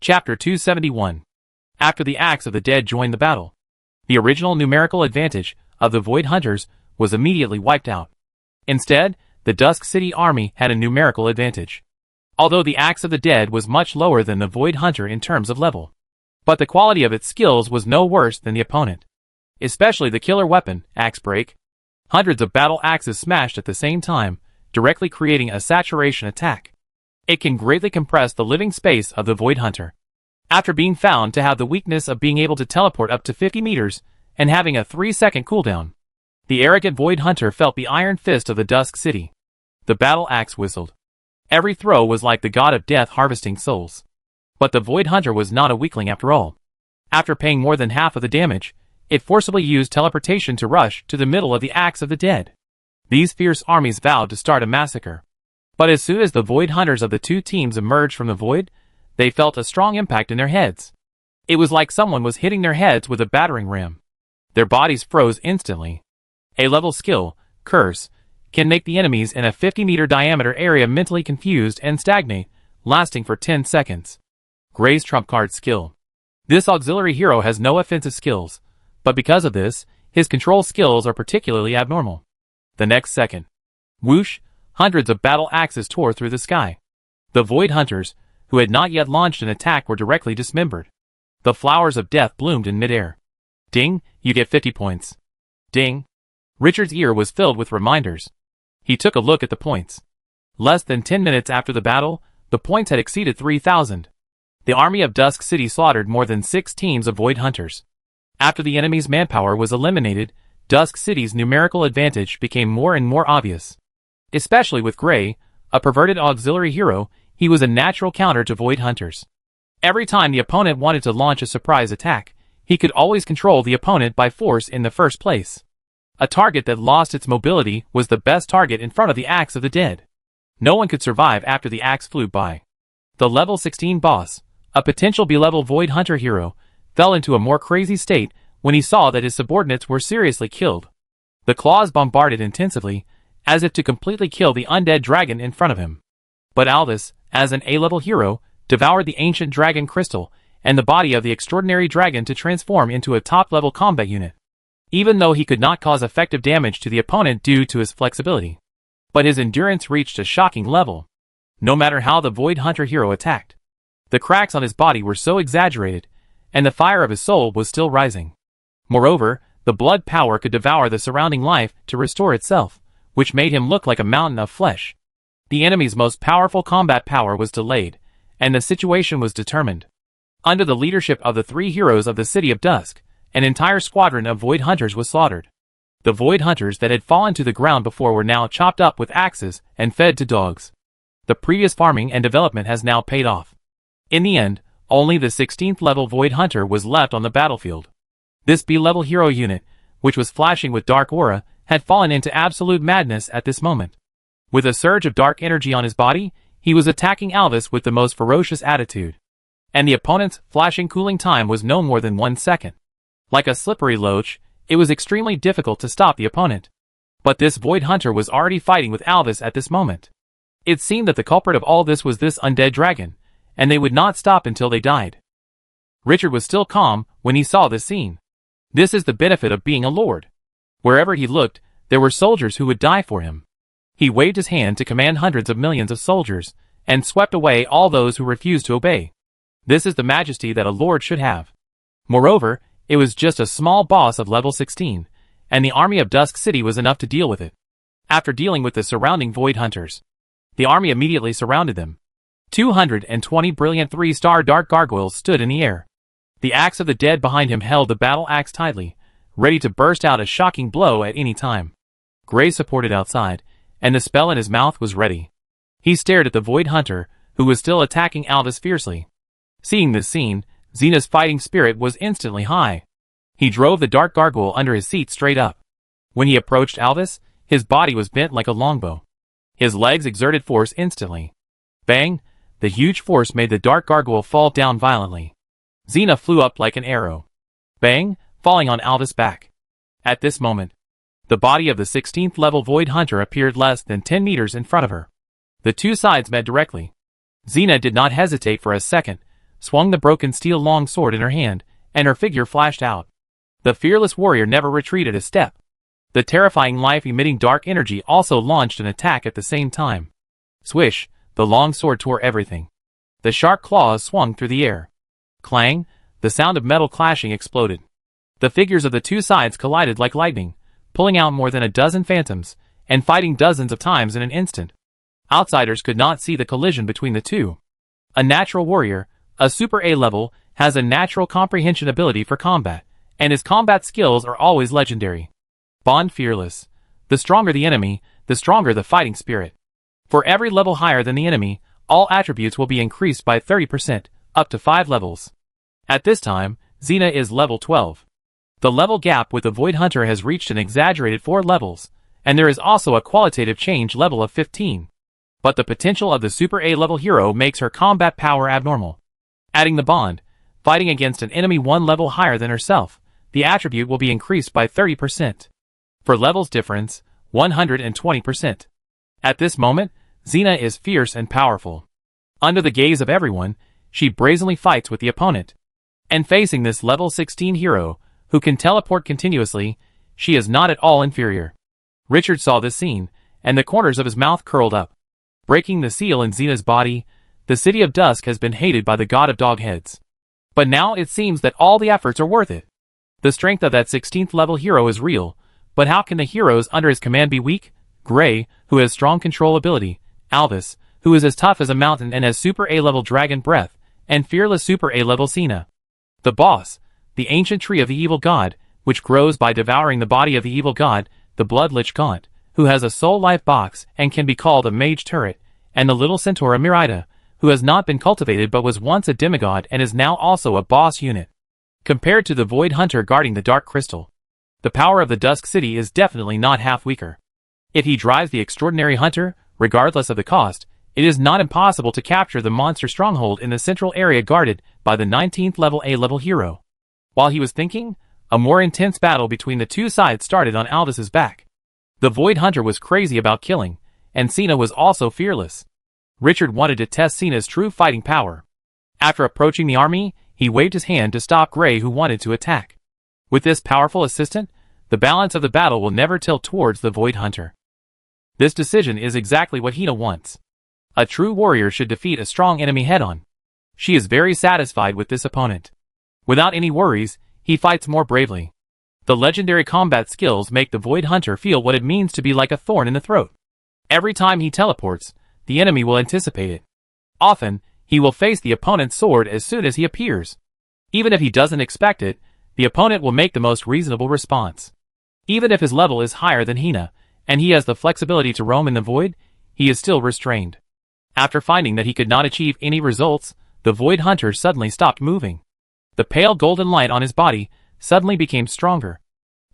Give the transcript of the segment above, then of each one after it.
Chapter 271. After the Axe of the Dead joined the battle, the original numerical advantage of the Void Hunters was immediately wiped out. Instead, the Dusk City army had a numerical advantage. Although the Axe of the Dead was much lower than the Void Hunter in terms of level, but the quality of its skills was no worse than the opponent. Especially the killer weapon, Axe Break. Hundreds of battle axes smashed at the same time, directly creating a saturation attack. It can greatly compress the living space of the Void Hunter. After being found to have the weakness of being able to teleport up to 50 meters and having a 3-second cooldown, the arrogant Void Hunter felt the iron fist of the Dusk City. The battle axe whistled. Every throw was like the god of death harvesting souls. But the Void Hunter was not a weakling after all. After paying more than half of the damage, it forcibly used teleportation to rush to the middle of the Axe of the Dead. These fierce armies vowed to start a massacre. But as soon as the Void Hunters of the two teams emerged from the void, they felt a strong impact in their heads. It was like someone was hitting their heads with a battering ram. Their bodies froze instantly. A level skill, Curse, can make the enemies in a 50-meter diameter area mentally confused and stagnate, lasting for 10 seconds. Gray's trump card skill. This auxiliary hero has no offensive skills, but because of this, his control skills are particularly abnormal. The next second, whoosh, hundreds of battle axes tore through the sky. The Void Hunters, who had not yet launched an attack, were directly dismembered. The flowers of death bloomed in midair. Ding, you get 50 points. Ding. Richard's ear was filled with reminders. He took a look at the points. Less than 10 minutes after the battle, the points had exceeded 3,000. The army of Dusk City slaughtered more than 6 teams of Void Hunters. After the enemy's manpower was eliminated, Dusk City's numerical advantage became more and more obvious. Especially with Gray, a perverted auxiliary hero, he was a natural counter to Void Hunters. Every time the opponent wanted to launch a surprise attack, he could always control the opponent by force in the first place. A target that lost its mobility was the best target in front of the Axe of the Dead. No one could survive after the axe flew by. The level 16 boss, a potential B-level Void Hunter hero, fell into a more crazy state when he saw that his subordinates were seriously killed. The claws bombarded intensively, as if to completely kill the undead dragon in front of him. But Alvis, as an A-level hero, devoured the ancient dragon crystal and the body of the extraordinary dragon to transform into a top-level combat unit. Even though he could not cause effective damage to the opponent due to his flexibility, but his endurance reached a shocking level. No matter how the Void Hunter hero attacked, the cracks on his body were so exaggerated, and the fire of his soul was still rising. Moreover, the blood power could devour the surrounding life to restore itself, which made him look like a mountain of flesh. The enemy's most powerful combat power was delayed, and the situation was determined. Under the leadership of the 3 heroes of the City of Dusk, an entire squadron of Void Hunters was slaughtered. The Void Hunters that had fallen to the ground before were now chopped up with axes and fed to dogs. The previous farming and development has now paid off. In the end, only the 16th level Void Hunter was left on the battlefield. This B-level hero unit, which was flashing with dark aura, had fallen into absolute madness at this moment. With a surge of dark energy on his body, he was attacking Alvis with the most ferocious attitude. And the opponent's flashing cooling time was no more than 1 second. Like a slippery loach, it was extremely difficult to stop the opponent. But this Void Hunter was already fighting with Alvis at this moment. It seemed that the culprit of all this was this undead dragon, and they would not stop until they died. Richard was still calm when he saw this scene. This is the benefit of being a lord. Wherever he looked, there were soldiers who would die for him. He waved his hand to command hundreds of millions of soldiers, and swept away all those who refused to obey. This is the majesty that a lord should have. Moreover, it was just a small boss of level 16, and the army of Dusk City was enough to deal with it. After dealing with the surrounding Void Hunters, the army immediately surrounded them. 220 brilliant 3-star dark gargoyles stood in the air. The Axe of the Dead behind him held the battle axe tightly, ready to burst out a shocking blow at any time. Gray supported outside, and the spell in his mouth was ready. He stared at the Void Hunter, who was still attacking Alvis fiercely. Seeing this scene, Xena's fighting spirit was instantly high. He drove the dark gargoyle under his seat straight up. When he approached Alvis, his body was bent like a longbow. His legs exerted force instantly. Bang! The huge force made the dark gargoyle fall down violently. Xena flew up like an arrow. Bang! Falling on Alvis' back. At this moment, the body of the 16th level Void Hunter appeared less than 10 meters in front of her. The two sides met directly. Xena did not hesitate for a second, swung the broken steel longsword in her hand, and her figure flashed out. The fearless warrior never retreated a step. The terrifying life-emitting dark energy also launched an attack at the same time. Swish, the longsword tore everything. The sharp claws swung through the air. Clang, the sound of metal clashing exploded. The figures of the two sides collided like lightning, pulling out more than a dozen phantoms, and fighting dozens of times in an instant. Outsiders could not see the collision between the two. A natural warrior, a Super A level, has a natural comprehension ability for combat, and his combat skills are always legendary. Bond fearless. The stronger the enemy, the stronger the fighting spirit. For every level higher than the enemy, all attributes will be increased by 30%, up to 5 levels. At this time, Xena is level 12. The level gap with the Void Hunter has reached an exaggerated 4 levels, and there is also a qualitative change level of 15. But the potential of the Super A level hero makes her combat power abnormal. Adding the bond, fighting against an enemy 1 level higher than herself, the attribute will be increased by 30%. For levels difference, 120%. At this moment, Xena is fierce and powerful. Under the gaze of everyone, she brazenly fights with the opponent. And facing this level 16 hero, who can teleport continuously, she is not at all inferior. Richard saw this scene, and the corners of his mouth curled up. Breaking the seal in Xena's body, the City of Dusk has been hated by the god of dogheads. But now it seems that all the efforts are worth it. The strength of that 16th level hero is real, but how can the heroes under his command be weak? Gray, who has strong control ability, Alvis, who is as tough as a mountain and has Super A level dragon breath, and fearless Super A level Xena. The boss, the ancient tree of the evil god, which grows by devouring the body of the evil god, the blood lich Gaunt, who has a soul life box and can be called a mage turret, and the little centaur Mirida, who has not been cultivated but was once a demigod and is now also a boss unit. Compared to the Void Hunter guarding the Dark Crystal, the power of the Dusk City is definitely not half weaker. If he drives the extraordinary hunter, regardless of the cost, it is not impossible to capture the monster stronghold in the central area guarded by the 19th level A-level hero. While he was thinking, a more intense battle between the two sides started on Alvis's back. The Void Hunter was crazy about killing, and Xena was also fearless. Richard wanted to test Xena's true fighting power. After approaching the army, he waved his hand to stop Gray, who wanted to attack. With this powerful assistant, the balance of the battle will never tilt towards the Void Hunter. This decision is exactly what Hina wants. A true warrior should defeat a strong enemy head-on. She is very satisfied with this opponent. Without any worries, he fights more bravely. The legendary combat skills make the Void Hunter feel what it means to be like a thorn in the throat. Every time he teleports, the enemy will anticipate it. Often, he will face the opponent's sword as soon as he appears. Even if he doesn't expect it, the opponent will make the most reasonable response. Even if his level is higher than Hina, and he has the flexibility to roam in the void, he is still restrained. After finding that he could not achieve any results, the Void Hunter suddenly stopped moving. The pale golden light on his body suddenly became stronger.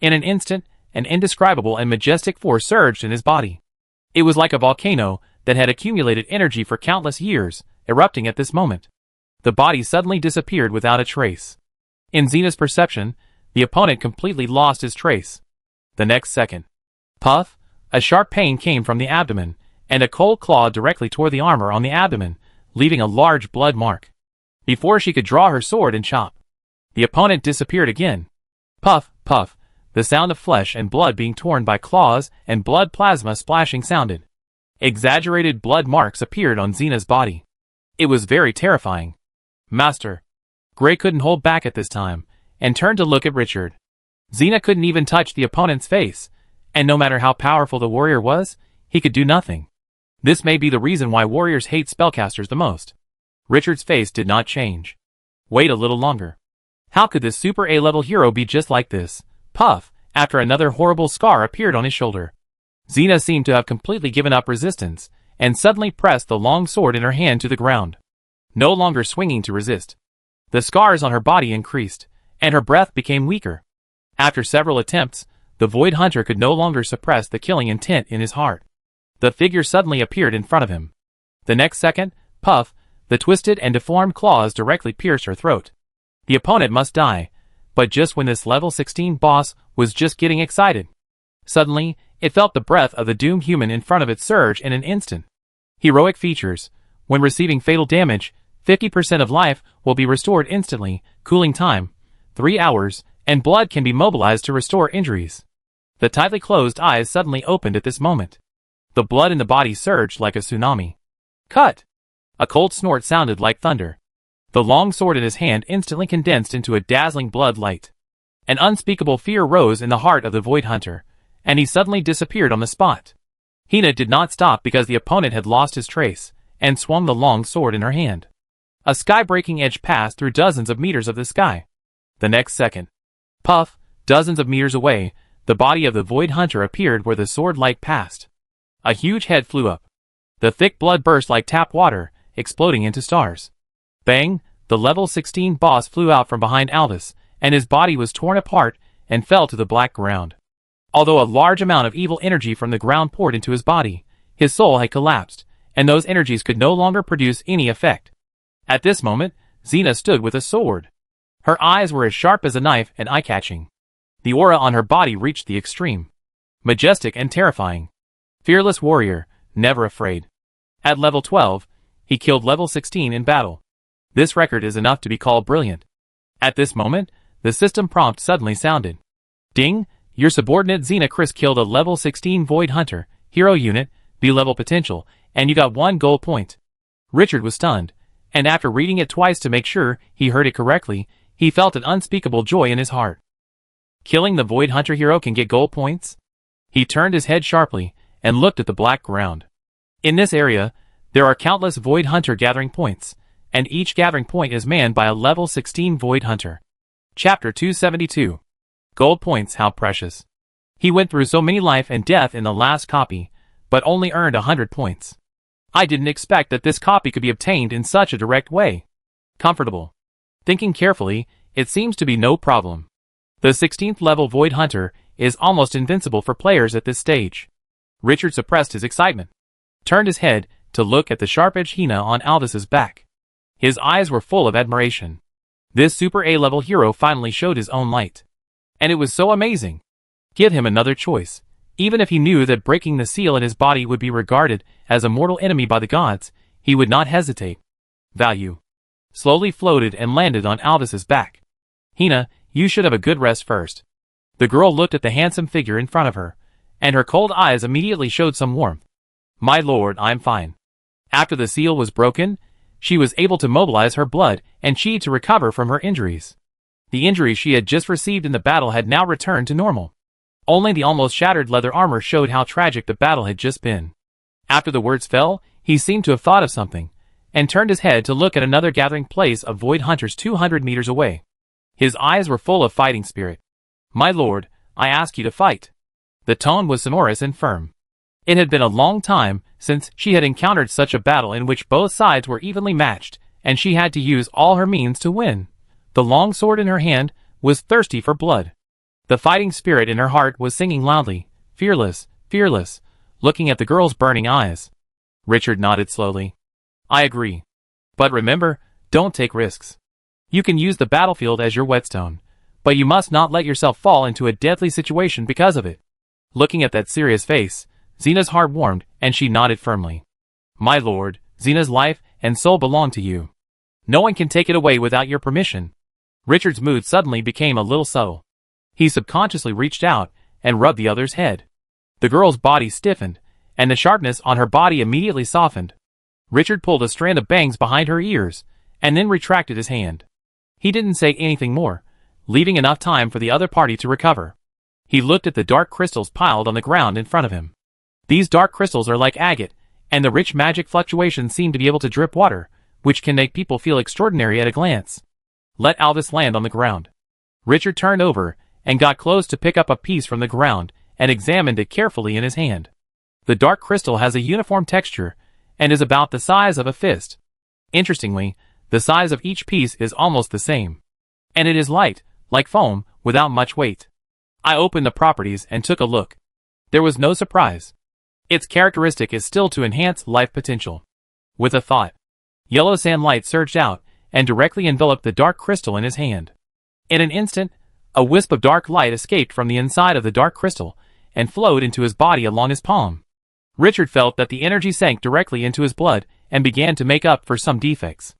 In an instant, an indescribable and majestic force surged in his body. It was like a volcano that had accumulated energy for countless years, erupting at this moment. The body suddenly disappeared without a trace. In Xena's perception, the opponent completely lost his trace. The next second, puff, a sharp pain came from the abdomen, and a cold claw directly tore the armor on the abdomen, leaving a large blood mark. Before she could draw her sword and chop, the opponent disappeared again. Puff, puff, the sound of flesh and blood being torn by claws and blood plasma splashing sounded. Exaggerated blood marks appeared on Xena's body. It was very terrifying. Master. Gray couldn't hold back at this time, and turned to look at Richard. Xena couldn't even touch the opponent's face, and no matter how powerful the warrior was, he could do nothing. This may be the reason why warriors hate spellcasters the most. Richard's face did not change. Wait a little longer. How could this Super A-level hero be just like this? Puff, after another horrible scar appeared on his shoulder. Xena seemed to have completely given up resistance, and suddenly pressed the long sword in her hand to the ground. No longer swinging to resist. The scars on her body increased, and her breath became weaker. After several attempts, the Void Hunter could no longer suppress the killing intent in his heart. The figure suddenly appeared in front of him. The next second, puff, the twisted and deformed claws directly pierced her throat. The opponent must die, but just when this level 16 boss was just getting excited. Suddenly, it felt the breath of the doomed human in front of it surge in an instant. Heroic features. When receiving fatal damage, 50% of life will be restored instantly, cooling time, 3 hours, and blood can be mobilized to restore injuries. The tightly closed eyes suddenly opened at this moment. The blood in the body surged like a tsunami. Cut! A cold snort sounded like thunder. The long sword in his hand instantly condensed into a dazzling blood light. An unspeakable fear rose in the heart of the Void Hunter, and he suddenly disappeared on the spot. Hina did not stop because the opponent had lost his trace, and swung the long sword in her hand. A sky-breaking edge passed through dozens of meters of the sky. The next second, puff, dozens of meters away, the body of the Void Hunter appeared where the sword light passed. A huge head flew up. The thick blood burst like tap water, exploding into stars. Bang! The level 16 boss flew out from behind Aldous, and his body was torn apart and fell to the black ground. Although a large amount of evil energy from the ground poured into his body, his soul had collapsed, and those energies could no longer produce any effect. At this moment, Xena stood with a sword. Her eyes were as sharp as a knife and eye-catching. The aura on her body reached the extreme. Majestic and terrifying. Fearless warrior, never afraid. At level 12, he killed level 16 in battle. This record is enough to be called brilliant. At this moment, the system prompt suddenly sounded. Ding! Your subordinate Xena Chris killed a level 16 Void Hunter, hero unit, B-level potential, and you got 1 gold point. Richard was stunned, and after reading it twice to make sure he heard it correctly, he felt an unspeakable joy in his heart. Killing the Void Hunter hero can get gold points? He turned his head sharply and looked at the black ground. In this area, there are countless Void Hunter gathering points, and each gathering point is manned by a level 16 Void Hunter. Chapter 272. Gold points, how precious. He went through so many life and death in the last copy, but only earned 100 points. I didn't expect that this copy could be obtained in such a direct way. Comfortable. Thinking carefully, it seems to be no problem. The 16th level Void Hunter is almost invincible for players at this stage. Richard suppressed his excitement, turned his head to look at the sharp-edged Hina on Aldous' back. His eyes were full of admiration. This super A-level hero finally showed his own light. And it was so amazing. Give him another choice. Even if he knew that breaking the seal in his body would be regarded as a mortal enemy by the gods, he would not hesitate. Value. Slowly floated and landed on Aldous' back. Hina, you should have a good rest first. The girl looked at the handsome figure in front of her, and her cold eyes immediately showed some warmth. My lord, I'm fine. After the seal was broken, she was able to mobilize her blood and chi to recover from her injuries. The injuries she had just received in the battle had now returned to normal. Only the almost shattered leather armor showed how tragic the battle had just been. After the words fell, he seemed to have thought of something, and turned his head to look at another gathering place of Void Hunters 200 meters away. His eyes were full of fighting spirit. My lord, I ask you to fight. The tone was sonorous and firm. It had been a long time since she had encountered such a battle in which both sides were evenly matched, and she had to use all her means to win. The long sword in her hand was thirsty for blood. The fighting spirit in her heart was singing loudly, fearless, fearless, looking at the girl's burning eyes. Richard nodded slowly. I agree. But remember, don't take risks. You can use the battlefield as your whetstone, but you must not let yourself fall into a deadly situation because of it. Looking at that serious face, Xena's heart warmed, and she nodded firmly. My lord, Xena's life and soul belong to you. No one can take it away without your permission. Richard's mood suddenly became a little subtle. He subconsciously reached out and rubbed the other's head. The girl's body stiffened, and the sharpness on her body immediately softened. Richard pulled a strand of bangs behind her ears, and then retracted his hand. He didn't say anything more, leaving enough time for the other party to recover. He looked at the dark crystals piled on the ground in front of him. These dark crystals are like agate, and the rich magic fluctuations seem to be able to drip water, which can make people feel extraordinary at a glance. Let Aldous land on the ground. Richard turned over and got close to pick up a piece from the ground and examined it carefully in his hand. The dark crystal has a uniform texture and is about the size of a fist. Interestingly, the size of each piece is almost the same. And it is light, like foam, without much weight. I opened the properties and took a look. There was no surprise. Its characteristic is still to enhance life potential. With a thought, yellow sand light surged out and directly enveloped the dark crystal in his hand. In an instant, a wisp of dark light escaped from the inside of the dark crystal and flowed into his body along his palm. Richard felt that the energy sank directly into his blood and began to make up for some defects.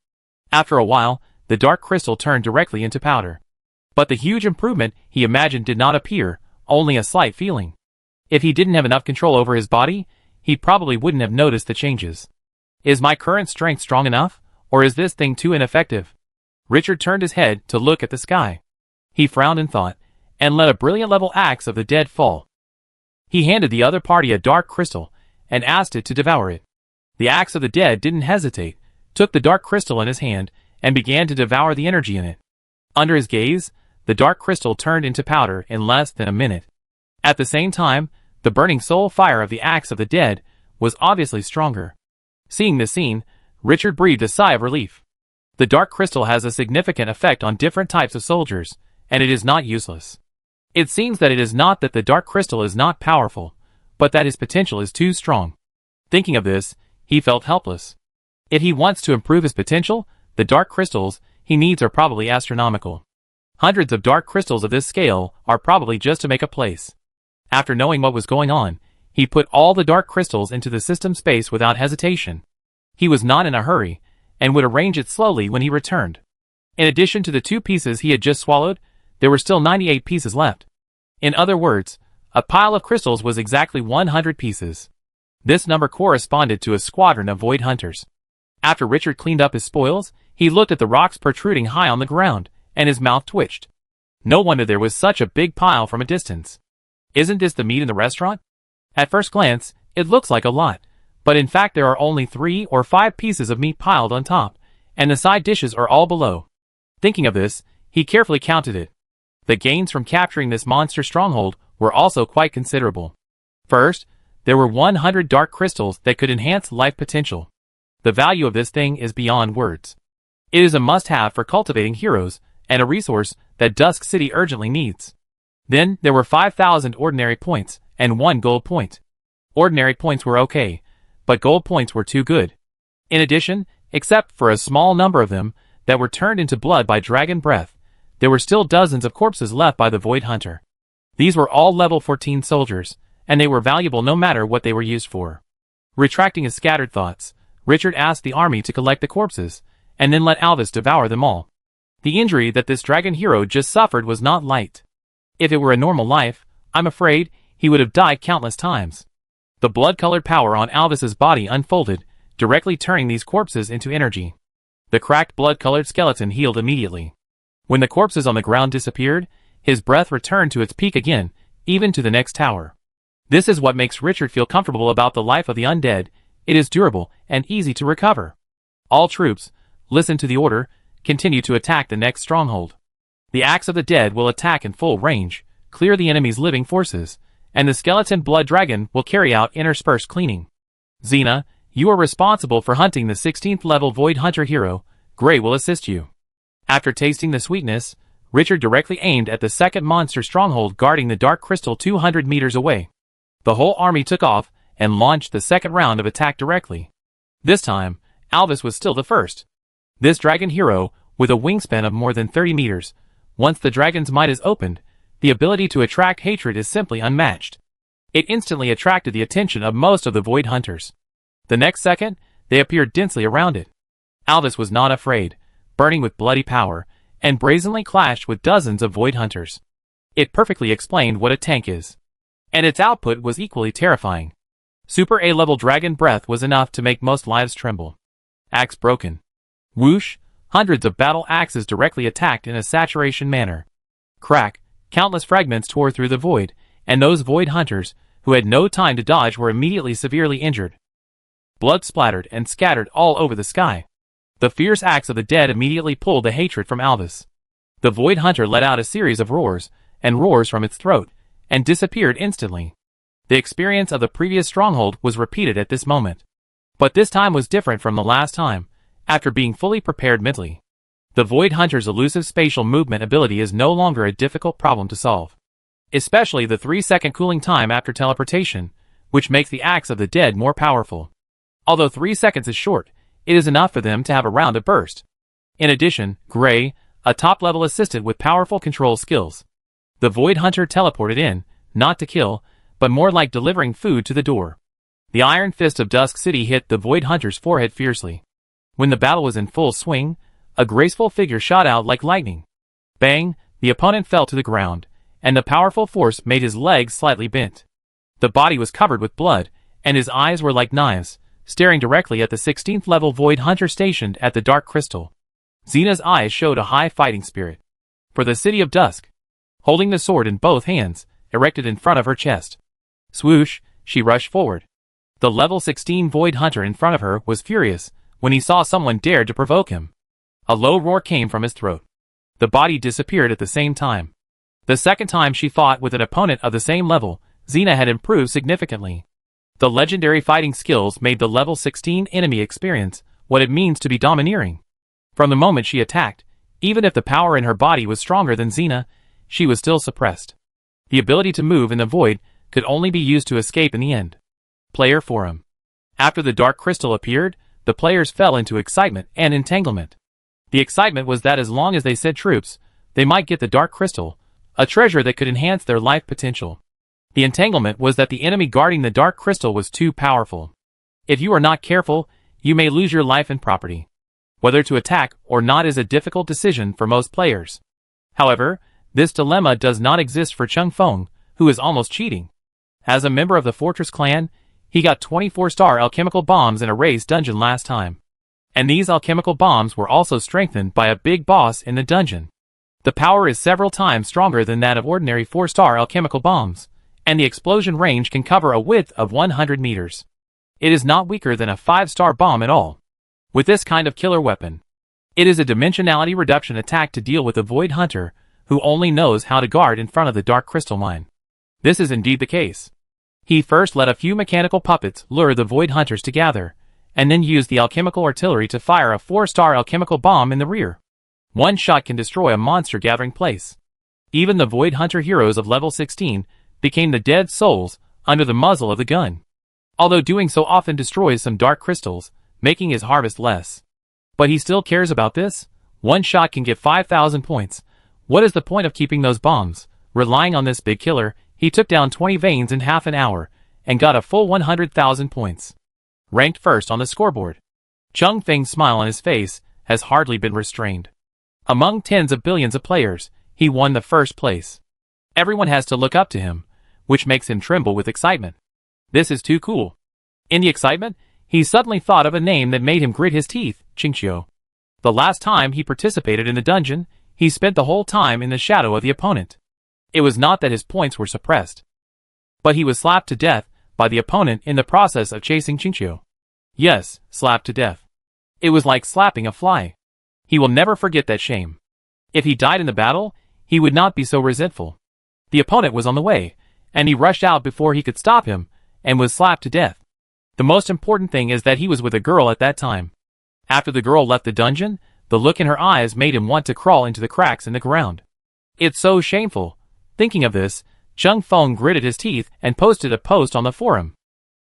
After a while, the dark crystal turned directly into powder. But the huge improvement he imagined did not appear, only a slight feeling. If he didn't have enough control over his body, he probably wouldn't have noticed the changes. Is my current strength strong enough, or is this thing too ineffective? Richard turned his head to look at the sky. He frowned in thought, and let a brilliant level axe of the dead fall. He handed the other party a dark crystal, and asked it to devour it. The axe of the dead didn't hesitate, took the dark crystal in his hand, and began to devour the energy in it. Under his gaze, the dark crystal turned into powder in less than a minute. At the same time, the burning soul fire of the axe of the dead was obviously stronger. Seeing this scene, Richard breathed a sigh of relief. The dark crystal has a significant effect on different types of soldiers, and it is not useless. It seems that it is not that the dark crystal is not powerful, but that his potential is too strong. Thinking of this, he felt helpless. If he wants to improve his potential, the dark crystals he needs are probably astronomical. Hundreds of dark crystals of this scale are probably just to make a place. After knowing what was going on, he put all the dark crystals into the system space without hesitation. He was not in a hurry, and would arrange it slowly when he returned. In addition to the 2 pieces he had just swallowed, there were still 98 pieces left. In other words, a pile of crystals was exactly 100 pieces. This number corresponded to a squadron of void hunters. After Richard cleaned up his spoils, he looked at the rocks protruding high on the ground, and his mouth twitched. No wonder there was such a big pile from a distance. Isn't this the meat in the restaurant? At first glance, it looks like a lot, but in fact there are only 3 or 5 pieces of meat piled on top, and the side dishes are all below. Thinking of this, he carefully counted it. The gains from capturing this monster stronghold were also quite considerable. First, there were 100 dark crystals that could enhance life potential. The value of this thing is beyond words. It is a must-have for cultivating heroes, and a resource that Dusk City urgently needs. Then, there were 5,000 ordinary points, and 1 gold point. Ordinary points were okay, but gold points were too good. In addition, except for a small number of them that were turned into blood by dragon breath, there were still dozens of corpses left by the Void Hunter. These were all level 14 soldiers, and they were valuable no matter what they were used for. Retracting his scattered thoughts, Richard asked the army to collect the corpses, and then let Alvis devour them all. The injury that this dragon hero just suffered was not light. If it were a normal life, I'm afraid he would have died countless times. The blood-colored power on Alvis's body unfolded, directly turning these corpses into energy. The cracked blood-colored skeleton healed immediately. When the corpses on the ground disappeared, his breath returned to its peak again, even to the next tower. This is what makes Richard feel comfortable about the life of the undead. It is durable and easy to recover. All troops, listen to the order, continue to attack the next stronghold. The axe of the dead will attack in full range, clear the enemy's living forces, and the skeleton blood dragon will carry out interspersed cleaning. Xena, you are responsible for hunting the 16th level Void Hunter hero. Gray will assist you. After tasting the sweetness, Richard directly aimed at the second monster stronghold guarding the dark crystal 200 meters away. The whole army took off and launched the second round of attack directly. This time, Alvis was still the first. This dragon hero, with a wingspan of more than 30 meters, once the dragon's might is opened, the ability to attract hatred is simply unmatched. It instantly attracted the attention of most of the Void Hunters. The next second, they appeared densely around it. Alvis was not afraid, burning with bloody power, and brazenly clashed with dozens of Void Hunters. It perfectly explained what a tank is. And its output was equally terrifying. Super A-level dragon breath was enough to make most lives tremble. Axe broken. Whoosh, hundreds of battle axes directly attacked in a saturation manner. Crack, countless fragments tore through the void, and those Void Hunters, who had no time to dodge, were immediately severely injured. Blood splattered and scattered all over the sky. The fierce axe of the dead immediately pulled the hatred from Alvis. The Void Hunter let out a series of roars, and roars from its throat, and disappeared instantly. The experience of the previous stronghold was repeated at this moment. But this time was different from the last time, after being fully prepared mentally. The Void Hunter's elusive spatial movement ability is no longer a difficult problem to solve. Especially the 3-second cooling time after teleportation, which makes the axe of the dead more powerful. Although 3 seconds is short, it is enough for them to have a round of burst. In addition, Gray, a top-level assistant with powerful control skills. The Void Hunter teleported in, not to kill, but more like delivering food to the door. The iron fist of Dusk City hit the Void Hunter's forehead fiercely. When the battle was in full swing, A graceful figure shot out like lightning. Bang, the opponent fell to the ground, and the powerful force made his legs slightly bent. The body was covered with blood, and his eyes were like knives, staring directly at the 16th level Void Hunter stationed at the Dark Crystal. Xena's eyes showed a high fighting spirit. For the City of Dusk. Holding the sword in both hands, erected in front of her chest. Swoosh, she rushed forward. The level 16 Void Hunter in front of her was furious when he saw someone dared to provoke him. A low roar came from his throat. The body disappeared at the same time. The second time she fought with an opponent of the same level, Xena had improved significantly. The legendary fighting skills made the level 16 enemy experience what it means to be domineering. From the moment she attacked, even if the power in her body was stronger than Xena, she was still suppressed. The ability to move in the void could only be used to escape in the end. Player Forum. After the Dark Crystal appeared, the players fell into excitement and entanglement. The excitement was that as long as they said troops, they might get the Dark Crystal, a treasure that could enhance their life potential. The entanglement was that the enemy guarding the Dark Crystal was too powerful. If you are not careful, you may lose your life and property. Whether to attack or not is a difficult decision for most players. However, this dilemma does not exist for Chung Feng, who is almost cheating. As a member of the Fortress clan, he got 24-star alchemical bombs in a race dungeon last time. And these alchemical bombs were also strengthened by a big boss in the dungeon. The power is several times stronger than that of ordinary 4-star alchemical bombs, and the explosion range can cover a width of 100 meters. It is not weaker than a 5-star bomb at all. With this kind of killer weapon, it is a dimensionality reduction attack to deal with a Void Hunter, who only knows how to guard in front of the Dark Crystal Mine. This is indeed the case. He first let a few mechanical puppets lure the Void Hunters to gather, and then used the alchemical artillery to fire a 4-star alchemical bomb in the rear. One shot can destroy a monster gathering place. Even the Void Hunter heroes of level 16 became the dead souls under the muzzle of the gun. Although doing so often destroys some dark crystals, making his harvest less. But he still cares about this. One shot can get 5,000 points. What is the point of keeping those bombs? Relying on this big killer, he took down 20 veins in half an hour, and got a full 100,000 points. Ranked first on the scoreboard. Chung Feng's smile on his face has hardly been restrained. Among tens of billions of players, he won the first place. Everyone has to look up to him, which makes him tremble with excitement. This is too cool. In the excitement, he suddenly thought of a name that made him grit his teeth, Qingqiu. The last time he participated in the dungeon, he spent the whole time in the shadow of the opponent. It was not that his points were suppressed, but he was slapped to death by the opponent in the process of chasing Qingqiu. Yes, slapped to death. It was like slapping a fly. He will never forget that shame. If he died in the battle, he would not be so resentful. The opponent was on the way, and he rushed out before he could stop him, and was slapped to death. The most important thing is that he was with a girl at that time. After the girl left the dungeon, the look in her eyes made him want to crawl into the cracks in the ground. It's so shameful. Thinking of this, Chung Feng gritted his teeth and posted a post on the forum.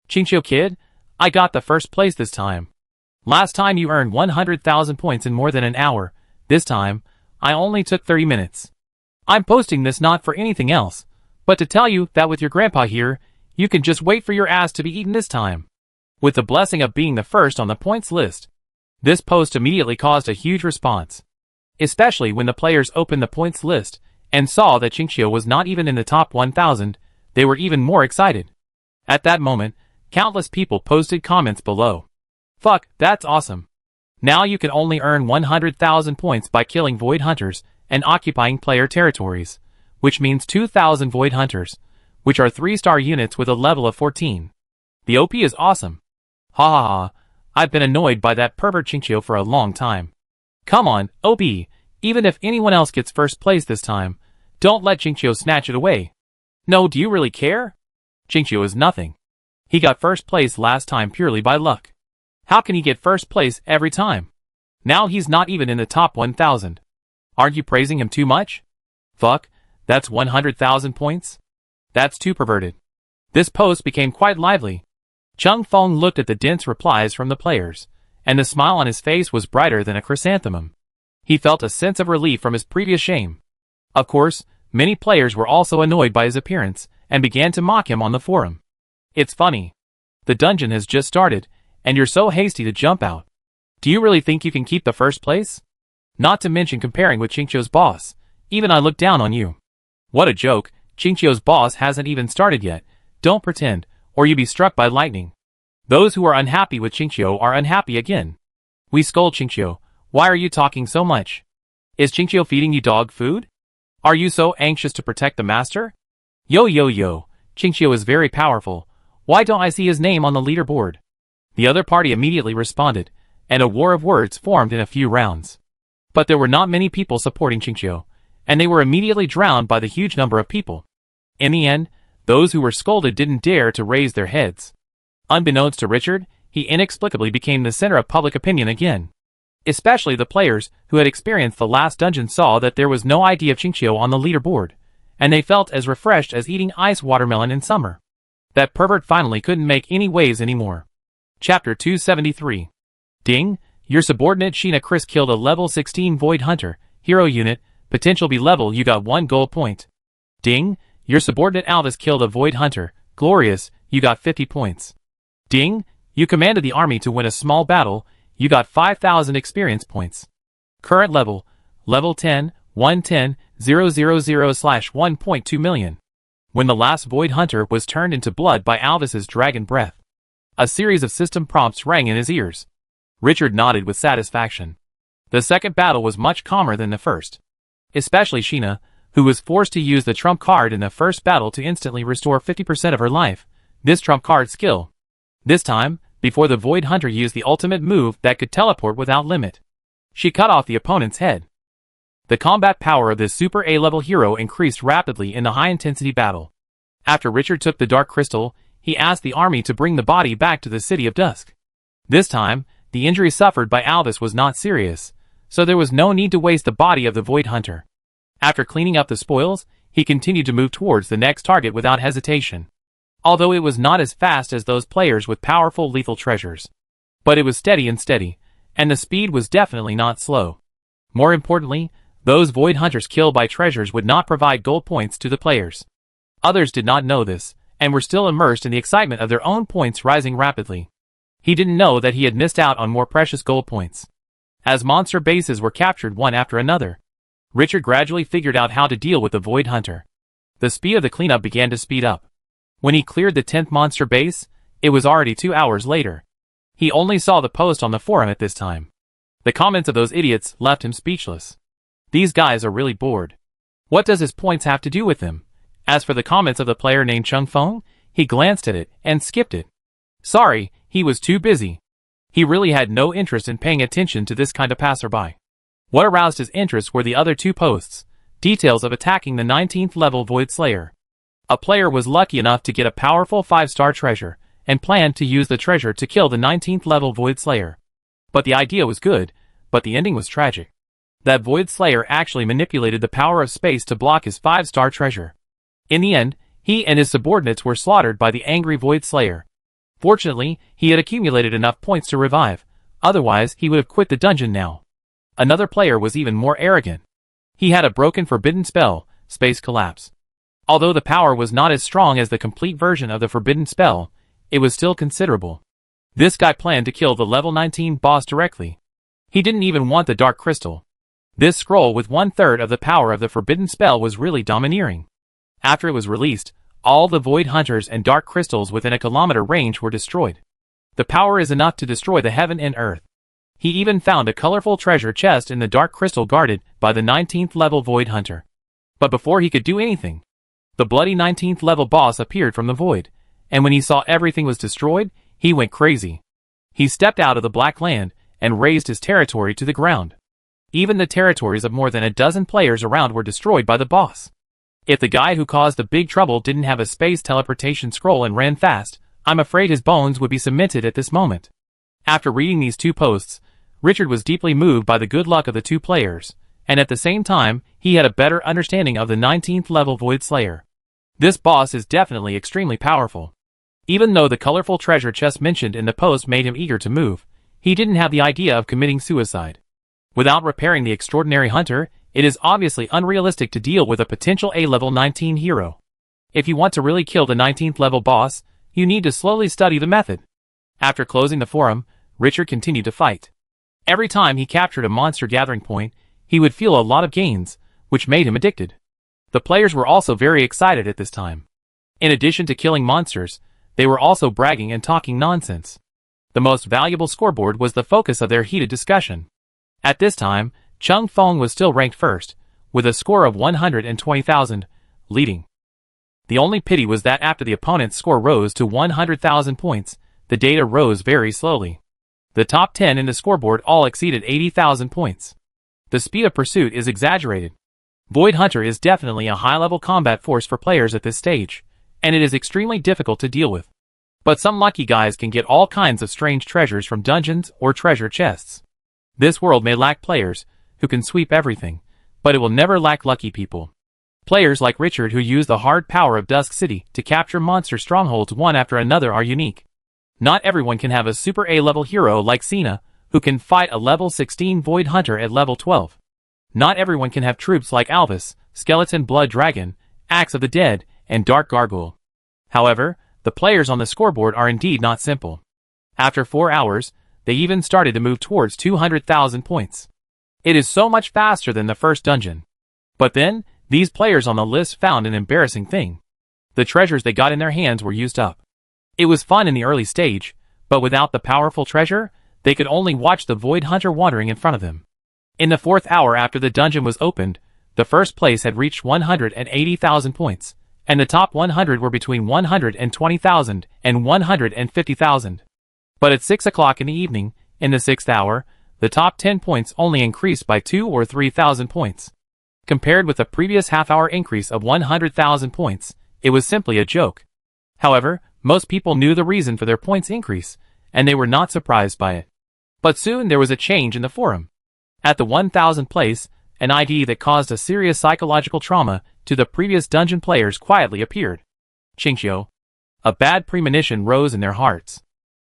Qingqiu kid, I got the first place this time. Last time you earned 100,000 points in more than an hour. This time, I only took 30 minutes. I'm posting this not for anything else, but to tell you that with your grandpa here, you can just wait for your ass to be eaten this time. With the blessing of being the first on the points list. This post immediately caused a huge response. Especially when the players opened the points list and saw that Qingqiu was not even in the top 1,000, they were even more excited. At that moment, countless people posted comments below. Fuck, that's awesome. Now you can only earn 100,000 points by killing Void Hunters and occupying player territories, which means 2,000 Void Hunters, which are 3-star units with a level of 14. The OP is awesome. Ha ha ha, I've been annoyed by that pervert Qingqiu for a long time. Come on, OP, even if anyone else gets first place this time, don't let Qingqiu snatch it away. No, do you really care? Qingqiu is nothing. He got first place last time purely by luck. How can he get first place every time? Now he's not even in the top 1,000. Aren't you praising him too much? Fuck, that's 100,000 points? That's too perverted. This post became quite lively. Chung Feng looked at the dense replies from the players, and the smile on his face was brighter than a chrysanthemum. He felt a sense of relief from his previous shame. Of course, many players were also annoyed by his appearance, and began to mock him on the forum. It's funny. The dungeon has just started, and you're so hasty to jump out. Do you really think you can keep the first place? Not to mention comparing with Qingqiu's boss. Even I look down on you. What a joke, Qingqiu's boss hasn't even started yet. Don't pretend, or you be struck by lightning. Those who are unhappy with Qingqiu are unhappy again. We scold Qingqiu. Why are you talking so much? Is Qingqiu feeding you dog food? Are you so anxious to protect the master? Yo, Qingqiu is very powerful. Why don't I see his name on the leaderboard? The other party immediately responded, and a war of words formed in a few rounds. But there were not many people supporting Qingqiu, and they were immediately drowned by the huge number of people. In the end, those who were scolded didn't dare to raise their heads. Unbeknownst to Richard, he inexplicably became the center of public opinion again. Especially the players who had experienced the last dungeon saw that there was no idea of Qingqiu on the leaderboard, and they felt as refreshed as eating ice watermelon in summer. That pervert finally couldn't make any waves anymore. Chapter 273. Ding, your subordinate Sheena Chris killed a level 16 Void Hunter, hero unit, potential B level, you got 1 gold point. Ding, your subordinate Alvis killed a Void Hunter, glorious, you got 50 points. Ding, you commanded the army to win a small battle, you got 5,000 experience points. Current level, level 10, 110, 000/1.2 million. When the last Void Hunter was turned into blood by Alvis's dragon breath. A series of system prompts rang in his ears. Richard nodded with satisfaction. The second battle was much calmer than the first. Especially Sheena, who was forced to use the trump card in the first battle to instantly restore 50% of her life, this trump card skill. This time, before the Void Hunter used the ultimate move that could teleport without limit. She cut off the opponent's head. The combat power of this super A-level hero increased rapidly in the high-intensity battle. After Richard took the Dark Crystal, he asked the army to bring the body back to the City of Dusk. This time, the injury suffered by Alvis was not serious, so there was no need to waste the body of the Void Hunter. After cleaning up the spoils, he continued to move towards the next target without hesitation. Although it was not as fast as those players with powerful lethal treasures. But it was steady, and the speed was definitely not slow. More importantly, those Void Hunters killed by treasures would not provide gold points to the players. Others did not know this, and were still immersed in the excitement of their own points rising rapidly. He didn't know that he had missed out on more precious gold points. As monster bases were captured one after another, Richard gradually figured out how to deal with the Void Hunter. The speed of the cleanup began to speed up. When he cleared the 10th monster base, it was already 2 hours later. He only saw the post on the forum at this time. The comments of those idiots left him speechless. These guys are really bored. What does his points have to do with them? As for the comments of the player named Chung Feng, he glanced at it and skipped it. Sorry, he was too busy. He really had no interest in paying attention to this kind of passerby. What aroused his interest were the other 2 posts, details of attacking the 19th level Void Slayer. A player was lucky enough to get a powerful 5-star treasure, and planned to use the treasure to kill the 19th level Void Slayer. But the idea was good, but the ending was tragic. That Void Slayer actually manipulated the power of space to block his 5-star treasure. In the end, he and his subordinates were slaughtered by the angry Void Slayer. Fortunately, he had accumulated enough points to revive, otherwise he would have quit the dungeon now. Another player was even more arrogant. He had a broken forbidden spell, Space Collapse. Although the power was not as strong as the complete version of the forbidden spell, it was still considerable. This guy planned to kill the level 19 boss directly. He didn't even want the Dark Crystal. This scroll with 1/3 of the power of the forbidden spell was really domineering. After it was released, all the Void Hunters and Dark Crystals within a kilometer range were destroyed. The power is enough to destroy the heaven and earth. He even found a colorful treasure chest in the Dark Crystal guarded by the 19th level Void Hunter. But before he could do anything, the bloody 19th level boss appeared from the void, and when he saw everything was destroyed, he went crazy. He stepped out of the Black Land and razed his territory to the ground. Even the territories of more than a dozen players around were destroyed by the boss. If the guy who caused the big trouble didn't have a space teleportation scroll and ran fast, I'm afraid his bones would be cemented at this moment. After reading these 2 posts, Richard was deeply moved by the good luck of the 2 players, and at the same time, he had a better understanding of the 19th level Void Slayer. This boss is definitely extremely powerful. Even though the colorful treasure chest mentioned in the post made him eager to move, he didn't have the idea of committing suicide. Without repairing the extraordinary hunter, it is obviously unrealistic to deal with a potential A-level 19 hero. If you want to really kill the 19th level boss, you need to slowly study the method. After closing the forum, Richard continued to fight. Every time he captured a monster gathering point, he would feel a lot of gains, which made him addicted. The players were also very excited at this time. In addition to killing monsters, they were also bragging and talking nonsense. The most valuable scoreboard was the focus of their heated discussion. At this time, Chung Fong was still ranked first, with a score of 120,000, leading. The only pity was that after the opponent's score rose to 100,000 points, the data rose very slowly. The top 10 in the scoreboard all exceeded 80,000 points. The speed of pursuit is exaggerated. Void Hunter is definitely a high-level combat force for players at this stage, and it is extremely difficult to deal with. But some lucky guys can get all kinds of strange treasures from dungeons or treasure chests. This world may lack players who can sweep everything, but it will never lack lucky people. Players like Richard who use the hard power of Dusk City to capture monster strongholds one after another are unique. Not everyone can have a super A-level hero like Cena, who can fight a level 16 Void Hunter at level 12. Not everyone can have troops like Alvis, Skeleton Blood Dragon, Axe of the Dead, and Dark Gargoyle. However, the players on the scoreboard are indeed not simple. After 4 hours, they even started to move towards 200,000 points. It is so much faster than the first dungeon. But then, these players on the list found an embarrassing thing. The treasures they got in their hands were used up. It was fun in the early stage, but without the powerful treasure, they could only watch the Void Hunter wandering in front of them. In the 4th hour after the dungeon was opened, the first place had reached 180,000 points, and the top 100 were between 120,000 and 150,000. But at 6 o'clock in the evening, in the 6th hour, the top 10 points only increased by 2 or 3,000 points. Compared with the previous half-hour increase of 100,000 points, it was simply a joke. However, most people knew the reason for their points increase, and they were not surprised by it. But soon there was a change in the forum. At the 1,000th place, an ID that caused a serious psychological trauma to the previous dungeon players quietly appeared. Qingqiu. A bad premonition rose in their hearts.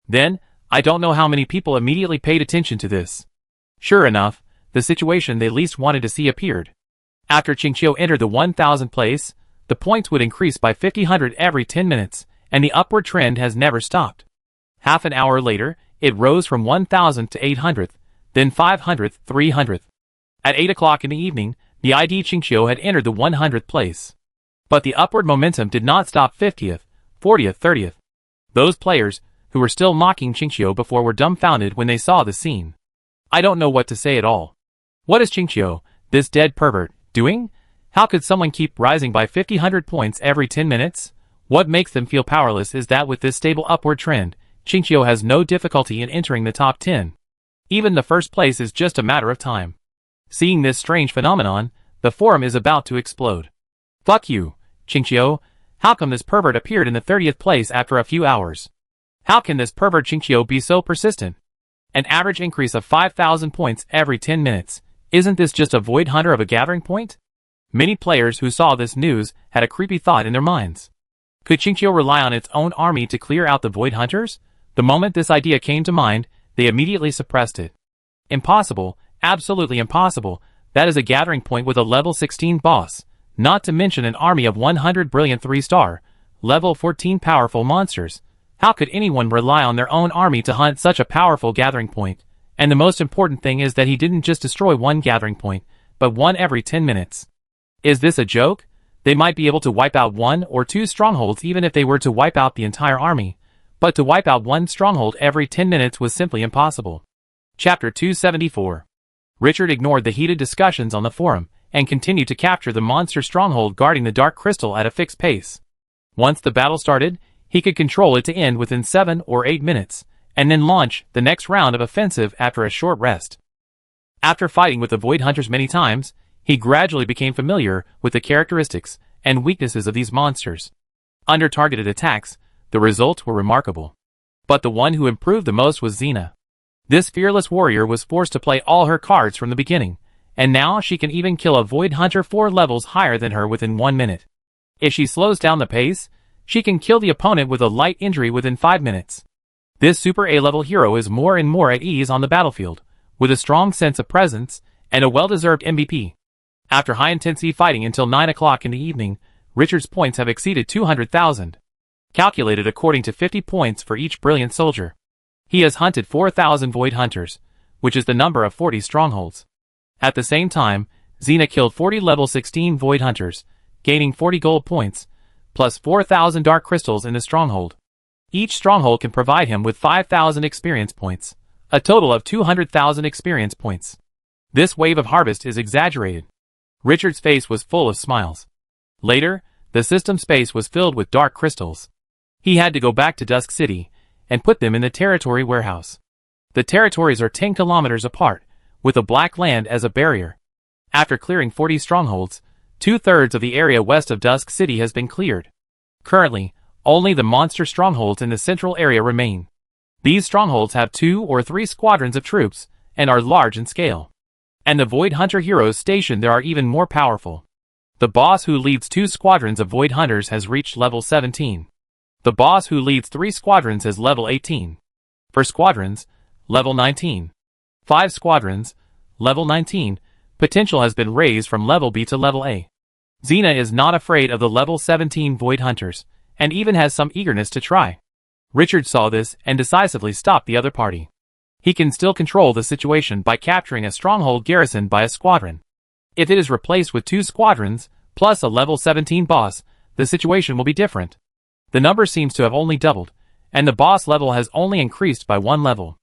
Then, I don't know how many people immediately paid attention to this. Sure enough, the situation they least wanted to see appeared. After Qingqiu entered the 1,000th place, the points would increase by 50 every 10 minutes, and the upward trend has never stopped. Half an hour later, it rose from 1,000 to 800th, then 500th, 300th. At 8 o'clock in the evening, the ID Qingqiu had entered the 100th place. But the upward momentum did not stop 50th, 40th, 30th. Those players, who were still mocking Qingqiu before were dumbfounded when they saw the scene. I don't know what to say at all. What is Qingqiu, this dead pervert, doing? How could someone keep rising by 50 points every 10 minutes? What makes them feel powerless is that with this stable upward trend, Qingqiu has no difficulty in entering the top 10. Even the first place is just a matter of time. Seeing this strange phenomenon, the forum is about to explode. Fuck you, Qingqiu. How come this pervert appeared in the 30th place after a few hours? How can this pervert Qingqiu be so persistent? An average increase of 5,000 points every 10 minutes. Isn't this just a Void Hunter of a gathering point? Many players who saw this news had a creepy thought in their minds. Could Qingqiu rely on its own army to clear out the Void Hunters? The moment this idea came to mind, they immediately suppressed it. Impossible, absolutely impossible. That is a gathering point with a level 16 boss, not to mention an army of 100 brilliant 3-star, level 14 powerful monsters. How could anyone rely on their own army to hunt such a powerful gathering point? And the most important thing is that he didn't just destroy one gathering point, but one every 10 minutes. Is this a joke? They might be able to wipe out 1 or 2 strongholds even if they were to wipe out the entire army, but to wipe out 1 stronghold every 10 minutes was simply impossible. Chapter 274. Richard ignored the heated discussions on the forum, and continued to capture the monster stronghold guarding the Dark Crystal at a fixed pace. Once the battle started, he could control it to end within 7 or 8 minutes, and then launch the next round of offensive after a short rest. After fighting with the Void Hunters many times, he gradually became familiar with the characteristics and weaknesses of these monsters. Under targeted attacks, the results were remarkable. But the one who improved the most was Xena. This fearless warrior was forced to play all her cards from the beginning, and now she can even kill a Void Hunter 4 levels higher than her within 1 minute. If she slows down the pace, she can kill the opponent with a light injury within 5 minutes. This super A-level hero is more and more at ease on the battlefield, with a strong sense of presence, and a well-deserved MVP. After high-intensity fighting until 9 o'clock in the evening, Richard's points have exceeded 200,000. Calculated according to 50 points for each brilliant soldier. He has hunted 4,000 Void Hunters, which is the number of 40 strongholds. At the same time, Xena killed 40 level 16 Void Hunters, gaining 40 gold points, plus 4,000 dark crystals in the stronghold. Each stronghold can provide him with 5,000 experience points, a total of 200,000 experience points. This wave of harvest is exaggerated. Richard's face was full of smiles. Later, the system space was filled with dark crystals. He had to go back to Dusk City and put them in the territory warehouse. The territories are 10 kilometers apart, with a black land as a barrier. After clearing 40 strongholds, 2/3 of the area west of Dusk City has been cleared. Currently, only the monster strongholds in the central area remain. These strongholds have 2 or 3 squadrons of troops and are large in scale. And the Void Hunter heroes stationed there are even more powerful. The boss who leads 2 squadrons of Void Hunters has reached level 17. The boss who leads 3 squadrons has level 18. For squadrons, level 19. 5 squadrons, level 19, potential has been raised from level B to level A. Xena is not afraid of the level 17 Void Hunters, and even has some eagerness to try. Richard saw this and decisively stopped the other party. He can still control the situation by capturing a stronghold garrisoned by a squadron. If it is replaced with 2 squadrons, plus a level 17 boss, the situation will be different. The number seems to have only doubled, and the boss level has only increased by 1 level.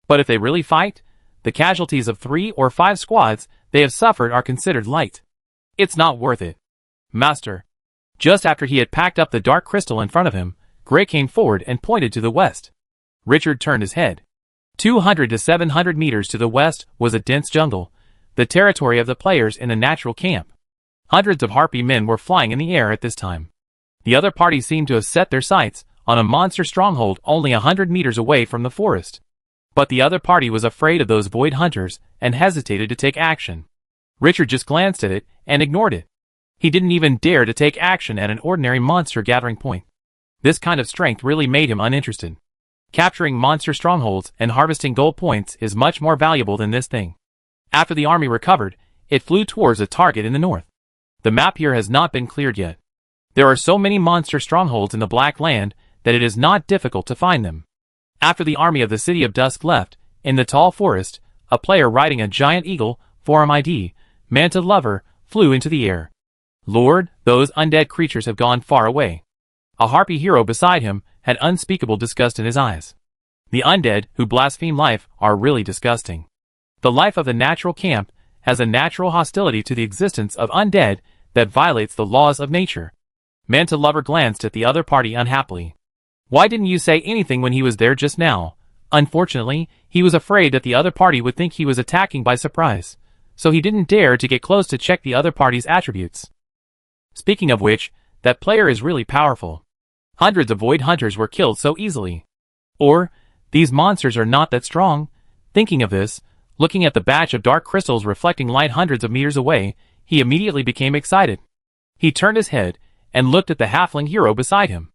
But if they really fight, the casualties of 3 or 5 squads they have suffered are considered light. It's not worth it. Master. Just after he had packed up the dark crystal in front of him, Gray came forward and pointed to the west. Richard turned his head. 200 to 700 meters to the west was a dense jungle, the territory of the players in a natural camp. Hundreds of harpy men were flying in the air at this time. The other party seemed to have set their sights on a monster stronghold only 100 meters away from the forest. But the other party was afraid of those Void Hunters and hesitated to take action. Richard just glanced at it and ignored it. He didn't even dare to take action at an ordinary monster gathering point. This kind of strength really made him uninterested. Capturing monster strongholds and harvesting gold points is much more valuable than this thing. After the army recovered, it flew towards a target in the north. The map here has not been cleared yet. There are so many monster strongholds in the Black Land that it is not difficult to find them. After the army of the City of Dusk left, in the tall forest, a player riding a giant eagle, Forum ID, Manta Lover, flew into the air. Lord, those undead creatures have gone far away. A harpy hero beside him had unspeakable disgust in his eyes. The undead who blaspheme life are really disgusting. The life of the natural camp has a natural hostility to the existence of undead that violates the laws of nature. Manta Lover glanced at the other party unhappily. Why didn't you say anything when he was there just now? Unfortunately, he was afraid that the other party would think he was attacking by surprise, so he didn't dare to get close to check the other party's attributes. Speaking of which, that player is really powerful. Hundreds of Void Hunters were killed so easily. Or, these monsters are not that strong. Thinking of this, looking at the batch of dark crystals reflecting light hundreds of meters away, he immediately became excited. He turned his head and looked at the halfling hero beside him.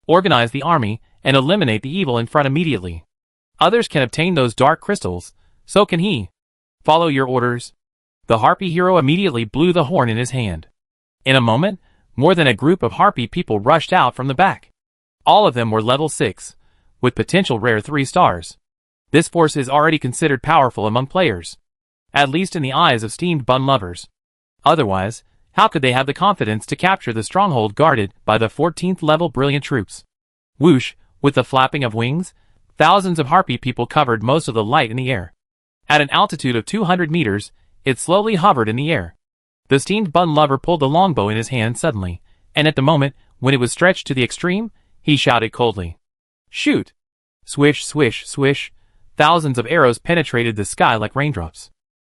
Organize the army and eliminate the evil in front immediately. Others can obtain those dark crystals, so can he. Follow your orders. The harpy hero immediately blew the horn in his hand. In a moment, more than a group of harpy people rushed out from the back. All of them were level 6, with potential rare 3 stars. This force is already considered powerful among players, at least in the eyes of steamed bun lovers. Otherwise, how could they have the confidence to capture the stronghold guarded by the 14th level brilliant troops? Whoosh, with the flapping of wings, thousands of harpy people covered most of the light in the air. At an altitude of 200 meters, it slowly hovered in the air. The steamed bun lover pulled the longbow in his hand suddenly, and at the moment when it was stretched to the extreme, he shouted coldly, "Shoot!" Swish, swish, swish. Thousands of arrows penetrated the sky like raindrops.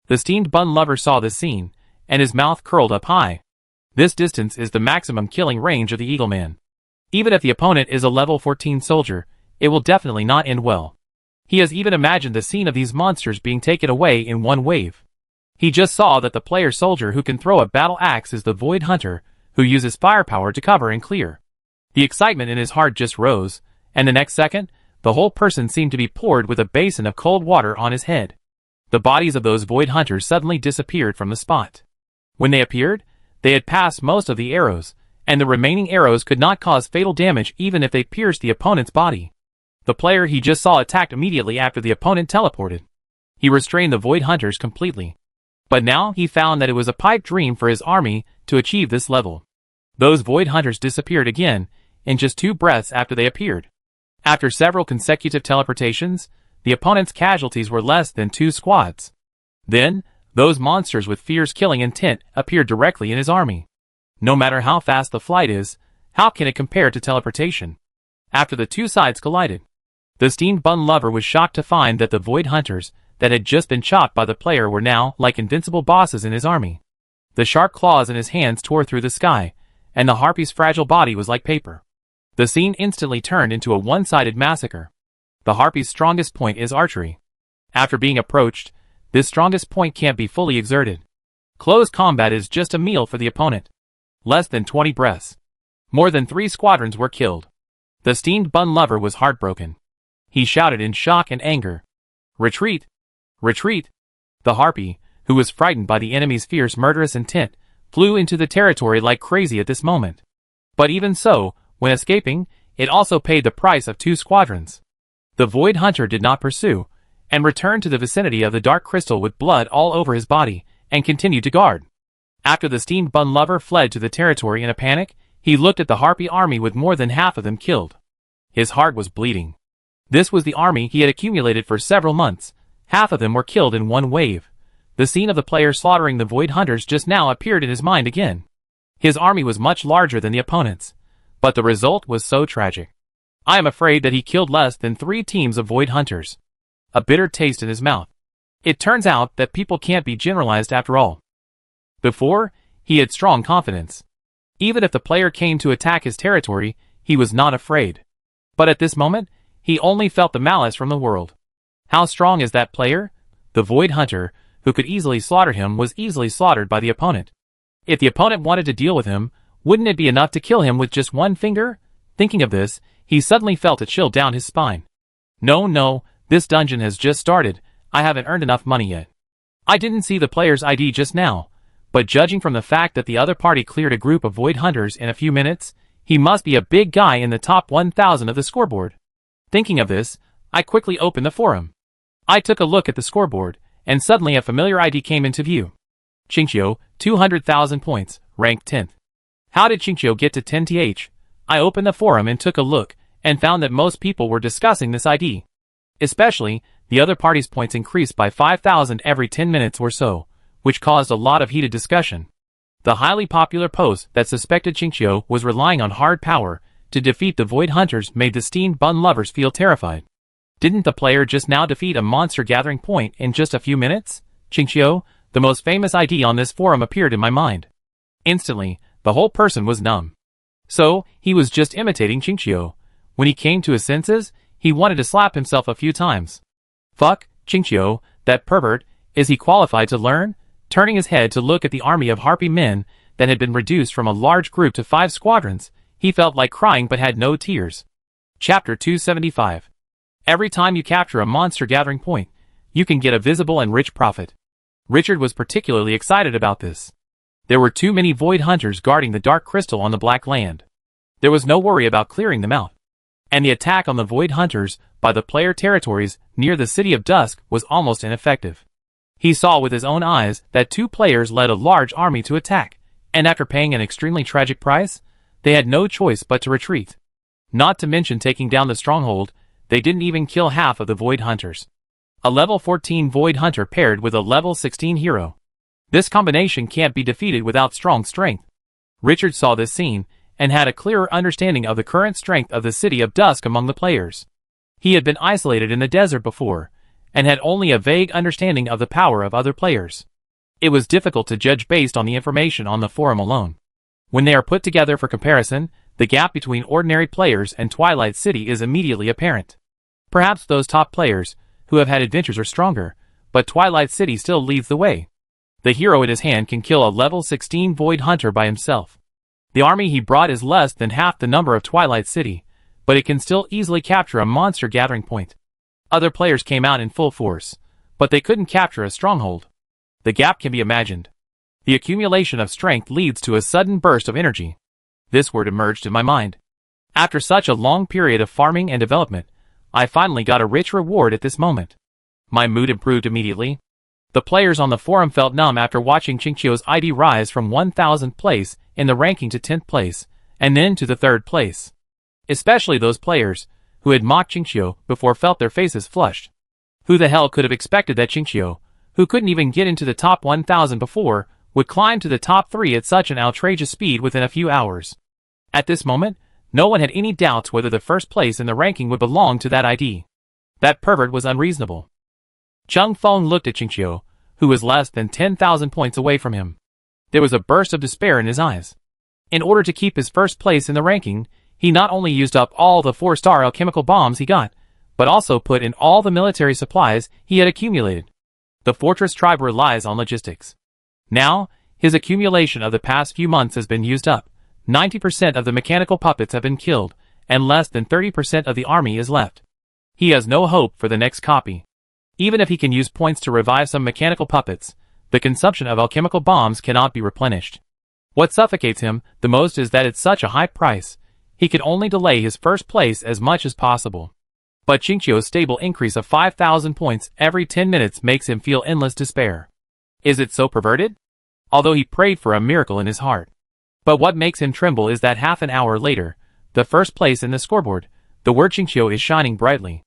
The steamed bun lover saw this scene, and his mouth curled up high. This distance is the maximum killing range of the Eagle Man. Even if the opponent is a level 14 soldier, it will definitely not end well. He has even imagined the scene of these monsters being taken away in one wave. He just saw that the player soldier who can throw a battle axe is the Void Hunter, who uses firepower to cover and clear. The excitement in his heart just rose, and the next second, the whole person seemed to be poured with a basin of cold water on his head. The bodies of those Void Hunters suddenly disappeared from the spot. When they appeared, they had passed most of the arrows, and the remaining arrows could not cause fatal damage even if they pierced the opponent's body. The player he just saw attacked immediately after the opponent teleported. He restrained the Void Hunters completely. But now he found that it was a pipe dream for his army to achieve this level. Those Void Hunters disappeared again in just 2 breaths after they appeared. After several consecutive teleportations, the opponent's casualties were less than 2 squads. Then, those monsters with fierce killing intent appeared directly in his army. No matter how fast the flight is, how can it compare to teleportation? After the 2 sides collided, the steamed bun lover was shocked to find that the Void Hunters that had just been chopped by the player were now like invincible bosses in his army. The sharp claws in his hands tore through the sky, and the harpy's fragile body was like paper. The scene instantly turned into a one-sided massacre. The harpy's strongest point is archery. After being approached, this strongest point can't be fully exerted. Close combat is just a meal for the opponent. Less than 20 breaths. More than 3 squadrons were killed. The steamed bun lover was heartbroken. He shouted in shock and anger. Retreat! Retreat! The harpy, who was frightened by the enemy's fierce murderous intent, flew into the territory like crazy at this moment. But even so, when escaping, it also paid the price of 2 squadrons. The Void Hunter did not pursue, and returned to the vicinity of the dark crystal with blood all over his body, and continued to guard. After the steamed bun lover fled to the territory in a panic, he looked at the harpy army with more than half of them killed. His heart was bleeding. This was the army he had accumulated for several months. Half of them were killed in one wave. The scene of the player slaughtering the Void Hunters just now appeared in his mind again. His army was much larger than the opponent's, but the result was so tragic. I am afraid that he killed less than 3 teams of Void Hunters. A bitter taste in his mouth. It turns out that people can't be generalized after all. Before, he had strong confidence. Even if the player came to attack his territory, he was not afraid. But at this moment, he only felt the malice from the world. How strong is that player? The Void Hunter, who could easily slaughter him, was easily slaughtered by the opponent. If the opponent wanted to deal with him, wouldn't it be enough to kill him with just 1 finger? Thinking of this, he suddenly felt a chill down his spine. No, this dungeon has just started. I haven't earned enough money yet. I didn't see the player's ID just now, but judging from the fact that the other party cleared a group of Void Hunters in a few minutes, he must be a big guy in the top 1,000 of the scoreboard. Thinking of this, I quickly opened the forum. I took a look at the scoreboard, and suddenly a familiar ID came into view. Qingqiu, 200,000 points, ranked 10th. How did Qingqiu get to 10th? I opened the forum and took a look, and found that most people were discussing this ID. Especially, the other party's points increased by 5,000 every 10 minutes or so, which caused a lot of heated discussion. The highly popular post that suspected Qingqiu was relying on hard power to defeat the Void Hunters made the steamed bun lovers feel terrified. Didn't the player just now defeat a monster gathering point in just a few minutes? Qingqiu, the most famous ID on this forum, appeared in my mind. Instantly, the whole person was numb. So, he was just imitating Qingqiu. When he came to his senses, he wanted to slap himself a few times. Fuck, Qingqiu, that pervert, is he qualified to learn? Turning his head to look at the army of harpy men that had been reduced from a large group to 5 squadrons, he felt like crying but had no tears. Chapter 275. Every time you capture a monster gathering point, you can get a visible and rich profit. Richard was particularly excited about this. There were too many Void Hunters guarding the Dark Crystal on the Black Land. There was no worry about clearing them out. And the attack on the Void Hunters by the player territories near the City of Dusk was almost ineffective. He saw with his own eyes that 2 players led a large army to attack, and after paying an extremely tragic price, they had no choice but to retreat. Not to mention taking down the stronghold, they didn't even kill half of the Void Hunters. A level 14 Void Hunter paired with a level 16 hero. This combination can't be defeated without strong strength. Richard saw this scene, and had a clearer understanding of the current strength of the City of Dusk among the players. He had been isolated in the desert before, and had only a vague understanding of the power of other players. It was difficult to judge based on the information on the forum alone. When they are put together for comparison, the gap between ordinary players and Twilight City is immediately apparent. Perhaps those top players, who have had adventures, are stronger, but Twilight City still leads the way. The hero in his hand can kill a level 16 Void Hunter by himself. The army he brought is less than half the number of Twilight City, but it can still easily capture a monster gathering point. Other players came out in full force, but they couldn't capture a stronghold. The gap can be imagined. The accumulation of strength leads to a sudden burst of energy. This word emerged in my mind. After such a long period of farming and development, I finally got a rich reward at this moment. My mood improved immediately. The players on the forum felt numb after watching Qingqiu's ID rise from 1000th place in the ranking to 10th place, and then to the 3rd place. Especially those players who had mocked Qingqiu before felt their faces flushed. Who the hell could have expected that Qingqiu, who couldn't even get into the top 1000 before, would climb to the top 3 at such an outrageous speed within a few hours? At this moment, no one had any doubts whether the first place in the ranking would belong to that ID. That pervert was unreasonable. Chung Feng looked at Qingqiu, who was less than 10,000 points away from him. There was a burst of despair in his eyes. In order to keep his first place in the ranking, he not only used up all the 4-star alchemical bombs he got, but also put in all the military supplies he had accumulated. The fortress tribe relies on logistics. Now, his accumulation of the past few months has been used up. 90% of the mechanical puppets have been killed, and less than 30% of the army is left. He has no hope for the next copy. Even if he can use points to revive some mechanical puppets, the consumption of alchemical bombs cannot be replenished. What suffocates him the most is that it's such a high price. He could only delay his first place as much as possible. But Qingqiu's stable increase of 5,000 points every 10 minutes makes him feel endless despair. Is it so perverted? Although he prayed for a miracle in his heart. But what makes him tremble is that half an hour later, the first place in the scoreboard, the word Qingqiu is shining brightly.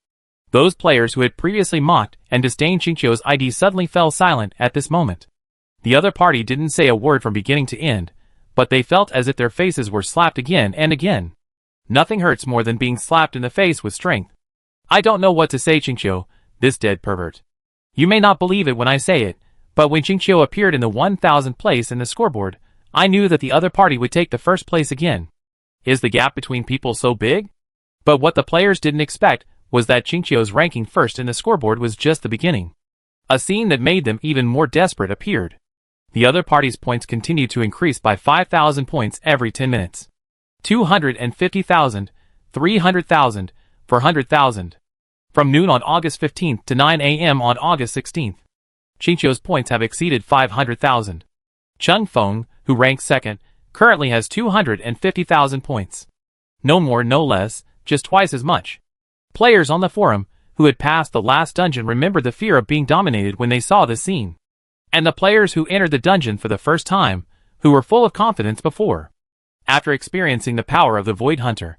Those players who had previously mocked and disdained Qingqiu's ID suddenly fell silent at this moment. The other party didn't say a word from beginning to end, but they felt as if their faces were slapped again and again. Nothing hurts more than being slapped in the face with strength. I don't know what to say, Qingqiu, this dead pervert. You may not believe it when I say it, but when Qingqiu appeared in the 1000th place in the scoreboard, I knew that the other party would take the first place again. Is the gap between people so big? But what the players didn't expect was that Qingqiu's ranking first in the scoreboard was just the beginning. A scene that made them even more desperate appeared. The other party's points continued to increase by 5,000 points every 10 minutes. 250,000, 300,000, 400,000. From noon on August 15th to 9 a.m. on August 16th. Qingqiu's points have exceeded 500,000. Chung Feng, who ranks second, currently has 250,000 points. No more, no less, just twice as much. Players on the forum, who had passed the last dungeon, remembered the fear of being dominated when they saw this scene. And the players who entered the dungeon for the first time, who were full of confidence before. After experiencing the power of the Void Hunter,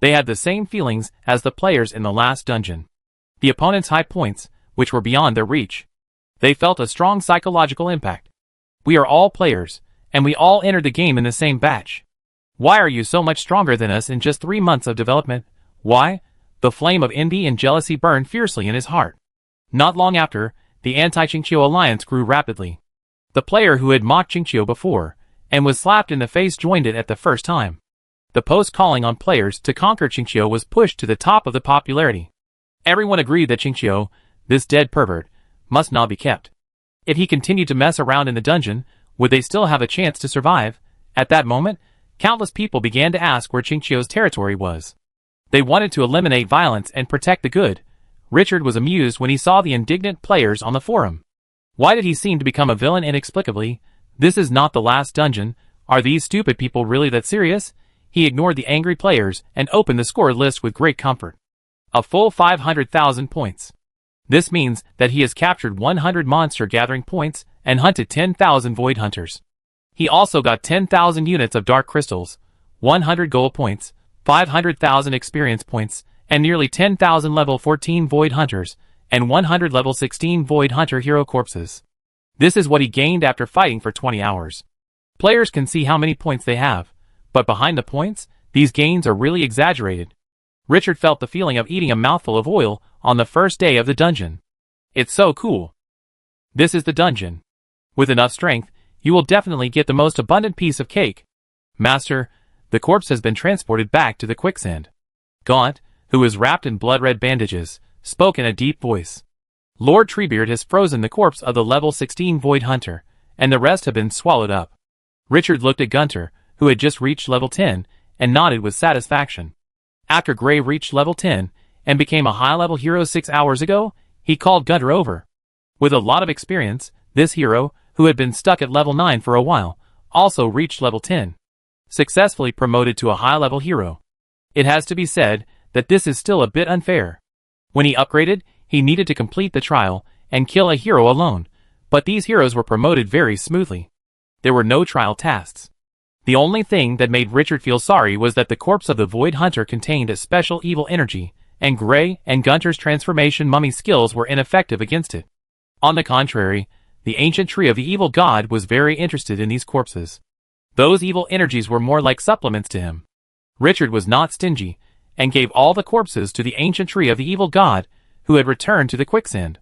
they had the same feelings as the players in the last dungeon. The opponent's high points, which were beyond their reach. They felt a strong psychological impact. We are all players, and we all entered the game in the same batch. Why are you so much stronger than us in just 3 months of development? Why? The flame of envy and jealousy burned fiercely in his heart. Not long after, the anti-Qingqiu alliance grew rapidly. The player who had mocked Qingqiu before, and was slapped in the face, joined it at the first time. The post calling on players to conquer Qingqiu was pushed to the top of the popularity. Everyone agreed that Qingqiu, this dead pervert, must not be kept. If he continued to mess around in the dungeon, would they still have a chance to survive? At that moment, countless people began to ask where Qingqiu's territory was. They wanted to eliminate violence and protect the good. Richard was amused when he saw the indignant players on the forum. Why did he seem to become a villain inexplicably? This is not the last dungeon. Are these stupid people really that serious? He ignored the angry players and opened the score list with great comfort. A full 500,000 points. This means that he has captured 100 monster gathering points and hunted 10,000 void hunters. He also got 10,000 units of dark crystals, 100 gold points, 500,000 experience points, and nearly 10,000 level 14 void hunters, and 100 level 16 void hunter hero corpses. This is what he gained after fighting for 20 hours. Players can see how many points they have, but behind the points, these gains are really exaggerated. Richard felt the feeling of eating a mouthful of oil on the first day of the dungeon. It's so cool. This is the dungeon. With enough strength, you will definitely get the most abundant piece of cake. Master, the corpse has been transported back to the quicksand. Gaunt, who is wrapped in blood-red bandages, spoke in a deep voice. Lord Treebeard has frozen the corpse of the level 16 Void Hunter, and the rest have been swallowed up. Richard looked at Gunter, who had just reached level 10, and nodded with satisfaction. After Gray reached level 10, and became a high-level hero 6 hours ago, he called Gunter over. With a lot of experience, this hero, who had been stuck at level 9 for a while, also reached level 10. Successfully promoted to a high-level hero. It has to be said that this is still a bit unfair. When he upgraded, he needed to complete the trial and kill a hero alone, But these heroes were promoted very smoothly. There were no trial tasks. The only thing that made Richard feel sorry was that the corpse of the Void Hunter contained a special evil energy, and Gray and Gunter's transformation mummy skills were ineffective against it. On the contrary, the ancient tree of the evil god was very interested in these corpses. Those evil energies were more like supplements to him. Richard was not stingy, and gave all the corpses to the ancient tree of the evil god, who had returned to the quicksand.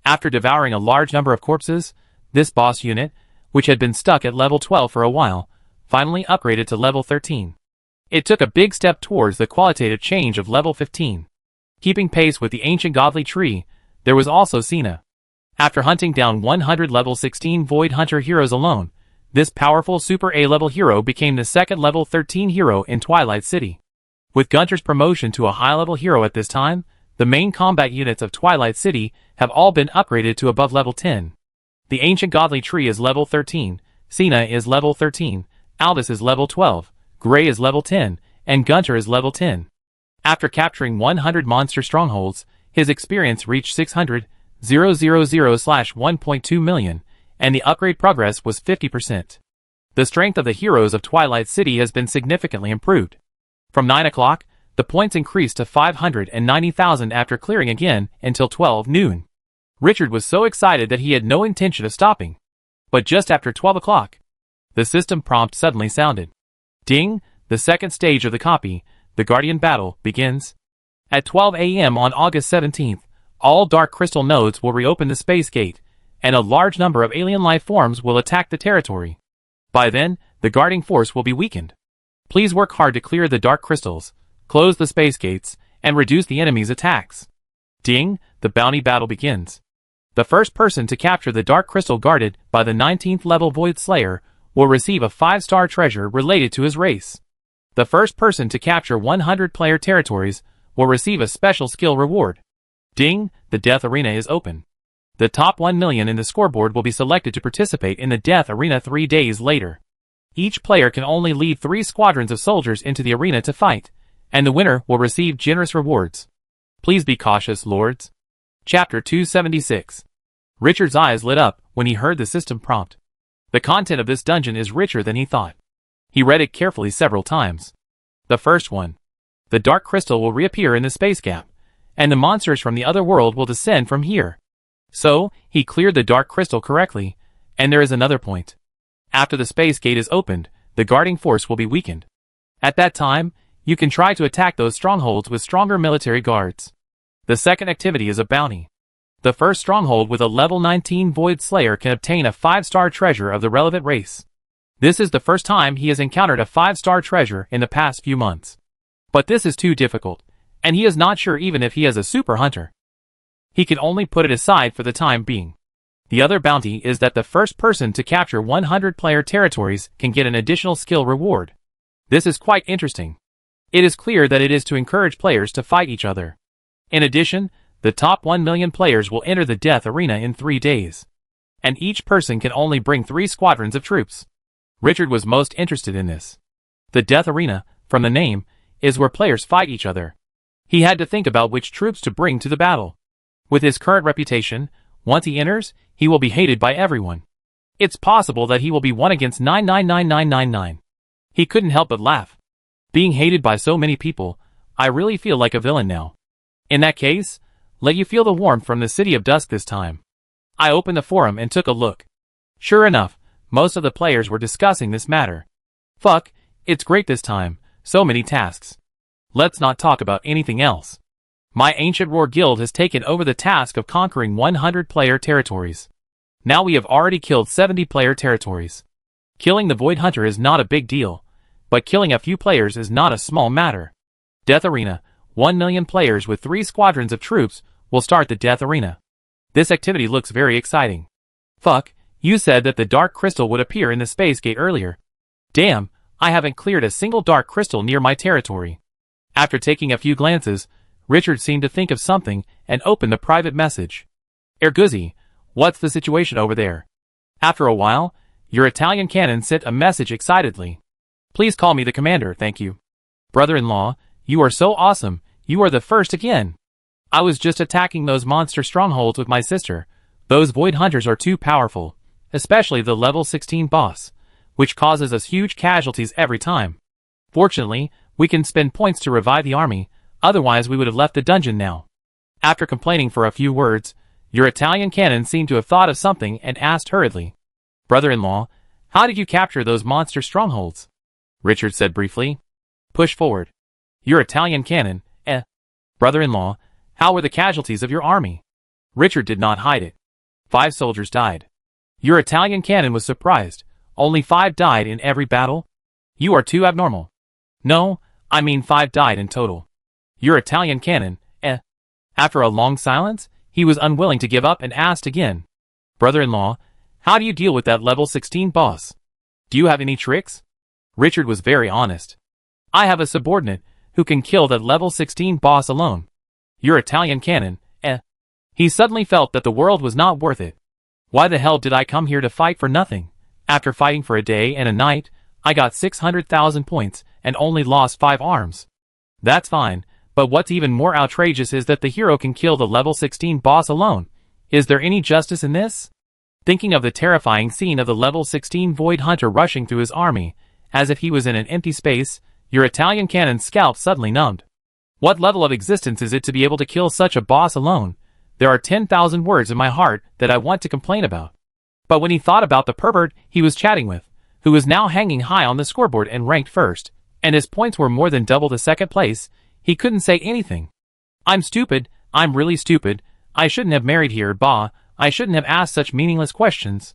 After devouring a large number of corpses, this boss unit, which had been stuck at level 12 for a while, finally upgraded to level 13. It took a big step towards the qualitative change of level 15. Keeping pace with the ancient godly tree, there was also Cena. After hunting down 100 level 16 Void Hunter heroes alone, this powerful Super A-level hero became the second level 13 hero in Twilight City. With Gunter's promotion to a high-level hero at this time, the main combat units of Twilight City have all been upgraded to above level 10. The ancient godly tree is level 13, Cena is level 13, Albus is level 12, Gray is level 10, and Gunter is level 10. After capturing 100 monster strongholds, his experience reached 600,000/1.2 million, and the upgrade progress was 50%. The strength of the heroes of Twilight City has been significantly improved. From 9 o'clock, the points increased to 590,000 after clearing again until 12 noon. Richard was so excited that he had no intention of stopping. But just after 12 o'clock, the system prompt suddenly sounded. Ding! The second stage of the copy, the Guardian Battle, begins. At 12 a.m. on August 17th, all Dark Crystal nodes will reopen the space gate, and a large number of alien life forms will attack the territory. By then, the guarding force will be weakened. Please work hard to clear the Dark Crystals, close the space gates, and reduce the enemy's attacks. Ding! The bounty battle begins. The first person to capture the Dark Crystal guarded by the 19th level Void Slayer will receive a 5-star treasure related to his race. The first person to capture 100 player territories will receive a special skill reward. Ding! The Death Arena is open. The top 1 million in the scoreboard will be selected to participate in the Death Arena 3 days later. Each player can only lead 3 squadrons of soldiers into the arena to fight, and the winner will receive generous rewards. Please be cautious, lords. Chapter 276. Richard's eyes lit up when he heard the system prompt. The content of this dungeon is richer than he thought. He read it carefully several times. The first one. The Dark Crystal will reappear in the space gap, and the monsters from the other world will descend from here. So, he cleared the Dark Crystal correctly, and there is another point. After the space gate is opened, the guarding force will be weakened. At that time, you can try to attack those strongholds with stronger military guards. The second activity is a bounty. The first stronghold with a level 19 Void Slayer can obtain a 5-star treasure of the relevant race. This is the first time he has encountered a 5-star treasure in the past few months. But this is too difficult, and he is not sure even if he has a super hunter. He can only put it aside for the time being. The other bounty is that the first person to capture 100 player territories can get an additional skill reward. This is quite interesting. It is clear that it is to encourage players to fight each other. In addition, the top 1 million players will enter the Death Arena in 3 days. And each person can only bring 3 squadrons of troops. Richard was most interested in this. The Death Arena, from the name, is where players fight each other. He had to think about which troops to bring to the battle. With his current reputation, once he enters, he will be hated by everyone. It's possible that he will be 1 against 9999999. He couldn't help but laugh. Being hated by so many people, I really feel like a villain now. In that case, let you feel the warmth from the City of Dusk this time. I opened the forum and took a look. Sure enough, most of the players were discussing this matter. Fuck, it's great this time, so many tasks. Let's not talk about anything else. My Ancient Roar Guild has taken over the task of conquering 100 player territories. Now we have already killed 70 player territories. Killing the Void Hunter is not a big deal, but killing a few players is not a small matter. Death Arena, 1 million players with 3 squadrons of troops will start the Death Arena. This activity looks very exciting. Fuck, you said that the Dark Crystal would appear in the space gate earlier. Damn, I haven't cleared a single Dark Crystal near my territory. After taking a few glances, Richard seemed to think of something and opened the private message. Erguzzi, what's the situation over there? After a while, your Italian cannon sent a message excitedly. Please call me the commander, thank you. Brother-in-law, you are so awesome, you are the first again. I was just attacking those monster strongholds with my sister, Those Void Hunters are too powerful, especially the level 16 boss, which causes us huge casualties every time. Fortunately, we can spend points to revive the army, otherwise we would have left the dungeon now. After complaining for a few words, your Italian cannon seemed to have thought of something and asked hurriedly, "Brother-in-law, how did you capture those monster strongholds?" Richard said briefly. "Push forward." Your Italian cannon, Brother-in-law, how were the casualties of your army? Richard did not hide it. 5 soldiers died. Your Italian cannon was surprised. Only 5 died in every battle? You are too abnormal. No, I mean 5 died in total. Your Italian cannon, After a long silence, he was unwilling to give up and asked again, "Brother-in-law, how do you deal with that level 16 boss? Do you have any tricks?" Richard was very honest. "I have a subordinate who can kill that level 16 boss alone. Your Italian cannon, He suddenly felt that the world was not worth it. Why the hell did I come here to fight for nothing? After fighting for a day and a night, I got 600,000 points and only lost 5 arms. That's fine, but what's even more outrageous is that the hero can kill the level 16 boss alone. Is there any justice in this?" Thinking of the terrifying scene of the level 16 Void Hunter rushing through his army, as if he was in an empty space, your Italian cannon's scalp suddenly numbed. What level of existence is it to be able to kill such a boss alone? There are 10,000 words in my heart that I want to complain about. But when he thought about the pervert he was chatting with, who was now hanging high on the scoreboard and ranked first, and his points were more than double the second place, he couldn't say anything. "I'm stupid, I'm really stupid, I shouldn't have married here, bah, I shouldn't have asked such meaningless questions.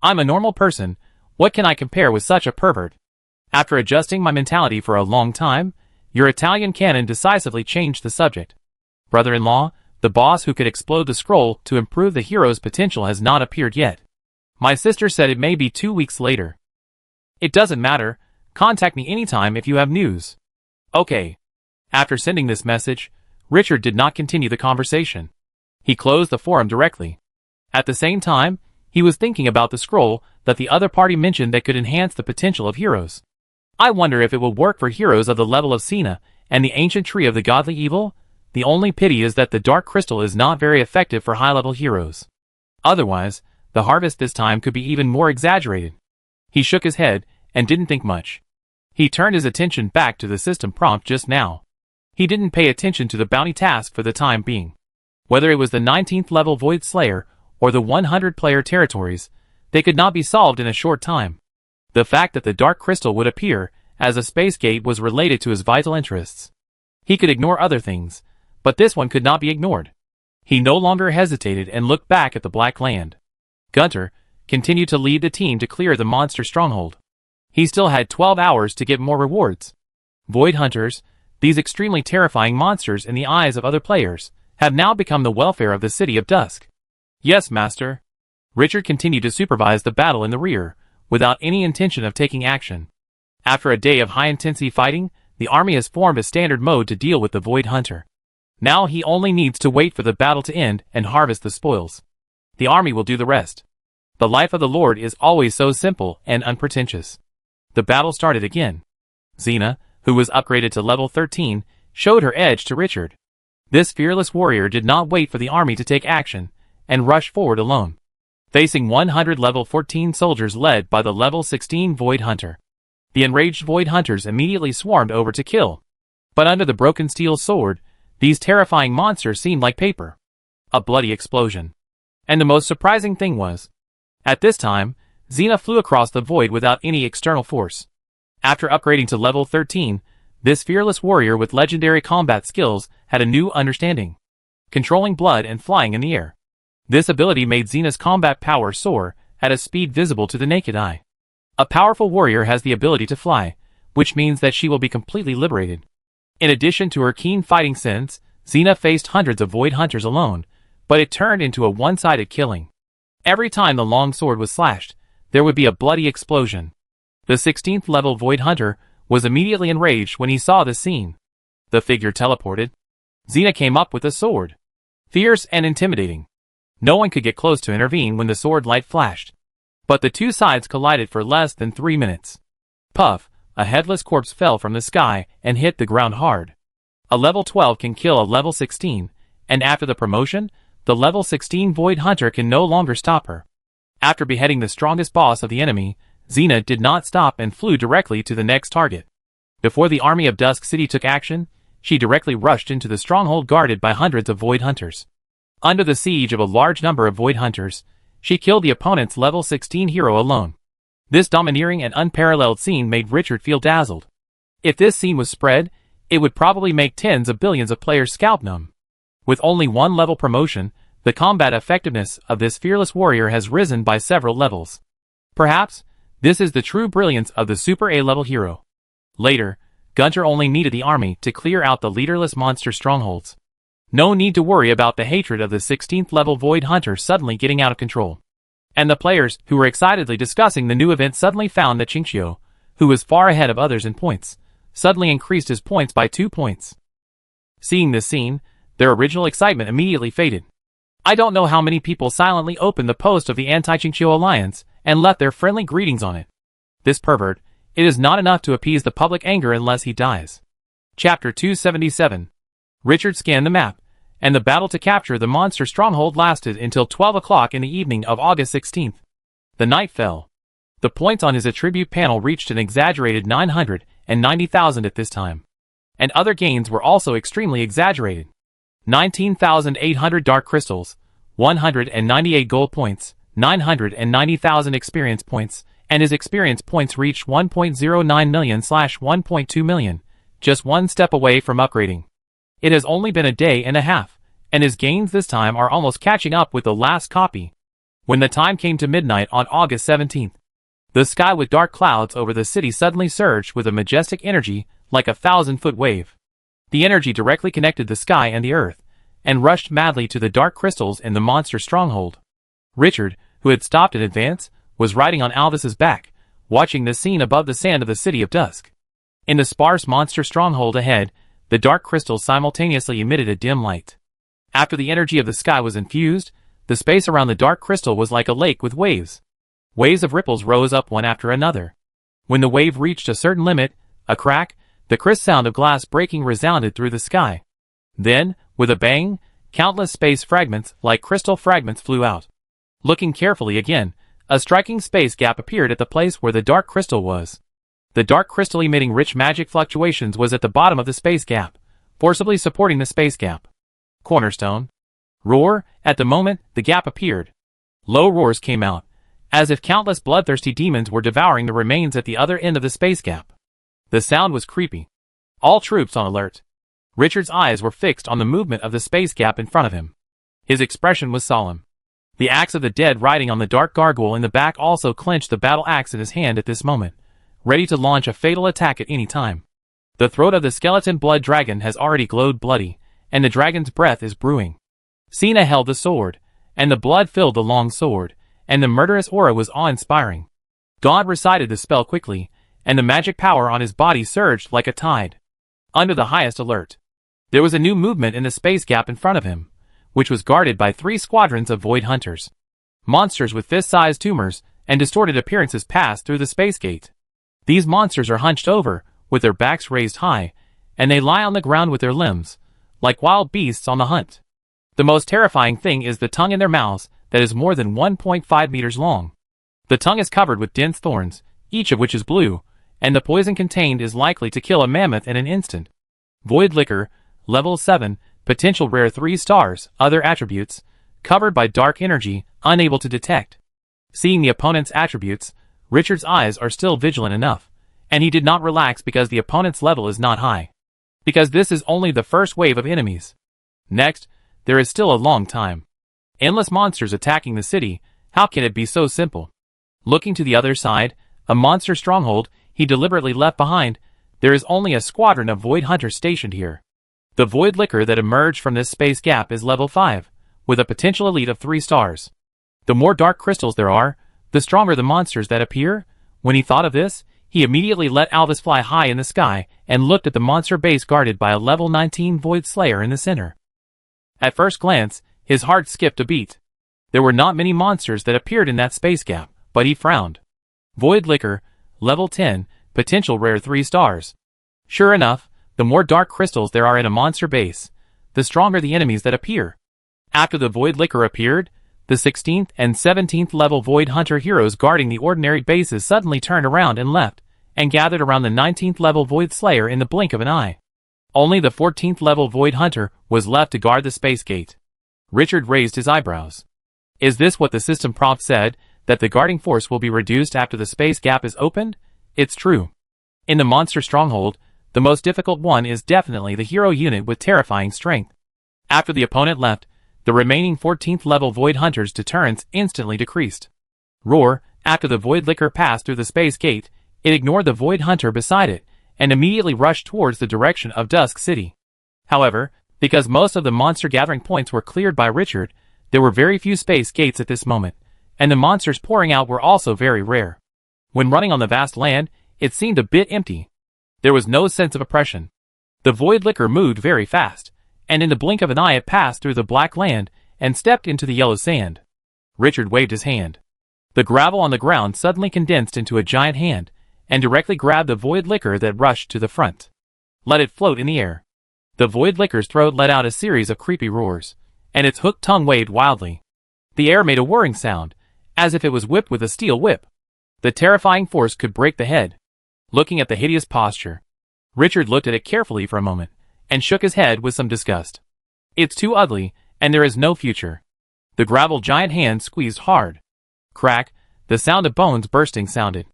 I'm a normal person, what can I compare with such a pervert?" After adjusting my mentality for a long time, your Italian cannon decisively changed the subject. "Brother-in-law, the boss who could explode the scroll to improve the hero's potential has not appeared yet. My sister said it may be 2 weeks later." "It doesn't matter, contact me anytime if you have news." "Okay." After sending this message, Richard did not continue the conversation. He closed the forum directly. At the same time, he was thinking about the scroll that the other party mentioned that could enhance the potential of heroes. I wonder if it will work for heroes of the level of Cena and the ancient tree of the godly evil? The only pity is that the dark crystal is not very effective for high-level heroes. Otherwise, the harvest this time could be even more exaggerated. He shook his head and didn't think much. He turned his attention back to the system prompt just now. He didn't pay attention to the bounty task for the time being. Whether it was the 19th level Void Slayer or the 100-player territories, they could not be solved in a short time. The fact that the dark crystal would appear as a space gate was related to his vital interests. He could ignore other things, but this one could not be ignored. He no longer hesitated and looked back at the Black Land. Gunter continued to lead the team to clear the monster stronghold. He still had 12 hours to get more rewards. Void Hunters, these extremely terrifying monsters in the eyes of other players, have now become the welfare of the City of Dusk. "Yes, Master." Richard continued to supervise the battle in the rear, without any intention of taking action. After a day of high-intensity fighting, the army has formed a standard mode to deal with the Void Hunter. Now he only needs to wait for the battle to end and harvest the spoils. The army will do the rest. The life of the Lord is always so simple and unpretentious. The battle started again. Xena, who was upgraded to level 13, showed her edge to Richard. This fearless warrior did not wait for the army to take action, and rushed forward alone, facing 100 level 14 soldiers led by the level 16 Void Hunter. The enraged Void Hunters immediately swarmed over to kill. But under the broken steel sword, these terrifying monsters seemed like paper. A bloody explosion. And the most surprising thing was, at this time, Xena flew across the void without any external force. After upgrading to level 13, this fearless warrior with legendary combat skills had a new understanding. Controlling blood and flying in the air. This ability made Xena's combat power soar at a speed visible to the naked eye. A powerful warrior has the ability to fly, which means that she will be completely liberated. In addition to her keen fighting sense, Xena faced hundreds of Void Hunters alone, but it turned into a one-sided killing. Every time the long sword was slashed, there would be a bloody explosion. The 16th level Void Hunter was immediately enraged when he saw this scene. The figure teleported. Xena came up with a sword. Fierce and intimidating. No one could get close to intervene when the sword light flashed. But the two sides collided for less than 3 minutes. Puff, a headless corpse fell from the sky and hit the ground hard. A level 12 can kill a level 16, and after the promotion, the level 16 Void Hunter can no longer stop her. After beheading the strongest boss of the enemy, Xena did not stop and flew directly to the next target. Before the army of Dusk City took action, she directly rushed into the stronghold guarded by hundreds of Void Hunters. Under the siege of a large number of Void Hunters, she killed the opponent's level 16 hero alone. This domineering and unparalleled scene made Richard feel dazzled. If this scene was spread, it would probably make tens of billions of players scalp numb. With only one level promotion, the combat effectiveness of this fearless warrior has risen by several levels. Perhaps, this is the true brilliance of the Super A-level hero. Later, Gunter only needed the army to clear out the leaderless monster strongholds. No need to worry about the hatred of the 16th level Void Hunter suddenly getting out of control. And the players who were excitedly discussing the new event suddenly found that Qingqiu, who was far ahead of others in points, suddenly increased his points by 2 points. Seeing this scene, their original excitement immediately faded. I don't know how many people silently opened the post of the anti-Qingqiu alliance and left their friendly greetings on it. This pervert, it is not enough to appease the public anger unless he dies. Chapter 277. Richard scanned the map, and the battle to capture the monster stronghold lasted until 12 o'clock in the evening of August 16th. The night fell. The points on his attribute panel reached an exaggerated 990,000 at this time. And other gains were also extremely exaggerated. 19,800 dark crystals, 198 gold points, 990,000 experience points, and his experience points reached 1.09 million/1.2 million, just one step away from upgrading. It has only been a day and a half, and his gains this time are almost catching up with the last copy. When the time came to midnight on August 17th, the sky with dark clouds over the city suddenly surged with a majestic energy like a 1,000-foot wave. The energy directly connected the sky and the earth, and rushed madly to the dark crystals in the monster stronghold. Richard, who had stopped in advance, was riding on Alvis's back, watching the scene above the sand of the City of Dusk. In the sparse monster stronghold ahead, the dark crystals simultaneously emitted a dim light. After the energy of the sky was infused, the space around the dark crystal was like a lake with waves. Waves of ripples rose up one after another. When the wave reached a certain limit, a crack, the crisp sound of glass breaking resounded through the sky. Then, with a bang, countless space fragments like crystal fragments flew out. Looking carefully again, a striking space gap appeared at the place where the dark crystal was. The dark crystal emitting rich magic fluctuations was at the bottom of the space gap, forcibly supporting the space gap. Cornerstone. Roar. At the moment, the gap appeared. Low roars came out, as if countless bloodthirsty demons were devouring the remains at the other end of the space gap. The sound was creepy. All troops on alert. Richard's eyes were fixed on the movement of the space gap in front of him. His expression was solemn. The axe of the dead riding on the dark gargoyle in the back also clenched the battle axe in his hand at this moment, ready to launch a fatal attack at any time. The throat of the skeleton blood dragon has already glowed bloody, and the dragon's breath is brewing. Xena held the sword, and the blood filled the long sword, and the murderous aura was awe-inspiring. God recited the spell quickly, and the magic power on his body surged like a tide. Under the highest alert, there was a new movement in the space gap in front of him, which was guarded by 3 squadrons of Void Hunters. Monsters with fist-sized tumors and distorted appearances passed through the space gate. These monsters are hunched over, with their backs raised high, and they lie on the ground with their limbs, like wild beasts on the hunt. The most terrifying thing is the tongue in their mouths that is more than 1.5 meters long. The tongue is covered with dense thorns, each of which is blue, and the poison contained is likely to kill a mammoth in an instant. Void Liquor, Level 7, Potential Rare 3 stars, other attributes, covered by dark energy, unable to detect. Seeing the opponent's attributes, Richard's eyes are still vigilant enough, and he did not relax because the opponent's level is not high. Because this is only the first wave of enemies. Next, there is still a long time. Endless monsters attacking the city, how can it be so simple? Looking to the other side, a monster stronghold he deliberately left behind, there is only a squadron of Void Hunters stationed here. The Void Liquor that emerged from this space gap is level 5, with a potential elite of 3 stars. The more dark crystals there are, the stronger the monsters that appear. When he thought of this, he immediately let Alvis fly high in the sky and looked at the monster base guarded by a level 19 Void Slayer in the center. At first glance, his heart skipped a beat. There were not many monsters that appeared in that space gap, but he frowned. Void Liquor, level 10, potential rare 3 stars. Sure enough, the more dark crystals there are in a monster base, the stronger the enemies that appear. After the Void Licker appeared, the 16th and 17th level Void Hunter heroes guarding the ordinary bases suddenly turned around and left, and gathered around the 19th level Void Slayer in the blink of an eye. Only the 14th level Void Hunter was left to guard the space gate. Richard raised his eyebrows. Is this what the system prompt said, that the guarding force will be reduced after the space gap is opened? It's true. In the monster stronghold, the most difficult one is definitely the hero unit with terrifying strength. After the opponent left, the remaining 14th level Void Hunters' deterrence instantly decreased. Roar, after the Void Licker passed through the space gate, it ignored the Void Hunter beside it, and immediately rushed towards the direction of Dusk City. However, because most of the monster gathering points were cleared by Richard, there were very few space gates at this moment, and the monsters pouring out were also very rare. When running on the vast land, it seemed a bit empty. There was no sense of oppression. The Void Licker moved very fast, and in the blink of an eye it passed through the black land and stepped into the yellow sand. Richard waved his hand. The gravel on the ground suddenly condensed into a giant hand, and directly grabbed the Void Licker that rushed to the front. Let it float in the air. The Void Licker's throat let out a series of creepy roars, and its hooked tongue waved wildly. The air made a whirring sound, as if it was whipped with a steel whip. The terrifying force could break the head. Looking at the hideous posture, Richard looked at it carefully for a moment, and shook his head with some disgust. It's too ugly, and there is no future. The gravel giant hand squeezed hard. Crack, the sound of bones bursting sounded.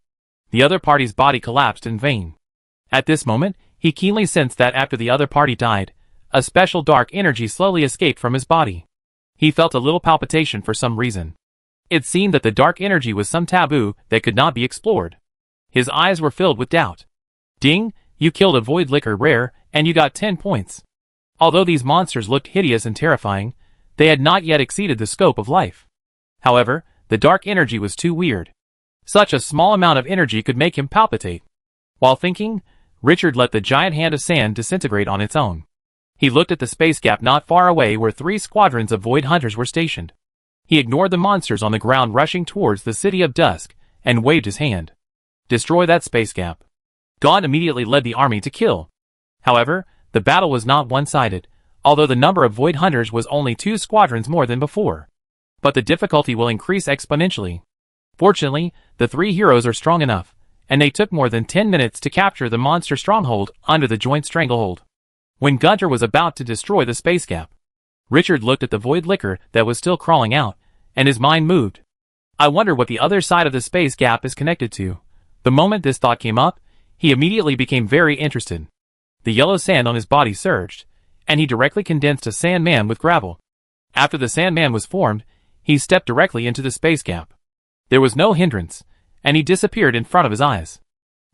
The other party's body collapsed in vain. At this moment, he keenly sensed that after the other party died, a special dark energy slowly escaped from his body. He felt a little palpitation for some reason. It seemed that the dark energy was some taboo that could not be explored. His eyes were filled with doubt. Ding, you killed a Void Licker rare, and you got 10 points. Although these monsters looked hideous and terrifying, they had not yet exceeded the scope of life. However, the dark energy was too weird. Such a small amount of energy could make him palpitate. While thinking, Richard let the giant hand of sand disintegrate on its own. He looked at the space gap not far away where 3 squadrons of Void Hunters were stationed. He ignored the monsters on the ground rushing towards the City of Dusk, and waved his hand. Destroy that space gap. God immediately led the army to kill. However, the battle was not one-sided, although the number of Void Hunters was only 2 squadrons more than before. But the difficulty will increase exponentially. Fortunately, the 3 heroes are strong enough, and they took more than 10 minutes to capture the monster stronghold under the joint stranglehold. When Gunter was about to destroy the space gap, Richard looked at the Void Licker that was still crawling out, and his mind moved. I wonder what the other side of the space gap is connected to. The moment this thought came up, he immediately became very interested. The yellow sand on his body surged, and he directly condensed a Sandman with gravel. After the Sandman was formed, he stepped directly into the space gap. There was no hindrance, and he disappeared in front of his eyes.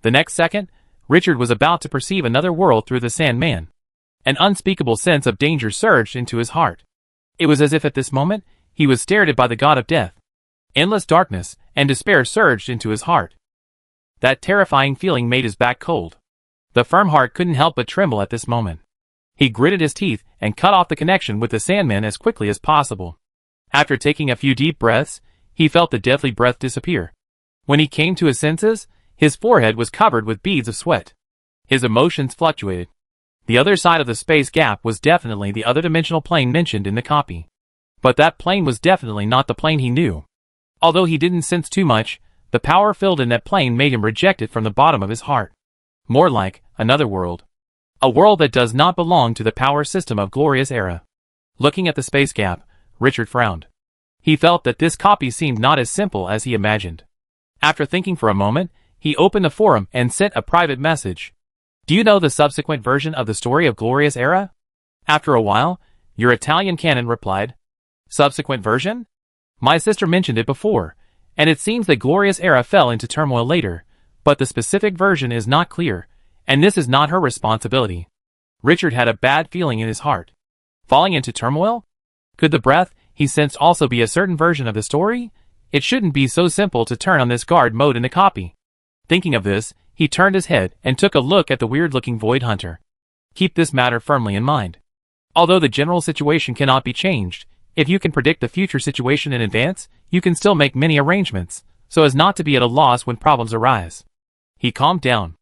The next second, Richard was about to perceive another world through the Sandman. An unspeakable sense of danger surged into his heart. It was as if at this moment, he was stared at by the god of death. Endless darkness and despair surged into his heart. That terrifying feeling made his back cold. The firm heart couldn't help but tremble at this moment. He gritted his teeth and cut off the connection with the Sandman as quickly as possible. After taking a few deep breaths, he felt the deathly breath disappear. When he came to his senses, his forehead was covered with beads of sweat. His emotions fluctuated. The other side of the space gap was definitely the other dimensional plane mentioned in the copy. But that plane was definitely not the plane he knew. Although he didn't sense too much, the power filled in that plane made him reject it from the bottom of his heart. More like another world. A world that does not belong to the power system of Glorious Era. Looking at the space gap, Richard frowned. He felt that this copy seemed not as simple as he imagined. After thinking for a moment, he opened the forum and sent a private message. Do you know the subsequent version of the story of Glorious Era? After a while, your Italian canon replied. Subsequent version? My sister mentioned it before, and it seems that Glorious Era fell into turmoil later, but the specific version is not clear, and this is not her responsibility. Richard had a bad feeling in his heart. Falling into turmoil? Could the breath he sensed also be a certain version of the story? It shouldn't be so simple to turn on this guard mode in the copy. Thinking of this, he turned his head and took a look at the weird-looking Void Hunter. Keep this matter firmly in mind. Although the general situation cannot be changed, if you can predict the future situation in advance, you can still make many arrangements, so as not to be at a loss when problems arise. He calmed down.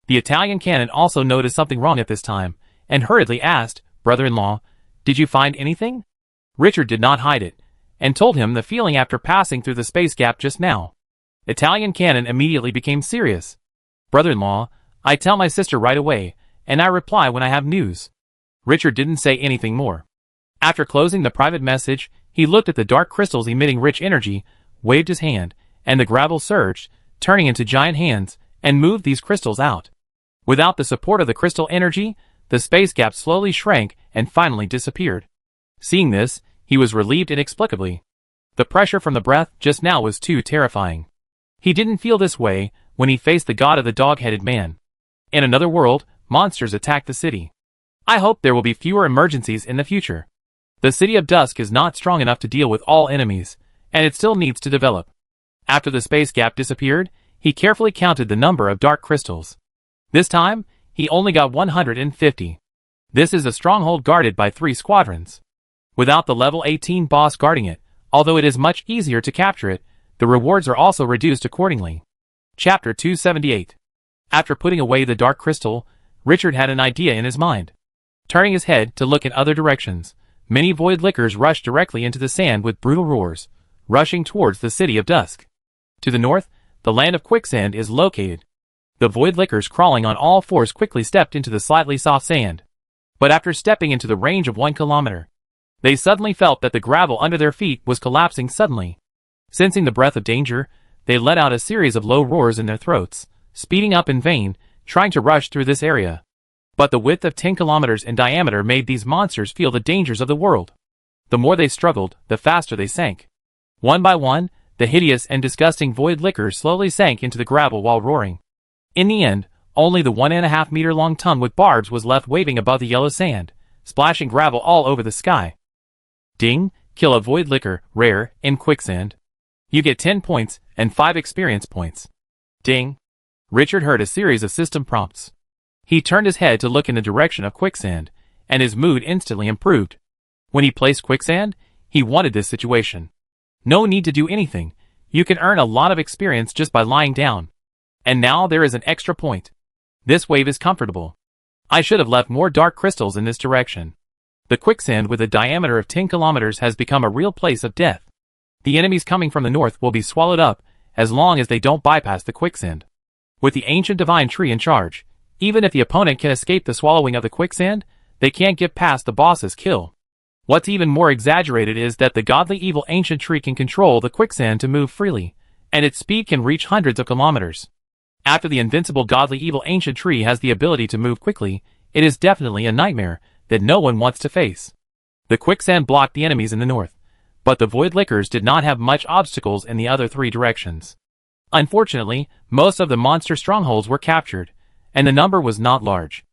The Italian canon also noticed something wrong at this time, and hurriedly asked, Brother-in-law, did you find anything? Richard did not hide it, and told him the feeling after passing through the space gap just now. Italian Cannon immediately became serious. Brother-in-law, I tell my sister right away, and I reply when I have news. Richard didn't say anything more. After closing the private message, he looked at the dark crystals emitting rich energy, waved his hand, and the gravel surged, turning into giant hands, and moved these crystals out. Without the support of the crystal energy, the space gap slowly shrank and finally disappeared. Seeing this, he was relieved inexplicably. The pressure from the breath just now was too terrifying. He didn't feel this way when he faced the god of the dog-headed man. In another world, monsters attacked the city. I hope there will be fewer emergencies in the future. The City of Dusk is not strong enough to deal with all enemies, and it still needs to develop. After the space gap disappeared, he carefully counted the number of dark crystals. This time, he only got 150. This is a stronghold guarded by 3 squadrons. Without the level 18 boss guarding it, although it is much easier to capture it, the rewards are also reduced accordingly. Chapter 278. After putting away the dark crystal, Richard had an idea in his mind. Turning his head to look in other directions, many void lickers rushed directly into the sand with brutal roars, rushing towards the City of Dusk. To the north, the land of quicksand is located. The void lickers crawling on all fours quickly stepped into the slightly soft sand. But after stepping into the range of 1 kilometer, they suddenly felt that the gravel under their feet was collapsing suddenly. Sensing the breath of danger, they let out a series of low roars in their throats, speeding up in vain, trying to rush through this area. But the width of 10 kilometers in diameter made these monsters feel the dangers of the world. The more they struggled, the faster they sank. One by one, the hideous and disgusting void lickers slowly sank into the gravel while roaring. In the end, only the 1.5 meter long tongue with barbs was left waving above the yellow sand, splashing gravel all over the sky. Ding, kill a void licker, rare, in quicksand. You get 10 points and 5 experience points. Ding. Richard heard a series of system prompts. He turned his head to look in the direction of quicksand, and his mood instantly improved. When he placed quicksand, he wanted this situation. No need to do anything. You can earn a lot of experience just by lying down. And now there is an extra point. This wave is comfortable. I should have left more dark crystals in this direction. The quicksand with a diameter of 10 kilometers has become a real place of death. The enemies coming from the north will be swallowed up, as long as they don't bypass the quicksand. With the ancient divine tree in charge, even if the opponent can escape the swallowing of the quicksand, they can't get past the boss's kill. What's even more exaggerated is that the godly evil ancient tree can control the quicksand to move freely, and its speed can reach hundreds of kilometers. After the invincible godly evil ancient tree has the ability to move quickly, it is definitely a nightmare that no one wants to face. The quicksand blocked the enemies in the north, but the void lickers did not have much obstacles in the other 3 directions. Unfortunately, most of the monster strongholds were captured, and the number was not large.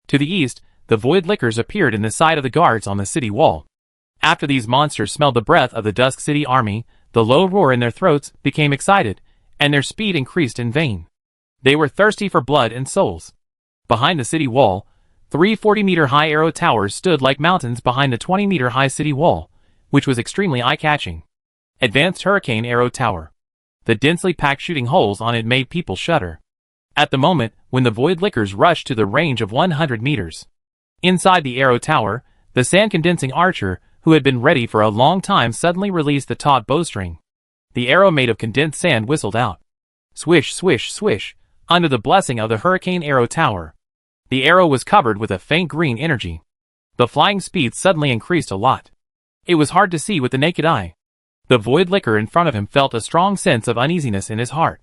To the east, the void lickers appeared in the sight of the guards on the city wall. After these monsters smelled the breath of the Dusk City army, the low roar in their throats became excited, and their speed increased in vain. They were thirsty for blood and souls. Behind the city wall, 3 40-meter-high arrow towers stood like mountains behind the 20-meter-high city wall, which was extremely eye-catching. Advanced Hurricane Arrow Tower. The densely packed shooting holes on it made people shudder. At the moment when the void lickers rushed to the range of 100 meters. Inside the arrow tower, the sand-condensing archer, who had been ready for a long time, suddenly released the taut bowstring. The arrow made of condensed sand whistled out. Swish, swish, swish, under the blessing of the Hurricane Arrow Tower. The arrow was covered with a faint green energy. The flying speed suddenly increased a lot. It was hard to see with the naked eye. The void licker in front of him felt a strong sense of uneasiness in his heart.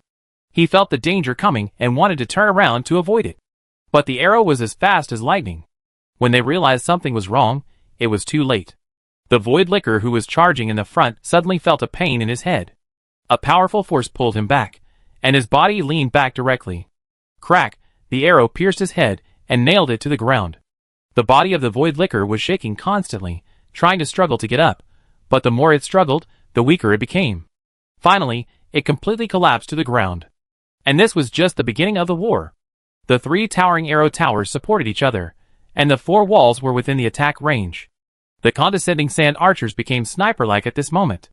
He felt the danger coming and wanted to turn around to avoid it. But the arrow was as fast as lightning. When they realized something was wrong, it was too late. The void licker who was charging in the front suddenly felt a pain in his head. A powerful force pulled him back, and his body leaned back directly. Crack, the arrow pierced his head and nailed it to the ground. The body of the void licker was shaking constantly, trying to struggle to get up, but the more it struggled, the weaker it became. Finally, it completely collapsed to the ground. And this was just the beginning of the war. The 3 towering arrow towers supported each other, and the 4 walls were within the attack range. The condescending sand archers became sniper-like at this moment.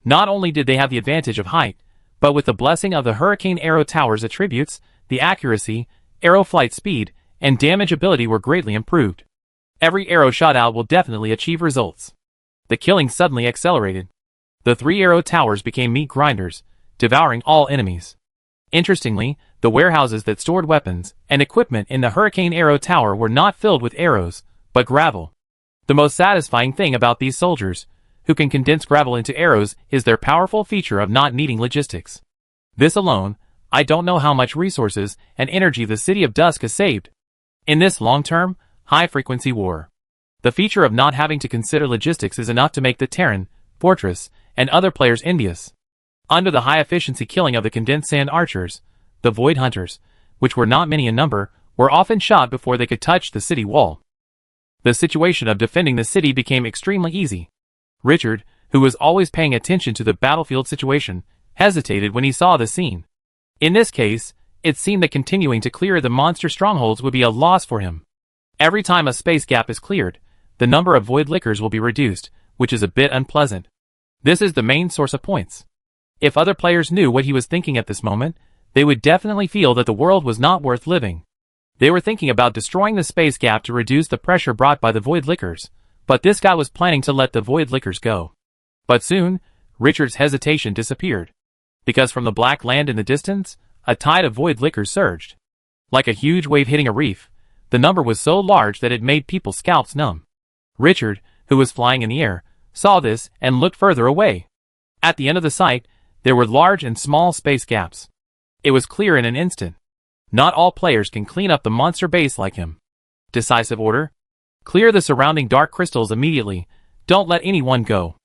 Not only did they have the advantage of height, but with the blessing of the Hurricane Arrow Tower's attributes, the accuracy, arrow flight speed, and damage ability were greatly improved. Every arrow shot out will definitely achieve results. The killing suddenly accelerated. The 3 arrow towers became meat grinders, devouring all enemies. Interestingly, the warehouses that stored weapons and equipment in the Hurricane Arrow Tower were not filled with arrows, but gravel. The most satisfying thing about these soldiers, who can condense gravel into arrows, is their powerful feature of not needing logistics. This alone, I don't know how much resources and energy the City of Dusk has saved. In this long-term, high-frequency war, the feature of not having to consider logistics is enough to make the Terran, Fortress, and other players envious. Under the high-efficiency killing of the condensed sand archers, the Void Hunters, which were not many in number, were often shot before they could touch the city wall. The situation of defending the city became extremely easy. Richard, who was always paying attention to the battlefield situation, hesitated when he saw the scene. In this case, it seemed that continuing to clear the monster strongholds would be a loss for him. Every time a space gap is cleared, the number of void lickers will be reduced, which is a bit unpleasant. This is the main source of points. If other players knew what he was thinking at this moment, they would definitely feel that the world was not worth living. They were thinking about destroying the space gap to reduce the pressure brought by the void lickers, but this guy was planning to let the void lickers go. But soon, Richard's hesitation disappeared. Because from the black land in the distance, a tide of void lickers surged. Like a huge wave hitting a reef, the number was so large that it made people's scalps numb. Richard, who was flying in the air, saw this and looked further away. At the end of the sight, there were large and small space gaps. It was clear in an instant. Not all players can clean up the monster base like him. Decisive order. Clear the surrounding dark crystals immediately. Don't let anyone go.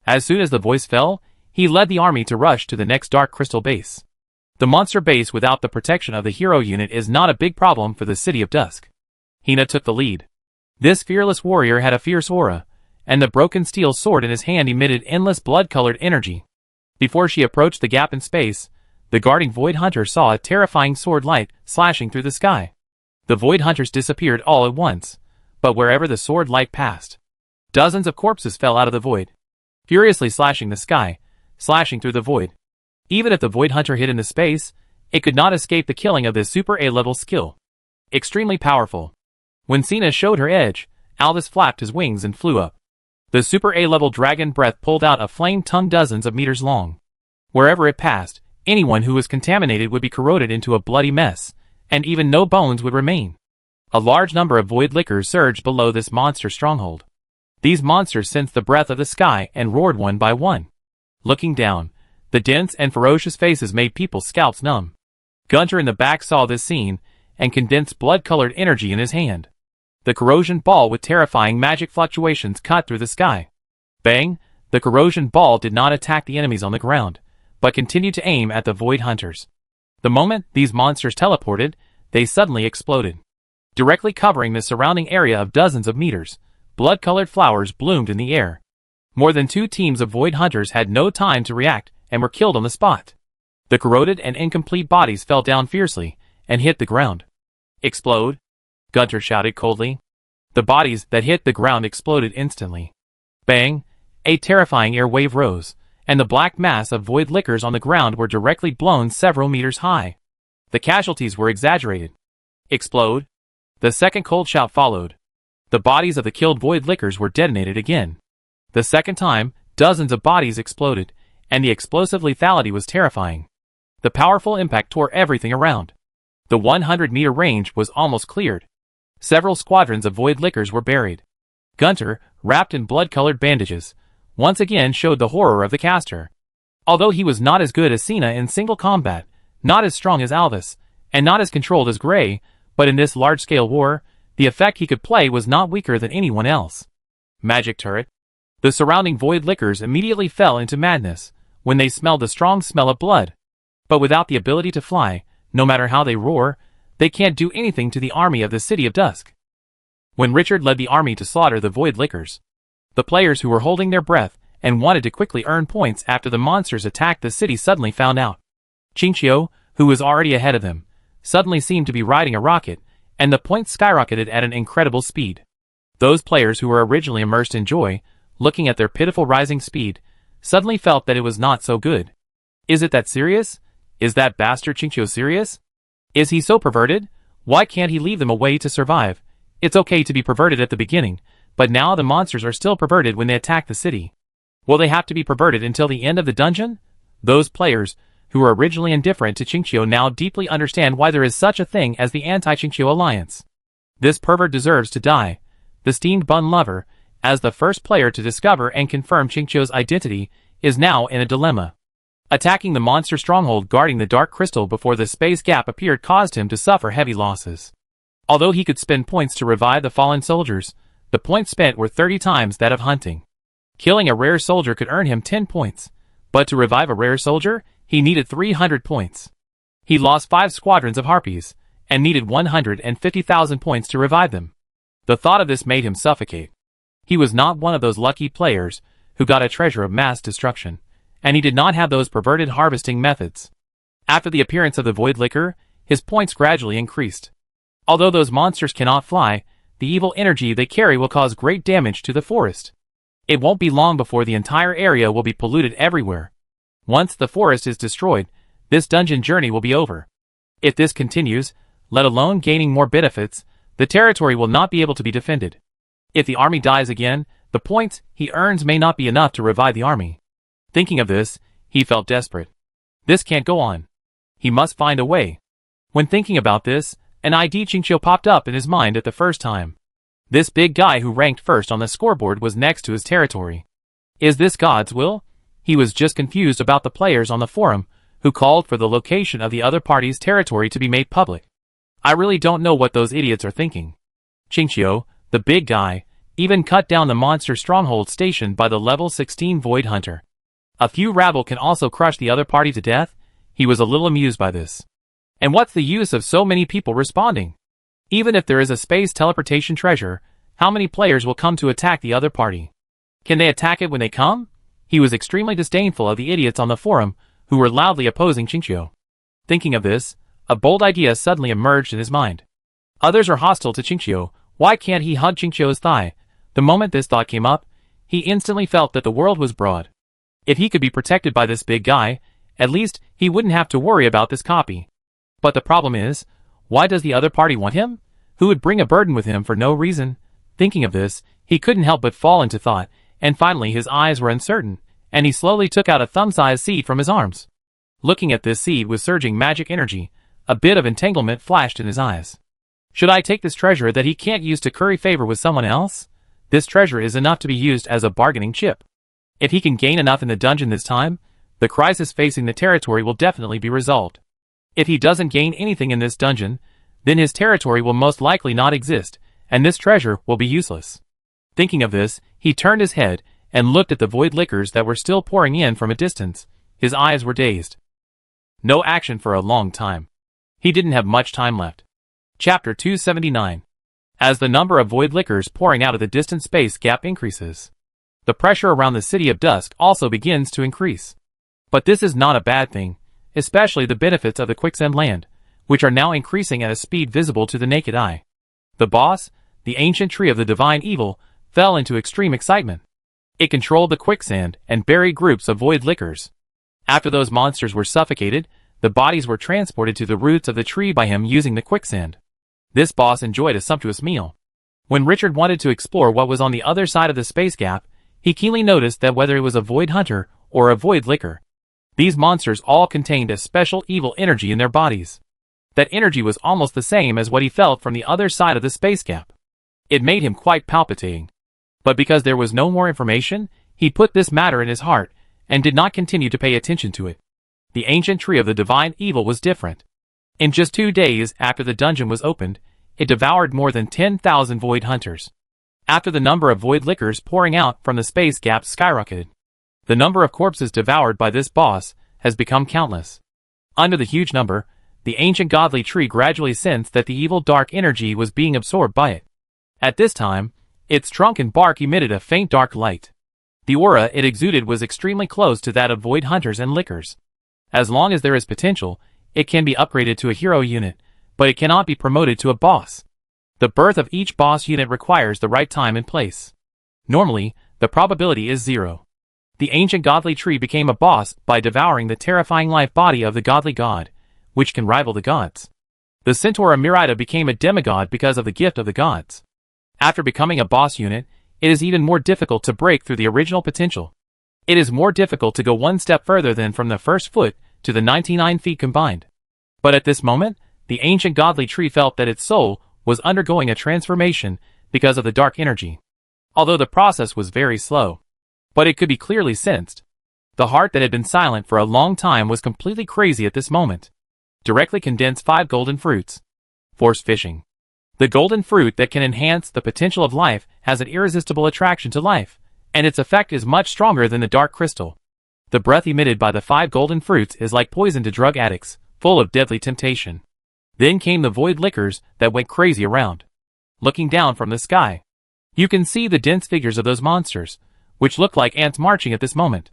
As soon as the voice fell, he led the army to rush to the next dark crystal base. The monster base without the protection of the hero unit is not a big problem for the City of Dusk. Hina took the lead. This fearless warrior had a fierce aura, and the broken steel sword in his hand emitted endless blood-colored energy. Before she approached the gap in space, the guarding Void Hunter saw a terrifying sword light slashing through the sky. The Void Hunters disappeared all at once, but wherever the sword light passed, dozens of corpses fell out of the void, furiously slashing the sky, slashing through the void. Even if the Void Hunter hit in the space, it could not escape the killing of this super A-level skill. Extremely powerful. When Cena showed her edge, Aldous flapped his wings and flew up. The super A-level dragon breath pulled out a flame tongue dozens of meters long. Wherever it passed, anyone who was contaminated would be corroded into a bloody mess, and even no bones would remain. A large number of void lickers surged below this monster stronghold. These monsters sensed the breath of the sky and roared one by one. Looking down, the dense and ferocious faces made people's scalps numb. Gunter in the back saw this scene, and condensed blood-colored energy in his hand. The corrosion ball with terrifying magic fluctuations cut through the sky. Bang! The corrosion ball did not attack the enemies on the ground, but continued to aim at the Void Hunters. The moment these monsters teleported, they suddenly exploded. Directly covering the surrounding area of dozens of meters, blood-colored flowers bloomed in the air. More than 2 teams of Void Hunters had no time to react and were killed on the spot. The corroded and incomplete bodies fell down fiercely and hit the ground. Explode! Gunter shouted coldly. The bodies that hit the ground exploded instantly. Bang! A terrifying air wave rose, and the black mass of void lickers on the ground were directly blown several meters high. The casualties were exaggerated. Explode! The second cold shout followed. The bodies of the killed void lickers were detonated again. The second time, dozens of bodies exploded, and the explosive lethality was terrifying. The powerful impact tore everything around. The 100-meter range was almost cleared. Several squadrons of void lickers were buried. Gunter, wrapped in blood-colored bandages, once again showed the horror of the caster. Although he was not as good as Cena in single combat, not as strong as Alvis, and not as controlled as Gray, but in this large-scale war, the effect he could play was not weaker than anyone else. Magic turret. The surrounding void lickers immediately fell into madness when they smelled the strong smell of blood. But without the ability to fly, no matter how they roar, they can't do anything to the army of the City of Dusk. When Richard led the army to slaughter the void lickers, the players who were holding their breath and wanted to quickly earn points after the monsters attacked the city suddenly found out. Chinchio, who was already ahead of them, suddenly seemed to be riding a rocket, and the points skyrocketed at an incredible speed. Those players who were originally immersed in joy, looking at their pitiful rising speed, suddenly felt that it was not so good. Is it that serious? Is that bastard Chinchio serious? Is he so perverted? Why can't he leave them a way to survive? It's okay to be perverted at the beginning, But now the monsters are still perverted when they attack the city. Will they have to be perverted until the end of the dungeon? Those players who were originally indifferent to Qingqiu now deeply understand why there is such a thing as the anti-Qingqiu alliance. This pervert deserves to die. The steamed bun lover, as the first player to discover and confirm Qingqiu's identity, is now in a dilemma. Attacking the monster stronghold guarding the dark crystal before the space gap appeared caused him to suffer heavy losses. Although he could spend points to revive the fallen soldiers, the points spent were 30 times that of hunting. Killing a rare soldier could earn him 10 points, but to revive a rare soldier, he needed 300 points. He lost 5 squadrons of harpies, and needed 150,000 points to revive them. The thought of this made him suffocate. He was not one of those lucky players who got a treasure of mass destruction, and he did not have those perverted harvesting methods. After the appearance of the void liquor, his points gradually increased. Although those monsters cannot fly, the evil energy they carry will cause great damage to the forest. It won't be long before the entire area will be polluted everywhere. Once the forest is destroyed, this dungeon journey will be over. If this continues, let alone gaining more benefits, the territory will not be able to be defended. If the army dies again, the points he earns may not be enough to revive the army. Thinking of this, he felt desperate. This can't go on. He must find a way. When thinking about this, an ID Qingqiu popped up in his mind at the first time. This big guy who ranked first on the scoreboard was next to his territory. Is this God's will? He was just confused about the players on the forum who called for the location of the other party's territory to be made public. I really don't know what those idiots are thinking. Qingqiu, the big guy, even cut down the monster stronghold stationed by the level 16 Void Hunter. A few rabble can also crush the other party to death. He was a little amused by this. And what's the use of so many people responding? Even if there is a space teleportation treasure, how many players will come to attack the other party? Can they attack it when they come? He was extremely disdainful of the idiots on the forum who were loudly opposing Qingqiu. Thinking of this, a bold idea suddenly emerged in his mind. Others are hostile to Qingqiu. Why can't he hug Qingqiu's thigh? The moment this thought came up, he instantly felt that the world was broad. If he could be protected by this big guy, at least he wouldn't have to worry about this copy. But the problem is, why does the other party want him? Who would bring a burden with him for no reason? Thinking of this, he couldn't help but fall into thought, and finally his eyes were uncertain, and he slowly took out a thumb-sized seed from his arms. Looking at this seed with surging magic energy, a bit of entanglement flashed in his eyes. Should I take this treasure that he can't use to curry favor with someone else? This treasure is enough to be used as a bargaining chip. If he can gain enough in the dungeon this time, the crisis facing the territory will definitely be resolved. If he doesn't gain anything in this dungeon, then his territory will most likely not exist, and this treasure will be useless. Thinking of this, he turned his head and looked at the void liquors that were still pouring in from a distance. His eyes were dazed. No action for a long time. He didn't have much time left. Chapter 279. As the number of void liquors pouring out of the distant space gap increases, the pressure around the city of dusk also begins to increase. But this is not a bad thing, especially the benefits of the quicksand land, which are now increasing at a speed visible to the naked eye. The boss, the ancient tree of the divine evil, fell into extreme excitement. It controlled the quicksand and buried groups of void liquors. After those monsters were suffocated, the bodies were transported to the roots of the tree by him using the quicksand. This boss enjoyed a sumptuous meal. When Richard wanted to explore what was on the other side of the space gap, he keenly noticed that whether it was a void hunter or a void liquor, these monsters all contained a special evil energy in their bodies. That energy was almost the same as what he felt from the other side of the space gap. It made him quite palpitating. But because there was no more information, he put this matter in his heart and did not continue to pay attention to it. The ancient tree of the divine evil was different. In just 2 days after the dungeon was opened, it devoured more than 10,000 void hunters. After the number of void liquors pouring out from the space gap skyrocketed, the number of corpses devoured by this boss has become countless. Under the huge number, the ancient godly tree gradually sensed that the evil dark energy was being absorbed by it. At this time, its trunk and bark emitted a faint dark light. The aura it exuded was extremely close to that of void hunters and liquors. As long as there is potential, it can be upgraded to a hero unit, but it cannot be promoted to a boss. The birth of each boss unit requires the right time and place. Normally, the probability is 0. The ancient godly tree became a boss by devouring the terrifying life body of the godly god, which can rival the gods. The centaur Amirida became a demigod because of the gift of the gods. After becoming a boss unit, it is even more difficult to break through the original potential. It is more difficult to go one step further than from the first foot to the 99 feet combined. But at this moment, the ancient godly tree felt that its soul was undergoing a transformation because of the dark energy. Although the process was very slow, but it could be clearly sensed. The heart that had been silent for a long time was completely crazy at this moment. Directly condensed 5 golden fruits. Force fishing. The golden fruit that can enhance the potential of life has an irresistible attraction to life, and its effect is much stronger than the dark crystal. The breath emitted by the 5 golden fruits is like poison to drug addicts, full of deadly temptation. Then came the void liquors that went crazy around. Looking down from the sky, you can see the dense figures of those monsters, which look like ants marching at this moment.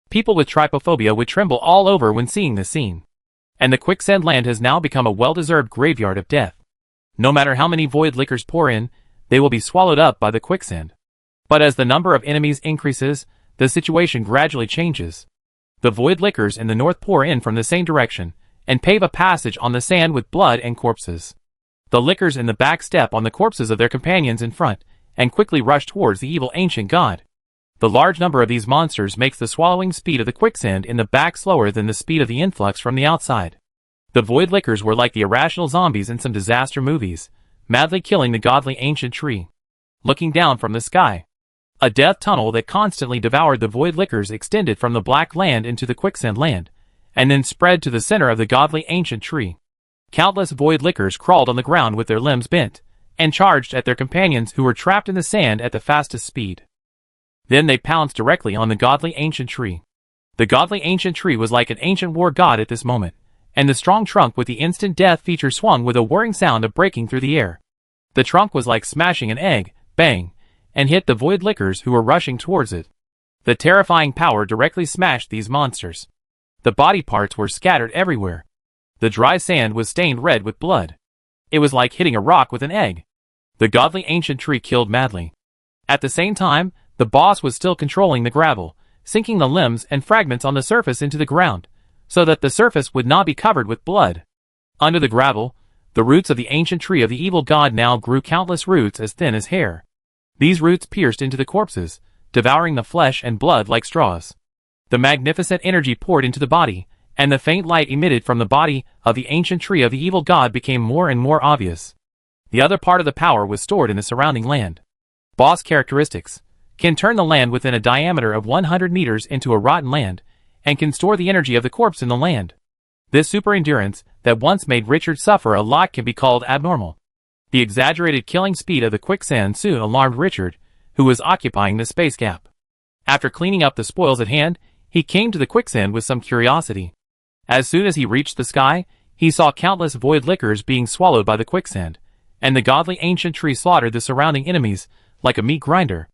People with trypophobia would tremble all over when seeing this scene. And the quicksand land has now become a well-deserved graveyard of death. No matter how many void liquors pour in, they will be swallowed up by the quicksand. But as the number of enemies increases, the situation gradually changes. The void liquors in the north pour in from the same direction, and pave a passage on the sand with blood and corpses. The liquors in the back step on the corpses of their companions in front, and quickly rush towards the evil ancient god. The large number of these monsters makes the swallowing speed of the quicksand in the back slower than the speed of the influx from the outside. The void liquors were like the irrational zombies in some disaster movies, madly killing the godly ancient tree. Looking down from the sky, a death tunnel that constantly devoured the void liquors extended from the black land into the quicksand land, and then spread to the center of the godly ancient tree. Countless void liquors crawled on the ground with their limbs bent, and charged at their companions who were trapped in the sand at the fastest speed. Then they pounced directly on the godly ancient tree. The godly ancient tree was like an ancient war god at this moment, and the strong trunk with the instant death feature swung with a whirring sound of breaking through the air. The trunk was like smashing an egg, bang, and hit the void liquors who were rushing towards it. The terrifying power directly smashed these monsters. The body parts were scattered everywhere. The dry sand was stained red with blood. It was like hitting a rock with an egg. The godly ancient tree killed madly. At the same time, the boss was still controlling the gravel, sinking the limbs and fragments on the surface into the ground, so that the surface would not be covered with blood. Under the gravel, the roots of the ancient tree of the evil god now grew countless roots as thin as hair. These roots pierced into the corpses, devouring the flesh and blood like straws. The magnificent energy poured into the body, and the faint light emitted from the body of the ancient tree of the evil god became more and more obvious. The other part of the power was stored in the surrounding land. Boss characteristics: can turn the land within a diameter of 100 meters into a rotten land, and can store the energy of the corpse in the land. This super endurance that once made Richard suffer a lot can be called abnormal. The exaggerated killing speed of the quicksand soon alarmed Richard, who was occupying the space gap. After cleaning up the spoils at hand, he came to the quicksand with some curiosity. As soon as he reached the sky, he saw countless void liquors being swallowed by the quicksand, and the godly ancient tree slaughtered the surrounding enemies like a meat grinder.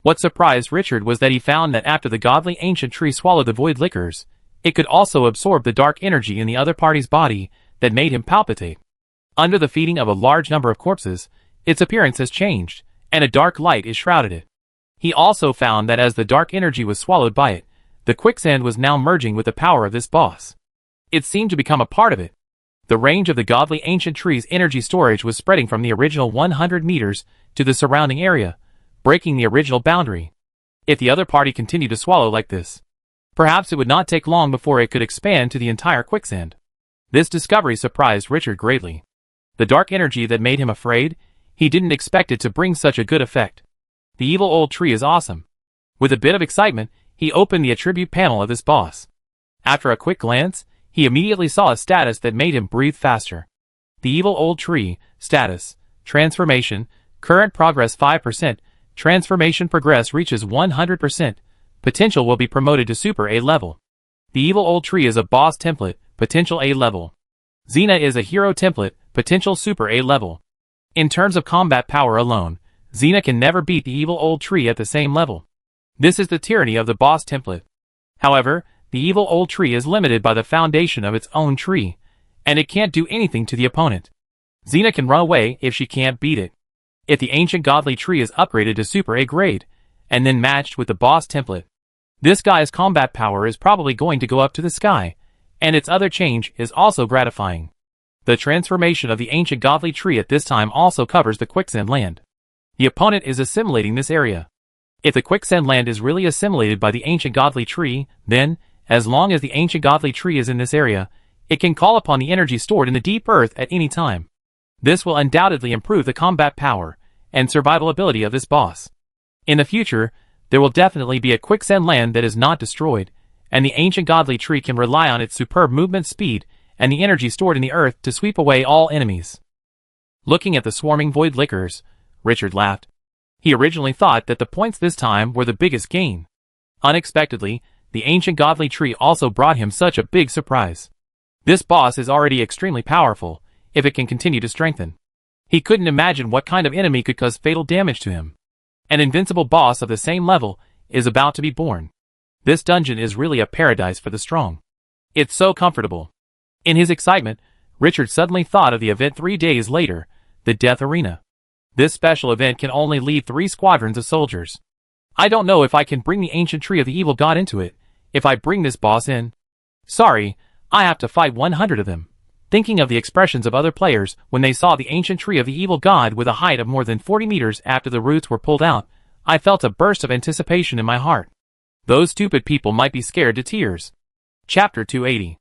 What surprised Richard was that he found that after the godly ancient tree swallowed the void liquors, it could also absorb the dark energy in the other party's body that made him palpitate. Under the feeding of a large number of corpses, its appearance has changed, and a dark light is shrouded it. He also found that as the dark energy was swallowed by it, the quicksand was now merging with the power of this boss. It seemed to become a part of it. The range of the godly ancient tree's energy storage was spreading from the original 100 meters to the surrounding area, breaking the original boundary. If the other party continued to swallow like this, perhaps it would not take long before it could expand to the entire quicksand. This discovery surprised Richard greatly. The dark energy that made him afraid, he didn't expect it to bring such a good effect. The evil old tree is awesome. With a bit of excitement, he opened the attribute panel of this boss. After a quick glance, he immediately saw a status that made him breathe faster. The evil old tree, status, transformation, current progress 5%, transformation progress reaches 100%, potential will be promoted to Super A level. The evil old tree is a boss template, potential A level. Xena is a hero template, potential Super A level. In terms of combat power alone, Xena can never beat the evil old tree at the same level. This is the tyranny of the boss template. However, the evil old tree is limited by the foundation of its own tree, and it can't do anything to the opponent. Xena can run away if she can't beat it. If the ancient godly tree is upgraded to Super A grade, and then matched with the boss template, this guy's combat power is probably going to go up to the sky, and its other change is also gratifying. The transformation of the ancient godly tree at this time also covers the quicksand land. The opponent is assimilating this area. If the quicksand land is really assimilated by the ancient godly tree, then, as long as the ancient godly tree is in this area, it can call upon the energy stored in the deep earth at any time. This will undoubtedly improve the combat power and survivability of this boss. In the future, there will definitely be a quicksand land that is not destroyed, and the ancient godly tree can rely on its superb movement speed and the energy stored in the earth to sweep away all enemies. Looking at the swarming void lickers, Richard laughed. He originally thought that the points this time were the biggest gain. Unexpectedly, the ancient godly tree also brought him such a big surprise. This boss is already extremely powerful, if it can continue to strengthen. He couldn't imagine what kind of enemy could cause fatal damage to him. An invincible boss of the same level is about to be born. This dungeon is really a paradise for the strong. It's so comfortable. In his excitement, Richard suddenly thought of the event 3 days later, the Death Arena. This special event can only lead 3 squadrons of soldiers. I don't know if I can bring the ancient tree of the evil god into it, if I bring this boss in. Sorry, I have to fight 100 of them. Thinking of the expressions of other players when they saw the ancient tree of the evil god with a height of more than 40 meters after the roots were pulled out, I felt a burst of anticipation in my heart. Those stupid people might be scared to tears. Chapter 280.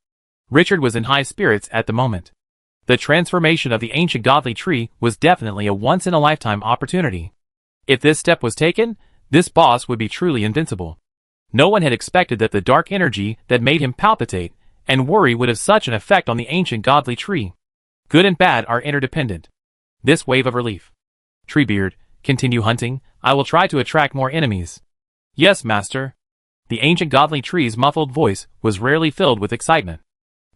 Richard was in high spirits at the moment. The transformation of the ancient godly tree was definitely a once-in-a-lifetime opportunity. If this step was taken, this boss would be truly invincible. No one had expected that the dark energy that made him palpitate and worry would have such an effect on the ancient godly tree. Good and bad are interdependent. This wave of relief. Treebeard, continue hunting. I will try to attract more enemies. Yes, master. The ancient godly tree's muffled voice was rarely filled with excitement.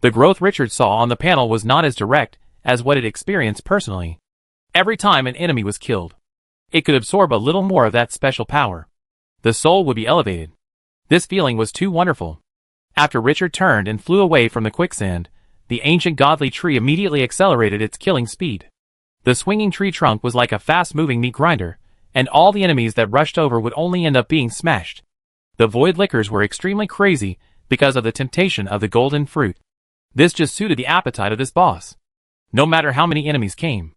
The growth Richard saw on the panel was not as direct as what it experienced personally. Every time an enemy was killed, it could absorb a little more of that special power. The soul would be elevated. This feeling was too wonderful. After Richard turned and flew away from the quicksand, the ancient godly tree immediately accelerated its killing speed. The swinging tree trunk was like a fast-moving meat grinder, and all the enemies that rushed over would only end up being smashed. The void lickers were extremely crazy because of the temptation of the golden fruit. This just suited the appetite of this boss. No matter how many enemies came,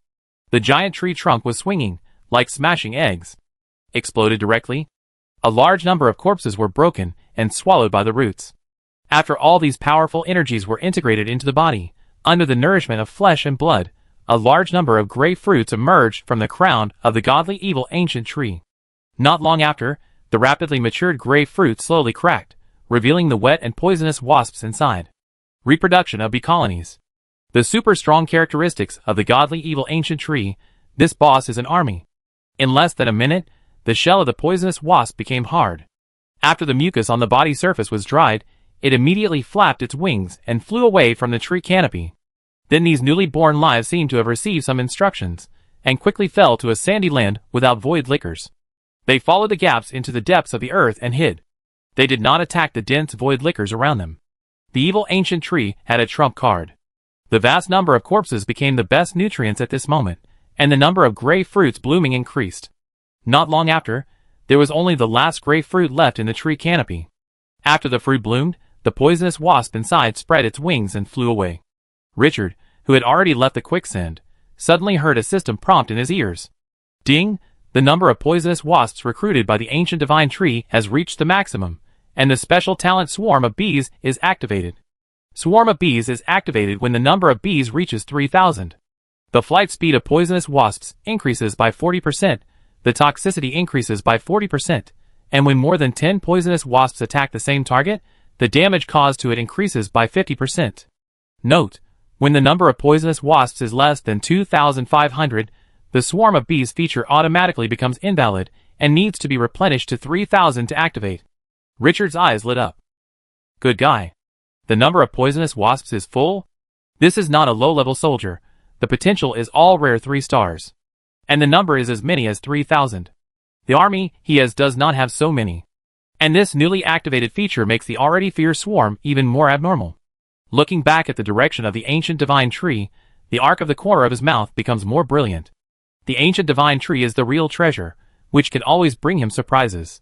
the giant tree trunk was swinging, like smashing eggs. Exploded directly. A large number of corpses were broken and swallowed by the roots. After all these powerful energies were integrated into the body, under the nourishment of flesh and blood, a large number of gray fruits emerged from the crown of the godly evil ancient tree. Not long after, the rapidly matured gray fruit slowly cracked, revealing the wet and poisonous wasps inside. Reproduction of bee colonies. The super strong characteristics of the godly evil ancient tree, this boss is an army. In less than a minute, the shell of the poisonous wasp became hard. After the mucus on the body surface was dried, it immediately flapped its wings and flew away from the tree canopy. Then these newly born lives seemed to have received some instructions, and quickly fell to a sandy land without void lickers. They followed the gaps into the depths of the earth and hid. They did not attack the dense void lickers around them. The evil ancient tree had a trump card. The vast number of corpses became the best nutrients at this moment, and the number of gray fruits blooming increased. Not long after, there was only the last gray fruit left in the tree canopy. After the fruit bloomed, the poisonous wasp inside spread its wings and flew away. Richard, who had already left the quicksand, suddenly heard a system prompt in his ears. Ding! The number of poisonous wasps recruited by the ancient divine tree has reached the maximum, and the special talent Swarm of Bees is activated. Swarm of Bees is activated when the number of bees reaches 3,000. The flight speed of poisonous wasps increases by 40%, the toxicity increases by 40%, and when more than 10 poisonous wasps attack the same target, the damage caused to it increases by 50%. Note: when the number of poisonous wasps is less than 2,500, the Swarm of Bees feature automatically becomes invalid and needs to be replenished to 3,000 to activate. Richard's eyes lit up. Good guy. The number of poisonous wasps is full? This is not a low-level soldier. The potential is all rare 3 stars. And the number is as many as 3,000. The army he has does not have so many. And this newly activated feature makes the already fierce swarm even more abnormal. Looking back at the direction of the ancient divine tree, the arc of the corner of his mouth becomes more brilliant. The ancient divine tree is the real treasure, which can always bring him surprises.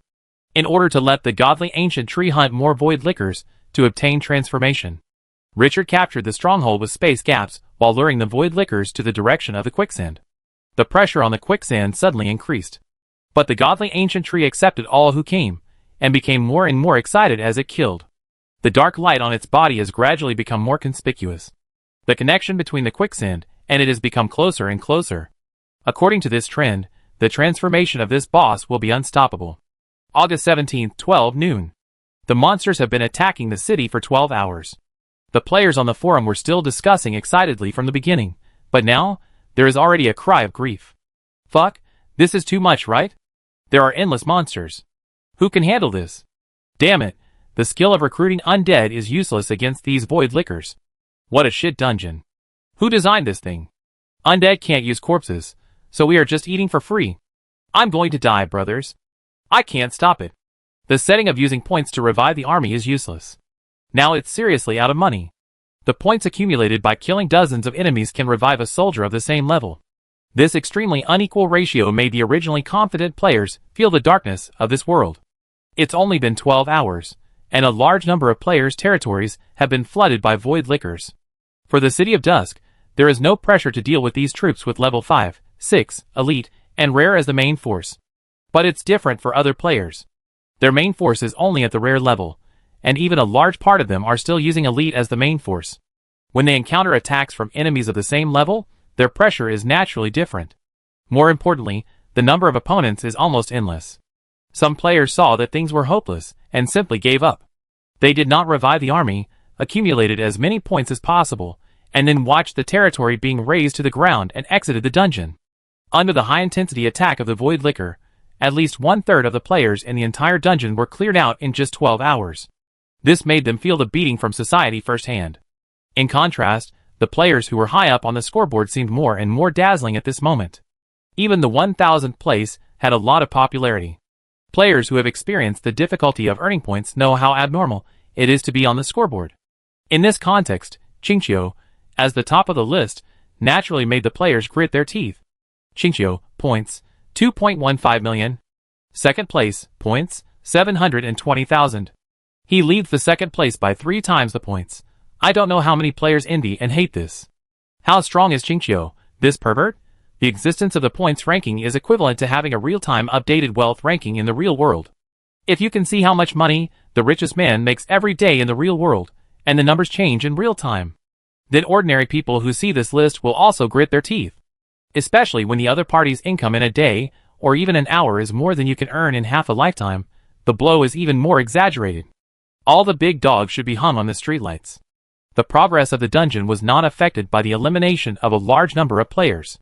In order to let the godly ancient tree hunt more void lickers to obtain transformation, Richard captured the stronghold with space gaps while luring the void lickers to the direction of the quicksand. The pressure on the quicksand suddenly increased. But the godly ancient tree accepted all who came, and became more and more excited as it killed. The dark light on its body has gradually become more conspicuous. The connection between the quicksand and it has become closer and closer. According to this trend, the transformation of this boss will be unstoppable. August 17, 12 noon. The monsters have been attacking the city for 12 hours. The players on the forum were still discussing excitedly from the beginning, but now, there is already a cry of grief. Fuck, this is too much, right? There are endless monsters. Who can handle this? Damn it, the skill of recruiting undead is useless against these void lickers. What a shit dungeon. Who designed this thing? Undead can't use corpses, so we are just eating for free. I'm going to die, brothers. I can't stop it. The setting of using points to revive the army is useless. Now it's seriously out of money. The points accumulated by killing dozens of enemies can revive a soldier of the same level. This extremely unequal ratio made the originally confident players feel the darkness of this world. It's only been 12 hours, and a large number of players' territories have been flooded by void lickers. For the City of Dusk, there is no pressure to deal with these troops with level 5, 6, elite, and rare as the main force. But it's different for other players. Their main force is only at the rare level, and even a large part of them are still using elite as the main force. When they encounter attacks from enemies of the same level, their pressure is naturally different. More importantly, the number of opponents is almost endless. Some players saw that things were hopeless and simply gave up. They did not revive the army, accumulated as many points as possible, and then watched the territory being razed to the ground and exited the dungeon. Under the high-intensity attack of the void licker, at least 1/3 of the players in the entire dungeon were cleared out in just 12 hours. This made them feel the beating from society firsthand. In contrast, the players who were high up on the scoreboard seemed more and more dazzling at this moment. Even the 1000th place had a lot of popularity. Players who have experienced the difficulty of earning points know how abnormal it is to be on the scoreboard. In this context, Qingqiu, as the top of the list, naturally made the players grit their teeth. Qingqiu, points, 2.15 million. Second place, points, 720,000. He leads the second place by 3 times the points. I don't know how many players envy and hate this. How strong is Qingqiu, this pervert? The existence of the points ranking is equivalent to having a real-time updated wealth ranking in the real world. If you can see how much money the richest man makes every day in the real world, and the numbers change in real time, then ordinary people who see this list will also grit their teeth. Especially when the other party's income in a day, or even an hour is more than you can earn in half a lifetime, the blow is even more exaggerated. All the big dogs should be hung on the streetlights. The progress of the dungeon was not affected by the elimination of a large number of players.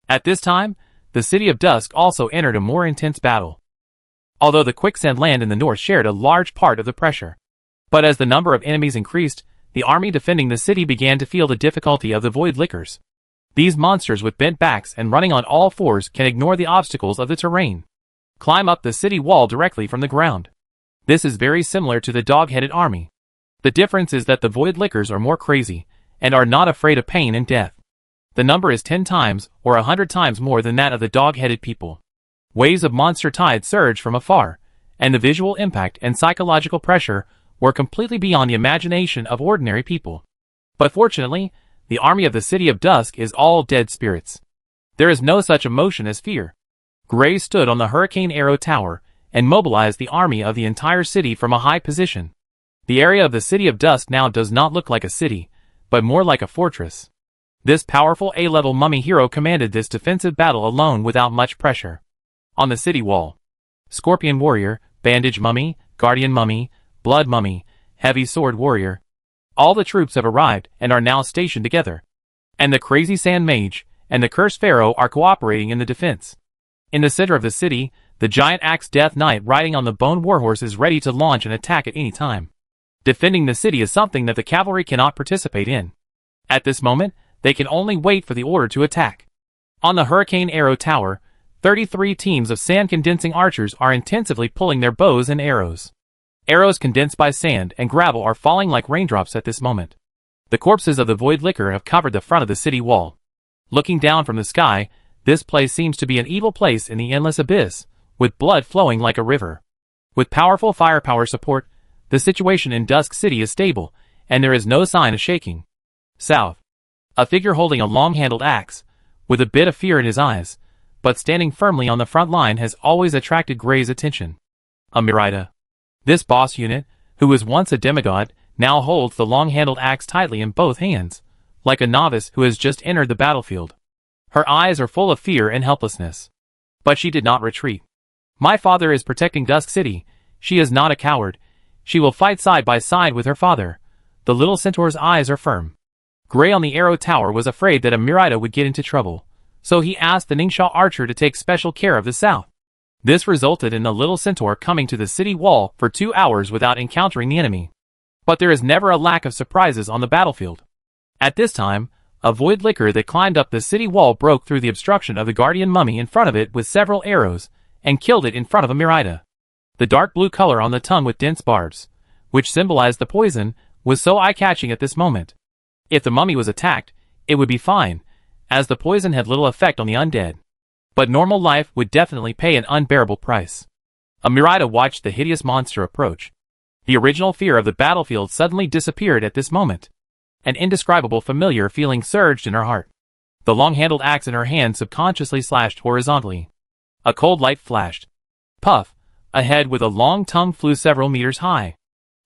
At this time, the City of Dusk also entered a more intense battle. Although the quicksand land in the north shared a large part of the pressure. But as the number of enemies increased, the army defending the city began to feel the difficulty of the void lickers. These monsters with bent backs and running on all fours can ignore the obstacles of the terrain. Climb up the city wall directly from the ground. This is very similar to the dog-headed army. The difference is that the void lickers are more crazy, and are not afraid of pain and death. The number is 10 times or 100 times more than that of the dog-headed people. Waves of monster tide surged from afar, and the visual impact and psychological pressure were completely beyond the imagination of ordinary people. But fortunately, the army of the City of Dusk is all dead spirits. There is no such emotion as fear. Gray stood on the Hurricane Arrow Tower and mobilized the army of the entire city from a high position. The area of the City of Dusk now does not look like a city, but more like a fortress. This powerful A-level mummy hero commanded this defensive battle alone without much pressure. On the city wall, Scorpion Warrior, Bandage Mummy, Guardian Mummy, Blood Mummy, Heavy Sword Warrior. All the troops have arrived and are now stationed together. And the Crazy Sand Mage and the Cursed Pharaoh are cooperating in the defense. In the center of the city, the giant axe Death Knight riding on the Bone Warhorse is ready to launch an attack at any time. Defending the city is something that the cavalry cannot participate in. At this moment, they can only wait for the order to attack. On the Hurricane Arrow Tower, 33 teams of sand-condensing archers are intensively pulling their bows and arrows. Arrows condensed by sand and gravel are falling like raindrops at this moment. The corpses of the void licker have covered the front of the city wall. Looking down from the sky, this place seems to be an evil place in the endless abyss, with blood flowing like a river. With powerful firepower support, the situation in Dusk City is stable, and there is no sign of shaking. South. A figure holding a long-handled axe, with a bit of fear in his eyes, but standing firmly on the front line has always attracted Gray's attention. A Mirida. This boss unit, who was once a demigod, now holds the long-handled axe tightly in both hands, like a novice who has just entered the battlefield. Her eyes are full of fear and helplessness. But she did not retreat. My father is protecting Dusk City. She is not a coward. She will fight side by side with her father. The little centaur's eyes are firm. Gray on the Arrow Tower was afraid that a Mirida would get into trouble, so he asked the Ningsha archer to take special care of the south. This resulted in the little centaur coming to the city wall for 2 hours without encountering the enemy. But there is never a lack of surprises on the battlefield. At this time, a void liquor that climbed up the city wall broke through the obstruction of the guardian mummy in front of it with several arrows, and killed it in front of a Mirida. The dark blue color on the tongue with dense barbs, which symbolized the poison, was so eye-catching at this moment. If the mummy was attacked, it would be fine, as the poison had little effect on the undead. But normal life would definitely pay an unbearable price. A Mirida watched the hideous monster approach. The original fear of the battlefield suddenly disappeared at this moment. An indescribable familiar feeling surged in her heart. The long-handled axe in her hand subconsciously slashed horizontally. A cold light flashed. Puff! A head with a long tongue flew several meters high.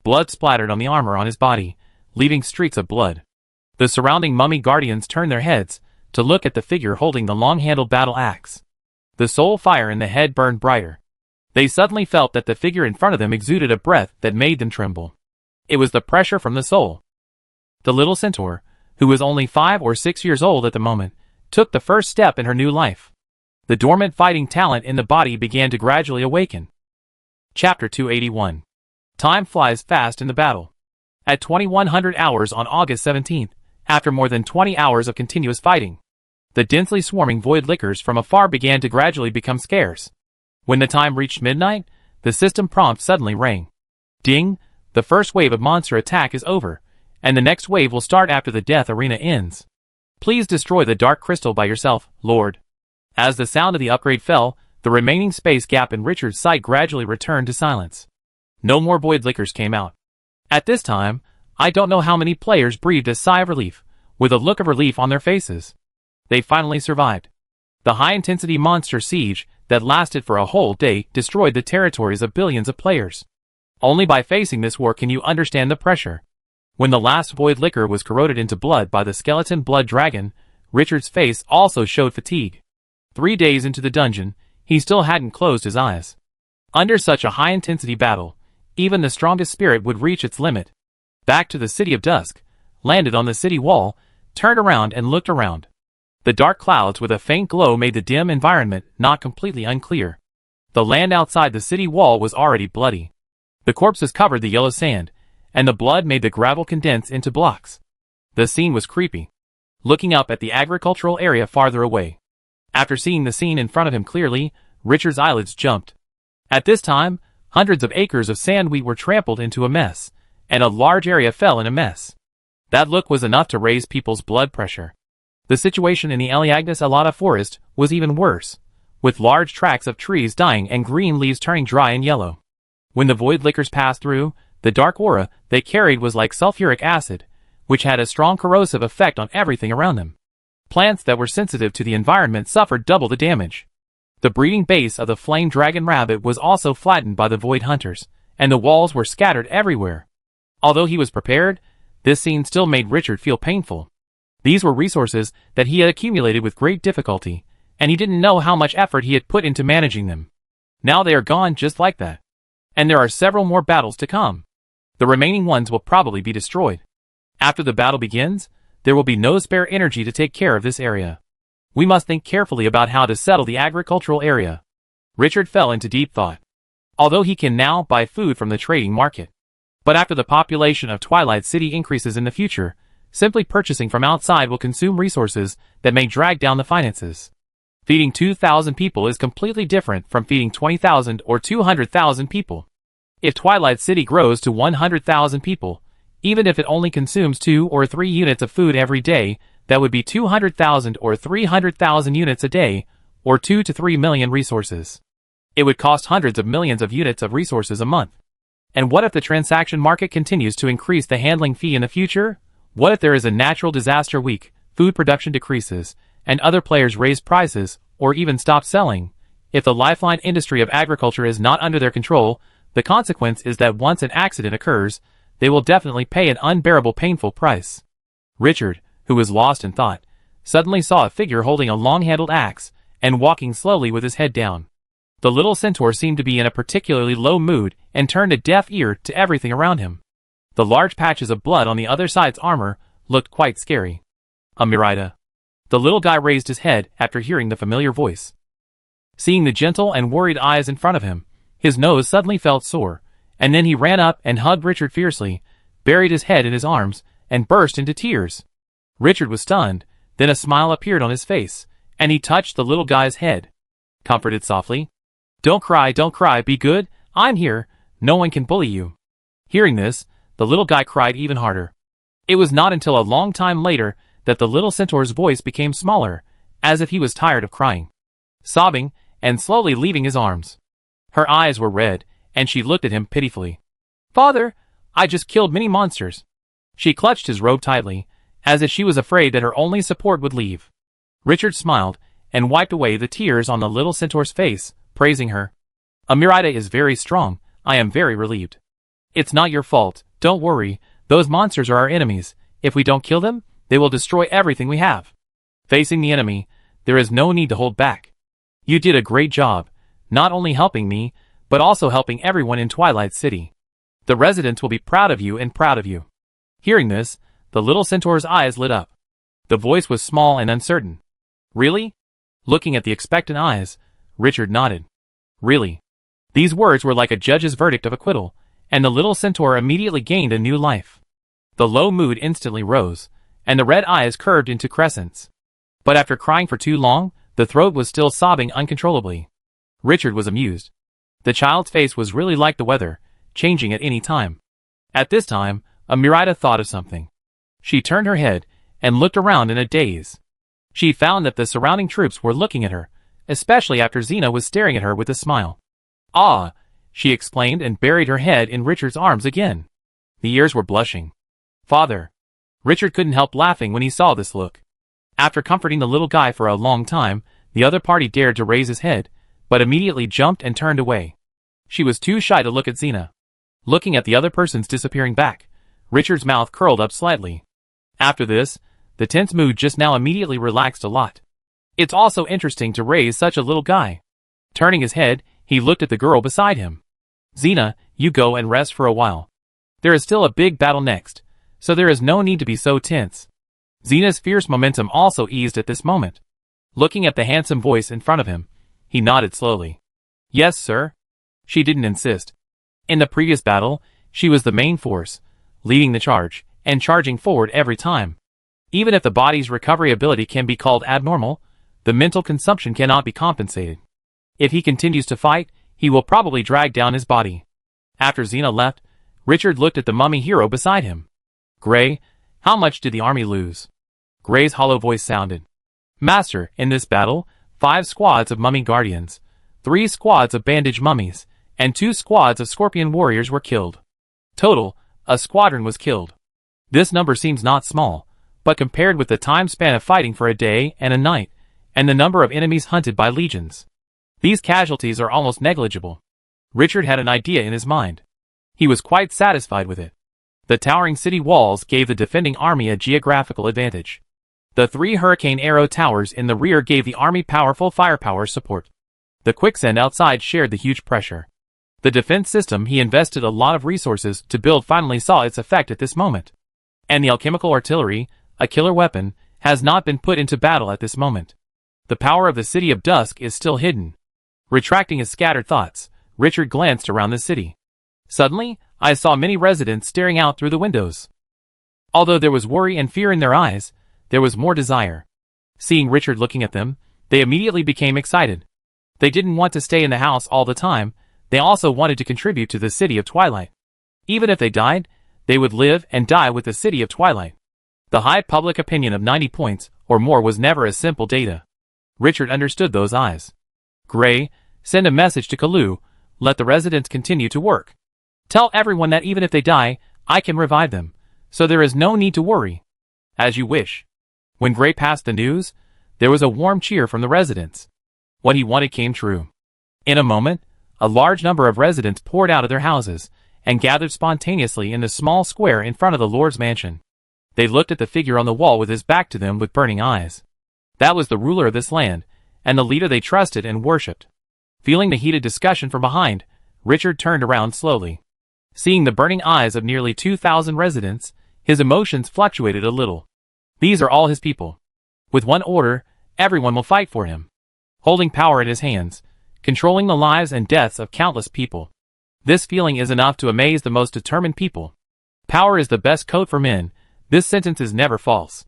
Blood splattered on the armor on his body, leaving streaks of blood. The surrounding mummy guardians turned their heads to look at the figure holding the long-handled battle axe. The soul fire in the head burned brighter. They suddenly felt that the figure in front of them exuded a breath that made them tremble. It was the pressure from the soul. The little centaur, who was only 5 or 6 years old at the moment, took the first step in her new life. The dormant fighting talent in the body began to gradually awaken. Chapter 281. Time flies fast in the battle. At 2100 hours on August 17th, after more than 20 hours of continuous fighting, the densely swarming void liquors from afar began to gradually become scarce. When the time reached midnight, the system prompt suddenly rang. Ding! The first wave of monster attack is over, and the next wave will start after the death arena ends. Please destroy the dark crystal by yourself, Lord. As the sound of the upgrade fell, the remaining space gap in Richard's sight gradually returned to silence. No more void liquors came out. At this time, I don't know how many players breathed a sigh of relief, with a look of relief on their faces. They finally survived. The high-intensity monster siege that lasted for a whole day destroyed the territories of billions of players. Only by facing this war can you understand the pressure. When the last void liquor was corroded into blood by the skeleton blood dragon, Richard's face also showed fatigue. 3 days into the dungeon, he still hadn't closed his eyes. Under such a high-intensity battle, even the strongest spirit would reach its limit. Back to the City of Dusk, landed on the city wall, turned around and looked around. The dark clouds with a faint glow made the dim environment not completely unclear. The land outside the city wall was already bloody. The corpses covered the yellow sand, and the blood made the gravel condense into blocks. The scene was creepy. Looking up at the agricultural area farther away. After seeing the scene in front of him clearly, Richard's eyelids jumped. At this time, hundreds of acres of sand wheat were trampled into a mess, and a large area fell in a mess. That look was enough to raise people's blood pressure. The situation in the Eliagnis Alata forest was even worse, with large tracts of trees dying and green leaves turning dry and yellow. When the void liquors passed through, the dark aura they carried was like sulfuric acid, which had a strong corrosive effect on everything around them. Plants that were sensitive to the environment suffered double the damage. The breeding base of the flame dragon rabbit was also flattened by the void hunters, and the walls were scattered everywhere. Although he was prepared, this scene still made Richard feel painful. These were resources that he had accumulated with great difficulty, and he didn't know how much effort he had put into managing them. Now they are gone just like that. And there are several more battles to come. The remaining ones will probably be destroyed. After the battle begins, there will be no spare energy to take care of this area. We must think carefully about how to settle the agricultural area. Richard fell into deep thought. Although he can now buy food from the trading market. But after the population of Twilight City increases in the future, simply purchasing from outside will consume resources that may drag down the finances. Feeding 2,000 people is completely different from feeding 20,000 or 200,000 people. If Twilight City grows to 100,000 people, even if it only consumes 2 or 3 units of food every day, that would be 200,000 or 300,000 units a day, or 2 to 3 million resources. It would cost hundreds of millions of units of resources a month. And what if the transaction market continues to increase the handling fee in the future? What if there is a natural disaster week, food production decreases, and other players raise prices, or even stop selling. If the lifeline industry of agriculture is not under their control, the consequence is that once an accident occurs, they will definitely pay an unbearable painful price. Richard, who was lost in thought, suddenly saw a figure holding a long-handled axe and walking slowly with his head down. The little centaur seemed to be in a particularly low mood and turned a deaf ear to everything around him. The large patches of blood on the other side's armor looked quite scary. Mirida. The little guy raised his head after hearing the familiar voice. Seeing the gentle and worried eyes in front of him, his nose suddenly felt sore, and then he ran up and hugged Richard fiercely, buried his head in his arms, and burst into tears. Richard was stunned, then a smile appeared on his face, and he touched the little guy's head. Comforted softly. Don't cry, be good, I'm here, no one can bully you. Hearing this, the little guy cried even harder. It was not until a long time later that the little centaur's voice became smaller, as if he was tired of crying. Sobbing, and slowly leaving his arms. Her eyes were red, and she looked at him pitifully. Father, I just killed many monsters. She clutched his robe tightly, as if she was afraid that her only support would leave. Richard smiled, and wiped away the tears on the little centaur's face, praising her. Mirida is very strong, I am very relieved. It's not your fault, don't worry, those monsters are our enemies, if we don't kill them, they will destroy everything we have. Facing the enemy, there is no need to hold back. You did a great job, not only helping me, but also helping everyone in Twilight City. The residents will be proud of you and proud of you. Hearing this, the little centaur's eyes lit up. The voice was small and uncertain. Really? Looking at the expectant eyes, Richard nodded. Really? These words were like a judge's verdict of acquittal, and the little centaur immediately gained a new life. The low mood instantly rose, and the red eyes curved into crescents. But after crying for too long, the throat was still sobbing uncontrollably. Richard was amused. The child's face was really like the weather, changing at any time. At this time, Mirida thought of something. She turned her head and looked around in a daze. She found that the surrounding troops were looking at her, especially after Xena was staring at her with a smile. Ah, she exclaimed and buried her head in Richard's arms again. The ears were blushing. Father. Richard couldn't help laughing when he saw this look. After comforting the little guy for a long time, the other party dared to raise his head, but immediately jumped and turned away. She was too shy to look at Xena. Looking at the other persons disappearing back, Richard's mouth curled up slightly. After this, the tense mood just now immediately relaxed a lot. It's also interesting to raise such a little guy. Turning his head, he looked at the girl beside him. Xena, you go and rest for a while. There is still a big battle next, so there is no need to be so tense. Xena's fierce momentum also eased at this moment. Looking at the handsome voice in front of him, he nodded slowly. Yes, sir. She didn't insist. In the previous battle, she was the main force, leading the charge, and charging forward every time. Even if the body's recovery ability can be called abnormal, the mental consumption cannot be compensated. If he continues to fight, he will probably drag down his body. After Xena left, Richard looked at the mummy hero beside him. Gray, how much did the army lose? Gray's hollow voice sounded. Master, in this battle, 5 squads of mummy guardians, 3 squads of bandage mummies, and 2 squads of scorpion warriors were killed. Total, a squadron was killed. This number seems not small, but compared with the time span of fighting for a day and a night, and the number of enemies hunted by legions, these casualties are almost negligible. Richard had an idea in his mind. He was quite satisfied with it. The towering city walls gave the defending army a geographical advantage. The 3 hurricane arrow towers in the rear gave the army powerful firepower support. The quicksand outside shared the huge pressure. The defense system he invested a lot of resources to build finally saw its effect at this moment. And the alchemical artillery, a killer weapon, has not been put into battle at this moment. The power of the City of Dusk is still hidden. Retracting his scattered thoughts, Richard glanced around the city. Suddenly, I saw many residents staring out through the windows. Although there was worry and fear in their eyes, there was more desire. Seeing Richard looking at them, they immediately became excited. They didn't want to stay in the house all the time, they also wanted to contribute to the City of Twilight. Even if they died, they would live and die with the City of Twilight. The high public opinion of 90 points or more was never a simple data. Richard understood those eyes. Gray, send a message to Kalu, let the residents continue to work. Tell everyone that even if they die, I can revive them, so there is no need to worry. As you wish. When Gray passed the news, there was a warm cheer from the residents. What he wanted came true. In a moment, a large number of residents poured out of their houses and gathered spontaneously in the small square in front of the Lord's mansion. They looked at the figure on the wall with his back to them with burning eyes. That was the ruler of this land, and the leader they trusted and worshipped. Feeling the heated discussion from behind, Richard turned around slowly. Seeing the burning eyes of nearly 2,000 residents, his emotions fluctuated a little. These are all his people. With one order, everyone will fight for him. Holding power in his hands, controlling the lives and deaths of countless people. This feeling is enough to amaze the most determined people. Power is the best coat for men. This sentence is never false.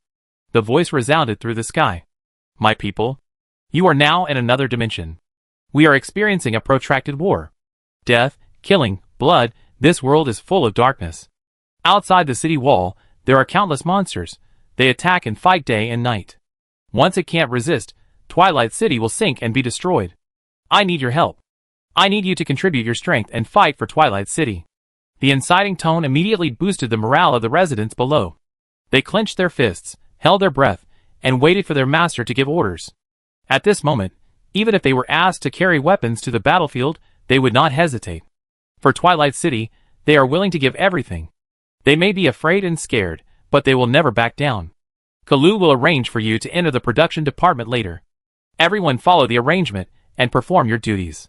The voice resounded through the sky. My people, you are now in another dimension. We are experiencing a protracted war. Death, killing, blood, this world is full of darkness. Outside the city wall, there are countless monsters. They attack and fight day and night. Once it can't resist, Twilight City will sink and be destroyed. I need your help. I need you to contribute your strength and fight for Twilight City. The inciting tone immediately boosted the morale of the residents below. They clenched their fists, held their breath, and waited for their master to give orders. At this moment, even if they were asked to carry weapons to the battlefield, they would not hesitate. For Twilight City, they are willing to give everything. They may be afraid and scared, but they will never back down. Kalu will arrange for you to enter the production department later. Everyone follow the arrangement and perform your duties.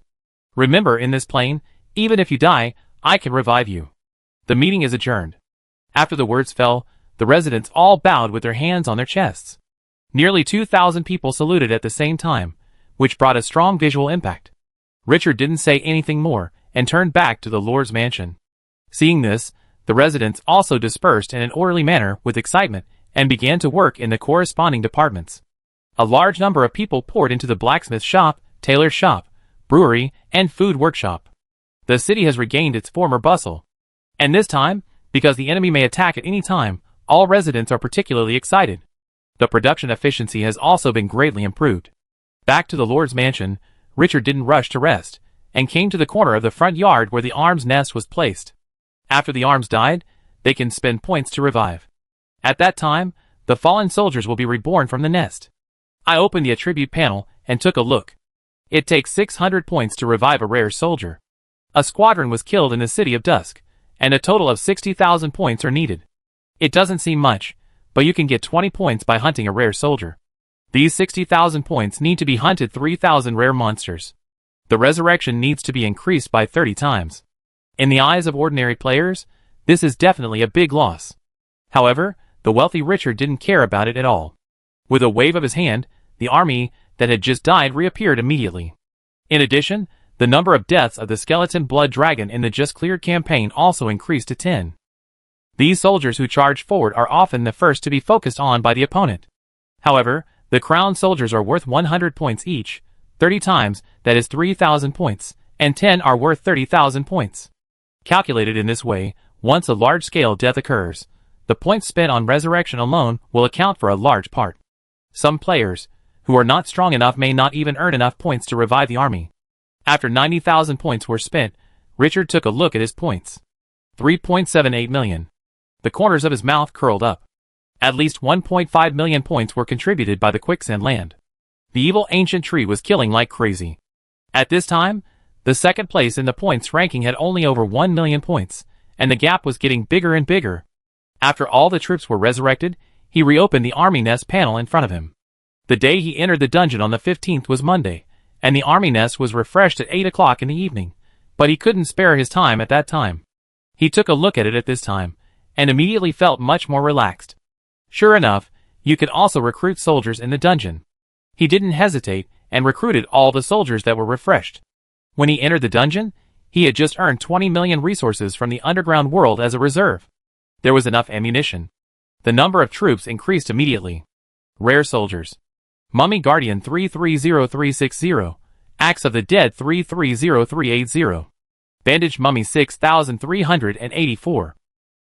Remember, in this plane, even if you die, I can revive you. The meeting is adjourned. After the words fell, the residents all bowed with their hands on their chests. Nearly 2,000 people saluted at the same time, which brought a strong visual impact. Richard didn't say anything more and turned back to the Lord's mansion. Seeing this, the residents also dispersed in an orderly manner with excitement and began to work in the corresponding departments. A large number of people poured into the blacksmith shop, tailor shop, brewery, and food workshop. The city has regained its former bustle. And this time, because the enemy may attack at any time, all residents are particularly excited. The production efficiency has also been greatly improved. Back to the Lord's mansion, Richard didn't rush to rest, and came to the corner of the front yard where the arms nest was placed. After the arms died, they can spend points to revive. At that time, the fallen soldiers will be reborn from the nest. I opened the attribute panel and took a look. It takes 600 points to revive a rare soldier. A squadron was killed in the City of Dusk, and a total of 60,000 points are needed. It doesn't seem much, but you can get 20 points by hunting a rare soldier. These 60,000 points need to be hunted 3,000 rare monsters. The resurrection needs to be increased by 30 times. In the eyes of ordinary players, this is definitely a big loss. However, the wealthy Richard didn't care about it at all. With a wave of his hand, the army that had just died reappeared immediately. In addition, the number of deaths of the skeleton blood dragon in the just cleared campaign also increased to 10. These soldiers who charge forward are often the first to be focused on by the opponent. However, the crowned soldiers are worth 100 points each, 30 times, that is 3,000 points, and 10 are worth 30,000 points. Calculated in this way, once a large-scale death occurs, the points spent on resurrection alone will account for a large part. Some players, who are not strong enough, may not even earn enough points to revive the army. After 90,000 points were spent, Richard took a look at his points. 3.78 million. The corners of his mouth curled up. At least 1.5 million points were contributed by the quicksand land. The evil ancient tree was killing like crazy. At this time, the second place in the points ranking had only over 1 million points, and the gap was getting bigger and bigger. After all the troops were resurrected, he reopened the army nest panel in front of him. The day he entered the dungeon on the 15th was Monday, and the army nest was refreshed at 8 o'clock in the evening, but he couldn't spare his time at that time. He took a look at it at this time, and immediately felt much more relaxed. Sure enough, you could also recruit soldiers in the dungeon. He didn't hesitate, and recruited all the soldiers that were refreshed. When he entered the dungeon, he had just earned 20 million resources from the underground world as a reserve. There was enough ammunition. The number of troops increased immediately. Rare soldiers. Mummy Guardian 330360, Axe of the Dead 330380, Bandaged Mummy 6384,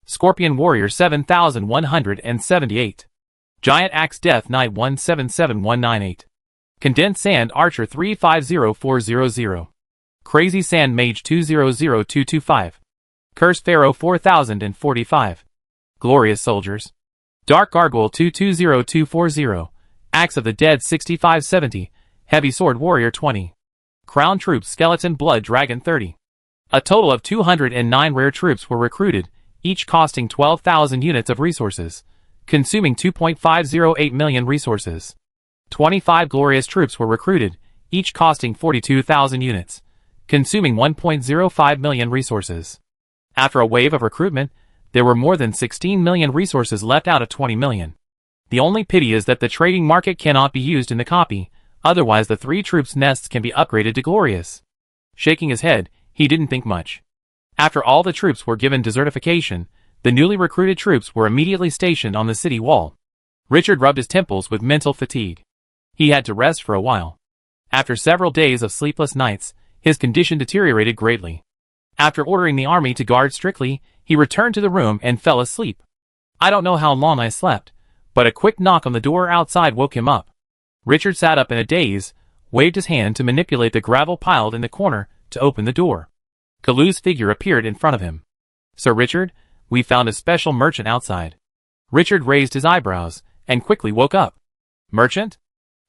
Scorpion Warrior 7178, Giant Axe Death Knight 177198, Condensed Sand Archer 350400, Crazy Sand Mage 200225, Curse Pharaoh 4045, Glorious Soldiers, Dark Gargoyle 220240, Axe of the Dead 6570, Heavy Sword Warrior 20. Crown Troops Skeleton Blood Dragon 30. A total of 209 rare troops were recruited, each costing 12,000 units of resources, consuming 2.508 million resources. 25 glorious troops were recruited, each costing 42,000 units, consuming 1.05 million resources. After a wave of recruitment, there were more than 16 million resources left out of 20 million. The only pity is that the trading market cannot be used in the copy, otherwise the 3 troops' nests can be upgraded to glorious. Shaking his head, he didn't think much. After all the troops were given desertification, the newly recruited troops were immediately stationed on the city wall. Richard rubbed his temples with mental fatigue. He had to rest for a while. After several days of sleepless nights, his condition deteriorated greatly. After ordering the army to guard strictly, he returned to the room and fell asleep. I don't know how long I slept, but a quick knock on the door outside woke him up. Richard sat up in a daze, waved his hand to manipulate the gravel piled in the corner to open the door. Kalu's figure appeared in front of him. Sir Richard, we found a special merchant outside. Richard raised his eyebrows and quickly woke up. Merchant?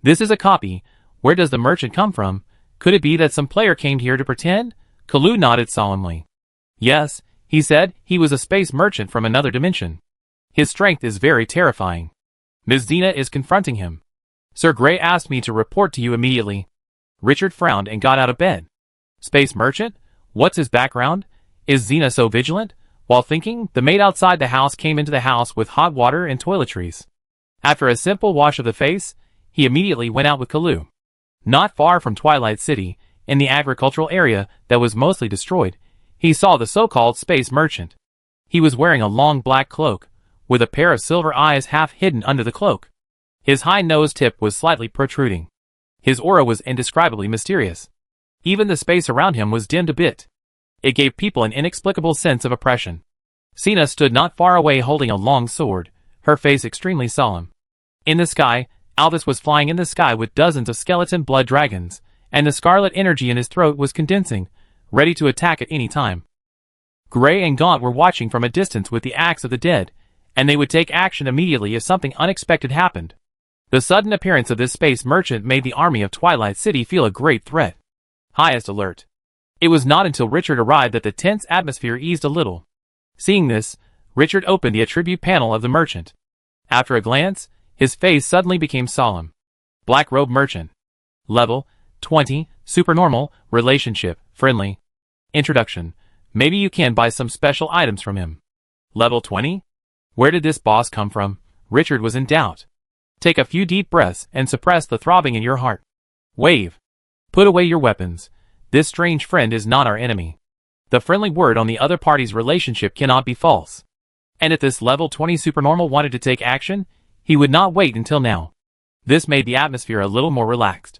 This is a copy. Where does the merchant come from? Could it be that some player came here to pretend? Kalu nodded solemnly. Yes, he said, he was a space merchant from another dimension. His strength is very terrifying. Ms. Zena is confronting him. Sir Grey asked me to report to you immediately. Richard frowned and got out of bed. Space merchant? What's his background? Is Zena so vigilant? While thinking, the maid outside the house came into the house with hot water and toiletries. After a simple wash of the face, he immediately went out with Kalu. Not far from Twilight City, in the agricultural area that was mostly destroyed, he saw the so-called space merchant. He was wearing a long black cloak, with a pair of silver eyes half hidden under the cloak. His high nose tip was slightly protruding. His aura was indescribably mysterious. Even the space around him was dimmed a bit. It gave people an inexplicable sense of oppression. Zena stood not far away holding a long sword, her face extremely solemn. In the sky, Albus was flying in the sky with dozens of skeleton blood dragons, and the scarlet energy in his throat was condensing, ready to attack at any time. Grey and Gaunt were watching from a distance with the axe of the dead, and they would take action immediately if something unexpected happened. The sudden appearance of this space merchant made the army of Twilight City feel a great threat. Highest alert. It was not until Richard arrived that the tense atmosphere eased a little. Seeing this, Richard opened the attribute panel of the merchant. After a glance, his face suddenly became solemn. Black Robe Merchant. Level 20, Supernormal, Relationship, Friendly. Introduction. Maybe you can buy some special items from him. Level 20? Where did this boss come from? Richard was in doubt. Take a few deep breaths and suppress the throbbing in your heart. Wave. Put away your weapons. This strange friend is not our enemy. The friendly word on the other party's relationship cannot be false. And if this level 20 supernormal wanted to take action, he would not wait until now. This made the atmosphere a little more relaxed.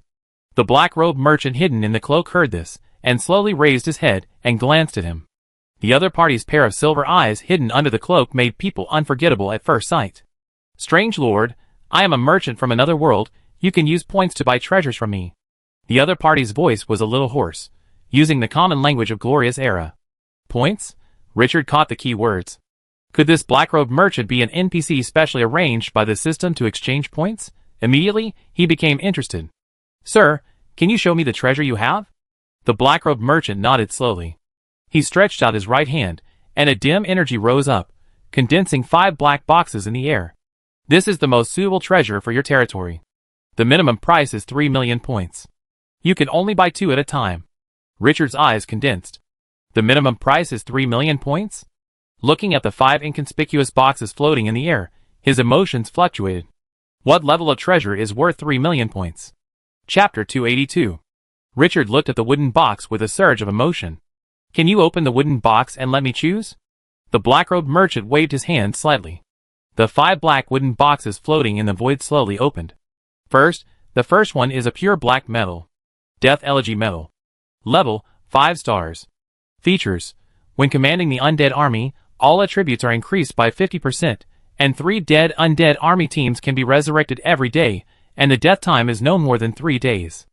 The black-robed merchant hidden in the cloak heard this, and slowly raised his head and glanced at him. The other party's pair of silver eyes hidden under the cloak made people unforgettable at first sight. Strange lord, I am a merchant from another world, you can use points to buy treasures from me. The other party's voice was a little hoarse, using the common language of Glorious Era. Points? Richard caught the key words. Could this black-robed merchant be an NPC specially arranged by the system to exchange points? Immediately, he became interested. Sir, can you show me the treasure you have? The black-robed merchant nodded slowly. He stretched out his right hand, and a dim energy rose up, condensing 5 black boxes in the air. This is the most suitable treasure for your territory. The minimum price is 3 million points. You can only buy 2 at a time. Richard's eyes condensed. The minimum price is 3 million points? Looking at the 5 inconspicuous boxes floating in the air, his emotions fluctuated. What level of treasure is worth 3 million points? Chapter 282. Richard looked at the wooden box with a surge of emotion. Can you open the wooden box and let me choose? The black-robed merchant waved his hand slightly. The 5 black wooden boxes floating in the void slowly opened. The first one is a pure black metal. Death Elegy Metal. Level, 5 stars. Features. When commanding the undead army, all attributes are increased by 50%, and 3 dead undead army teams can be resurrected every day, and the death time is no more than 3 days.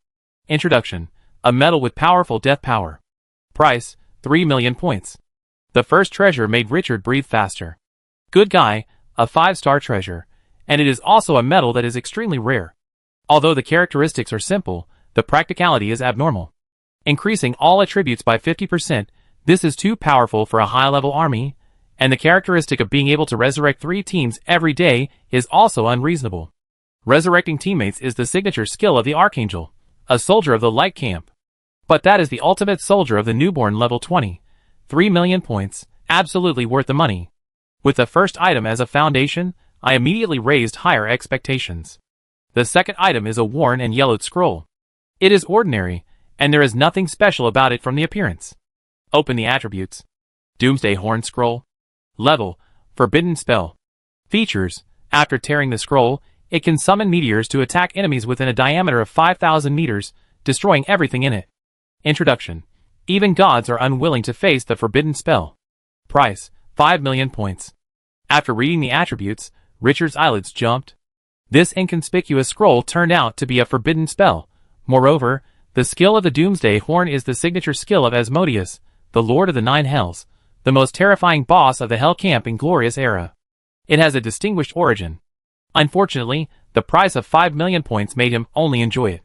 Introduction. A metal with powerful death power. Price, 3 million points. The first treasure made Richard breathe faster. Good guy, a 5-star treasure, and it is also a metal that is extremely rare. Although the characteristics are simple, the practicality is abnormal. Increasing all attributes by 50%, this is too powerful for a high-level army, and the characteristic of being able to resurrect 3 teams every day is also unreasonable. Resurrecting teammates is the signature skill of the Archangel, a soldier of the light camp. But that is the ultimate soldier of the newborn level 20. 3 million points, absolutely worth the money. With the first item as a foundation, I immediately raised higher expectations. The second item is a worn and yellowed scroll. It is ordinary, and there is nothing special about it from the appearance. Open the attributes. Doomsday Horn Scroll. Level, Forbidden Spell. Features, after tearing the scroll, it can summon meteors to attack enemies within a diameter of 5,000 meters, destroying everything in it. Introduction. Even gods are unwilling to face the forbidden spell. Price, 5 million points. After reading the attributes, Richard's eyelids jumped. This inconspicuous scroll turned out to be a forbidden spell. Moreover, the skill of the Doomsday Horn is the signature skill of Asmodeus, the Lord of the Nine Hells, the most terrifying boss of the Hell Camp in Glorious Era. It has a distinguished origin. Unfortunately, the price of 5 million points made him only enjoy it.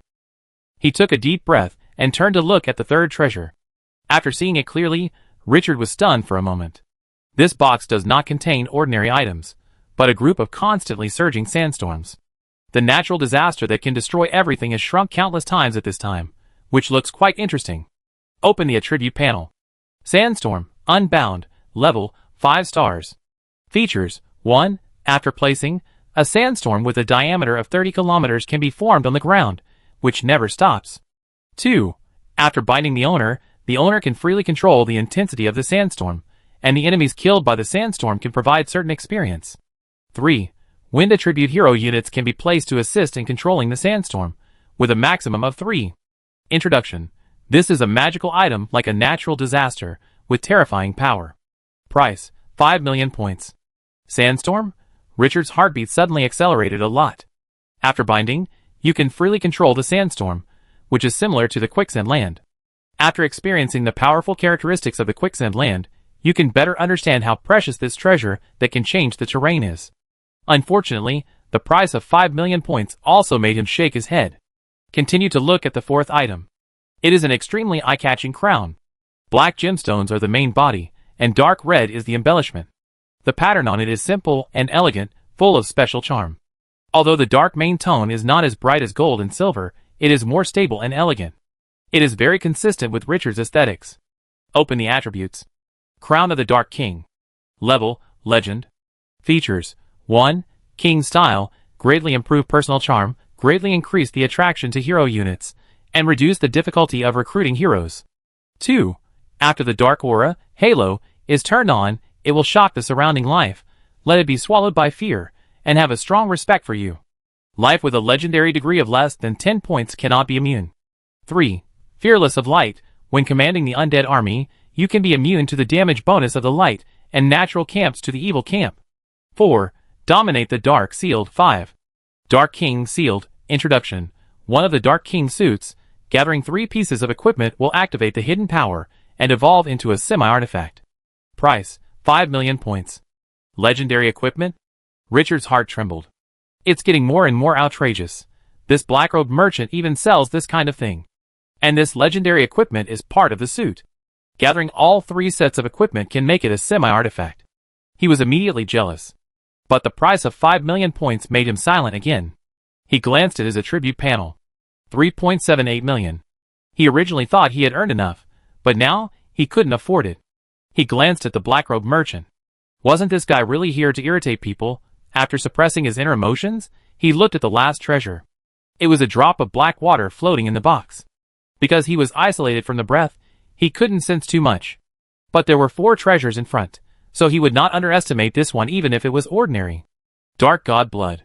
He took a deep breath and turned to look at the third treasure. After seeing it clearly, Richard was stunned for a moment. This box does not contain ordinary items, but a group of constantly surging sandstorms. The natural disaster that can destroy everything has shrunk countless times at this time, which looks quite interesting. Open the attribute panel. Sandstorm, Unbound, level, 5 stars. Features, 1. After placing, a sandstorm with a diameter of 30 kilometers can be formed on the ground, which never stops. 2. After binding the owner can freely control the intensity of the sandstorm, and the enemies killed by the sandstorm can provide certain experience. 3. Wind attribute hero units can be placed to assist in controlling the sandstorm, with a maximum of 3. Introduction. This is a magical item like a natural disaster, with terrifying power. Price, 5 million points. Sandstorm? Richard's heartbeat suddenly accelerated a lot. After binding, you can freely control the sandstorm, which is similar to the quicksand land. After experiencing the powerful characteristics of the quicksand land, you can better understand how precious this treasure that can change the terrain is. Unfortunately, the price of 5 million points also made him shake his head. Continue to look at the fourth item. It is an extremely eye-catching crown. Black gemstones are the main body, and dark red is the embellishment. The pattern on it is simple and elegant, full of special charm. Although the dark main tone is not as bright as gold and silver, it is more stable and elegant. It is very consistent with Richard's aesthetics. Open the attributes. Crown of the Dark King. Level, Legend. Features, 1. King Style, greatly improve personal charm, greatly increase the attraction to hero units, and reduce the difficulty of recruiting heroes. 2. After the Dark Aura, Halo, is turned on, it will shock the surrounding life, let it be swallowed by fear, and have a strong respect for you. Life with a legendary degree of less than 10 points cannot be immune. 3. Fearless of Light, when commanding the undead army, you can be immune to the damage bonus of the light and natural camps to the evil camp. 4. Dominate the Dark Sealed. 5. Dark King Sealed. Introduction. One of the Dark King suits, gathering 3 pieces of equipment will activate the hidden power and evolve into a semi-artifact. Price, 5 million points. Legendary equipment? Richard's heart trembled. It's getting more and more outrageous. This black-robed merchant even sells this kind of thing. And this legendary equipment is part of the suit. Gathering all 3 sets of equipment can make it a semi-artifact. He was immediately jealous. But the price of 5 million points made him silent again. He glanced at his attribute panel. 3.78 million. He originally thought he had earned enough, but now he couldn't afford it. He glanced at the black-robed merchant. Wasn't this guy really here to irritate people? After suppressing his inner emotions, he looked at the last treasure. It was a drop of black water floating in the box. Because he was isolated from the breath, he couldn't sense too much. But there were 4 treasures in front, so he would not underestimate this one even if it was ordinary. Dark God Blood.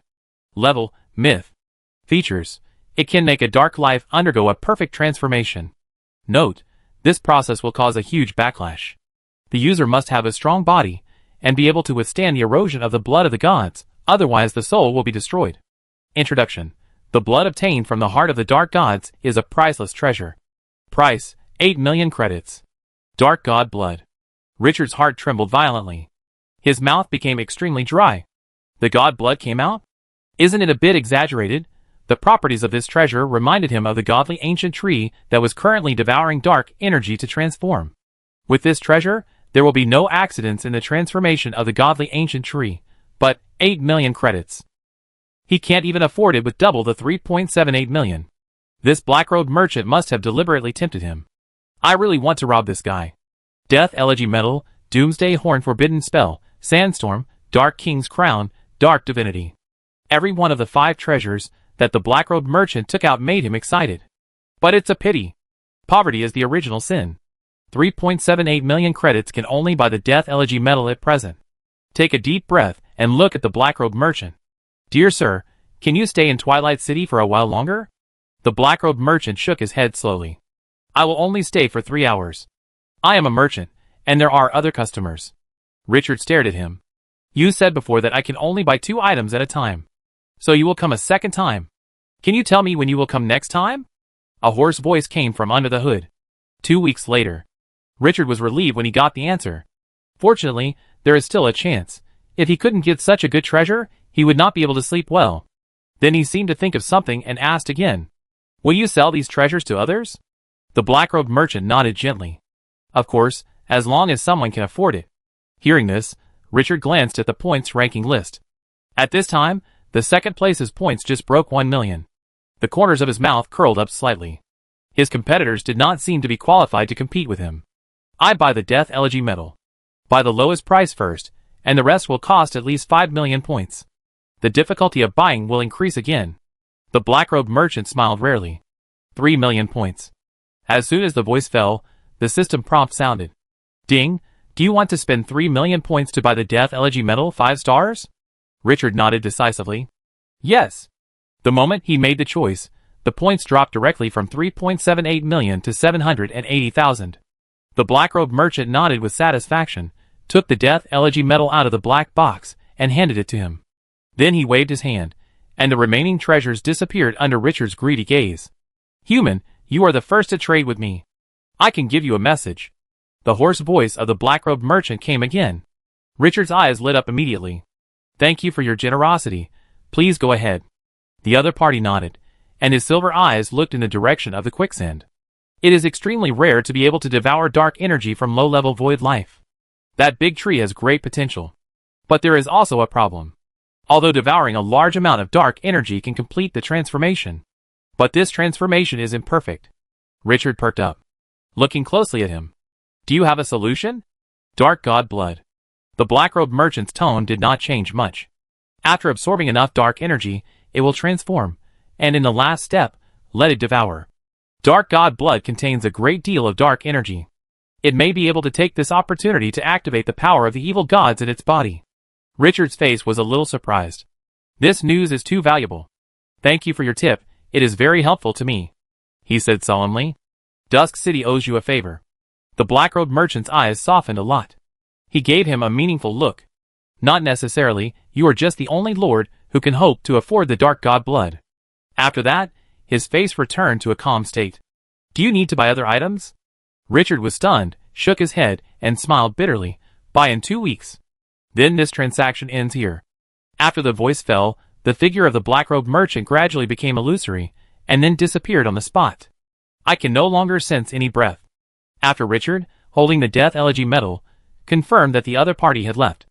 Level, Myth. Features. It can make a dark life undergo a perfect transformation. Note, this process will cause a huge backlash. The user must have a strong body, and be able to withstand the erosion of the blood of the gods, otherwise the soul will be destroyed. Introduction. The blood obtained from the heart of the dark gods is a priceless treasure. Price, 8 million credits. Dark God Blood. Richard's heart trembled violently. His mouth became extremely dry. The God Blood came out? Isn't it a bit exaggerated? The properties of this treasure reminded him of the godly ancient tree that was currently devouring dark energy to transform. With this treasure, there will be no accidents in the transformation of the godly ancient tree, but 8 million credits. He can't even afford it with double the 3.78 million. This black-robed merchant must have deliberately tempted him. I really want to rob this guy. Death Elegy Medal, Doomsday Horn Forbidden Spell, Sandstorm, Dark King's Crown, Dark Divinity. Every one of the 5 treasures that the black-robed merchant took out made him excited. But it's a pity. Poverty is the original sin. 3.78 million credits can only buy the Death Elegy Medal at present. Take a deep breath and look at the black-robed merchant. Dear sir, can you stay in Twilight City for a while longer? The black-robed merchant shook his head slowly. I will only stay for 3 hours. I am a merchant, and there are other customers. Richard stared at him. You said before that I can only buy 2 items at a time. So you will come a second time. Can you tell me when you will come next time? A hoarse voice came from under the hood. 2 weeks later. Richard was relieved when he got the answer. Fortunately, there is still a chance. If he couldn't get such a good treasure, he would not be able to sleep well. Then he seemed to think of something and asked again. Will you sell these treasures to others? The black-robed merchant nodded gently. Of course, as long as someone can afford it. Hearing this, Richard glanced at the points ranking list. At this time, the second place's points just broke 1 million. The corners of his mouth curled up slightly. His competitors did not seem to be qualified to compete with him. I'd buy the Death Elegy Medal. Buy the lowest price first, and the rest will cost at least 5 million points. The difficulty of buying will increase again. The black-robed merchant smiled rarely. 3 million points. As soon as the voice fell, the system prompt sounded. Ding, do you want to spend 3 million points to buy the Death Elegy Medal 5 stars? Richard nodded decisively. Yes. The moment he made the choice, the points dropped directly from 3.78 million to 780,000. The black-robed merchant nodded with satisfaction, took the Death Elegy Medal out of the black box, and handed it to him. Then he waved his hand, and the remaining treasures disappeared under Richard's greedy gaze. Human, you are the first to trade with me. I can give you a message. The hoarse voice of the black-robed merchant came again. Richard's eyes lit up immediately. Thank you for your generosity. Please go ahead. The other party nodded, and his silver eyes looked in the direction of the quicksand. It is extremely rare to be able to devour dark energy from low-level void life. That big tree has great potential. But there is also a problem. Although devouring a large amount of dark energy can complete the transformation. But this transformation is imperfect. Richard perked up, looking closely at him. Do you have a solution? Dark God Blood. The black-robed merchant's tone did not change much. After absorbing enough dark energy, it will transform, and in the last step, let it devour. Dark God Blood contains a great deal of dark energy. It may be able to take this opportunity to activate the power of the evil gods in its body. Richard's face was a little surprised. This news is too valuable. Thank you for your tip, it is very helpful to me, he said solemnly. Dusk City owes you a favor. The black-robed merchant's eyes softened a lot. He gave him a meaningful look. Not necessarily, you are just the only lord who can hope to afford the Dark God Blood. After that, his face returned to a calm state. Do you need to buy other items? Richard was stunned, shook his head, and smiled bitterly. Buy in 2 weeks. Then this transaction ends here. After the voice fell, the figure of the black-robed merchant gradually became illusory, and then disappeared on the spot. I can no longer sense any breath. After Richard, holding the Death Elegy Medal, confirmed that the other party had left.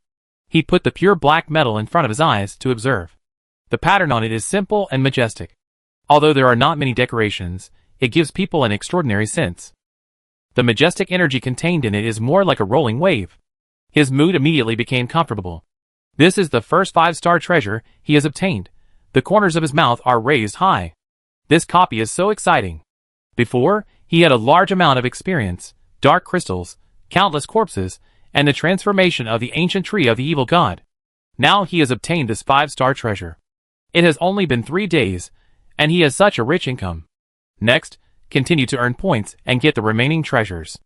He put the pure black metal in front of his eyes to observe. The pattern on it is simple and majestic. Although there are not many decorations, it gives people an extraordinary sense. The majestic energy contained in it is more like a rolling wave. His mood immediately became comfortable. This is the first 5-star treasure he has obtained. The corners of his mouth are raised high. This copy is so exciting. Before, he had a large amount of experience, dark crystals, countless corpses, and the transformation of the ancient tree of the evil god. Now he has obtained this 5-star treasure. It has only been 3 days, and he has such a rich income. Next, continue to earn points and get the remaining treasures.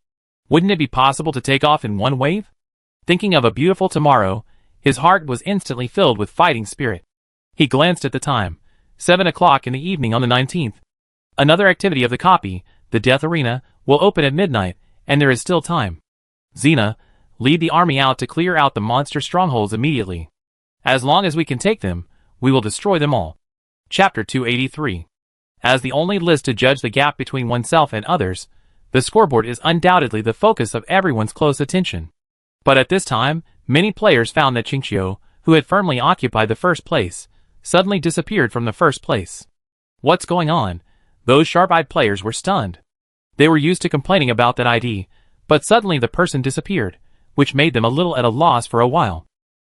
Wouldn't it be possible to take off in one wave? Thinking of a beautiful tomorrow, his heart was instantly filled with fighting spirit. He glanced at the time, 7 o'clock in the evening on the 19th. Another activity of the copy, the Death Arena, will open at midnight, and there is still time. Xena, lead the army out to clear out the monster strongholds immediately. As long as we can take them, we will destroy them all. Chapter 283. As the only list to judge the gap between oneself and others, the scoreboard is undoubtedly the focus of everyone's close attention. But at this time, many players found that Qingqiu, who had firmly occupied the first place, suddenly disappeared from the first place. What's going on? Those sharp-eyed players were stunned. They were used to complaining about that ID, but suddenly the person disappeared, which made them a little at a loss for a while.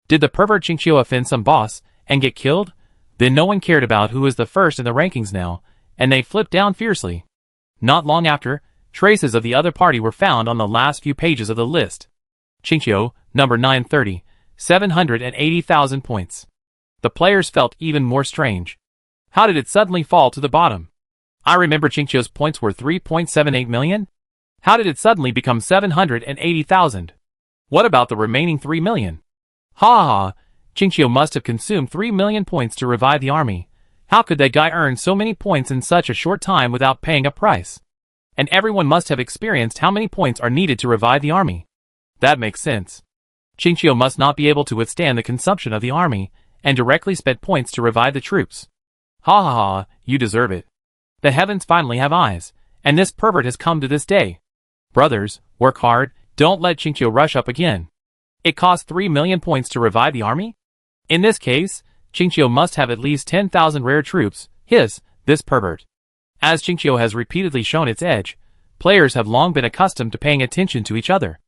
Did the pervert Qingqiu offend some boss and get killed? Then no one cared about who was the first in the rankings now, and they flipped down fiercely. Not long after, traces of the other party were found on the last few pages of the list. Qingqiu, number 930, 780,000 points. The players felt even more strange. How did it suddenly fall to the bottom? I remember Qingqiu's points were 3.78 million. How did it suddenly become 780,000? What about the remaining 3 million? Ha ha ha, Qingqiu must have consumed 3 million points to revive the army. How could that guy earn so many points in such a short time without paying a price? And everyone must have experienced how many points are needed to revive the army. That makes sense. Qingqiu must not be able to withstand the consumption of the army, and directly spent points to revive the troops. Ha ha ha, you deserve it. The heavens finally have eyes, and this pervert has come to this day. Brothers, work hard, don't let Qingqiu rush up again. It costs 3 million points to revive the army? In this case, Qingqiu must have at least 10,000 rare troops, this pervert. As Qingqiu has repeatedly shown its edge, players have long been accustomed to paying attention to each other.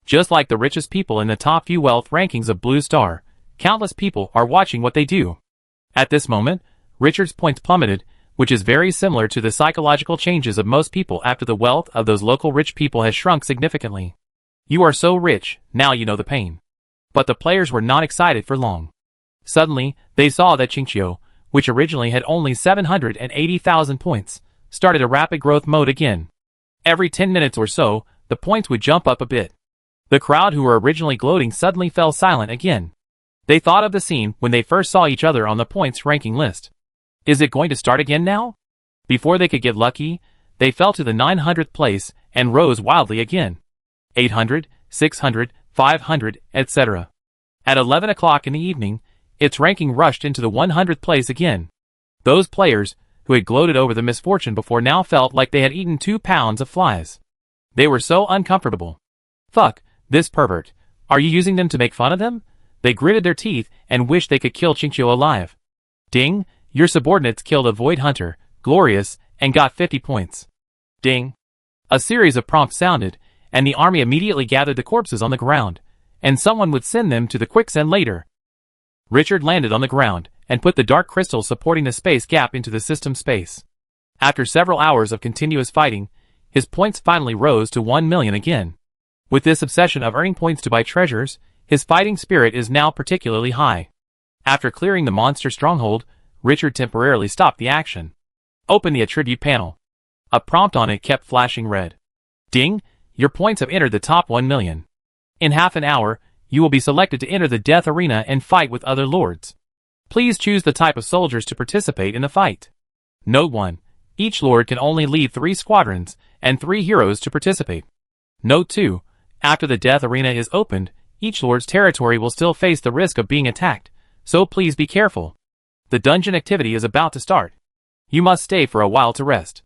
Just like the richest people in the top few wealth rankings of Blue Star, countless people are watching what they do. At this moment, Richard's points plummeted, which is very similar to the psychological changes of most people after the wealth of those local rich people has shrunk significantly. You are so rich, now you know the pain. But the players were not excited for long. Suddenly, they saw that Qingqiu, which originally had only 780,000 points, started a rapid growth mode again. Every 10 minutes or so, the points would jump up a bit. The crowd who were originally gloating suddenly fell silent again. They thought of the scene when they first saw each other on the points ranking list. Is it going to start again now? Before they could get lucky, they fell to the 900th place and rose wildly again. 800, 600, 500, etc. At 11 o'clock in the evening, its ranking rushed into the 100th place again. Those players, who had gloated over the misfortune before, now felt like they had eaten 2 pounds of flies. They were so uncomfortable. Fuck, this pervert. Are you using them to make fun of them? They gritted their teeth and wished they could kill Qingqiu alive. Ding, your subordinates killed a void hunter, glorious, and got 50 points. Ding. A series of prompts sounded, and the army immediately gathered the corpses on the ground, and someone would send them to the quicksand later. Richard landed on the ground, and put the dark crystal supporting the space gap into the system space. After several hours of continuous fighting, his points finally rose to 1 million again. With this obsession of earning points to buy treasures, his fighting spirit is now particularly high. After clearing the monster stronghold, Richard temporarily stopped the action. Open the attribute panel. A prompt on it kept flashing red. Ding, your points have entered the top 1 million. In half an hour, you will be selected to enter the death arena and fight with other lords. Please choose the type of soldiers to participate in the fight. Note 1. Each lord can only lead 3 squadrons and 3 heroes to participate. Note 2. After the death arena is opened, each lord's territory will still face the risk of being attacked, so please be careful. The dungeon activity is about to start. You must stay for a while to rest.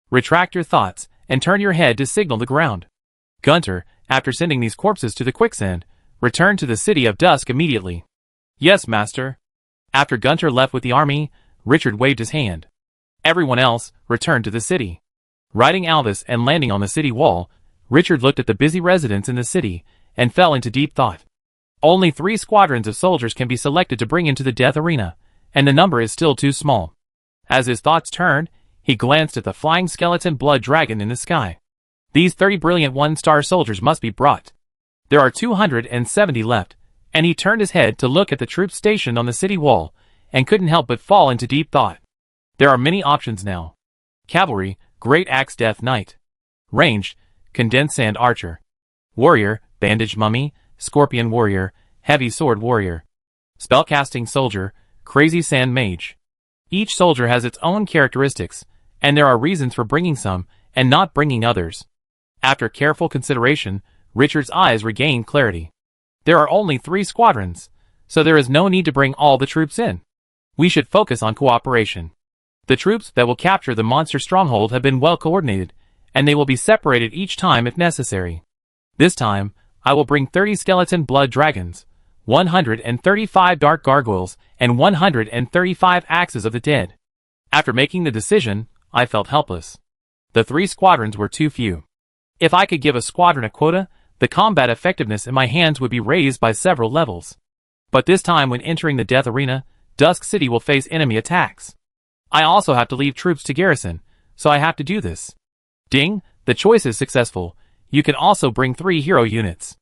Retract your thoughts and turn your head to signal the ground. Gunter, after sending these corpses to the quicksand, returned to the City of Dusk immediately. Yes, master. After Gunter left with the army, Richard waved his hand. Everyone else returned to the city. Riding Alvis and landing on the city wall, Richard looked at the busy residents in the city and fell into deep thought. Only 3 squadrons of soldiers can be selected to bring into the death arena, and the number is still too small. As his thoughts turned, he glanced at the flying skeleton blood dragon in the sky. These 30 brilliant 1-star soldiers must be brought. There are 270 left, and he turned his head to look at the troops stationed on the city wall, and couldn't help but fall into deep thought. There are many options now. Cavalry, Great Axe Death Knight. Ranged, Condensed Sand Archer. Warrior, Bandaged Mummy, Scorpion Warrior, Heavy Sword Warrior. Spellcasting Soldier, Crazy Sand Mage. Each soldier has its own characteristics, and there are reasons for bringing some and not bringing others. After careful consideration, Richard's eyes regained clarity. There are only 3 squadrons, so there is no need to bring all the troops in. We should focus on cooperation. The troops that will capture the monster stronghold have been well coordinated, and they will be separated each time if necessary. This time, I will bring 30 skeleton blood dragons, 135 dark gargoyles, and 135 axes of the dead. After making the decision, I felt helpless. The 3 squadrons were too few. If I could give a squadron a quota, the combat effectiveness in my hands would be raised by several levels. But this time when entering the death arena, Dusk City will face enemy attacks. I also have to leave troops to garrison, so I have to do this. Ding, the choice is successful. You can also bring 3 hero units.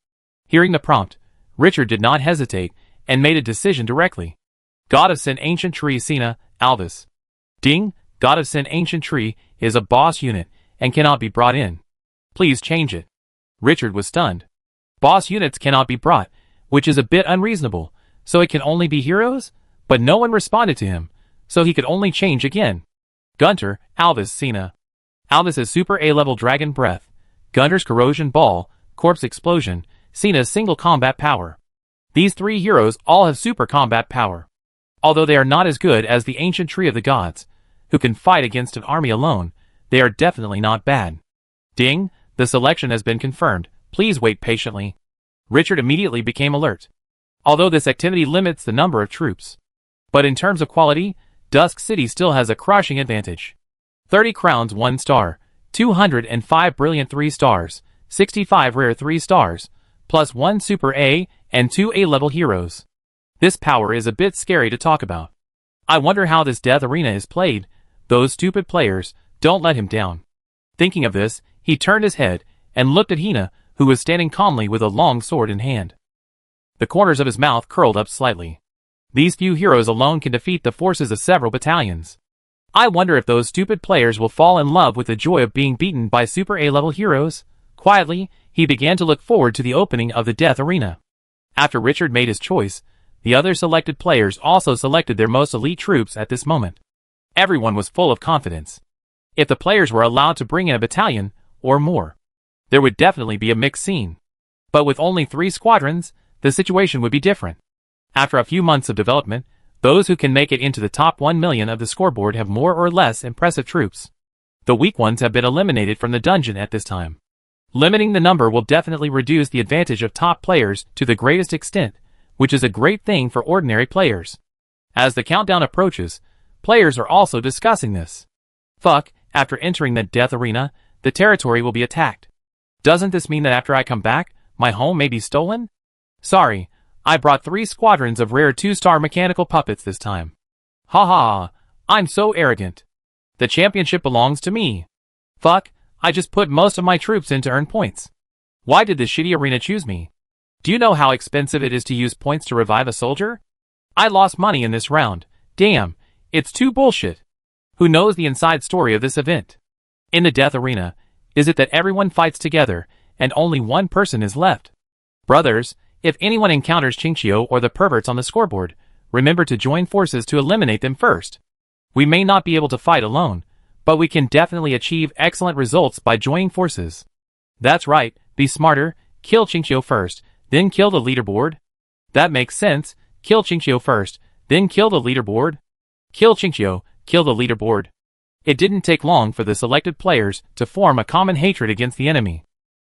Hearing the prompt, Richard did not hesitate, and made a decision directly. God of Sin Ancient Tree Sina, Alvis. Ding, God of Sin Ancient Tree is a boss unit, and cannot be brought in. Please change it. Richard was stunned. Boss units cannot be brought, which is a bit unreasonable, so it can only be heroes? But no one responded to him, so he could only change again. Gunter, Alvis Sina. Alvis' Super A-level Dragon Breath, Gunter's Corrosion Ball, Corpse Explosion, Sina's Single Combat Power. These 3 heroes all have super combat power. Although they are not as good as the Ancient Tree of the Gods, who can fight against an army alone, they are definitely not bad. Ding, the selection has been confirmed. Please wait patiently. Richard immediately became alert. Although this activity limits the number of troops. But in terms of quality, Dusk City still has a crushing advantage. 30 crowns 1 star, 205 brilliant 3 stars, 65 rare 3 stars, plus 1 super A and 2 A-level heroes. This power is a bit scary to talk about. I wonder how this death arena is played. Those stupid players, don't let him down. Thinking of this, he turned his head and looked at Hina, who was standing calmly with a long sword in hand. The corners of his mouth curled up slightly. These few heroes alone can defeat the forces of several battalions. I wonder if those stupid players will fall in love with the joy of being beaten by super A-level heroes. Quietly, he began to look forward to the opening of the death arena. After Richard made his choice, the other selected players also selected their most elite troops at this moment. Everyone was full of confidence. If the players were allowed to bring in a battalion, or more, there would definitely be a mixed scene. But with only 3 squadrons, the situation would be different. After a few months of development, those who can make it into the top 1 million of the scoreboard have more or less impressive troops. The weak ones have been eliminated from the dungeon at this time. Limiting the number will definitely reduce the advantage of top players to the greatest extent, which is a great thing for ordinary players. As the countdown approaches, players are also discussing this. Fuck, after entering the death arena, the territory will be attacked. Doesn't this mean that after I come back, my home may be stolen? Sorry, I brought 3 squadrons of rare 2-star mechanical puppets this time. Ha ha, I'm so arrogant. The championship belongs to me. Fuck, I just put most of my troops in to earn points. Why did this shitty arena choose me? Do you know how expensive it is to use points to revive a soldier? I lost money in this round. Damn, it's too bullshit. Who knows the inside story of this event? In the death arena, is it that everyone fights together, and only one person is left? Brothers, if anyone encounters Chinchio or the perverts on the scoreboard, remember to join forces to eliminate them first. We may not be able to fight alone, but we can definitely achieve excellent results by joining forces. That's right, be smarter, kill Chinchio first, then kill the leaderboard. That makes sense, kill Chinchio first, then kill the leaderboard. Kill Chinchio, kill the leaderboard. It didn't take long for the selected players to form a common hatred against the enemy,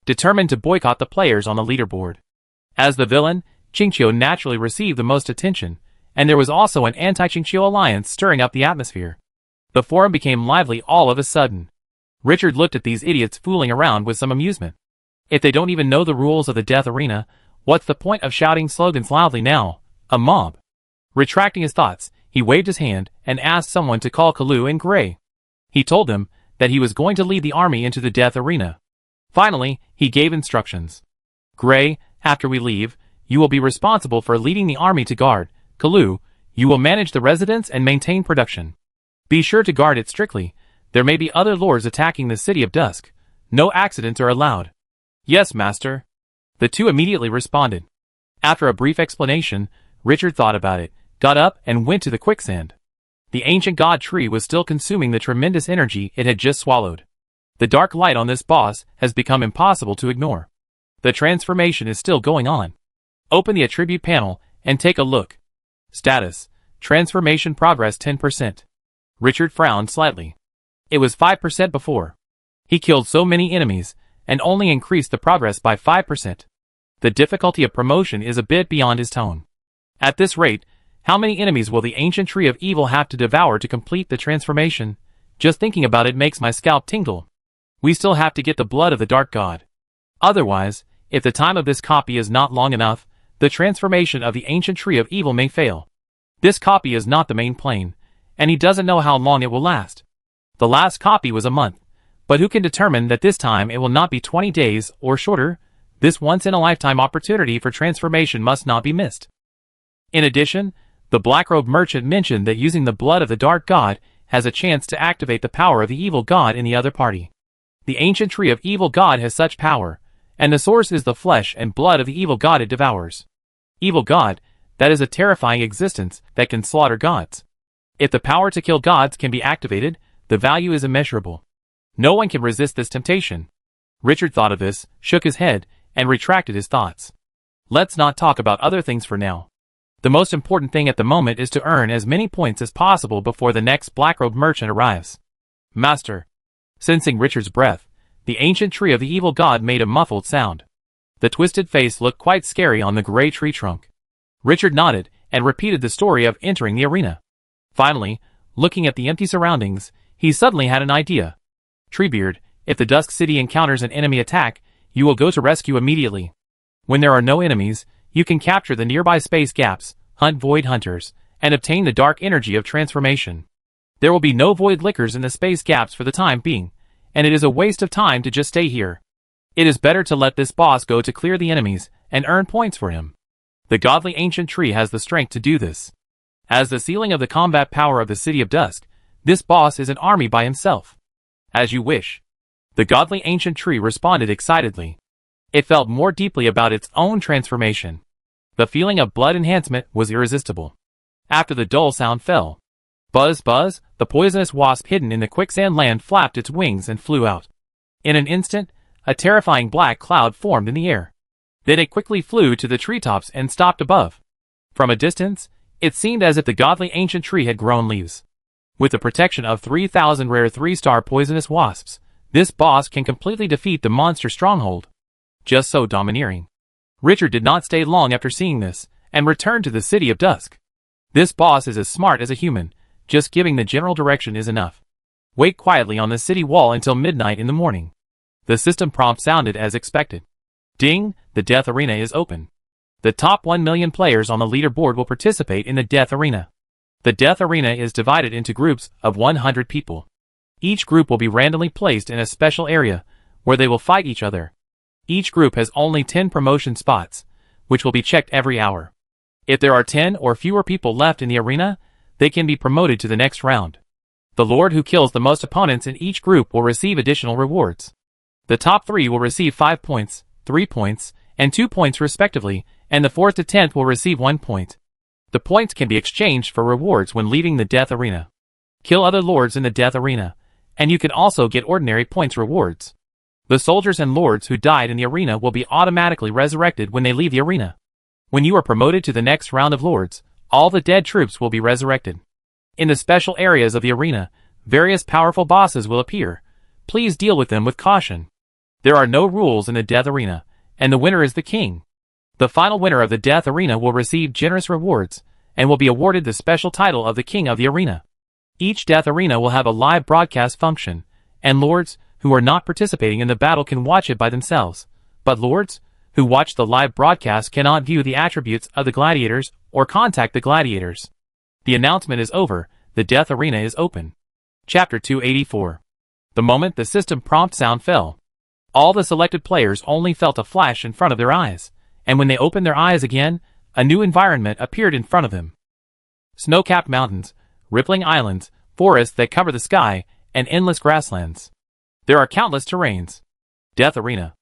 determined to boycott the players on the leaderboard. As the villain, Chinchio naturally received the most attention, and there was also an anti-Chinchio alliance stirring up the atmosphere. The forum became lively all of a sudden. Richard looked at these idiots fooling around with some amusement. If they don't even know the rules of the death arena, what's the point of shouting slogans loudly now? A mob. Retracting his thoughts, he waved his hand and asked someone to call Kalu and Gray. He told them that he was going to lead the army into the death arena. Finally, he gave instructions. Gray, after we leave, you will be responsible for leading the army to guard. Kalu, you will manage the residence and maintain production. Be sure to guard it strictly. There may be other lords attacking the city of Dusk. No accidents are allowed. Yes, master. The two immediately responded. After a brief explanation, Richard thought about it, got up and went to the quicksand. The ancient god tree was still consuming the tremendous energy it had just swallowed. The dark light on this boss has become impossible to ignore. The transformation is still going on. Open the attribute panel and take a look. Status: transformation progress 10%. Richard frowned slightly. It was 5% before. He killed so many enemies, and only increased the progress by 5%. The difficulty of promotion is a bit beyond his tone. At this rate, how many enemies will the ancient tree of evil have to devour to complete the transformation? Just thinking about it makes my scalp tingle. We still have to get the blood of the Dark God. Otherwise, if the time of this copy is not long enough, the transformation of the ancient tree of evil may fail. This copy is not the main plane, and he doesn't know how long it will last. The last copy was a month, but who can determine that this time it will not be 20 days or shorter? This once-in-a-lifetime opportunity for transformation must not be missed. In addition, the black-robed merchant mentioned that using the blood of the Dark God has a chance to activate the power of the evil god in the other party. The ancient tree of evil god has such power, and the source is the flesh and blood of the evil god it devours. Evil god, that is a terrifying existence that can slaughter gods. If the power to kill gods can be activated, the value is immeasurable. No one can resist this temptation. Richard thought of this, shook his head, and retracted his thoughts. Let's not talk about other things for now. The most important thing at the moment is to earn as many points as possible before the next black-robed merchant arrives. Master. Sensing Richard's breath, the ancient tree of the evil god made a muffled sound. The twisted face looked quite scary on the gray tree trunk. Richard nodded and repeated the story of entering the arena. Finally, looking at the empty surroundings, he suddenly had an idea. Treebeard, if the Dusk City encounters an enemy attack, you will go to rescue immediately. When there are no enemies, you can capture the nearby space gaps, hunt void hunters, and obtain the dark energy of transformation. There will be no void lickers in the space gaps for the time being, and it is a waste of time to just stay here. It is better to let this boss go to clear the enemies and earn points for him. The godly ancient tree has the strength to do this. As the ceiling of the combat power of the City of Dusk, this boss is an army by himself. As you wish. The godly ancient tree responded excitedly. It felt more deeply about its own transformation. The feeling of blood enhancement was irresistible. After the dull sound fell. Buzz, buzz, the poisonous wasp hidden in the quicksand land flapped its wings and flew out. In an instant, a terrifying black cloud formed in the air. Then it quickly flew to the treetops and stopped above. From a distance, it seemed as if the godly ancient tree had grown leaves. With the protection of 3,000 rare 3-star poisonous wasps, this boss can completely defeat the monster stronghold. Just so domineering. Richard did not stay long after seeing this, and returned to the City of Dusk. This boss is as smart as a human, just giving the general direction is enough. Wait quietly on the city wall until midnight in the morning. The system prompt sounded as expected. Ding, the Death Arena is open. The top 1 million players on the leaderboard will participate in the Death Arena. The Death Arena is divided into groups of 100 people. Each group will be randomly placed in a special area, where they will fight each other. Each group has only 10 promotion spots, which will be checked every hour. If there are 10 or fewer people left in the arena, they can be promoted to the next round. The Lord who kills the most opponents in each group will receive additional rewards. The top 3 will receive 5 points, 3 points, and 2 points respectively, and the 4th to 10th will receive 1 point. The points can be exchanged for rewards when leaving the Death Arena. Kill other lords in the Death Arena, and you can also get ordinary points rewards. The soldiers and lords who died in the arena will be automatically resurrected when they leave the arena. When you are promoted to the next round of lords, all the dead troops will be resurrected. In the special areas of the arena, various powerful bosses will appear. Please deal with them with caution. There are no rules in the Death Arena, and the winner is the king. The final winner of the Death Arena will receive generous rewards, and will be awarded the special title of the King of the Arena. Each Death Arena will have a live broadcast function, and lords who are not participating in the battle can watch it by themselves, but lords who watch the live broadcast cannot view the attributes of the gladiators or contact the gladiators. The announcement is over, the Death Arena is open. Chapter 284. The moment the system prompt sound fell, all the selected players only felt a flash in front of their eyes, and when they opened their eyes again, a new environment appeared in front of them. Snow-capped mountains, rippling islands, forests that cover the sky, and endless grasslands. There are countless terrains. Death Arena.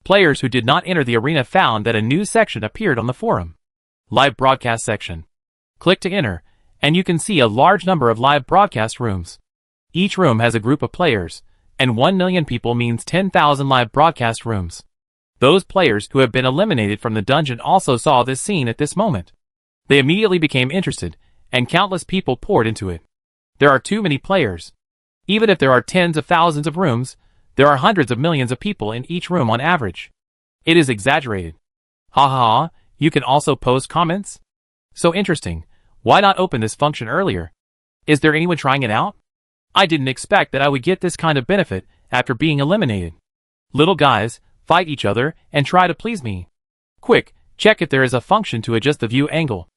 Players who did not enter the arena found that a new section appeared on the forum. Live broadcast section. Click to enter, and you can see a large number of live broadcast rooms. Each room has a group of players, and 1 million people means 10,000 live broadcast rooms. Those players who have been eliminated from the dungeon also saw this scene at this moment. They immediately became interested, and countless people poured into it. There are too many players. Even if there are tens of thousands of rooms, there are hundreds of millions of people in each room on average. It is exaggerated. Ha ha ha, you can also post comments? So interesting, why not open this function earlier? Is there anyone trying it out? I didn't expect that I would get this kind of benefit after being eliminated. Little guys, fight each other and try to please me. Quick, check if there is a function to adjust the view angle.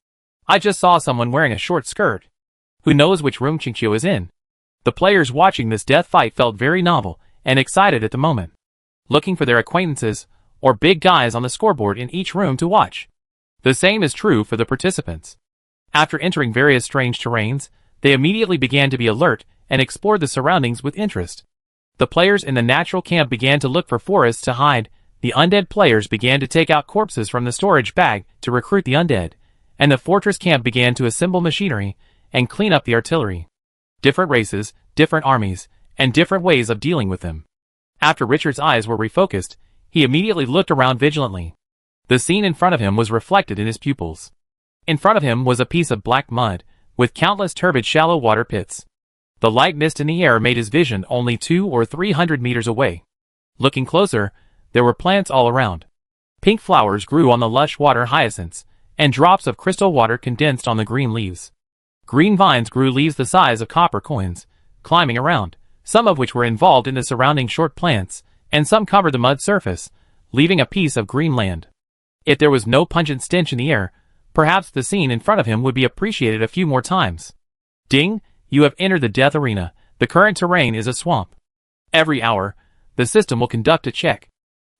I just saw someone wearing a short skirt. Who knows which room Qingqiu is in? The players watching this death fight felt very novel and excited at the moment, looking for their acquaintances or big guys on the scoreboard in each room to watch. The same is true for the participants. After entering various strange terrains, they immediately began to be alert and explored the surroundings with interest. The players in the natural camp began to look for forests to hide, the undead players began to take out corpses from the storage bag to recruit the undead, and the fortress camp began to assemble machinery and clean up the artillery. Different races, different armies, and different ways of dealing with them. After Richard's eyes were refocused, he immediately looked around vigilantly. The scene in front of him was reflected in his pupils. In front of him was a piece of black mud, with countless turbid shallow water pits. The light mist in the air made his vision only 200 or 300 meters away. Looking closer, there were plants all around. Pink flowers grew on the lush water hyacinths, and drops of crystal water condensed on the green leaves. Green vines grew leaves the size of copper coins, climbing around, some of which were involved in the surrounding short plants, and some covered the mud surface, leaving a piece of green land. If there was no pungent stench in the air, perhaps the scene in front of him would be appreciated a few more times. Ding, you have entered the death arena. The current terrain is a swamp. Every hour, the system will conduct a check.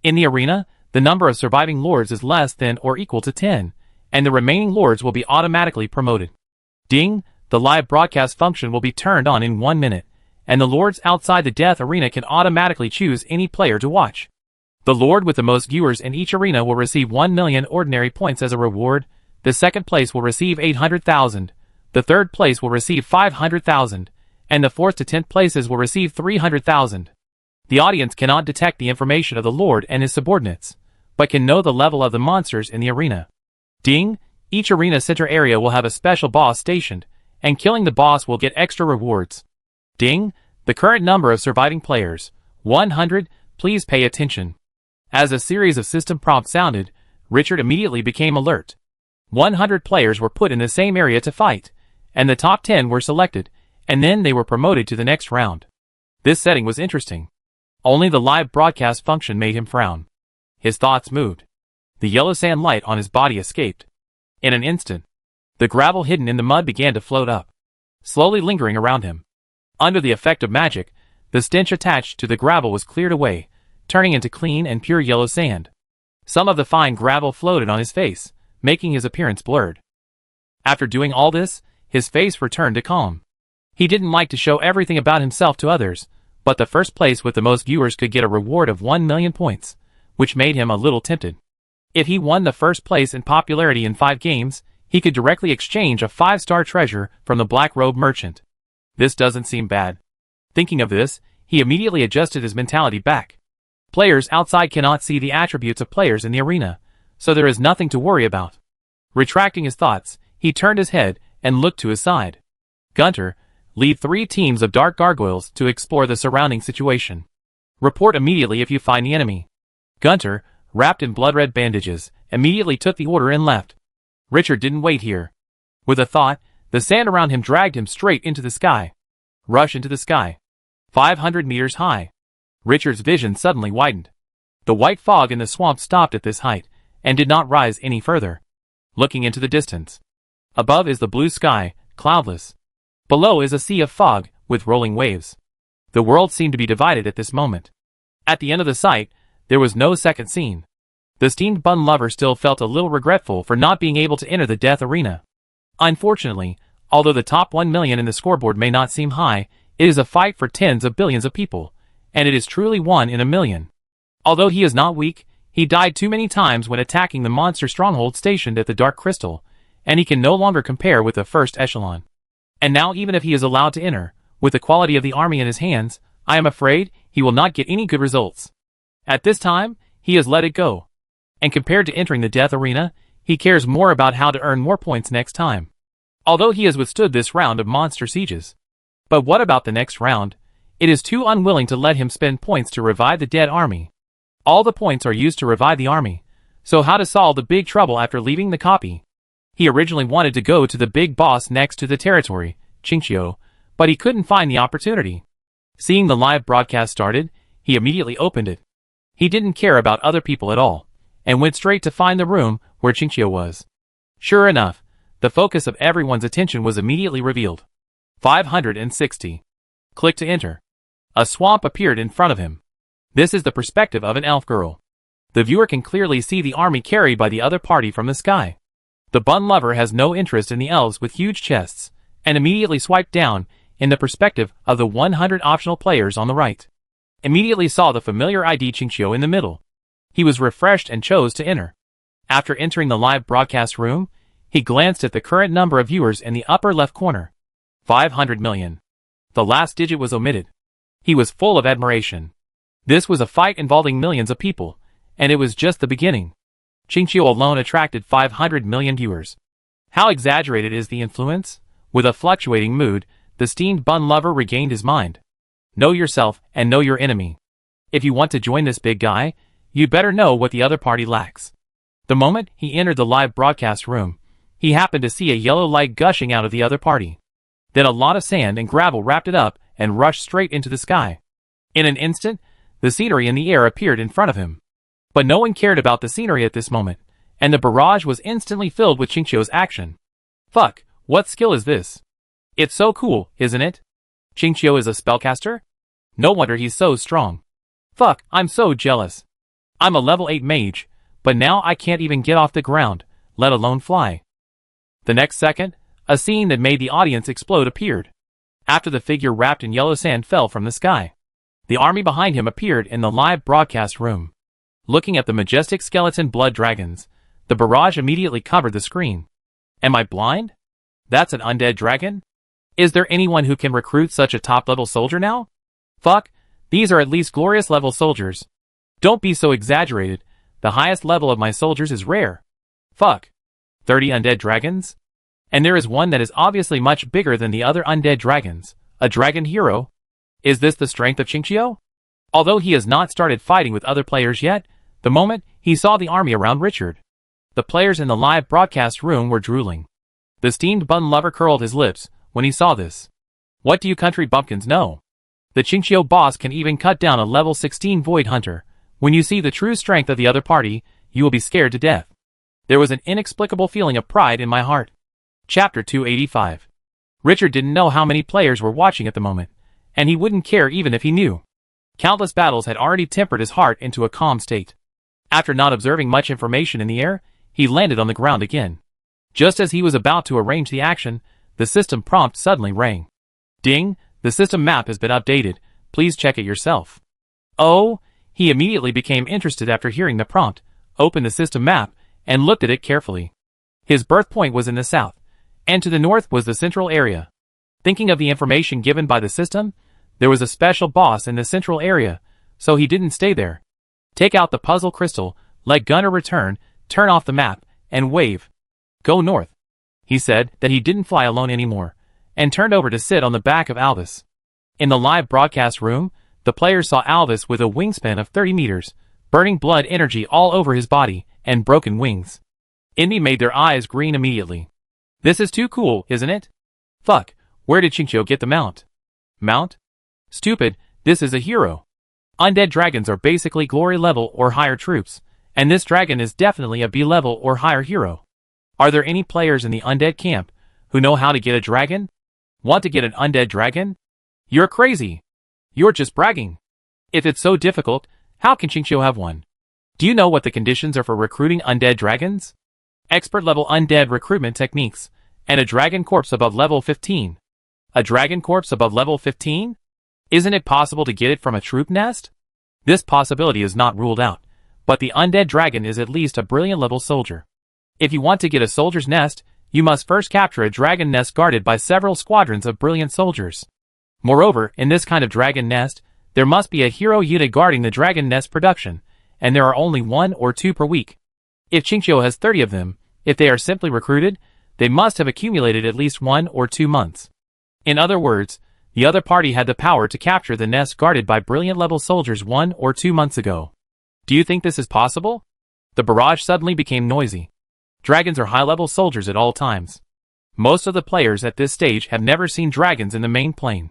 In the arena, the number of surviving lords is less than or equal to 10, and the remaining lords will be automatically promoted. Ding, the live broadcast function will be turned on in 1 minute, and the lords outside the death arena can automatically choose any player to watch. The lord with the most viewers in each arena will receive 1 million ordinary points as a reward. The second place will receive 800,000. The third place will receive 500,000, and the 4th to 10th places will receive 300,000. The audience cannot detect the information of the lord and his subordinates, but can know the level of the monsters in the arena. Ding, each arena center area will have a special boss stationed, and killing the boss will get extra rewards. Ding, the current number of surviving players, 100, please pay attention. As a series of system prompts sounded, Richard immediately became alert. 100 players were put in the same area to fight, and the top 10 were selected, and then they were promoted to the next round. This setting was interesting. Only the live broadcast function made him frown. His thoughts moved. The yellow sand light on his body escaped. In an instant, the gravel hidden in the mud began to float up, slowly lingering around him. Under the effect of magic, the stench attached to the gravel was cleared away, turning into clean and pure yellow sand. Some of the fine gravel floated on his face, making his appearance blurred. After doing all this, his face returned to calm. He didn't like to show everything about himself to others, but the first place with the most viewers could get a reward of 1 million points, which made him a little tempted. If he won the first place in popularity in 5 games, he could directly exchange a 5-star treasure from the Black Robe Merchant. This doesn't seem bad. Thinking of this, he immediately adjusted his mentality back. Players outside cannot see the attributes of players in the arena, so there is nothing to worry about. Retracting his thoughts, he turned his head and looked to his side. Gunter, lead 3 teams of dark gargoyles to explore the surrounding situation. Report immediately if you find the enemy. Gunter, wrapped in blood-red bandages, immediately took the order and left. Richard didn't wait here. With a thought, the sand around him dragged him straight into the sky. Rush into the sky. 500 meters high. Richard's vision suddenly widened. The white fog in the swamp stopped at this height, and did not rise any further. Looking into the distance. Above is the blue sky, cloudless. Below is a sea of fog, with rolling waves. The world seemed to be divided at this moment. At the end of the sight, there was no second scene. The steamed bun lover still felt a little regretful for not being able to enter the death arena. Unfortunately, although the top 1 million in the scoreboard may not seem high, it is a fight for tens of billions of people, and it is truly 1 in a million. Although he is not weak, he died too many times when attacking the monster stronghold stationed at the Dark Crystal, and he can no longer compare with the first echelon. And now even if he is allowed to enter, with the quality of the army in his hands, I am afraid he will not get any good results. At this time, he has let it go. And compared to entering the death arena, he cares more about how to earn more points next time. Although he has withstood this round of monster sieges, But what about the next round? It is too unwilling to let him spend points to revive the dead army. All the points are used to revive the army. So how to solve the big trouble after leaving the copy? He originally wanted to go to the big boss next to the territory, Qingqiu, but he couldn't find the opportunity. Seeing the live broadcast started, he immediately opened it. He didn't care about other people at all, and went straight to find the room where Qingqiu was. Sure enough, the focus of everyone's attention was immediately revealed. 560. Click to enter. A swamp appeared in front of him. This is the perspective of an elf girl. The viewer can clearly see the army carried by the other party from the sky. The bun lover has no interest in the elves with huge chests, and immediately swiped down in the perspective of the 100 optional players on the right. Immediately saw the familiar ID Qingqiu in the middle. He was refreshed and chose to enter. After entering the live broadcast room, he glanced at the current number of viewers in the upper left corner. 500 million. The last digit was omitted. He was full of admiration. This was a fight involving millions of people, and it was just the beginning. Qingqiu alone attracted 500 million viewers. How exaggerated is the influence? With a fluctuating mood, the steamed bun lover regained his mind. Know yourself and know your enemy. If you want to join this big guy, you'd better know what the other party lacks. The moment he entered the live broadcast room, he happened to see a yellow light gushing out of the other party. Then a lot of sand and gravel wrapped it up and rushed straight into the sky. In an instant, the scenery in the air appeared in front of him. But no one cared about the scenery at this moment, and the barrage was instantly filled with Qingqiu's action. Fuck, what skill is this? It's so cool, isn't it? Qingqiu is a spellcaster? No wonder he's so strong. Fuck, I'm so jealous. I'm a level 8 mage, but now I can't even get off the ground, let alone fly. The next second, a scene that made the audience explode appeared. After the figure wrapped in yellow sand fell from the sky, the army behind him appeared in the live broadcast room. Looking at the majestic skeleton blood dragons, the barrage immediately covered the screen. Am I blind? That's an undead dragon? Is there anyone who can recruit such a top-level soldier now? Fuck, these are at least glorious level soldiers. Don't be so exaggerated, the highest level of my soldiers is rare. Fuck. 30 undead dragons? And there is one that is obviously much bigger than the other undead dragons, a dragon hero. Is this the strength of Qingqiu? Although he has not started fighting with other players yet, the moment he saw the army around Richard, the players in the live broadcast room were drooling. The steamed bun lover curled his lips when he saw this. What do you country bumpkins know? The Qingqiu boss can even cut down a level 16 void hunter. When you see the true strength of the other party, you will be scared to death. There was an inexplicable feeling of pride in my heart. Chapter 285. Richard didn't know how many players were watching at the moment, and he wouldn't care even if he knew. Countless battles had already tempered his heart into a calm state. After not observing much information in the air, he landed on the ground again. Just as he was about to arrange the action, the system prompt suddenly rang. Ding, the system map has been updated, please check it yourself. Oh, he immediately became interested after hearing the prompt, opened the system map, and looked at it carefully. His birth point was in the south, and to the north was the central area. Thinking of the information given by the system, there was a special boss in the central area, so he didn't stay there. Take out the puzzle crystal, let Gunner return, turn off the map, and wave. Go north. He said that he didn't fly alone anymore, and turned over to sit on the back of Alvis. In the live broadcast room, the players saw Alvis with a wingspan of 30 meters, burning blood energy all over his body, and broken wings. Indy made their eyes green immediately. This is too cool, isn't it? Fuck, where did Qingqiu get the mount? Mount? Stupid, this is a hero. Undead dragons are basically glory level or higher troops, and this dragon is definitely a B level or higher hero. Are there any players in the undead camp who know how to get a dragon? Want to get an undead dragon? You're crazy. You're just bragging. If it's so difficult, how can Qingqiu have one? Do you know what the conditions are for recruiting undead dragons? Expert level undead recruitment techniques, and a dragon corpse above level 15. A dragon corpse above level 15? Isn't it possible to get it from a troop nest? This possibility is not ruled out, but the undead dragon is at least a brilliant level soldier. If you want to get a soldier's nest, you must first capture a dragon nest guarded by several squadrons of brilliant soldiers. Moreover, in this kind of dragon nest, there must be a hero unit guarding the dragon nest production, and there are only 1 or 2 per week. If Qingqiu has 30 of them, if they are simply recruited, they must have accumulated at least 1 or 2 months. In other words, The other party had the power to capture the nest guarded by brilliant level soldiers 1 or 2 months ago. Do you think this is possible? The barrage suddenly became noisy. Dragons are high-level soldiers at all times. Most of the players at this stage have never seen dragons in the main plane.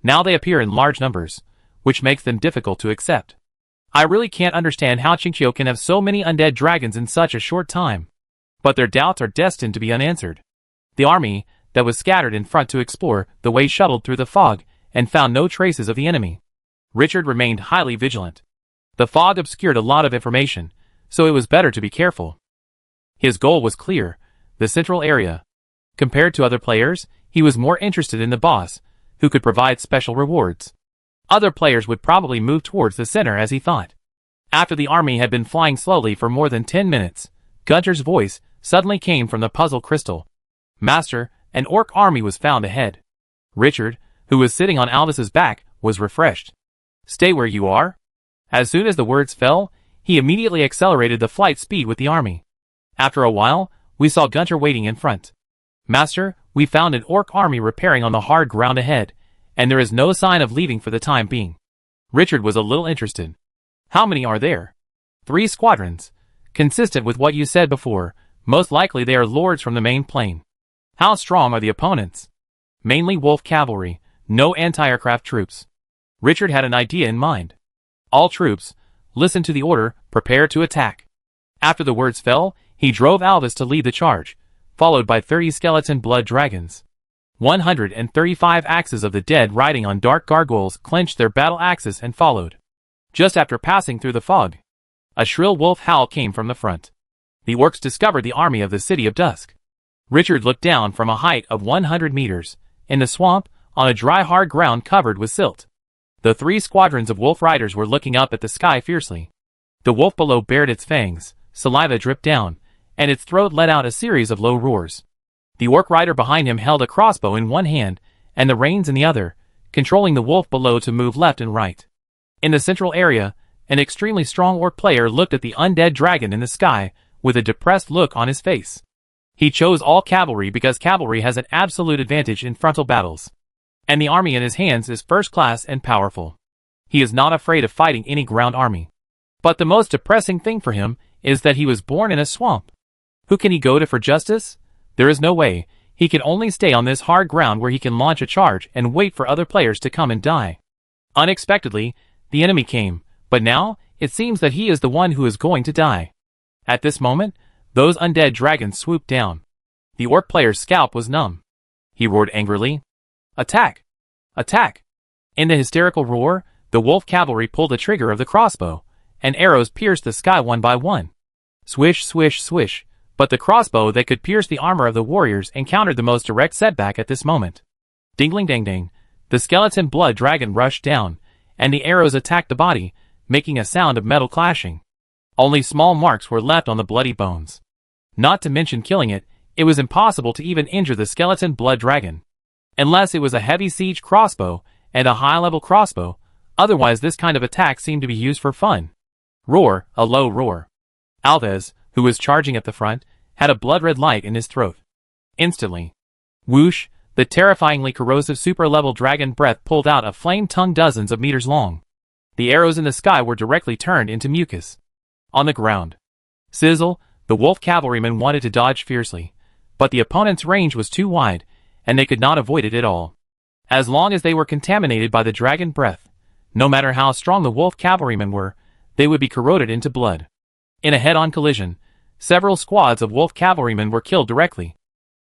Now they appear in large numbers, which makes them difficult to accept. I really can't understand how Qingqiu can have so many undead dragons in such a short time. But their doubts are destined to be unanswered. The army that was scattered in front to explore the way shuttled through the fog and found no traces of the enemy. Richard remained highly vigilant. The fog obscured a lot of information, so it was better to be careful. His goal was clear, the central area. Compared to other players, he was more interested in the boss, who could provide special rewards. Other players would probably move towards the center as he thought. After the army had been flying slowly for more than 10 minutes, Gunter's voice suddenly came from the puzzle crystal. Master, an orc army was found ahead. Richard, who was sitting on Alvis's back, was refreshed. Stay where you are. As soon as the words fell, he immediately accelerated the flight speed with the army. After a while, we saw Gunter waiting in front. Master, we found an orc army repairing on the hard ground ahead, and there is no sign of leaving for the time being. Richard was a little interested. How many are there? 3 squadrons. Consistent with what you said before, most likely they are lords from the main plane. How strong are the opponents? Mainly wolf cavalry, no anti-aircraft troops. Richard had an idea in mind. All troops, listen to the order, prepare to attack. After the words fell, he drove Alvis to lead the charge, followed by 30 skeleton blood dragons. 135 axes of the dead riding on dark gargoyles clenched their battle axes and followed. Just after passing through the fog, a shrill wolf howl came from the front. The orcs discovered the army of the City of Dusk. Richard looked down from a height of 100 meters, in the swamp, on a dry hard ground covered with silt. The 3 squadrons of wolf riders were looking up at the sky fiercely. The wolf below bared its fangs, saliva dripped down, and its throat let out a series of low roars. The orc rider behind him held a crossbow in one hand, and the reins in the other, controlling the wolf below to move left and right. In the central area, an extremely strong orc player looked at the undead dragon in the sky, with a depressed look on his face. He chose all cavalry because cavalry has an absolute advantage in frontal battles. And the army in his hands is first class and powerful. He is not afraid of fighting any ground army. But the most depressing thing for him is that he was born in a swamp. Who can he go to for justice? There is no way. He can only stay on this hard ground where he can launch a charge and wait for other players to come and die. Unexpectedly, the enemy came, but now, it seems that he is the one who is going to die. At this moment, those undead dragons swooped down. The orc player's scalp was numb. He roared angrily. Attack! Attack! In the hysterical roar, the wolf cavalry pulled the trigger of the crossbow, and arrows pierced the sky one by one. Swish, swish, swish, but the crossbow that could pierce the armor of the warriors encountered the most direct setback at this moment. Dingling dang dang, the skeleton blood dragon rushed down, and the arrows attacked the body, making a sound of metal clashing. Only small marks were left on the bloody bones. Not to mention killing it, it was impossible to even injure the skeleton blood dragon. Unless it was a heavy siege crossbow and a high-level crossbow, otherwise this kind of attack seemed to be used for fun. Roar, a low roar. Alves, who was charging at the front, had a blood-red light in his throat. Instantly. Whoosh, the terrifyingly corrosive super-level dragon breath pulled out a flame tongue dozens of meters long. The arrows in the sky were directly turned into mucus. On the ground. Sizzle, the wolf cavalrymen wanted to dodge fiercely, but the opponent's range was too wide, and they could not avoid it at all. As long as they were contaminated by the dragon breath, no matter how strong the wolf cavalrymen were, they would be corroded into blood. In a head-on collision, several squads of wolf cavalrymen were killed directly.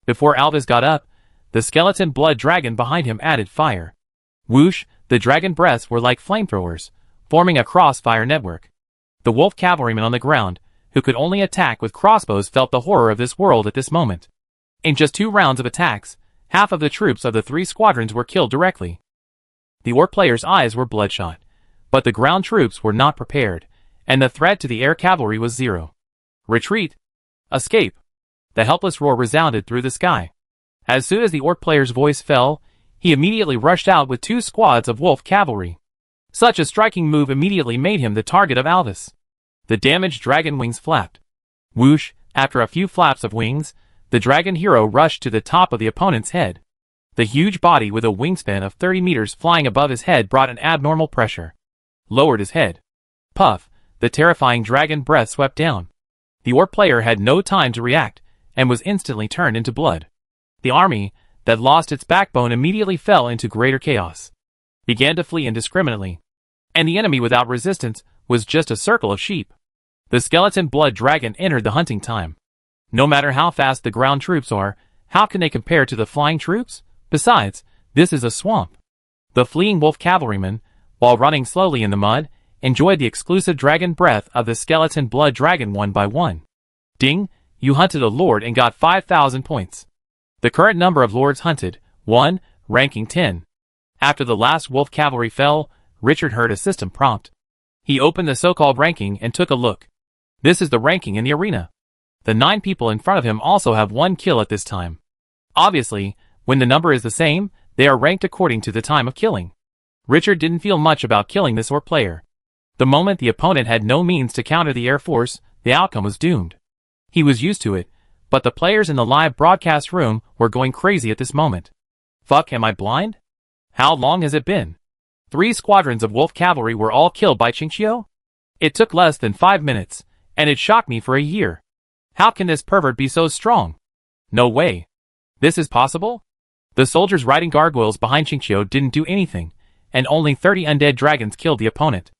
Before Alvis got up, the skeleton blood dragon behind him added fire. Whoosh, the dragon breaths were like flamethrowers, forming a crossfire network. The wolf cavalrymen on the ground, who could only attack with crossbows, felt the horror of this world at this moment. In just 2 rounds of attacks, half of the troops of the 3 squadrons were killed directly. The orc players' eyes were bloodshot, but the ground troops were not prepared, and the threat to the air cavalry was 0. Retreat! Escape! The helpless roar resounded through the sky. As soon as the orc player's voice fell, he immediately rushed out with 2 squads of wolf cavalry. Such a striking move immediately made him the target of Alvis. The damaged dragon wings flapped. Whoosh, after a few flaps of wings, the dragon hero rushed to the top of the opponent's head. The huge body with a wingspan of 30 meters flying above his head brought an abnormal pressure. Lowered his head. Puff, the terrifying dragon breath swept down. The orc player had no time to react, and was instantly turned into blood. The army, that lost its backbone, immediately fell into greater chaos. Began to flee indiscriminately. And the enemy without resistance was just a circle of sheep. The skeleton blood dragon entered the hunting time. No matter how fast the ground troops are, how can they compare to the flying troops? Besides, this is a swamp. The fleeing wolf cavalrymen, while running slowly in the mud, enjoyed the exclusive dragon breath of the skeleton blood dragon one by one. Ding, you hunted a lord and got 5,000 points. The current number of lords hunted, 1, ranking 10. After the last wolf cavalry fell, Richard heard a system prompt. He opened the so-called ranking and took a look. This is the ranking in the arena. The 9 people in front of him also have 1 kill at this time. Obviously, when the number is the same, they are ranked according to the time of killing. Richard didn't feel much about killing this orc player. The moment the opponent had no means to counter the air force, the outcome was doomed. He was used to it, but the players in the live broadcast room were going crazy at this moment. Fuck, am I blind? How long has it been? 3 squadrons of wolf cavalry were all killed by Qingqiu? It took less than 5 minutes, and it shocked me for a year. How can this pervert be so strong? No way. This is possible? The soldiers riding gargoyles behind Qingqiu didn't do anything, and only 30 undead dragons killed the opponent.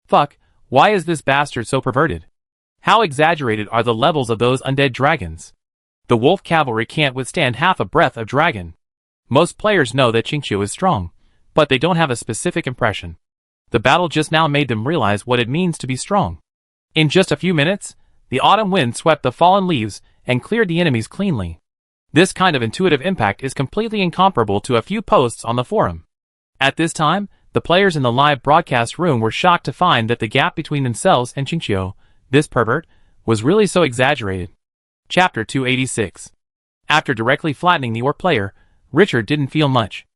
Fuck, why is this bastard so perverted? How exaggerated are the levels of those undead dragons? The wolf cavalry can't withstand half a breath of dragon. Most players know that Qingqiu is strong, but they don't have a specific impression. The battle just now made them realize what it means to be strong. In just a few minutes, the autumn wind swept the fallen leaves and cleared the enemies cleanly. This kind of intuitive impact is completely incomparable to a few posts on the forum. At this time, the players in the live broadcast room were shocked to find that the gap between themselves and Qingqiu, this pervert, was really so exaggerated. Chapter 286. After directly flattening the orc player, Richard didn't feel much.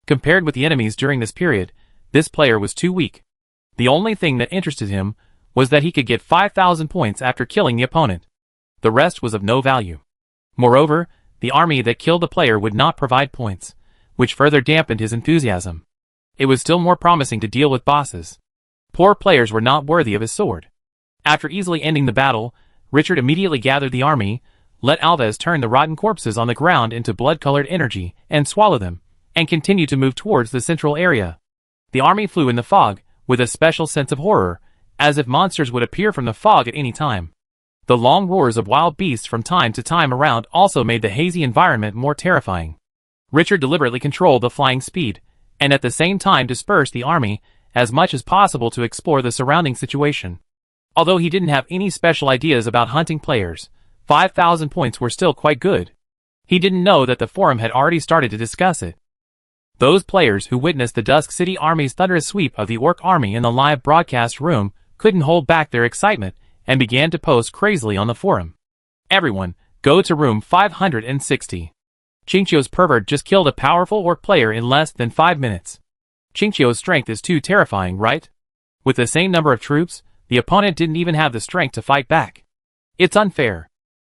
Compared with the enemies during this period, this player was too weak. The only thing that interested him was that he could get 5,000 points after killing the opponent. The rest was of no value. Moreover, the army that killed the player would not provide points, which further dampened his enthusiasm. It was still more promising to deal with bosses. Poor players were not worthy of his sword. After easily ending the battle, Richard immediately gathered the army, let Alves turn the rotten corpses on the ground into blood-colored energy and swallow them, and continued to move towards the central area. The army flew in the fog, with a special sense of horror, as if monsters would appear from the fog at any time. The long roars of wild beasts from time to time around also made the hazy environment more terrifying. Richard deliberately controlled the flying speed, and at the same time dispersed the army as much as possible to explore the surrounding situation. Although he didn't have any special ideas about hunting players, 5,000 points were still quite good. He didn't know that the forum had already started to discuss it. Those players who witnessed the Dusk City Army's thunderous sweep of the orc army in the live broadcast room couldn't hold back their excitement and began to post crazily on the forum. Everyone, go to room 560. Qingqiu's pervert just killed a powerful orc player in less than 5 minutes. Qingqiu's strength is too terrifying, right? With the same number of troops, the opponent didn't even have the strength to fight back. It's unfair.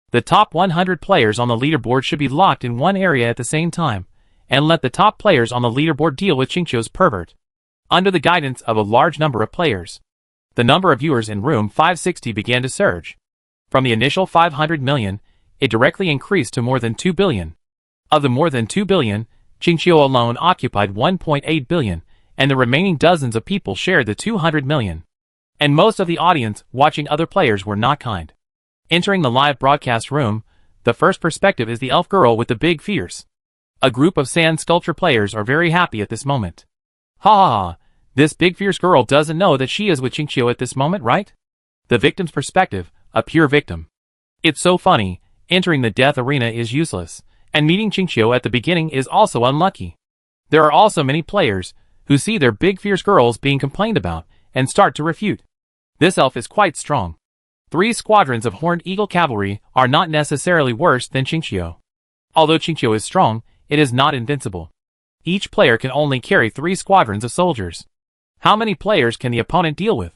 The top 100 players on the leaderboard should be locked in one area at the same time, and let the top players on the leaderboard deal with Qingqiu's pervert. Under the guidance of a large number of players, the number of viewers in room 560 began to surge. From the initial 500 million, it directly increased to more than 2 billion. Of the more than 2 billion, Qingqiu alone occupied 1.8 billion, and the remaining dozens of people shared the 200 million. And most of the audience watching other players were not kind. Entering the live broadcast room, the first perspective is the elf girl with the big fierce. A group of sand sculpture players are very happy at this moment. Ha ha ha, this big fierce girl doesn't know that she is with Qingqiu at this moment, right? The victim's perspective, a pure victim. It's so funny, entering the death arena is useless, and meeting Qingqiu at the beginning is also unlucky. There are also many players who see their big fierce girls being complained about and start to refute. This elf is quite strong. 3 squadrons of horned eagle cavalry are not necessarily worse than Qingqiu. Although Qingqiu is strong, it is not invincible. Each player can only carry 3 squadrons of soldiers. How many players can the opponent deal with?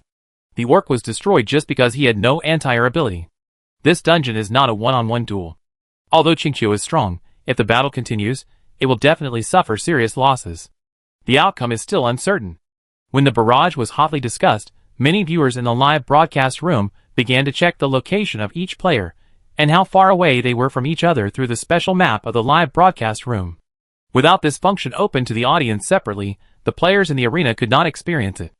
The orc was destroyed just because he had no anti-air ability. This dungeon is not a one-on-one duel. Although Qingqiu is strong, if the battle continues, it will definitely suffer serious losses. The outcome is still uncertain. When the barrage was hotly discussed, many viewers in the live broadcast room began to check the location of each player and how far away they were from each other through the special map of the live broadcast room. Without this function open to the audience separately, the players in the arena could not experience it.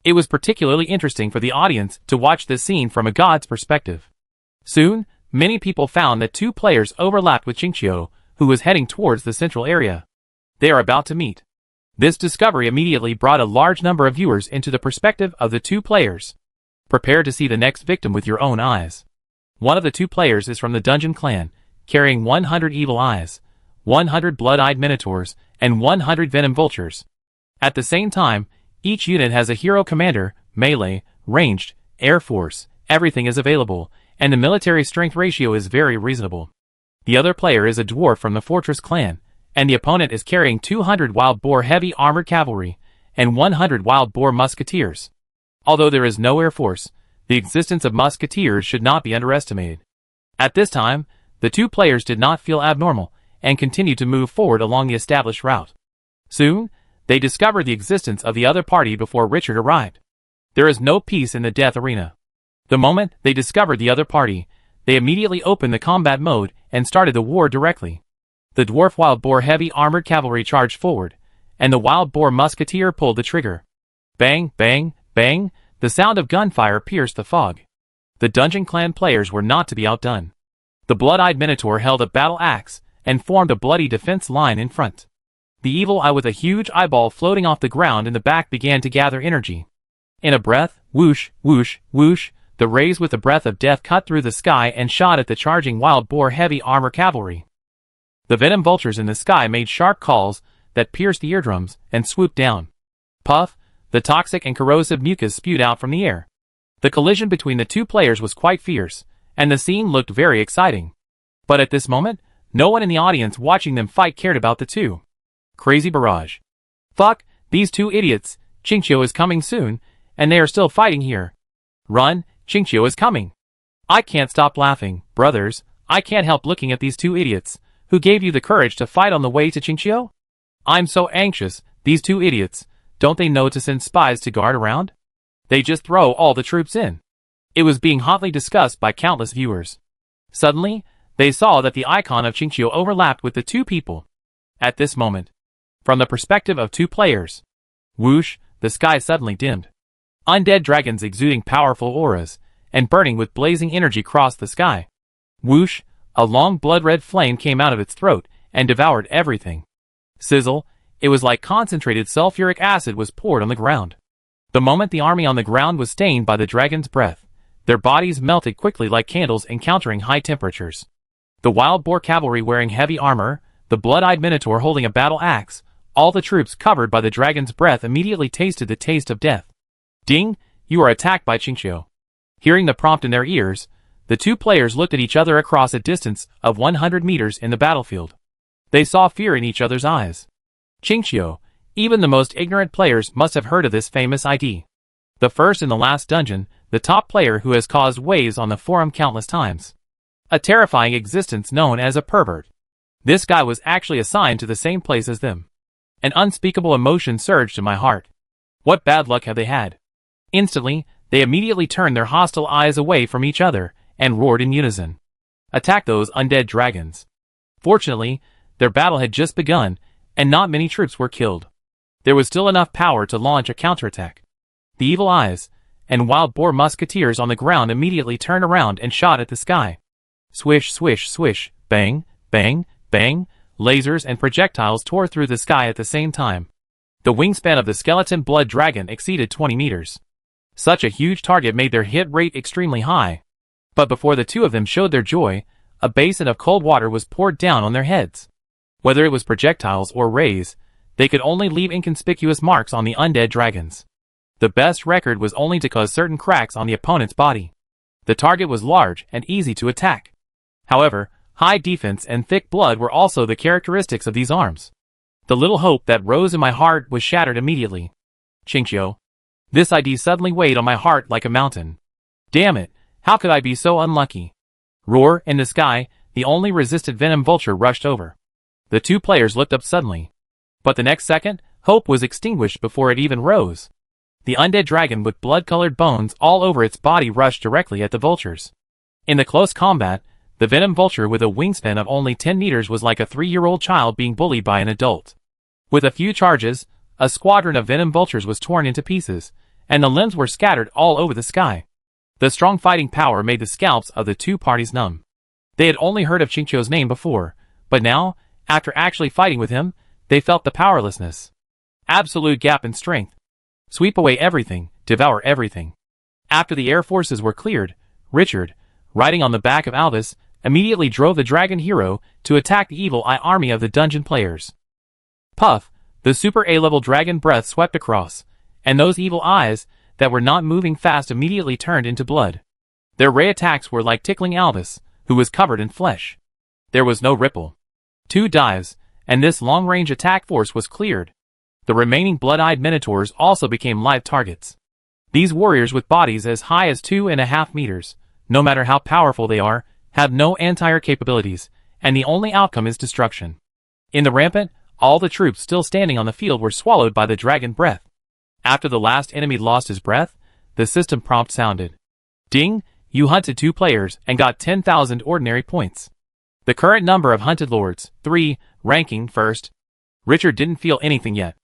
It was particularly interesting for the audience to watch this scene from a god's perspective. Soon, many people found that two players overlapped with Qingqiu, who was heading towards the central area. They are about to meet. This discovery immediately brought a large number of viewers into the perspective of the two players. Prepare to see the next victim with your own eyes. One of the two players is from the Dungeon Clan, carrying 100 evil eyes, 100 blood-eyed minotaurs, and 100 venom vultures. At the same time, each unit has a hero commander, melee, ranged, air force, everything is available, and the military strength ratio is very reasonable. The other player is a dwarf from the Fortress Clan, and the opponent is carrying 200 wild boar heavy armored cavalry and 100 wild boar musketeers. Although there is no air force, the existence of musketeers should not be underestimated. At this time, the two players did not feel abnormal and continued to move forward along the established route. Soon, they discovered the existence of the other party before Richard arrived. There is no peace in the death arena. The moment they discovered the other party, they immediately opened the combat mode and started the war directly. The dwarf wild boar heavy armored cavalry charged forward, and the wild boar musketeer pulled the trigger. Bang, bang, bang, the sound of gunfire pierced the fog. The Dungeon Clan players were not to be outdone. The blood-eyed minotaur held a battle axe and formed a bloody defense line in front. The evil eye with a huge eyeball floating off the ground in the back began to gather energy. In a breath, whoosh, whoosh, whoosh, the rays with the breath of death cut through the sky and shot at the charging wild boar heavy armor cavalry. The venom vultures in the sky made sharp calls that pierced the eardrums and swooped down. Puff, the toxic and corrosive mucus spewed out from the air. The collision between the two players was quite fierce, and the scene looked very exciting. But at this moment, no one in the audience watching them fight cared about the two. Crazy barrage. Fuck, these two idiots, Qingqiu is coming soon, and they are still fighting here. Run, Qingqiu is coming. I can't stop laughing, brothers, I can't help looking at these two idiots. Who gave you the courage to fight on the way to Qingqiu? I'm so anxious, these two idiots, don't they know to send spies to guard around? They just throw all the troops in. It was being hotly discussed by countless viewers. Suddenly, they saw that the icon of Qingqiu overlapped with the two people. At this moment, from the perspective of two players, whoosh, the sky suddenly dimmed. Undead dragons exuding powerful auras and burning with blazing energy crossed the sky. Whoosh, a long blood-red flame came out of its throat and devoured everything. Sizzle, it was like concentrated sulfuric acid was poured on the ground. The moment the army on the ground was stained by the dragon's breath, their bodies melted quickly like candles encountering high temperatures. The wild boar cavalry wearing heavy armor, the blood-eyed minotaur holding a battle axe, all the troops covered by the dragon's breath immediately tasted the taste of death. Ding, you are attacked by Qingqiu. Hearing the prompt in their ears, the two players looked at each other across a distance of 100 meters in the battlefield. They saw fear in each other's eyes. Qingqiu, even the most ignorant players must have heard of this famous ID. The first in the last dungeon, the top player who has caused waves on the forum countless times. A terrifying existence known as a pervert. This guy was actually assigned to the same place as them. An unspeakable emotion surged in my heart. What bad luck have they had? Instantly, they immediately turned their hostile eyes away from each other and roared in unison. Attack those undead dragons. Fortunately, their battle had just begun, and not many troops were killed. There was still enough power to launch a counterattack. The evil eyes and wild boar musketeers on the ground immediately turned around and shot at the sky. Swish, swish, swish, bang, bang, bang, lasers and projectiles tore through the sky at the same time. The wingspan of the skeleton blood dragon exceeded 20 meters. Such a huge target made their hit rate extremely high. But before the two of them showed their joy, a basin of cold water was poured down on their heads. Whether it was projectiles or rays, they could only leave inconspicuous marks on the undead dragons. The best record was only to cause certain cracks on the opponent's body. The target was large and easy to attack. However, high defense and thick blood were also the characteristics of these arms. The little hope that rose in my heart was shattered immediately. Qingqiu. This ID suddenly weighed on my heart like a mountain. Damn it, how could I be so unlucky? Roar, in the sky, the only resistant venom vulture rushed over. The two players looked up suddenly. But the next second, hope was extinguished before it even rose. The undead dragon with blood-colored bones all over its body rushed directly at the vultures. In the close combat, the venom vulture with a wingspan of only 10 meters was like a 3-year-old child being bullied by an adult. With a few charges, a squadron of venom vultures was torn into pieces, and the limbs were scattered all over the sky. The strong fighting power made the scalps of the two parties numb. They had only heard of Qingqiu's name before, but now, after actually fighting with him, they felt the powerlessness. Absolute gap in strength. Sweep away everything, devour everything. After the air forces were cleared, Richard, riding on the back of Albus, immediately drove the dragon hero to attack the evil eye army of the dungeon players. Puff, the super A-level dragon breath swept across, and those evil eyes that were not moving fast immediately turned into blood. Their ray attacks were like tickling Albus, who was covered in flesh. There was no ripple. 2 dives, and this long-range attack force was cleared. The remaining blood-eyed minotaurs also became live targets. These warriors with bodies as high as 2.5 meters, no matter how powerful they are, have no anti-air capabilities, and the only outcome is destruction. In the rampant, all the troops still standing on the field were swallowed by the dragon breath. After the last enemy lost his breath, the system prompt sounded. Ding, you hunted 2 players and got 10,000 ordinary points. The current number of hunted lords, 3, ranking first. Richard didn't feel anything yet.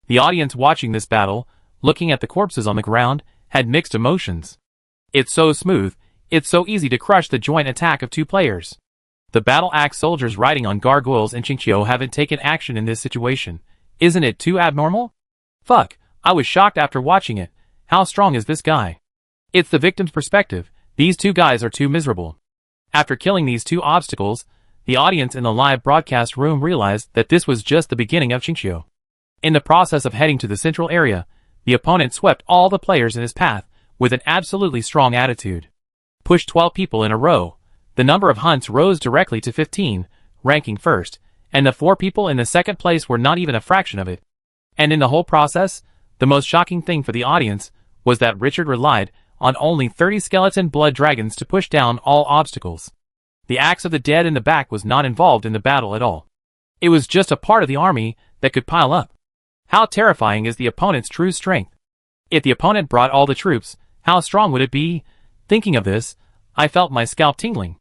The audience watching this battle, looking at the corpses on the ground, had mixed emotions. It's so smooth, it's so easy to crush the joint attack of 2 players. The battle-axe soldiers riding on gargoyles and Qingqiu haven't taken action in this situation. Isn't it too abnormal? Fuck, I was shocked after watching it. How strong is this guy? It's the victim's perspective. These 2 guys are too miserable. After killing these 2 obstacles, the audience in the live broadcast room realized that this was just the beginning of Qingqiu. In the process of heading to the central area, the opponent swept all the players in his path with an absolutely strong attitude. Pushed 12 people in a row, the number of hunts rose directly to 15, ranking first, and the 4 people in the second place were not even a fraction of it. And in the whole process, the most shocking thing for the audience was that Richard relied on only 30 skeleton blood dragons to push down all obstacles. The axe of the dead in the back was not involved in the battle at all. It was just a part of the army that could pile up. How terrifying is the opponent's true strength? If the opponent brought all the troops, how strong would it be? Thinking of this, I felt my scalp tingling.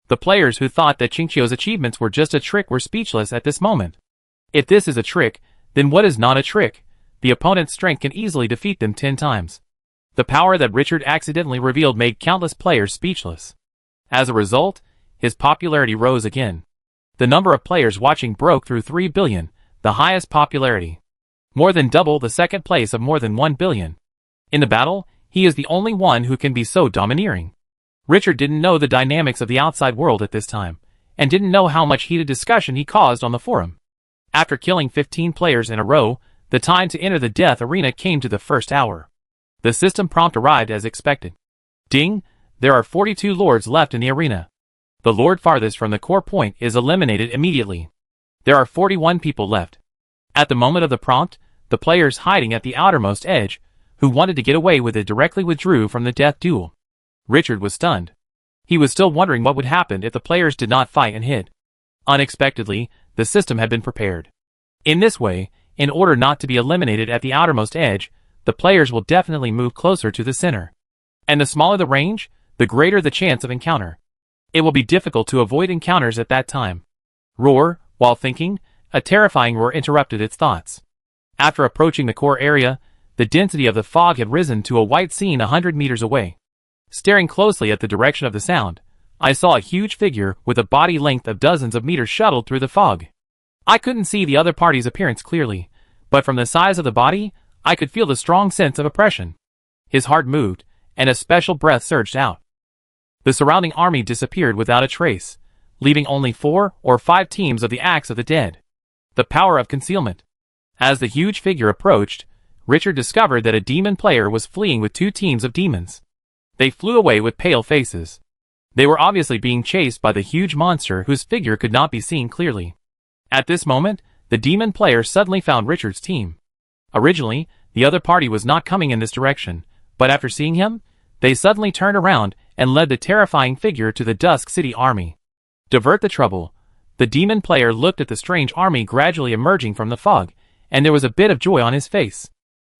The players who thought that Qingqiu's achievements were just a trick were speechless at this moment. If this is a trick, then what is not a trick? The opponent's strength can easily defeat them 10 times. The power that Richard accidentally revealed made countless players speechless. As a result, his popularity rose again. The number of players watching broke through 3 billion, the highest popularity. More than double the second place of more than 1 billion. In the battle, he is the only one who can be so domineering. Richard didn't know the dynamics of the outside world at this time, and didn't know how much heated discussion he caused on the forum. After killing 15 players in a row, the time to enter the death arena came to the first hour. The system prompt arrived as expected. Ding, there are 42 lords left in the arena. The lord farthest from the core point is eliminated immediately. There are 41 people left. At the moment of the prompt, the players hiding at the outermost edge, who wanted to get away with it directly withdrew from the death duel. Richard was stunned. He was still wondering what would happen if the players did not fight and hid. Unexpectedly, the system had been prepared. In this way, in order not to be eliminated at the outermost edge, the players will definitely move closer to the center. And the smaller the range, the greater the chance of encounter. It will be difficult to avoid encounters at that time. Roar, while thinking, a terrifying roar interrupted its thoughts. After approaching the core area, the density of the fog had risen to a white scene 100 meters away. Staring closely at the direction of the sound, I saw a huge figure with a body length of dozens of meters shuttled through the fog. I couldn't see the other party's appearance clearly, but from the size of the body, I could feel the strong sense of oppression. His heart moved, and a special breath surged out. The surrounding army disappeared without a trace, leaving only 4 or 5 teams of the Axe of the Dead. The power of concealment. As the huge figure approached, Richard discovered that a demon player was fleeing with 2 teams of demons. They flew away with pale faces. They were obviously being chased by the huge monster whose figure could not be seen clearly. At this moment, the demon player suddenly found Richard's team. Originally, the other party was not coming in this direction, but after seeing him, they suddenly turned around and led the terrifying figure to the Dusk City army. Divert the trouble. The demon player looked at the strange army gradually emerging from the fog, and there was a bit of joy on his face.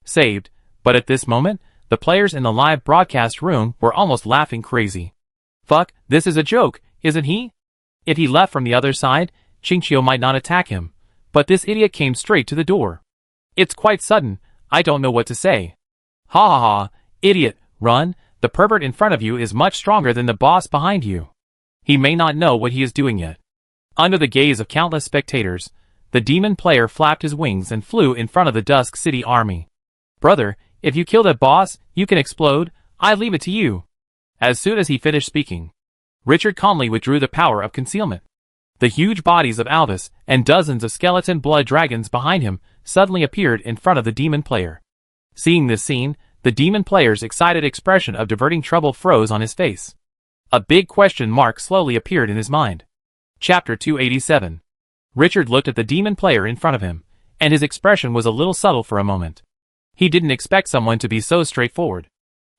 Saved, but at this moment, the players in the live broadcast room were almost laughing crazy. Fuck, this is a joke, isn't he? If he left from the other side, Qingqiu might not attack him, but this idiot came straight to the door. It's quite sudden, I don't know what to say. Ha ha ha, idiot, run, the pervert in front of you is much stronger than the boss behind you. He may not know what he is doing yet. Under the gaze of countless spectators, the demon player flapped his wings and flew in front of the Dusk City army. Brother, if you kill that boss, you can explode, I leave it to you. As soon as he finished speaking, Richard calmly withdrew the power of concealment. The huge bodies of Alvis and dozens of skeleton blood dragons behind him suddenly appeared in front of the demon player. Seeing this scene, the demon player's excited expression of diverting trouble froze on his face. A big question mark slowly appeared in his mind. Chapter 287. Richard looked at the demon player in front of him, and his expression was a little subtle for a moment. He didn't expect someone to be so straightforward.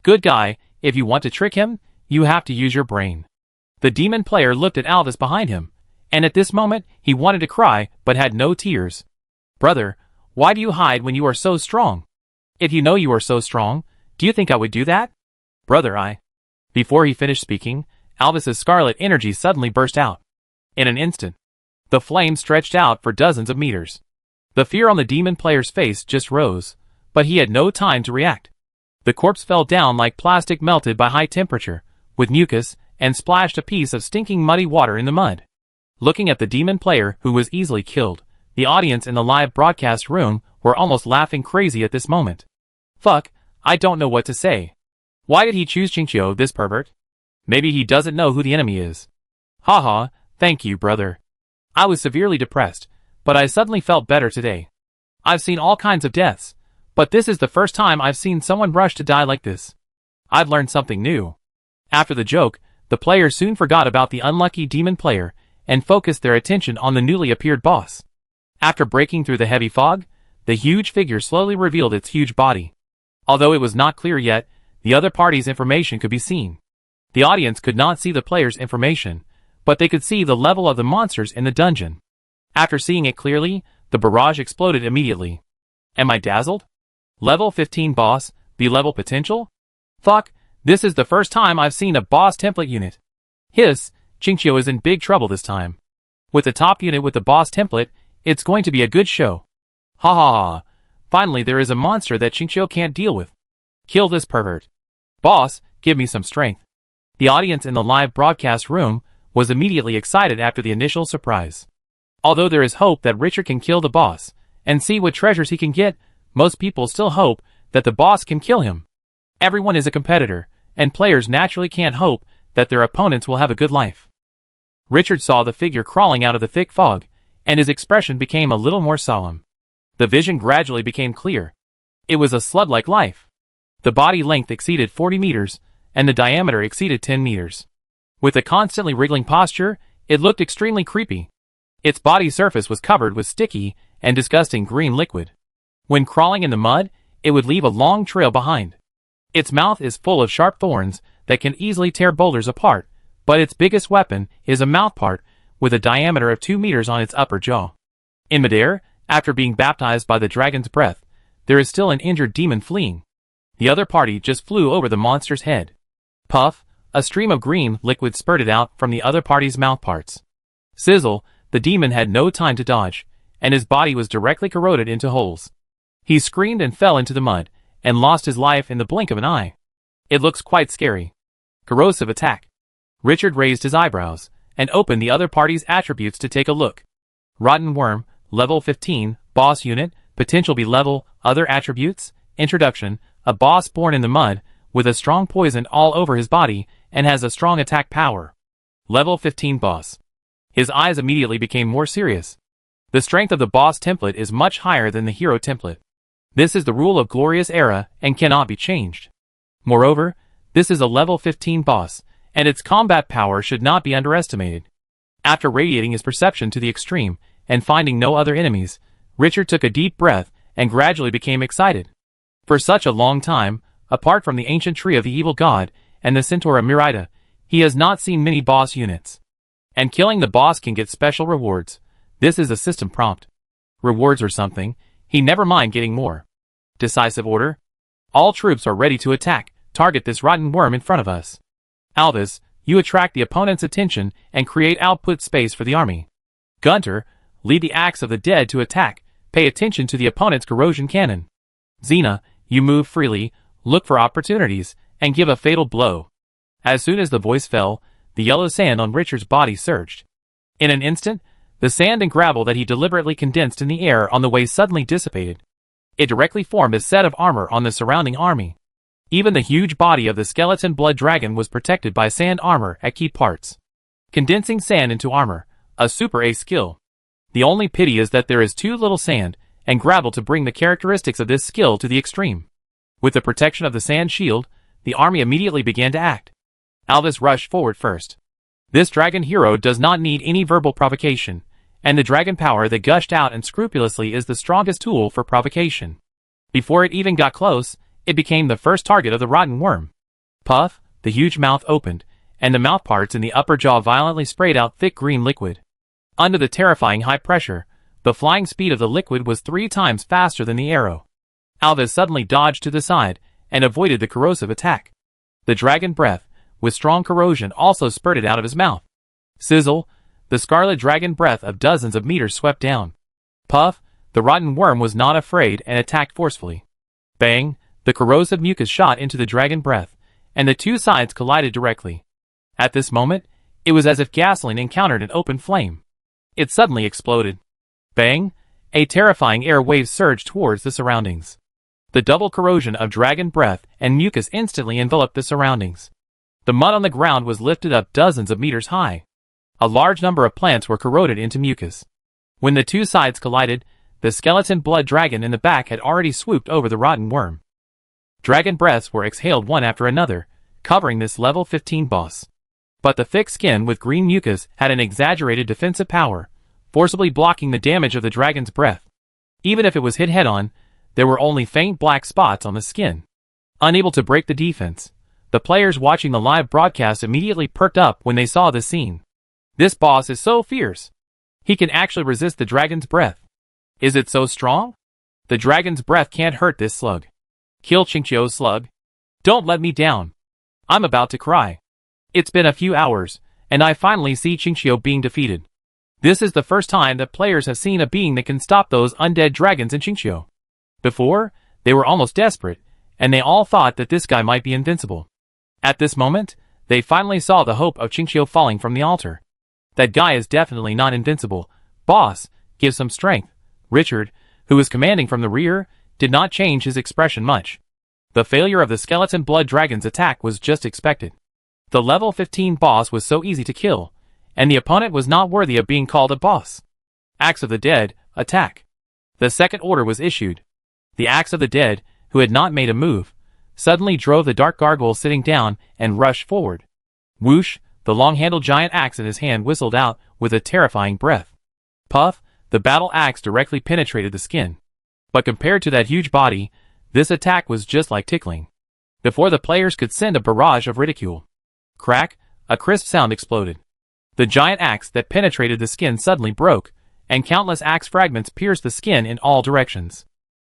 Good guy, if you want to trick him, you have to use your brain. The demon player looked at Alvis behind him, and at this moment, he wanted to cry, but had no tears. Brother, why do you hide when you are so strong? If you know you are so strong, do you think I would do that? Brother, Before he finished speaking, Alvis's scarlet energy suddenly burst out. In an instant, the flame stretched out for dozens of meters. The fear on the demon player's face just rose, but he had no time to react. The corpse fell down like plastic melted by high temperature, with mucus, and splashed a piece of stinking muddy water in the mud. Looking at the demon player who was easily killed, the audience in the live broadcast room were almost laughing crazy at this moment. Fuck, I don't know what to say. Why did he choose Qingqiu, this pervert? Maybe he doesn't know who the enemy is. Haha, thank you, brother. I was severely depressed, but I suddenly felt better today. I've seen all kinds of deaths, but this is the first time I've seen someone rush to die like this. I've learned something new. After the joke, the players soon forgot about the unlucky demon player and focused their attention on the newly appeared boss. After breaking through the heavy fog, the huge figure slowly revealed its huge body. Although it was not clear yet, the other party's information could be seen. The audience could not see the player's information, but they could see the level of the monsters in the dungeon. After seeing it clearly, the barrage exploded immediately. Am I dazzled? Level 15 boss, the level potential? Fuck, this is the first time I've seen a boss template unit. Hiss, Qingqiu is in big trouble this time. With the top unit with the boss template, it's going to be a good show. Ha ha ha, finally there is a monster that Qingqiu can't deal with. Kill this pervert. Boss, give me some strength. The audience in the live broadcast room was immediately excited after the initial surprise. Although there is hope that Richard can kill the boss and see what treasures he can get, most people still hope that the boss can kill him. Everyone is a competitor, and players naturally can't hope that their opponents will have a good life. Richard saw the figure crawling out of the thick fog, and his expression became a little more solemn. The vision gradually became clear. It was a slug-like life. The body length exceeded 40 meters, and the diameter exceeded 10 meters. With a constantly wriggling posture, it looked extremely creepy. Its body surface was covered with sticky and disgusting green liquid. When crawling in the mud, it would leave a long trail behind. Its mouth is full of sharp thorns that can easily tear boulders apart, but its biggest weapon is a mouthpart with a diameter of 2 meters on its upper jaw. In midair, after being baptized by the dragon's breath, there is still an injured demon fleeing. The other party just flew over the monster's head. Puff, a stream of green liquid spurted out from the other party's mouthparts. Sizzle, the demon had no time to dodge, and his body was directly corroded into holes. He screamed and fell into the mud, and lost his life in the blink of an eye. It looks quite scary. Corrosive attack. Richard raised his eyebrows, and opened the other party's attributes to take a look. Rotten Worm, level 15, boss unit, potential B level, other attributes, introduction, a boss born in the mud, with a strong poison all over his body, and has a strong attack power. Level 15 boss. His eyes immediately became more serious. The strength of the boss template is much higher than the hero template. This is the rule of Glorious Era and cannot be changed. Moreover, this is a level 15 boss, and its combat power should not be underestimated. After radiating his perception to the extreme, and finding no other enemies, Richard took a deep breath and gradually became excited. For such a long time, apart from the ancient tree of the evil god and the centaur of Merida, he has not seen many boss units. And killing the boss can get special rewards. This is a system prompt. Rewards or something, he never mind getting more. Decisive order. All troops are ready to attack, target this rotten worm in front of us. Alvis, you attract the opponent's attention and create output space for the army. Gunter, lead the axe of the dead to attack, pay attention to the opponent's corrosion cannon. Xena, you move freely, look for opportunities, and give a fatal blow. As soon as the voice fell, the yellow sand on Richard's body surged. In an instant, the sand and gravel that he deliberately condensed in the air on the way suddenly dissipated. It directly formed a set of armor on the surrounding army. Even the huge body of the skeleton blood dragon was protected by sand armor at key parts. Condensing sand into armor, a super ace skill. The only pity is that there is too little sand and gravel to bring the characteristics of this skill to the extreme. With the protection of the sand shield, the army immediately began to act. Alvis rushed forward first. This dragon hero does not need any verbal provocation, and the dragon power that gushed out unscrupulously is the strongest tool for provocation. Before it even got close, it became the first target of the rotten worm. Puff, the huge mouth opened, and the mouthparts in the upper jaw violently sprayed out thick green liquid. Under the terrifying high pressure, the flying speed of the liquid was 3 times faster than the arrow. Alvis suddenly dodged to the side and avoided the corrosive attack. The dragon breath, with strong corrosion, also spurted out of his mouth. Sizzle, the scarlet dragon breath of dozens of meters swept down. Puff, the rotten worm was not afraid and attacked forcefully. Bang, the corrosive mucus shot into the dragon breath, and the two sides collided directly. At this moment, it was as if gasoline encountered an open flame. It suddenly exploded. Bang, a terrifying air wave surged towards the surroundings. The double corrosion of dragon breath and mucus instantly enveloped the surroundings. The mud on the ground was lifted up dozens of meters high. A large number of plants were corroded into mucus. When the two sides collided, the skeleton blood dragon in the back had already swooped over the rotten worm. Dragon breaths were exhaled one after another, covering this level 15 boss. But the thick skin with green mucus had an exaggerated defensive power, forcibly blocking the damage of the dragon's breath. Even if it was hit head-on, there were only faint black spots on the skin. Unable to break the defense, the players watching the live broadcast immediately perked up when they saw this scene. This boss is so fierce. He can actually resist the dragon's breath. Is it so strong? The dragon's breath can't hurt this slug. Kill Qingqiu's slug. Don't let me down. I'm about to cry. It's been a few hours, and I finally see Qingqiu being defeated. This is the first time that players have seen a being that can stop those undead dragons in Qingqiu. Before, they were almost desperate, and they all thought that this guy might be invincible. At this moment, they finally saw the hope of Qingqiu falling from the altar. That guy is definitely not invincible. Boss, give some strength. Richard, who was commanding from the rear, did not change his expression much. The failure of the skeleton blood dragon's attack was just expected. The level 15 boss was so easy to kill, and the opponent was not worthy of being called a boss. Axe of the Dead, attack. The second order was issued. The Axe of the Dead, who had not made a move, suddenly drove the dark gargoyle sitting down and rushed forward. Whoosh, the long-handled giant axe in his hand whistled out with a terrifying breath. Puff, the battle axe directly penetrated the skin. But compared to that huge body, this attack was just like tickling. Before the players could send a barrage of ridicule. Crack, a crisp sound exploded. The giant axe that penetrated the skin suddenly broke, and countless axe fragments pierced the skin in all directions.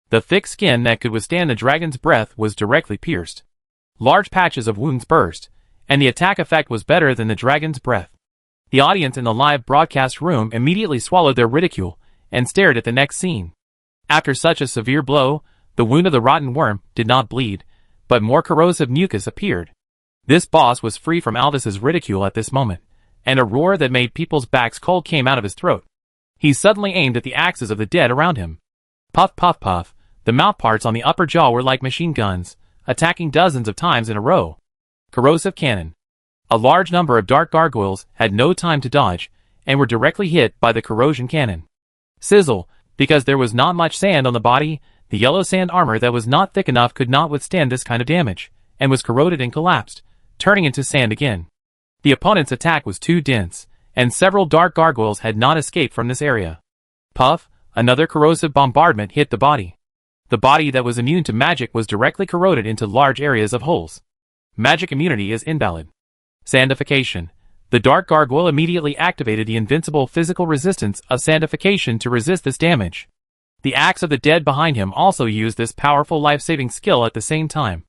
The thick skin that could withstand the dragon's breath was directly pierced. Large patches of wounds burst, and the attack effect was better than the dragon's breath. The audience in the live broadcast room immediately swallowed their ridicule and stared at the next scene. After such a severe blow, the wound of the rotten worm did not bleed, but more corrosive mucus appeared. This boss was free from Alvis's ridicule at this moment, and a roar that made people's backs cold came out of his throat. He suddenly aimed at the axes of the dead around him. Puff, puff, puff. The mouthparts on the upper jaw were like machine guns, attacking dozens of times in a row. Corrosive cannon. A large number of dark gargoyles had no time to dodge, and were directly hit by the corrosion cannon. Sizzle, because there was not much sand on the body, the yellow sand armor that was not thick enough could not withstand this kind of damage, and was corroded and collapsed, turning into sand again. The opponent's attack was too dense, and several dark gargoyles had not escaped from this area. Puff, another corrosive bombardment hit the body. The body that was immune to magic was directly corroded into large areas of holes. Magic immunity is invalid. Sandification. The Dark Gargoyle immediately activated the invincible physical resistance of sandification to resist this damage. The Axe of the Dead behind him also used this powerful life-saving skill at the same time.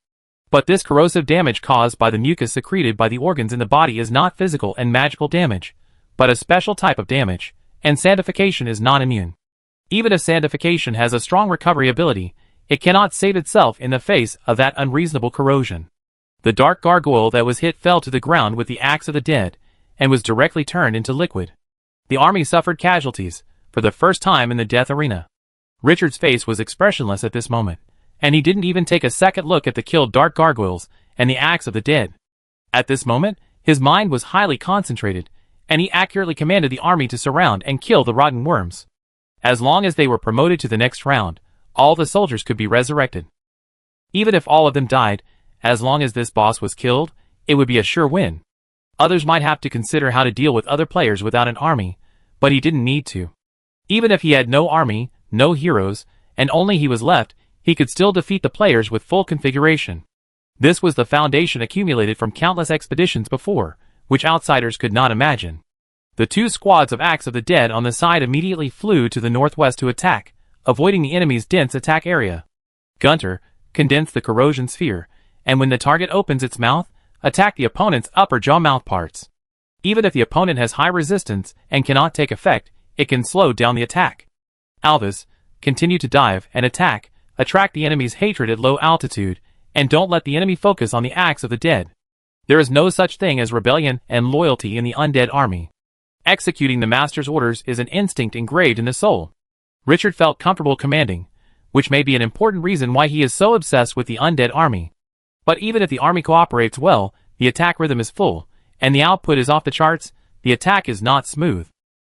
But this corrosive damage caused by the mucus secreted by the organs in the body is not physical and magical damage, but a special type of damage, and sandification is non-immune. Even if sandification has a strong recovery ability, it cannot save itself in the face of that unreasonable corrosion. The Dark Gargoyle that was hit fell to the ground with the Axe of the Dead, and was directly turned into liquid. The army suffered casualties, for the first time in the death arena. Richard's face was expressionless at this moment, and he didn't even take a second look at the killed Dark Gargoyles and the Axe of the Dead. At this moment, his mind was highly concentrated, and he accurately commanded the army to surround and kill the rotten worms. As long as they were promoted to the next round, all the soldiers could be resurrected. Even if all of them died, as long as this boss was killed, it would be a sure win. Others might have to consider how to deal with other players without an army, but he didn't need to. Even if he had no army, no heroes, and only he was left, he could still defeat the players with full configuration. This was the foundation accumulated from countless expeditions before, which outsiders could not imagine. The two squads of Axe of the Dead on the side immediately flew to the northwest to attack, avoiding the enemy's dense attack area. Gunter condensed the corrosion sphere, and when the target opens its mouth, attack the opponent's upper jaw mouth parts. Even if the opponent has high resistance and cannot take effect, it can slow down the attack. Alvis continue to dive and attack, attract the enemy's hatred at low altitude, and don't let the enemy focus on the Axe of the Dead. There is no such thing as rebellion and loyalty in the undead army. Executing the master's orders is an instinct engraved in the soul. Richard felt comfortable commanding, which may be an important reason why he is so obsessed with the undead army. But even if the army cooperates well, the attack rhythm is full, and the output is off the charts, the attack is not smooth.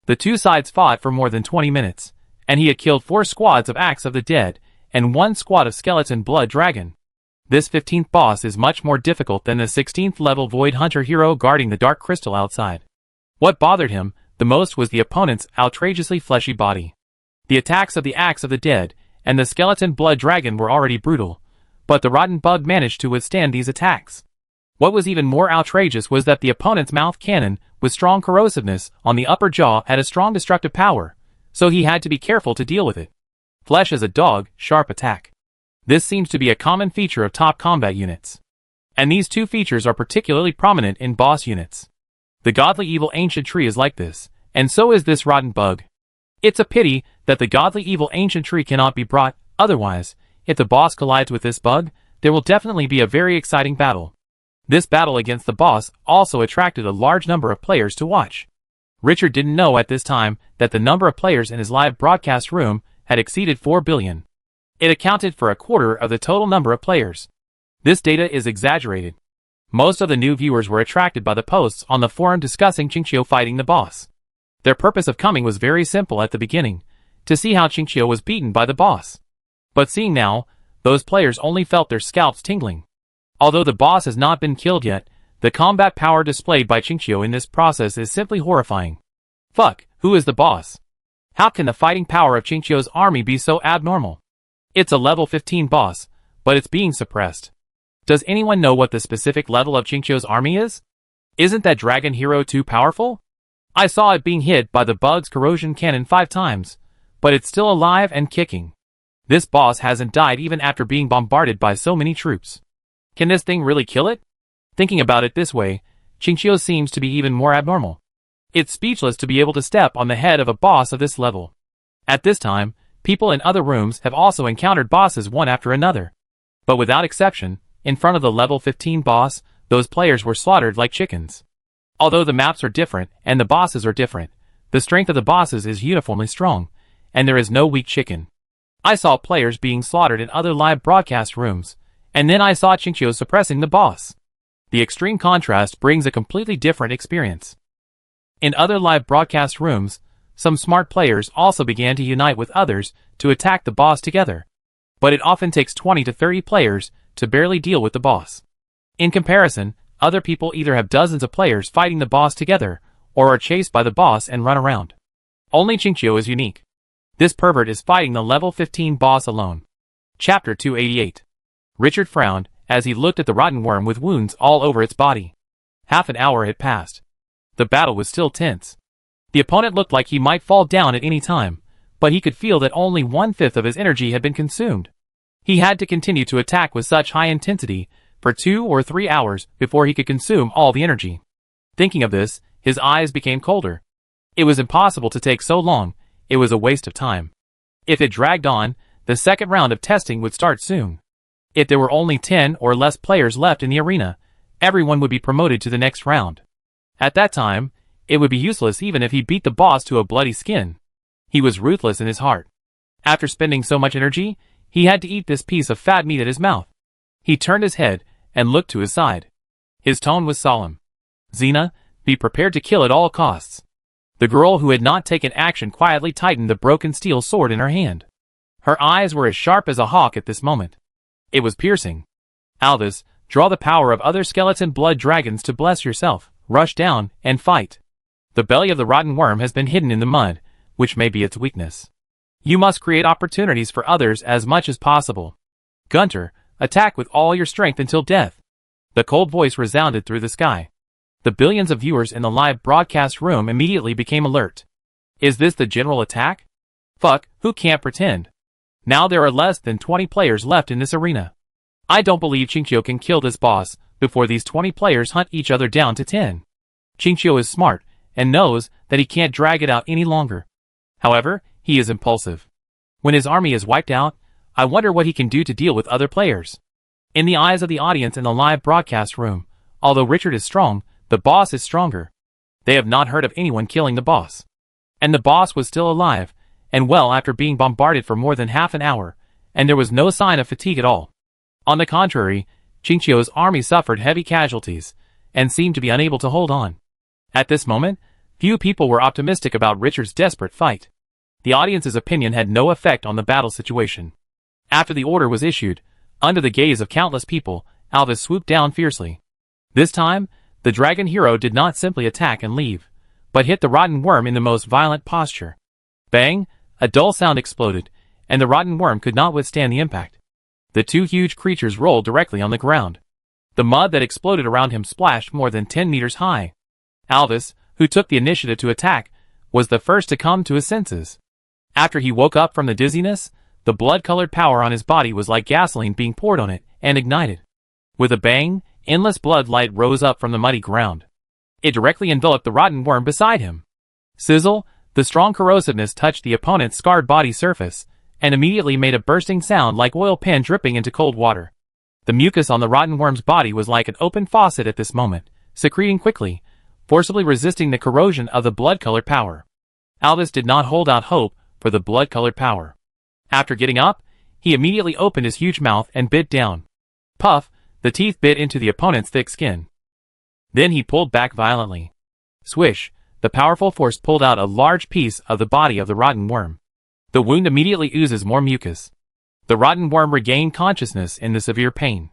The two sides fought for more than 20 minutes, and he had killed 4 squads of Axe of the Dead, and 1 squad of Skeleton Blood Dragon. This 15th boss is much more difficult than the 16th level Void Hunter hero guarding the Dark Crystal outside. What bothered him the most was the opponent's outrageously fleshy body. The attacks of the Axe of the Dead and the Skeleton Blood Dragon were already brutal, but the rotten bug managed to withstand these attacks. What was even more outrageous was that the opponent's mouth cannon, with strong corrosiveness on the upper jaw, had a strong destructive power, so he had to be careful to deal with it. Flesh as a dog, sharp attack. This seems to be a common feature of top combat units. And these two features are particularly prominent in boss units. The godly evil ancient tree is like this, and so is this rotten bug. It's a pity that the godly evil ancient tree cannot be brought, otherwise, if the boss collides with this bug, there will definitely be a very exciting battle. This battle against the boss also attracted a large number of players to watch. Richard didn't know at this time that the number of players in his live broadcast room had exceeded 4 billion. It accounted for a quarter of the total number of players. This data is exaggerated. Most of the new viewers were attracted by the posts on the forum discussing Qingqiu fighting the boss. Their purpose of coming was very simple at the beginning, to see how Qingqiu was beaten by the boss. But seeing now, those players only felt their scalps tingling. Although the boss has not been killed yet, the combat power displayed by Qingqiu in this process is simply horrifying. Fuck, who is the boss? How can the fighting power of Qingqiu's army be so abnormal? It's a level 15 boss, but it's being suppressed. Does anyone know what the specific level of Qingqiu's army is? Isn't that dragon hero too powerful? I saw it being hit by the bug's corrosion cannon 5 times, but it's still alive and kicking. This boss hasn't died even after being bombarded by so many troops. Can this thing really kill it? Thinking about it this way, Qingqiu seems to be even more abnormal. It's speechless to be able to step on the head of a boss of this level. At this time, people in other rooms have also encountered bosses one after another. But without exception, in front of the level 15 boss, those players were slaughtered like chickens. Although the maps are different and the bosses are different, the strength of the bosses is uniformly strong, and there is no weak chicken. I saw players being slaughtered in other live broadcast rooms, and then I saw Qingqiu suppressing the boss. The extreme contrast brings a completely different experience. In other live broadcast rooms, some smart players also began to unite with others to attack the boss together. But it often takes 20 to 30 players to barely deal with the boss. In comparison, other people either have dozens of players fighting the boss together, or are chased by the boss and run around. Only Qingqiu is unique. This pervert is fighting the level 15 boss alone. Chapter 288. Richard frowned as he looked at the rotten worm with wounds all over its body. Half an hour had passed. The battle was still tense. The opponent looked like he might fall down at any time, but he could feel that only 1/5 of his energy had been consumed. He had to continue to attack with such high intensity for 2 or 3 hours before he could consume all the energy. Thinking of this, his eyes became colder. It was impossible to take so long. It was a waste of time. If it dragged on, the second round of testing would start soon. If there were only 10 or less players left in the arena, everyone would be promoted to the next round. At that time, it would be useless even if he beat the boss to a bloody skin. He was ruthless in his heart. After spending so much energy, he had to eat this piece of fat meat at his mouth. He turned his head and looked to his side. His tone was solemn. Xena, be prepared to kill at all costs. The girl who had not taken action quietly tightened the broken steel sword in her hand. Her eyes were as sharp as a hawk at this moment. It was piercing. Alvis, draw the power of other skeleton blood dragons to bless yourself, rush down, and fight. The belly of the rotten worm has been hidden in the mud, which may be its weakness. You must create opportunities for others as much as possible. Gunter, attack with all your strength until death. The cold voice resounded through the sky. The billions of viewers in the live broadcast room immediately became alert. Is this the general attack? Fuck, who can't pretend? Now there are less than 20 players left in this arena. I don't believe Chinchio can kill this boss before these 20 players hunt each other down to 10. Chinchio is smart and knows that he can't drag it out any longer. However, he is impulsive. When his army is wiped out, I wonder what he can do to deal with other players. In the eyes of the audience in the live broadcast room, although Richard is strong, the boss is stronger. They have not heard of anyone killing the boss. And the boss was still alive, and well after being bombarded for more than half an hour, and there was no sign of fatigue at all. On the contrary, Chinchio's army suffered heavy casualties, and seemed to be unable to hold on. At this moment, few people were optimistic about Richard's desperate fight. The audience's opinion had no effect on the battle situation. After the order was issued, under the gaze of countless people, Alvis swooped down fiercely. This time, the dragon hero did not simply attack and leave, but hit the rotten worm in the most violent posture. Bang! A dull sound exploded, and the rotten worm could not withstand the impact. The two huge creatures rolled directly on the ground. The mud that exploded around him splashed more than 10 meters high. Alvis, who took the initiative to attack, was the first to come to his senses. After he woke up from the dizziness, the blood-colored power on his body was like gasoline being poured on it and ignited. With a bang, endless blood light rose up from the muddy ground. It directly enveloped the rotten worm beside him. Sizzle, the strong corrosiveness touched the opponent's scarred body surface, and immediately made a bursting sound like oil pan dripping into cold water. The mucus on the rotten worm's body was like an open faucet at this moment, secreting quickly, forcibly resisting the corrosion of the blood-colored power. Alvis did not hold out hope for the blood-colored power. After getting up, he immediately opened his huge mouth and bit down. Puff, the teeth bit into the opponent's thick skin. Then he pulled back violently. Swish, the powerful force pulled out a large piece of the body of the rotten worm. The wound immediately oozes more mucus. The rotten worm regained consciousness in the severe pain.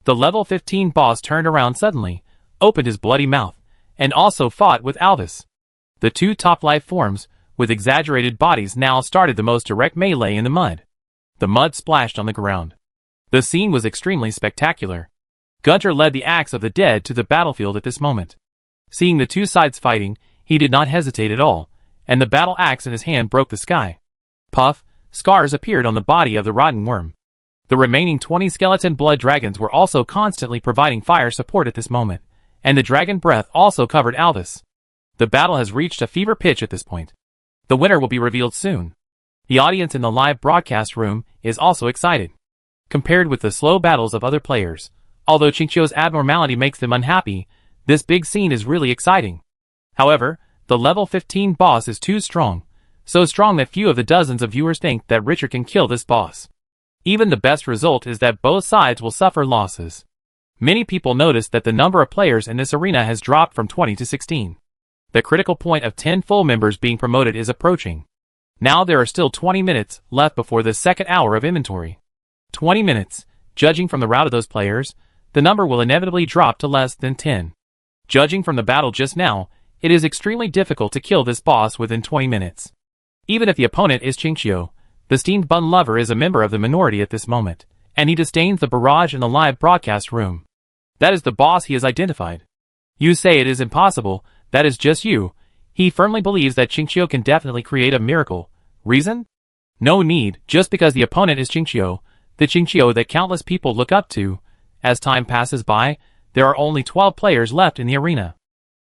The level 15 boss turned around suddenly, opened his bloody mouth, and also fought with Alvis. The two top life forms, with exaggerated bodies, now started the most direct melee in the mud. The mud splashed on the ground. The scene was extremely spectacular. Gunter led the axe of the dead to the battlefield at this moment. Seeing the two sides fighting, he did not hesitate at all, and the battle axe in his hand broke the sky. Puff, scars appeared on the body of the rotten worm. The remaining 20 skeleton blood dragons were also constantly providing fire support at this moment, and the dragon breath also covered Alvis. The battle has reached a fever pitch at this point. The winner will be revealed soon. The audience in the live broadcast room is also excited. Compared with the slow battles of other players, although Chinchio's abnormality makes them unhappy, this big scene is really exciting. However, the level 15 boss is too strong, so strong that few of the dozens of viewers think that Richard can kill this boss. Even the best result is that both sides will suffer losses. Many people notice that the number of players in this arena has dropped from 20 to 16. The critical point of 10 full members being promoted is approaching. Now there are still 20 minutes left before the second hour of inventory. 20 minutes, judging from the route of those players, the number will inevitably drop to less than 10. Judging from the battle just now, it is extremely difficult to kill this boss within 20 minutes. Even if the opponent is Chinchio, the steamed bun lover is a member of the minority at this moment, and he disdains the barrage in the live broadcast room. That is the boss he has identified. You say it is impossible That is just you. He firmly believes that Qingqiu can definitely create a miracle. Reason? No need, just because the opponent is Qingqiu, the Qingqiu that countless people look up to. As time passes by, there are only 12 players left in the arena.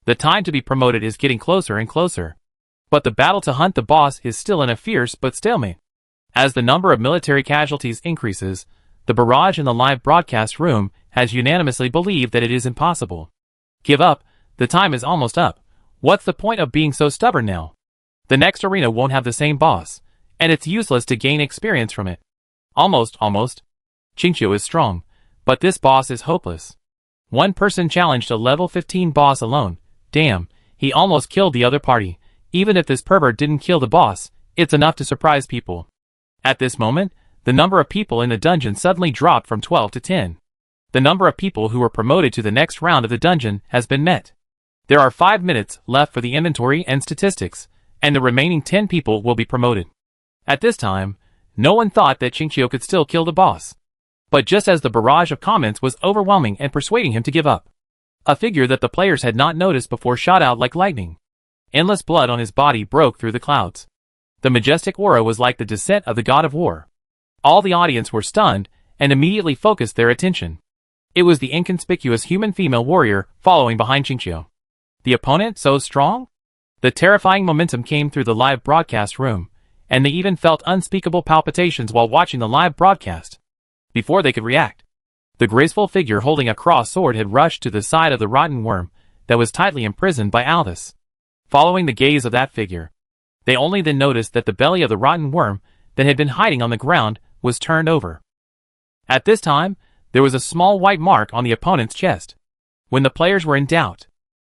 The time to be promoted is getting closer and closer. But the battle to hunt the boss is still in a fierce but stalemate. As the number of military casualties increases, the barrage in the live broadcast room has unanimously believed that it is impossible. Give up, the time is almost up. What's the point of being so stubborn now? The next arena won't have the same boss, and it's useless to gain experience from it. Almost. Qingqiu is strong, but this boss is hopeless. One person challenged a level 15 boss alone. Damn, he almost killed the other party. Even if this pervert didn't kill the boss, it's enough to surprise people. At this moment, the number of people in the dungeon suddenly dropped from 12 to 10. The number of people who were promoted to the next round of the dungeon has been met. There are 5 minutes left for the inventory and statistics, and the remaining 10 people will be promoted. At this time, no one thought that Qingqiu could still kill the boss. But just as the barrage of comments was overwhelming and persuading him to give up, a figure that the players had not noticed before shot out like lightning. Endless blood on his body broke through the clouds. The majestic aura was like the descent of the god of war. All the audience were stunned and immediately focused their attention. It was the inconspicuous human female warrior following behind Qingqiu. The opponent so strong? The terrifying momentum came through the live broadcast room, and they even felt unspeakable palpitations while watching the live broadcast. Before they could react, the graceful figure holding a crossed sword had rushed to the side of the rotten worm that was tightly imprisoned by Alvis. Following the gaze of that figure, they only then noticed that the belly of the rotten worm that had been hiding on the ground was turned over. At this time, there was a small white mark on the opponent's chest. When the players were in doubt,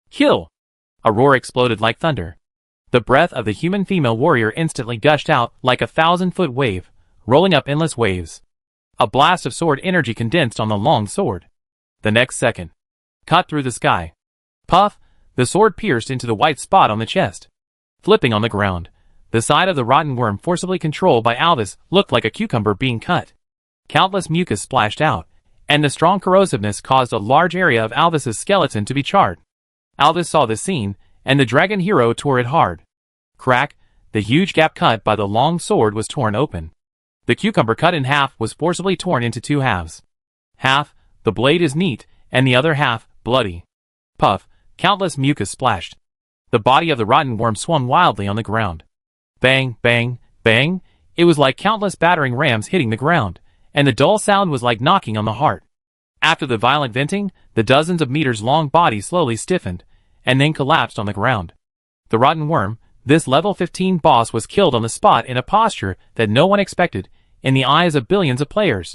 kill! A roar exploded like thunder. The breath of the human female warrior instantly gushed out like a 1,000-foot wave, rolling up endless waves. A blast of sword energy condensed on the long sword. The next second, cut through the sky. Puff! The sword pierced into the white spot on the chest. Flipping on the ground, the side of the rotten worm forcibly controlled by Alvis looked like a cucumber being cut. Countless mucus splashed out, and the strong corrosiveness caused a large area of Alvis's skeleton to be charred. Alvis saw this scene, and the dragon hero tore it hard. Crack! The huge gap cut by the long sword was torn open. The cucumber cut in half was forcibly torn into 2 halves. Half, the blade is neat, and the other half, bloody. Puff! Countless mucus splashed. The body of the rotten worm swung wildly on the ground. Bang, bang, bang! It was like countless battering rams hitting the ground, and the dull sound was like knocking on the heart. After the violent venting, the dozens of meters long body slowly stiffened, and then collapsed on the ground. The rotten worm, this level 15 boss, was killed on the spot in a posture that no one expected, in the eyes of billions of players.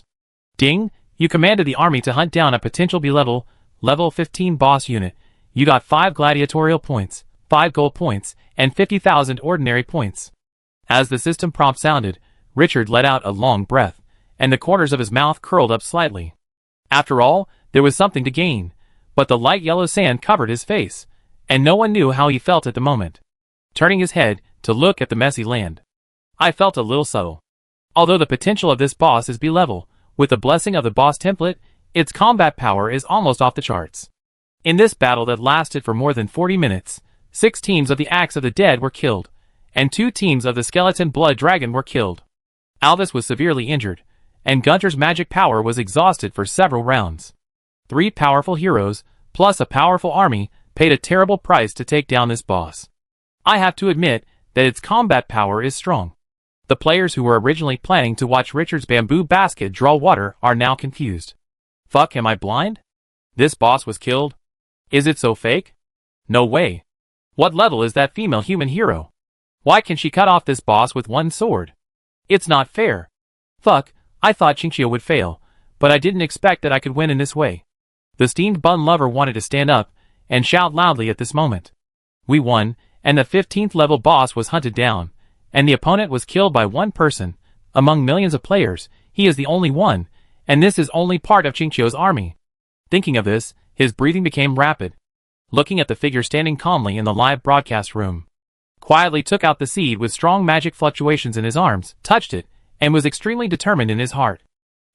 Ding! You commanded the army to hunt down a potential level 15 boss unit. You got 5 gladiatorial points, 5 gold points, and 50,000 ordinary points. As the system prompt sounded, Richard let out a long breath, and the corners of his mouth curled up slightly. After all, there was something to gain, but the light yellow sand covered his face, and no one knew how he felt at the moment. Turning his head to look at the messy land, I felt a little subtle. Although the potential of this boss is B-level, with the blessing of the boss template, its combat power is almost off the charts. In this battle that lasted for more than 40 minutes, 6 teams of the Axe of the Dead were killed, and 2 teams of the Skeleton Blood Dragon were killed. Alvis was severely injured, and Gunter's magic power was exhausted for several rounds. 3 powerful heroes, plus a powerful army, paid a terrible price to take down this boss. I have to admit that its combat power is strong. The players who were originally planning to watch Richard's bamboo basket draw water are now confused. Fuck, am I blind? This boss was killed? Is it so fake? No way. What level is that female human hero? Why can she cut off this boss with one sword? It's not fair. Fuck, I thought Qingqiu would fail, but I didn't expect that I could win in this way. The steamed bun lover wanted to stand up and shout loudly at this moment. We won, and the 15th level boss was hunted down, and the opponent was killed by one person. Among millions of players, he is the only one, and this is only part of Qingqiu's army. Thinking of this, his breathing became rapid. Looking at the figure standing calmly in the live broadcast room, quietly took out the seed with strong magic fluctuations in his arms, touched it, and was extremely determined in his heart.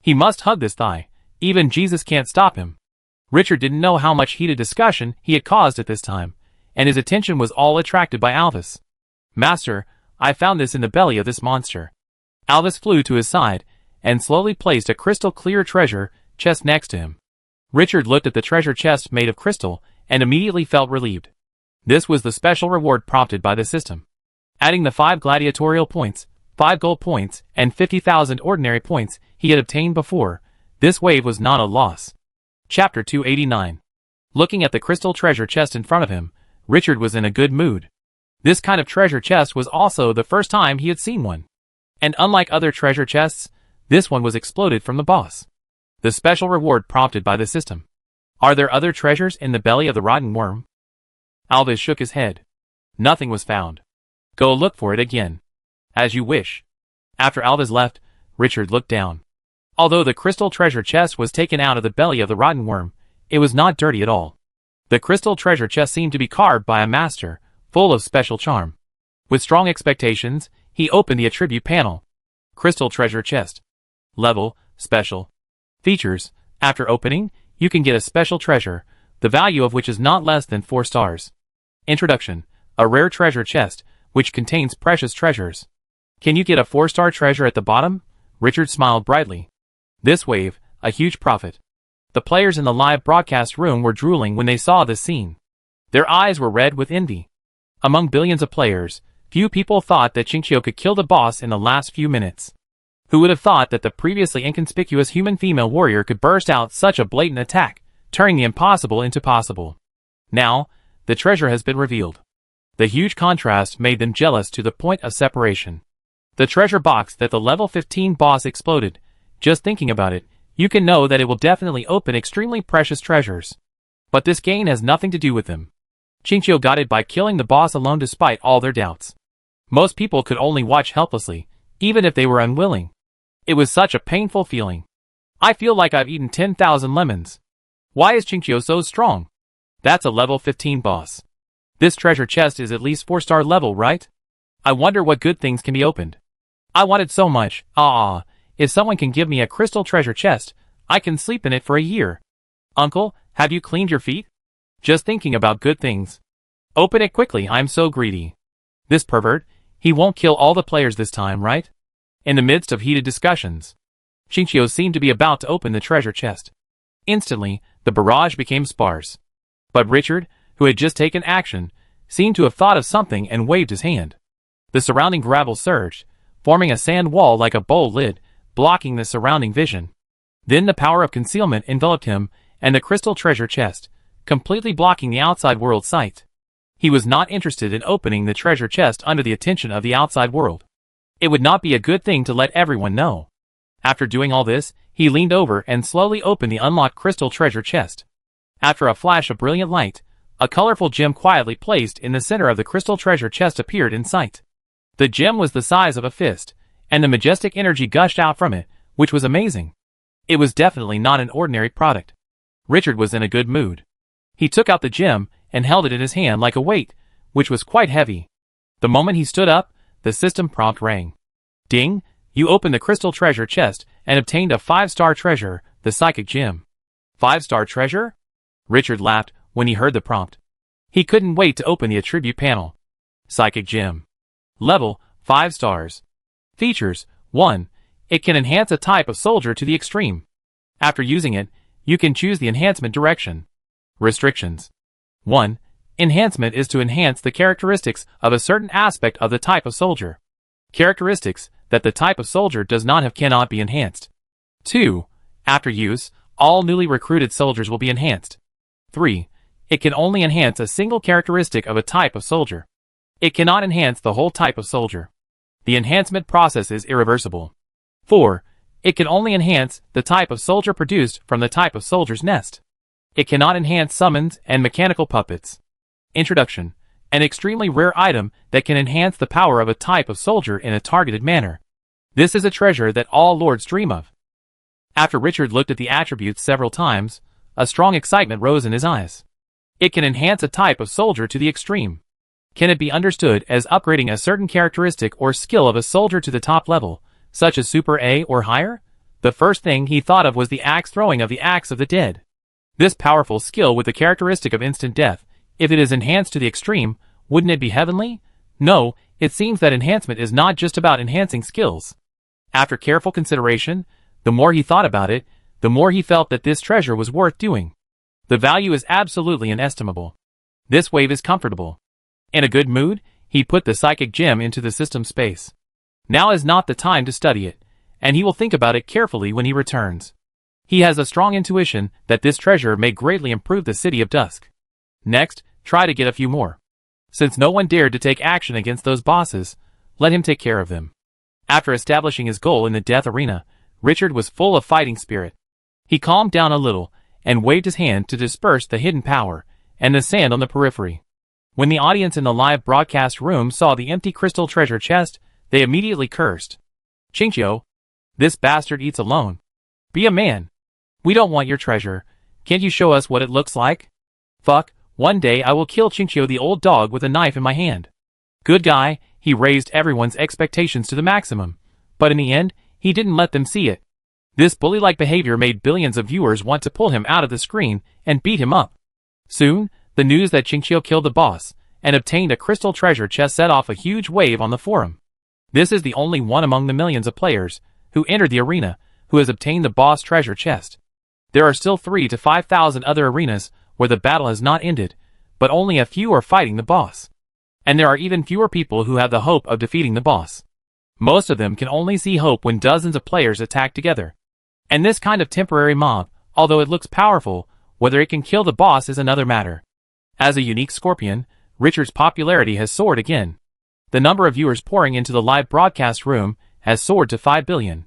He must hug this thigh. Even Jesus can't stop him. Richard didn't know how much heated discussion he had caused at this time, and his attention was all attracted by Alvis. "Master, I found this in the belly of this monster." Alvis flew to his side, and slowly placed a crystal-clear treasure chest next to him. Richard looked at the treasure chest made of crystal, and immediately felt relieved. This was the special reward prompted by the system. Adding the 5 gladiatorial points, 5 gold points, and 50,000 ordinary points he had obtained before, this wave was not a loss. Chapter 289. Looking at the crystal treasure chest in front of him, Richard was in a good mood. This kind of treasure chest was also the first time he had seen one. And unlike other treasure chests, this one was exploded from the boss. The special reward prompted by the system. Are there other treasures in the belly of the rotten worm? Alvis shook his head. Nothing was found. Go look for it again. As you wish. After Alvis left, Richard looked down. Although the crystal treasure chest was taken out of the belly of the rotten worm, it was not dirty at all. The crystal treasure chest seemed to be carved by a master, full of special charm. With strong expectations, he opened the attribute panel. Crystal treasure chest. Level, special. Features. After opening, you can get a special treasure, the value of which is not less than 4 stars. Introduction. A rare treasure chest, which contains precious treasures. Can you get a 4-star treasure at the bottom? Richard smiled brightly. This wave, a huge profit. The players in the live broadcast room were drooling when they saw this scene. Their eyes were red with envy. Among billions of players, few people thought that Xingqiu could kill the boss in the last few minutes. Who would have thought that the previously inconspicuous human female warrior could burst out such a blatant attack, turning the impossible into possible? Now, the treasure has been revealed. The huge contrast made them jealous to the point of separation. The treasure box that the level 15 boss exploded, just thinking about it, you can know that it will definitely open extremely precious treasures. But this gain has nothing to do with them. Xingqiu got it by killing the boss alone despite all their doubts. Most people could only watch helplessly, even if they were unwilling. It was such a painful feeling. I feel like I've eaten 10,000 lemons. Why is Xingqiu so strong? That's a level 15 boss. This treasure chest is at least 4-star level, right? I wonder what good things can be opened. I wanted so much. If someone can give me a crystal treasure chest, I can sleep in it for a year. Uncle, have you cleaned your feet? Just thinking about good things. Open it quickly, I'm so greedy. This pervert, he won't kill all the players this time, right? In the midst of heated discussions, Xingqiu seemed to be about to open the treasure chest. Instantly, the barrage became sparse. But Richard, who had just taken action, seemed to have thought of something and waved his hand. The surrounding gravel surged, forming a sand wall like a bowl lid, blocking the surrounding vision. Then the power of concealment enveloped him and the crystal treasure chest, completely blocking the outside world's sight. He was not interested in opening the treasure chest under the attention of the outside world. It would not be a good thing to let everyone know. After doing all this, he leaned over and slowly opened the unlocked crystal treasure chest. After a flash of brilliant light, a colorful gem quietly placed in the center of the crystal treasure chest appeared in sight. The gem was the size of a fist, and the majestic energy gushed out from it, which was amazing. It was definitely not an ordinary product. Richard was in a good mood. He took out the gem and held it in his hand like a weight, which was quite heavy. The moment he stood up, the system prompt rang. Ding! You opened the crystal treasure chest and obtained a 5-star treasure, the psychic gem. 5-star treasure? Richard laughed when he heard the prompt. He couldn't wait to open the attribute panel. Psychic gem. Level, 5 stars. Features, 1. It can enhance a type of soldier to the extreme. After using it, you can choose the enhancement direction. Restrictions. 1. Enhancement is to enhance the characteristics of a certain aspect of the type of soldier. Characteristics that the type of soldier does not have cannot be enhanced. 2. After use, all newly recruited soldiers will be enhanced. 3. It can only enhance a single characteristic of a type of soldier. It cannot enhance the whole type of soldier. The enhancement process is irreversible. 4. It can only enhance the type of soldier produced from the type of soldier's nest. It cannot enhance summons and mechanical puppets. Introduction. An extremely rare item that can enhance the power of a type of soldier in a targeted manner. This is a treasure that all lords dream of. After Richard looked at the attributes several times, a strong excitement rose in his eyes. It can enhance a type of soldier to the extreme. Can it be understood as upgrading a certain characteristic or skill of a soldier to the top level, such as Super A or higher? The first thing he thought of was the axe throwing of the Axe of the Dead. This powerful skill with the characteristic of instant death, If it is enhanced to the extreme, wouldn't it be heavenly? No, it seems that enhancement is not just about enhancing skills. After careful consideration, the more he thought about it, the more he felt that this treasure was worth doing. The value is absolutely inestimable. This wave is comfortable. In a good mood, he put the psychic gem into the system space. Now is not the time to study it, and he will think about it carefully when he returns. He has a strong intuition that this treasure may greatly improve the City of Dusk. Next, try to get a few more. Since no one dared to take action against those bosses, let him take care of them. After establishing his goal in the death arena, Richard was full of fighting spirit. He calmed down a little and waved his hand to disperse the hidden power and the sand on the periphery. When the audience in the live broadcast room saw the empty crystal treasure chest, they immediately cursed. Chinchio, this bastard eats alone. Be a man. We don't want your treasure. Can't you show us what it looks like? Fuck, one day I will kill Chinchio the old dog with a knife in my hand. Good guy, he raised everyone's expectations to the maximum. But in the end, he didn't let them see it. This bully-like behavior made billions of viewers want to pull him out of the screen and beat him up. Soon, the news that Chinchio killed the boss and obtained a crystal treasure chest set off a huge wave on the forum. This is the only one among the millions of players who entered the arena who has obtained the boss treasure chest. There are still 3,000 to 5,000 other arenas where the battle has not ended, but only a few are fighting the boss. And there are even fewer people who have the hope of defeating the boss. Most of them can only see hope when dozens of players attack together. And this kind of temporary mob, although it looks powerful, whether it can kill the boss is another matter. As a unique scorpion, Richard's popularity has soared again. The number of viewers pouring into the live broadcast room has soared to 5 billion.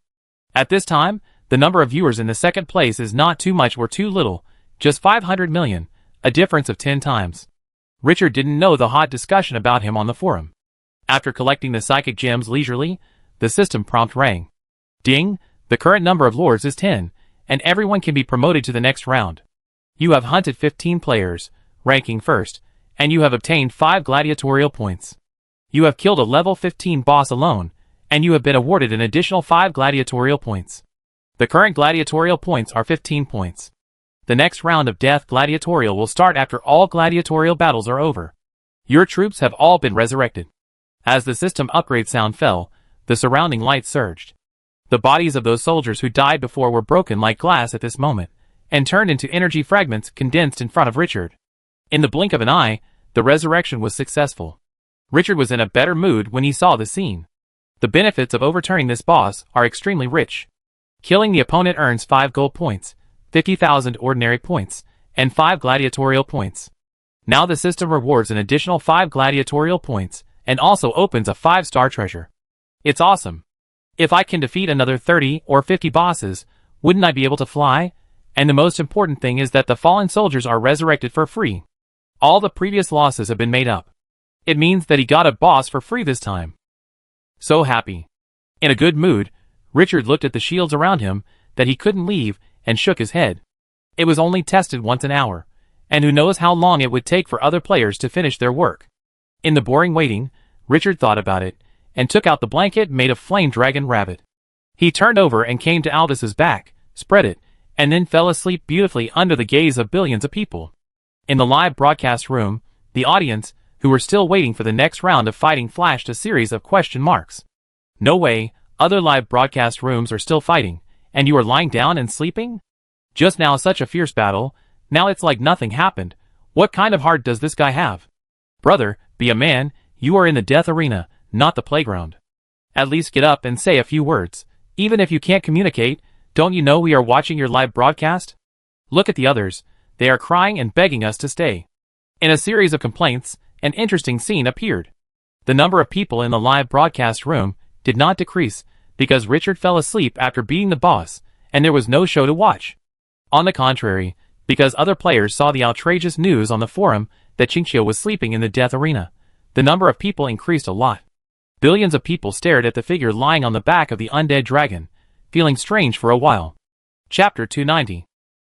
At this time, the number of viewers in the second place is not too much or too little, just 500 million, a difference of 10 times. Richard didn't know the hot discussion about him on the forum. After collecting the psychic gems leisurely, the system prompt rang. Ding, the current number of lords is 10, and everyone can be promoted to the next round. You have hunted 15 players, ranking first, and you have obtained 5 gladiatorial points. You have killed a level 15 boss alone, and you have been awarded an additional 5 gladiatorial points. The current gladiatorial points are 15 points. The next round of Death Gladiatorial will start after all gladiatorial battles are over. Your troops have all been resurrected. As the system upgrade sound fell, the surrounding light surged. The bodies of those soldiers who died before were broken like glass at this moment, and turned into energy fragments condensed in front of Richard. In the blink of an eye, the resurrection was successful. Richard was in a better mood when he saw the scene. The benefits of overturning this boss are extremely rich. Killing the opponent earns 5 gold points, 50,000 ordinary points, and 5 gladiatorial points. Now the system rewards an additional 5 gladiatorial points, and also opens a 5-star treasure. It's awesome. If I can defeat another 30 or 50 bosses, wouldn't I be able to fly? And the most important thing is that the fallen soldiers are resurrected for free. All the previous losses have been made up. It means that he got a boss for free this time. So happy. In a good mood, Richard looked at the shields around him that he couldn't leave and shook his head. It was only tested once an hour, and who knows how long it would take for other players to finish their work. In the boring waiting, Richard thought about it, and took out the blanket made of flame dragon rabbit. He turned over and came to Aldous' back, spread it, and then fell asleep beautifully under the gaze of billions of people. In the live broadcast room, the audience, who were still waiting for the next round of fighting, flashed a series of question marks. No way, other live broadcast rooms are still fighting, and you are lying down and sleeping? Just now such a fierce battle, now it's like nothing happened. What kind of heart does this guy have? Brother, be a man, you are in the death arena, not the playground. At least get up and say a few words. Even if you can't communicate, don't you know we are watching your live broadcast? Look at the others, they are crying and begging us to stay. In a series of complaints, an interesting scene appeared. The number of people in the live broadcast room did not decrease because Richard fell asleep after beating the boss, and there was no show to watch. On the contrary, because other players saw the outrageous news on the forum that Chinchio was sleeping in the death arena, the number of people increased a lot. Billions of people stared at the figure lying on the back of the undead dragon, feeling strange for a while. Chapter 290.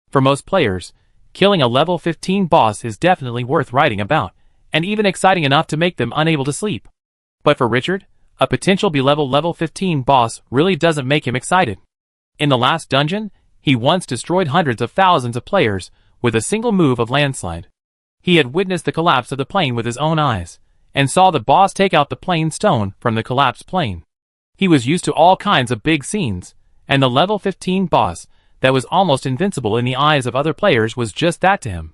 For most players, killing a level 15 boss is definitely worth writing about, and even exciting enough to make them unable to sleep. But for Richard, a potential level 15 boss really doesn't make him excited. In the last dungeon, he once destroyed hundreds of thousands of players with a single move of landslide. He had witnessed the collapse of the plane with his own eyes, and saw the boss take out the plane stone from the collapsed plane. He was used to all kinds of big scenes, and the level 15 boss that was almost invincible in the eyes of other players was just that to him.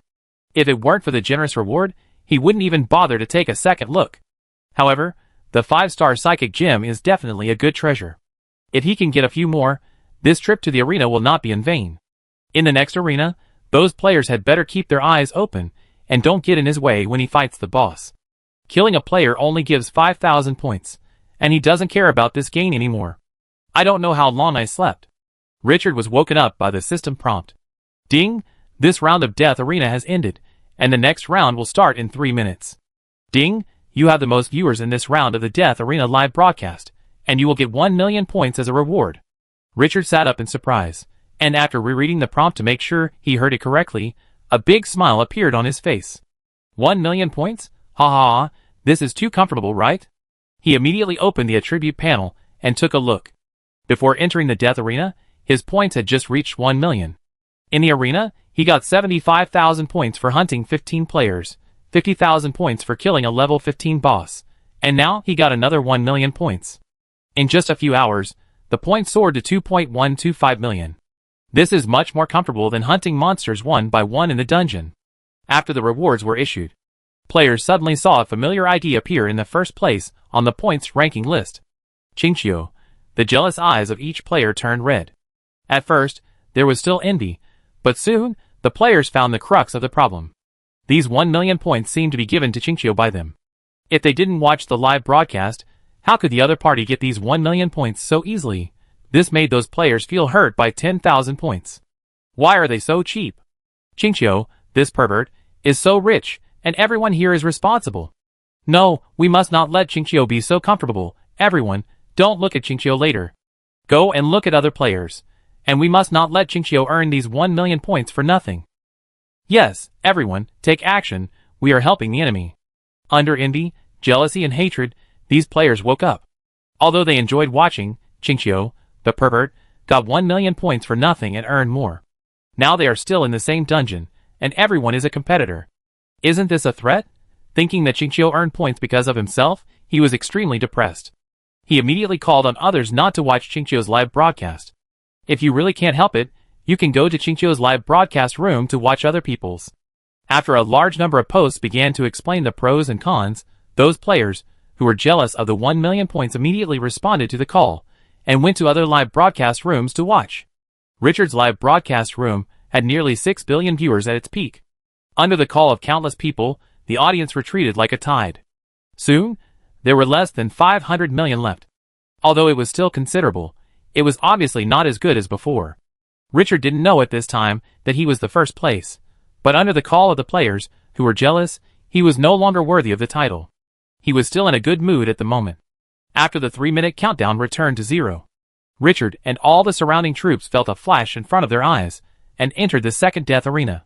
If it weren't for the generous reward, he wouldn't even bother to take a second look. However, the 5-star psychic gem is definitely a good treasure. If he can get a few more, this trip to the arena will not be in vain. In the next arena, those players had better keep their eyes open and don't get in his way when he fights the boss. Killing a player only gives 5,000 points, and he doesn't care about this gain anymore. I don't know how long I slept. Richard was woken up by the system prompt. Ding! This round of Death Arena has ended, and the next round will start in 3 minutes. Ding! You have the most viewers in this round of the Death Arena live broadcast, and you will get 1 million points as a reward. Richard sat up in surprise, and after rereading the prompt to make sure he heard it correctly, a big smile appeared on his face. 1 million points? Ha ha ha, this is too comfortable, right? He immediately opened the attribute panel and took a look. Before entering the Death Arena, his points had just reached 1 million. In the arena, he got 75,000 points for hunting 15 players, 50,000 points for killing a level 15 boss, and now he got another 1 million points. In just a few hours, the points soared to 2.125 million. This is much more comfortable than hunting monsters one by one in the dungeon. After the rewards were issued, players suddenly saw a familiar ID appear in the first place on the points ranking list. Qingqiu. The jealous eyes of each player turned red. At first, there was still envy, but soon, the players found the crux of the problem. These 1 million points seemed to be given to Qingqiu by them. If they didn't watch the live broadcast, how could the other party get these 1 million points so easily? This made those players feel hurt by 10,000 points. Why are they so cheap? Qingqiu, this pervert, is so rich, and everyone here is responsible. No, we must not let Qingqiu be so comfortable. Everyone, don't look at Qingqiu later. Go and look at other players. And we must not let Qingqiu earn these 1 million points for nothing. Yes, everyone, take action. We are helping the enemy. Under envy, jealousy, and hatred, these players woke up. Although they enjoyed watching, Qingqiu, the pervert, got 1 million points for nothing and earned more. Now they are still in the same dungeon, and everyone is a competitor. Isn't this a threat? Thinking that Qingqiu earned points because of himself, he was extremely depressed. He immediately called on others not to watch Qingqiu's live broadcast. If you really can't help it, you can go to Qingqiu's live broadcast room to watch other people's. After a large number of posts began to explain the pros and cons, those players, who were jealous of the 1 million points immediately responded to the call, and went to other live broadcast rooms to watch. Richard's live broadcast room had nearly 6 billion viewers at its peak. Under the call of countless people, the audience retreated like a tide. Soon, there were less than 500 million left. Although it was still considerable, it was obviously not as good as before. Richard didn't know at this time that he was the first place, but under the call of the players, who were jealous, he was no longer worthy of the title. He was still in a good mood at the moment. After the 3-minute countdown returned to 0, Richard and all the surrounding troops felt a flash in front of their eyes, and entered the second Death Arena.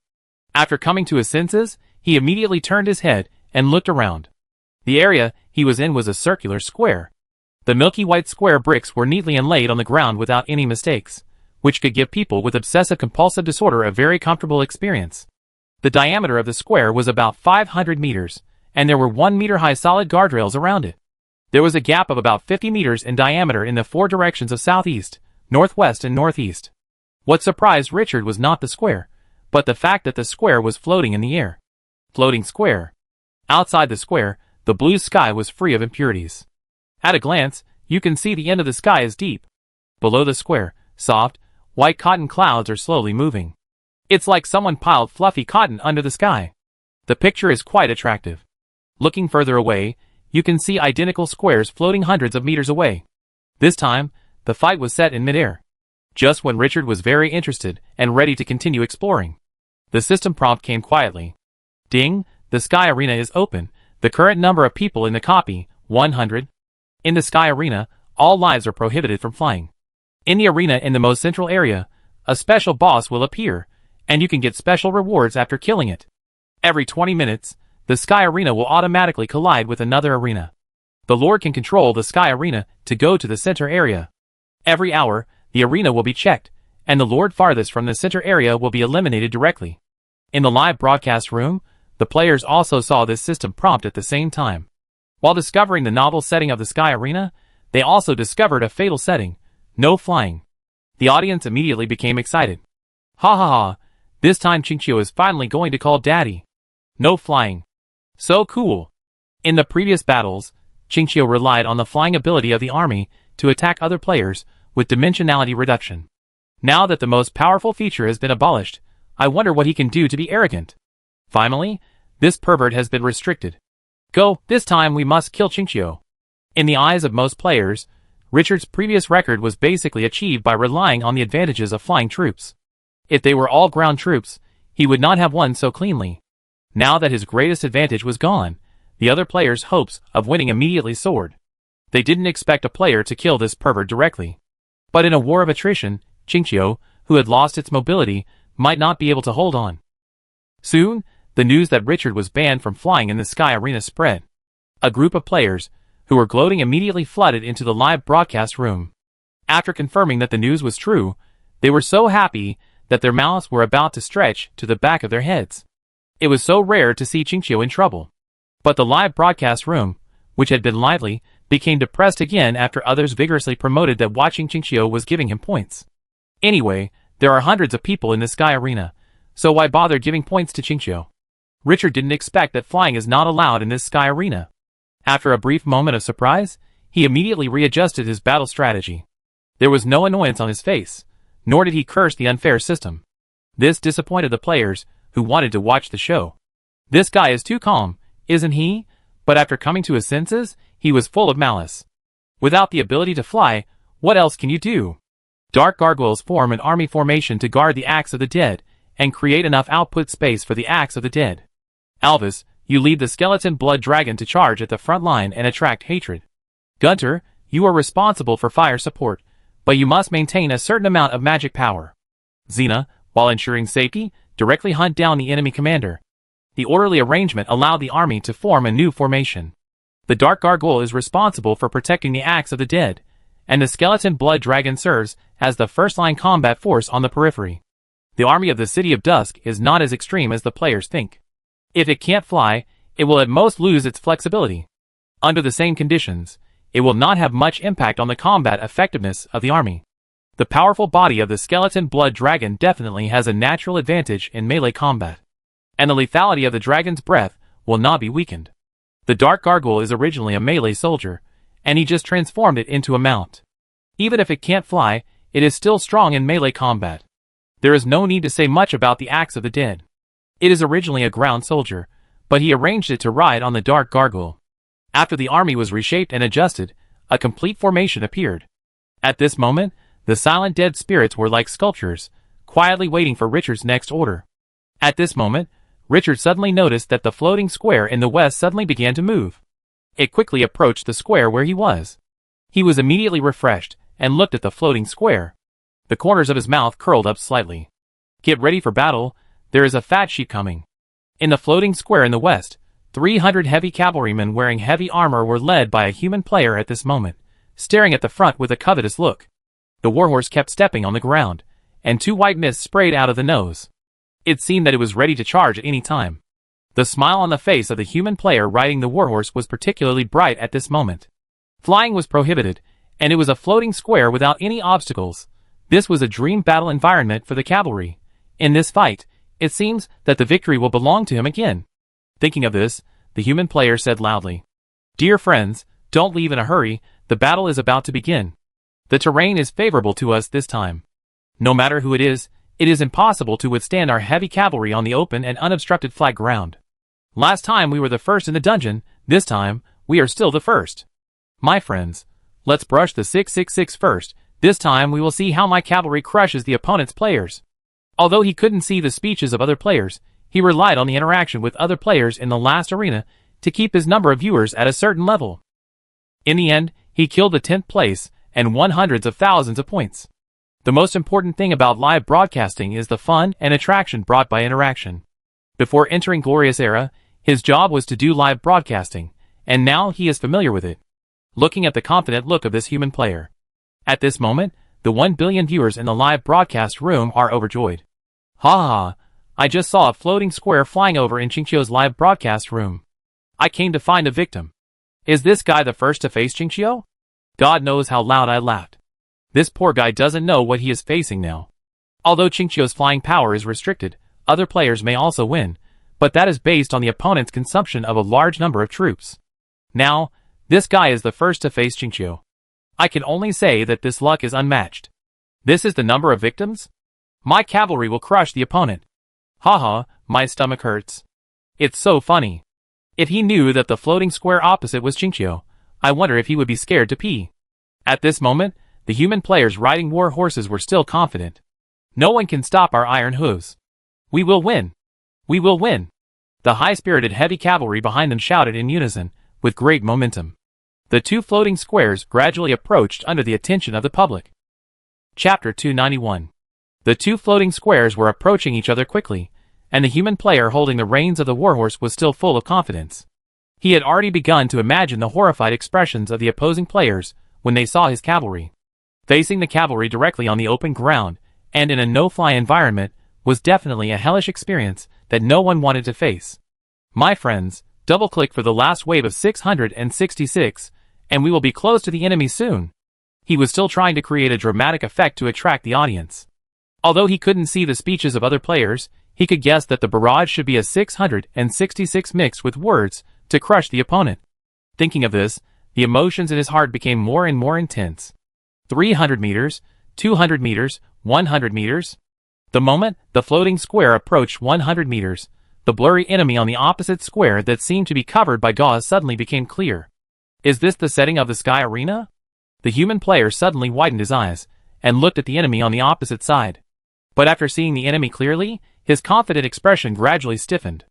After coming to his senses, he immediately turned his head and looked around. The area he was in was a circular square. The milky white square bricks were neatly inlaid on the ground without any mistakes, which could give people with obsessive-compulsive disorder a very comfortable experience. The diameter of the square was about 500 meters, and there were 1-meter-high solid guardrails around it. There was a gap of about 50 meters in diameter in the 4 directions of southeast, northwest, and northeast. What surprised Richard was not the square, but the fact that the square was floating in the air. Floating square. Outside the square, the blue sky was free of impurities. At a glance, you can see the end of the sky is deep. Below the square, soft, white cotton clouds are slowly moving. It's like someone piled fluffy cotton under the sky. The picture is quite attractive. Looking further away, you can see identical squares floating hundreds of meters away. This time, the fight was set in midair. Just when Richard was very interested and ready to continue exploring, the system prompt came quietly. Ding, the Sky Arena is open. The current number of people in the copy, 100. In the Sky Arena, all lives are prohibited from flying. In the arena in the most central area, a special boss will appear, and you can get special rewards after killing it. Every 20 minutes, the Sky Arena will automatically collide with another arena. The Lord can control the Sky Arena to go to the center area. Every hour, the arena will be checked, and the Lord farthest from the center area will be eliminated directly. In the live broadcast room, The players also saw this system prompt at the same time. While discovering the novel setting of the Sky Arena, they also discovered a fatal setting: no flying. The audience immediately became excited. Ha ha ha, this time Qingqiu is finally going to call daddy. No flying. So cool. In the previous battles, Qingqiu relied on the flying ability of the army to attack other players with dimensionality reduction. Now that the most powerful feature has been abolished, I wonder what he can do to be arrogant. Finally, this pervert has been restricted. Go, this time we must kill Qingqiu. In the eyes of most players, Richard's previous record was basically achieved by relying on the advantages of flying troops. If they were all ground troops, he would not have won so cleanly. Now that his greatest advantage was gone, the other players' hopes of winning immediately soared. They didn't expect a player to kill this pervert directly. But in a war of attrition, Qingqiu, who had lost its mobility, might not be able to hold on. Soon, the news that Richard was banned from flying in the Sky Arena spread. A group of players, who were gloating, immediately flooded into the live broadcast room. After confirming that the news was true, they were so happy that their mouths were about to stretch to the back of their heads. It was so rare to see Qingqiu in trouble. But the live broadcast room, which had been lively, became depressed again after others vigorously promoted that watching Qingqiu was giving him points. Anyway, there are hundreds of people in the Sky Arena, so why bother giving points to Qingqiu? Richard didn't expect that flying is not allowed in this Sky Arena. After a brief moment of surprise, he immediately readjusted his battle strategy. There was no annoyance on his face, nor did he curse the unfair system. This disappointed the players, who wanted to watch the show. This guy is too calm, isn't he? But after coming to his senses, he was full of malice. Without the ability to fly, what else can you do? Dark gargoyles form an army formation to guard the Axe of the Dead, and create enough output space for the Axe of the Dead. Alvis, you lead the skeleton blood dragon to charge at the front line and attract hatred. Gunter, you are responsible for fire support, but you must maintain a certain amount of magic power. Xena, while ensuring safety, directly hunt down the enemy commander. The orderly arrangement allowed the army to form a new formation. The Dark Gargoyle is responsible for protecting the Axe of the Dead, and the Skeleton Blood Dragon serves as the first-line combat force on the periphery. The army of the City of Dusk is not as extreme as the players think. If it can't fly, it will at most lose its flexibility. Under the same conditions, it will not have much impact on the combat effectiveness of the army. The powerful body of the Skeleton Blood Dragon definitely has a natural advantage in melee combat. And the lethality of the dragon's breath will not be weakened. The Dark Gargoyle is originally a melee soldier, and he just transformed it into a mount. Even if it can't fly, it is still strong in melee combat. There is no need to say much about the Axe of the Dead. It is originally a ground soldier, but he arranged it to ride on the Dark Gargoyle. After the army was reshaped and adjusted, a complete formation appeared. At this moment, the silent dead spirits were like sculptures, quietly waiting for Richard's next order. At this moment, Richard suddenly noticed that the floating square in the west suddenly began to move. It quickly approached the square where he was. He was immediately refreshed and looked at the floating square. The corners of his mouth curled up slightly. Get ready for battle, there is a fat sheep coming. In the floating square in the west, 300 heavy cavalrymen wearing heavy armor were led by a human player at this moment, staring at the front with a covetous look. The warhorse kept stepping on the ground, and 2 white mists sprayed out of the nose. It seemed that it was ready to charge at any time. The smile on the face of the human player riding the warhorse was particularly bright at this moment. Flying was prohibited, and it was a floating square without any obstacles. This was a dream battle environment for the cavalry. In this fight, it seems that the victory will belong to him again. Thinking of this, the human player said loudly, "Dear friends, don't leave in a hurry, the battle is about to begin. The terrain is favorable to us this time. No matter who it is impossible to withstand our heavy cavalry on the open and unobstructed flat ground. Last time we were the first in the dungeon, this time, we are still the first. My friends, let's brush the 666 first, this time we will see how my cavalry crushes the opponent's players." Although he couldn't see the speeches of other players, he relied on the interaction with other players in the last arena to keep his number of viewers at a certain level. In the end, he killed the 10th place and won hundreds of thousands of points. The most important thing about live broadcasting is the fun and attraction brought by interaction. Before entering Glorious Era, his job was to do live broadcasting, and now he is familiar with it. Looking at the confident look of this human player. At this moment, the 1 billion viewers in the live broadcast room are overjoyed. Ha ha, I just saw a floating square flying over in Qingqiu's live broadcast room. I came to find a victim. Is this guy the first to face Qingqiu? God knows how loud I laughed. This poor guy doesn't know what he is facing now. Although Qingqiu's flying power is restricted, other players may also win, but that is based on the opponent's consumption of a large number of troops. Now, this guy is the first to face Qingqiu. I can only say that this luck is unmatched. This is the number of victims? My cavalry will crush the opponent. Haha, my stomach hurts. It's so funny. If he knew that the floating square opposite was Qingqiu, I wonder if he would be scared to pee. At this moment, the human players riding war horses were still confident. No one can stop our iron hooves. We will win. We will win. The high-spirited heavy cavalry behind them shouted in unison, with great momentum. The two floating squares gradually approached under the attention of the public. Chapter 291. The two floating squares were approaching each other quickly, and the human player holding the reins of the warhorse was still full of confidence. He had already begun to imagine the horrified expressions of the opposing players when they saw his cavalry. Facing the cavalry directly on the open ground, and in a no-fly environment, was definitely a hellish experience that no one wanted to face. My friends, double-click for the last wave of 666, and we will be close to the enemy soon. He was still trying to create a dramatic effect to attract the audience. Although he couldn't see the speeches of other players, he could guess that the barrage should be a 666 mixed with words to crush the opponent. Thinking of this, the emotions in his heart became more and more intense. 300 meters, 200 meters, 100 meters. The moment the floating square approached 100 meters, the blurry enemy on the opposite square that seemed to be covered by gauze suddenly became clear. Is this the setting of the sky arena? The human player suddenly widened his eyes and looked at the enemy on the opposite side. But after seeing the enemy clearly, his confident expression gradually stiffened.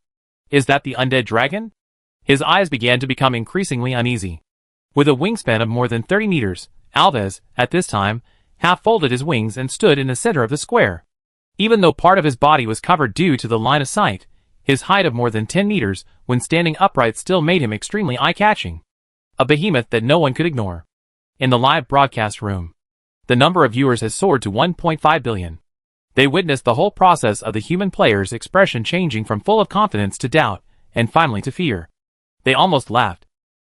Is that the undead dragon? His eyes began to become increasingly uneasy. With a wingspan of more than 30 meters, Alves, at this time, half folded his wings and stood in the center of the square. Even though part of his body was covered due to the line of sight, his height of more than 10 meters when standing upright still made him extremely eye-catching. A behemoth that no one could ignore. In the live broadcast room, the number of viewers has soared to 1.5 billion. They witnessed the whole process of the human player's expression changing from full of confidence to doubt, and finally to fear. They almost laughed.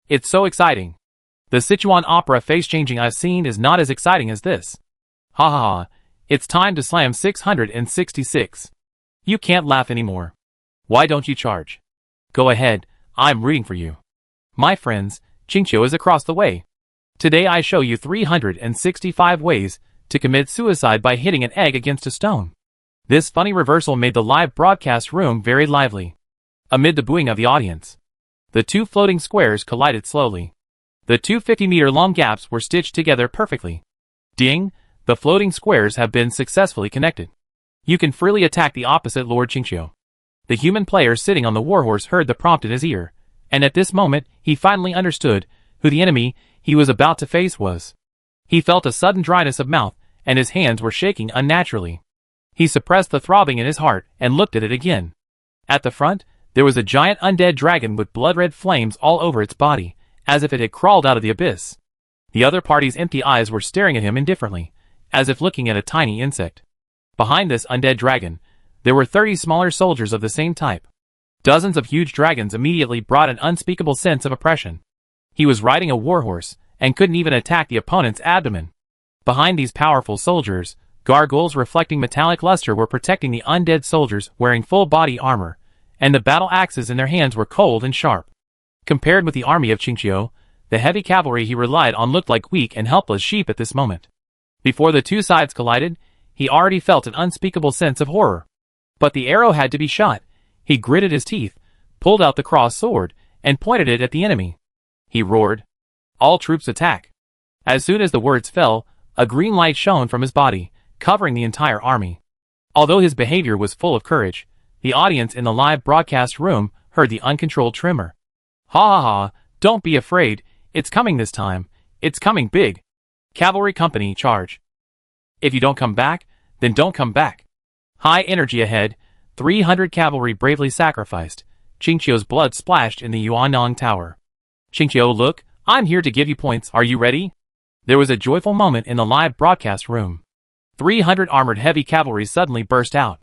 It's so exciting. The Sichuan opera face-changing I've seen is not as exciting as this. Ha ha ha, it's time to slam 666. You can't laugh anymore. Why don't you charge? Go ahead, I'm rooting for you. My friends, Qingqiu is across the way. Today I show you 365 ways to commit suicide by hitting an egg against a stone. This funny reversal made the live broadcast room very lively. Amid the booing of the audience, the two floating squares collided slowly. The two 50-meter-long gaps were stitched together perfectly. Ding! The floating squares have been successfully connected. You can freely attack the opposite Lord Qingqiu. The human player sitting on the warhorse heard the prompt in his ear, and at this moment he finally understood who the enemy he was about to face was. He felt a sudden dryness of mouth, and his hands were shaking unnaturally. He suppressed the throbbing in his heart and looked at it again. At the front, there was a giant undead dragon with blood-red flames all over its body, as if it had crawled out of the abyss. The other party's empty eyes were staring at him indifferently, as if looking at a tiny insect. Behind this undead dragon, there were 30 smaller soldiers of the same type. Dozens of huge dragons immediately brought an unspeakable sense of oppression. He was riding a warhorse, and couldn't even attack the opponent's abdomen. Behind these powerful soldiers, gargoyles reflecting metallic luster were protecting the undead soldiers wearing full body armor, and the battle axes in their hands were cold and sharp. Compared with the army of Qingqiu, the heavy cavalry he relied on looked like weak and helpless sheep at this moment. Before the two sides collided, he already felt an unspeakable sense of horror. But the arrow had to be shot. He gritted his teeth, pulled out the crossed sword, and pointed it at the enemy. He roared, "All troops attack!" As soon as the words fell, a green light shone from his body, covering the entire army. Although his behavior was full of courage, the audience in the live broadcast room heard the uncontrolled tremor. Ha ha ha, don't be afraid, it's coming this time, it's coming big. Cavalry company, charge. If you don't come back, then don't come back. High energy ahead, 300 cavalry bravely sacrificed. Qingqiu's blood splashed in the Yuannong Tower. Qingqiu, look, I'm here to give you points, are you ready? There was a joyful moment in the live broadcast room. 300 armored heavy cavalry suddenly burst out.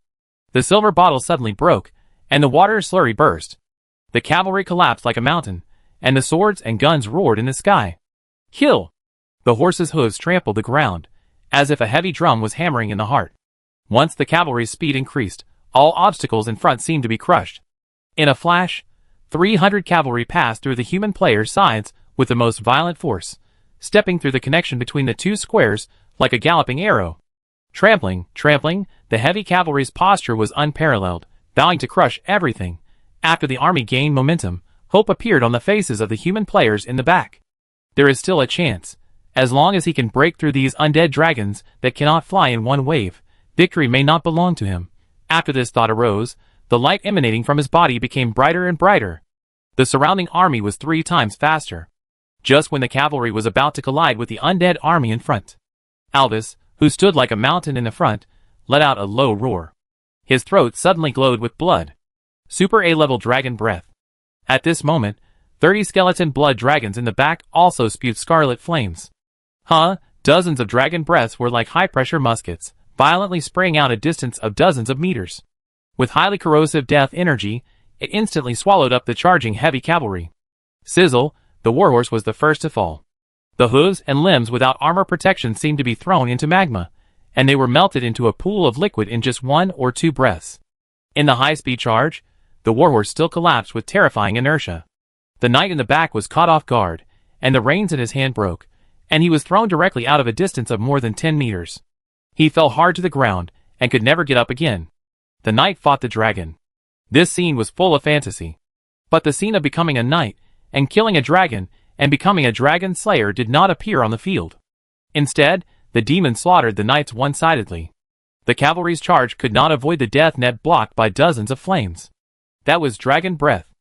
The silver bottle suddenly broke, and the water slurry burst. The cavalry collapsed like a mountain, and the swords and guns roared in the sky. Kill! The horses' hooves trampled the ground, as if a heavy drum was hammering in the heart. Once the cavalry's speed increased, all obstacles in front seemed to be crushed. In a flash, 300 cavalry passed through the human players' sides with the most violent force, stepping through the connection between the two squares like a galloping arrow. Trampling, the heavy cavalry's posture was unparalleled, vowing to crush everything. After the army gained momentum, hope appeared on the faces of the human players in the back. There is still a chance. As long as he can break through these undead dragons that cannot fly in one wave, victory may not belong to him. After this thought arose, the light emanating from his body became brighter and brighter. The surrounding army was 3 times faster. Just when the cavalry was about to collide with the undead army in front, Alvis, who stood like a mountain in the front, let out a low roar. His throat suddenly glowed with blood. Super A-level dragon breath. At this moment, 30 skeleton blood dragons in the back also spewed scarlet flames. Dozens of dragon breaths were like high-pressure muskets, violently spraying out a distance of dozens of meters. With highly corrosive death energy, it instantly swallowed up the charging heavy cavalry. Sizzle, the warhorse was the first to fall. The hooves and limbs without armor protection seemed to be thrown into magma, and they were melted into a pool of liquid in just 1 or 2 breaths. In the high-speed charge, the warhorse still collapsed with terrifying inertia. The knight in the back was caught off guard, and the reins in his hand broke, and he was thrown directly out of a distance of more than 10 meters. He fell hard to the ground, and could never get up again. The knight fought the dragon. This scene was full of fantasy. But the scene of becoming a knight, and killing a dragon, and becoming a dragon slayer did not appear on the field. Instead, the demon slaughtered the knights one-sidedly. The cavalry's charge could not avoid the death net blocked by dozens of flames. That was dragon breath.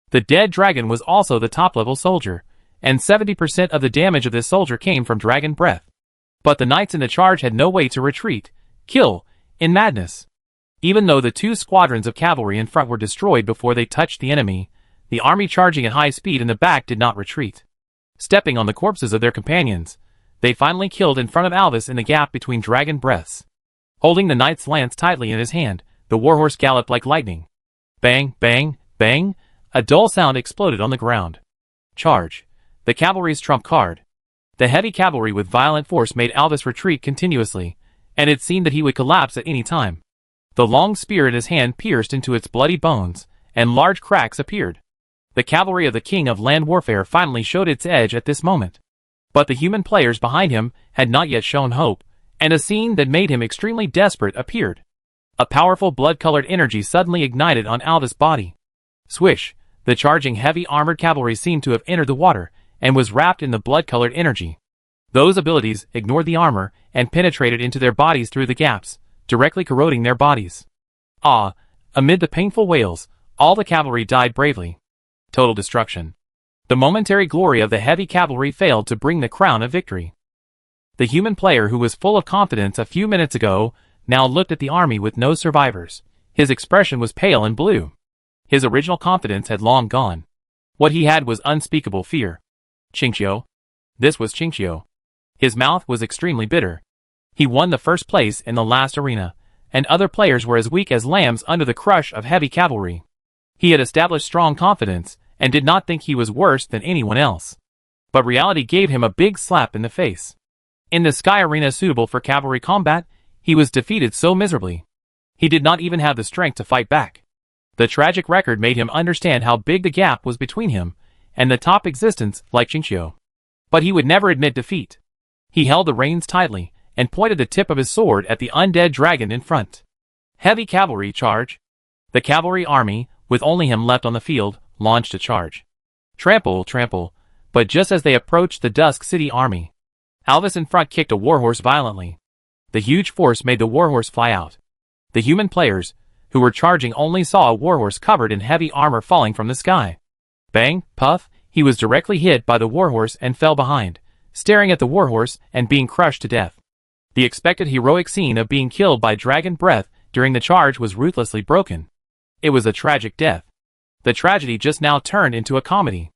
The dead dragon was also the top-level soldier, and 70% of the damage of this soldier came from dragon breath. But the knights in the charge had no way to retreat, kill, in madness. Even though the 2 squadrons of cavalry in front were destroyed before they touched the enemy, the army charging at high speed in the back did not retreat. Stepping on the corpses of their companions, they finally killed in front of Alvis in the gap between dragon breaths. Holding the knight's lance tightly in his hand, the warhorse galloped like lightning. Bang, bang, bang, a dull sound exploded on the ground. Charge. The cavalry's trump card. The heavy cavalry with violent force made Alvis retreat continuously, and it seemed that he would collapse at any time. The long spear in his hand pierced into its bloody bones, and large cracks appeared. The cavalry of the king of land warfare finally showed its edge at this moment. But the human players behind him had not yet shown hope, and a scene that made him extremely desperate appeared. A powerful blood-colored energy suddenly ignited on Alvis' body. Swish! The charging heavy armored cavalry seemed to have entered the water, and was wrapped in the blood-colored energy. Those abilities ignored the armor, and penetrated into their bodies through the gaps, directly corroding their bodies. Amid the painful wails, all the cavalry died bravely. Total destruction. The momentary glory of the heavy cavalry failed to bring the crown of victory. The human player who was full of confidence a few minutes ago, now looked at the army with no survivors. His expression was pale and blue. His original confidence had long gone. What he had was unspeakable fear. Qingqiu. This was Qingqiu. His mouth was extremely bitter. He won the first place in the last arena, and other players were as weak as lambs under the crush of heavy cavalry. He had established strong confidence, and did not think he was worse than anyone else. But reality gave him a big slap in the face. In the sky arena suitable for cavalry combat, he was defeated so miserably. He did not even have the strength to fight back. The tragic record made him understand how big the gap was between him and the top existence like Qingqiu. But he would never admit defeat. He held the reins tightly, and pointed the tip of his sword at the undead dragon in front. Heavy cavalry charge. The cavalry army, with only him left on the field, launched a charge. Trample, trample, but just as they approached the Dusk City army, Alvis in front kicked a warhorse violently. The huge force made the warhorse fly out. The human players, who were charging, only saw a warhorse covered in heavy armor falling from the sky. Bang, puff, he was directly hit by the warhorse and fell behind, staring at the warhorse and being crushed to death. The expected heroic scene of being killed by dragon breath during the charge was ruthlessly broken. It was a tragic death. The tragedy just now turned into a comedy.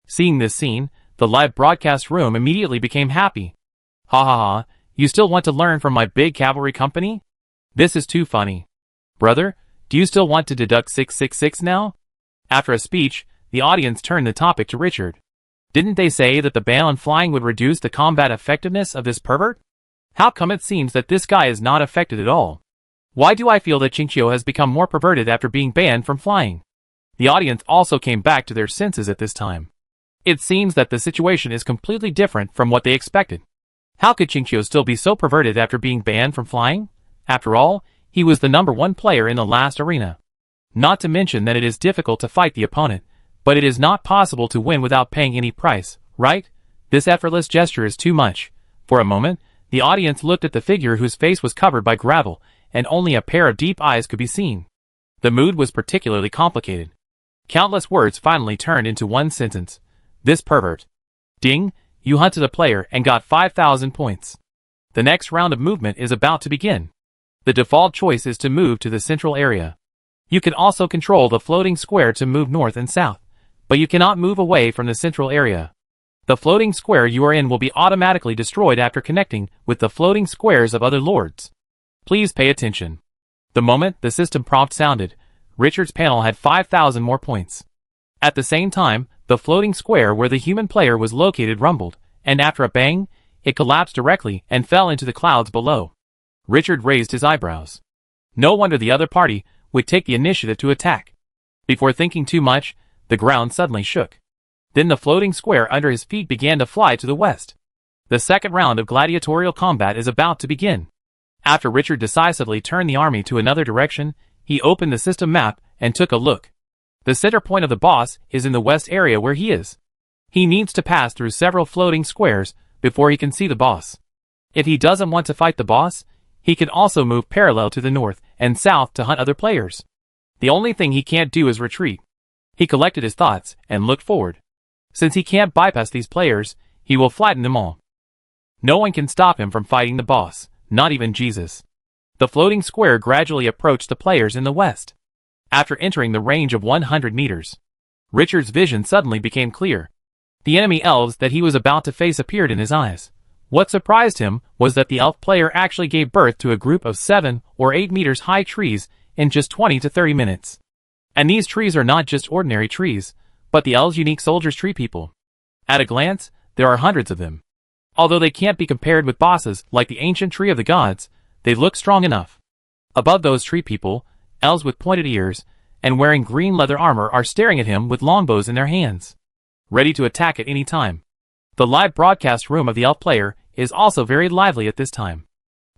Seeing this scene, the live broadcast room immediately became happy. Ha ha ha, you still want to learn from my big cavalry company? This is too funny. Brother, Do you still want to deduct 666 now? After a speech, the audience turned the topic to Richard. Didn't they say that the ban on flying would reduce the combat effectiveness of this pervert? How come it seems that this guy is not affected at all? Why do I feel that Qingqiu has become more perverted after being banned from flying? The audience also came back to their senses at this time. It seems that the situation is completely different from what they expected. How could Qingqiu still be so perverted after being banned from flying? After all, he was the #1 player in the last arena. Not to mention that it is difficult to fight the opponent, but it is not possible to win without paying any price, right? This effortless gesture is too much. For a moment, the audience looked at the figure whose face was covered by gravel, and only a pair of deep eyes could be seen. The mood was particularly complicated. Countless words finally turned into one sentence. This pervert. Ding, you hunted a player and got 5,000 points. The next round of movement is about to begin. The default choice is to move to the central area. You can also control the floating square to move north and south, but you cannot move away from the central area. The floating square you are in will be automatically destroyed after connecting with the floating squares of other lords. Please pay attention. The moment the system prompt sounded, Richard's panel had 5,000 more points. At the same time, the floating square where the human player was located rumbled, and after a bang, it collapsed directly and fell into the clouds below. Richard raised his eyebrows. No wonder the other party would take the initiative to attack. Before thinking too much, the ground suddenly shook. Then the floating square under his feet began to fly to the west. The second round of gladiatorial combat is about to begin. After Richard decisively turned the army to another direction, he opened the system map and took a look. The center point of the boss is in the west area where he is. He needs to pass through several floating squares before he can see the boss. If he doesn't want to fight the boss, he can also move parallel to the north and south to hunt other players. The only thing he can't do is retreat. He collected his thoughts and looked forward. Since he can't bypass these players, he will flatten them all. No one can stop him from fighting the boss, not even Jesus. The floating square gradually approached the players in the west. After entering the range of 100 meters, Richard's vision suddenly became clear. The enemy elves that he was about to face appeared in his eyes. What surprised him was that the elf player actually gave birth to a group of 7 or 8 meters high trees in just 20 to 30 minutes. And these trees are not just ordinary trees, but the elves' unique soldiers tree people. At a glance, there are hundreds of them. Although they can't be compared with bosses like the ancient tree of the gods, they look strong enough. Above those tree people, elves with pointed ears and wearing green leather armor are staring at him with longbows in their hands, ready to attack at any time. The live broadcast room of the elf player is also very lively at this time.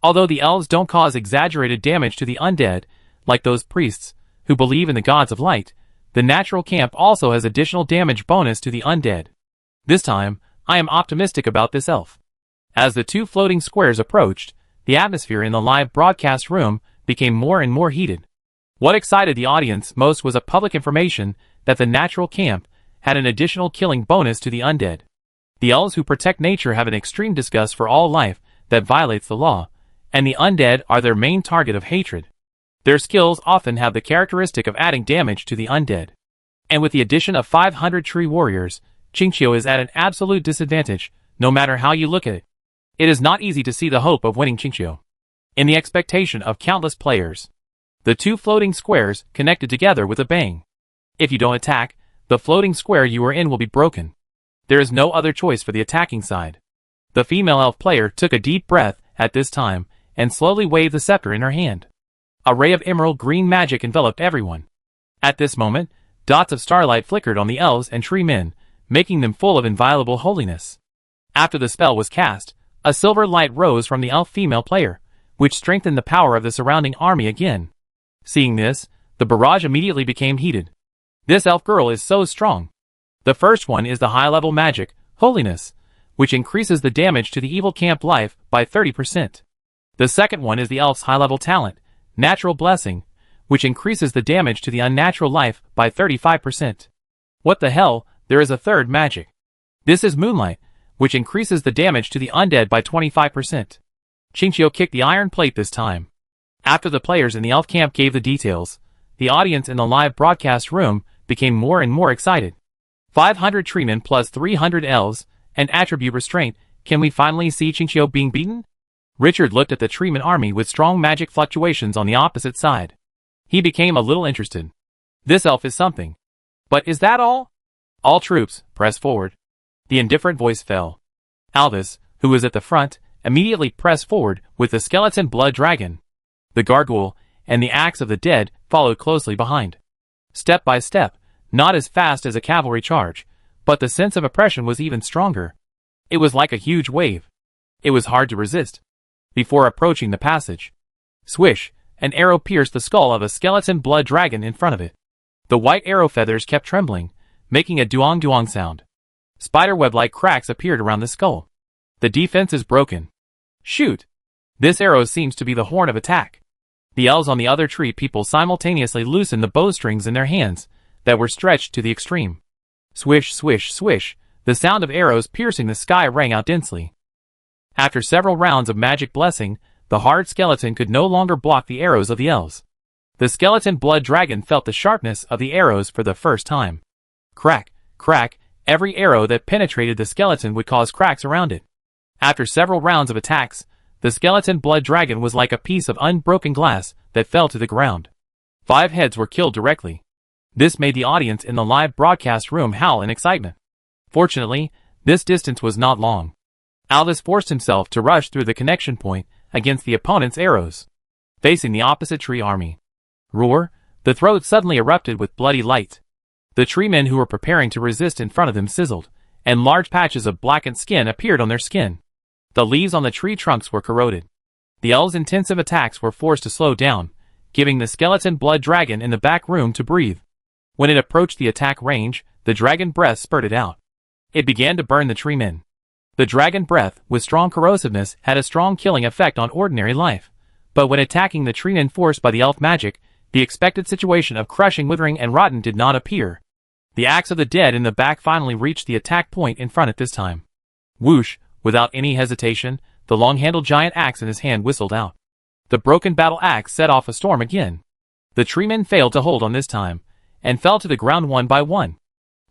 Although the elves don't cause exaggerated damage to the undead, like those priests who believe in the gods of light, the natural camp also has additional damage bonus to the undead. This time, I am optimistic about this elf. As the two floating squares approached, the atmosphere in the live broadcast room became more and more heated. What excited the audience most was a public information that the natural camp had an additional killing bonus to the undead. The elves who protect nature have an extreme disgust for all life that violates the law, and the undead are their main target of hatred. Their skills often have the characteristic of adding damage to the undead. And with the addition of 500 tree warriors, Qingqiu is at an absolute disadvantage, no matter how you look at it. It is not easy to see the hope of winning Qingqiu. In the expectation of countless players, the two floating squares connected together with a bang. If you don't attack, the floating square you are in will be broken. There is no other choice for the attacking side. The female elf player took a deep breath at this time and slowly waved the scepter in her hand. A ray of emerald green magic enveloped everyone. At this moment, dots of starlight flickered on the elves and tree men, making them full of inviolable holiness. After the spell was cast, a silver light rose from the elf female player, which strengthened the power of the surrounding army again. Seeing this, the barrage immediately became heated. This elf girl is so strong. The first one is the high-level magic, holiness, which increases the damage to the evil camp life by 30%. The second one is the elf's high-level talent, natural blessing, which increases the damage to the unnatural life by 35%. What the hell, there is a third magic. This is moonlight, which increases the damage to the undead by 25%. Qingqiu kicked the iron plate this time. After the players in the elf camp gave the details, the audience in the live broadcast room became more and more excited. 500 treemen plus 300 elves, and attribute restraint. Can we finally see Qingqiu being beaten? Richard looked at the treeman army with strong magic fluctuations on the opposite side. He became a little interested. This elf is something. But is that all? All troops, press forward. The indifferent voice fell. Aldous, who was at the front, immediately pressed forward with the skeleton blood dragon. The gargoyle and the axe of the dead followed closely behind. Step by step, not as fast as a cavalry charge, but the sense of oppression was even stronger. It was like a huge wave. It was hard to resist. Before approaching the passage, swish, an arrow pierced the skull of a skeleton blood dragon in front of it. The white arrow feathers kept trembling, making a duong-duong sound. Spiderweb-like cracks appeared around the skull. The defense is broken. Shoot! This arrow seems to be the horn of attack. The elves on the other tree people simultaneously loosened the bowstrings in their hands that were stretched to the extreme. Swish, swish, swish, the sound of arrows piercing the sky rang out densely. After several rounds of magic blessing, the hard skeleton could no longer block the arrows of the elves. The skeleton blood dragon felt the sharpness of the arrows for the first time. Crack, crack, every arrow that penetrated the skeleton would cause cracks around it. After several rounds of attacks, the skeleton blood dragon was like a piece of unbroken glass that fell to the ground. 5 heads were killed directly. This made the audience in the live broadcast room howl in excitement. Fortunately, this distance was not long. Aldous forced himself to rush through the connection point against the opponent's arrows. Facing the opposite tree army. Roar, the throat suddenly erupted with bloody light. The treemen who were preparing to resist in front of them sizzled, and large patches of blackened skin appeared on their skin. The leaves on the tree trunks were corroded. The elves' intensive attacks were forced to slow down, giving the skeleton blood dragon in the back room to breathe. When it approached the attack range, the dragon breath spurted out. It began to burn the treemen. The dragon breath, with strong corrosiveness, had a strong killing effect on ordinary life. But when attacking the treemen forced by the elf magic, the expected situation of crushing, withering, and rotten did not appear. The axe of the dead in the back finally reached the attack point in front at this time. Whoosh, without any hesitation, the long-handled giant axe in his hand whistled out. The broken battle axe set off a storm again. The treemen failed to hold on this time, and fell to the ground one by one.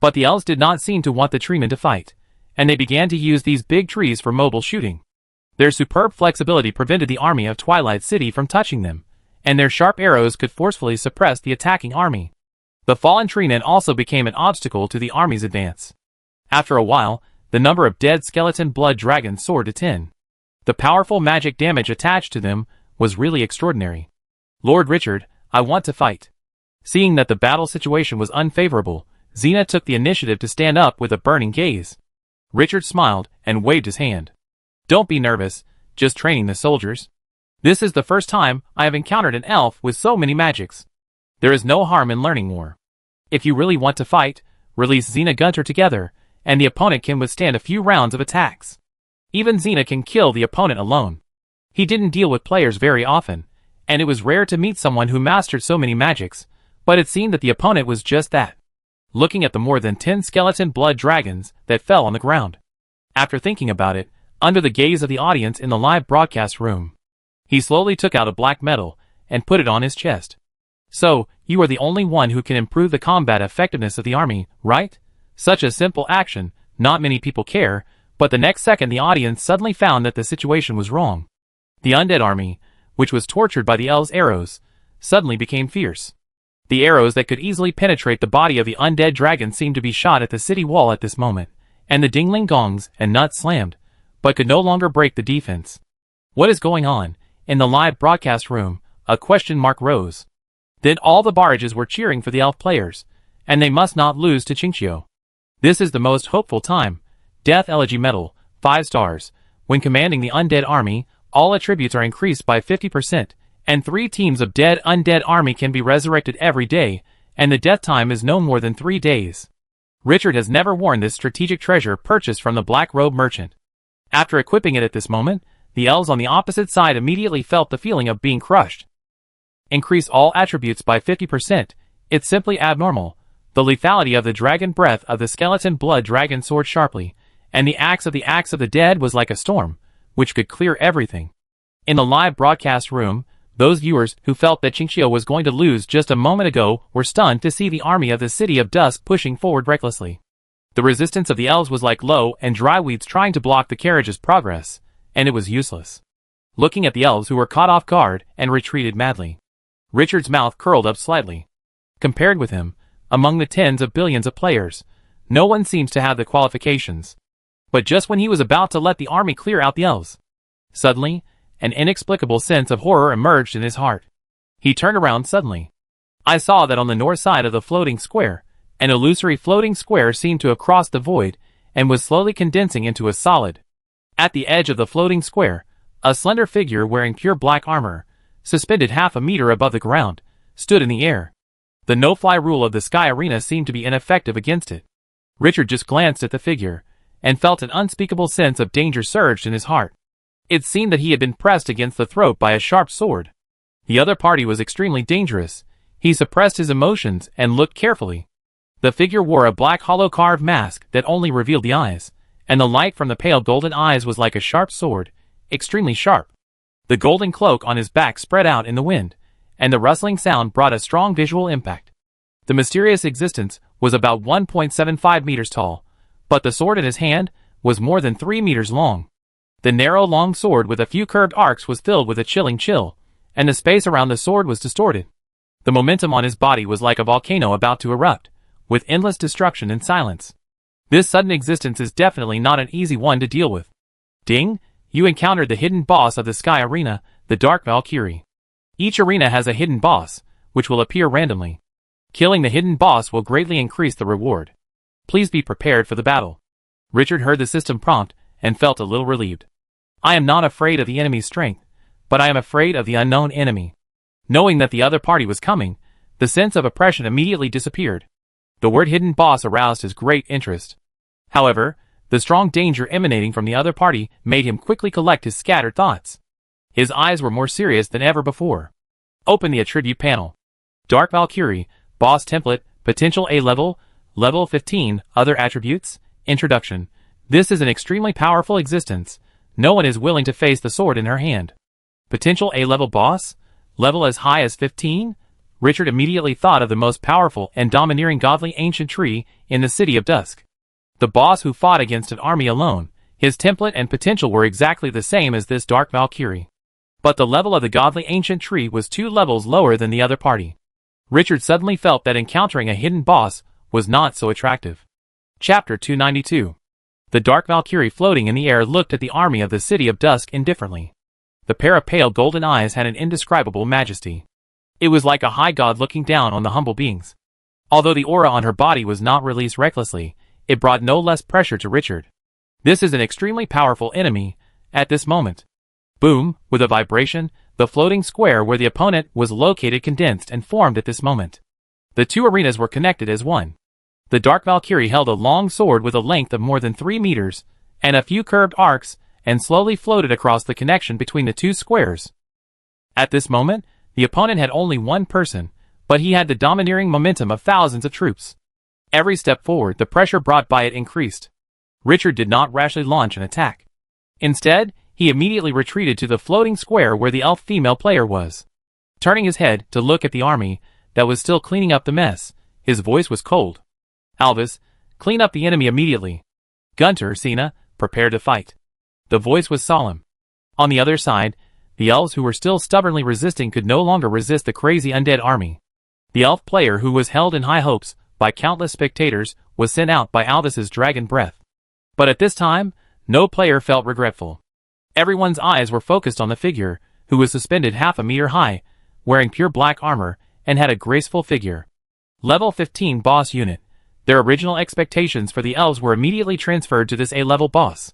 But the elves did not seem to want the treemen to fight, and they began to use these big trees for mobile shooting. Their superb flexibility prevented the army of Twilight City from touching them, and their sharp arrows could forcefully suppress the attacking army. The fallen treemen also became an obstacle to the army's advance. After a while, the number of dead skeleton blood dragons soared to 10. The powerful magic damage attached to them was really extraordinary. Lord Richard, I want to fight. Seeing that the battle situation was unfavorable, Xena took the initiative to stand up with a burning gaze. Richard smiled and waved his hand. Don't be nervous, just training the soldiers. This is the first time I have encountered an elf with so many magics. There is no harm in learning more. If you really want to fight, release Xena Gunter together, and the opponent can withstand a few rounds of attacks. Even Xena can kill the opponent alone. He didn't deal with players very often, and it was rare to meet someone who mastered so many magics, but it seemed that the opponent was just that. Looking at the more than 10 skeleton blood dragons that fell on the ground. After thinking about it, under the gaze of the audience in the live broadcast room, he slowly took out a black medal and put it on his chest. So, you are the only one who can improve the combat effectiveness of the army, right? Such a simple action, not many people care, but the next second the audience suddenly found that the situation was wrong. The undead army, which was tortured by the elves' arrows, suddenly became fierce. The arrows that could easily penetrate the body of the undead dragon seemed to be shot at the city wall at this moment, and the dingling gongs and nuts slammed, but could no longer break the defense. What is going on? In the live broadcast room, a question mark rose. Then all the barrages were cheering for the elf players, and they must not lose to Qingqiu. This is the most hopeful time. Death Elegy Medal, 5 stars. When commanding the undead army, all attributes are increased by 50%, and 3 teams of dead-undead army can be resurrected every day, and the death time is no more than 3 days. Richard has never worn this strategic treasure purchased from the Black Robe Merchant. After equipping it at this moment, the elves on the opposite side immediately felt the feeling of being crushed. Increase all attributes by 50%, it's simply abnormal. The lethality of the dragon breath of the skeleton blood dragon soared sharply, and the axe of the dead was like a storm, which could clear everything. In the live broadcast room, those viewers who felt that Qingqiu was going to lose just a moment ago were stunned to see the army of the City of Dusk pushing forward recklessly. The resistance of the elves was like low and dry weeds trying to block the carriage's progress, and it was useless. Looking at the elves who were caught off guard and retreated madly. Richard's mouth curled up slightly. Compared with him, among the tens of billions of players, no one seems to have the qualifications. But just when he was about to let the army clear out the elves, suddenly, an inexplicable sense of horror emerged in his heart. He turned around suddenly. I saw that on the north side of the floating square, an illusory floating square seemed to have crossed the void and was slowly condensing into a solid. At the edge of the floating square, a slender figure wearing pure black armor, suspended half a meter above the ground, stood in the air. The no-fly rule of the sky arena seemed to be ineffective against it. Richard just glanced at the figure, and felt an unspeakable sense of danger surged in his heart. It seemed that he had been pressed against the throat by a sharp sword. The other party was extremely dangerous. He suppressed his emotions and looked carefully. The figure wore a black hollow carved mask that only revealed the eyes, and the light from the pale golden eyes was like a sharp sword, extremely sharp. The golden cloak on his back spread out in the wind, and the rustling sound brought a strong visual impact. The mysterious existence was about 1.75 meters tall, but the sword in his hand was more than 3 meters long. The narrow long sword with a few curved arcs was filled with a chilling chill, and the space around the sword was distorted. The momentum on his body was like a volcano about to erupt, with endless destruction and silence. This sudden existence is definitely not an easy one to deal with. Ding! You encountered the hidden boss of the Sky Arena, the Dark Valkyrie. Each arena has a hidden boss, which will appear randomly. Killing the hidden boss will greatly increase the reward. Please be prepared for the battle. Richard heard the system prompt, and felt a little relieved. I am not afraid of the enemy's strength, but I am afraid of the unknown enemy. Knowing that the other party was coming, the sense of oppression immediately disappeared. The word hidden boss aroused his great interest. However, the strong danger emanating from the other party made him quickly collect his scattered thoughts. His eyes were more serious than ever before. Open the attribute panel. Dark Valkyrie, boss template, potential A level, level 15, other attributes, introduction. This is an extremely powerful existence. No one is willing to face the sword in her hand. Potential A level boss, level as high as 15? Richard immediately thought of the most powerful and domineering godly ancient tree in the City of Dusk. The boss who fought against an army alone, his template and potential were exactly the same as this Dark Valkyrie. But the level of the godly ancient tree was 2 levels lower than the other party. Richard suddenly felt that encountering a hidden boss was not so attractive. Chapter 292. The Dark Valkyrie floating in the air looked at the army of the City of Dusk indifferently. The pair of pale golden eyes had an indescribable majesty. It was like a high god looking down on the humble beings. Although the aura on her body was not released recklessly, it brought no less pressure to Richard. This is an extremely powerful enemy, at this moment. Boom, with a vibration, the floating square where the opponent was located condensed and formed at this moment. The two arenas were connected as one. The Dark Valkyrie held a long sword with a length of more than 3 meters, and a few curved arcs, and slowly floated across the connection between the two squares. At this moment, the opponent had only one person, but he had the domineering momentum of thousands of troops. Every step forward, the pressure brought by it increased. Richard did not rashly launch an attack. Instead, he immediately retreated to the floating square where the elf female player was. Turning his head to look at the army that was still cleaning up the mess, his voice was cold. Alvis, clean up the enemy immediately. Gunter, Cena, prepare to fight. The voice was solemn. On the other side, the elves who were still stubbornly resisting could no longer resist the crazy undead army. The elf player who was held in high hopes by countless spectators was sent out by Alvis's dragon breath. But at this time, no player felt regretful. Everyone's eyes were focused on the figure, who was suspended half a meter high, wearing pure black armor, and had a graceful figure. Level 15 boss unit. Their original expectations for the elves were immediately transferred to this A-level boss.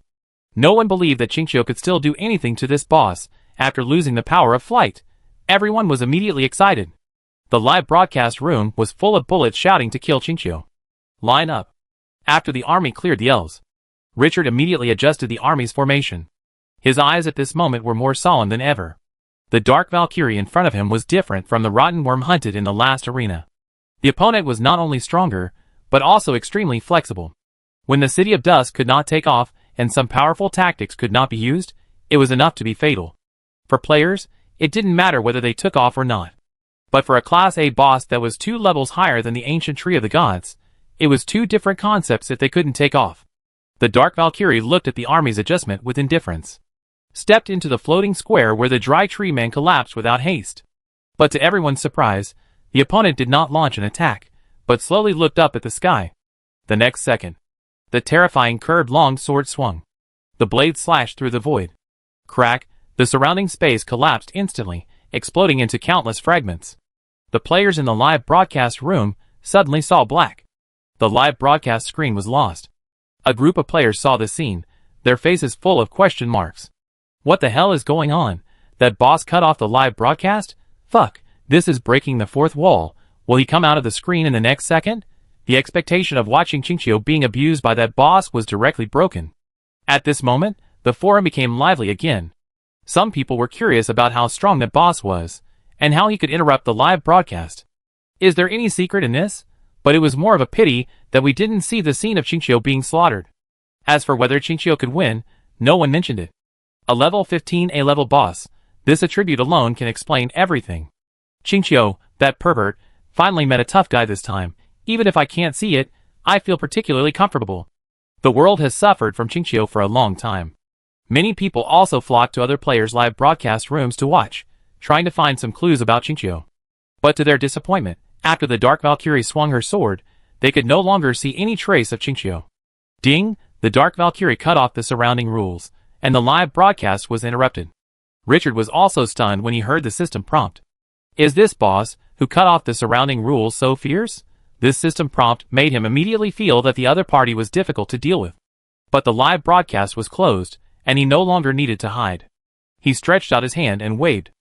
No one believed that Chinchio could still do anything to this boss after losing the power of flight. Everyone was immediately excited. The live broadcast room was full of bullets shouting to kill Chinchio. Line up. After the army cleared the elves, Richard immediately adjusted the army's formation. His eyes at this moment were more solemn than ever. The Dark Valkyrie in front of him was different from the rotten worm hunted in the last arena. The opponent was not only stronger, but also extremely flexible. When the City of Dusk could not take off and some powerful tactics could not be used, it was enough to be fatal. For players, it didn't matter whether they took off or not. But for a Class A boss that was 2 levels higher than the ancient tree of the gods, it was 2 different concepts if they couldn't take off. The Dark Valkyrie looked at the army's adjustment with indifference. Stepped into the floating square where the dry tree man collapsed without haste. But to everyone's surprise, the opponent did not launch an attack, but slowly looked up at the sky. The next second, the terrifying curved long sword swung. The blade slashed through the void. Crack, the surrounding space collapsed instantly, exploding into countless fragments. The players in the live broadcast room suddenly saw black. The live broadcast screen was lost. A group of players saw the scene, their faces full of question marks. What the hell is going on? That boss cut off the live broadcast? Fuck, this is breaking the fourth wall. Will he come out of the screen in the next second? The expectation of watching Chinchio being abused by that boss was directly broken. At this moment, the forum became lively again. Some people were curious about how strong that boss was, and how he could interrupt the live broadcast. Is there any secret in this? But it was more of a pity that we didn't see the scene of Chinchio being slaughtered. As for whether Chinchio could win, no one mentioned it. A level 15 A-level boss, this attribute alone can explain everything. Chinchio, that pervert, finally met a tough guy this time. Even if I can't see it, I feel particularly comfortable. The world has suffered from Chinchio for a long time. Many people also flocked to other players' live broadcast rooms to watch, trying to find some clues about Chinchio. But to their disappointment, after the Dark Valkyrie swung her sword, they could no longer see any trace of Chinchio. Ding! The Dark Valkyrie cut off the surrounding rules, and the live broadcast was interrupted. Richard was also stunned when he heard the system prompt. Is this boss, who cut off the surrounding rules, so fierce? This system prompt made him immediately feel that the other party was difficult to deal with. But the live broadcast was closed, and he no longer needed to hide. He stretched out his hand and waved.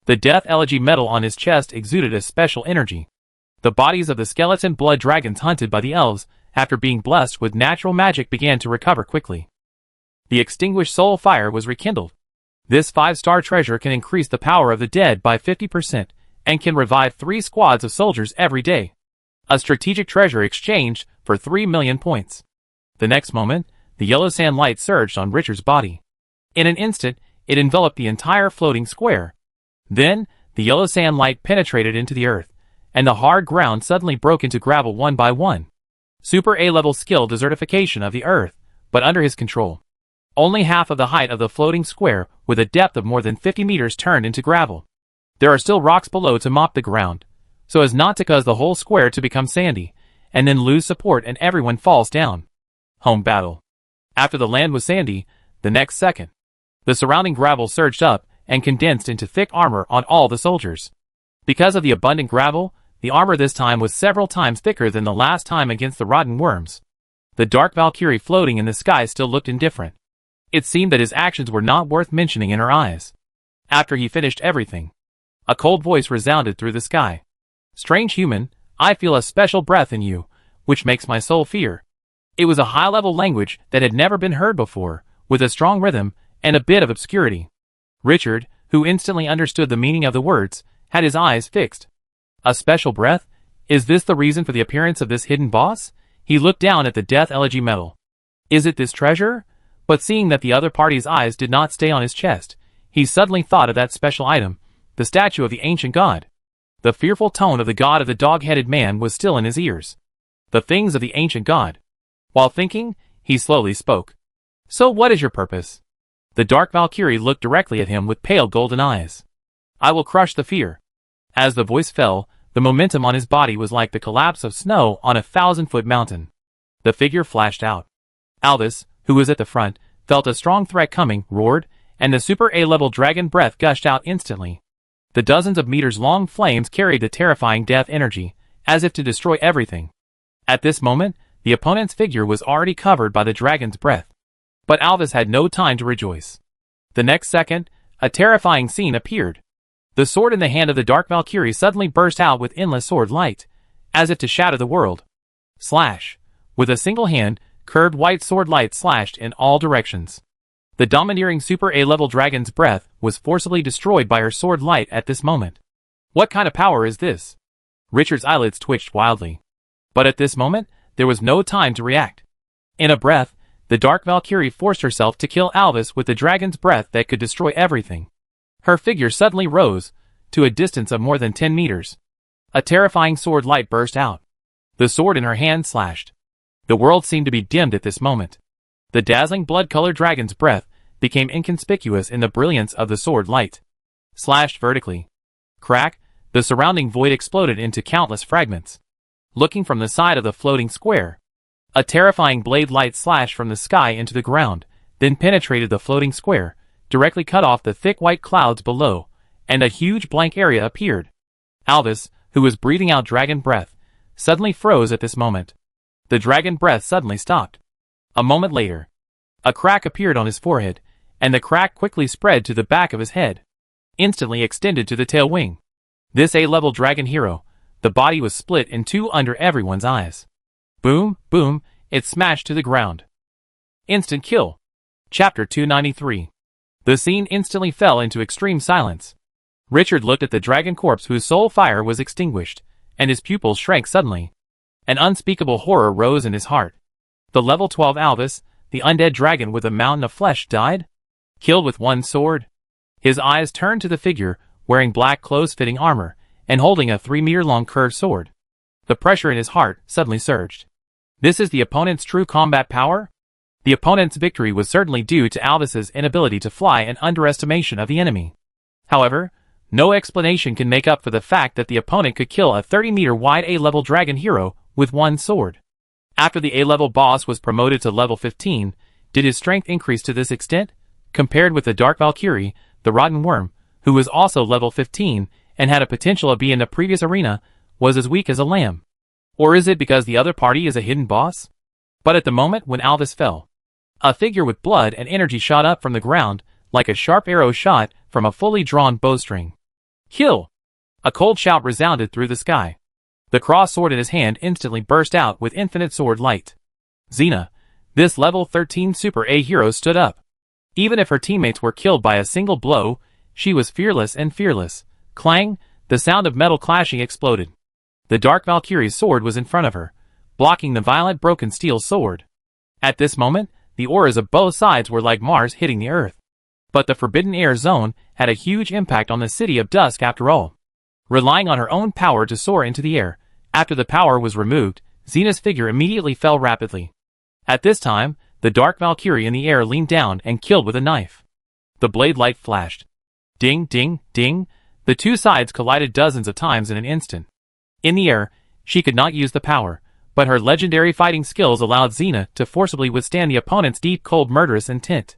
The death elegy metal on his chest exuded a special energy. The bodies of the skeleton blood dragons hunted by the elves, after being blessed with natural magic, began to recover quickly. The extinguished soul fire was rekindled. This 5-star treasure can increase the power of the dead by 50%, and can revive 3 squads of soldiers every day. A strategic treasure exchanged for 3 million points. The next moment, the yellow sand light surged on Richard's body. In an instant, it enveloped the entire floating square. Then, the yellow sand light penetrated into the earth, and the hard ground suddenly broke into gravel one by one. Super A-level skill desertification of the earth, but under his control. Only half of the height of the floating square, with a depth of more than 50 meters, turned into gravel. There are still rocks below to mop the ground, so as not to cause the whole square to become sandy, and then lose support and everyone falls down. Home battle. After the land was sandy, the next second, the surrounding gravel surged up and condensed into thick armor on all the soldiers. Because of the abundant gravel, the armor this time was several times thicker than the last time against the rotten worms. The Dark Valkyrie floating in the sky still looked indifferent. It seemed that his actions were not worth mentioning in her eyes. After he finished everything, a cold voice resounded through the sky. Strange human, I feel a special breath in you, which makes my soul fear. It was a high-level language that had never been heard before, with a strong rhythm and a bit of obscurity. Richard, who instantly understood the meaning of the words, had his eyes fixed. A special breath? Is this the reason for the appearance of this hidden boss? He looked down at the death elegy medal. Is it this treasure? But seeing that the other party's eyes did not stay on his chest, he suddenly thought of that special item, the statue of the ancient god. The fearful tone of the god of the dog-headed man was still in his ears. The things of the ancient god. While thinking, he slowly spoke. So what is your purpose? The Dark Valkyrie looked directly at him with pale golden eyes. I will crush the fear. As the voice fell, the momentum on his body was like the collapse of snow on a 1,000-foot mountain. The figure flashed out. Alvis, who was at the front, felt a strong threat coming, roared, and the Super A-level dragon breath gushed out instantly. The dozens of meters-long flames carried the terrifying death energy, as if to destroy everything. At this moment, the opponent's figure was already covered by the dragon's breath. But Alvis had no time to rejoice. The next second, a terrifying scene appeared. The sword in the hand of the Dark Valkyrie suddenly burst out with endless sword light, as if to shatter the world. Slash! With a single hand, curved white sword light slashed in all directions. The domineering Super A-level dragon's breath was forcibly destroyed by her sword light at this moment. What kind of power is this? Richard's eyelids twitched wildly. But at this moment, there was no time to react. In a breath, the Dark Valkyrie forced herself to kill Alvis with the dragon's breath that could destroy everything. Her figure suddenly rose, to a distance of more than 10 meters. A terrifying sword light burst out. The sword in her hand slashed. The world seemed to be dimmed at this moment. The dazzling blood-colored dragon's breath became inconspicuous in the brilliance of the sword light. Slashed vertically. Crack, The surrounding void exploded into countless fragments. Looking from the side of the floating square, a terrifying blade light slashed from the sky into the ground, then penetrated the floating square, directly cut off the thick white clouds below, and a huge blank area appeared. Alvis, who was breathing out dragon breath, suddenly froze at this moment. The dragon breath suddenly stopped. A moment later, a crack appeared on his forehead, and the crack quickly spread to the back of his head, instantly extended to the tail wing. This A-level dragon hero, the body was split in two under everyone's eyes. Boom, boom, it smashed to the ground. Instant kill. Chapter 293. The scene instantly fell into extreme silence. Richard looked at the dragon corpse whose soul fire was extinguished, and his pupils shrank suddenly. An unspeakable horror rose in his heart. The level 12 Alvis, the undead dragon with a mountain of flesh, died? Killed with one sword? His eyes turned to the figure, wearing black close-fitting armor, and holding a 3-meter-long curved sword. The pressure in his heart suddenly surged. This is the opponent's true combat power? The opponent's victory was certainly due to Alvis's inability to fly and underestimation of the enemy. However, no explanation can make up for the fact that the opponent could kill a 30-meter-wide A-level dragon hero with one sword. After the A-level boss was promoted to level 15, did his strength increase to this extent? Compared with the Dark Valkyrie, the Rotten Worm, who was also level 15 and had a potential of being in the previous arena, was as weak as a lamb. Or is it because the other party is a hidden boss? But at the moment when Alvis fell, a figure with blood and energy shot up from the ground, like a sharp arrow shot from a fully drawn bowstring. Kill! A cold shout resounded through the sky. The cross sword in his hand instantly burst out with infinite sword light. Xena, this level 13 Super A hero, stood up. Even if her teammates were killed by a single blow, she was fearless and fearless. Clang! The sound of metal clashing exploded. The Dark Valkyrie's sword was in front of her, blocking the violent broken steel sword. At this moment, the auras of both sides were like Mars hitting the Earth. But the Forbidden Air Zone had a huge impact on the City of Dusk after all. Relying on her own power to soar into the air, after the power was removed, Xena's figure immediately fell rapidly. At this time, the Dark Valkyrie in the air leaned down and killed with a knife. The blade light flashed. Ding, ding, ding. The two sides collided dozens of times in an instant. In the air, she could not use the power, but her legendary fighting skills allowed Xena to forcibly withstand the opponent's deep, cold, murderous intent.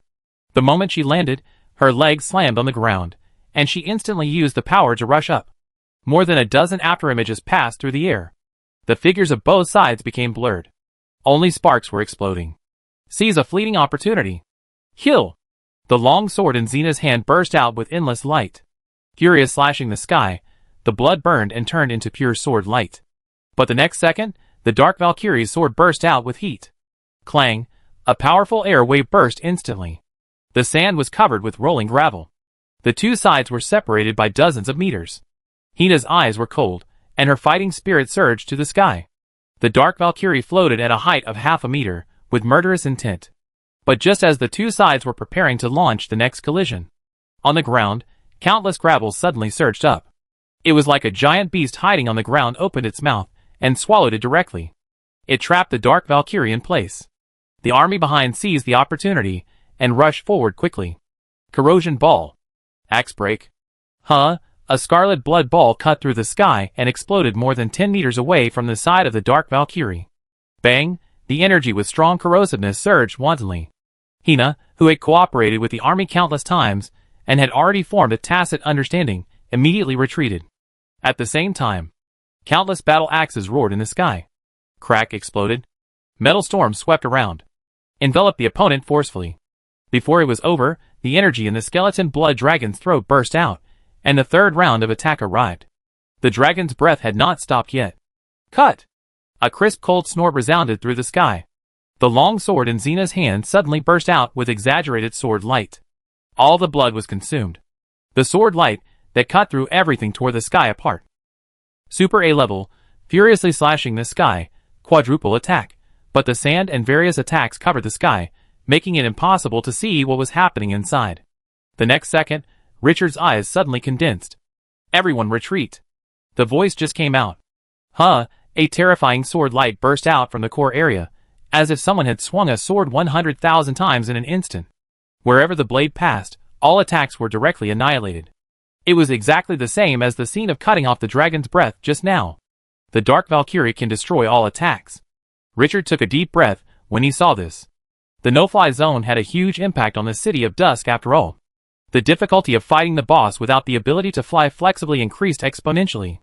The moment she landed, her legs slammed on the ground, and she instantly used the power to rush up. More than a dozen afterimages passed through the air. The figures of both sides became blurred. Only sparks were exploding. Seize a fleeting opportunity. Kill! The long sword in Xena's hand burst out with endless light. Furious slashing the sky, the blood burned and turned into pure sword light. But the next second, the Dark Valkyrie's sword burst out with heat. Clang! A powerful air wave burst instantly. The sand was covered with rolling gravel. The two sides were separated by dozens of meters. Hina's eyes were cold, and her fighting spirit surged to the sky. The Dark Valkyrie floated at a height of half a meter, with murderous intent. But just as the two sides were preparing to launch the next collision, on the ground, countless gravels suddenly surged up. It was like a giant beast hiding on the ground opened its mouth and swallowed it directly. It trapped the Dark Valkyrie in place. The army behind seized the opportunity and rushed forward quickly. Corrosion ball. Axe break. Huh? A scarlet blood ball cut through the sky and exploded more than 10 meters away from the side of the Dark Valkyrie. Bang! The energy with strong corrosiveness surged wantonly. Hina, who had cooperated with the army countless times and had already formed a tacit understanding, immediately retreated. At the same time, countless battle axes roared in the sky. Crack exploded. Metal storms swept around, enveloped the opponent forcefully. Before it was over, the energy in the skeleton blood dragon's throat burst out, and the third round of attack arrived. The dragon's breath had not stopped yet. Cut! A crisp cold snort resounded through the sky. The long sword in Xena's hand suddenly burst out with exaggerated sword light. All the blood was consumed. The sword light that cut through everything tore the sky apart. Super A level, furiously slashing the sky, quadruple attack, but the sand and various attacks covered the sky, making it impossible to see what was happening inside. The next second, Richard's eyes suddenly condensed. Everyone retreat. The voice just came out. Huh, a terrifying sword light burst out from the core area, as if someone had swung a sword 100,000 times in an instant. Wherever the blade passed, all attacks were directly annihilated. It was exactly the same as the scene of cutting off the dragon's breath just now. The Dark Valkyrie can destroy all attacks. Richard took a deep breath when he saw this. The no-fly zone had a huge impact on the City of Dusk after all. The difficulty of fighting the boss without the ability to fly flexibly increased exponentially.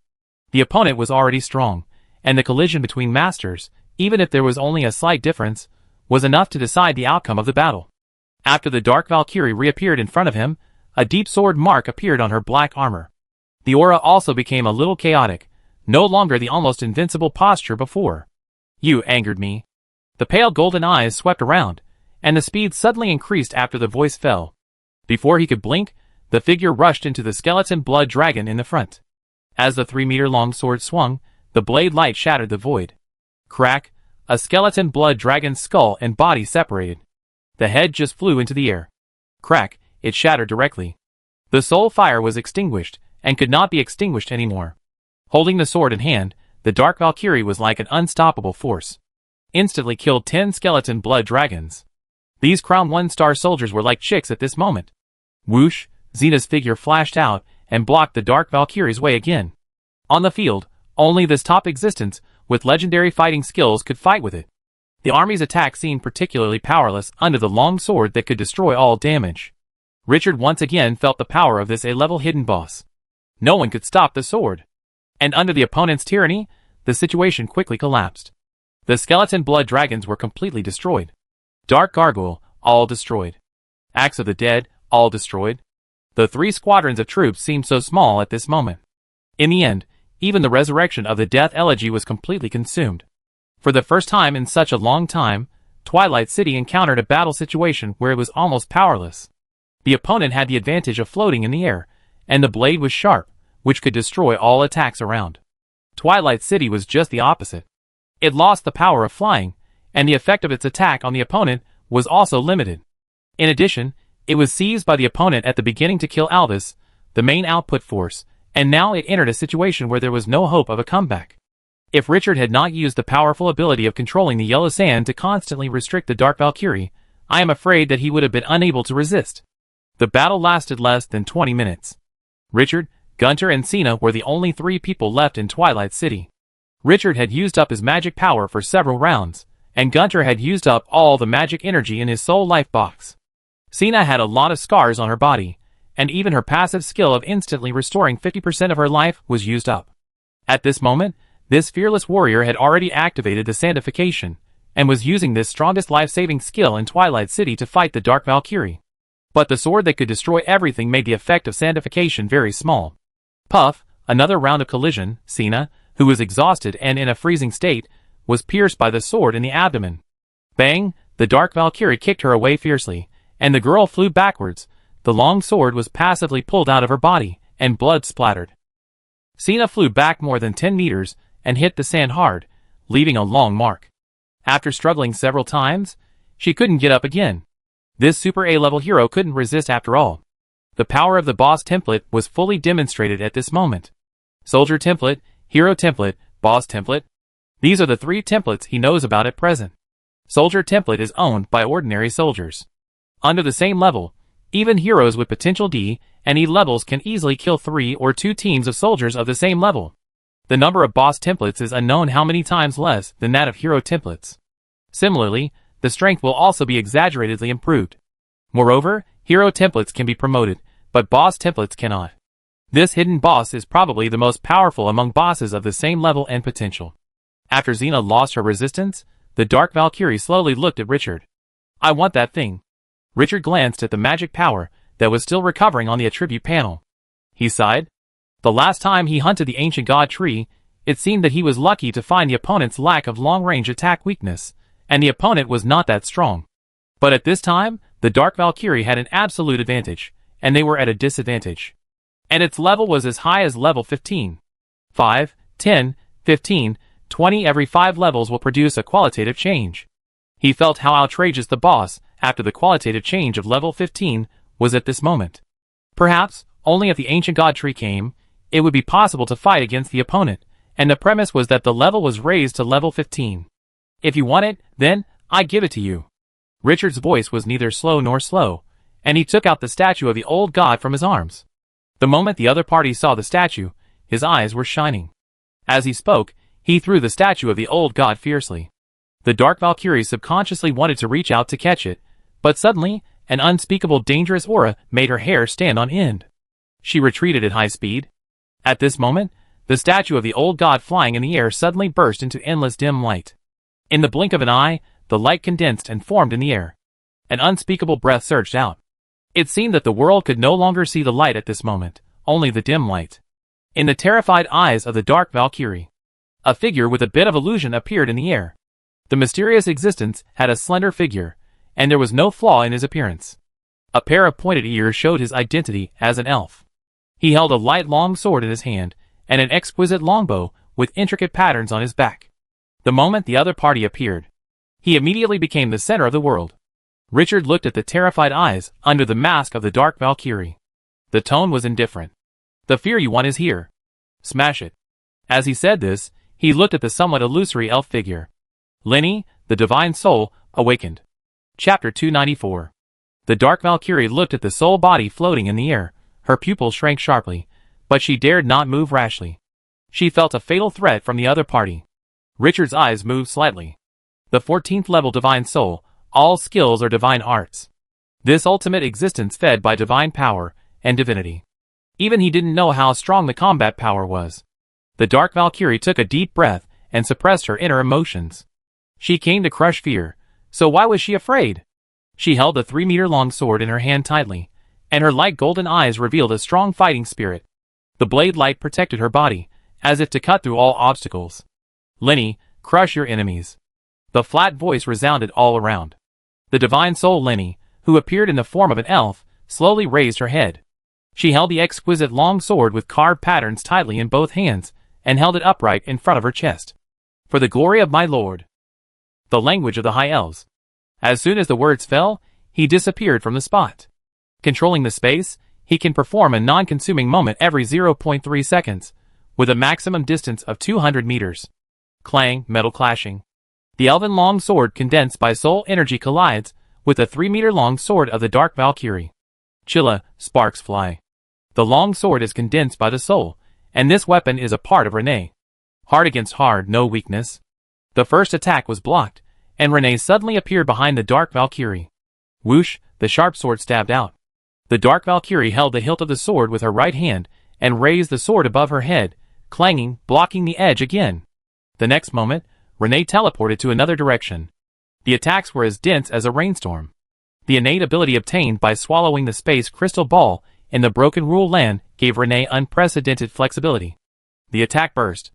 The opponent was already strong, and the collision between masters, even if there was only a slight difference, was enough to decide the outcome of the battle. After the Dark Valkyrie reappeared in front of him, a deep sword mark appeared on her black armor. The aura also became a little chaotic, no longer the almost invincible posture before. You angered me. The pale golden eyes swept around, and the speed suddenly increased after the voice fell. Before he could blink, the figure rushed into the skeleton blood dragon in the front. As the 3-meter-long sword swung, the blade light shattered the void. Crack, a skeleton blood dragon's skull and body separated. The head just flew into the air. Crack, it shattered directly. The soul fire was extinguished, and could not be extinguished anymore. Holding the sword in hand, the Dark Valkyrie was like an unstoppable force. Instantly killed 10 skeleton blood dragons. These Crown 1-star soldiers were like chicks at this moment. Whoosh, Xena's figure flashed out and blocked the Dark Valkyrie's way again. On the field, only this top existence with legendary fighting skills could fight with it. The army's attack seemed particularly powerless under the long sword that could destroy all damage. Richard once again felt the power of this A-level hidden boss. No one could stop the sword. And under the opponent's tyranny, the situation quickly collapsed. The skeleton blood dragons were completely destroyed. Dark Gargoyle, all destroyed. Axe of the Dead, all destroyed. The 3 squadrons of troops seemed so small at this moment. In the end, even the resurrection of the Death Elegy was completely consumed. For the first time in such a long time, Twilight City encountered a battle situation where it was almost powerless. The opponent had the advantage of floating in the air, and the blade was sharp, which could destroy all attacks around. Twilight City was just the opposite. It lost the power of flying, and the effect of its attack on the opponent was also limited. In addition, it was seized by the opponent at the beginning to kill Albus, the main output force, and now it entered a situation where there was no hope of a comeback. If Richard had not used the powerful ability of controlling the yellow sand to constantly restrict the Dark Valkyrie, I am afraid that he would have been unable to resist. The battle lasted less than 20 minutes. Richard, Gunter and Cena were the only 3 people left in Twilight City. Richard had used up his magic power for several rounds, and Gunter had used up all the magic energy in his soul life box. Cena had a lot of scars on her body, and even her passive skill of instantly restoring 50% of her life was used up. At this moment, this fearless warrior had already activated the Sandification, and was using this strongest life-saving skill in Twilight City to fight the Dark Valkyrie. But the sword that could destroy everything made the effect of Sandification very small. Puff, another round of collision, Cena, who was exhausted and in a freezing state, was pierced by the sword in the abdomen. Bang, the Dark Valkyrie kicked her away fiercely, and the girl flew backwards. The long sword was passively pulled out of her body, and blood splattered. Cena flew back more than 10 meters, and hit the sand hard, leaving a long mark. After struggling several times, she couldn't get up again. This Super A-level hero couldn't resist after all. The power of the boss template was fully demonstrated at this moment. Soldier template, hero template, boss template. These are the 3 templates he knows about at present. Soldier template is owned by ordinary soldiers. Under the same level, even heroes with potential D and E levels can easily kill 3 or 2 teams of soldiers of the same level. The number of boss templates is unknown how many times less than that of hero templates. Similarly, the strength will also be exaggeratedly improved. Moreover, hero templates can be promoted, but boss templates cannot. This hidden boss is probably the most powerful among bosses of the same level and potential. After Xena lost her resistance, the Dark Valkyrie slowly looked at Richard. I want that thing. Richard glanced at the magic power that was still recovering on the attribute panel. He sighed. The last time he hunted the ancient god tree, it seemed that he was lucky to find the opponent's lack of long-range attack weakness, and the opponent was not that strong. But at this time, the Dark Valkyrie had an absolute advantage, and they were at a disadvantage. And its level was as high as level 15. 5, 10, 15, 20 every 5 levels will produce a qualitative change. He felt how outrageous the boss, after the qualitative change of level 15, was at this moment. Perhaps, only if the ancient god tree came, it would be possible to fight against the opponent, and the premise was that the level was raised to level 15. If you want it, then, I give it to you. Richard's voice was neither slow nor slow, and he took out the statue of the old god from his arms. The moment the other party saw the statue, his eyes were shining. As he spoke, he threw the statue of the old god fiercely. The Dark Valkyrie subconsciously wanted to reach out to catch it, but suddenly, an unspeakable dangerous aura made her hair stand on end. She retreated at high speed. At this moment, the statue of the old god flying in the air suddenly burst into endless dim light. In the blink of an eye, the light condensed and formed in the air. An unspeakable breath surged out. It seemed that the world could no longer see the light at this moment, only the dim light. In the terrified eyes of the Dark Valkyrie, a figure with a bit of illusion appeared in the air. The mysterious existence had a slender figure, and there was no flaw in his appearance. A pair of pointed ears showed his identity as an elf. He held a light long sword in his hand, and an exquisite longbow with intricate patterns on his back. The moment the other party appeared, he immediately became the center of the world. Richard looked at the terrified eyes under the mask of the Dark Valkyrie. The tone was indifferent. "The fear you want is here. Smash it." As he said this, he looked at the somewhat illusory elf figure. Lenny, the divine soul, awakened. Chapter 294. The Dark Valkyrie looked at the soul body floating in the air. Her pupils shrank sharply, but she dared not move rashly. She felt a fatal threat from the other party. Richard's eyes moved slightly. The 14th level divine soul, all skills are divine arts. This ultimate existence fed by divine power and divinity. Even he didn't know how strong the combat power was. The Dark Valkyrie took a deep breath and suppressed her inner emotions. She came to crush fear, so why was she afraid? She held a 3-meter-long sword in her hand tightly, and her light golden eyes revealed a strong fighting spirit. The blade light protected her body, as if to cut through all obstacles. "Lenny, crush your enemies." The flat voice resounded all around. The divine soul Lenny, who appeared in the form of an elf, slowly raised her head. She held the exquisite long sword with carved patterns tightly in both hands, and held it upright in front of her chest. "For the glory of my lord." The language of the high elves. As soon as the words fell, he disappeared from the spot. Controlling the space, he can perform a non-consuming moment every 0.3 seconds, with a maximum distance of 200 meters. Clang, metal clashing. The elven long sword condensed by soul energy collides with the 3-meter-long sword of the Dark Valkyrie. Chilla, sparks fly. The long sword is condensed by the soul, and this weapon is a part of Renee. Hard against hard, no weakness. The first attack was blocked, and Renee suddenly appeared behind the Dark Valkyrie. Whoosh, the sharp sword stabbed out. The Dark Valkyrie held the hilt of the sword with her right hand, and raised the sword above her head, clanging, blocking the edge again. The next moment, Renee teleported to another direction. The attacks were as dense as a rainstorm. The innate ability obtained by swallowing the space crystal ball in the Broken Rule land gave Renee unprecedented flexibility. The attack burst.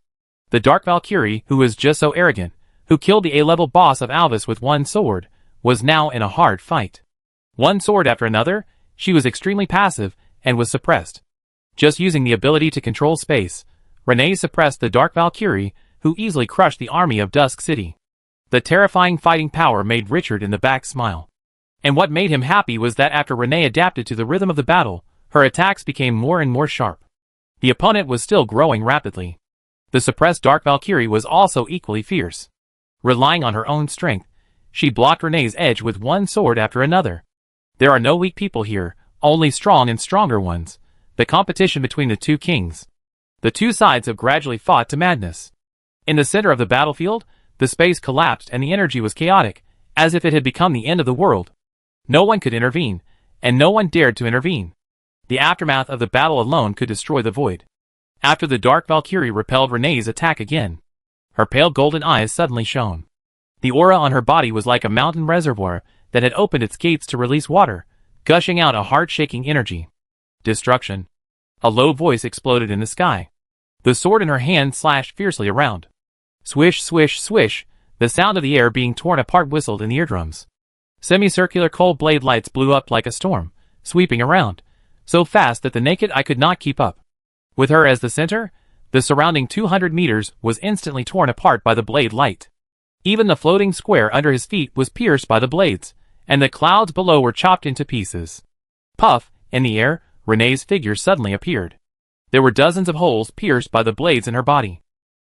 The Dark Valkyrie, who was just so arrogant, who killed the A-level boss of Alvis with one sword, was now in a hard fight. One sword after another, she was extremely passive and was suppressed. Just using the ability to control space, Renee suppressed the Dark Valkyrie, who easily crushed the army of Dusk City. The terrifying fighting power made Richard in the back smile. And what made him happy was that after Renee adapted to the rhythm of the battle, her attacks became more and more sharp. The opponent was still growing rapidly. The suppressed Dark Valkyrie was also equally fierce. Relying on her own strength, she blocked Renee's edge with one sword after another. There are no weak people here, only strong and stronger ones. The competition between the two kings. The two sides have gradually fought to madness. In the center of the battlefield, the space collapsed and the energy was chaotic, as if it had become the end of the world. No one could intervene, and no one dared to intervene. The aftermath of the battle alone could destroy the void. After the Dark Valkyrie repelled Renee's attack again, her pale golden eyes suddenly shone. The aura on her body was like a mountain reservoir that had opened its gates to release water, gushing out a heart-shaking energy. Destruction. A low voice exploded in the sky. The sword in her hand slashed fiercely around. Swish, swish, swish, the sound of the air being torn apart whistled in the eardrums. Semicircular cold blade lights blew up like a storm, sweeping around, so fast that the naked eye could not keep up. With her as the center, the surrounding 200 meters was instantly torn apart by the blade light. Even the floating square under his feet was pierced by the blades, and the clouds below were chopped into pieces. Puff, in the air, Renee's figure suddenly appeared. There were dozens of holes pierced by the blades in her body.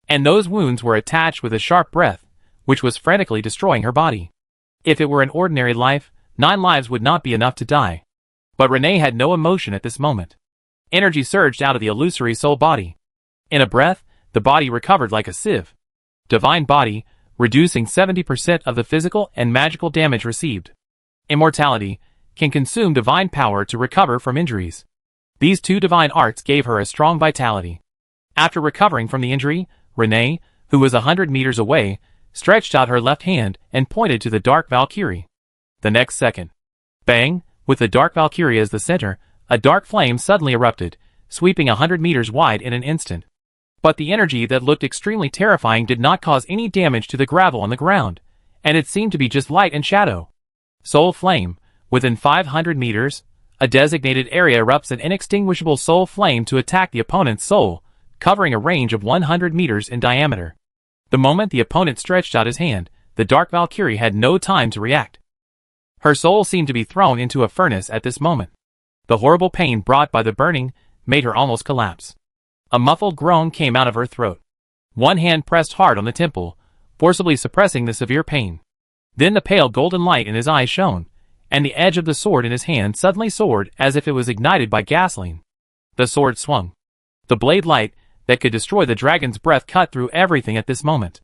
And those wounds were attached with a sharp breath, which was frantically destroying her body. If it were an ordinary life, 9 lives would not be enough to die. But Renee had no emotion at this moment. Energy surged out of the illusory soul body. In a breath, the body recovered like a sieve. Divine body, reducing 70% of the physical and magical damage received. Immortality, can consume divine power to recover from injuries. These two divine arts gave her a strong vitality. After recovering from the injury, Renee, who was 100 meters away, stretched out her left hand and pointed to the Dark Valkyrie. The next second, bang, with the Dark Valkyrie as the center, a dark flame suddenly erupted, sweeping 100 meters wide in an instant. But the energy that looked extremely terrifying did not cause any damage to the gravel on the ground, and it seemed to be just light and shadow. Soul Flame, within 500 meters, a designated area erupts an inextinguishable soul flame to attack the opponent's soul, covering a range of 100 meters in diameter. The moment the opponent stretched out his hand, the Dark Valkyrie had no time to react. Her soul seemed to be thrown into a furnace at this moment. The horrible pain brought by the burning made her almost collapse. A muffled groan came out of her throat. One hand pressed hard on the temple, forcibly suppressing the severe pain. Then the pale golden light in his eyes shone, and the edge of the sword in his hand suddenly soared as if it was ignited by gasoline. The sword swung. The blade light that could destroy the dragon's breath cut through everything at this moment.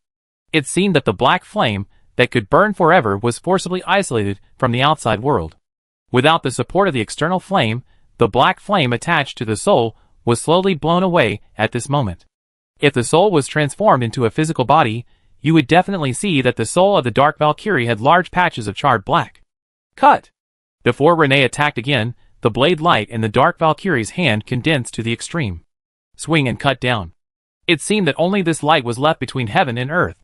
It seemed that the black flame that could burn forever was forcibly isolated from the outside world. Without the support of the external flame, the black flame attached to the soul was slowly blown away at this moment. If the soul was transformed into a physical body, you would definitely see that the soul of the Dark Valkyrie had large patches of charred black. Cut! Before Renee attacked again, the blade light in the Dark Valkyrie's hand condensed to the extreme. Swing and cut down. It seemed that only this light was left between heaven and earth.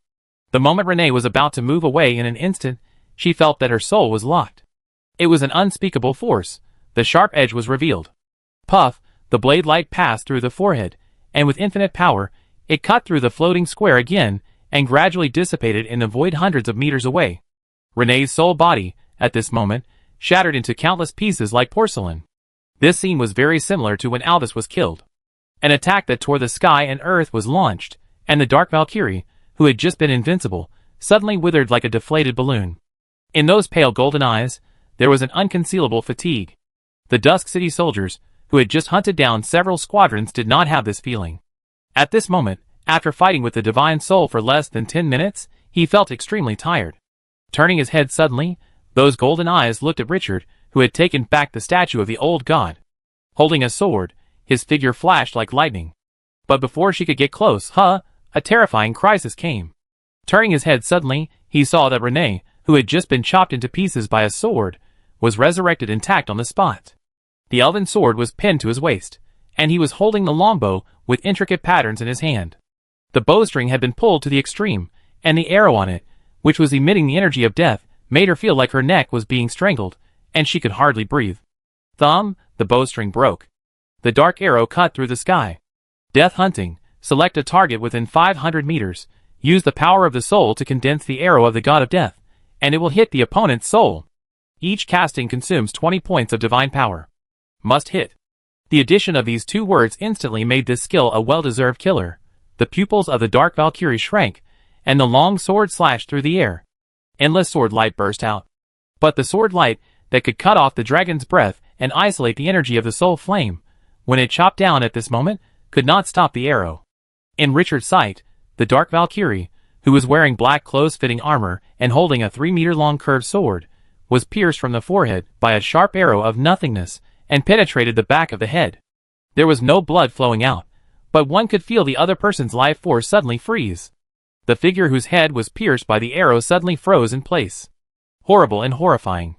The moment Renee was about to move away in an instant, she felt that her soul was locked. It was an unspeakable force. The sharp edge was revealed. Puff, the blade light passed through the forehead, and with infinite power, it cut through the floating square again, and gradually dissipated in the void hundreds of meters away. Renee's soul body, at this moment, shattered into countless pieces like porcelain. This scene was very similar to when Albus was killed. An attack that tore the sky and earth was launched, and the Dark Valkyrie, who had just been invincible, suddenly withered like a deflated balloon. In those pale golden eyes, there was an unconcealable fatigue. The Dusk City soldiers, who had just hunted down several squadrons, did not have this feeling. At this moment, after fighting with the Divine Soul for less than 10 minutes, he felt extremely tired. Turning his head suddenly, those golden eyes looked at Richard, who had taken back the statue of the old god. Holding a sword, his figure flashed like lightning. But before she could get close, a terrifying crisis came. Turning his head suddenly, he saw that Renee, who had just been chopped into pieces by a sword, was resurrected intact on the spot. The elven sword was pinned to his waist, and he was holding the longbow with intricate patterns in his hand. The bowstring had been pulled to the extreme, and the arrow on it, which was emitting the energy of death, made her feel like her neck was being strangled, and she could hardly breathe. Thumb, the bowstring broke. The dark arrow cut through the sky. Death hunting, select a target within 500 meters, use the power of the soul to condense the arrow of the god of death, and it will hit the opponent's soul. Each casting consumes 20 points of divine power. Must hit. The addition of these two words instantly made this skill a well-deserved killer. The pupils of the Dark Valkyrie shrank, and the long sword slashed through the air. Endless sword light burst out. But the sword light that could cut off the dragon's breath and isolate the energy of the soul flame, when it chopped down at this moment, could not stop the arrow. In Richard's sight, the Dark Valkyrie, who was wearing black close-fitting armor and holding a 3-meter-long curved sword, was pierced from the forehead by a sharp arrow of nothingness and penetrated the back of the head. There was no blood flowing out, but one could feel the other person's life force suddenly freeze. The figure whose head was pierced by the arrow suddenly froze in place. Horrible and horrifying.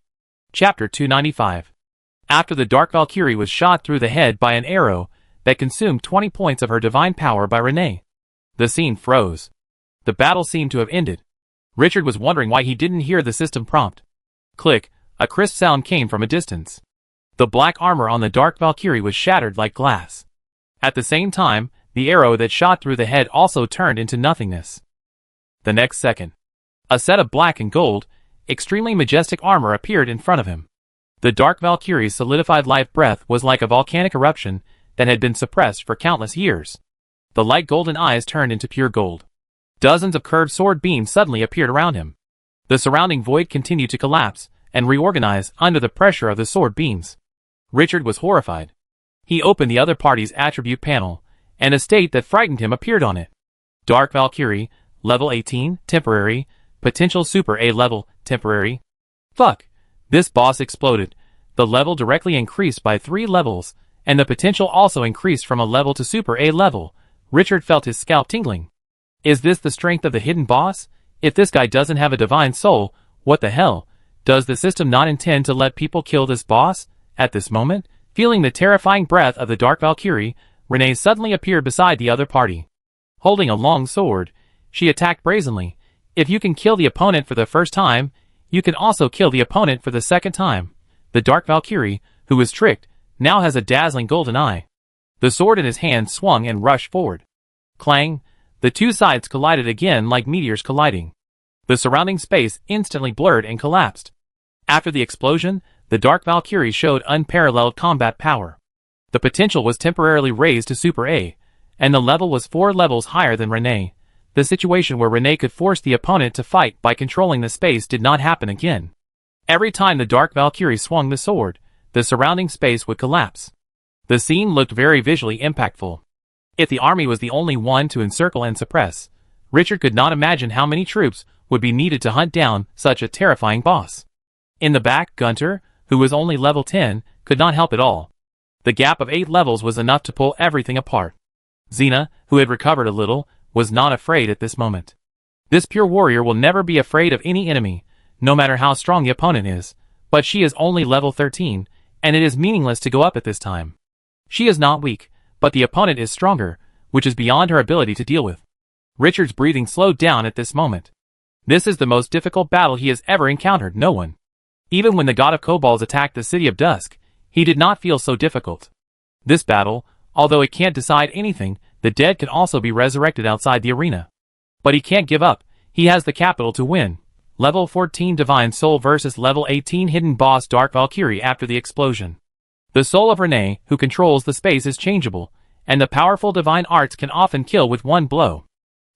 Chapter 295. After the Dark Valkyrie was shot through the head by an arrow that consumed 20 points of her divine power by Renee, the scene froze. The battle seemed to have ended. Richard was wondering why he didn't hear the system prompt. Click, a crisp sound came from a distance. The black armor on the Dark Valkyrie was shattered like glass. At the same time, the arrow that shot through the head also turned into nothingness. The next second, a set of black and gold, extremely majestic armor appeared in front of him. The Dark Valkyrie's solidified life breath was like a volcanic eruption that had been suppressed for countless years. The light golden eyes turned into pure gold. Dozens of curved sword beams suddenly appeared around him. The surrounding void continued to collapse and reorganize under the pressure of the sword beams. Richard was horrified. He opened the other party's attribute panel, and a state that frightened him appeared on it. Dark Valkyrie, level 18, temporary, potential super A level, temporary. Fuck. This boss exploded. The level directly increased by 3 levels, and the potential also increased from a level to super A level. Richard felt his scalp tingling. Is this the strength of the hidden boss? If this guy doesn't have a divine soul, what the hell? Does the system not intend to let people kill this boss? At this moment, feeling the terrifying breath of the Dark Valkyrie, Renee suddenly appeared beside the other party. Holding a long sword, she attacked brazenly. If you can kill the opponent for the first time, you can also kill the opponent for the second time. The Dark Valkyrie, who was tricked, now has a dazzling golden eye. The sword in his hand swung and rushed forward. Clang! The two sides collided again like meteors colliding. The surrounding space instantly blurred and collapsed. After the explosion, the Dark Valkyrie showed unparalleled combat power. The potential was temporarily raised to Super A, and the level was 4 levels higher than Renee. The situation where Renee could force the opponent to fight by controlling the space did not happen again. Every time the Dark Valkyrie swung the sword, the surrounding space would collapse. The scene looked very visually impactful. If the army was the only one to encircle and suppress, Richard could not imagine how many troops would be needed to hunt down such a terrifying boss. In the back, Gunter, who was only level 10, could not help at all. The gap of 8 levels was enough to pull everything apart. Xena, who had recovered a little, was not afraid at this moment. This pure warrior will never be afraid of any enemy, no matter how strong the opponent is, but she is only level 13, and it is meaningless to go up at this time. She is not weak, but the opponent is stronger, which is beyond her ability to deal with. Richard's breathing slowed down at this moment. This is the most difficult battle he has ever encountered. No one. Even when the god of kobolds attacked the City of Dusk, he did not feel so difficult. This battle, although it can't decide anything, the dead can also be resurrected outside the arena. But he can't give up. He has the capital to win. Level 14 Divine Soul versus Level 18 Hidden Boss Dark Valkyrie after the explosion. The soul of Renee, who controls the space, is changeable, and the powerful divine arts can often kill with one blow.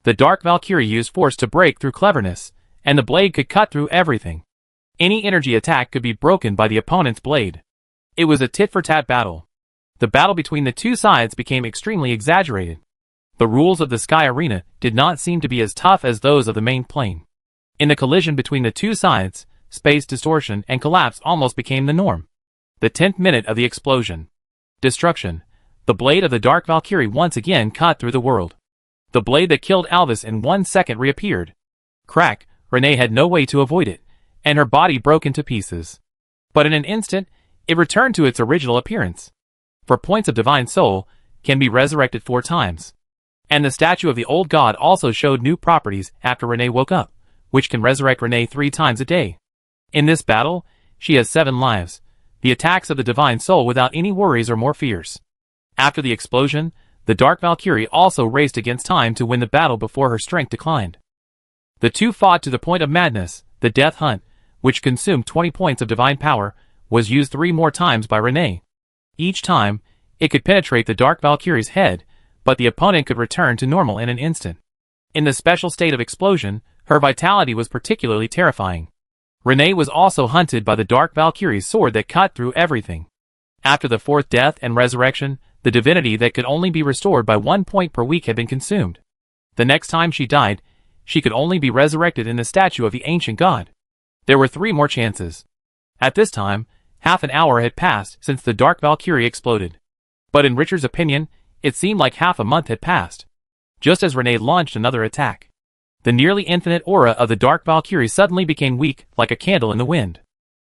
The Dark Valkyrie used force to break through cleverness, and the blade could cut through everything. Any energy attack could be broken by the opponent's blade. It was a tit-for-tat battle. The battle between the two sides became extremely exaggerated. The rules of the Sky Arena did not seem to be as tough as those of the main plane. In the collision between the two sides, space distortion and collapse almost became the norm. The 10th minute of the explosion. Destruction. The blade of the Dark Valkyrie once again cut through the world. The blade that killed Alvis in 1 second reappeared. Crack, Renee had no way to avoid it, and her body broke into pieces. But in an instant, it returned to its original appearance. For points of divine soul, can be resurrected 4 times. And the statue of the old god also showed new properties after Renee woke up, which can resurrect Renee 3 times a day. In this battle, she has 7 lives, the attacks of the divine soul without any worries or more fears. After the explosion, the Dark Valkyrie also raced against time to win the battle before her strength declined. The two fought to the point of madness. The death hunt, which consumed 20 points of divine power, was used 3 more times by Renee. Each time, it could penetrate the Dark Valkyrie's head, but the opponent could return to normal in an instant. In the special state of explosion, her vitality was particularly terrifying. Renee was also hunted by the Dark Valkyrie's sword that cut through everything. After the 4th death and resurrection, the divinity that could only be restored by 1 point per week had been consumed. The next time she died, she could only be resurrected in the statue of the ancient god. There were 3 more chances. At this time, half an hour had passed since the Dark Valkyrie exploded. But in Richard's opinion, it seemed like half a month had passed. Just as Renee launched another attack, the nearly infinite aura of the Dark Valkyrie suddenly became weak, like a candle in the wind.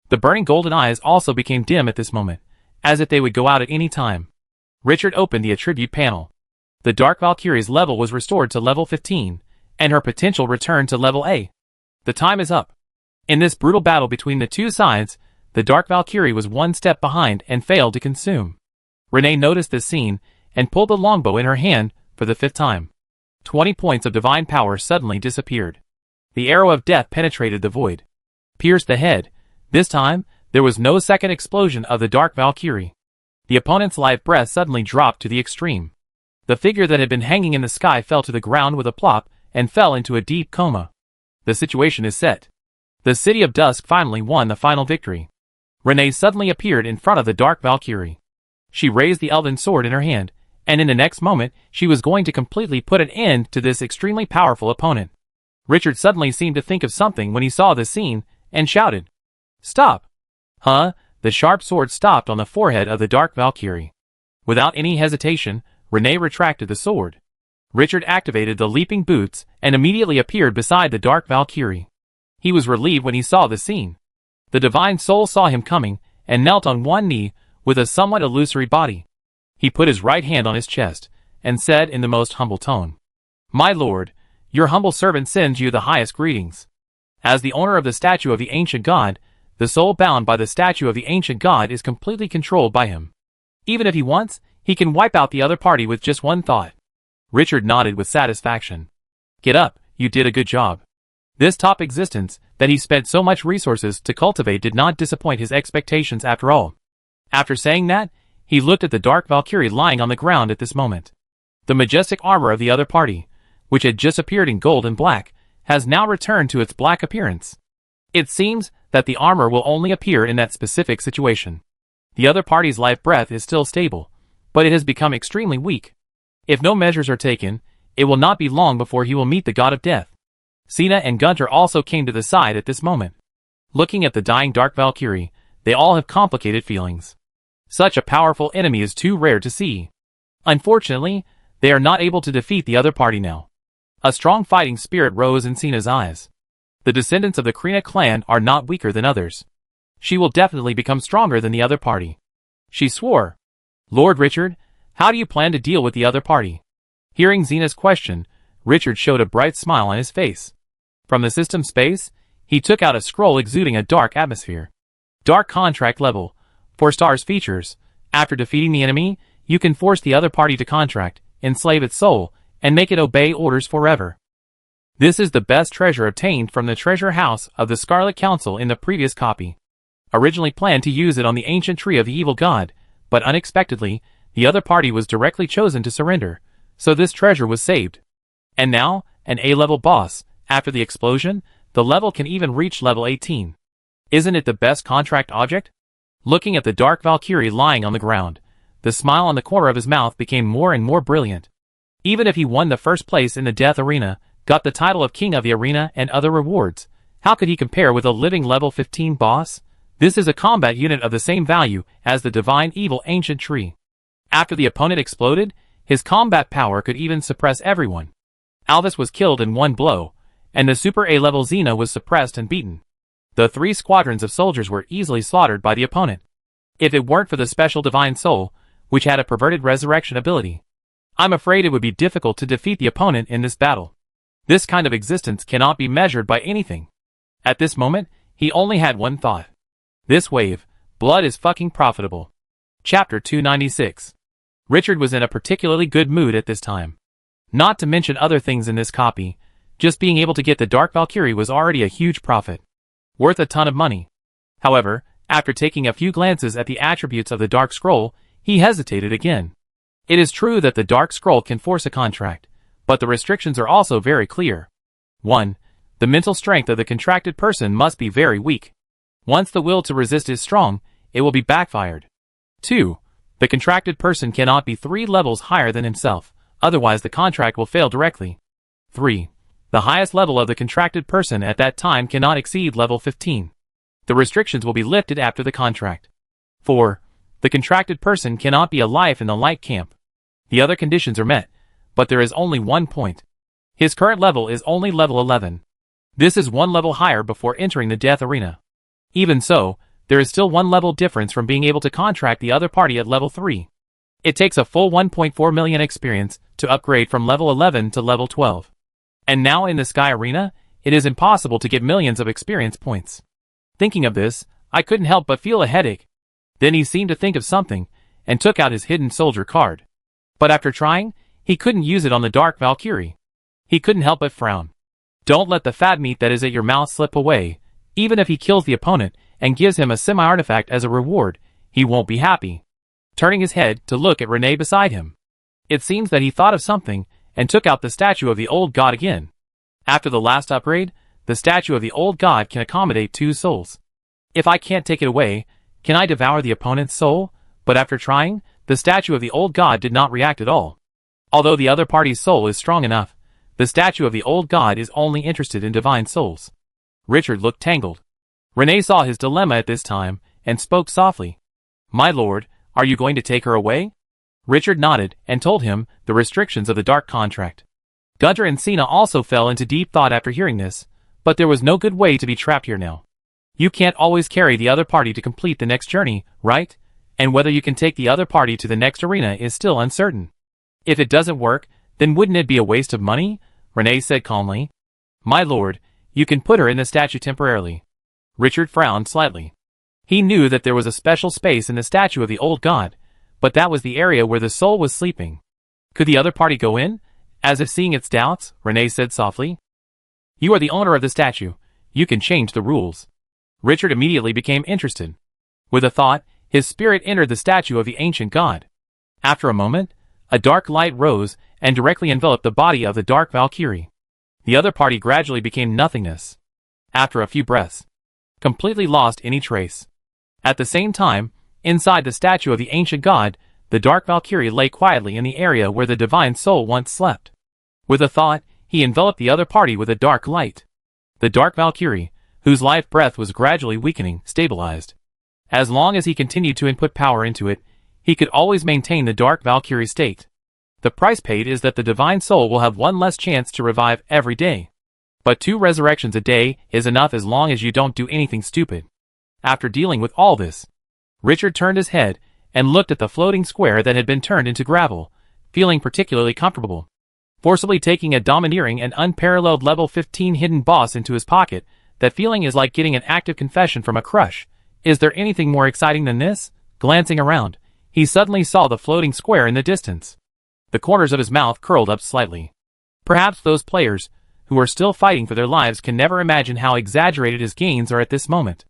The burning golden eyes also became dim at this moment, as if they would go out at any time. Richard opened the attribute panel. The Dark Valkyrie's level was restored to level 15, and her potential returned to level A. The time is up. In this brutal battle between the two sides, the Dark Valkyrie was 1 step behind and failed to consume. Renee noticed this scene, and pulled the longbow in her hand for the 5th time. 20 points of divine power suddenly disappeared. The arrow of death penetrated the void, pierced the head. This time, there was no second explosion of the Dark Valkyrie. The opponent's life breath suddenly dropped to the extreme. The figure that had been hanging in the sky fell to the ground with a plop, and fell into a deep coma. The situation is set. The City of Dusk finally won the final victory. Renee suddenly appeared in front of the Dark Valkyrie. She raised the elven sword in her hand, and in the next moment she was going to completely put an end to this extremely powerful opponent. Richard suddenly seemed to think of something when he saw this scene, and shouted, "Stop!" Huh? The sharp sword stopped on the forehead of the Dark Valkyrie. Without any hesitation, Renee retracted the sword. Richard activated the leaping boots and immediately appeared beside the Dark Valkyrie. He was relieved when he saw the scene. The divine soul saw him coming and knelt on one knee with a somewhat illusory body. He put his right hand on his chest and said in the most humble tone, "My lord, your humble servant sends you the highest greetings." As the owner of the statue of the ancient god, the soul bound by the statue of the ancient god is completely controlled by him. Even if he wants, he can wipe out the other party with just one thought. Richard nodded with satisfaction. "Get up, you did a good job." This top existence that he spent so much resources to cultivate did not disappoint his expectations after all. After saying that, he looked at the Dark Valkyrie lying on the ground at this moment. The majestic armor of the other party, which had just appeared in gold and black, has now returned to its black appearance. It seems that the armor will only appear in that specific situation. The other party's life breath is still stable, but it has become extremely weak. If no measures are taken, it will not be long before he will meet the god of death. Cena and Gunter also came to the side at this moment. Looking at the dying Dark Valkyrie, they all have complicated feelings. Such a powerful enemy is too rare to see. Unfortunately, they are not able to defeat the other party now. A strong fighting spirit rose in Cena's eyes. The descendants of the Krina clan are not weaker than others. She will definitely become stronger than the other party. She swore. "Lord Richard, how do you plan to deal with the other party?" Hearing Xena's question, Richard showed a bright smile on his face. From the system space, he took out a scroll exuding a dark atmosphere. Dark contract level, 4 stars features. After defeating the enemy, you can force the other party to contract, enslave its soul, and make it obey orders forever. This is the best treasure obtained from the treasure house of the Scarlet Council in the previous copy. Originally planned to use it on the ancient tree of the evil god, but unexpectedly, the other party was directly chosen to surrender, so this treasure was saved. And now, an A-level boss. After the explosion, the level can even reach level 18. Isn't it the best contract object? Looking at the Dark Valkyrie lying on the ground, the smile on the corner of his mouth became more and more brilliant. Even if he won the first place in the death arena, got the title of king of the arena and other rewards, how could he compare with a living level 15 boss? This is a combat unit of the same value as the divine evil ancient tree. After the opponent exploded, his combat power could even suppress everyone. Alvis was killed in one blow, and the super A-level Xena was suppressed and beaten. The 3 squadrons of soldiers were easily slaughtered by the opponent. If it weren't for the special divine soul, which had a perverted resurrection ability, I'm afraid it would be difficult to defeat the opponent in this battle. This kind of existence cannot be measured by anything. At this moment, he only had one thought. This wave, blood is fucking profitable. Chapter 296. Richard was in a particularly good mood at this time. Not to mention other things in this copy, just being able to get the Dark Valkyrie was already a huge profit. Worth a ton of money. However, after taking a few glances at the attributes of the Dark Scroll, he hesitated again. It is true that the Dark Scroll can force a contract, but the restrictions are also very clear. 1. The mental strength of the contracted person must be very weak. Once the will to resist is strong, it will be backfired. 2. The contracted person cannot be 3 levels higher than himself, otherwise the contract will fail directly. 3. The highest level of the contracted person at that time cannot exceed level 15. The restrictions will be lifted after the contract. 4. The contracted person cannot be a life in the light camp. The other conditions are met, but there is only one point. His current level is only level 11. This is 1 level higher before entering the death arena. Even so, there is still 1 level difference from being able to contract the other party at level 3. It takes a full 1.4 million experience to upgrade from level 11 to level 12. And now in the Sky Arena, it is impossible to get millions of experience points. Thinking of this, I couldn't help but feel a headache. Then he seemed to think of something, and took out his hidden soldier card. But after trying, he couldn't use it on the Dark Valkyrie. He couldn't help but frown. Don't let the fat meat that is at your mouth slip away. Even if he kills the opponent and gives him a semi-artifact as a reward, he won't be happy. Turning his head to look at Renee beside him. It seems that he thought of something and took out the statue of the old god again. After the last upgrade, the statue of the old god can accommodate 2 souls. If I can't take it away, can I devour the opponent's soul? But after trying, the statue of the old god did not react at all. Although the other party's soul is strong enough, the statue of the old god is only interested in divine souls. Richard looked tangled. Renee saw his dilemma at this time, and spoke softly. "My lord, are you going to take her away?" Richard nodded, and told him the restrictions of the dark contract. Gunter and Cena also fell into deep thought after hearing this, but there was no good way to be trapped here now. You can't always carry the other party to complete the next journey, right? And whether you can take the other party to the next arena is still uncertain. If it doesn't work, then wouldn't it be a waste of money? Renee said calmly. My lord, you can put her in the statue temporarily. Richard frowned slightly. He knew that there was a special space in the statue of the old god, but that was the area where the soul was sleeping. Could the other party go in? As if seeing its doubts, Renee said softly. You are the owner of the statue. You can change the rules. Richard immediately became interested. With a thought, his spirit entered the statue of the ancient god. After a moment, a dark light rose and directly enveloped the body of the dark Valkyrie. The other party gradually became nothingness. After a few breaths, completely lost any trace. At the same time, inside the statue of the ancient god, the dark Valkyrie lay quietly in the area where the divine soul once slept. With a thought, he enveloped the other party with a dark light. The dark Valkyrie, whose life breath was gradually weakening, stabilized. As long as he continued to input power into it, he could always maintain the dark Valkyrie state. The price paid is that the divine soul will have one less chance to revive every day. But 2 resurrections a day is enough as long as you don't do anything stupid. After dealing with all this, Richard turned his head and looked at the floating square that had been turned into gravel, feeling particularly comfortable. Forcibly taking a domineering and unparalleled level 15 hidden boss into his pocket, that feeling is like getting an active confession from a crush. Is there anything more exciting than this? Glancing around, he suddenly saw the floating square in the distance. The corners of his mouth curled up slightly. Perhaps those players, who are still fighting for their lives, can never imagine how exaggerated his gains are at this moment.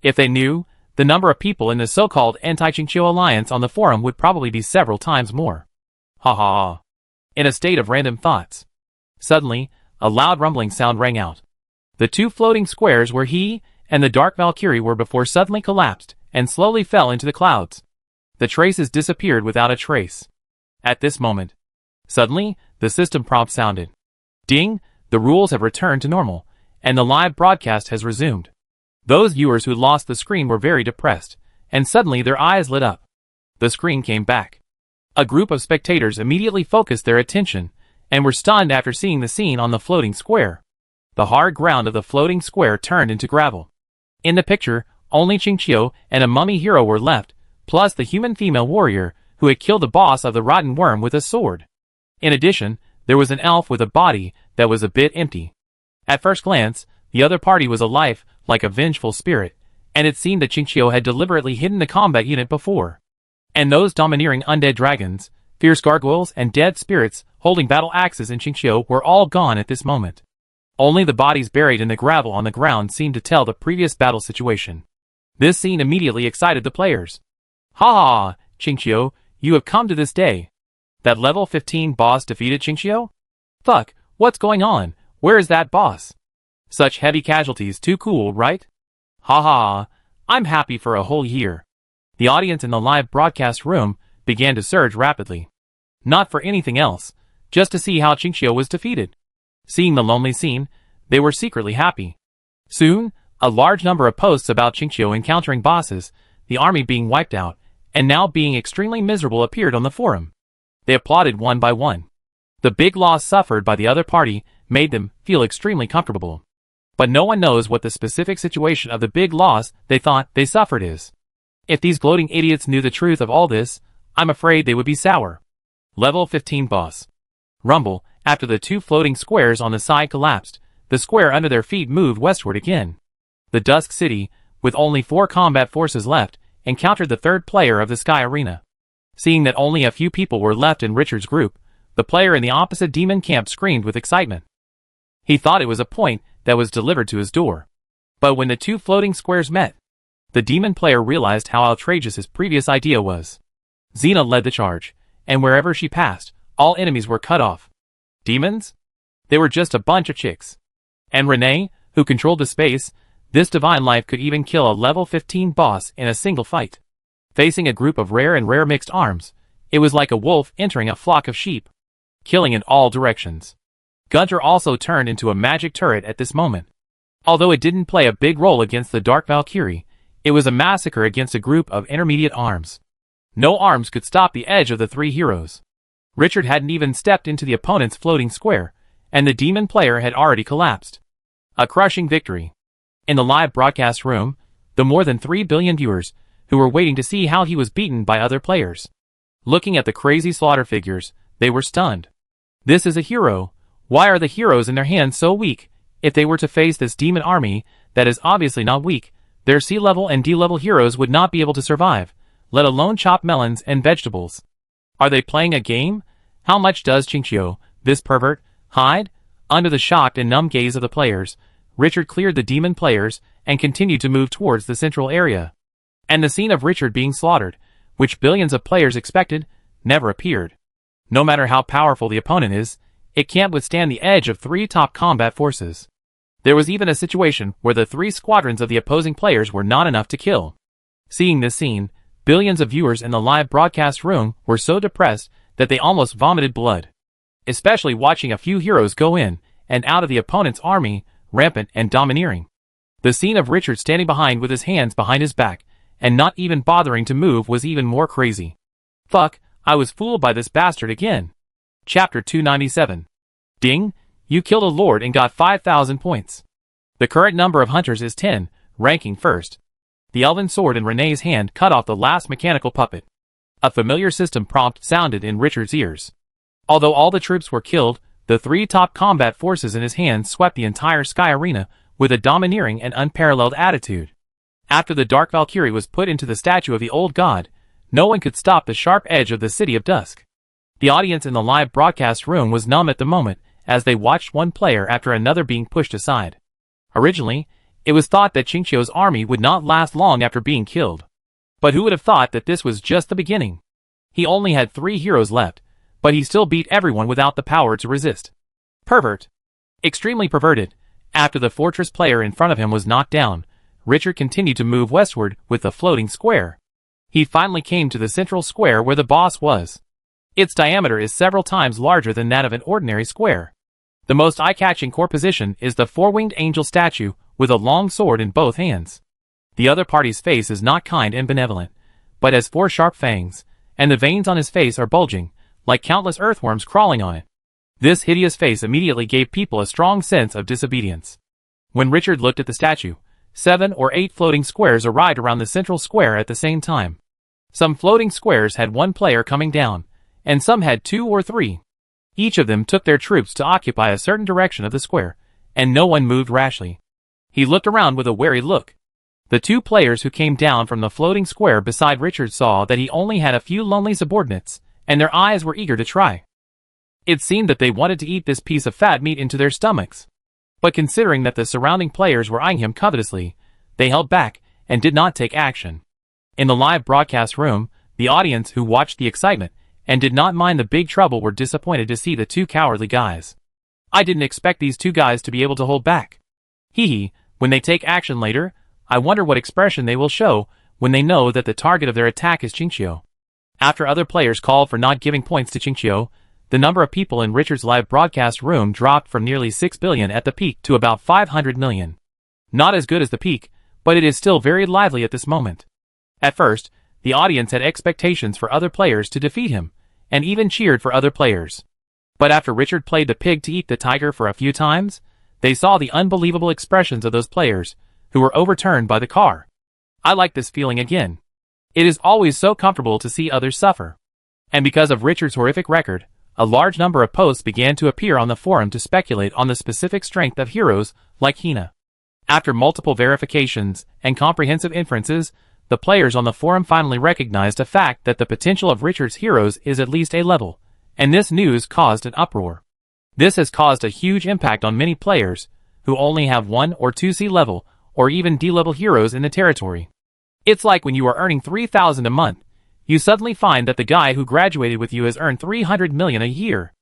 If they knew, the number of people in the so-called anti-Qingqiu alliance on the forum would probably be several times more. Ha ha ha. In a state of random thoughts. Suddenly, a loud rumbling sound rang out. The 2 floating squares where he and the dark Valkyrie were before suddenly collapsed and slowly fell into the clouds. The traces disappeared without a trace. At this moment, suddenly, the system prompt sounded. Ding, the rules have returned to normal, and the live broadcast has resumed. Those viewers who lost the screen were very depressed, and suddenly their eyes lit up. The screen came back. A group of spectators immediately focused their attention, and were stunned after seeing the scene on the floating square. The hard ground of the floating square turned into gravel. In the picture, only Qingqiu and a mummy hero were left, plus the human female warrior, who had killed the boss of the rotten worm with a sword. In addition, there was an elf with a body that was a bit empty. At first glance, the other party was alive, like a vengeful spirit, and it seemed that Qingqiu had deliberately hidden the combat unit before. And those domineering undead dragons, fierce gargoyles, and dead spirits holding battle axes in Qingqiu were all gone at this moment. Only the bodies buried in the gravel on the ground seemed to tell the previous battle situation. This scene immediately excited the players. Ha ha, Qingqiu, you have come to this day. That level 15 boss defeated Qingqiu? Fuck, what's going on? Where is that boss? Such heavy casualties, too cool, right? Ha ha, I'm happy for a whole year. The audience in the live broadcast room began to surge rapidly. Not for anything else, just to see how Qingqiu was defeated. Seeing the lonely scene, they were secretly happy. Soon, a large number of posts about Qingqiu encountering bosses, the army being wiped out, and now being extremely miserable appeared on the forum. They applauded one by one. The big loss suffered by the other party made them feel extremely comfortable. But no one knows what the specific situation of the big loss they thought they suffered is. If these gloating idiots knew the truth of all this, I'm afraid they would be sour. Level 15 boss. Rumble, after the 2 floating squares on the side collapsed, the square under their feet moved westward again. The Dusk City, with only 4 combat forces left, encountered the 3rd player of the Sky Arena. Seeing that only a few people were left in Richard's group, the player in the opposite demon camp screamed with excitement. He thought it was a point that was delivered to his door. But when the 2 floating squares met, the demon player realized how outrageous his previous idea was. Xena led the charge, and wherever she passed, all enemies were cut off. Demons? They were just a bunch of chicks. And Renee, who controlled the space, this divine life could even kill a level 15 boss in a single fight. Facing a group of rare mixed arms, It was like a wolf entering a flock of sheep, killing in all directions. Gunter also turned into a magic turret at this moment. Although it didn't play a big role against the Dark Valkyrie, it was a massacre against a group of intermediate arms. No arms could stop the edge of the three heroes. Richard hadn't even stepped into the opponent's floating square, and the demon player had already collapsed. A crushing victory. In the live broadcast room, the more than 3 billion viewers, who were waiting to see how he was beaten by other players. Looking at the crazy slaughter figures, they were stunned. This is a hero. Why are the heroes in their hands so weak? If they were to face this demon army, that is obviously not weak, their C-level and D-level heroes would not be able to survive, let alone chop melons and vegetables. Are they playing a game? How much does Chinchio, this pervert, hide? Under the shocked and numb gaze of the players, Richard cleared the demon players and continued to move towards the central area. And the scene of Richard being slaughtered, which billions of players expected, never appeared. No matter how powerful the opponent is, it can't withstand the edge of three top combat forces. There was even a situation where the three squadrons of the opposing players were not enough to kill. Seeing this scene, billions of viewers in the live broadcast room were so depressed that they almost vomited blood. Especially watching a few heroes go in and out of the opponent's army, rampant and domineering. The scene of Richard standing behind with his hands behind his back and not even bothering to move was even more crazy. Fuck, I was fooled by this bastard again. Chapter 297. Ding, you killed a lord and got 5,000 points. The current number of hunters is 10, ranking first. The elven sword in Renee's hand cut off the last mechanical puppet. A familiar system prompt sounded in Richard's ears. Although all the troops were killed, the three top combat forces in his hands swept the entire sky arena with a domineering and unparalleled attitude. After the Dark Valkyrie was put into the statue of the old god, no one could stop the sharp edge of the City of Dusk. The audience in the live broadcast room was numb at the moment as they watched one player after another being pushed aside. Originally, it was thought that Chinchio's army would not last long after being killed. But who would have thought that this was just the beginning? He only had 3 heroes left, but he still beat everyone without the power to resist. Pervert. Extremely perverted. After the fortress player in front of him was knocked down, Richard continued to move westward with the floating square. He finally came to the central square where the boss was. Its diameter is several times larger than that of an ordinary square. The most eye-catching core position is the 4-winged angel statue with a long sword in both hands. The other party's face is not kind and benevolent, but has 4 sharp fangs, and the veins on his face are bulging, like countless earthworms crawling on it. This hideous face immediately gave people a strong sense of disobedience. When Richard looked at the statue, 7 or 8 floating squares arrived around the central square at the same time. Some floating squares had 1 player coming down, and some had 2 or 3. Each of them took their troops to occupy a certain direction of the square, and no one moved rashly. He looked around with a wary look. The 2 players who came down from the floating square beside Richard saw that he only had a few lonely subordinates, and their eyes were eager to try. It seemed that they wanted to eat this piece of fat meat into their stomachs. But considering that the surrounding players were eyeing him covetously, they held back and did not take action. In the live broadcast room, the audience who watched the excitement and did not mind the big trouble were disappointed to see the 2 cowardly guys. I didn't expect these 2 guys to be able to hold back. Hee, when they take action later, I wonder what expression they will show when they know that the target of their attack is Chinchio. After other players called for not giving points to Chinchio, the number of people in Richard's live broadcast room dropped from nearly 6 billion at the peak to about 500 million. Not as good as the peak, but it is still very lively at this moment. At first, the audience had expectations for other players to defeat him, and even cheered for other players. But after Richard played the pig to eat the tiger for a few times, they saw the unbelievable expressions of those players, who were overturned by the car. I like this feeling again. It is always so comfortable to see others suffer. And because of Richard's horrific record, a large number of posts began to appear on the forum to speculate on the specific strength of heroes like Hina. After multiple verifications and comprehensive inferences, the players on the forum finally recognized a fact that the potential of Richard's heroes is at least A level, and this news caused an uproar. This has caused a huge impact on many players, who only have 1 or 2 C level or even D level heroes in the territory. It's like when you are earning 3,000 a month, you suddenly find that the guy who graduated with you has earned 300 million a year.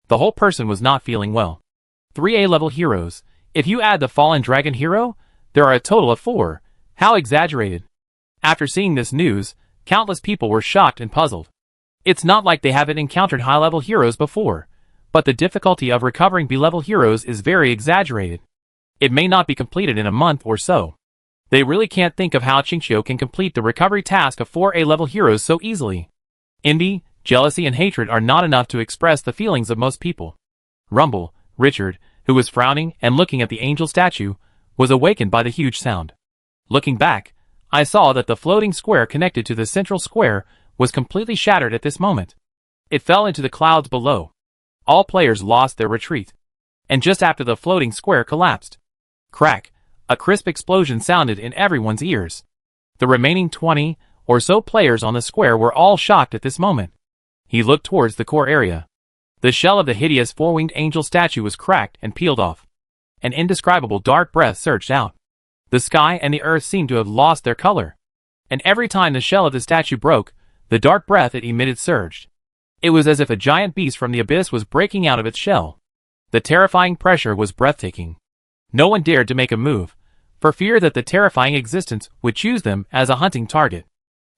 The whole person was not feeling well. 3 A level heroes. If you add the fallen dragon hero, there are a total of 4. How exaggerated. After seeing this news, countless people were shocked and puzzled. It's not like they haven't encountered high-level heroes before, but the difficulty of recovering B-level heroes is very exaggerated. It may not be completed in a month or so. They really can't think of how Qingqiu can complete the recovery task of 4 A-level heroes so easily. Envy, jealousy, and hatred are not enough to express the feelings of most people. Rumble, Richard, who was frowning and looking at the angel statue, was awakened by the huge sound. Looking back, I saw that the floating square connected to the central square was completely shattered at this moment. It fell into the clouds below. All players lost their retreat. And just after the floating square collapsed, crack, a crisp explosion sounded in everyone's ears. The remaining 20 or so players on the square were all shocked at this moment. He looked towards the core area. The shell of the hideous four-winged angel statue was cracked and peeled off. An indescribable dark breath surged out. The sky and the earth seemed to have lost their color. And every time the shell of the statue broke, the dark breath it emitted surged. It was as if a giant beast from the abyss was breaking out of its shell. The terrifying pressure was breathtaking. No one dared to make a move, for fear that the terrifying existence would choose them as a hunting target.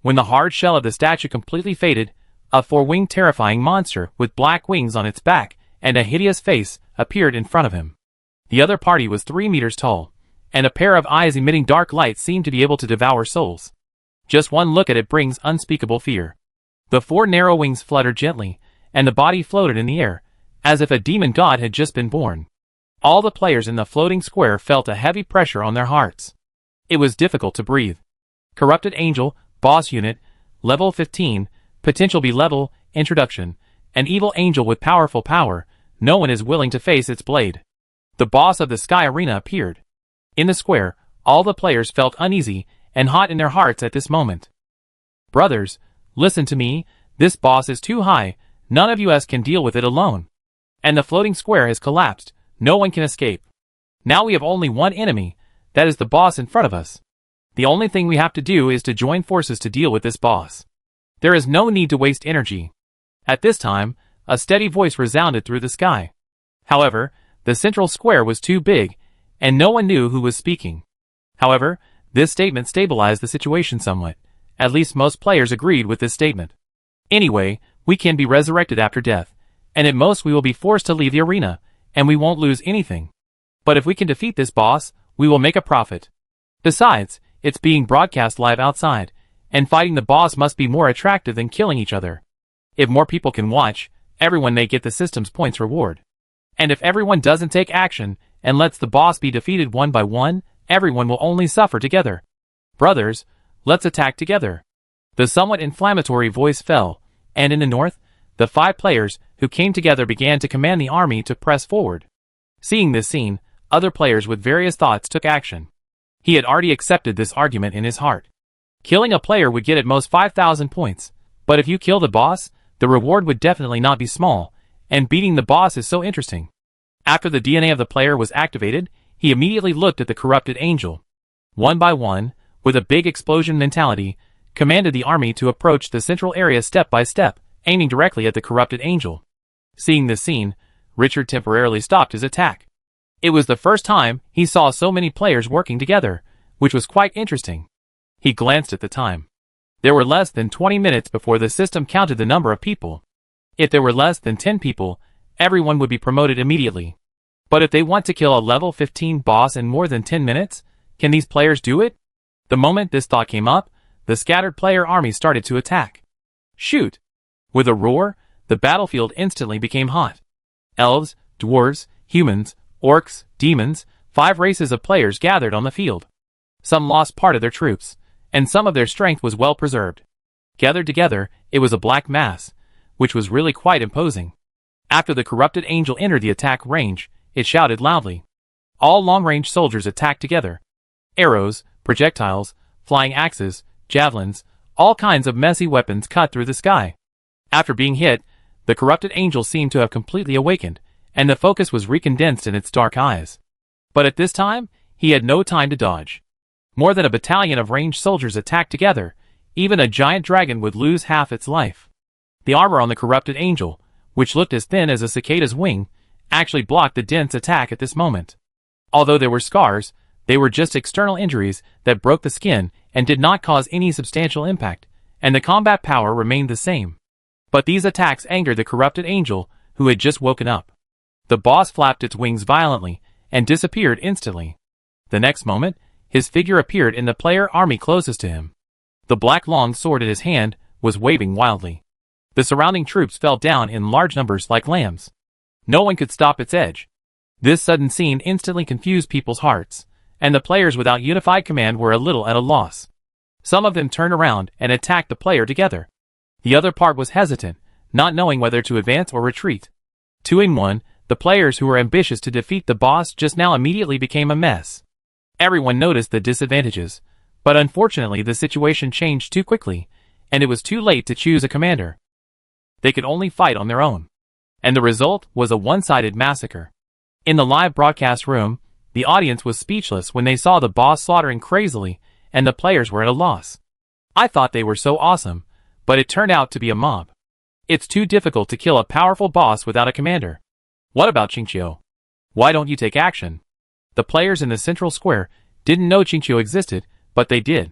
When the hard shell of the statue completely faded, a four-winged terrifying monster with black wings on its back and a hideous face appeared in front of him. The other party was 3 meters tall, and a pair of eyes emitting dark light seemed to be able to devour souls. Just one look at it brings unspeakable fear. The 4 narrow wings fluttered gently, and the body floated in the air, as if a demon god had just been born. All the players in the floating square felt a heavy pressure on their hearts. It was difficult to breathe. Corrupted Angel, Boss Unit, Level 15, Potential B-Level, Introduction, an evil angel with powerful power, no one is willing to face its blade. The boss of the Sky Arena appeared. In the square, all the players felt uneasy and hot in their hearts at this moment. Brothers, listen to me, this boss is too high, none of us can deal with it alone. And the floating square has collapsed, no one can escape. Now we have only one enemy, that is the boss in front of us. The only thing we have to do is to join forces to deal with this boss. There is no need to waste energy. At this time, a steady voice resounded through the sky. However, the central square was too big, and no one knew who was speaking. However, this statement stabilized the situation somewhat. At least most players agreed with this statement. Anyway, we can be resurrected after death, and at most we will be forced to leave the arena, and we won't lose anything. But if we can defeat this boss, we will make a profit. Besides, it's being broadcast live outside, and fighting the boss must be more attractive than killing each other. If more people can watch, everyone may get the system's points reward. And if everyone doesn't take action, and lets the boss be defeated one by one, everyone will only suffer together. Brothers, let's attack together. The somewhat inflammatory voice fell, and in the north, the 5 players who came together began to command the army to press forward. Seeing this scene, other players with various thoughts took action. He had already accepted this argument in his heart. Killing a player would get at most 5,000 points, but if you kill the boss, the reward would definitely not be small, and beating the boss is so interesting. After the DNA of the player was activated, he immediately looked at the corrupted angel. One by one, with a big explosion mentality, commanded the army to approach the central area step by step, aiming directly at the corrupted angel. Seeing this scene, Richard temporarily stopped his attack. It was the first time he saw so many players working together, which was quite interesting. He glanced at the time. There were less than 20 minutes before the system counted the number of people. If there were less than 10 people, everyone would be promoted immediately. But if they want to kill a level 15 boss in more than 10 minutes, can these players do it? The moment this thought came up, the scattered player army started to attack. Shoot! With a roar, the battlefield instantly became hot. Elves, dwarves, humans, orcs, demons, 5 races of players gathered on the field. Some lost part of their troops, and some of their strength was well preserved. Gathered together, it was a black mass, which was really quite imposing. After the corrupted angel entered the attack range, it shouted loudly. All long-range soldiers attacked together. Arrows, projectiles, flying axes, javelins, all kinds of messy weapons cut through the sky. After being hit, the corrupted angel seemed to have completely awakened, and the focus was recondensed in its dark eyes. But at this time, he had no time to dodge. More than a battalion of ranged soldiers attacked together, even a giant dragon would lose half its life. The armor on the corrupted angel, which looked as thin as a cicada's wing, actually blocked the dense attack at this moment. Although there were scars, they were just external injuries that broke the skin and did not cause any substantial impact, and the combat power remained the same. But these attacks angered the corrupted angel, who had just woken up. The boss flapped its wings violently and disappeared instantly. The next moment, his figure appeared in the player army closest to him. The black long sword in his hand was waving wildly. The surrounding troops fell down in large numbers like lambs. No one could stop its edge. This sudden scene instantly confused people's hearts, and the players without unified command were a little at a loss. Some of them turned around and attacked the player together. The other part was hesitant, not knowing whether to advance or retreat. 2-in-1, the players who were ambitious to defeat the boss just now immediately became a mess. Everyone noticed the disadvantages, but unfortunately the situation changed too quickly, and it was too late to choose a commander. They could only fight on their own. And the result was a one-sided massacre. In the live broadcast room, the audience was speechless when they saw the boss slaughtering crazily, and the players were at a loss. I thought they were so awesome, but it turned out to be a mob. It's too difficult to kill a powerful boss without a commander. What about Qingqiu? Why don't you take action? The players in the central square didn't know Qingqiu existed, but they did.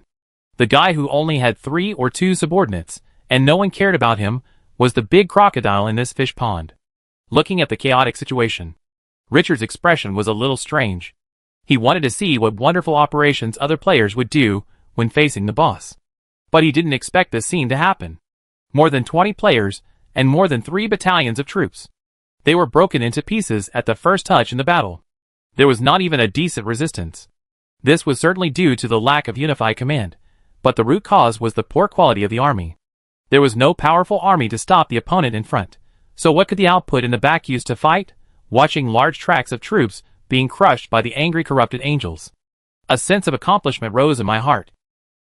The guy who only had 3 or 2 subordinates, and no one cared about him, was the big crocodile in this fish pond. Looking at the chaotic situation, Richard's expression was a little strange. He wanted to see what wonderful operations other players would do when facing the boss. But he didn't expect this scene to happen. More than 20 players, and more than 3 battalions of troops. They were broken into pieces at the first touch in the battle. There was not even a decent resistance. This was certainly due to the lack of unified command, but the root cause was the poor quality of the army. There was no powerful army to stop the opponent in front, so what could the output in the back use to fight? Watching large tracks of troops being crushed by the angry corrupted angels. A sense of accomplishment rose in my heart.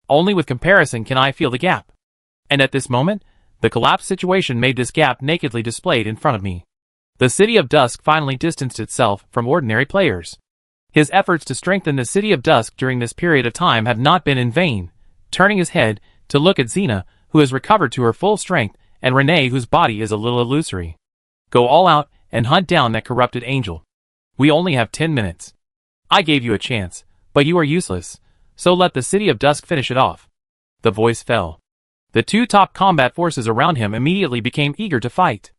Only with comparison can I feel the gap. And at this moment, the collapsed situation made this gap nakedly displayed in front of me. The City of Dusk finally distanced itself from ordinary players. His efforts to strengthen the City of Dusk during this period of time have not been in vain. Turning his head to look at Xena, who has recovered to her full strength, and Renee, whose body is a little illusory. Go all out and hunt down that corrupted angel. We only have 10 minutes. I gave you a chance, but you are useless, so let the City of Dusk finish it off. The voice fell. The 2 top combat forces around him immediately became eager to fight.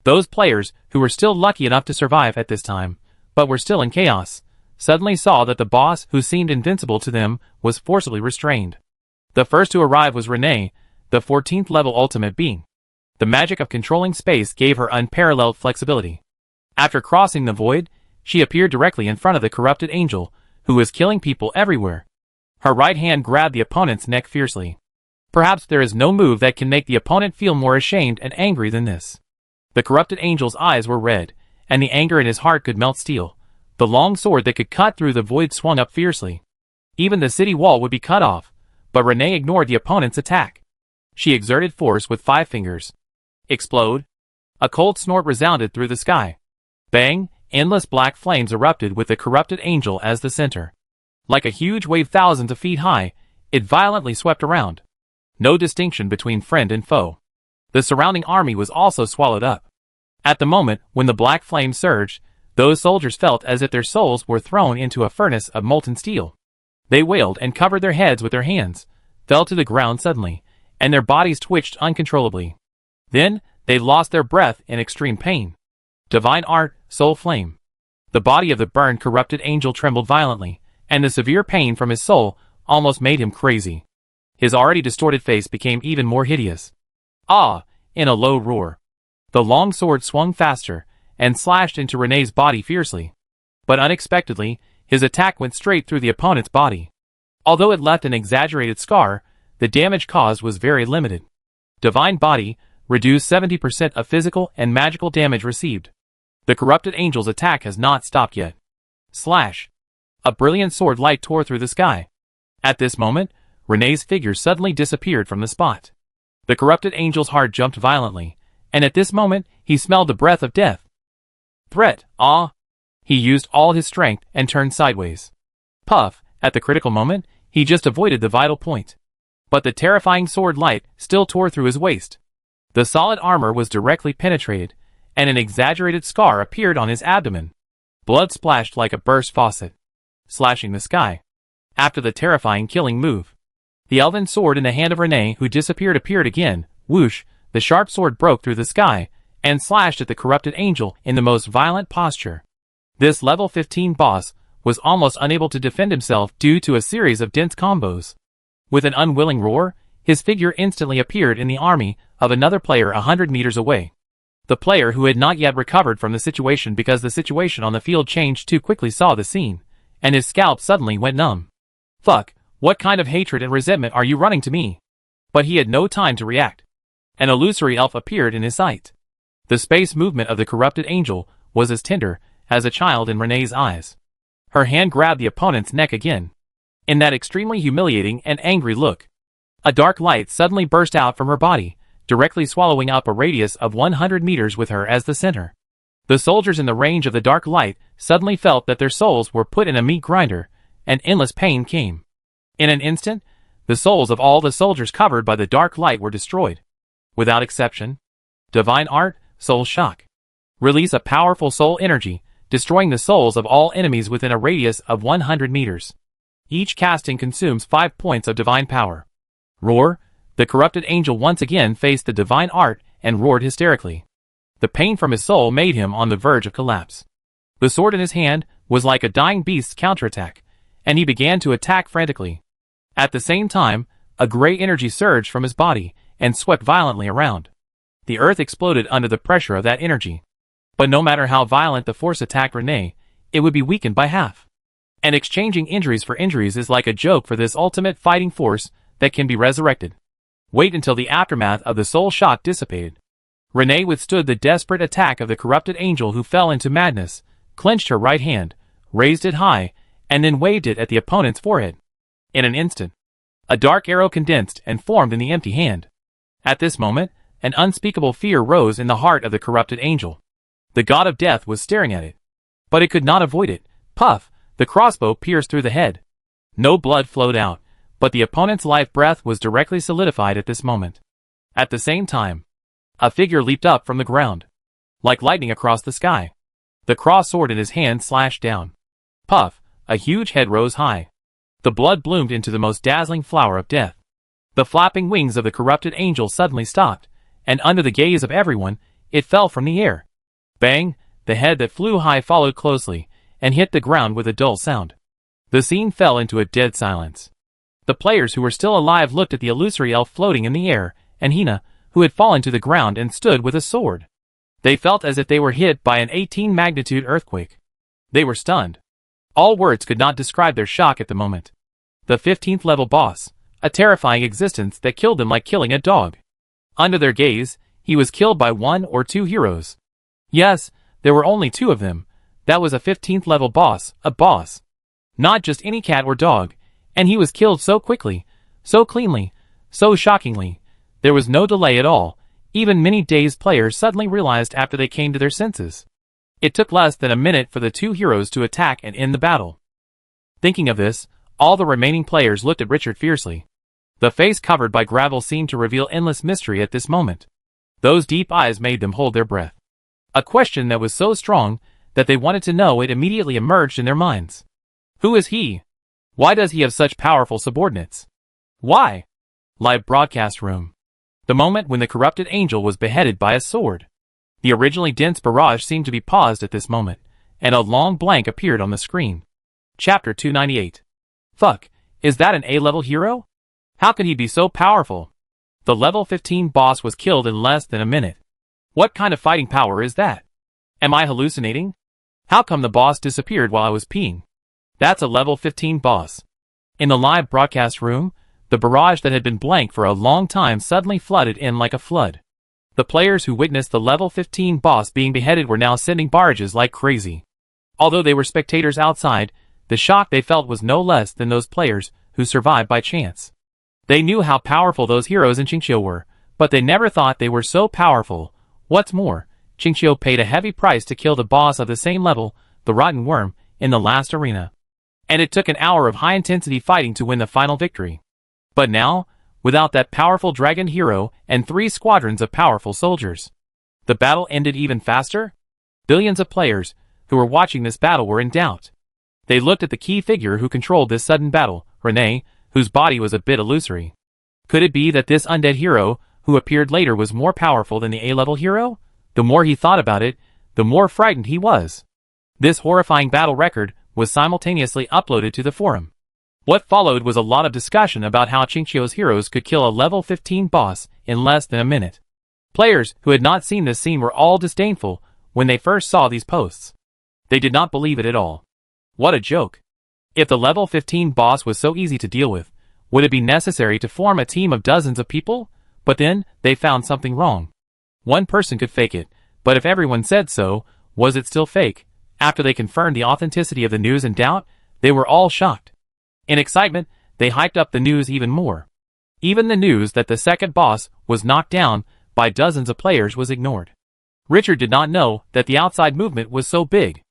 Those players, who were still lucky enough to survive at this time, but were still in chaos, suddenly saw that the boss, who seemed invincible to them, was forcibly restrained. The first to arrive was Renee, the 14th level ultimate being. The magic of controlling space gave her unparalleled flexibility. After crossing the void, she appeared directly in front of the corrupted angel, who was killing people everywhere. Her right hand grabbed the opponent's neck fiercely. Perhaps there is no move that can make the opponent feel more ashamed and angry than this. The corrupted angel's eyes were red, and the anger in his heart could melt steel. The long sword that could cut through the void swung up fiercely. Even the city wall would be cut off, but Renee ignored the opponent's attack. She exerted force with 5 fingers. Explode. A cold snort resounded through the sky. Bang, endless black flames erupted with the corrupted angel as the center. Like a huge wave thousands of feet high, it violently swept around. No distinction between friend and foe. The surrounding army was also swallowed up. At the moment when the black flames surged, those soldiers felt as if their souls were thrown into a furnace of molten steel. They wailed and covered their heads with their hands, fell to the ground suddenly, and their bodies twitched uncontrollably. Then, they lost their breath in extreme pain. Divine art, soul flame. The body of the burned corrupted angel trembled violently, and the severe pain from his soul almost made him crazy. His already distorted face became even more hideous. Ah! In a low roar. The long sword swung faster, and slashed into Renee's body fiercely. But unexpectedly, his attack went straight through the opponent's body. Although it left an exaggerated scar, the damage caused was very limited. Divine body reduced 70% of physical and magical damage received. The corrupted angel's attack has not stopped yet. Slash! A brilliant sword light tore through the sky. At this moment, Renee's figure suddenly disappeared from the spot. The corrupted angel's heart jumped violently, and at this moment, he smelled the breath of death. Threat, ah! He used all his strength and turned sideways. Puff, at the critical moment, he just avoided the vital point. But the terrifying sword light still tore through his waist. The solid armor was directly penetrated, and an exaggerated scar appeared on his abdomen. Blood splashed like a burst faucet, slashing the sky. After the terrifying killing move, the elven sword in the hand of Renee who disappeared appeared again, whoosh, The sharp sword broke through the sky and slashed at the corrupted angel in the most violent posture. This level 15 boss was almost unable to defend himself due to a series of dense combos. With an unwilling roar, his figure instantly appeared in the army of another player 100 meters away. The player who had not yet recovered from the situation because the situation on the field changed too quickly saw the scene, and his scalp suddenly went numb. Fuck, what kind of hatred and resentment are you running to me? But he had no time to react. An illusory elf appeared in his sight. The space movement of the corrupted angel was as tender as a child in Renee's eyes. Her hand grabbed the opponent's neck again. In that extremely humiliating and angry look, a dark light suddenly burst out from her body, directly swallowing up a radius of 100 meters with her as the center. The soldiers in the range of the dark light suddenly felt that their souls were put in a meat grinder, and endless pain came. In an instant, the souls of all the soldiers covered by the dark light were destroyed. Without exception. Divine Art, Soul Shock. Release a powerful soul energy, destroying the souls of all enemies within a radius of 100 meters. Each casting consumes 5 points of divine power. Roar. The corrupted angel once again faced the divine art and roared hysterically. The pain from his soul made him on the verge of collapse. The sword in his hand was like a dying beast's counterattack, and he began to attack frantically. At the same time, a gray energy surged from his body and swept violently around. The earth exploded under the pressure of that energy. But no matter how violent the force attacked Renee, it would be weakened by half. And exchanging injuries for injuries is like a joke for this ultimate fighting force that can be resurrected. Wait until the aftermath of the soul shock dissipated. Renee withstood the desperate attack of the corrupted angel who fell into madness, clenched her right hand, raised it high, and then waved it at the opponent's forehead. In an instant, a dark arrow condensed and formed in the empty hand. At this moment, an unspeakable fear rose in the heart of the corrupted angel. The god of death was staring at it. But it could not avoid it. Puff, the crossbow pierced through the head. No blood flowed out, but the opponent's life breath was directly solidified at this moment. At the same time, a figure leaped up from the ground, like lightning across the sky. The cross sword in his hand slashed down. Puff, a huge head rose high. The blood bloomed into the most dazzling flower of death. The flapping wings of the corrupted angel suddenly stopped, and under the gaze of everyone, it fell from the air. Bang! The head that flew high followed closely, and hit the ground with a dull sound. The scene fell into a dead silence. The players who were still alive looked at the illusory elf floating in the air, and Hina, who had fallen to the ground and stood with a sword. They felt as if they were hit by an 18-magnitude earthquake. They were stunned. All words could not describe their shock at the moment. The 15th level boss, a terrifying existence that killed them like killing a dog. Under their gaze, he was killed by 1 or 2 heroes. Yes, there were only 2 of them. That was a 15th level boss, a boss. Not just any cat or dog, and he was killed so quickly, so cleanly, so shockingly. There was no delay at all. Even many dazed players suddenly realized after they came to their senses. It took less than a minute for the 2 heroes to attack and end the battle. Thinking of this, all the remaining players looked at Richard fiercely. The face covered by gravel seemed to reveal endless mystery at this moment. Those deep eyes made them hold their breath. A question that was so strong that they wanted to know it immediately emerged in their minds. Who is he? Why does he have such powerful subordinates? Why? Live broadcast room. The moment when the corrupted angel was beheaded by a sword. The originally dense barrage seemed to be paused at this moment, and a long blank appeared on the screen. Chapter 298. Fuck, is that an A-level hero? How could he be so powerful? The level 15 boss was killed in less than a minute. What kind of fighting power is that? Am I hallucinating? How come the boss disappeared while I was peeing? That's a level 15 boss. In the live broadcast room, the barrage that had been blank for a long time suddenly flooded in like a flood. The players who witnessed the level 15 boss being beheaded were now sending barrages like crazy. Although they were spectators outside, the shock they felt was no less than those players who survived by chance. They knew how powerful those heroes in Qingqiu were, but they never thought they were so powerful. What's more, Qingqiu paid a heavy price to kill the boss of the same level, the Rotten Worm, in the last arena. And it took an hour of high-intensity fighting to win the final victory. But now, without that powerful dragon hero and 3 squadrons of powerful soldiers, the battle ended even faster? Billions of players who were watching this battle were in doubt. They looked at the key figure who controlled this sudden battle, Renee, whose body was a bit illusory. Could it be that this undead hero, who appeared later was more powerful than the A-level hero? The more he thought about it, the more frightened he was. This horrifying battle record was simultaneously uploaded to the forum. What followed was a lot of discussion about how Qingqiu's heroes could kill a level 15 boss in less than a minute. Players who had not seen this scene were all disdainful when they first saw these posts. They did not believe it at all. What a joke. If the level 15 boss was so easy to deal with, would it be necessary to form a team of dozens of people? But then, they found something wrong. One person could fake it, but if everyone said so, was it still fake? After they confirmed the authenticity of the news in doubt, they were all shocked. In excitement, they hyped up the news even more. Even the news that the second boss was knocked down by dozens of players was ignored. Richard did not know that the outside movement was so big.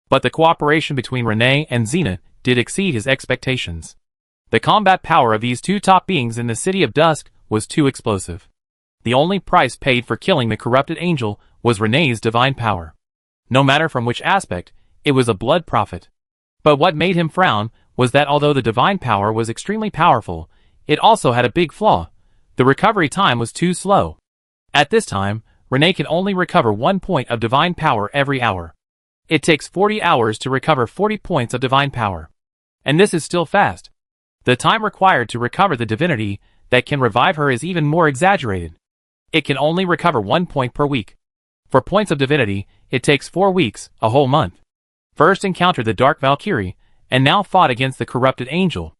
But the cooperation between Renee and Xena did exceed his expectations. The combat power of these two top beings in the City of Dusk was too explosive. The only price paid for killing the corrupted angel was Renee's divine power. No matter from which aspect, it was a blood profit. But what made him frown was that although the divine power was extremely powerful, it also had a big flaw. The recovery time was too slow. At this time, Renee can only recover 1 point of divine power every hour. It takes 40 hours to recover 40 points of divine power. And this is still fast. The time required to recover the divinity that can revive her is even more exaggerated. It can only recover 1 point per week. For points of divinity, it takes 4 weeks, a whole month. First encountered the Dark Valkyrie, and now fought against the corrupted angel.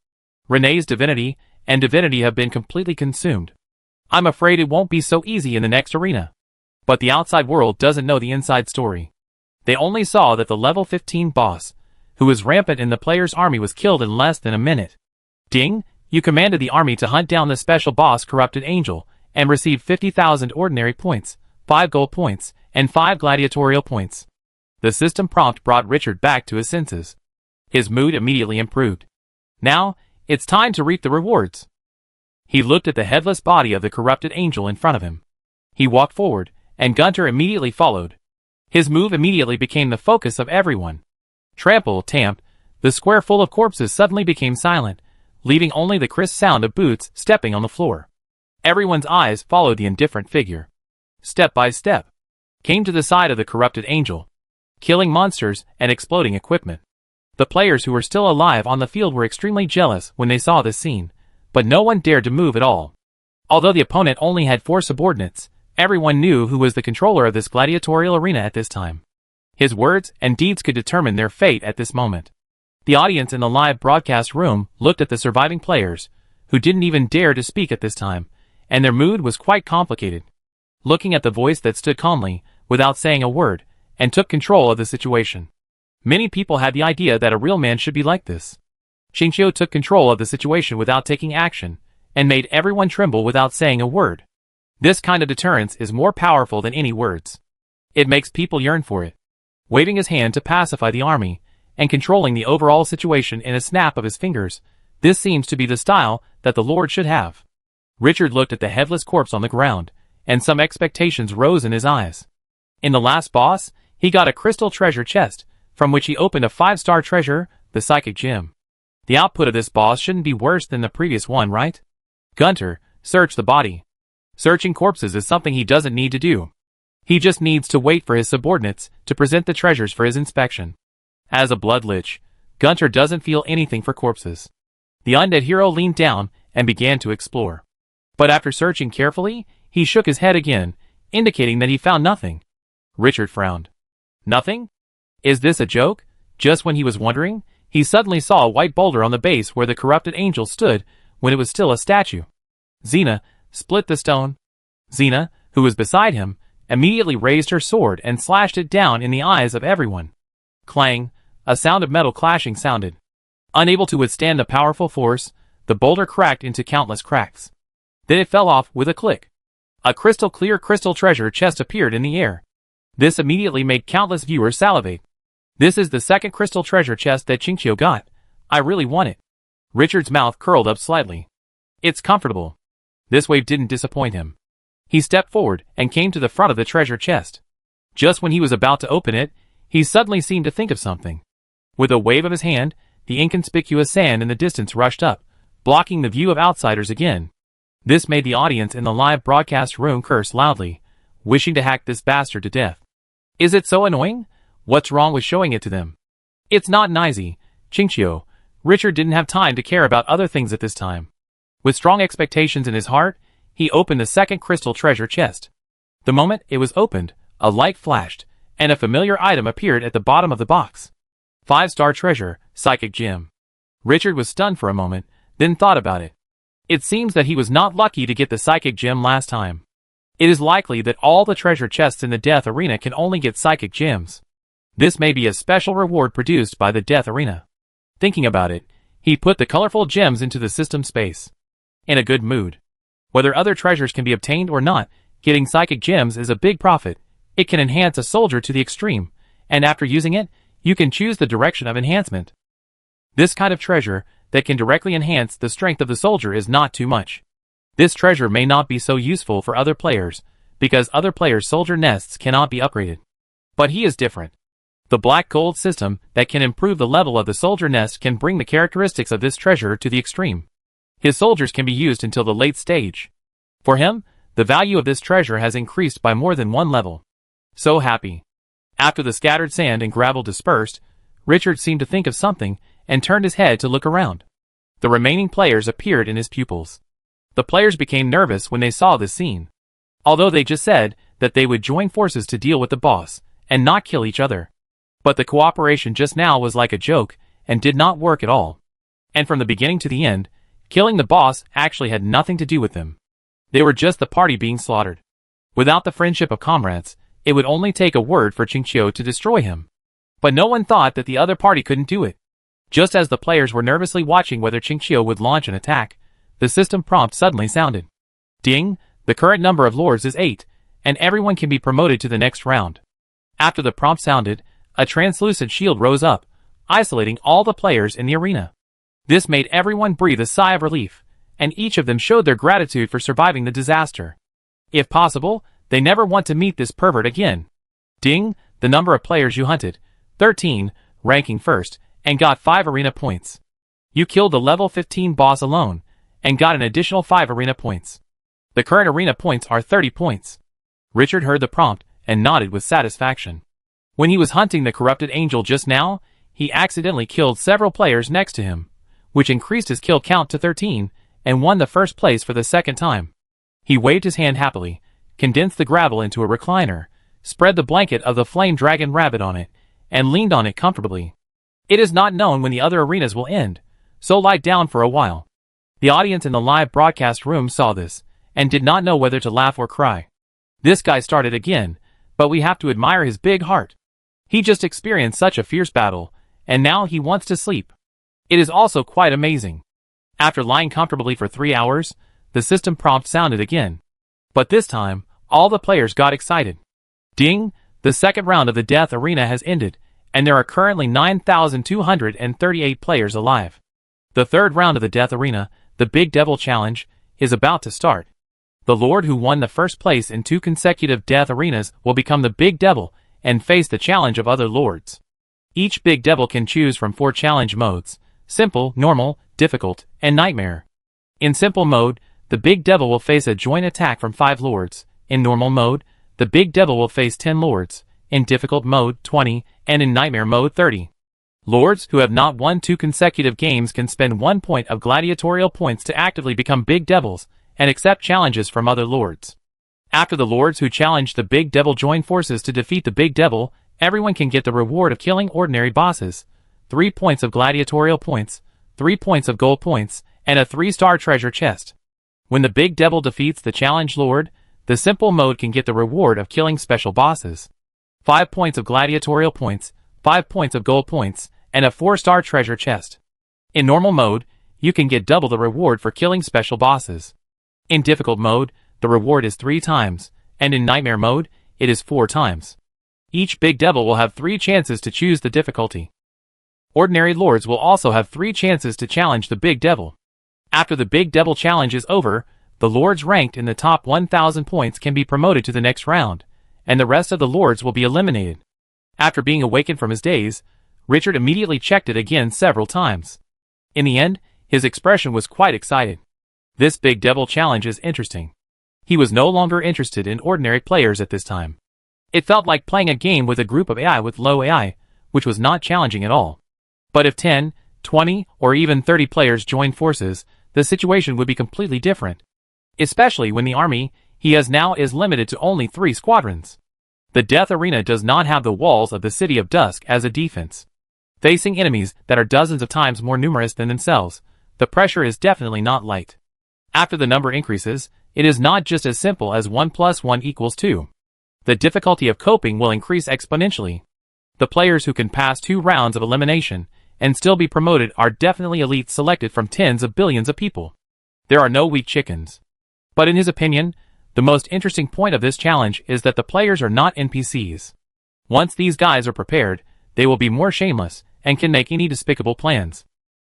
Renee's divinity and divinity have been completely consumed. I'm afraid it won't be so easy in the next arena. But the outside world doesn't know the inside story. They only saw that the level 15 boss, who was rampant in the player's army, was killed in less than a minute. Ding, you commanded the army to hunt down the special boss corrupted angel, and received 50,000 ordinary points, 5 gold points, and 5 gladiatorial points. The system prompt brought Richard back to his senses. His mood immediately improved. Now, it's time to reap the rewards. He looked at the headless body of the corrupted angel in front of him. He walked forward, and Gunter immediately followed. His move immediately became the focus of everyone. Trample, tamp, the square full of corpses suddenly became silent, leaving only the crisp sound of boots stepping on the floor. Everyone's eyes followed the indifferent figure. Step by step, came to the side of the corrupted angel, killing monsters and exploding equipment. The players who were still alive on the field were extremely jealous when they saw this scene, but no one dared to move at all. Although the opponent only had 4 subordinates, everyone knew who was the controller of this gladiatorial arena at this time. His words and deeds could determine their fate at this moment. The audience in the live broadcast room looked at the surviving players, who didn't even dare to speak at this time, and their mood was quite complicated. Looking at the voice that stood calmly, without saying a word, and took control of the situation. Many people had the idea that a real man should be like this. Qingqiu took control of the situation without taking action, and made everyone tremble without saying a word. This kind of deterrence is more powerful than any words. It makes people yearn for it. Waving his hand to pacify the army, and controlling the overall situation in a snap of his fingers, this seems to be the style that the Lord should have. Richard looked at the headless corpse on the ground, and some expectations rose in his eyes. In the last boss, he got a crystal treasure chest, from which he opened a 5-star treasure, the psychic gem. The output of this boss shouldn't be worse than the previous one, right? Gunter, search the body. Searching corpses is something he doesn't need to do. He just needs to wait for his subordinates to present the treasures for his inspection. As a blood lich, Gunter doesn't feel anything for corpses. The undead hero leaned down and began to explore. But after searching carefully, he shook his head again, indicating that he found nothing. Richard frowned. Nothing? Is this a joke? Just when he was wondering, he suddenly saw a white boulder on the base where the corrupted angel stood when it was still a statue. Xena, split the stone. Xena, who was beside him, immediately raised her sword and slashed it down in the eyes of everyone. Clang, a sound of metal clashing sounded. Unable to withstand the powerful force, the boulder cracked into countless cracks. Then it fell off with a click. A crystal clear crystal treasure chest appeared in the air. This immediately made countless viewers salivate. This is the second crystal treasure chest that Qingqiu got. I really want it. Richard's mouth curled up slightly. It's comfortable. This wave didn't disappoint him. He stepped forward and came to the front of the treasure chest. Just when he was about to open it, he suddenly seemed to think of something. With a wave of his hand, the inconspicuous sand in the distance rushed up, blocking the view of outsiders again. This made the audience in the live broadcast room curse loudly, wishing to hack this bastard to death. Is it so annoying? What's wrong with showing it to them? It's not Nizy, Qingqiu. Richard didn't have time to care about other things at this time. With strong expectations in his heart, he opened the second crystal treasure chest. The moment it was opened, a light flashed, and a familiar item appeared at the bottom of the box. 5-star treasure, Psychic Gem. Richard was stunned for a moment, then thought about it. It seems that he was not lucky to get the Psychic Gem last time. It is likely that all the treasure chests in the Death Arena can only get Psychic Gems. This may be a special reward produced by the Death Arena. Thinking about it, he put the colorful gems into the system space. In a good mood. Whether other treasures can be obtained or not, getting Psychic Gems is a big profit. It can enhance a soldier to the extreme, and after using it, you can choose the direction of enhancement. This kind of treasure that can directly enhance the strength of the soldier is not too much. This treasure may not be so useful for other players, because other players' soldier nests cannot be upgraded. But he is different. The black gold system that can improve the level of the soldier nest can bring the characteristics of this treasure to the extreme. His soldiers can be used until the late stage. For him, the value of this treasure has increased by more than one level. So happy. After the scattered sand and gravel dispersed, Richard seemed to think of something and turned his head to look around. The remaining players appeared in his pupils. The players became nervous when they saw this scene. Although they just said that they would join forces to deal with the boss and not kill each other. But the cooperation just now was like a joke and did not work at all. And from the beginning to the end, killing the boss actually had nothing to do with them. They were just the party being slaughtered. Without the friendship of comrades, it would only take a word for Qingqiu to destroy him. But no one thought that the other party couldn't do it. Just as the players were nervously watching whether Qingqiu would launch an attack, the system prompt suddenly sounded. Ding, the current number of lords is 8, and everyone can be promoted to the next round. After the prompt sounded, a translucent shield rose up, isolating all the players in the arena. This made everyone breathe a sigh of relief, and each of them showed their gratitude for surviving the disaster. If possible, they never want to meet this pervert again. Ding, the number of players you hunted, 13, ranking first, and got 5 arena points. You killed the level 15 boss alone, and got an additional 5 arena points. The current arena points are 30 points. Richard heard the prompt and nodded with satisfaction. When he was hunting the corrupted angel just now, he accidentally killed several players next to him, which increased his kill count to 13, and won the first place for the second time. He waved his hand happily, condensed the gravel into a recliner, spread the blanket of the flame dragon rabbit on it, and leaned on it comfortably. It is not known when the other arenas will end, so lie down for a while. The audience in the live broadcast room saw this, and did not know whether to laugh or cry. This guy started again, but we have to admire his big heart. He just experienced such a fierce battle, and now he wants to sleep. It is also quite amazing. After lying comfortably for 3 hours, the system prompt sounded again. But this time, all the players got excited. Ding, the second round of the Death Arena has ended, and there are currently 9,238 players alive. The third round of the Death Arena, the Big Devil Challenge, is about to start. The Lord who won the first place in 2 consecutive Death Arenas will become the Big Devil and face the challenge of other lords. Each Big Devil can choose from 4 challenge modes: Simple, Normal, Difficult, and Nightmare. In Simple mode, the Big Devil will face a joint attack from 5 lords. In Normal mode, the Big Devil will face 10 lords. In Difficult mode, 20, and in Nightmare mode, 30. Lords who have not won 2 consecutive games can spend 1 point of gladiatorial points to actively become Big Devils and accept challenges from other lords. After the lords who challenge the Big Devil join forces to defeat the Big Devil, everyone can get the reward of killing ordinary bosses: 3 points of gladiatorial points, 3 points of gold points, and a 3-star treasure chest. When the Big Devil defeats the challenge lord, the Simple mode can get the reward of killing special bosses: 5 points of gladiatorial points, 5 points of gold points, and a 4-star treasure chest. In Normal mode, you can get double the reward for killing special bosses. In Difficult mode, the reward is 3 times, and in Nightmare mode, it is 4 times. Each Big Devil will have 3 chances to choose the difficulty. Ordinary lords will also have 3 chances to challenge the Big Devil. After the Big Devil challenge is over, the lords ranked in the top 1,000 points can be promoted to the next round, and the rest of the lords will be eliminated. After being awakened from his daze, Richard immediately checked it again several times. In the end, his expression was quite excited. This Big Devil challenge is interesting. He was no longer interested in ordinary players at this time. It felt like playing a game with a group of AI with low AI, which was not challenging at all. But if 10, 20, or even 30 players joined forces, the situation would be completely different. Especially when the army he has now is limited to only 3 squadrons. The Death Arena does not have the walls of the City of Dusk as a defense. Facing enemies that are dozens of times more numerous than themselves, the pressure is definitely not light. After the number increases, it is not just as simple as 1 + 1 = 2. The difficulty of coping will increase exponentially. The players who can pass 2 rounds of elimination and still be promoted are definitely elites selected from tens of billions of people. There are no weak chickens. But in his opinion, the most interesting point of this challenge is that the players are not NPCs. Once these guys are prepared, they will be more shameless and can make any despicable plans.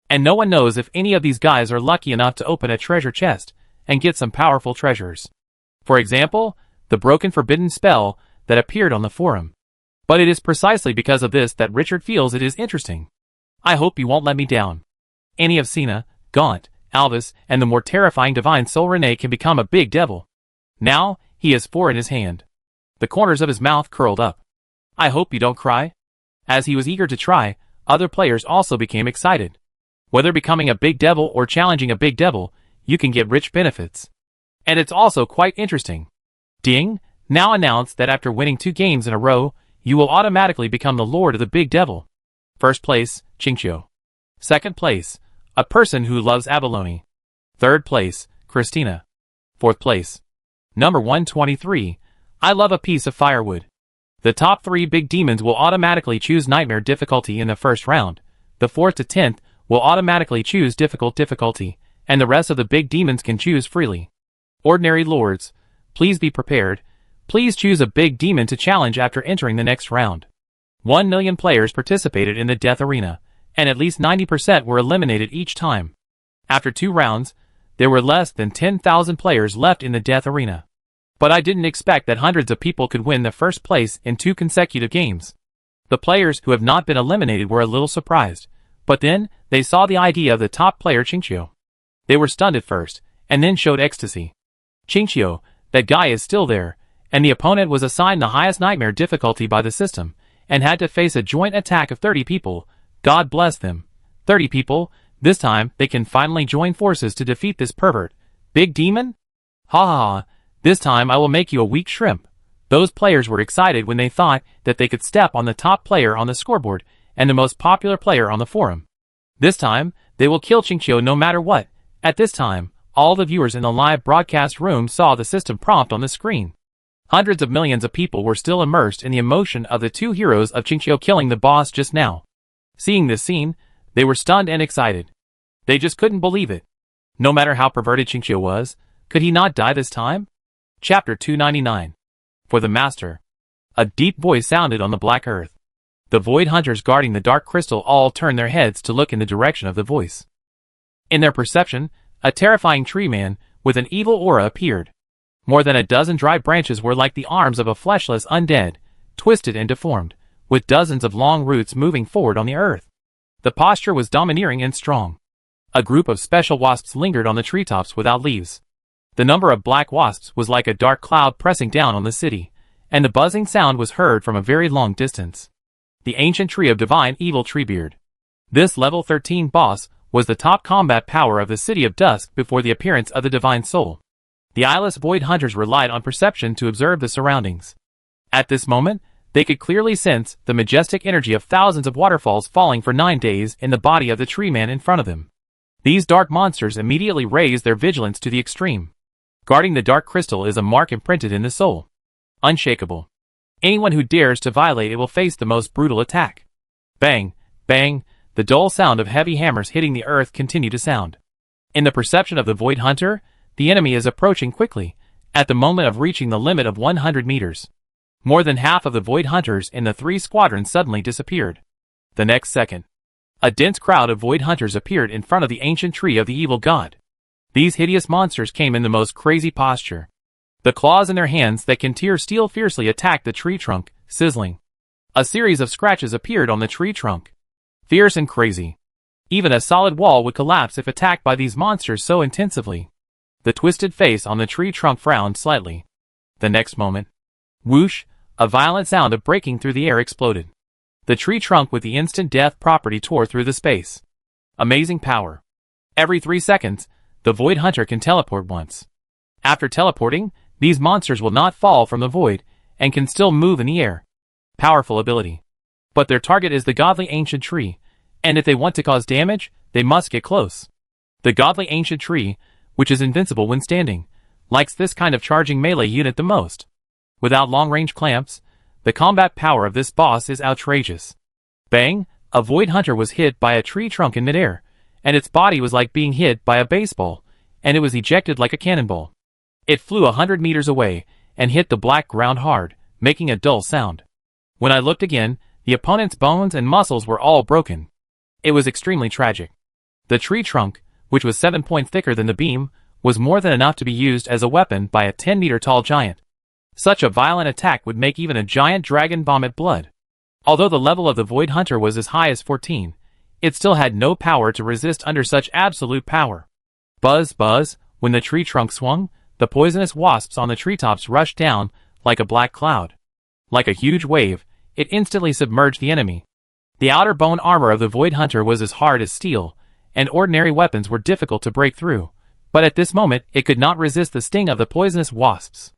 And no one knows if any of these guys are lucky enough to open a treasure chest and get some powerful treasures. For example, the broken forbidden spell that appeared on the forum. But it is precisely because of this that Richard feels it is interesting. I hope you won't let me down. Any of Cena, Gaunt, Alvis, and the more terrifying Divine Soul Rene can become a big devil. Now, he has 4 in his hand. The corners of his mouth curled up. I hope you don't cry. As he was eager to try, other players also became excited. Whether becoming a big devil or challenging a big devil, you can get rich benefits. And it's also quite interesting. Ding, now announced that after winning 2 games in a row, you will automatically become the Lord of the Big Devil. First place, Chinchio. Second place, a person who loves abalone. Third place, Christina. Fourth place. Number 123, I love a piece of firewood. The top 3 big demons will automatically choose nightmare difficulty in the first round. The 4th to 10th will automatically choose difficult difficulty, and the rest of the big demons can choose freely. Ordinary lords, please be prepared. Please choose a big demon to challenge after entering the next round. 1 million players participated in the Death Arena, and at least 90% were eliminated each time. After 2 rounds, there were less than 10,000 players left in the Death Arena. But I didn't expect that hundreds of people could win the first place in 2 consecutive games. The players who have not been eliminated were a little surprised, but then they saw the idea of the top player Chinchio. They were stunned at first, and then showed ecstasy. Chinchio, that guy is still there, and the opponent was assigned the highest nightmare difficulty by the system, and had to face a joint attack of 30 people. God bless them. 30 people, this time they can finally join forces to defeat this pervert. Big demon? Ha ha ha, this time I will make you a weak shrimp. Those players were excited when they thought that they could step on the top player on the scoreboard and the most popular player on the forum. This time, they will kill Chinchio no matter what. At this time, all the viewers in the live broadcast room saw the system prompt on the screen. Hundreds of millions of people were still immersed in the emotion of the 2 heroes of Chinchio killing the boss just now. Seeing this scene, they were stunned and excited. They just couldn't believe it. No matter how perverted Chinchio was, could he not die this time? Chapter 299. For the Master. A deep voice sounded on the black earth. The Void Hunters guarding the Dark Crystal all turned their heads to look in the direction of the voice. In their perception, a terrifying tree man with an evil aura appeared. More than a dozen dry branches were like the arms of a fleshless undead, twisted and deformed, with dozens of long roots moving forward on the earth. The posture was domineering and strong. A group of special wasps lingered on the treetops without leaves. The number of black wasps was like a dark cloud pressing down on the city, and the buzzing sound was heard from a very long distance. The ancient tree of divine evil Treebeard. This level 13 boss was the top combat power of the City of Dusk before the appearance of the Divine Soul. The eyeless Void Hunters relied on perception to observe the surroundings. At this moment, they could clearly sense the majestic energy of thousands of waterfalls falling for 9 days in the body of the tree man in front of them. These dark monsters immediately raised their vigilance to the extreme. Guarding the dark crystal is a mark imprinted in the soul. Unshakable. Anyone who dares to violate it will face the most brutal attack. Bang, bang, the dull sound of heavy hammers hitting the earth continue to sound. In the perception of the Void Hunter, the enemy is approaching quickly, at the moment of reaching the limit of 100 meters. More than half of the Void Hunters in the 3 squadrons suddenly disappeared. The next second, a dense crowd of Void Hunters appeared in front of the ancient tree of the evil god. These hideous monsters came in the most crazy posture. The claws in their hands that can tear steel fiercely attacked the tree trunk, sizzling. A series of scratches appeared on the tree trunk. Fierce and crazy. Even a solid wall would collapse if attacked by these monsters so intensively. The twisted face on the tree trunk frowned slightly. The next moment, whoosh, a violent sound of breaking through the air exploded. The tree trunk with the instant death property tore through the space. Amazing power. Every 3 seconds, the Void Hunter can teleport once. After teleporting, these monsters will not fall from the void, and can still move in the air. Powerful ability. But their target is the godly ancient tree, and if they want to cause damage, they must get close. The godly ancient tree, which is invincible when standing, likes this kind of charging melee unit the most. Without long-range clamps, the combat power of this boss is outrageous. Bang! A Void Hunter was hit by a tree trunk in midair, and its body was like being hit by a baseball, and it was ejected like a cannonball. It flew 100 meters away, and hit the black ground hard, making a dull sound. When I looked again, the opponent's bones and muscles were all broken. It was extremely tragic. The tree trunk, which was 7 points thicker than the beam, was more than enough to be used as a weapon by a 10-meter-tall giant. Such a violent attack would make even a giant dragon vomit blood. Although the level of the Void Hunter was as high as 14, it still had no power to resist under such absolute power. Buzz, buzz, when the tree trunk swung, the poisonous wasps on the treetops rushed down like a black cloud. Like a huge wave, it instantly submerged the enemy. The outer bone armor of the Void Hunter was as hard as steel, and ordinary weapons were difficult to break through, but at this moment it could not resist the sting of the poisonous wasps.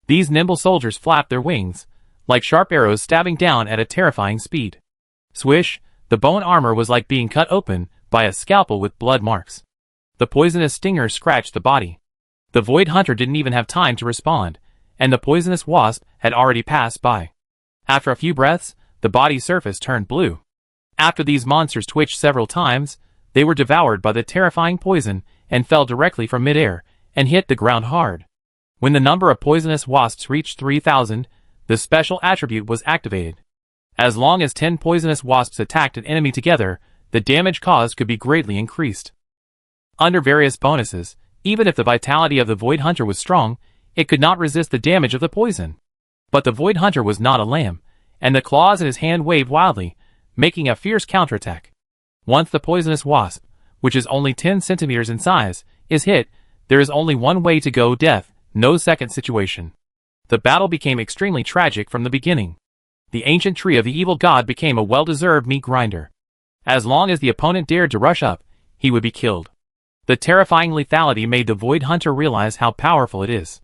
These nimble soldiers flapped their wings, like sharp arrows stabbing down at a terrifying speed. Swish, the bone armor was like being cut open by a scalpel with blood marks. The poisonous stingers scratched the body. The Void Hunter didn't even have time to respond, and the poisonous wasp had already passed by. After a few breaths, the body's surface turned blue. After these monsters twitched several times, they were devoured by the terrifying poison and fell directly from midair and hit the ground hard. When the number of poisonous wasps reached 3,000, the special attribute was activated. As long as 10 poisonous wasps attacked an enemy together, the damage caused could be greatly increased. Under various bonuses, even if the vitality of the Void Hunter was strong, it could not resist the damage of the poison. But the Void Hunter was not a lamb, and the claws in his hand waved wildly, making a fierce counterattack. Once the poisonous wasp, which is only 10 centimeters in size, is hit, there is only one way to go: death, no second situation. The battle became extremely tragic from the beginning. The ancient tree of the evil god became a well-deserved meat grinder. As long as the opponent dared to rush up, he would be killed. The terrifying lethality made the Void Hunter realize how powerful it is.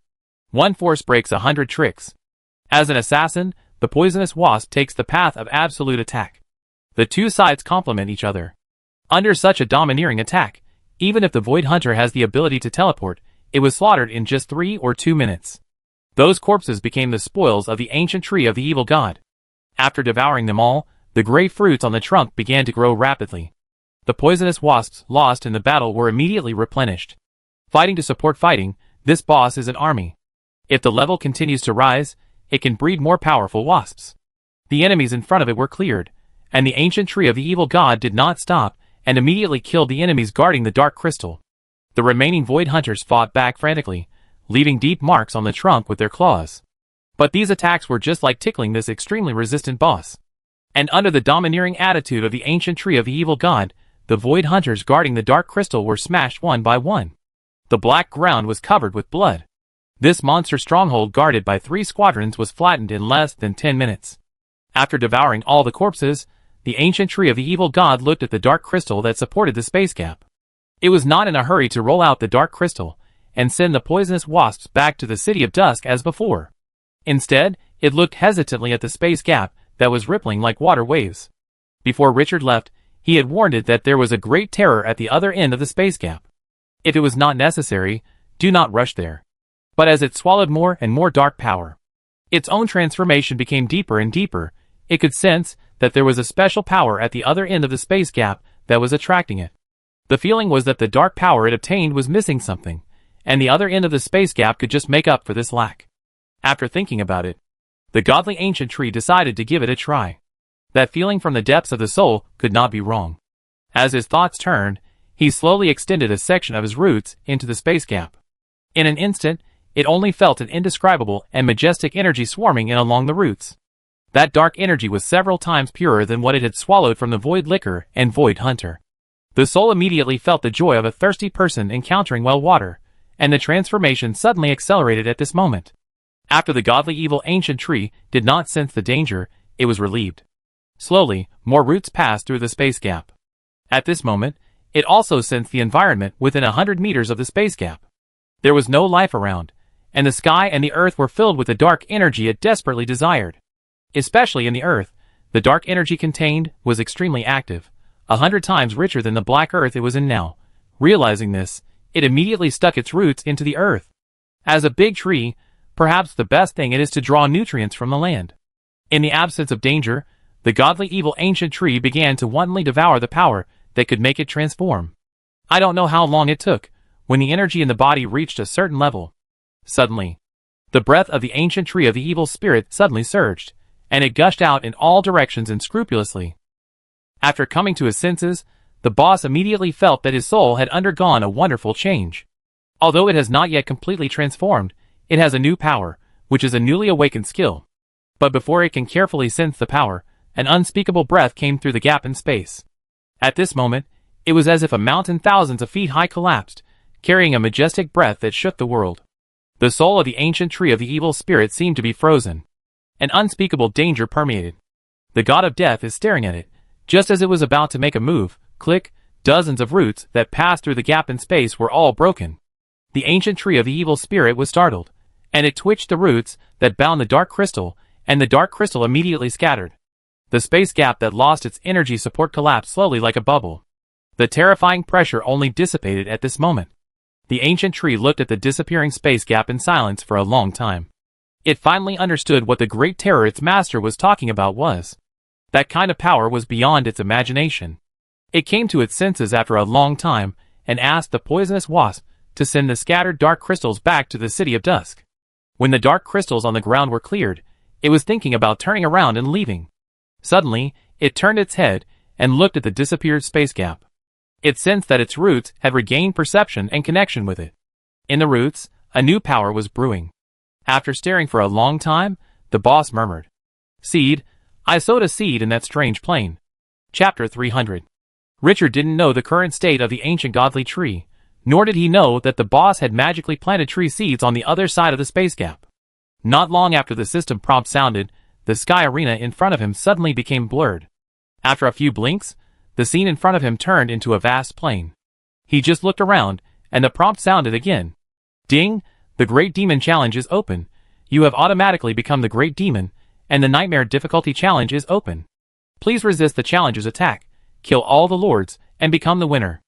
One force breaks 100 tricks. As an assassin, the poisonous wasp takes the path of absolute attack. The two sides complement each other. Under such a domineering attack, even if the Void Hunter has the ability to teleport, it was slaughtered in just 3 or 2 minutes. Those corpses became the spoils of the ancient tree of the evil god. After devouring them all, the gray fruits on the trunk began to grow rapidly. The poisonous wasps lost in the battle were immediately replenished. Fighting to support fighting, this boss is an army. If the level continues to rise, it can breed more powerful wasps. The enemies in front of it were cleared, and the ancient tree of the evil god did not stop and immediately killed the enemies guarding the dark crystal. The remaining Void Hunters fought back frantically, leaving deep marks on the trunk with their claws. But these attacks were just like tickling this extremely resistant boss. And under the domineering attitude of the ancient tree of the evil god, the Void Hunters guarding the dark crystal were smashed one by one. The black ground was covered with blood. This monster stronghold guarded by 3 squadrons was flattened in less than 10 minutes. After devouring all the corpses, the ancient tree of the evil god looked at the dark crystal that supported the space gap. It was not in a hurry to roll out the dark crystal and send the poisonous wasps back to the City of Dusk as before. Instead, it looked hesitantly at the space gap that was rippling like water waves. Before Richard left, he had warned it that there was a great terror at the other end of the space gap. If it was not necessary, do not rush there. But as it swallowed more and more dark power, its own transformation became deeper and deeper. It could sense that there was a special power at the other end of the space gap that was attracting it. The feeling was that the dark power it obtained was missing something, and the other end of the space gap could just make up for this lack. After thinking about it, the godly ancient tree decided to give it a try. That feeling from the depths of the soul could not be wrong. As his thoughts turned, he slowly extended a section of his roots into the space gap. In an instant, it only felt an indescribable and majestic energy swarming in along the roots. That dark energy was several times purer than what it had swallowed from the Void Liquor and Void Hunter. The soul immediately felt the joy of a thirsty person encountering well water, and the transformation suddenly accelerated at this moment. After the godly evil ancient tree did not sense the danger, it was relieved. Slowly, more roots passed through the space gap. At this moment, it also sensed the environment within 100 meters of the space gap. There was no life around, and the sky and the earth were filled with the dark energy it desperately desired. Especially in the earth, the dark energy contained was extremely active, 100 times richer than the black earth it was in now. Realizing this, it immediately stuck its roots into the earth. As a big tree, perhaps the best thing it is to draw nutrients from the land. In the absence of danger, the godly evil ancient tree began to wantonly devour the power that could make it transform. I don't know how long it took, when the energy in the body reached a certain level. Suddenly, the breath of the ancient tree of the evil spirit suddenly surged, and it gushed out in all directions unscrupulously. After coming to his senses, the boss immediately felt that his soul had undergone a wonderful change. Although it has not yet completely transformed, it has a new power, which is a newly awakened skill. But before it can carefully sense the power, an unspeakable breath came through the gap in space. At this moment, it was as if a mountain thousands of feet high collapsed, carrying a majestic breath that shook the world. The soul of the ancient tree of the evil spirit seemed to be frozen. An unspeakable danger permeated. The god of death is staring at it, just as it was about to make a move. Click, dozens of roots that passed through the gap in space were all broken. The ancient tree of the evil spirit was startled, and it twitched the roots that bound the dark crystal, and the dark crystal immediately scattered. The space gap that lost its energy support collapsed slowly like a bubble. The terrifying pressure only dissipated at this moment. The ancient tree looked at the disappearing space gap in silence for a long time. It finally understood what the great terror its master was talking about was. That kind of power was beyond its imagination. It came to its senses after a long time, and asked the poisonous wasp to send the scattered dark crystals back to the city of dusk. When the dark crystals on the ground were cleared, it was thinking about turning around and leaving. Suddenly, it turned its head and looked at the disappeared space gap. It sensed that its roots had regained perception and connection with it. In the roots, a new power was brewing. After staring for a long time, the boss murmured, "Seed, I sowed a seed in that strange plane." Chapter 300. Richard didn't know the current state of the ancient godly tree, nor did he know that the boss had magically planted tree seeds on the other side of the space gap. Not long after the system prompt sounded, the sky arena in front of him suddenly became blurred. After a few blinks, the scene in front of him turned into a vast plain. He just looked around, and the prompt sounded again. Ding! The Great Demon Challenge is open. You have automatically become the Great Demon, and the Nightmare Difficulty Challenge is open. Please resist the challenge's attack, kill all the lords, and become the winner.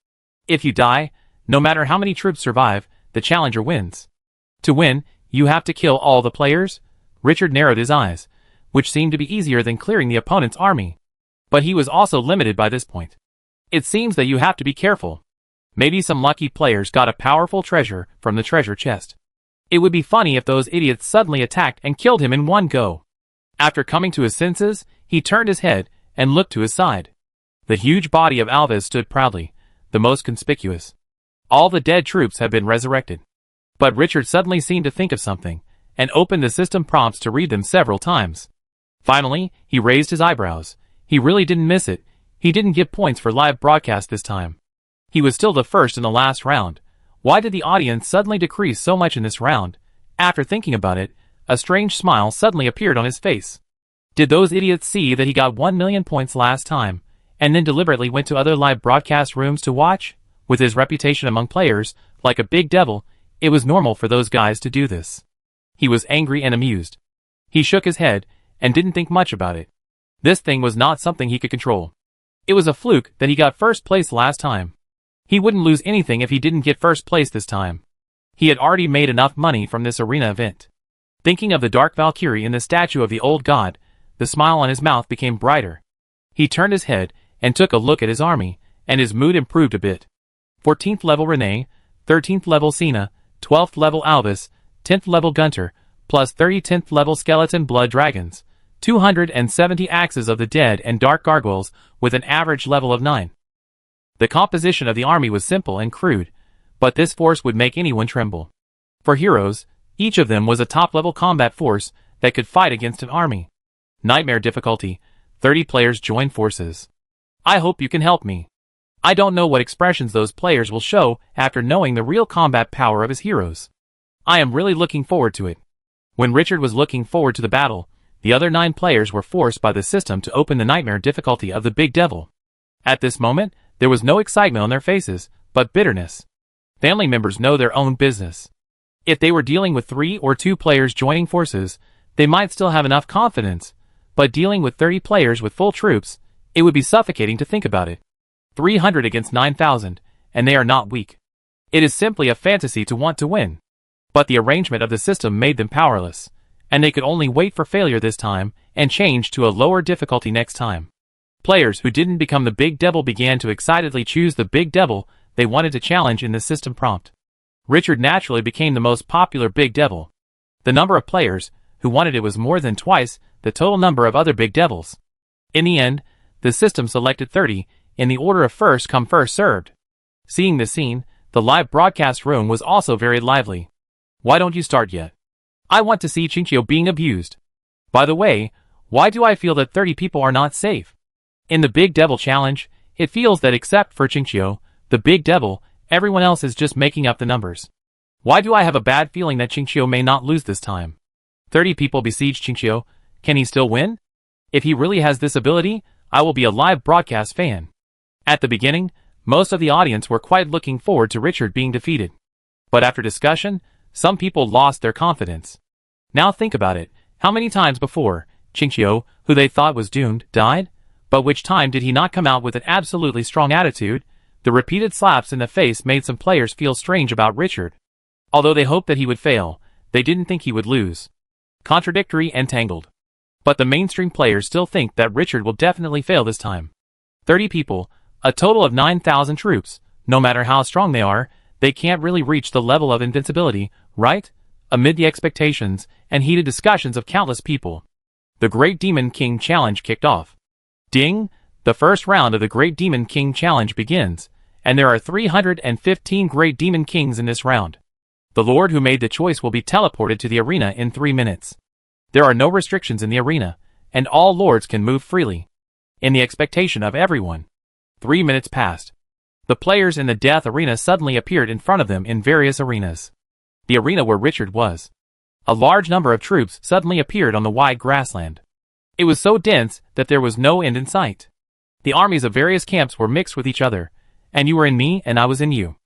If you die, no matter how many troops survive, the challenger wins. To win, you have to kill all the players. Richard narrowed his eyes, which seemed to be easier than clearing the opponent's army. But he was also limited by this point. It seems that you have to be careful. Maybe some lucky players got a powerful treasure from the treasure chest. It would be funny if those idiots suddenly attacked and killed him in one go. After coming to his senses, he turned his head and looked to his side. The huge body of Alves stood proudly, the most conspicuous. All the dead troops had been resurrected. But Richard suddenly seemed to think of something, and opened the system prompts to read them several times. Finally, he raised his eyebrows. He really didn't miss it. He didn't get points for live broadcast this time. He was still the first in the last round. Why did the audience suddenly decrease so much in this round? After thinking about it, a strange smile suddenly appeared on his face. Did those idiots see that he got 1 million points last time, and then deliberately went to other live broadcast rooms to watch? With his reputation among players, like a big devil, it was normal for those guys to do this. He was angry and amused. He shook his head, and didn't think much about it. This thing was not something he could control. It was a fluke that he got first place last time. He wouldn't lose anything if he didn't get first place this time. He had already made enough money from this arena event. Thinking of the dark Valkyrie in the statue of the old god, the smile on his mouth became brighter. He turned his head and took a look at his army, and his mood improved a bit. 14th level Renee, 13th level Cena, 12th level Alvis, 10th level Gunter, plus 30 10th level skeleton blood dragons, 270 axes of the dead and dark gargoyles with an average level of 9. The composition of the army was simple and crude, but this force would make anyone tremble. For heroes, each of them was a top-level combat force that could fight against an army. Nightmare difficulty, 30 players join forces. I hope you can help me. I don't know what expressions those players will show after knowing the real combat power of his heroes. I am really looking forward to it. When Richard was looking forward to the battle, the other 9 players were forced by the system to open the nightmare difficulty of the Big Devil. At this moment, there was no excitement on their faces, but bitterness. Family members know their own business. If they were dealing with 3 or 2 players joining forces, they might still have enough confidence, but dealing with 30 players with full troops, it would be suffocating to think about it. 300 against 9,000, and they are not weak. It is simply a fantasy to want to win. But the arrangement of the system made them powerless, and they could only wait for failure this time and change to a lower difficulty next time. Players who didn't become the Big Devil began to excitedly choose the Big Devil they wanted to challenge in the system prompt. Richard naturally became the most popular Big Devil. The number of players who wanted it was more than twice the total number of other Big Devils. In the end, the system selected 30 in the order of first come first served. Seeing this scene, the live broadcast room was also very lively. Why don't you start yet? I want to see Chinchio being abused. By the way, why do I feel that 30 people are not safe? In the Big Devil challenge, it feels that except for Chinchio, the Big Devil, everyone else is just making up the numbers. Why do I have a bad feeling that Chinchio may not lose this time? 30 people besiege Chinchio. Can he still win? If he really has this ability, I will be a live broadcast fan. At the beginning, most of the audience were quite looking forward to Richard being defeated. But after discussion, some people lost their confidence. Now think about it, how many times before, Chinchio, who they thought was doomed, died? But which time did he not come out with an absolutely strong attitude? The repeated slaps in the face made some players feel strange about Richard. Although they hoped that he would fail, they didn't think he would lose. Contradictory and tangled. But the mainstream players still think that Richard will definitely fail this time. 30 people, a total of 9,000 troops, no matter how strong they are, they can't really reach the level of invincibility, right? Amid the expectations and heated discussions of countless people, the Great Demon King Challenge kicked off. Ding! The first round of the Great Demon King Challenge begins, and there are 315 Great Demon Kings in this round. The Lord who made the choice will be teleported to the arena in 3 minutes. There are no restrictions in the arena, and all lords can move freely. In the expectation of everyone, 3 minutes passed. The players in the death arena suddenly appeared in front of them in various arenas. The arena where Richard was. A large number of troops suddenly appeared on the wide grassland. It was so dense that there was no end in sight. The armies of various camps were mixed with each other, and you were in me and I was in you.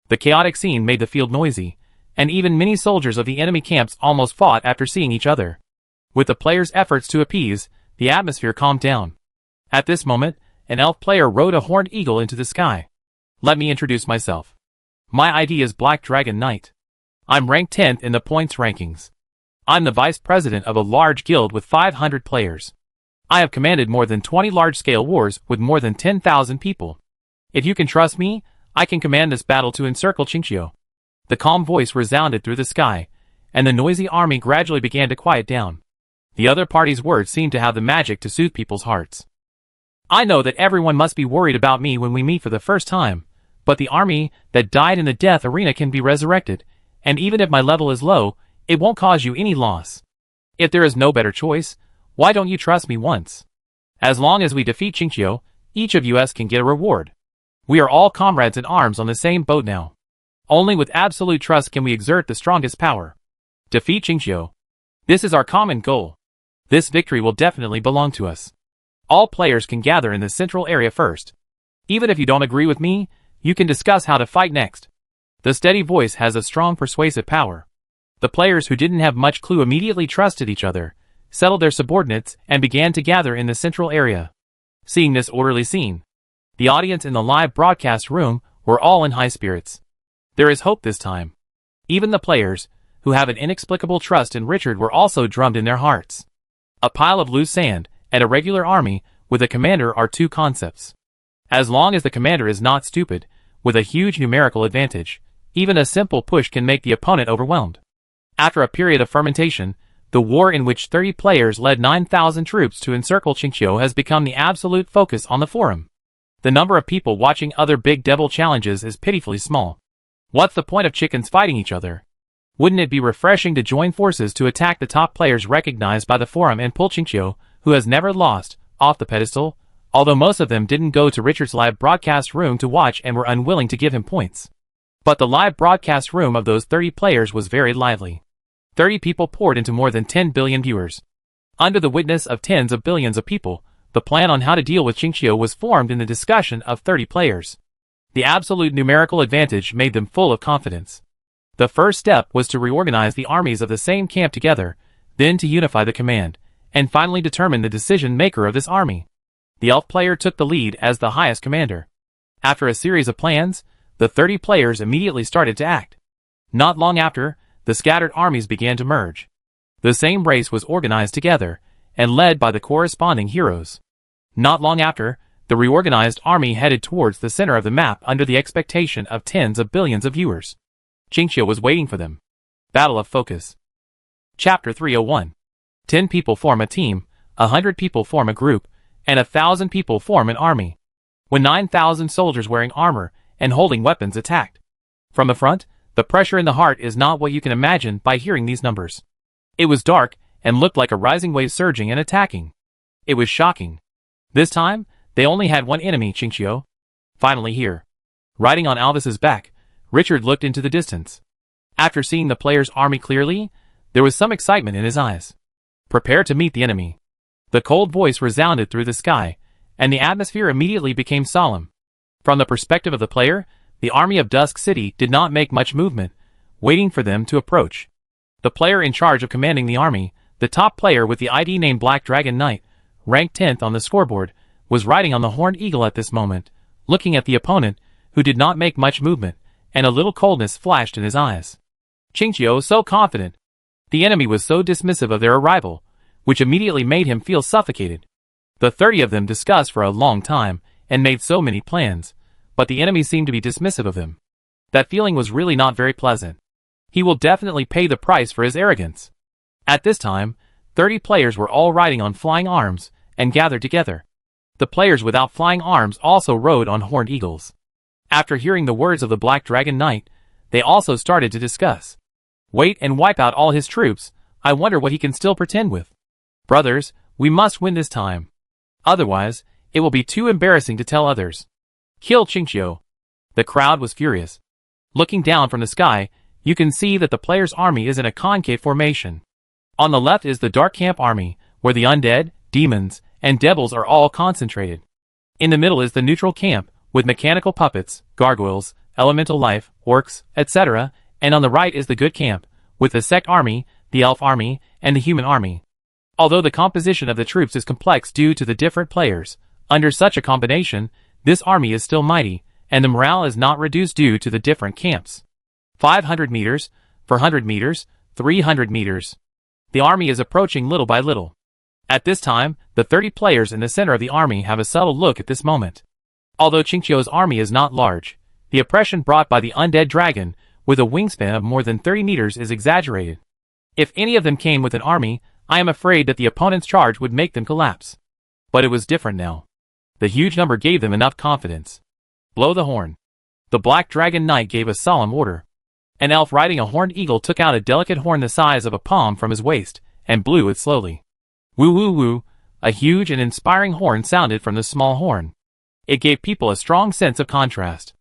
The chaotic scene made the field noisy, and even many soldiers of the enemy camps almost fought after seeing each other. With the players' efforts to appease, the atmosphere calmed down. At this moment, an elf player rode a horned eagle into the sky. Let me introduce myself. My ID is Black Dragon Knight. I'm ranked 10th in the points rankings. I'm the vice president of a large guild with 500 players. I have commanded more than 20 large-scale wars with more than 10,000 people. If you can trust me, I can command this battle to encircle Chinchio. The calm voice resounded through the sky, and the noisy army gradually began to quiet down. The other party's words seemed to have the magic to soothe people's hearts. I know that everyone must be worried about me when we meet for the first time, but the army that died in the death arena can be resurrected, and even if my level is low, it won't cause you any loss. If there is no better choice, why don't you trust me once? As long as we defeat Chinchio, each of us can get a reward. We are all comrades in arms on the same boat now. Only with absolute trust can we exert the strongest power. Defeat Chinchio. This is our common goal. This victory will definitely belong to us. All players can gather in the central area first. Even if you don't agree with me, you can discuss how to fight next. The steady voice has a strong persuasive power. The players who didn't have much clue immediately trusted each other, settled their subordinates, and began to gather in the central area. Seeing this orderly scene, the audience in the live broadcast room were all in high spirits. There is hope this time. Even the players, who have an inexplicable trust in Richard, were also drummed in their hearts. A pile of loose sand and a regular army with a commander are two concepts. As long as the commander is not stupid, with a huge numerical advantage, even a simple push can make the opponent overwhelmed. After a period of fermentation, the war in which 30 players led 9,000 troops to encircle Chinchio has become the absolute focus on the forum. The number of people watching other Big Devil challenges is pitifully small. What's the point of chickens fighting each other? Wouldn't it be refreshing to join forces to attack the top players recognized by the forum and pull Chinchio, who has never lost, off the pedestal? although most of them didn't go to Richard's live broadcast room to watch and were unwilling to give him points. But the live broadcast room of those 30 players was very lively. 30 people poured into more than 10 billion viewers. Under the witness of tens of billions of people, the plan on how to deal with Qingqiu was formed in the discussion of 30 players. The absolute numerical advantage made them full of confidence. The first step was to reorganize the armies of the same camp together, then to unify the command, and finally determine the decision-maker of this army. The elf player took the lead as the highest commander. After a series of plans, the 30 players immediately started to act. Not long after, the scattered armies began to merge. The same race was organized together, and led by the corresponding heroes. Not long after, the reorganized army headed towards the center of the map under the expectation of tens of billions of viewers. Qingqiu was waiting for them. Battle of Focus. Chapter 301. 10 people form a team, 100 people form a group, and 1,000 people form an army. When 9,000 soldiers wearing armor and holding weapons attacked. From the front, the pressure in the heart is not what you can imagine by hearing these numbers. It was dark and looked like a rising wave surging and attacking. It was shocking. This time, they only had one enemy, Qingqiu. Finally here. Riding on Alvis's back, Richard looked into the distance. After seeing the player's army clearly, there was some excitement in his eyes. Prepare to meet the enemy. The cold voice resounded through the sky, and the atmosphere immediately became solemn. From the perspective of the player, the army of Dusk City did not make much movement, waiting for them to approach. The player in charge of commanding the army, the top player with the ID name Black Dragon Knight, ranked 10th on the scoreboard, was riding on the Horned Eagle at this moment, looking at the opponent, who did not make much movement, and a little coldness flashed in his eyes. Qingqiu was so confident. The enemy was so dismissive of their arrival, which immediately made him feel suffocated. The 30 of them discussed for a long time, and made so many plans, but the enemy seemed to be dismissive of him. That feeling was really not very pleasant. He will definitely pay the price for his arrogance. At this time, 30 players were all riding on flying arms, and gathered together. The players without flying arms also rode on horned eagles. After hearing the words of the Black Dragon Knight, they also started to discuss. Wait and wipe out all his troops, I wonder what he can still pretend with. Brothers, we must win this time. Otherwise, it will be too embarrassing to tell others. Kill Qingqiu. The crowd was furious. Looking down from the sky, you can see that the player's army is in a concave formation. On the left is the Dark Camp army, where the undead, demons, and devils are all concentrated. In the middle is the neutral camp, with mechanical puppets, gargoyles, elemental life, orcs, etc., and on the right is the good camp, with the sect army, the elf army, and the human army. Although the composition of the troops is complex due to the different players, under such a combination, this army is still mighty, and the morale is not reduced due to the different camps. 500 meters, 400 meters, 300 meters. The army is approaching little by little. At this time, the 30 players in the center of the army have a subtle look at this moment. Although Qingqiu's army is not large, the oppression brought by the undead dragon, with a wingspan of more than 30 meters is exaggerated. If any of them came with an army, I am afraid that the opponent's charge would make them collapse. But it was different now. The huge number gave them enough confidence. Blow the horn. The Black Dragon Knight gave a solemn order. An elf riding a horned eagle took out a delicate horn the size of a palm from his waist, and blew it slowly. Woo woo woo, a huge and inspiring horn sounded from the small horn. It gave people a strong sense of contrast.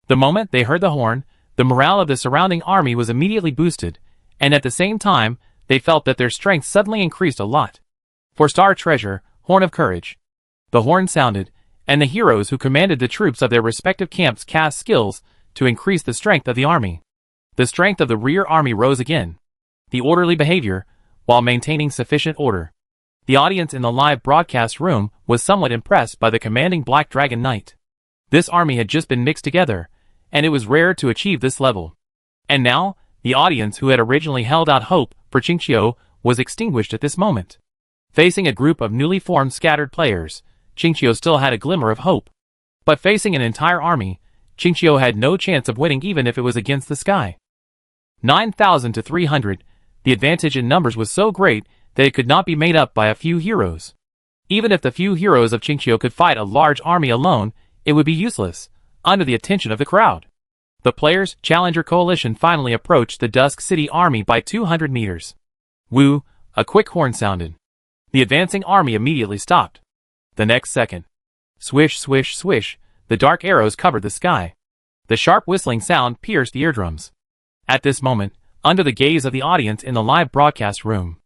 The moment they heard the horn, the morale of the surrounding army was immediately boosted, and at the same time, they felt that their strength suddenly increased a lot. For Star Treasure, Horn of Courage. The horn sounded, and the heroes who commanded the troops of their respective camps cast skills to increase the strength of the army. The strength of the rear army rose again. The orderly behavior, while maintaining sufficient order. The audience in the live broadcast room was somewhat impressed by the commanding Black Dragon Knight. This army had just been mixed together, and it was rare to achieve this level. And now, the audience who had originally held out hope for Qingqiu was extinguished at this moment. Facing a group of newly formed scattered players, Qingqiu still had a glimmer of hope. But facing an entire army, Qingqiu had no chance of winning even if it was against the sky. 9,000 to 300, the advantage in numbers was so great that it could not be made up by a few heroes. Even if the few heroes of Qingqiu could fight a large army alone, it would be useless, under the attention of the crowd. The players' challenger coalition finally approached the Dusk City army by 200 meters. Woo, a quick horn sounded. The advancing army immediately stopped. The next second, Swish, swish, swish, the dark arrows covered the sky. The sharp whistling sound pierced the eardrums. At this moment, under the gaze of the audience in the live broadcast room,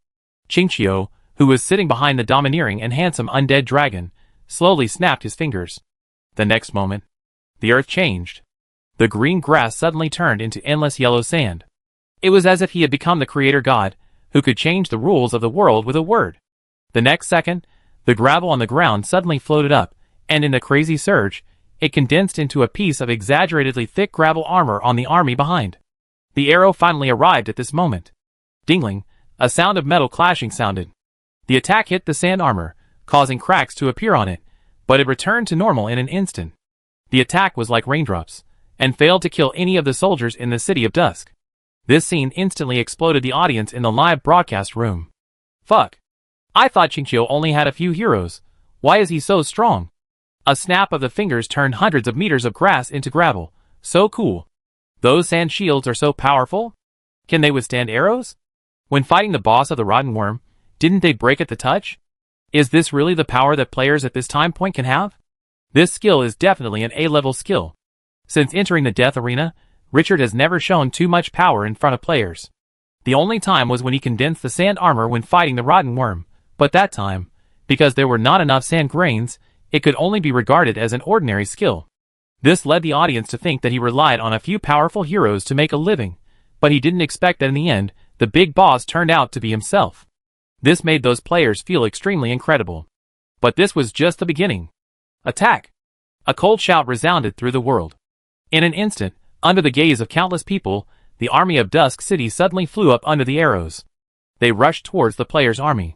Qingqiu, who was sitting behind the domineering and handsome undead dragon, slowly snapped his fingers. The next moment, the earth changed. The green grass suddenly turned into endless yellow sand. It was as if he had become the creator god, who could change the rules of the world with a word. The next second, the gravel on the ground suddenly floated up, and in a crazy surge, it condensed into a piece of exaggeratedly thick gravel armor on the army behind. The arrow finally arrived at this moment. Dingling, a sound of metal clashing sounded. The attack hit the sand armor, causing cracks to appear on it, but it returned to normal in an instant. The attack was like raindrops, and failed to kill any of the soldiers in the City of Dusk. This scene instantly exploded the audience in the live broadcast room. Fuck. I thought Qingqiu only had a few heroes. Why is he so strong? A snap of the fingers turned hundreds of meters of grass into gravel. So cool. Those sand shields are so powerful? Can they withstand arrows? When fighting the boss of the Rotten Worm, didn't they break at the touch? Is this really the power that players at this time point can have? This skill is definitely an A-level skill. Since entering the death arena, Richard has never shown too much power in front of players. The only time was when he condensed the sand armor when fighting the Rotten Worm, but that time, because there were not enough sand grains, it could only be regarded as an ordinary skill. This led the audience to think that he relied on a few powerful heroes to make a living, but he didn't expect that in the end, the big boss turned out to be himself. This made those players feel extremely incredible. But this was just the beginning. Attack! A cold shout resounded through the world. In an instant, under the gaze of countless people, the army of Dusk City suddenly flew up under the arrows. They rushed towards the players' army.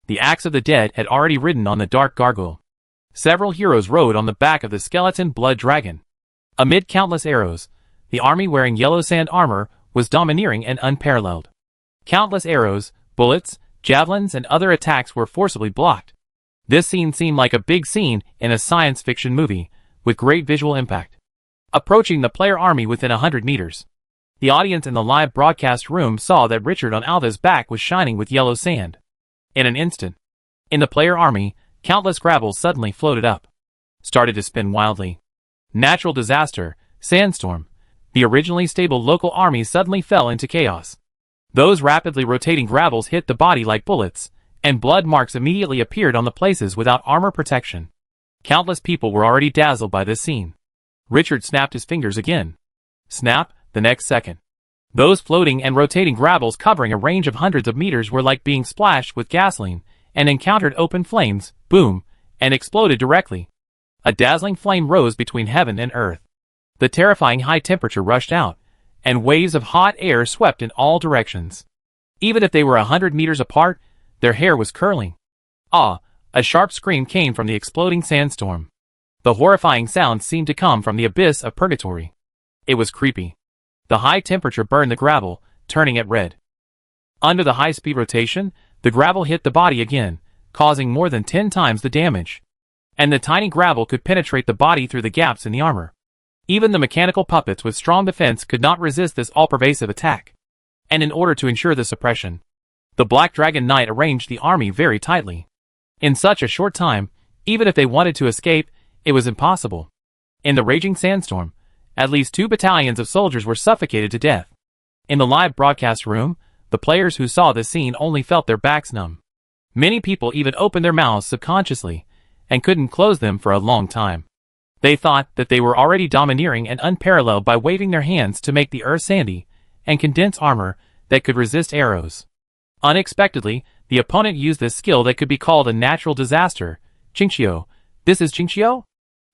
The axe of the dead had already ridden on the dark gargoyle. Several heroes rode on the back of the skeleton blood dragon. Amid countless arrows, the army wearing yellow sand armor was domineering and unparalleled. Countless arrows, bullets, javelins and other attacks were forcibly blocked. This scene seemed like a big scene in a science fiction movie, with great visual impact. Approaching the player army within 100 meters. The audience in the live broadcast room saw that Richard on Alva's back was shining with yellow sand. In an instant, in the player army, countless gravels suddenly floated up, started to spin wildly. Natural disaster, sandstorm. The originally stable local army suddenly fell into chaos. Those rapidly rotating gravels hit the body like bullets, and blood marks immediately appeared on the places without armor protection. Countless people were already dazzled by this scene. Richard snapped his fingers again. Snap, the next second. Those floating and rotating gravels covering a range of hundreds of meters were like being splashed with gasoline, and encountered open flames, boom, and exploded directly. A dazzling flame rose between heaven and earth. The terrifying high temperature rushed out, and waves of hot air swept in all directions. Even if they were 100 meters apart, their hair was curling. Ah, a sharp scream came from the exploding sandstorm. The horrifying sound seemed to come from the abyss of purgatory. It was creepy. The high temperature burned the gravel, turning it red. Under the high-speed rotation, the gravel hit the body again, causing more than 10 times the damage. And the tiny gravel could penetrate the body through the gaps in the armor. Even the mechanical puppets with strong defense could not resist this all-pervasive attack. And in order to ensure the suppression, the Black Dragon Knight arranged the army very tightly. In such a short time, even if they wanted to escape, it was impossible. In the raging sandstorm, at least 2 battalions of soldiers were suffocated to death. In the live broadcast room, the players who saw this scene only felt their backs numb. Many people even opened their mouths subconsciously, and couldn't close them for a long time. They thought that they were already domineering and unparalleled by waving their hands to make the earth sandy, and condense armor that could resist arrows. Unexpectedly, the opponent used this skill that could be called a natural disaster. Qingqiu. This is Qingqiu?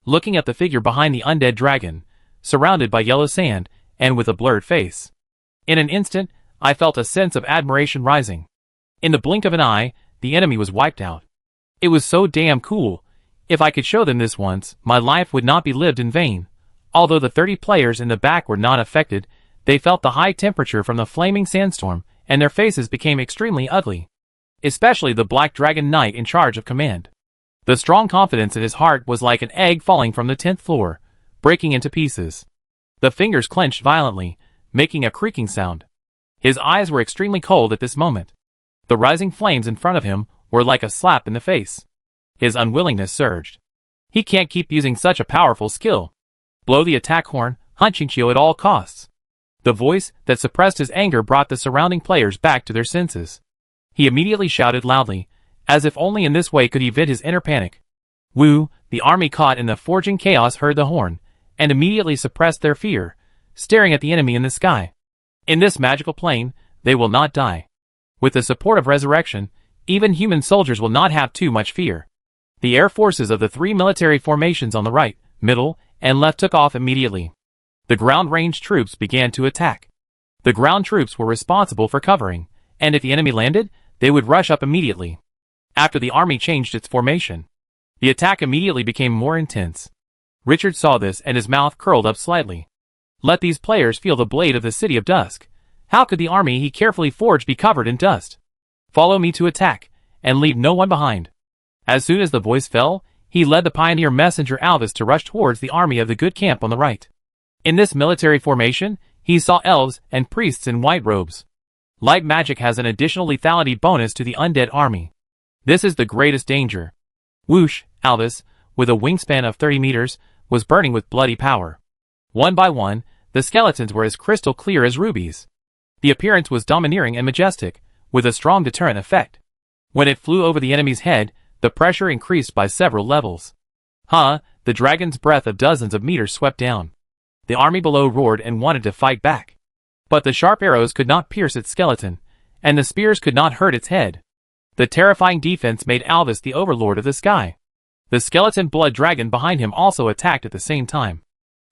Looking at the figure behind the undead dragon, surrounded by yellow sand, and with a blurred face. In an instant, I felt a sense of admiration rising. In the blink of an eye, the enemy was wiped out. It was so damn cool. If I could show them this once, my life would not be lived in vain. Although the 30 players in the back were not affected, they felt the high temperature from the flaming sandstorm, and their faces became extremely ugly. Especially the Black Dragon Knight in charge of command. The strong confidence in his heart was like an egg falling from the 10th floor, breaking into pieces. The fingers clenched violently, making a creaking sound. His eyes were extremely cold at this moment. The rising flames in front of him were like a slap in the face. His unwillingness surged. He can't keep using such a powerful skill. Blow the attack horn, Hunchinchio at all costs. The voice that suppressed his anger brought the surrounding players back to their senses. He immediately shouted loudly, as if only in this way could he vent his inner panic. Wu, the army caught in the forging chaos, heard the horn, and immediately suppressed their fear, staring at the enemy in the sky. In this magical plane, they will not die. With the support of resurrection, even human soldiers will not have too much fear. The air forces of the three military formations on the right, middle, and left took off immediately. The ground-range troops began to attack. The ground troops were responsible for covering, and if the enemy landed, they would rush up immediately. After the army changed its formation, the attack immediately became more intense. Richard saw this and his mouth curled up slightly. Let these players feel the blade of the City of Dusk. How could the army he carefully forged be covered in dust? Follow me to attack, and leave no one behind. As soon as the voice fell, he led the pioneer messenger Alvis to rush towards the army of the good camp on the right. In this military formation, he saw elves and priests in white robes. Light magic has an additional lethality bonus to the undead army. This is the greatest danger. Whoosh, Alvis, with a wingspan of 30 meters, was burning with bloody power. One by one, the skeletons were as crystal clear as rubies. The appearance was domineering and majestic, with a strong deterrent effect. When it flew over the enemy's head, the pressure increased by several levels. The dragon's breath of dozens of meters swept down. The army below roared and wanted to fight back. But the sharp arrows could not pierce its skeleton, and the spears could not hurt its head. The terrifying defense made Alvis the overlord of the sky. The skeleton blood dragon behind him also attacked at the same time.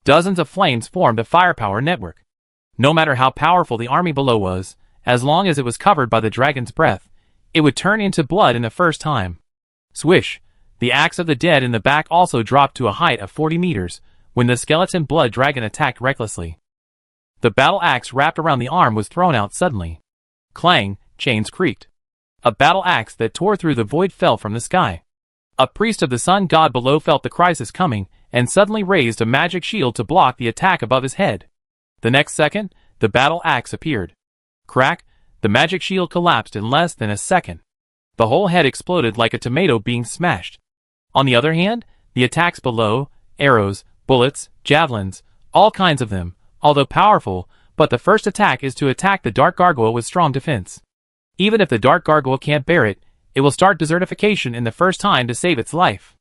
Dozens of flames formed a firepower network. No matter how powerful the army below was, as long as it was covered by the dragon's breath, it would turn into blood in the first time. Swish! The axe of the dead in the back also dropped to a height of 40 meters, when the skeleton blood dragon attacked recklessly. The battle axe wrapped around the arm was thrown out suddenly. Clang, chains creaked. A battle axe that tore through the void fell from the sky. A priest of the sun god below felt the crisis coming, and suddenly raised a magic shield to block the attack above his head. The next second, the battle axe appeared. Crack, the magic shield collapsed in less than a second. The whole head exploded like a tomato being smashed. On the other hand, the attacks below, arrows, bullets, javelins, all kinds of them, although powerful, but the first attack is to attack the dark gargoyle with strong defense. Even if the dark gargoyle can't bear it, it will start desertification in the first time to save its life.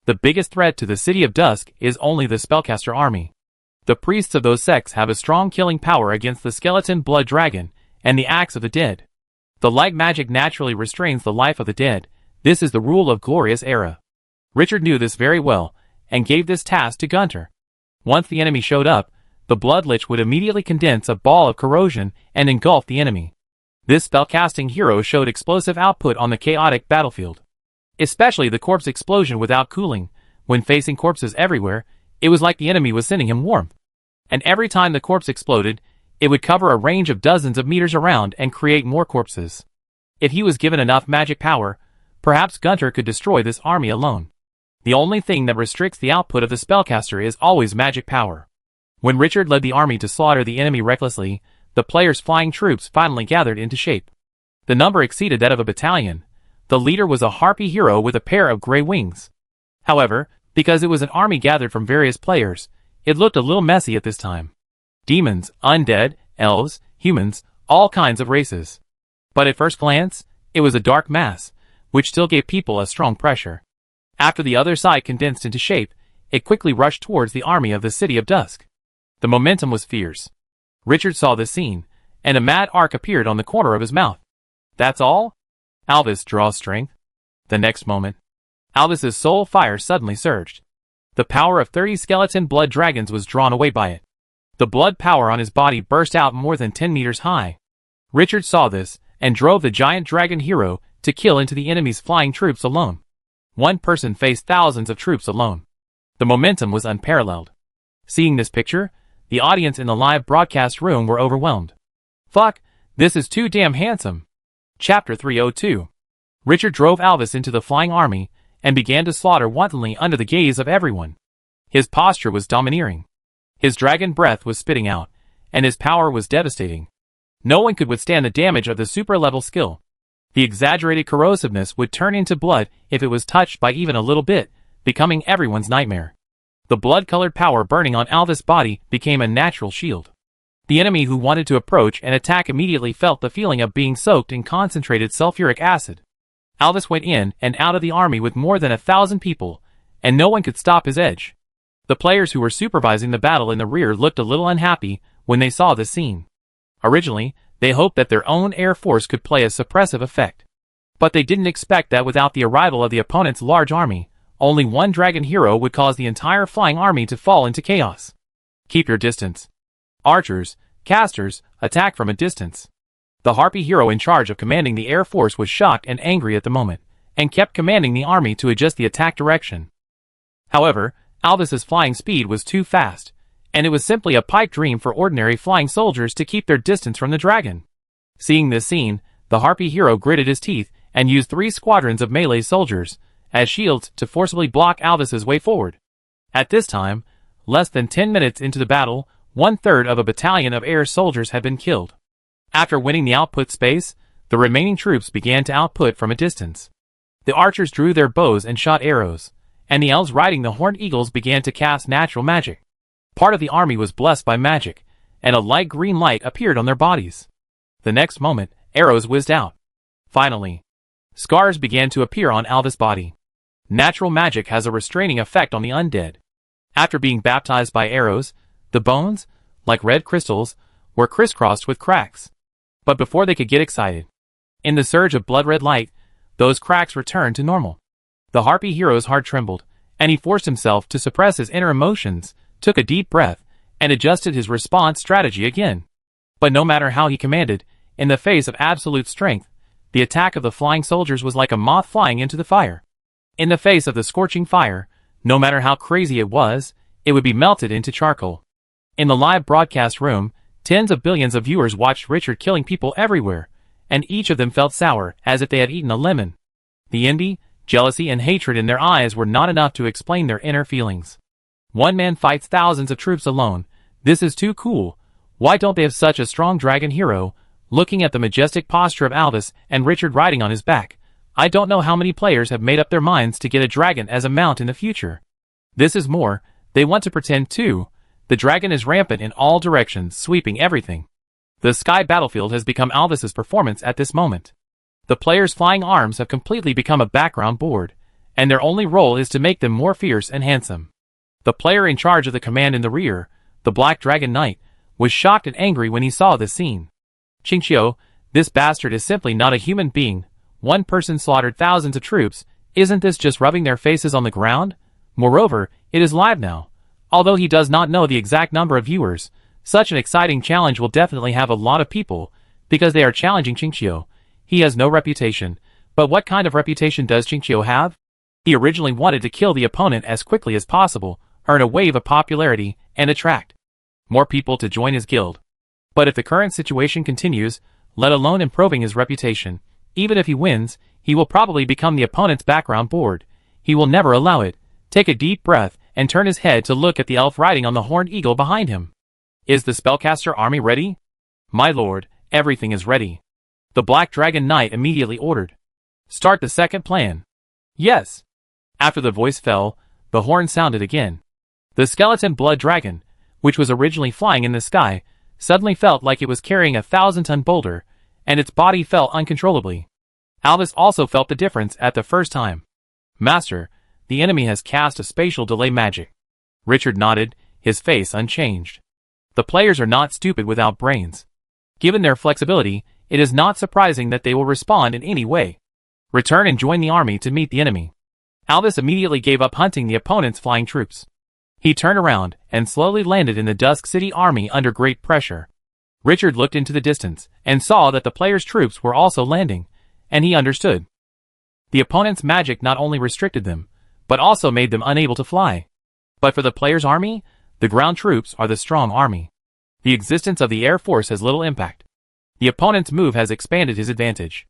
The biggest threat to the City of Dusk is only the spellcaster army. The priests of those sects have a strong killing power against the skeleton blood dragon and the axe of the dead. The light magic naturally restrains the life of the dead. This is the rule of Glorious Era. Richard knew this very well, and gave this task to Gunter. Once the enemy showed up, the blood lich would immediately condense a ball of corrosion and engulf the enemy. This spellcasting hero showed explosive output on the chaotic battlefield. Especially the corpse explosion without cooling. When facing corpses everywhere, it was like the enemy was sending him warmth. And every time the corpse exploded, it would cover a range of dozens of meters around and create more corpses. If he was given enough magic power, perhaps Gunter could destroy this army alone. The only thing that restricts the output of the spellcaster is always magic power. When Richard led the army to slaughter the enemy recklessly, the players' flying troops finally gathered into shape. The number exceeded that of a battalion. The leader was a harpy hero with a pair of gray wings. However, because it was an army gathered from various players, it looked a little messy at this time. Demons, undead, elves, humans, all kinds of races. But at first glance, it was a dark mass, which still gave people a strong pressure. After the other side condensed into shape, it quickly rushed towards the army of the City of Dusk. The momentum was fierce. Richard saw this scene, and a mad arc appeared on the corner of his mouth. That's all? Alvis, draw strength. The next moment, Alvis's soul fire suddenly surged. The power of 30 skeleton blood dragons was drawn away by it. The blood power on his body burst out more than 10 meters high. Richard saw this, and drove the giant dragon hero to kill into the enemy's flying troops alone. One person faced thousands of troops alone. The momentum was unparalleled. Seeing this picture, the audience in the live broadcast room were overwhelmed. Fuck, this is too damn handsome. Chapter 302. Richard drove Alvis into the flying army, and began to slaughter wantonly under the gaze of everyone. His posture was domineering. His dragon breath was spitting out, and his power was devastating. No one could withstand the damage of the super-level skill. The exaggerated corrosiveness would turn into blood if it was touched by even a little bit. becoming everyone's nightmare. The blood-colored power burning on Alvis' body became a natural shield. The enemy who wanted to approach and attack immediately felt the feeling of being soaked in concentrated sulfuric acid. Alvis went in and out of the army with more than 1,000 people, and no one could stop his edge. The players who were supervising the battle in the rear looked a little unhappy when they saw the scene. Originally, they hoped that their own air force could play a suppressive effect. But they didn't expect that without the arrival of the opponent's large army, only one dragon hero would cause the entire flying army to fall into chaos. Keep your distance. Archers, casters, attack from a distance. The Harpy hero in charge of commanding the air force was shocked and angry at the moment, and kept commanding the army to adjust the attack direction. However, Alvis's flying speed was too fast, and it was simply a pipe dream for ordinary flying soldiers to keep their distance from the dragon. Seeing this scene, the Harpy hero gritted his teeth and used 3 squadrons of melee soldiers as shields to forcibly block Alvis's way forward. At this time, less than 10 minutes into the battle, 1/3 of a battalion of air soldiers had been killed. After winning the output space, the remaining troops began to output from a distance. The archers drew their bows and shot arrows, and the elves riding the horned eagles began to cast natural magic. Part of the army was blessed by magic, and a light green light appeared on their bodies. The next moment, arrows whizzed out. Finally, scars began to appear on Alvis' body. Natural magic has a restraining effect on the undead. After being baptized by arrows, the bones, like red crystals, were crisscrossed with cracks. But before they could get excited, in the surge of blood-red light, those cracks returned to normal. The Harpy hero's heart trembled, and he forced himself to suppress his inner emotions, took a deep breath, and adjusted his response strategy again. But no matter how he commanded, in the face of absolute strength, the attack of the flying soldiers was like a moth flying into the fire. In the face of the scorching fire, no matter how crazy it was, it would be melted into charcoal. In the live broadcast room, tens of billions of viewers watched Richard killing people everywhere, and each of them felt sour, as if they had eaten a lemon. The envy, jealousy, and hatred in their eyes were not enough to explain their inner feelings. One man fights thousands of troops alone. This is too cool. Why don't they have such a strong dragon hero? Looking at the majestic posture of Alvis and Richard riding on his back, I don't know how many players have made up their minds to get a dragon as a mount in the future. This is more, they want to pretend too. The dragon is rampant in all directions, sweeping everything. The sky battlefield has become Alvis's performance at this moment. The players' flying arms have completely become a background board, and their only role is to make them more fierce and handsome. The player in charge of the command in the rear, the Black Dragon Knight, was shocked and angry when he saw this scene. Qingqiu, this bastard is simply not a human being. One person slaughtered thousands of troops. Isn't this just rubbing their faces on the ground? Moreover, it is live now. Although he does not know the exact number of viewers, such an exciting challenge will definitely have a lot of people, because they are challenging Qingqiu. He has no reputation, but what kind of reputation does Qingqiu have? He originally wanted to kill the opponent as quickly as possible, earn a wave of popularity, and attract more people to join his guild. But if the current situation continues, let alone improving his reputation, even if he wins, he will probably become the opponent's background board. He will never allow it. Take a deep breath, and turn his head to look at the elf riding on the horned eagle behind him. Is the spellcaster army ready? My lord, everything is ready. The Black Dragon Knight immediately ordered. Start the second plan. Yes. After the voice fell, the horn sounded again. The skeleton blood dragon, which was originally flying in the sky, suddenly felt like it was carrying a 1,000-ton boulder, and its body fell uncontrollably. Alvis also felt the difference at the first time. Master, the enemy has cast a spatial delay magic. Richard nodded, his face unchanged. The players are not stupid without brains. Given their flexibility, it is not surprising that they will respond in any way. Return and join the army to meet the enemy. Alvis immediately gave up hunting the opponent's flying troops. He turned around and slowly landed in the Dusk City army under great pressure. Richard looked into the distance and saw that the players' troops were also landing, and he understood. The opponent's magic not only restricted them, but also made them unable to fly. But for the players' army, the ground troops are the strong army. The existence of the air force has little impact. The opponent's move has expanded his advantage.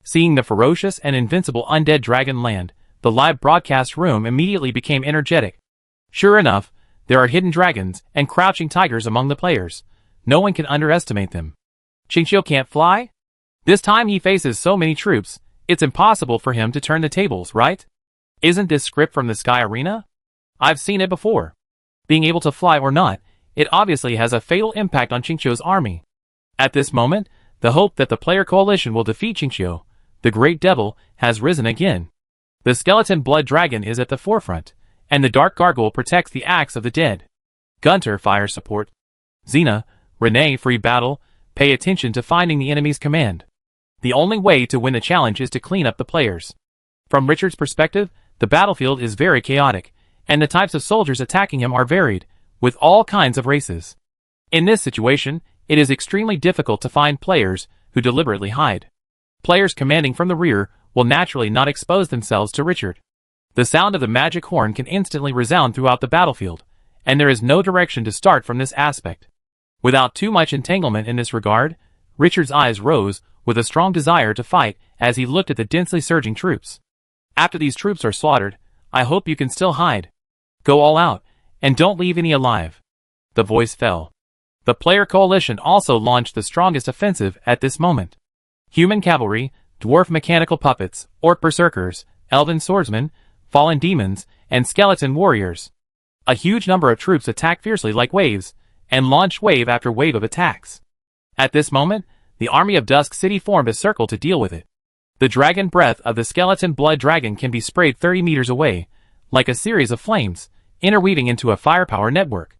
Seeing the ferocious and invincible undead dragon land, the live broadcast room immediately became energetic. Sure enough, there are hidden dragons and crouching tigers among the players. No one can underestimate them. Qingqiu can't fly? This time he faces so many troops, it's impossible for him to turn the tables, right? Isn't this script from the Sky Arena? I've seen it before. Being able to fly or not, it obviously has a fatal impact on Qingqiu's army. At this moment, the hope that the player coalition will defeat Qingqiu, the Great Devil, has risen again. The skeleton blood dragon is at the forefront, and the dark gargoyle protects the axe of the dead. Gunter fire support. Xena, Renee free battle, pay attention to finding the enemy's command. The only way to win the challenge is to clean up the players. From Richard's perspective, the battlefield is very chaotic, and the types of soldiers attacking him are varied, with all kinds of races. In this situation, it is extremely difficult to find players who deliberately hide. Players commanding from the rear will naturally not expose themselves to Richard. The sound of the magic horn can instantly resound throughout the battlefield, and there is no direction to start from this aspect. Without too much entanglement in this regard, Richard's eyes rose with a strong desire to fight as he looked at the densely surging troops. After these troops are slaughtered, I hope you can still hide. Go all out, and don't leave any alive. The voice fell. The player coalition also launched the strongest offensive at this moment. Human cavalry, dwarf mechanical puppets, orc berserkers, elven swordsmen, fallen demons, and skeleton warriors. A huge number of troops attacked fiercely like waves, and launched wave after wave of attacks. At this moment, the army of Dusk City formed a circle to deal with it. The dragon breath of the skeleton blood dragon can be sprayed 30 meters away, like a series of flames, interweaving into a firepower network.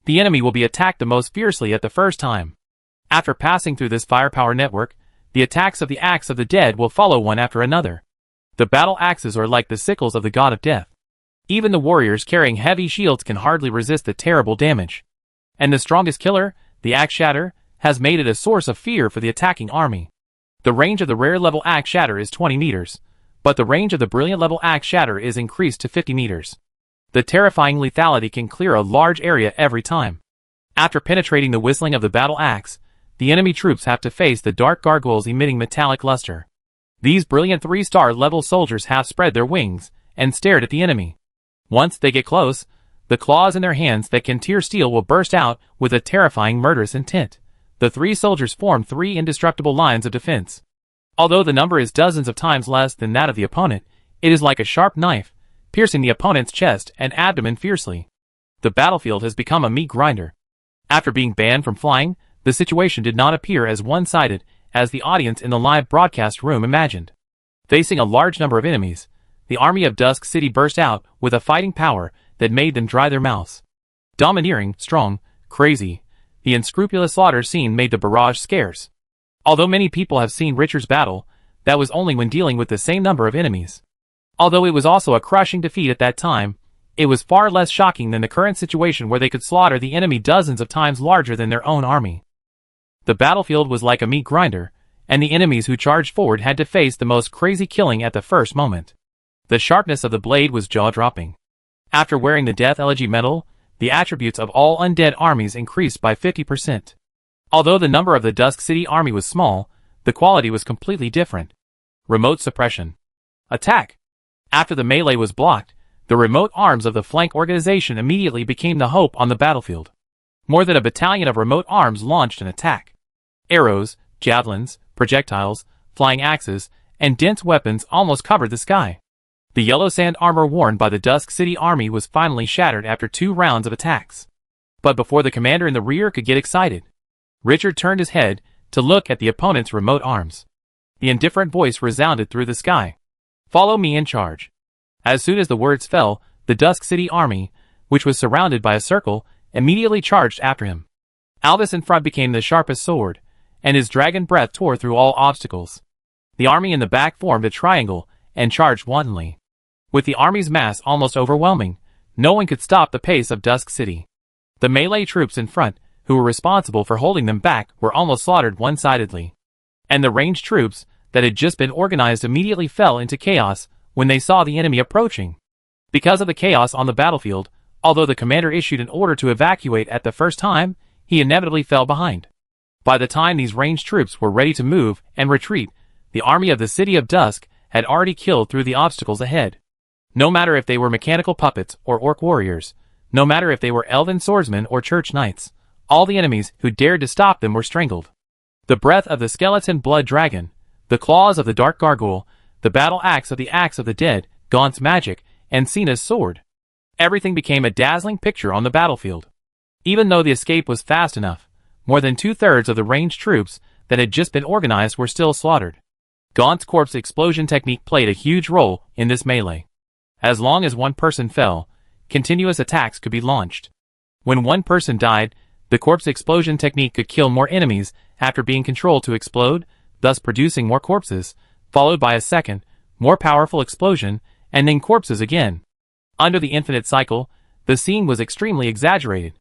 The enemy will be attacked the most fiercely at the first time. After passing through this firepower network, the attacks of the axe of the dead will follow one after another. The battle axes are like the sickles of the god of death. Even the warriors carrying heavy shields can hardly resist the terrible damage. And the strongest killer, the axe shatter, has made it a source of fear for the attacking army. The range of the rare level axe shatter is 20 meters, but the range of the brilliant level axe shatter is increased to 50 meters. The terrifying lethality can clear a large area every time. After penetrating the whistling of the battle axe, the enemy troops have to face the dark gargoyles emitting metallic luster. These brilliant 3-star level soldiers have spread their wings and stared at the enemy. Once they get close, the claws in their hands that can tear steel will burst out with a terrifying murderous intent. The 3 soldiers form 3 indestructible lines of defense. Although the number is dozens of times less than that of the opponent, it is like a sharp knife, piercing the opponent's chest and abdomen fiercely. The battlefield has become a meat grinder. After being banned from flying, the situation did not appear as one-sided as the audience in the live broadcast room imagined. Facing a large number of enemies, the army of Dusk City burst out with a fighting power that made them dry their mouths. Domineering, strong, crazy, the unscrupulous slaughter scene made the barrage scarce. Although many people have seen Richard's battle, that was only when dealing with the same number of enemies. Although it was also a crushing defeat at that time, it was far less shocking than the current situation where they could slaughter the enemy dozens of times larger than their own army. The battlefield was like a meat grinder, and the enemies who charged forward had to face the most crazy killing at the first moment. The sharpness of the blade was jaw-dropping. After wearing the Death Elegy medal, the attributes of all undead armies increased by 50%. Although the number of the Dusk City army was small, the quality was completely different. Remote suppression. Attack. After the melee was blocked, the remote arms of the flank organization immediately became the hope on the battlefield. More than a battalion of remote arms launched an attack. Arrows, javelins, projectiles, flying axes, and dense weapons almost covered the sky. The yellow sand armor worn by the Dusk City army was finally shattered after 2 rounds of attacks. But before the commander in the rear could get excited, Richard turned his head to look at the opponent's remote arms. The indifferent voice resounded through the sky. "Follow me and charge." As soon as the words fell, the Dusk City army, which was surrounded by a circle, immediately charged after him. Albus in front became the sharpest sword, and his dragon breath tore through all obstacles. The army in the back formed a triangle and charged wantonly. With the army's mass almost overwhelming, no one could stop the pace of Dusk City. The melee troops in front, who were responsible for holding them back, were almost slaughtered one-sidedly. And the ranged troops that had just been organized immediately fell into chaos when they saw the enemy approaching. Because of the chaos on the battlefield, although the commander issued an order to evacuate at the first time, he inevitably fell behind. By the time these ranged troops were ready to move and retreat, the army of the City of Dusk had already killed through the obstacles ahead. No matter if they were mechanical puppets or orc warriors, no matter if they were elven swordsmen or church knights, all the enemies who dared to stop them were strangled. The breath of the skeleton blood dragon, the claws of the dark gargoyle, the battle axe of the dead Gaunt's magic, and Cena's sword. Everything became a dazzling picture on the battlefield. Even though the escape was fast enough, more than 2/3 of the ranged troops that had just been organized were still slaughtered. Gaunt's corpse explosion technique played a huge role in this melee. As long as one person fell, continuous attacks could be launched. When one person died, the corpse explosion technique could kill more enemies after being controlled to explode, thus producing more corpses, followed by a second, more powerful explosion, and then corpses again. Under the infinite cycle, the scene was extremely exaggerated.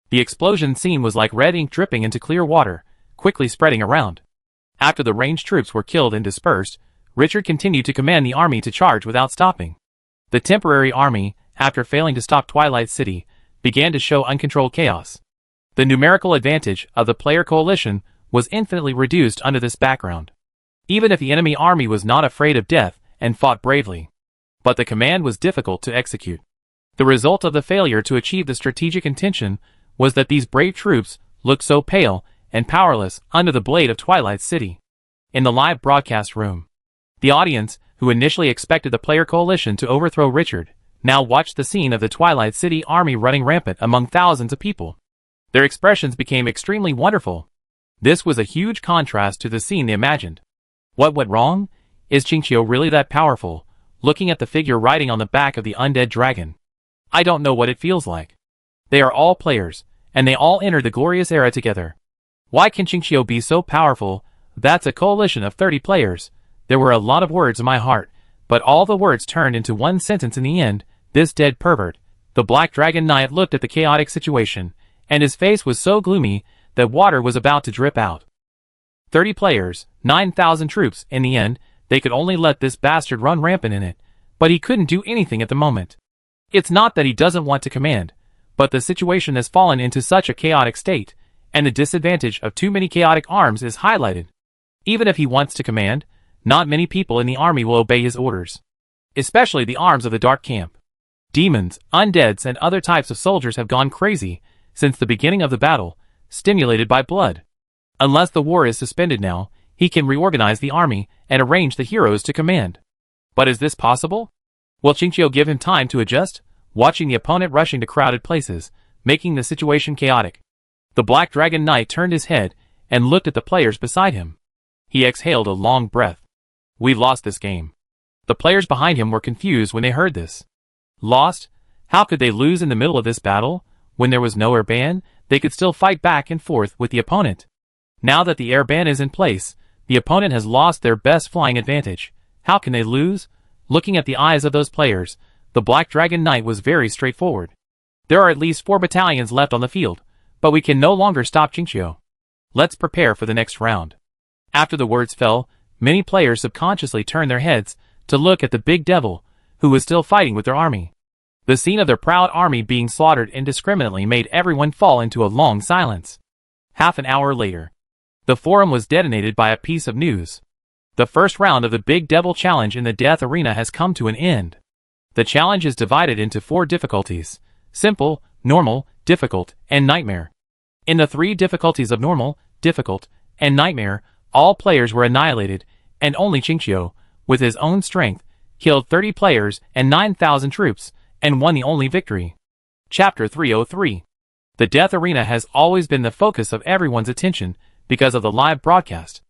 The explosion scene was like red ink dripping into clear water, quickly spreading around. After the ranged troops were killed and dispersed, Richard continued to command the army to charge without stopping. The temporary army, after failing to stop Twilight City, began to show uncontrolled chaos. The numerical advantage of the player coalition was infinitely reduced under this background. Even if the enemy army was not afraid of death and fought bravely. But the command was difficult to execute. The result of the failure to achieve the strategic intention was that these brave troops looked so pale and powerless under the blade of Twilight City. In the live broadcast room, the audience, who initially expected the player coalition to overthrow Richard, now watched the scene of the Twilight City army running rampant among thousands of people. Their expressions became extremely wonderful. This was a huge contrast to the scene they imagined. What went wrong? Is Qingqiu really that powerful? Looking at the figure riding on the back of the undead dragon. I don't know what it feels like. They are all players, and they all entered the glorious era together. Why can Qingqiu be so powerful? That's a coalition of 30 players. There were a lot of words in my heart, but all the words turned into one sentence in the end. This dead pervert. The Black Dragon Knight looked at the chaotic situation, and his face was so gloomy that water was about to drip out. 30 players, 9,000 troops. In the end, they could only let this bastard run rampant in it, but he couldn't do anything at the moment. It's not that he doesn't want to command, but the situation has fallen into such a chaotic state, and the disadvantage of too many chaotic arms is highlighted. Even if he wants to command, not many people in the army will obey his orders. Especially the arms of the Dark Camp. Demons, undeads, and other types of soldiers have gone crazy since the beginning of the battle, stimulated by blood. Unless the war is suspended now, he can reorganize the army and arrange the heroes to command. But is this possible? Will Qingqiu give him time to adjust, watching the opponent rushing to crowded places, making the situation chaotic? The Black Dragon Knight turned his head and looked at the players beside him. He exhaled a long breath. We've lost this game. The players behind him were confused when they heard this. Lost? How could they lose in the middle of this battle? When there was no air ban, they could still fight back and forth with the opponent. Now that the air ban is in place, the opponent has lost their best flying advantage. How can they lose? Looking at the eyes of those players, the Black Dragon Knight was very straightforward. There are at least 4 battalions left on the field, but we can no longer stop Qingqiu. Let's prepare for the next round. After the words fell, many players subconsciously turned their heads to look at the big devil, who was still fighting with their army. The scene of their proud army being slaughtered indiscriminately made everyone fall into a long silence. Half an hour later, the forum was detonated by a piece of news. The first round of the Big Devil Challenge in the Death Arena has come to an end. The challenge is divided into 4 difficulties: simple, normal, difficult, and nightmare. In the 3 difficulties of normal, difficult, and nightmare, all players were annihilated, and only Qingqiu, with his own strength, killed 30 players and 9,000 troops, and won the only victory. Chapter 303. The Death Arena has always been the focus of everyone's attention because of the live broadcast.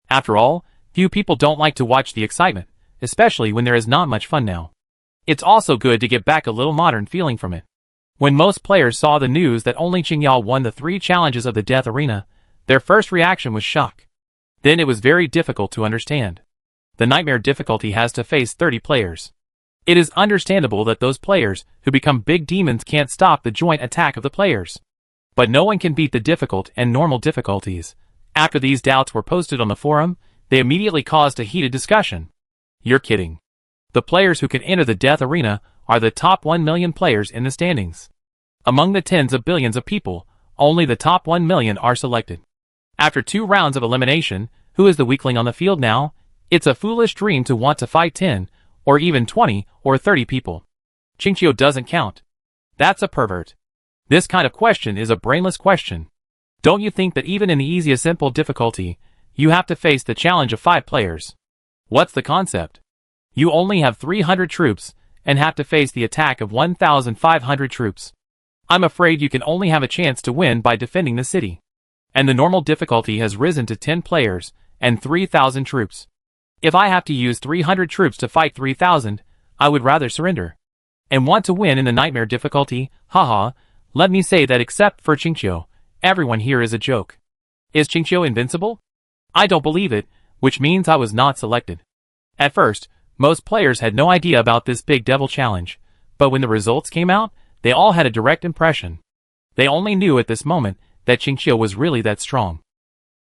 After all, few people don't like to watch the excitement, especially when there is not much fun now. It's also good to get back a little modern feeling from it. When most players saw the news that only Qingqiu won the 3 challenges of the Death Arena, their first reaction was shock. Then it was very difficult to understand. The nightmare difficulty has to face 30 players. It is understandable that those players who become big demons can't stop the joint attack of the players. But no one can beat the difficult and normal difficulties. After these doubts were posted on the forum, they immediately caused a heated discussion. You're kidding. The players who can enter the Death Arena are the top 1 million players in the standings. Among the tens of billions of people, only the top 1 million are selected. After 2 rounds of elimination, who is the weakling on the field now? It's a foolish dream to want to fight 10, or even 20, or 30 people. Qingqiu doesn't count. That's a pervert. This kind of question is a brainless question. Don't you think that even in the easiest simple difficulty, you have to face the challenge of 5 players? What's the concept? You only have 300 troops, and have to face the attack of 1,500 troops. I'm afraid you can only have a chance to win by defending the city. And the normal difficulty has risen to 10 players, and 3,000 troops. If I have to use 300 troops to fight 3,000, I would rather surrender. And want to win in the nightmare difficulty, haha, let me say that except for Qingqiu, everyone here is a joke. Is Qingqiu invincible? I don't believe it, which means I was not selected. At first, most players had no idea about this big devil challenge, but when the results came out, they all had a direct impression. They only knew at this moment that Qingqiu was really that strong.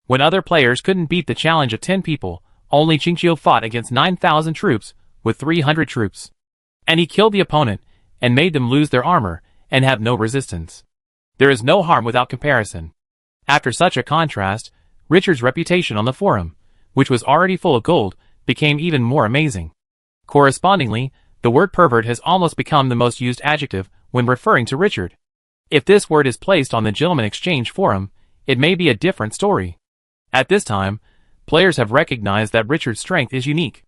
When other players couldn't beat the challenge of 10 people, only Qingqiu fought against 9,000 troops with 300 troops. And he killed the opponent, and made them lose their armor, and have no resistance. There is no harm without comparison. After such a contrast, Richard's reputation on the forum, which was already full of gold, became even more amazing. Correspondingly, the word pervert has almost become the most used adjective when referring to Richard. If this word is placed on the Gentleman Exchange forum, it may be a different story. At this time, players have recognized that Richard's strength is unique.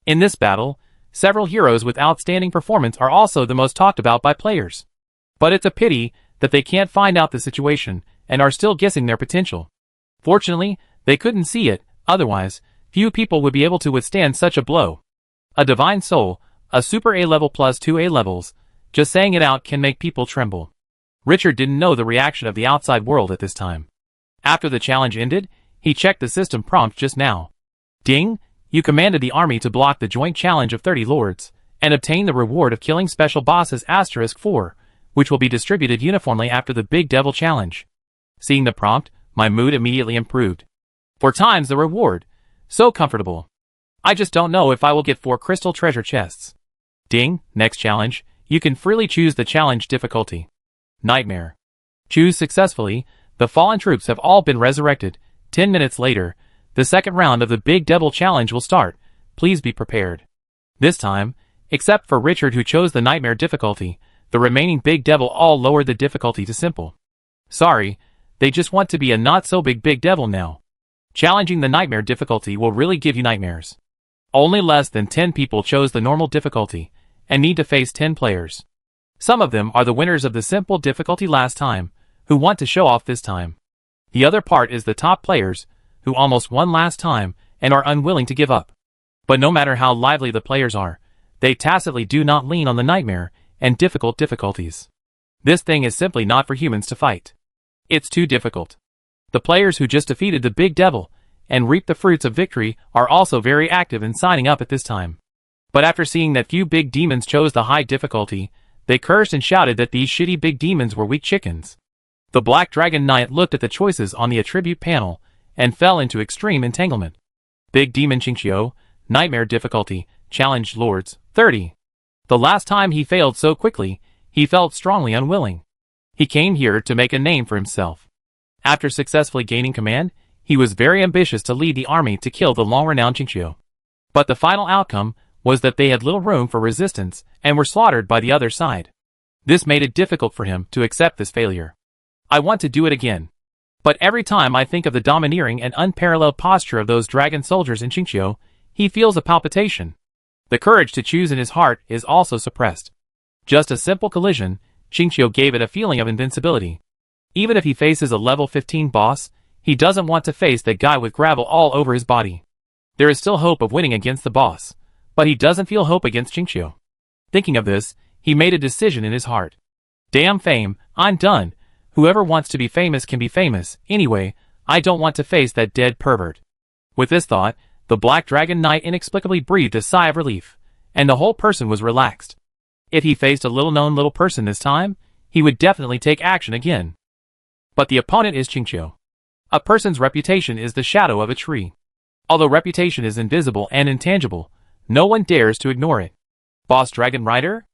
In this battle, several heroes with outstanding performance are also the most talked about by players. But it's a pity that they can't find out the situation and are still guessing their potential. Fortunately, they couldn't see it, otherwise, few people would be able to withstand such a blow. A divine soul, a super A level plus 2 A levels, just saying it out can make people tremble. Richard didn't know the reaction of the outside world at this time. After the challenge ended, he checked the system prompt just now. Ding! You commanded the army to block the joint challenge of 30 lords, and obtain the reward of killing special bosses *4, which will be distributed uniformly after the Big Devil Challenge. Seeing the prompt, my mood immediately improved. 4 times the reward. So comfortable. I just don't know if I will get 4 crystal treasure chests. Ding, next challenge. You can freely choose the challenge difficulty. Nightmare. Choose successfully. The fallen troops have all been resurrected. 10 minutes later, the second round of the Big Devil Challenge will start. Please be prepared. This time, except for Richard who chose the Nightmare difficulty, the remaining Big Devil all lowered the difficulty to simple. Sorry, they just want to be a not-so-big Big Devil now. Challenging the Nightmare difficulty will really give you nightmares. Only less than 10 people chose the normal difficulty, and need to face 10 players. Some of them are the winners of the simple difficulty last time, who want to show off this time. The other part is the top players, who almost won last time, and are unwilling to give up. But no matter how lively the players are, they tacitly do not lean on the nightmare and difficult difficulties. This thing is simply not for humans to fight. It's too difficult. The players who just defeated the Big Devil and reaped the fruits of victory are also very active in signing up at this time. But after seeing that few big demons chose the high difficulty, they cursed and shouted that these shitty big demons were weak chickens. The Black Dragon Knight looked at the choices on the attribute panel and fell into extreme entanglement. Big Demon Qingqiu, Nightmare difficulty, challenged Lords, 30. The last time he failed so quickly, he felt strongly unwilling. He came here to make a name for himself. After successfully gaining command, he was very ambitious to lead the army to kill the long-renowned Qingqiu. But the final outcome was that they had little room for resistance and were slaughtered by the other side. This made it difficult for him to accept this failure. I want to do it again. But every time I think of the domineering and unparalleled posture of those dragon soldiers in Qingqiu, he feels a palpitation. The courage to choose in his heart is also suppressed. Just a simple collision, Qingqiu gave it a feeling of invincibility. Even if he faces a level 15 boss, he doesn't want to face that guy with gravel all over his body. There is still hope of winning against the boss, but he doesn't feel hope against Qingqiu. Thinking of this, he made a decision in his heart. Damn fame, I'm done. Whoever wants to be famous can be famous. Anyway, I don't want to face that dead pervert. With this thought, the Black Dragon Knight inexplicably breathed a sigh of relief, and the whole person was relaxed. If he faced a little-known little person this time, he would definitely take action again. But the opponent is Qingqiu. A person's reputation is the shadow of a tree. Although reputation is invisible and intangible, no one dares to ignore it. Boss Dragon Rider?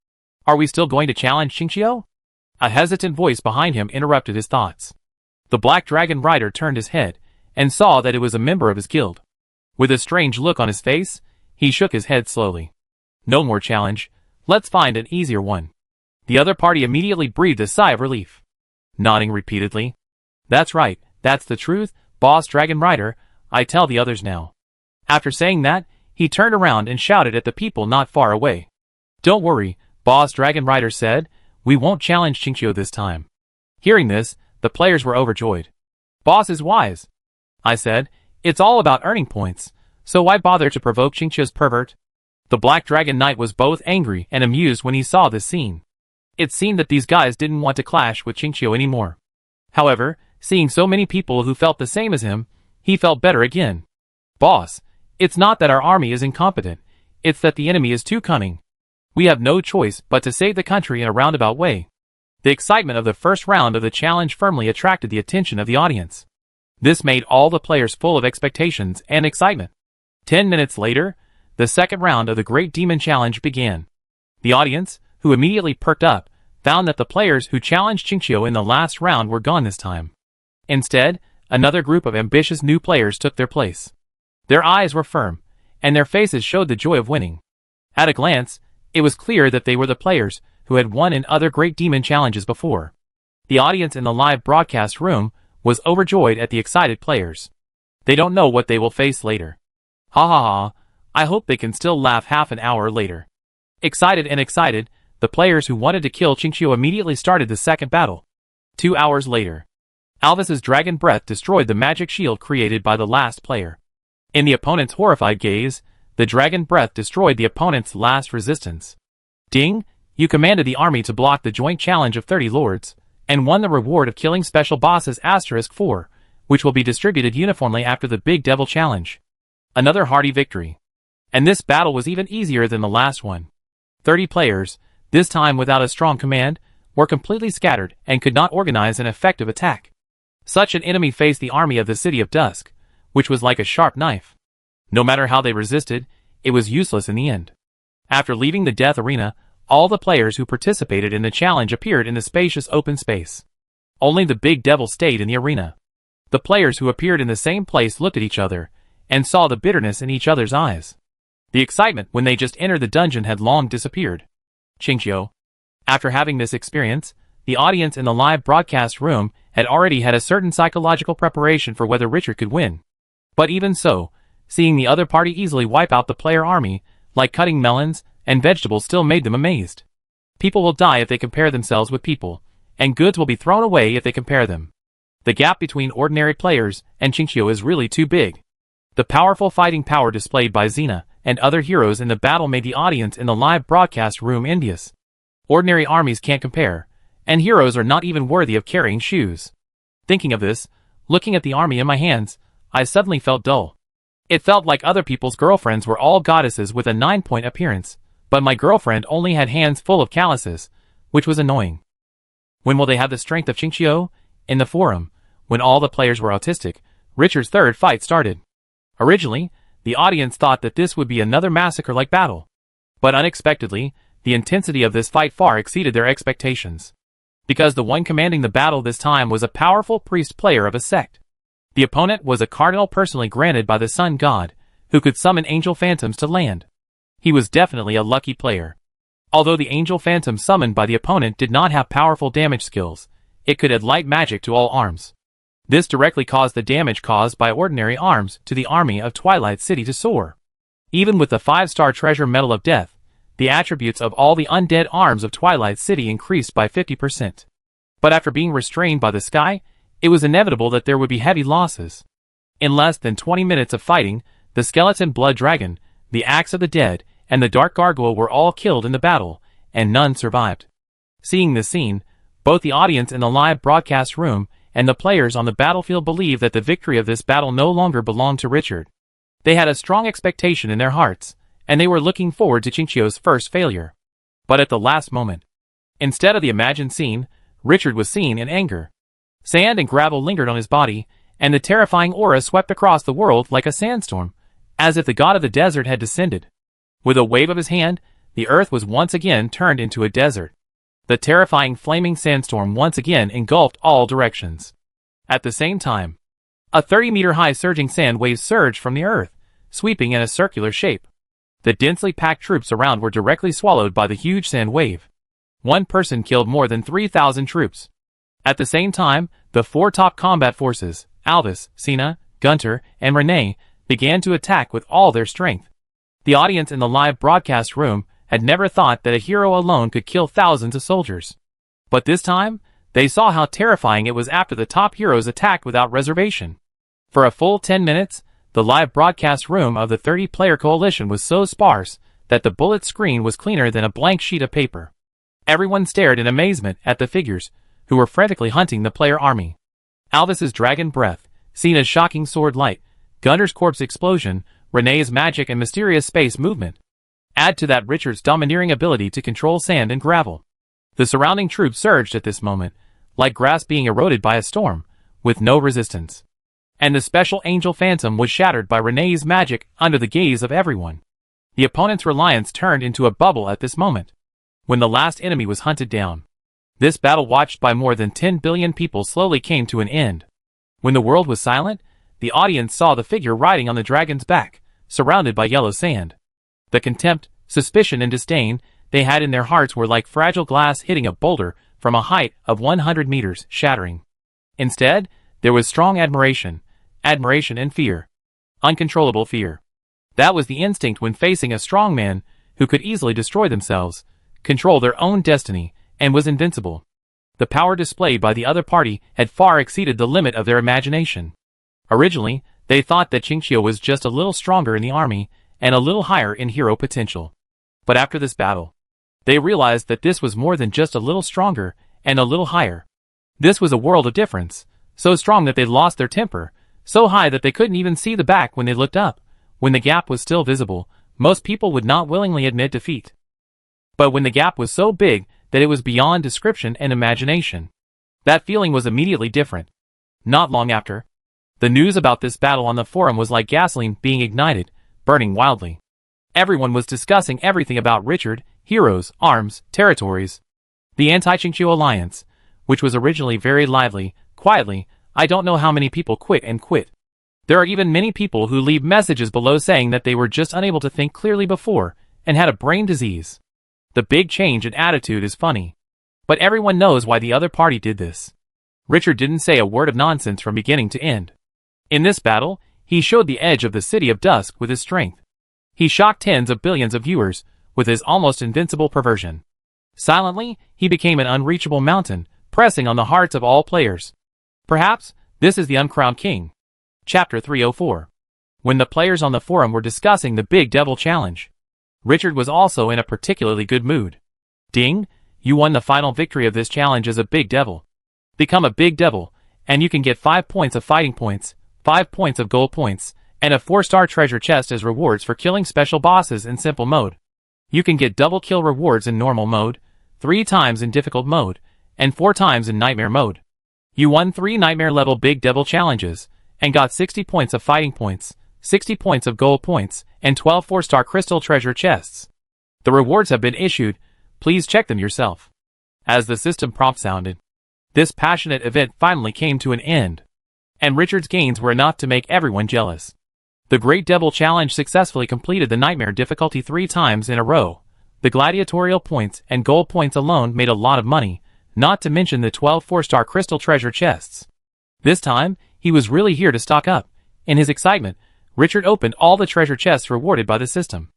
Are we still going to challenge Qingqiu? A hesitant voice behind him interrupted his thoughts. The Black Dragon Rider turned his head, and saw that it was a member of his guild. With a strange look on his face, he shook his head slowly. No more challenge, let's find an easier one. The other party immediately breathed a sigh of relief. Nodding repeatedly. That's right, that's the truth, Boss Dragon Rider, I tell the others now. After saying that, He turned around and shouted at the people not far away. "Don't worry," Boss Dragon Rider said, "we won't challenge Qingqiu this time." Hearing this, the players were overjoyed. "Boss is wise," I said. "It's all about earning points, so why bother to provoke Qingqiu's pervert?" The Black Dragon Knight was both angry and amused when he saw this scene. It seemed that these guys didn't want to clash with Qingqiu anymore. However, seeing so many people who felt the same as him, he felt better again. "Boss, it's not that our army is incompetent, it's that the enemy is too cunning. We have no choice but to save the country in a roundabout way." The excitement of the first round of the challenge firmly attracted the attention of the audience. This made all the players full of expectations and excitement. 10 minutes later, the second round of the Great Demon Challenge began. The audience, who immediately perked up, found that the players who challenged Qingqiu in the last round were gone this time. Instead, another group of ambitious new players took their place. Their eyes were firm, and their faces showed the joy of winning. At a glance, it was clear that they were the players who had won in other Great Demon Challenges before. The audience in the live broadcast room was overjoyed at the excited players. They don't know what they will face later. Ha ha ha, I hope they can still laugh half an hour later. Excited, the players who wanted to kill Qingqiu immediately started the second battle. 2 hours later, Alvis's Dragon Breath destroyed the magic shield created by the last player. In the opponent's horrified gaze, the Dragon Breath destroyed the opponent's last resistance. Ding, you commanded the army to block the joint challenge of 30 lords, and won the reward of killing special bosses *4, which will be distributed uniformly after the Big Devil Challenge. Another hearty victory. And this battle was even easier than the last one. 30 players, this time without a strong command, were completely scattered and could not organize an effective attack. Such an enemy faced the army of the City of Dusk, which was like a sharp knife. No matter how they resisted, it was useless in the end. After leaving the death arena, all the players who participated in the challenge appeared in the spacious open space. Only the Big Devil stayed in the arena. The players who appeared in the same place looked at each other, and saw the bitterness in each other's eyes. The excitement when they just entered the dungeon had long disappeared. Qingqiu. After having this experience, the audience in the live broadcast room had already had a certain psychological preparation for whether Richard could win. But even so, seeing the other party easily wipe out the player army, like cutting melons and vegetables, still made them amazed. People will die if they compare themselves with people, and goods will be thrown away if they compare them. The gap between ordinary players and Qingqiu is really too big. The powerful fighting power displayed by Xena and other heroes in the battle made the audience in the live broadcast room envious. Ordinary armies can't compare, and heroes are not even worthy of carrying shoes. Thinking of this, looking at the army in my hands, I suddenly felt dull. It felt like other people's girlfriends were all goddesses with a 9-point appearance, but my girlfriend only had hands full of calluses, which was annoying. When will they have the strength of Qingqiu? In the forum, when all the players were autistic, Richard's third fight started. Originally, the audience thought that this would be another massacre-like battle. But unexpectedly, the intensity of this fight far exceeded their expectations. Because the one commanding the battle this time was a powerful priest player of a sect. The opponent was a cardinal personally granted by the Sun God, who could summon angel phantoms to land. He was definitely a lucky player. Although the angel phantom summoned by the opponent did not have powerful damage skills, it could add light magic to all arms. This directly caused the damage caused by ordinary arms to the army of Twilight City to soar. Even with the 5-star treasure medal of death, the attributes of all the undead arms of Twilight City increased by 50%. But after being restrained by the sky, it was inevitable that there would be heavy losses. In less than 20 minutes of fighting, the skeleton blood dragon, the axe of the dead, and the dark gargoyle were all killed in the battle, and none survived. Seeing this scene, both the audience in the live broadcast room and the players on the battlefield believed that the victory of this battle no longer belonged to Richard. They had a strong expectation in their hearts, and they were looking forward to Qingqiu's first failure. But at the last moment, instead of the imagined scene, Richard was seen in anger. Sand and gravel lingered on his body, and the terrifying aura swept across the world like a sandstorm, as if the god of the desert had descended. With a wave of his hand, the earth was once again turned into a desert. The terrifying flaming sandstorm once again engulfed all directions. At the same time, a 30-meter-high surging sand wave surged from the earth, sweeping in a circular shape. The densely packed troops around were directly swallowed by the huge sand wave. One person killed more than 3,000 troops. At the same time, the 4 top combat forces, Alvis, Xena, Gunter, and Renee, began to attack with all their strength. The audience in the live broadcast room had never thought that a hero alone could kill thousands of soldiers. But this time, they saw how terrifying it was after the top heroes attacked without reservation. For a full 10 minutes, the live broadcast room of the 30-player coalition was so sparse that the bullet screen was cleaner than a blank sheet of paper. Everyone stared in amazement at the figures, who were frantically hunting the player army. Alvis's dragon breath, Cena's shocking sword light, Gunner's corpse explosion, Renee's magic and mysterious space movement. Add to that Richard's domineering ability to control sand and gravel. The surrounding troops surged at this moment, like grass being eroded by a storm, with no resistance. And the special angel phantom was shattered by Renee's magic under the gaze of everyone. The opponent's reliance turned into a bubble at this moment, when the last enemy was hunted down. This battle, watched by more than 10 billion people, slowly came to an end. When the world was silent, the audience saw the figure riding on the dragon's back, surrounded by yellow sand. The contempt, suspicion and disdain they had in their hearts were like fragile glass hitting a boulder from a height of 100 meters, shattering. Instead, there was strong admiration and fear. Uncontrollable fear. That was the instinct when facing a strong man who could easily destroy themselves, control their own destiny, and was invincible. The power displayed by the other party had far exceeded the limit of their imagination. Originally, they thought that Qingqiu was just a little stronger in the army and a little higher in hero potential. But after this battle, they realized that this was more than just a little stronger and a little higher. This was a world of difference, so strong that they lost their temper, so high that they couldn't even see the back when they looked up. When the gap was still visible, most people would not willingly admit defeat. But when the gap was so big that it was beyond description and imagination, that feeling was immediately different. Not long after, the news about this battle on the forum was like gasoline being ignited, burning wildly. Everyone was discussing everything about Richard, heroes, arms, territories. The anti-Qingqiu alliance, which was originally very lively, quietly, I don't know how many people quit. There are even many people who leave messages below saying that they were just unable to think clearly before, and had a brain disease. The big change in attitude is funny. But everyone knows why the other party did this. Richard didn't say a word of nonsense from beginning to end. In this battle, he showed the edge of the City of Dusk with his strength. He shocked tens of billions of viewers with his almost invincible perversion. Silently, he became an unreachable mountain, pressing on the hearts of all players. Perhaps, this is the uncrowned king. Chapter 304. When the players on the forum were discussing the Big Devil Challenge, Richard was also in a particularly good mood. Ding, you won the final victory of this challenge as a Big Devil. Become a Big Devil, and you can get 5 points of fighting points, 5 points of gold points, and a 4-star treasure chest as rewards for killing special bosses in simple mode. You can get double kill rewards in normal mode, 3 times in difficult mode, and 4 times in nightmare mode. You won 3 nightmare level Big Devil challenges, and got 60 points of fighting points, 60 points of gold points, and 12 4-star crystal treasure chests. The rewards have been issued, please check them yourself. As the system prompt sounded, this passionate event finally came to an end. And Richard's gains were enough to make everyone jealous. The Great Devil Challenge successfully completed the nightmare difficulty 3 times in a row. The gladiatorial points and gold points alone made a lot of money, not to mention the 12 4-star crystal treasure chests. This time, he was really here to stock up. In his excitement, Richard opened all the treasure chests rewarded by the system.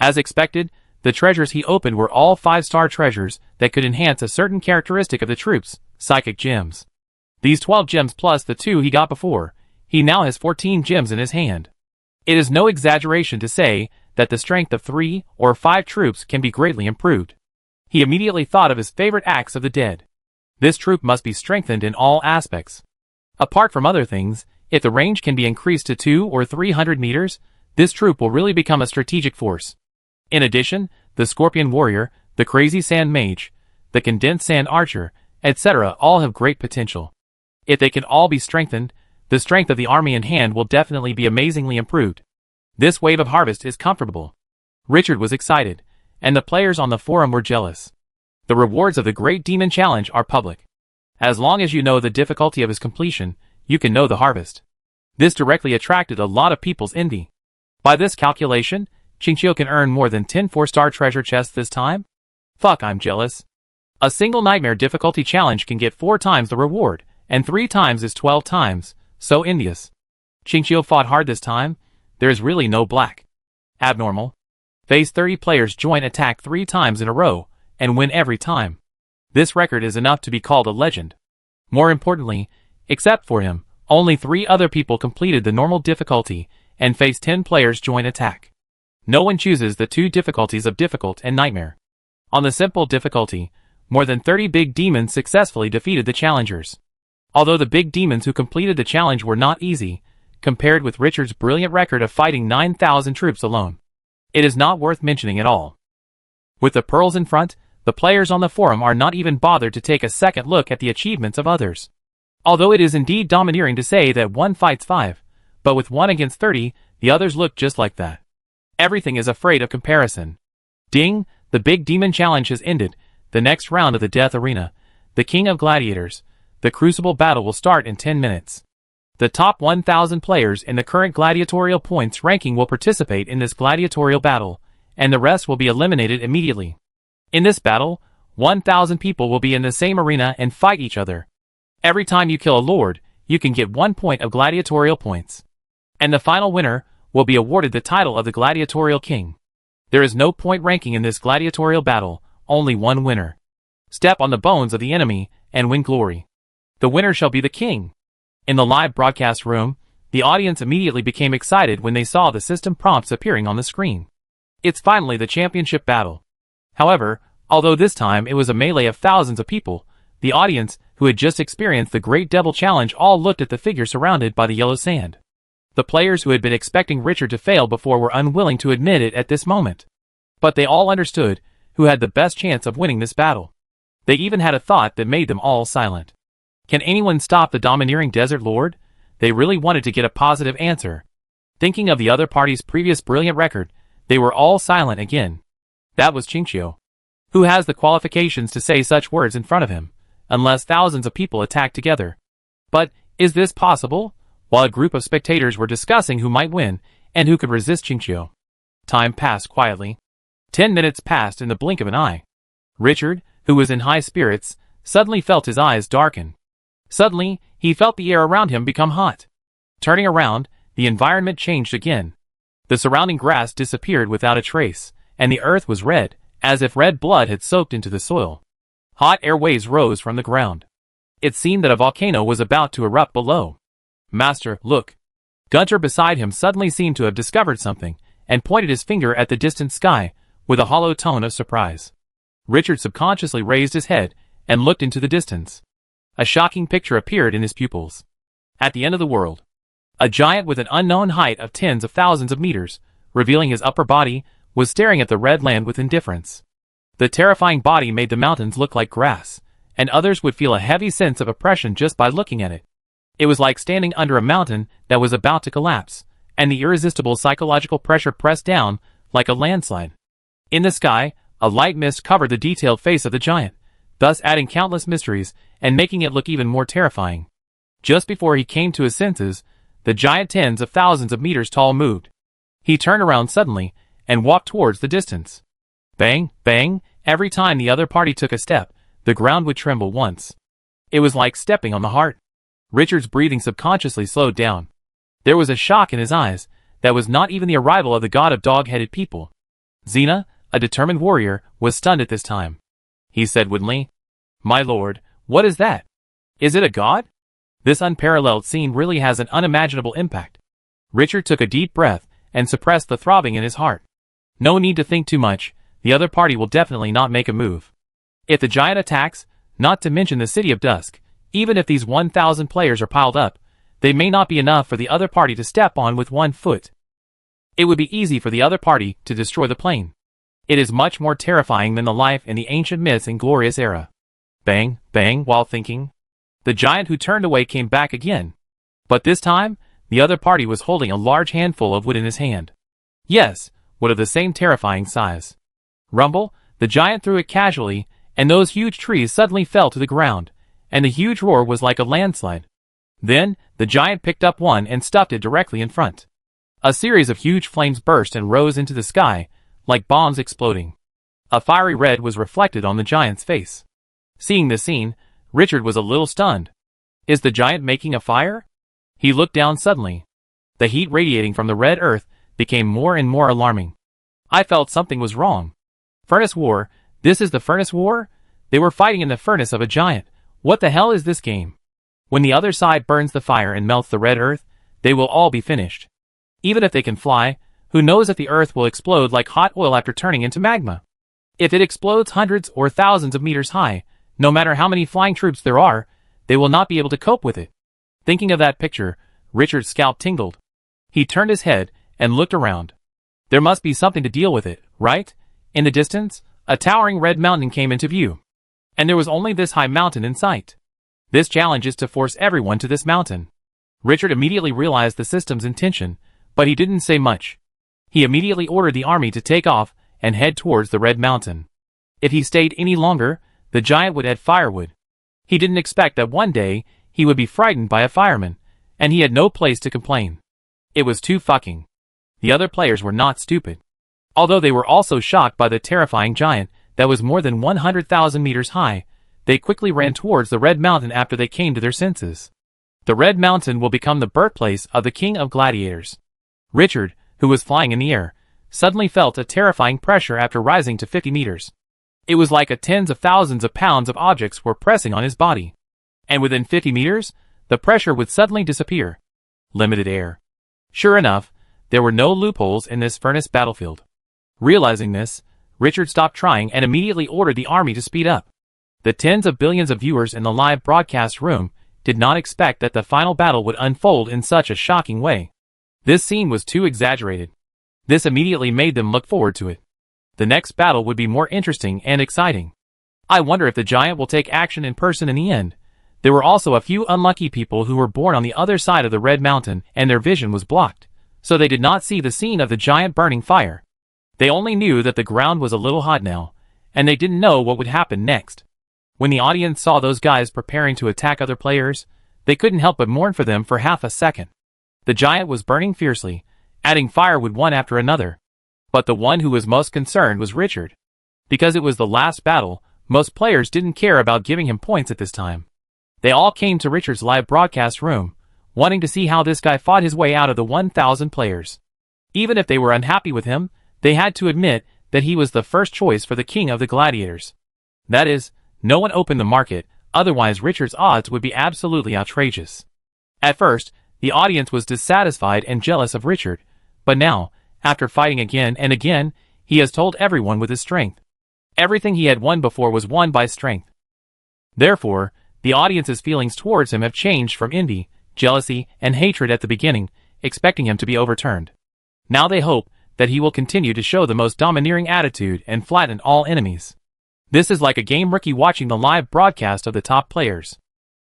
As expected, the treasures he opened were all 5-star treasures that could enhance a certain characteristic of the troops, psychic gems. These 12 gems plus the 2 he got before, he now has 14 gems in his hand. It is no exaggeration to say that the strength of 3 or 5 troops can be greatly improved. He immediately thought of his favorite axe of the dead. This troop must be strengthened in all aspects. Apart from other things, if the range can be increased to 200 or 300 meters, this troop will really become a strategic force. In addition, the Scorpion Warrior, the Crazy Sand Mage, the Condensed Sand Archer, etc. all have great potential. If they can all be strengthened, the strength of the army in hand will definitely be amazingly improved. This wave of harvest is comfortable. Richard was excited, and the players on the forum were jealous. The rewards of the Great Demon Challenge are public. As long as you know the difficulty of its completion, you can know the harvest. This directly attracted a lot of people's envy. By this calculation, Qingqiu can earn more than 10 4-star treasure chests this time? Fuck, I'm jealous. A single nightmare difficulty challenge can get 4 times the reward, and 3 times is 12 times, so envious. Qingqiu fought hard this time. There is really no black. Abnormal. Face 30 players join attack 3 times in a row, and win every time. This record is enough to be called a legend. More importantly, except for him, only 3 other people completed the normal difficulty, and face 10 players join attack. No one chooses the 2 difficulties of difficult and nightmare. On the simple difficulty, more than 30 big demons successfully defeated the challengers. Although the big demons who completed the challenge were not easy, compared with Richard's brilliant record of fighting 9,000 troops alone, it is not worth mentioning at all. With the pearls in front, the players on the forum are not even bothered to take a second look at the achievements of others. Although it is indeed domineering to say that one fights 5, but with 1 against 30, the others look just like that. Everything is afraid of comparison. Ding, the big demon challenge has ended. The next round of the death arena, the king of gladiators, the crucible battle will start in 10 minutes. The top 1,000 players in the current gladiatorial points ranking will participate in this gladiatorial battle, and the rest will be eliminated immediately. In this battle, 1,000 people will be in the same arena and fight each other. Every time you kill a lord, you can get 1 point of gladiatorial points. And the final winner will be awarded the title of the gladiatorial king. There is no point ranking in this gladiatorial battle, only one winner. Step on the bones of the enemy and win glory. The winner shall be the king. In the live broadcast room, the audience immediately became excited when they saw the system prompts appearing on the screen. It's finally the championship battle. However, although this time it was a melee of thousands of people, the audience, who had just experienced the Great Devil Challenge, all looked at the figure surrounded by the yellow sand. The players who had been expecting Richard to fail before were unwilling to admit it at this moment. But they all understood who had the best chance of winning this battle. They even had a thought that made them all silent. Can anyone stop the domineering desert lord? They really wanted to get a positive answer. Thinking of the other party's previous brilliant record, they were all silent again. That was Chinchio. Who has the qualifications to say such words in front of him, unless thousands of people attack together? But, is this possible? While a group of spectators were discussing who might win, and who could resist Chinchio. Time passed quietly. 10 minutes passed in the blink of an eye. Richard, who was in high spirits, suddenly felt his eyes darken. Suddenly, he felt the air around him become hot. Turning around, the environment changed again. The surrounding grass disappeared without a trace, and the earth was red, as if red blood had soaked into the soil. Hot air waves rose from the ground. It seemed that a volcano was about to erupt below. Master, look. Gunter beside him suddenly seemed to have discovered something, and pointed his finger at the distant sky, with a hollow tone of surprise. Richard subconsciously raised his head, and looked into the distance. A shocking picture appeared in his pupils. At the end of the world, a giant with an unknown height of tens of thousands of meters, revealing his upper body, was staring at the red land with indifference. The terrifying body made the mountains look like grass, and others would feel a heavy sense of oppression just by looking at it. It was like standing under a mountain that was about to collapse, and the irresistible psychological pressure pressed down like a landslide. In the sky, a light mist covered the detailed face of the giant, thus adding countless mysteries and making it look even more terrifying. Just before he came to his senses, the giant tens of thousands of meters tall moved. He turned around suddenly and walked towards the distance. Bang, bang, every time the other party took a step, the ground would tremble once. It was like stepping on the heart. Richard's breathing subconsciously slowed down. There was a shock in his eyes that was not even the arrival of the god of dog-headed people. Xena, a determined warrior, was stunned at this time. He said woodenly, "My lord, what is that? Is it a god?" This unparalleled scene really has an unimaginable impact. Richard took a deep breath and suppressed the throbbing in his heart. No need to think too much, the other party will definitely not make a move. If the giant attacks, not to mention the City of Dusk, even if these 1,000 players are piled up, they may not be enough for the other party to step on with 1 foot. It would be easy for the other party to destroy the plane. It is much more terrifying than the life in the ancient myths and glorious era. Bang, bang, while thinking. The giant who turned away came back again. But this time, the other party was holding a large handful of wood in his hand. Yes, wood of the same terrifying size. Rumble, the giant threw it casually, and those huge trees suddenly fell to the ground, and the huge roar was like a landslide. Then, the giant picked up one and stuffed it directly in front. A series of huge flames burst and rose into the sky, like bombs exploding. A fiery red was reflected on the giant's face. Seeing this scene, Richard was a little stunned. Is the giant making a fire? He looked down suddenly. The heat radiating from the red earth became more and more alarming. I felt something was wrong. Furnace War? This is the Furnace War? They were fighting in the furnace of a giant. What the hell is this game? When the other side burns the fire and melts the red earth, they will all be finished. Even if they can fly, who knows if the earth will explode like hot oil after turning into magma? If it explodes hundreds or thousands of meters high, no matter how many flying troops there are, they will not be able to cope with it. Thinking of that picture, Richard's scalp tingled. He turned his head and looked around. There must be something to deal with it, right? In the distance, a towering red mountain came into view. And there was only this high mountain in sight. This challenge is to force everyone to this mountain. Richard immediately realized the system's intention, but he didn't say much. He immediately ordered the army to take off and head towards the red mountain. If he stayed any longer, the giant would add firewood. He didn't expect that one day he would be frightened by a fireman, and he had no place to complain. It was too fucking. The other players were not stupid. Although they were also shocked by the terrifying giant that was more than 100,000 meters high, they quickly ran towards the red mountain after they came to their senses. The red mountain will become the birthplace of the king of gladiators. Richard, who was flying in the air, suddenly felt a terrifying pressure after rising to 50 meters. It was like tens of thousands of pounds of objects were pressing on his body. And within 50 meters, the pressure would suddenly disappear. Limited air. Sure enough, there were no loopholes in this furnace battlefield. Realizing this, Richard stopped trying and immediately ordered the army to speed up. The tens of billions of viewers in the live broadcast room did not expect that the final battle would unfold in such a shocking way. This scene was too exaggerated. This immediately made them look forward to it. The next battle would be more interesting and exciting. I wonder if the giant will take action in person in the end. There were also a few unlucky people who were born on the other side of the red mountain and their vision was blocked, so they did not see the scene of the giant burning fire. They only knew that the ground was a little hot now, and they didn't know what would happen next. When the audience saw those guys preparing to attack other players, they couldn't help but mourn for them for half a second. The giant was burning fiercely, adding firewood one after another. But the one who was most concerned was Richard. Because it was the last battle, most players didn't care about giving him points at this time. They all came to Richard's live broadcast room, wanting to see how this guy fought his way out of the 1,000 players. Even if they were unhappy with him, they had to admit that he was the first choice for the king of the gladiators. That is, no one opened the market, otherwise Richard's odds would be absolutely outrageous. At first, the audience was dissatisfied and jealous of Richard, but now, after fighting again and again, he has told everyone with his strength. Everything he had won before was won by strength. Therefore, the audience's feelings towards him have changed from envy, jealousy, and hatred at the beginning, expecting him to be overturned. Now they hope that he will continue to show the most domineering attitude and flatten all enemies. This is like a game rookie watching the live broadcast of the top players.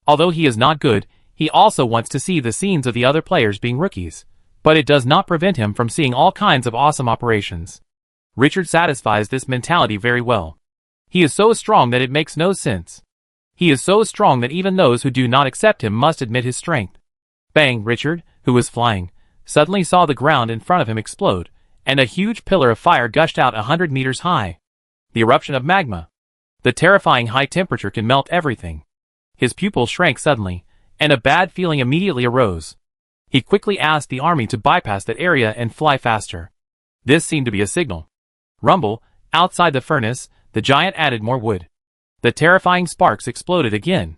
Although he is not good, he also wants to see the scenes of the other players being rookies, but it does not prevent him from seeing all kinds of awesome operations. Richard satisfies this mentality very well. He is so strong that it makes no sense. He is so strong that even those who do not accept him must admit his strength. Bang! Richard, who was flying, suddenly saw the ground in front of him explode, and a huge pillar of fire gushed out 100 meters high. The eruption of magma. The terrifying high temperature can melt everything. His pupils shrank suddenly, and a bad feeling immediately arose. He quickly asked the army to bypass that area and fly faster. This seemed to be a signal. Rumble, outside the furnace, the giant added more wood. The terrifying sparks exploded again.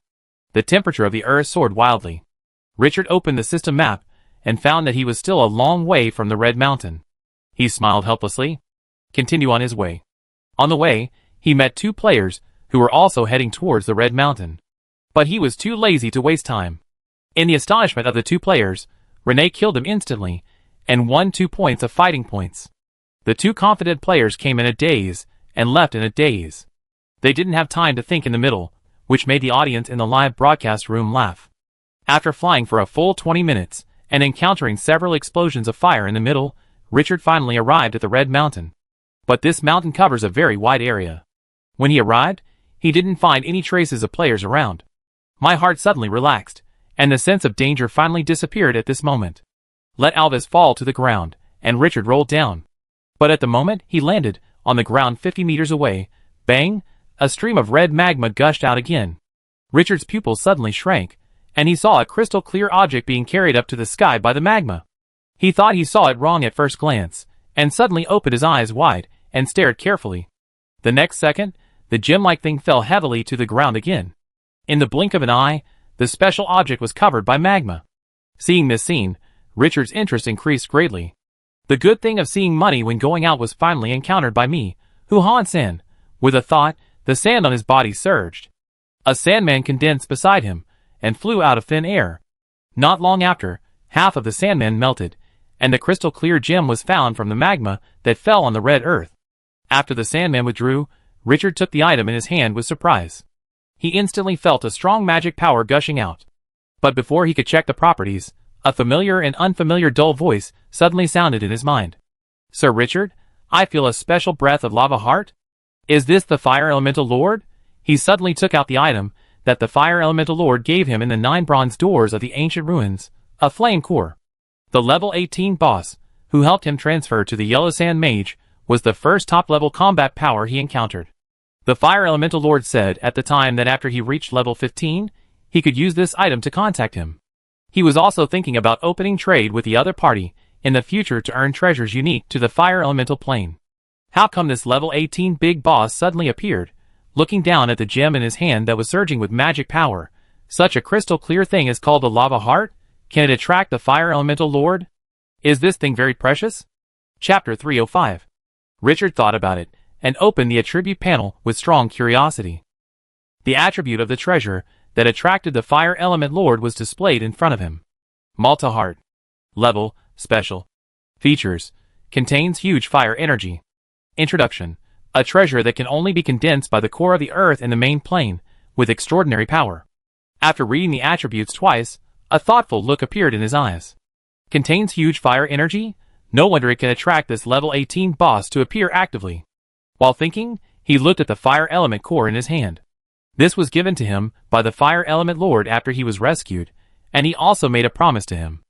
The temperature of the earth soared wildly. Richard opened the system map and found that he was still a long way from the red mountain. He smiled helplessly. Continue on his way. On the way, he met two players who were also heading towards the red mountain. But he was too lazy to waste time. In the astonishment of the two players, Renee killed him instantly and won 2 points of fighting points. The two confident players came in a daze and left in a daze. They didn't have time to think in the middle, which made the audience in the live broadcast room laugh. After flying for a full 20 minutes and encountering several explosions of fire in the middle, Richard finally arrived at the red mountain. But this mountain covers a very wide area. When he arrived, he didn't find any traces of players around. My heart suddenly relaxed, and the sense of danger finally disappeared at this moment. Let Alvis fall to the ground, and Richard rolled down. But at the moment he landed, on the ground 50 meters away, bang, a stream of red magma gushed out again. Richard's pupils suddenly shrank, and he saw a crystal-clear object being carried up to the sky by the magma. He thought he saw it wrong at first glance, and suddenly opened his eyes wide and stared carefully. The next second, the gem-like thing fell heavily to the ground again. In the blink of an eye, the special object was covered by magma. Seeing this scene, Richard's interest increased greatly. The good thing of seeing money when going out was finally encountered by me, Hu Han-san. With a thought, the sand on his body surged. A sandman condensed beside him, and flew out of thin air. Not long after, half of the sandman melted, and the crystal-clear gem was found from the magma that fell on the red earth. After the sandman withdrew, Richard took the item in his hand with surprise. He instantly felt a strong magic power gushing out. But before he could check the properties, a familiar and unfamiliar dull voice suddenly sounded in his mind. "Sir Richard, I feel a special breath of lava heart? Is this the Fire Elemental Lord?" He suddenly took out the item that the Fire Elemental Lord gave him in the 9 bronze doors of the ancient ruins, a flame core. The level 18 boss, who helped him transfer to the Yellow Sand Mage, was the first top-level combat power he encountered. The Fire Elemental Lord said at the time that after he reached level 15, he could use this item to contact him. He was also thinking about opening trade with the other party in the future to earn treasures unique to the Fire Elemental plane. How come this level 18 big boss suddenly appeared, looking down at the gem in his hand that was surging with magic power? Such a crystal clear thing is called a lava heart? Can it attract the Fire Elemental Lord? Is this thing very precious? Chapter 305. Richard thought about it, and opened the attribute panel with strong curiosity. The attribute of the treasure that attracted the Fire Element Lord was displayed in front of him. Malta Heart. Level, Special. Features. Contains huge fire energy. Introduction. A treasure that can only be condensed by the core of the earth in the main plane, with extraordinary power. After reading the attributes twice, a thoughtful look appeared in his eyes. Contains huge fire energy? No wonder it can attract this level 18 boss to appear actively. While thinking, he looked at the Fire Element core in his hand. This was given to him by the Fire Element Lord after he was rescued, and he also made a promise to him.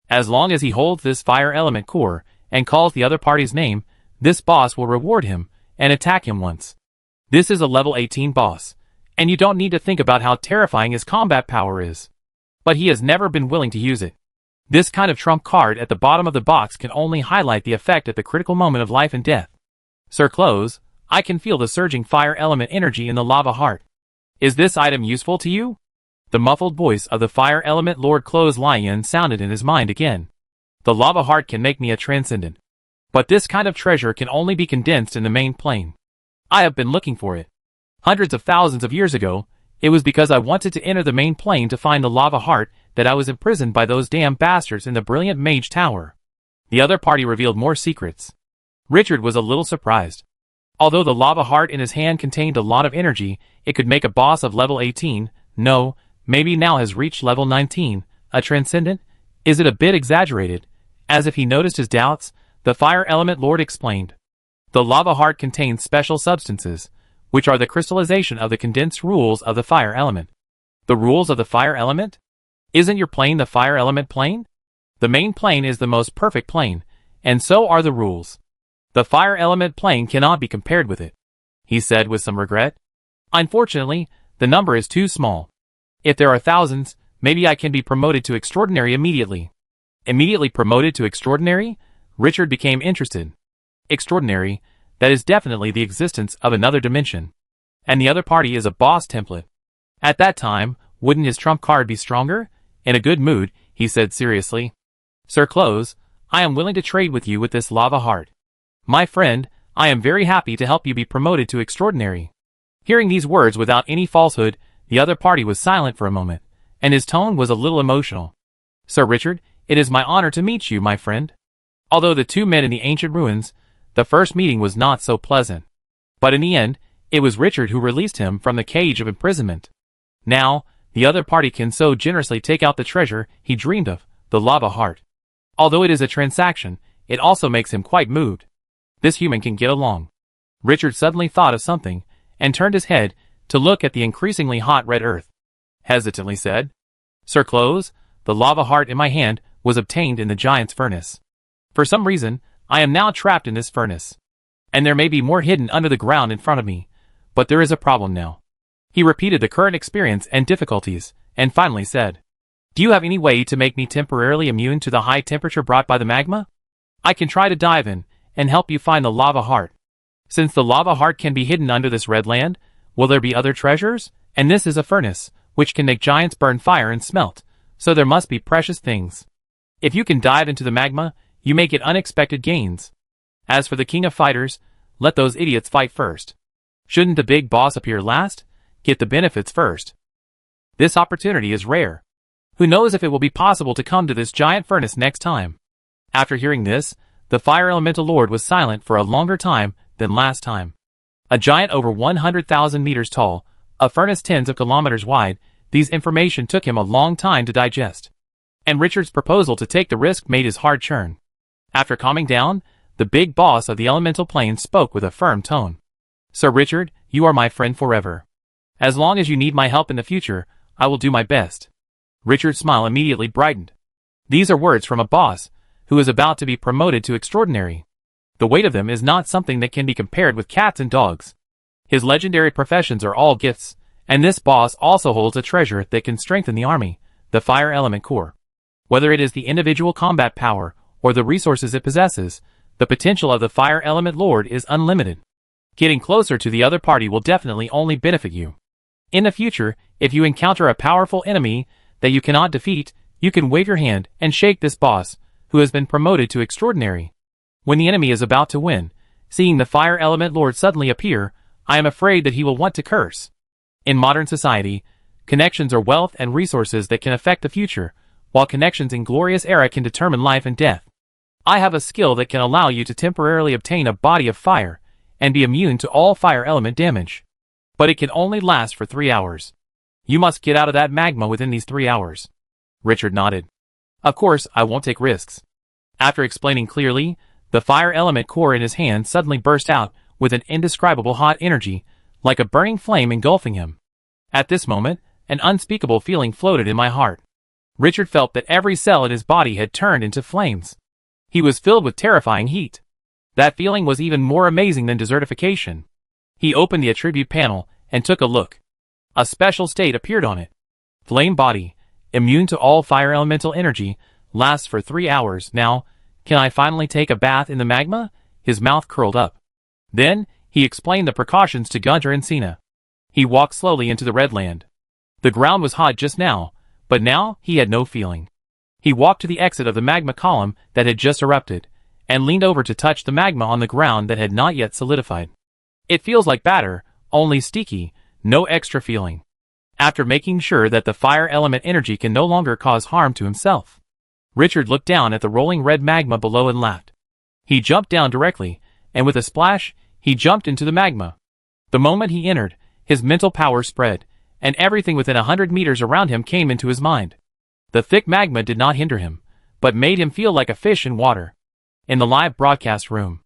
As long as he holds this Fire Element core and calls the other party's name, this boss will reward him and attack him once. This is a level 18 boss, and you don't need to think about how terrifying his combat power is. But he has never been willing to use it. This kind of trump card at the bottom of the box can only highlight the effect at the critical moment of life and death. Sir Close, I can feel the surging fire element energy in the lava heart. Is this item useful to you? The muffled voice of the Fire Element Lord Close Lion sounded in his mind again. The lava heart can make me a transcendent. But this kind of treasure can only be condensed in the main plane. I have been looking for it. Hundreds of thousands of years ago, it was because I wanted to enter the main plane to find the lava heart that I was imprisoned by those damn bastards in the brilliant mage tower. The other party revealed more secrets. Richard was a little surprised. Although the lava heart in his hand contained a lot of energy, it could make a boss of level 18, no, maybe now has reached level 19, a transcendent? Is it a bit exaggerated? As if he noticed his doubts, the Fire Element Lord explained. The lava heart contains special substances, which are the crystallization of the condensed rules of the fire element. The rules of the fire element? Isn't your plane the fire element plane? The main plane is the most perfect plane, and so are the rules. The fire element plane cannot be compared with it, he said with some regret. Unfortunately, the number is too small. If there are thousands, maybe I can be promoted to extraordinary immediately. Immediately promoted to extraordinary? Richard became interested. Extraordinary, that is definitely the existence of another dimension. And the other party is a boss template. At that time, wouldn't his trump card be stronger? In a good mood, he said seriously. Sir Close, I am willing to trade with you with this lava heart. My friend, I am very happy to help you be promoted to extraordinary. Hearing these words without any falsehood, the other party was silent for a moment, and his tone was a little emotional. Sir Richard, it is my honor to meet you, my friend. Although the two men in the ancient ruins, the first meeting was not so pleasant. But in the end, it was Richard who released him from the cage of imprisonment. Now, the other party can so generously take out the treasure he dreamed of, the lava heart. Although it is a transaction, it also makes him quite moved. This human can get along. Richard suddenly thought of something, and turned his head to look at the increasingly hot red earth. Hesitantly said, Sir Close, the lava heart in my hand was obtained in the giant's furnace. For some reason, I am now trapped in this furnace. And there may be more hidden under the ground in front of me, but there is a problem now. He repeated the current experience and difficulties, and finally said, Do you have any way to make me temporarily immune to the high temperature brought by the magma? I can try to dive in, and help you find the lava heart. Since the lava heart can be hidden under this red land, will there be other treasures? And this is a furnace, which can make giants burn fire and smelt, so there must be precious things. If you can dive into the magma, you may get unexpected gains. As for the king of fighters, let those idiots fight first. Shouldn't the big boss appear last? Get the benefits first. This opportunity is rare. Who knows if it will be possible to come to this giant furnace next time? After hearing this, the fire elemental lord was silent for a longer time than last time. A giant over 100,000 meters tall, a furnace tens of kilometers wide, these information took him a long time to digest. And Richard's proposal to take the risk made his heart churn. After calming down, the big boss of the elemental plane spoke with a firm tone. Sir Richard, you are my friend forever. As long as you need my help in the future, I will do my best. Richard's smile immediately brightened. These are words from a boss who is about to be promoted to extraordinary. The weight of them is not something that can be compared with cats and dogs. His legendary professions are all gifts, and this boss also holds a treasure that can strengthen the army, the fire element core. Whether it is the individual combat power or the resources it possesses, the potential of the fire element lord is unlimited. Getting closer to the other party will definitely only benefit you. In the future, if you encounter a powerful enemy that you cannot defeat, you can wave your hand and shake this boss, who has been promoted to extraordinary. When the enemy is about to win, seeing the fire element lord suddenly appear, I am afraid that he will want to curse. In modern society, connections are wealth and resources that can affect the future, while connections in glorious era can determine life and death. I have a skill that can allow you to temporarily obtain a body of fire, and be immune to all fire element damage. But it can only last for 3 hours. You must get out of that magma within these 3 hours. Richard nodded. Of course, I won't take risks. After explaining clearly, the fire element core in his hand suddenly burst out with an indescribable hot energy, like a burning flame engulfing him. At this moment, an unspeakable feeling floated in my heart. Richard felt that every cell in his body had turned into flames. He was filled with terrifying heat. That feeling was even more amazing than desertification. He opened the attribute panel and took a look. A special state appeared on it. Flame body, immune to all fire elemental energy, lasts for 3 hours. Now, can I finally take a bath in the magma? His mouth curled up. Then, he explained the precautions to Gunter and Cena. He walked slowly into the red land. The ground was hot just now, but now he had no feeling. He walked to the exit of the magma column that had just erupted, and leaned over to touch the magma on the ground that had not yet solidified. It feels like batter, only sticky, no extra feeling. After making sure that the fire element energy can no longer cause harm to himself, Richard looked down at the rolling red magma below and laughed. He jumped down directly, and with a splash, he jumped into the magma. The moment he entered, his mental power spread, and everything within 100 meters around him came into his mind. The thick magma did not hinder him, but made him feel like a fish in water. In the live broadcast room,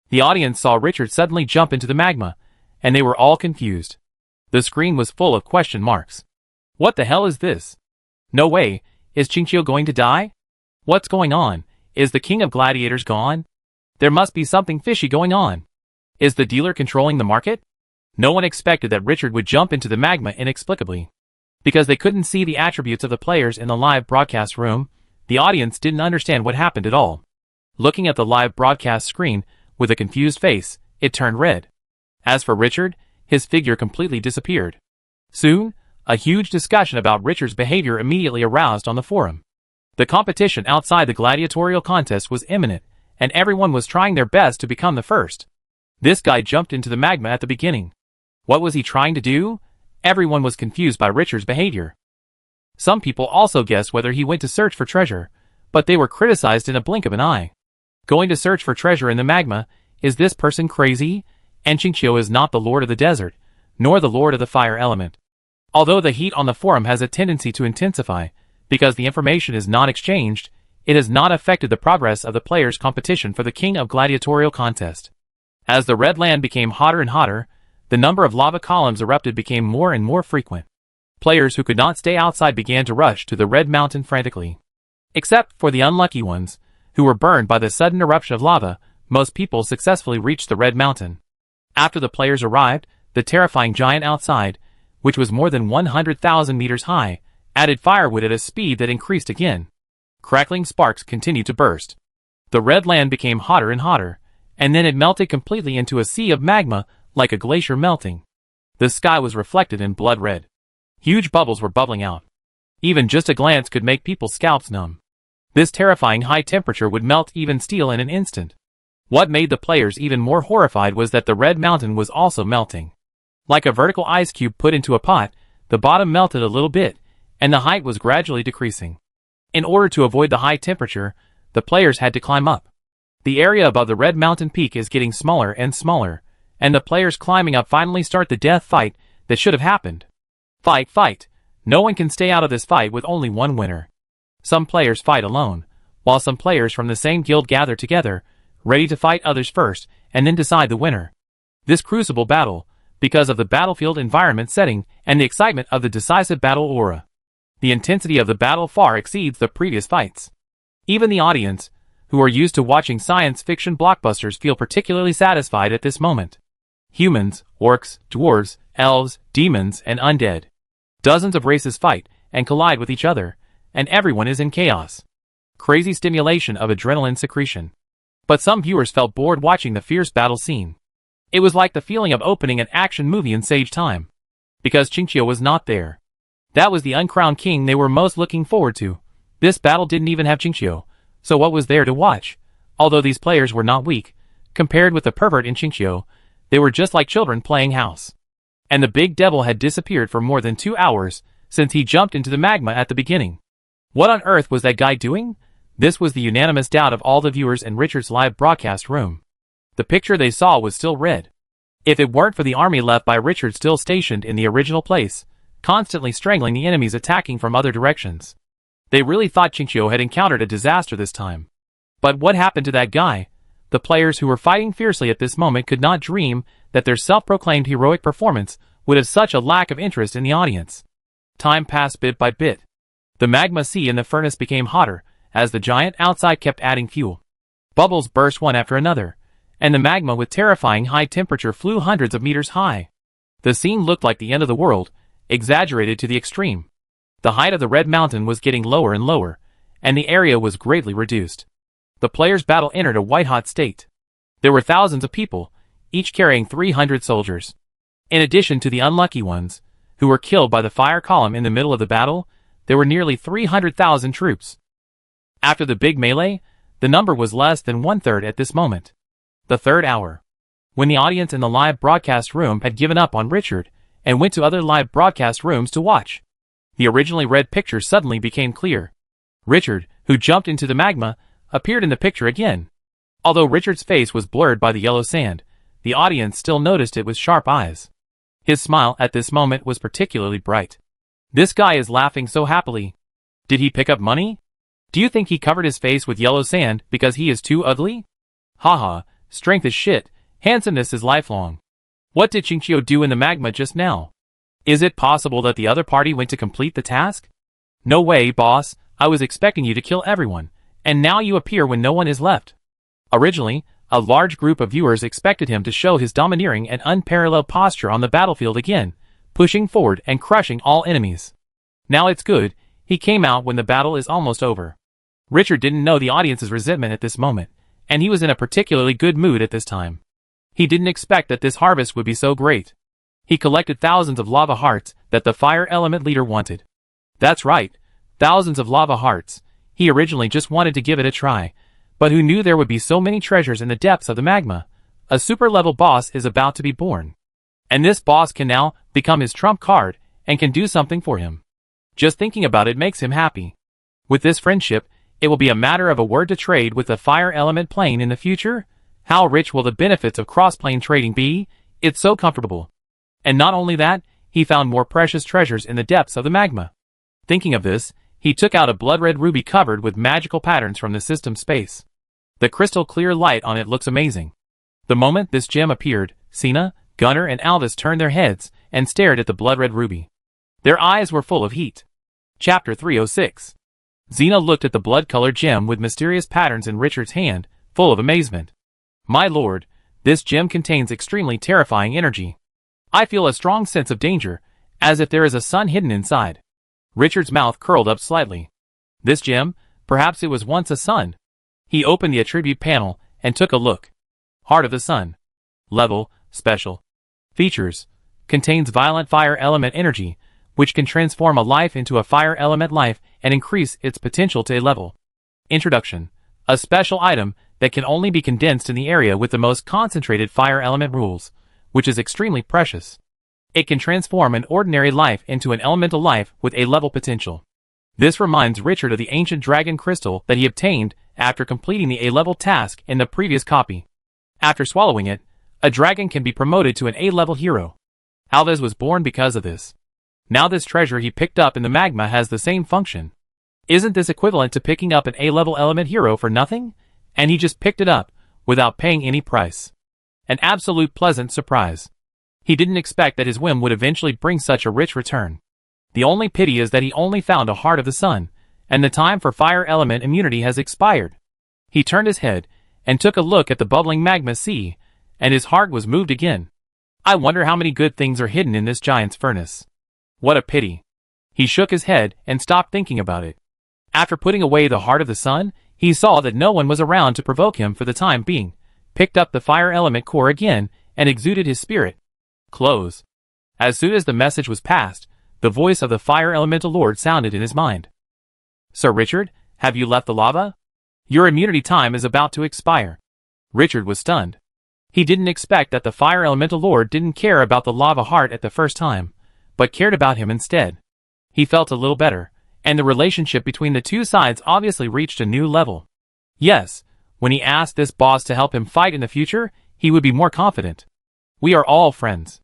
the audience saw Richard suddenly jump into the magma, and they were all confused. The screen was full of question marks. What the hell is this? No way, is Chinchio going to die? What's going on? Is the king of gladiators gone? There must be something fishy going on. Is the dealer controlling the market? No one expected that Richard would jump into the magma inexplicably. Because they couldn't see the attributes of the players in the live broadcast room, the audience didn't understand what happened at all. Looking at the live broadcast screen with a confused face, it turned red. As for Richard, his figure completely disappeared. Soon, a huge discussion about Richard's behavior immediately aroused on the forum. The competition outside the gladiatorial contest was imminent, and everyone was trying their best to become the first. This guy jumped into the magma at the beginning. What was he trying to do? Everyone was confused by Richard's behavior. Some people also guessed whether he went to search for treasure, but they were criticized in a blink of an eye. Going to search for treasure in the magma, is this person crazy? And Chinchio is not the lord of the desert, nor the lord of the fire element. Although the heat on the forum has a tendency to intensify, because the information is not exchanged, it has not affected the progress of the players' competition for the king of gladiatorial contest. As the red land became hotter and hotter, the number of lava columns erupted became more and more frequent. Players who could not stay outside began to rush to the red mountain frantically. Except for the unlucky ones, who were burned by the sudden eruption of lava, most people successfully reached the red mountain. After the players arrived, the terrifying giant outside, which was more than 100,000 meters high, added firewood at a speed that increased again. Crackling sparks continued to burst. The red land became hotter and hotter, and then it melted completely into a sea of magma, like a glacier melting. The sky was reflected in blood red. Huge bubbles were bubbling out. Even just a glance could make people's scalps numb. This terrifying high temperature would melt even steel in an instant. What made the players even more horrified was that the red mountain was also melting. Like a vertical ice cube put into a pot, the bottom melted a little bit, and the height was gradually decreasing. In order to avoid the high temperature, the players had to climb up. The area above the red mountain peak is getting smaller and smaller, and the players climbing up finally start the death fight that should have happened. Fight, fight! No one can stay out of this fight with only one winner. Some players fight alone, while some players from the same guild gather together, ready to fight others first and then decide the winner. This crucible battle, because of the battlefield environment setting and the excitement of the decisive battle aura. The intensity of the battle far exceeds the previous fights. Even the audience, who are used to watching science fiction blockbusters, feel particularly satisfied at this moment. Humans, orcs, dwarves, elves, demons, and undead. Dozens of races fight and collide with each other, and everyone is in chaos. Crazy stimulation of adrenaline secretion. But some viewers felt bored watching the fierce battle scene. It was like the feeling of opening an action movie in Sage Time. Because Qingqiu was not there. That was the uncrowned king they were most looking forward to. This battle didn't even have Qingqiu, so what was there to watch? Although these players were not weak, compared with the pervert in Qingqiu, they were just like children playing house. And the big devil had disappeared for more than 2 hours, since he jumped into the magma at the beginning. What on earth was that guy doing? This was the unanimous doubt of all the viewers in Richard's live broadcast room. The picture they saw was still red. If it weren't for the army left by Richard still stationed in the original place, constantly strangling the enemies attacking from other directions. They really thought Qingqiu had encountered a disaster this time. But what happened to that guy? The players who were fighting fiercely at this moment could not dream that their self-proclaimed heroic performance would have such a lack of interest in the audience. Time passed bit by bit. The magma sea in the furnace became hotter, as the giant outside kept adding fuel. Bubbles burst one after another, and the magma with terrifying high temperature flew hundreds of meters high. The scene looked like the end of the world, exaggerated to the extreme. The height of the red mountain was getting lower and lower, and the area was greatly reduced. The players' battle entered a white-hot state. There were thousands of people, each carrying 300 soldiers. In addition to the unlucky ones, who were killed by the fire column in the middle of the battle, there were nearly 300,000 troops. After the big melee, the number was less than one-third at this moment. The third hour. When the audience in the live broadcast room had given up on Richard, and went to other live broadcast rooms to watch. The originally red picture suddenly became clear. Richard, who jumped into the magma, appeared in the picture again. Although Richard's face was blurred by the yellow sand, the audience still noticed it with sharp eyes. His smile at this moment was particularly bright. This guy is laughing so happily. Did he pick up money? Do you think he covered his face with yellow sand because he is too ugly? Haha, strength is shit, handsomeness is lifelong. What did Qingqiu do in the magma just now? Is it possible that the other party went to complete the task? No way, boss, I was expecting you to kill everyone, and now you appear when no one is left. Originally, a large group of viewers expected him to show his domineering and unparalleled posture on the battlefield again, pushing forward and crushing all enemies. Now it's good, he came out when the battle is almost over. Richard didn't know the audience's resentment at this moment, and he was in a particularly good mood at this time. He didn't expect that this harvest would be so great. He collected thousands of lava hearts that the fire element leader wanted. That's right, thousands of lava hearts. He originally just wanted to give it a try, but who knew there would be so many treasures in the depths of the magma? A super-level boss is about to be born. And this boss can now become his trump card and can do something for him. Just thinking about it makes him happy. With this friendship, it will be a matter of a word to trade with the fire element plane in the future. How rich will the benefits of cross-plane trading be? It's so comfortable. And not only that, he found more precious treasures in the depths of the magma. Thinking of this, he took out a blood-red ruby covered with magical patterns from the system space. The crystal-clear light on it looks amazing. The moment this gem appeared, Cena, Gunnar, and Alvis turned their heads and stared at the blood-red ruby. Their eyes were full of heat. Chapter 306. Xena looked at the blood-colored gem with mysterious patterns in Richard's hand, full of amazement. My lord, this gem contains extremely terrifying energy. I feel a strong sense of danger, as if there is a sun hidden inside. Richard's mouth curled up slightly. This gem, perhaps it was once a sun. He opened the attribute panel and took a look. Heart of the Sun. Level, Special. Features. Contains violent fire element energy, which can transform a life into a fire element life and increase its potential to a level. Introduction. A special item that can only be condensed in the area with the most concentrated fire element rules, which is extremely precious. It can transform an ordinary life into an elemental life with a level potential. This reminds Richard of the ancient dragon crystal that he obtained after completing the A-level task in the previous copy. After swallowing it, a dragon can be promoted to an A-level hero. Alves was born because of this. Now this treasure he picked up in the magma has the same function. Isn't this equivalent to picking up an A-level element hero for nothing? And he just picked it up, without paying any price. An absolute pleasant surprise. He didn't expect that his whim would eventually bring such a rich return. The only pity is that he only found a Heart of the Sun, and the time for fire element immunity has expired. He turned his head, and took a look at the bubbling magma sea, and his heart was moved again. I wonder how many good things are hidden in this giant's furnace. What a pity. He shook his head and stopped thinking about it. After putting away the Heart of the Sun, he saw that no one was around to provoke him for the time being, picked up the fire element core again, and exuded his spirit. Close. As soon as the message was passed, the voice of the fire elemental lord sounded in his mind. Sir Richard, have you left the lava? Your immunity time is about to expire. Richard was stunned. He didn't expect that the fire elemental lord didn't care about the lava heart at the first time, but cared about him instead. He felt a little better, and the relationship between the two sides obviously reached a new level. Yes, when he asked this boss to help him fight in the future, he would be more confident. We are all friends.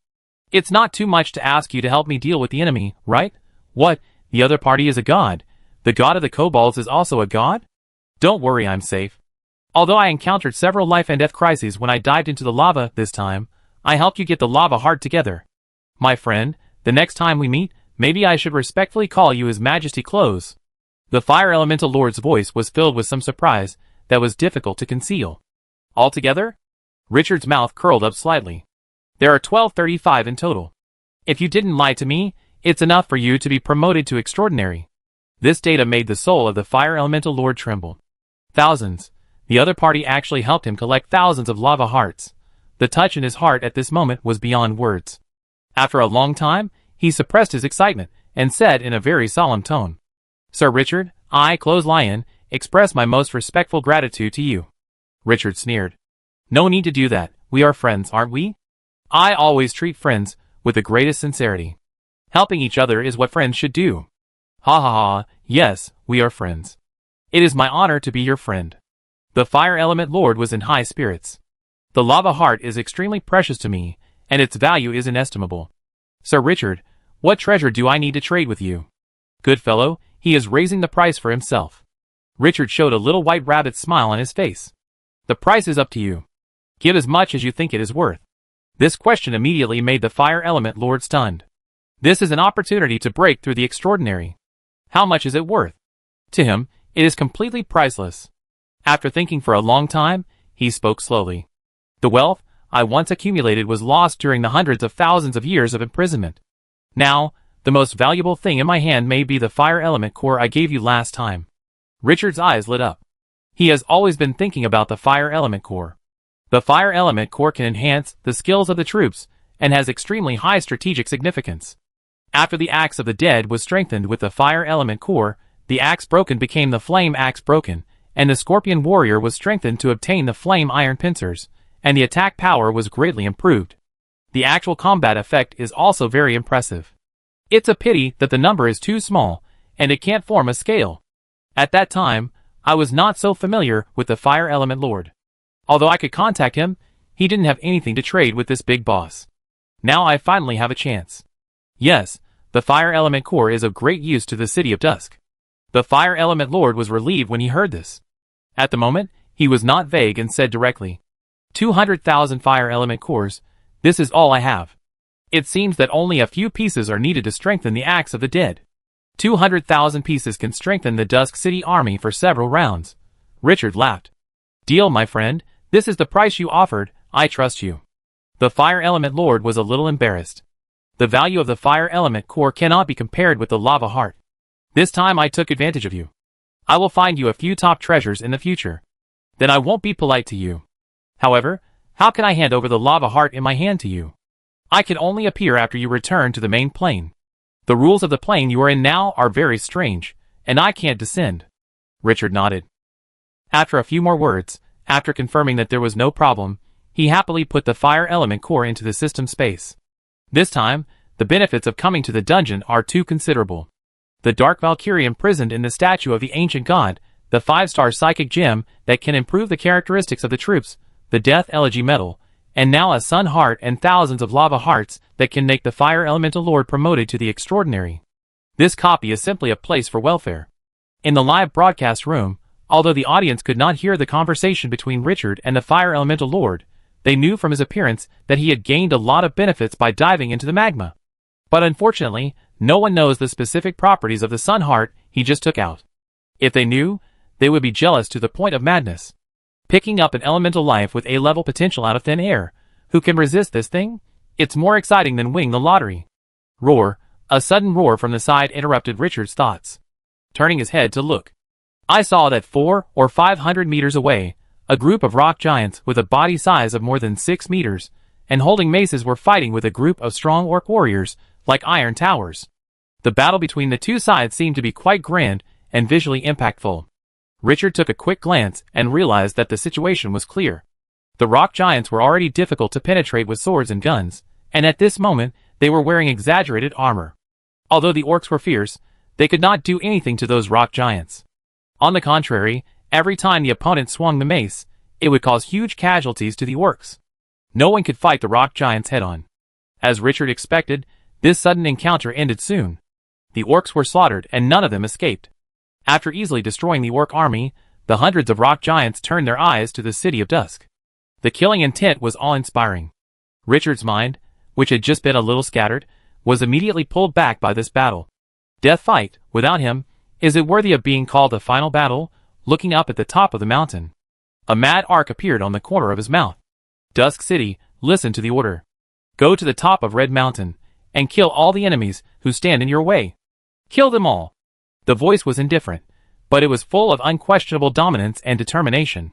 It's not too much to ask you to help me deal with the enemy, right? What, the other party is a god? The god of the kobolds is also a god? Don't worry, I'm safe. Although I encountered several life and death crises when I dived into the lava this time, I helped you get the lava heart together. My friend, the next time we meet, maybe I should respectfully call you His Majesty Close. The fire elemental lord's voice was filled with some surprise that was difficult to conceal. Altogether? Richard's mouth curled up slightly. There are 1235 in total. If you didn't lie to me, it's enough for you to be promoted to extraordinary. This data made the soul of the fire elemental lord tremble. Thousands. The other party actually helped him collect thousands of lava hearts. The touch in his heart at this moment was beyond words. After a long time, he suppressed his excitement, and said in a very solemn tone, Sir Richard, I, Close Lion, express my most respectful gratitude to you. Richard sneered. No need to do that, we are friends, aren't we? I always treat friends with the greatest sincerity. Helping each other is what friends should do. Ha ha ha, yes, we are friends. It is my honor to be your friend. The fire element lord was in high spirits. The lava heart is extremely precious to me, and its value is inestimable. Sir Richard, what treasure do I need to trade with you? Good fellow, he is raising the price for himself. Richard showed a little white rabbit smile on his face. The price is up to you. Give as much as you think it is worth. This question immediately made the fire element lord stunned. This is an opportunity to break through the extraordinary. How much is it worth? To him, it is completely priceless. After thinking for a long time, he spoke slowly. The wealth I once accumulated was lost during the hundreds of thousands of years of imprisonment. Now, the most valuable thing in my hand may be the fire element core I gave you last time. Richard's eyes lit up. He has always been thinking about the fire element core. The fire element core can enhance the skills of the troops, and has extremely high strategic significance. After the axe of the dead was strengthened with the fire element core, the axe broken became the flame axe broken, and the scorpion warrior was strengthened to obtain the flame iron pincers, and the attack power was greatly improved. The actual combat effect is also very impressive. It's a pity that the number is too small, and it can't form a scale. At that time, I was not so familiar with the fire element lord. Although I could contact him, he didn't have anything to trade with this big boss. Now I finally have a chance. Yes, the fire element core is of great use to the city of Dusk. The fire element lord was relieved when he heard this. At the moment, he was not vague and said directly, 200,000 fire element cores, this is all I have. It seems that only a few pieces are needed to strengthen the axe of the dead. 200,000 pieces can strengthen the Dusk City army for several rounds. Richard laughed. Deal, my friend, this is the price you offered, I trust you. The fire element lord was a little embarrassed. The value of the fire element core cannot be compared with the lava heart. This time I took advantage of you. I will find you a few top treasures in the future. Then I won't be polite to you. However, How can I hand over the lava heart in my hand to you? I can only appear after you return to the main plane. The rules of the plane you are in now are very strange, and I can't descend. Richard nodded. After a few more words, after confirming that there was no problem, he happily put the fire element core into the system space. This time, the benefits of coming to the dungeon are too considerable. The Dark Valkyrie imprisoned in the statue of the ancient god, the 5-star psychic gem that can improve the characteristics of the troops, the Death Elegy medal, and now a sun heart and thousands of lava hearts that can make the fire elemental lord promoted to the extraordinary. This copy is simply a place for welfare. In the live broadcast room, although the audience could not hear the conversation between Richard and the fire elemental lord, they knew from his appearance that he had gained a lot of benefits by diving into the magma. But unfortunately, no one knows the specific properties of the sun heart he just took out. If they knew, they would be jealous to the point of madness. Picking up an elemental life with A-level potential out of thin air, who can resist this thing? It's more exciting than winning the lottery. Roar! A sudden roar from the side interrupted Richard's thoughts. Turning his head to look, I saw that 400 or 500 meters away, a group of rock giants with a body size of more than 6 meters, and holding maces were fighting with a group of strong orc warriors, like iron towers. The battle between the two sides seemed to be quite grand and visually impactful. Richard took a quick glance and realized that the situation was clear. The rock giants were already difficult to penetrate with swords and guns, and at this moment, they were wearing exaggerated armor. Although the orcs were fierce, they could not do anything to those rock giants. On the contrary, every time the opponent swung the mace, it would cause huge casualties to the orcs. No one could fight the rock giants head-on. As Richard expected, this sudden encounter ended soon. The orcs were slaughtered and none of them escaped. After easily destroying the orc army, the hundreds of rock giants turned their eyes to the City of Dusk. The killing intent was awe-inspiring. Richard's mind, which had just been a little scattered, was immediately pulled back by this battle. Death fight, without him, is it worthy of being called the final battle? Looking up at the top of the mountain, a mad arc appeared on the corner of his mouth. Dusk City, listen to the order. Go to the top of Red Mountain, and kill all the enemies who stand in your way. Kill them all. The voice was indifferent, but it was full of unquestionable dominance and determination.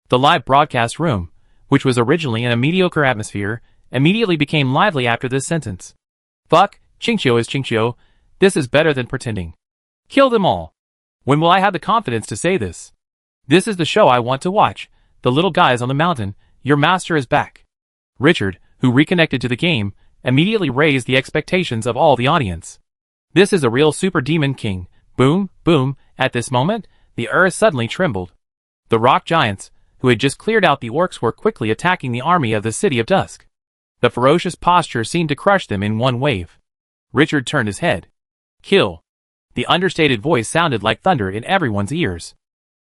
The live broadcast room, which was originally in a mediocre atmosphere, immediately became lively after this sentence. Fuck, Qingqiu is Qingqiu. This is better than pretending. Kill them all. When will I have the confidence to say this? This is the show I want to watch. The little guys on the mountain, your master is back. Richard, who reconnected to the game, immediately raised the expectations of all the audience. This is a real super demon king. Boom, boom. At this moment, the earth suddenly trembled. The rock giants, who had just cleared out the orcs, were quickly attacking the army of the City of Dusk. The ferocious posture seemed to crush them in one wave. Richard turned his head. Kill. The understated voice sounded like thunder in everyone's ears.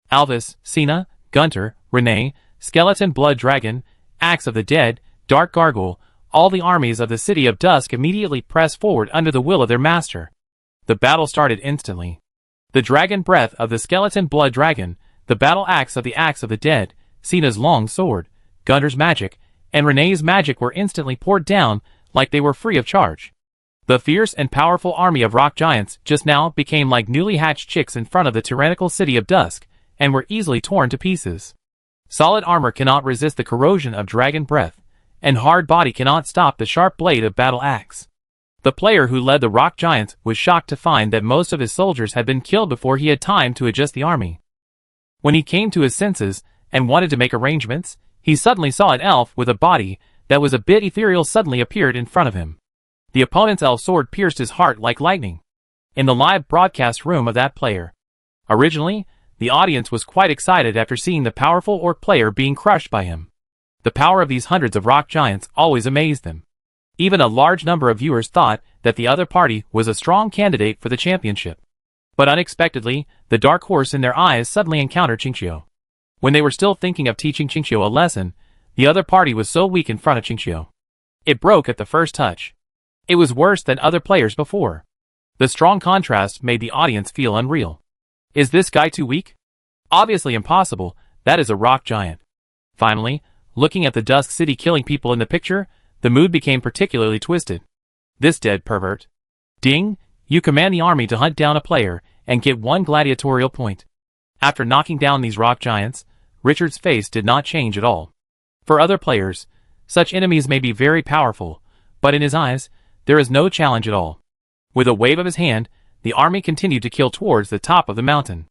Alvis, Cena, Gunter, Renee, Skeleton Blood Dragon, Axe of the Dead, Dark Gargoyle, all the armies of the City of Dusk immediately pressed forward under the will of their master. The battle started instantly. The dragon breath of the Skeleton Blood Dragon, the battle axe of the Dead, Cena's long sword, Gunter's magic, and Renee's magic were instantly poured down like they were free of charge. The fierce and powerful army of rock giants just now became like newly hatched chicks in front of the tyrannical City of Dusk, and were easily torn to pieces. Solid armor cannot resist the corrosion of dragon breath, and hard body cannot stop the sharp blade of battle axe. The player who led the rock giants was shocked to find that most of his soldiers had been killed before he had time to adjust the army. When he came to his senses and wanted to make arrangements, he suddenly saw an elf with a body that was a bit ethereal suddenly appeared in front of him. The opponent's elf sword pierced his heart like lightning. In the live broadcast room of that player. Originally, the audience was quite excited after seeing the powerful orc player being crushed by him. The power of these hundreds of rock giants always amazed them. Even a large number of viewers thought that the other party was a strong candidate for the championship. But unexpectedly, the dark horse in their eyes suddenly encountered Qingqiu. When they were still thinking of teaching Qingqiu a lesson, the other party was so weak in front of Qingqiu. It broke at the first touch. It was worse than other players before. The strong contrast made the audience feel unreal. Is this guy too weak? Obviously impossible, that is a rock giant. Finally, looking at the Dusk City killing people in the picture, the mood became particularly twisted. This dead pervert. Ding, you command the army to hunt down a player and get 1 gladiatorial point. After knocking down these rock giants, Richard's face did not change at all. For other players, such enemies may be very powerful, but in his eyes, there is no challenge at all. With a wave of his hand, the army continued to kill towards the top of the mountain.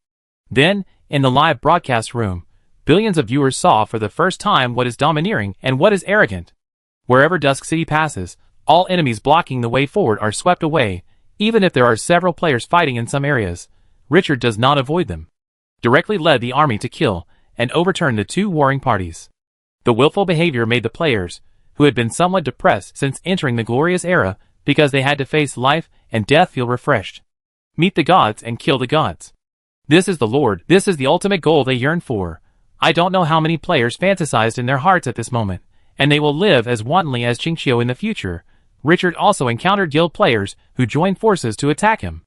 Then, in the live broadcast room, billions of viewers saw for the first time what is domineering and what is arrogant. Wherever Dusk City passes, all enemies blocking the way forward are swept away, even if there are several players fighting in some areas. Richard does not avoid them. Directly led the army to kill and overturn the two warring parties. The willful behavior made the players, who had been somewhat depressed since entering the glorious era because they had to face life and death, feel refreshed. Meet the gods and kill the gods. This is the Lord, this is the ultimate goal they yearn for. I don't know how many players fantasized in their hearts at this moment, and they will live as wantonly as Qingqiu in the future. Richard also encountered guild players who joined forces to attack him.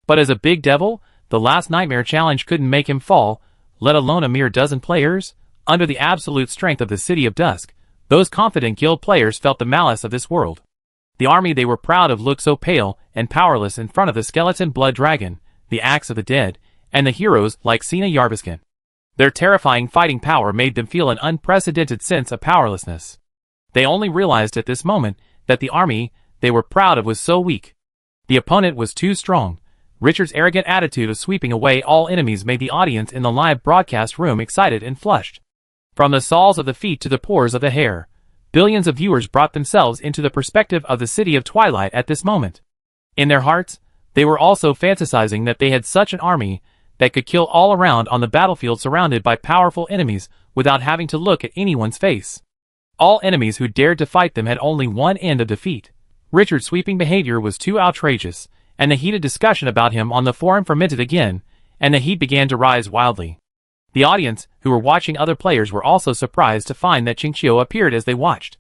But as a big devil, the last nightmare challenge couldn't make him fall, let alone a mere dozen players. Under the absolute strength of the City of Dusk, those confident guild players felt the malice of this world. The army they were proud of looked so pale and powerless in front of the skeleton blood dragon, the axe of the dead, and the heroes like Sina Yarbiskin. Their terrifying fighting power made them feel an unprecedented sense of powerlessness. They only realized at this moment that the army they were proud of was so weak. The opponent was too strong. Richard's arrogant attitude of sweeping away all enemies made the audience in the live broadcast room excited and flushed. From the soles of the feet to the pores of the hair, billions of viewers brought themselves into the perspective of the City of Twilight at this moment. In their hearts, they were also fantasizing that they had such an army that could kill all around on the battlefield surrounded by powerful enemies without having to look at anyone's face. All enemies who dared to fight them had only one end of defeat. Richard's sweeping behavior was too outrageous, and the heated discussion about him on the forum fermented again, and the heat began to rise wildly. The audience, who were watching other players, were also surprised to find that Qingqiu appeared as they watched.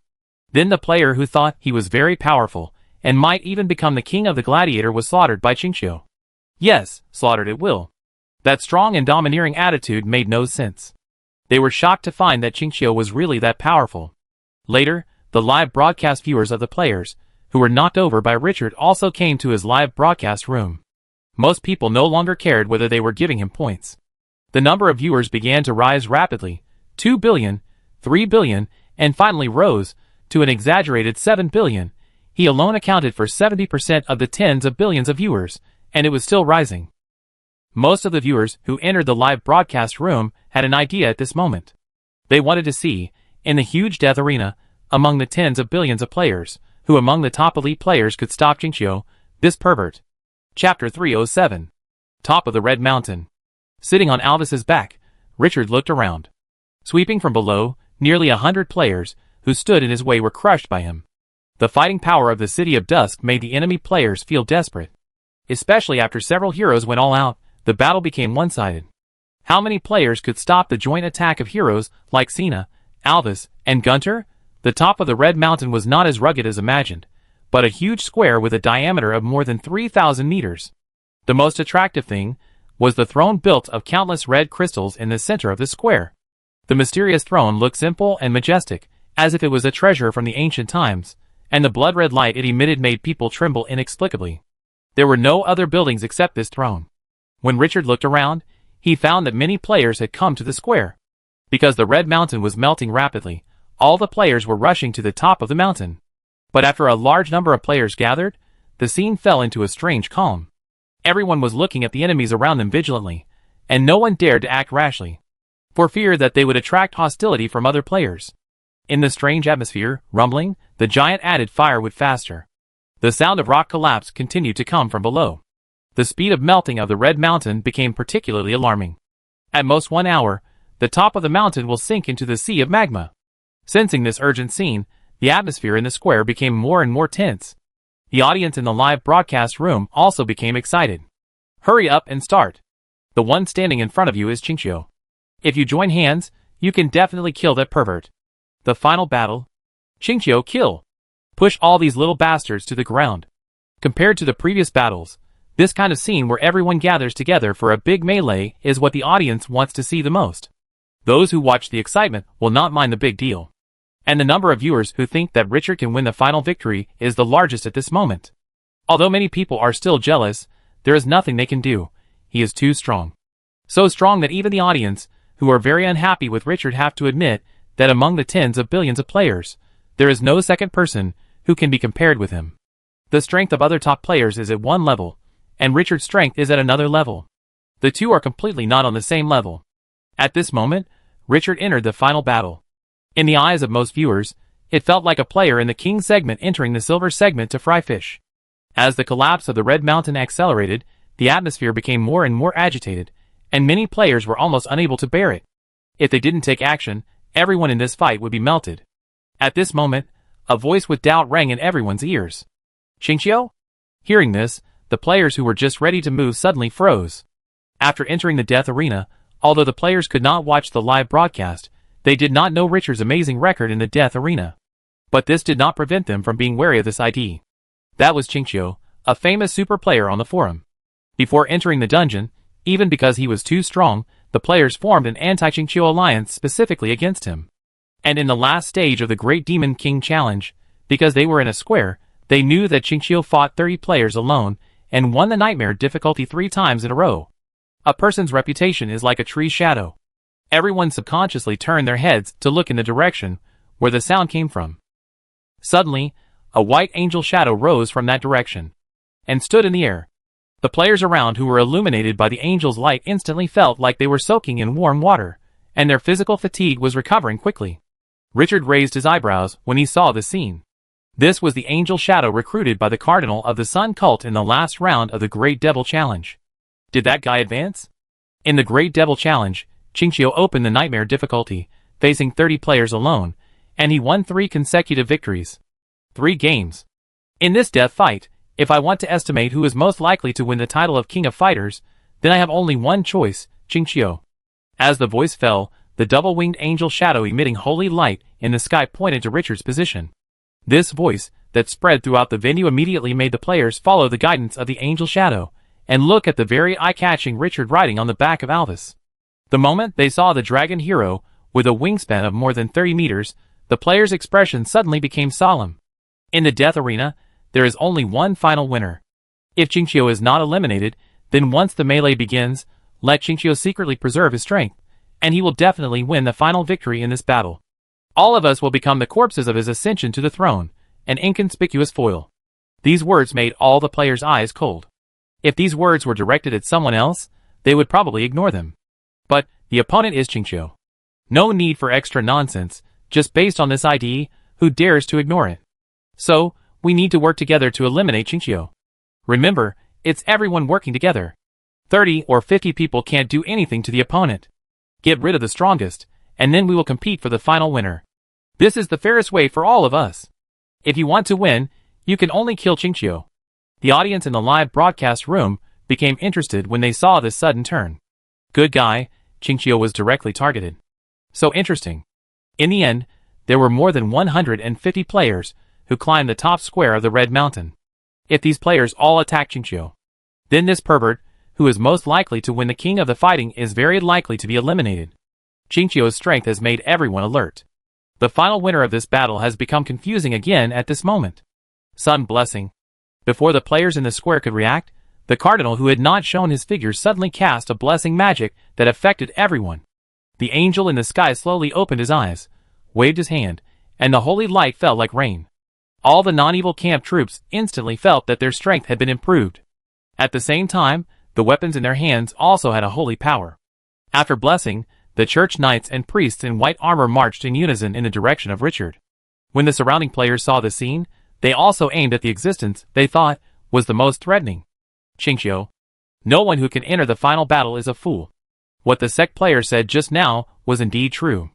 Then the player who thought he was very powerful, and might even become the king of the gladiator, was slaughtered by Qingqiu. Yes, slaughtered at will. That strong and domineering attitude made no sense. They were shocked to find that Qingqiu was really that powerful. Later, the live broadcast viewers of the players, who were knocked over by Richard, also came to his live broadcast room. Most people no longer cared whether they were giving him points. The number of viewers began to rise rapidly, 2 billion, 3 billion, and finally rose to an exaggerated 7 billion. He alone accounted for 70% of the tens of billions of viewers, and it was still rising. Most of the viewers who entered the live broadcast room had an idea at this moment. They wanted to see, in the huge death arena, among the tens of billions of players, who among the top elite players could stop Qingqiu, this pervert. Chapter 307. Top of the Red Mountain. Sitting on Alvis's back, Richard looked around. Sweeping from below, nearly 100 players who stood in his way were crushed by him. The fighting power of the City of Dusk made the enemy players feel desperate. Especially after several heroes went all out, the battle became one-sided. How many players could stop the joint attack of heroes like Sina, Alvis, and Gunter? The top of the Red Mountain was not as rugged as imagined, but a huge square with a diameter of more than 3,000 meters. The most attractive thing was the throne built of countless red crystals in the center of the square. The mysterious throne looked simple and majestic, as if it was a treasure from the ancient times, and the blood-red light it emitted made people tremble inexplicably. There were no other buildings except this throne. When Richard looked around, he found that many players had come to the square. Because the Red Mountain was melting rapidly, all the players were rushing to the top of the mountain. But after a large number of players gathered, the scene fell into a strange calm. Everyone was looking at the enemies around them vigilantly, and no one dared to act rashly, for fear that they would attract hostility from other players. In the strange atmosphere, rumbling, the giant added firewood faster. The sound of rock collapse continued to come from below. The speed of melting of the Red Mountain became particularly alarming. At most 1 hour, the top of the mountain will sink into the sea of magma. Sensing this urgent scene, the atmosphere in the square became more and more tense. The audience in the live broadcast room also became excited. Hurry up and start. The one standing in front of you is Qingqiu. If you join hands, you can definitely kill that pervert. The final battle. Qingqiu, kill. Push all these little bastards to the ground. Compared to the previous battles, this kind of scene where everyone gathers together for a big melee is what the audience wants to see the most. Those who watch the excitement will not mind the big deal. And the number of viewers who think that Richard can win the final victory is the largest at this moment. Although many people are still jealous, there is nothing they can do. He is too strong. So strong that even the audience, who are very unhappy with Richard, have to admit that among the tens of billions of players, there is no second person who can be compared with him. The strength of other top players is at one level, and Richard's strength is at another level. The two are completely not on the same level. At this moment, Richard entered the final battle. In the eyes of most viewers, it felt like a player in the King segment entering the Silver segment to fry fish. As the collapse of the Red Mountain accelerated, the atmosphere became more and more agitated, and many players were almost unable to bear it. If they didn't take action, everyone in this fight would be melted. At this moment, a voice with doubt rang in everyone's ears. Qingqiu? Hearing this, the players who were just ready to move suddenly froze. After entering the death arena, although the players could not watch the live broadcast, they did not know Richard's amazing record in the death arena. But this did not prevent them from being wary of this ID. That was Qingqiu, a famous super player on the forum. Before entering the dungeon, even because he was too strong, the players formed an anti-Qingqiu alliance specifically against him. And in the last stage of the Great Demon King Challenge, because they were in a square, they knew that Qingqiu fought 30 players alone and won the nightmare difficulty 3 times in a row. A person's reputation is like a tree's shadow. Everyone subconsciously turned their heads to look in the direction where the sound came from. Suddenly, a white angel shadow rose from that direction and stood in the air. The players around who were illuminated by the angel's light instantly felt like they were soaking in warm water, and their physical fatigue was recovering quickly. Richard raised his eyebrows when he saw the scene. This was the angel shadow recruited by the Cardinal of the Sun cult in the last round of the Great Devil Challenge. Did that guy advance? In the Great Devil Challenge, Qingqiu opened the nightmare difficulty, facing 30 players alone, and he won 3 consecutive victories. 3 games. In this death fight, if I want to estimate who is most likely to win the title of King of Fighters, then I have only one choice, Qingqiu. As the voice fell, the double-winged angel shadow emitting holy light in the sky pointed to Richard's position. This voice, that spread throughout the venue, immediately made the players follow the guidance of the angel shadow, and look at the very eye-catching Richard riding on the back of Alvis. The moment they saw the dragon hero, with a wingspan of more than 30 meters, the players' expression suddenly became solemn. In the death arena, there is only one final winner. If Qingqiu is not eliminated, then once the melee begins, let Qingqiu secretly preserve his strength, and he will definitely win the final victory in this battle. All of us will become the corpses of his ascension to the throne, an inconspicuous foil. These words made all the players' eyes cold. If these words were directed at someone else, they would probably ignore them. But the opponent is Qingqiu. No need for extra nonsense, just based on this ID, who dares to ignore it? So, we need to work together to eliminate Qingqiu. Remember, it's everyone working together. 30 or 50 people can't do anything to the opponent. Get rid of the strongest, and then we will compete for the final winner. This is the fairest way for all of us. If you want to win, you can only kill Qingqiu. The audience in the live broadcast room became interested when they saw this sudden turn. Good guy, Qingqiu was directly targeted. So interesting. In the end, there were more than 150 players who climbed the top square of the Red Mountain. If these players all attack Qingqiu, then this pervert, who is most likely to win the king of the fighting, is very likely to be eliminated. Qingqiu's strength has made everyone alert. The final winner of this battle has become confusing again at this moment. Sun blessing. Before the players in the square could react, the cardinal who had not shown his figure suddenly cast a blessing magic that affected everyone. The angel in the sky slowly opened his eyes, waved his hand, and the holy light fell like rain. All the non-evil camp troops instantly felt that their strength had been improved. At the same time, the weapons in their hands also had a holy power. After blessing, the church knights and priests in white armor marched in unison in the direction of Richard. When the surrounding players saw the scene, they also aimed at the existence they thought was the most threatening. Qingqiu. No one who can enter the final battle is a fool. What the sect player said just now was indeed true.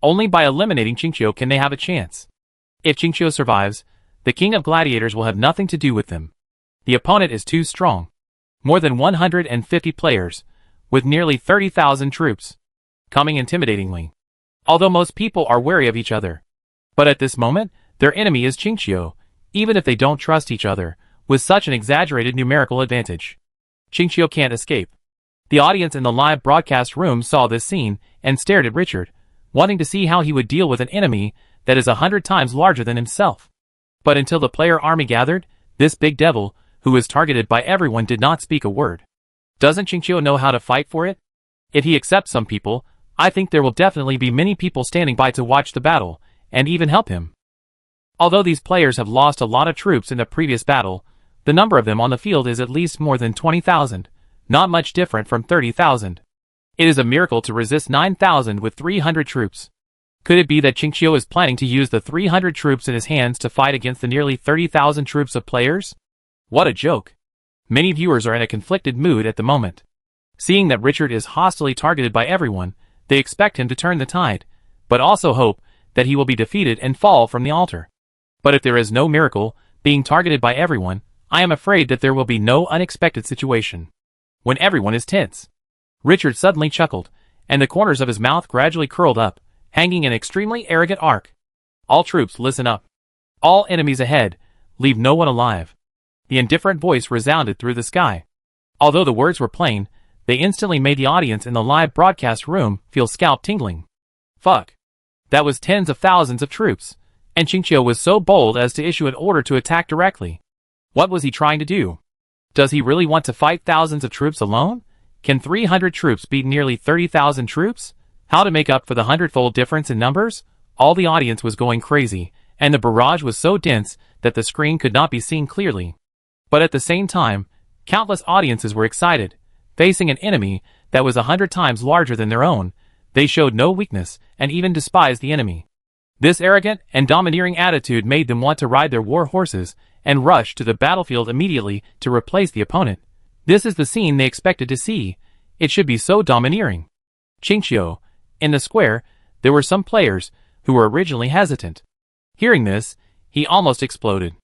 Only by eliminating Qingqiu can they have a chance. If Qingqiu survives, the king of gladiators will have nothing to do with them. The opponent is too strong. More than 150 players, with nearly 30,000 troops, coming intimidatingly. Although most people are wary of each other. But at this moment, their enemy is Qingqiu, even if they don't trust each other, with such an exaggerated numerical advantage. Qingqiu can't escape. The audience in the live broadcast room saw this scene and stared at Richard, wanting to see how he would deal with an enemy that is 100 times larger than himself. But until the player army gathered, this big devil, who was targeted by everyone, did not speak a word. Doesn't Qingqiu know how to fight for it? If he accepts some people, I think there will definitely be many people standing by to watch the battle, and even help him. Although these players have lost a lot of troops in the previous battle, the number of them on the field is at least more than 20,000, not much different from 30,000. It is a miracle to resist 9,000 with 300 troops. Could it be that Qingqiu is planning to use the 300 troops in his hands to fight against the nearly 30,000 troops of players? What a joke. Many viewers are in a conflicted mood at the moment. Seeing that Richard is hostilely targeted by everyone, they expect him to turn the tide, but also hope that he will be defeated and fall from the altar. But if there is no miracle, being targeted by everyone, I am afraid that there will be no unexpected situation. When everyone is tense. Richard suddenly chuckled, and the corners of his mouth gradually curled up, hanging an extremely arrogant arc. All troops, listen up. All enemies ahead, leave no one alive. The indifferent voice resounded through the sky. Although the words were plain, they instantly made the audience in the live broadcast room feel scalp tingling. Fuck. That was tens of thousands of troops, and Qingqiu was so bold as to issue an order to attack directly. What was he trying to do? Does he really want to fight thousands of troops alone? Can 300 troops beat nearly 30,000 troops? How to make up for the hundredfold difference in numbers? All the audience was going crazy, and the barrage was so dense that the screen could not be seen clearly. But at the same time, countless audiences were excited. Facing an enemy that was 100 times larger than their own, they showed no weakness and even despised the enemy. This arrogant and domineering attitude made them want to ride their war horses and rush to the battlefield immediately to replace the opponent. This is the scene they expected to see. It should be so domineering. Qingqiu. In the square, there were some players who were originally hesitant. Hearing this, he almost exploded.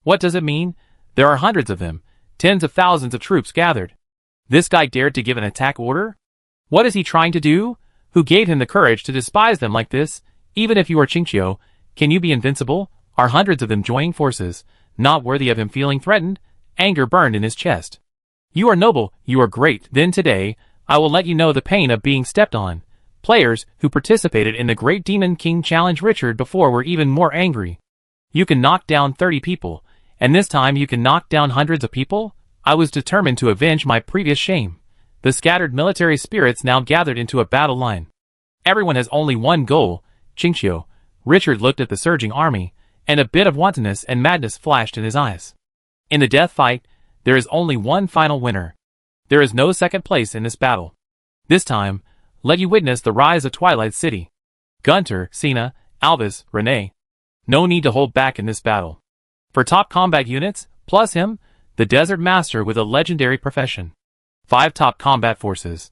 What does it mean? There are hundreds of them, tens of thousands of troops gathered. This guy dared to give an attack order? What is he trying to do? Who gave him the courage to despise them like this? Even if you are Qingqiu, can you be invincible? Are hundreds of them joining forces, not worthy of him feeling threatened? Anger burned in his chest. You are noble, you are great, then today, I will let you know the pain of being stepped on. Players who participated in the Great Demon King Challenge Richard before were even more angry. You can knock down 30 people, and this time you can knock down hundreds of people? I was determined to avenge my previous shame. The scattered military spirits now gathered into a battle line. Everyone has only one goal, Qingqiu. Richard looked at the surging army, and a bit of wantonness and madness flashed in his eyes. In the death fight, there is only one final winner. There is no second place in this battle. This time, let you witness the rise of Twilight City. Gunter, Sina, Alvis, Renee. No need to hold back in this battle. For top combat units, plus him, the Desert Master with a legendary profession. 5 top combat forces.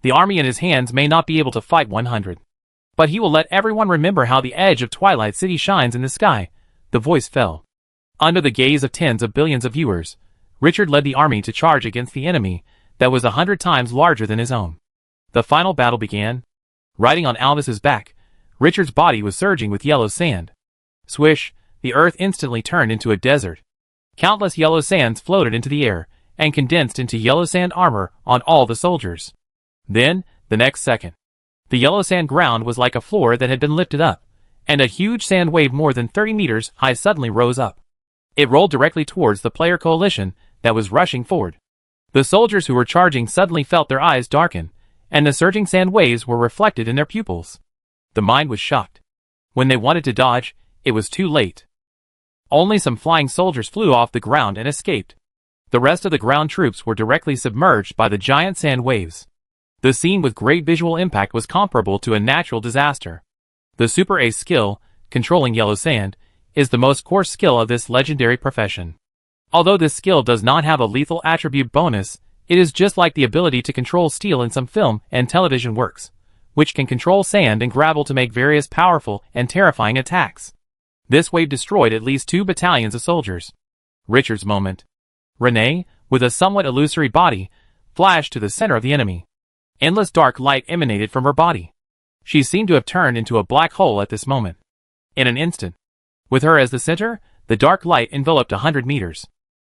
The army in his hands may not be able to fight 100. But he will let everyone remember how the edge of Twilight City shines in the sky. The voice fell. Under the gaze of tens of billions of viewers, Richard led the army to charge against the enemy that was 100 times larger than his own. The final battle began. Riding on Alvis's back, Richard's body was surging with yellow sand. Swish, the earth instantly turned into a desert. Countless yellow sands floated into the air and condensed into yellow sand armor on all the soldiers. Then, the next second, the yellow sand ground was like a floor that had been lifted up, and a huge sand wave more than 30 meters high suddenly rose up. It rolled directly towards the player coalition that was rushing forward. The soldiers who were charging suddenly felt their eyes darken, and the surging sand waves were reflected in their pupils. The mind was shocked. When they wanted to dodge, it was too late. Only some flying soldiers flew off the ground and escaped. The rest of the ground troops were directly submerged by the giant sand waves. The scene with great visual impact was comparable to a natural disaster. The Super Ace skill, controlling yellow sand, is the most core skill of this legendary profession. Although this skill does not have a lethal attribute bonus, it is just like the ability to control steel in some film and television works, which can control sand and gravel to make various powerful and terrifying attacks. This wave destroyed at least 2 battalions of soldiers. Richard's moment. Renee, with a somewhat illusory body, flashed to the center of the enemy. Endless dark light emanated from her body. She seemed to have turned into a black hole at this moment. In an instant, with her as the center, the dark light enveloped 100 meters.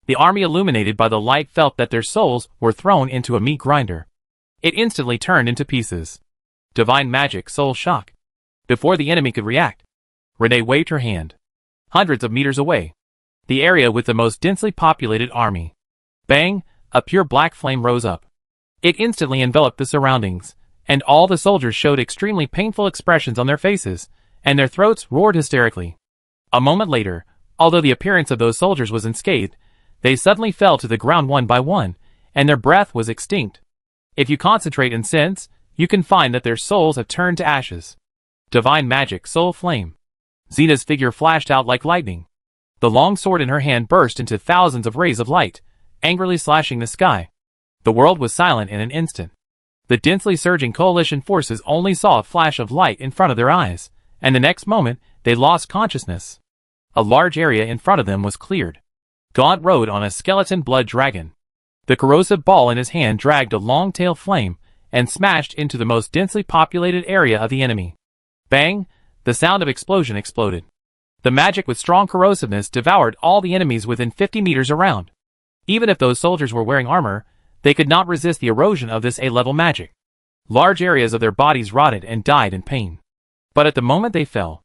The army illuminated by the light felt that their souls were thrown into a meat grinder. It instantly turned into pieces. Divine magic, soul shock. Before the enemy could react, Renee waved her hand. Hundreds of meters away, the area with the most densely populated army. Bang! A pure black flame rose up. It instantly enveloped the surroundings, and all the soldiers showed extremely painful expressions on their faces, and their throats roared hysterically. A moment later, although the appearance of those soldiers was unscathed, they suddenly fell to the ground one by one, and their breath was extinct. If you concentrate and sense, you can find that their souls have turned to ashes. Divine magic, soul flame. Xena's figure flashed out like lightning. The long sword in her hand burst into thousands of rays of light, angrily slashing the sky. The world was silent in an instant. The densely surging coalition forces only saw a flash of light in front of their eyes, and the next moment, they lost consciousness. A large area in front of them was cleared. Gaunt rode on a skeleton blood dragon. The corrosive ball in his hand dragged a long-tail flame and smashed into the most densely populated area of the enemy. Bang! The sound of explosion exploded. The magic with strong corrosiveness devoured all the enemies within 50 meters around. Even if those soldiers were wearing armor, they could not resist the erosion of this A-level magic. Large areas of their bodies rotted and died in pain. But at the moment they fell,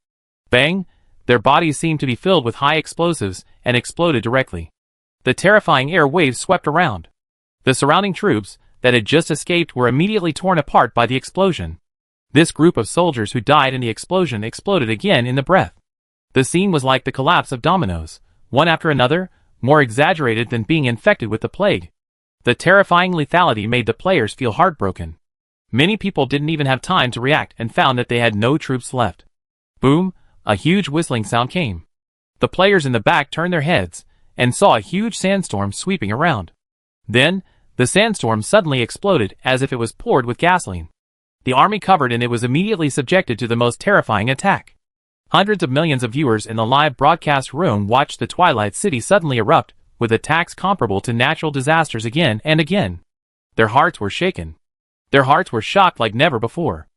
bang, their bodies seemed to be filled with high explosives and exploded directly. The terrifying air waves swept around. The surrounding troops that had just escaped were immediately torn apart by the explosion. This group of soldiers who died in the explosion exploded again in the breath. The scene was like the collapse of dominoes, one after another, more exaggerated than being infected with the plague. The terrifying lethality made the players feel heartbroken. Many people didn't even have time to react and found that they had no troops left. Boom, a huge whistling sound came. The players in the back turned their heads and saw a huge sandstorm sweeping around. Then, the sandstorm suddenly exploded as if it was poured with gasoline. The army covered and it was immediately subjected to the most terrifying attack. Hundreds of millions of viewers in the live broadcast room watched the Twilight City suddenly erupt with attacks comparable to natural disasters again and again. Their hearts were shaken. Their hearts were shocked like never before.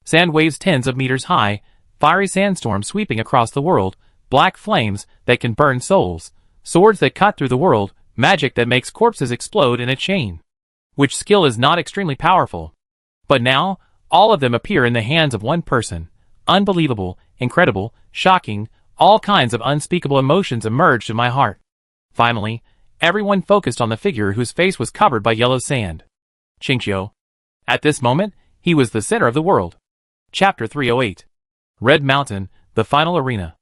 Sand waves tens of meters high, fiery sandstorms sweeping across the world, black flames that can burn souls, swords that cut through the world, magic that makes corpses explode in a chain. Which skill is not extremely powerful. But now, all of them appear in the hands of one person. Unbelievable, incredible, shocking, all kinds of unspeakable emotions emerged in my heart. Finally, everyone focused on the figure whose face was covered by yellow sand. Qingqiu. At this moment, he was the center of the world. Chapter 308. Red Mountain, the final arena.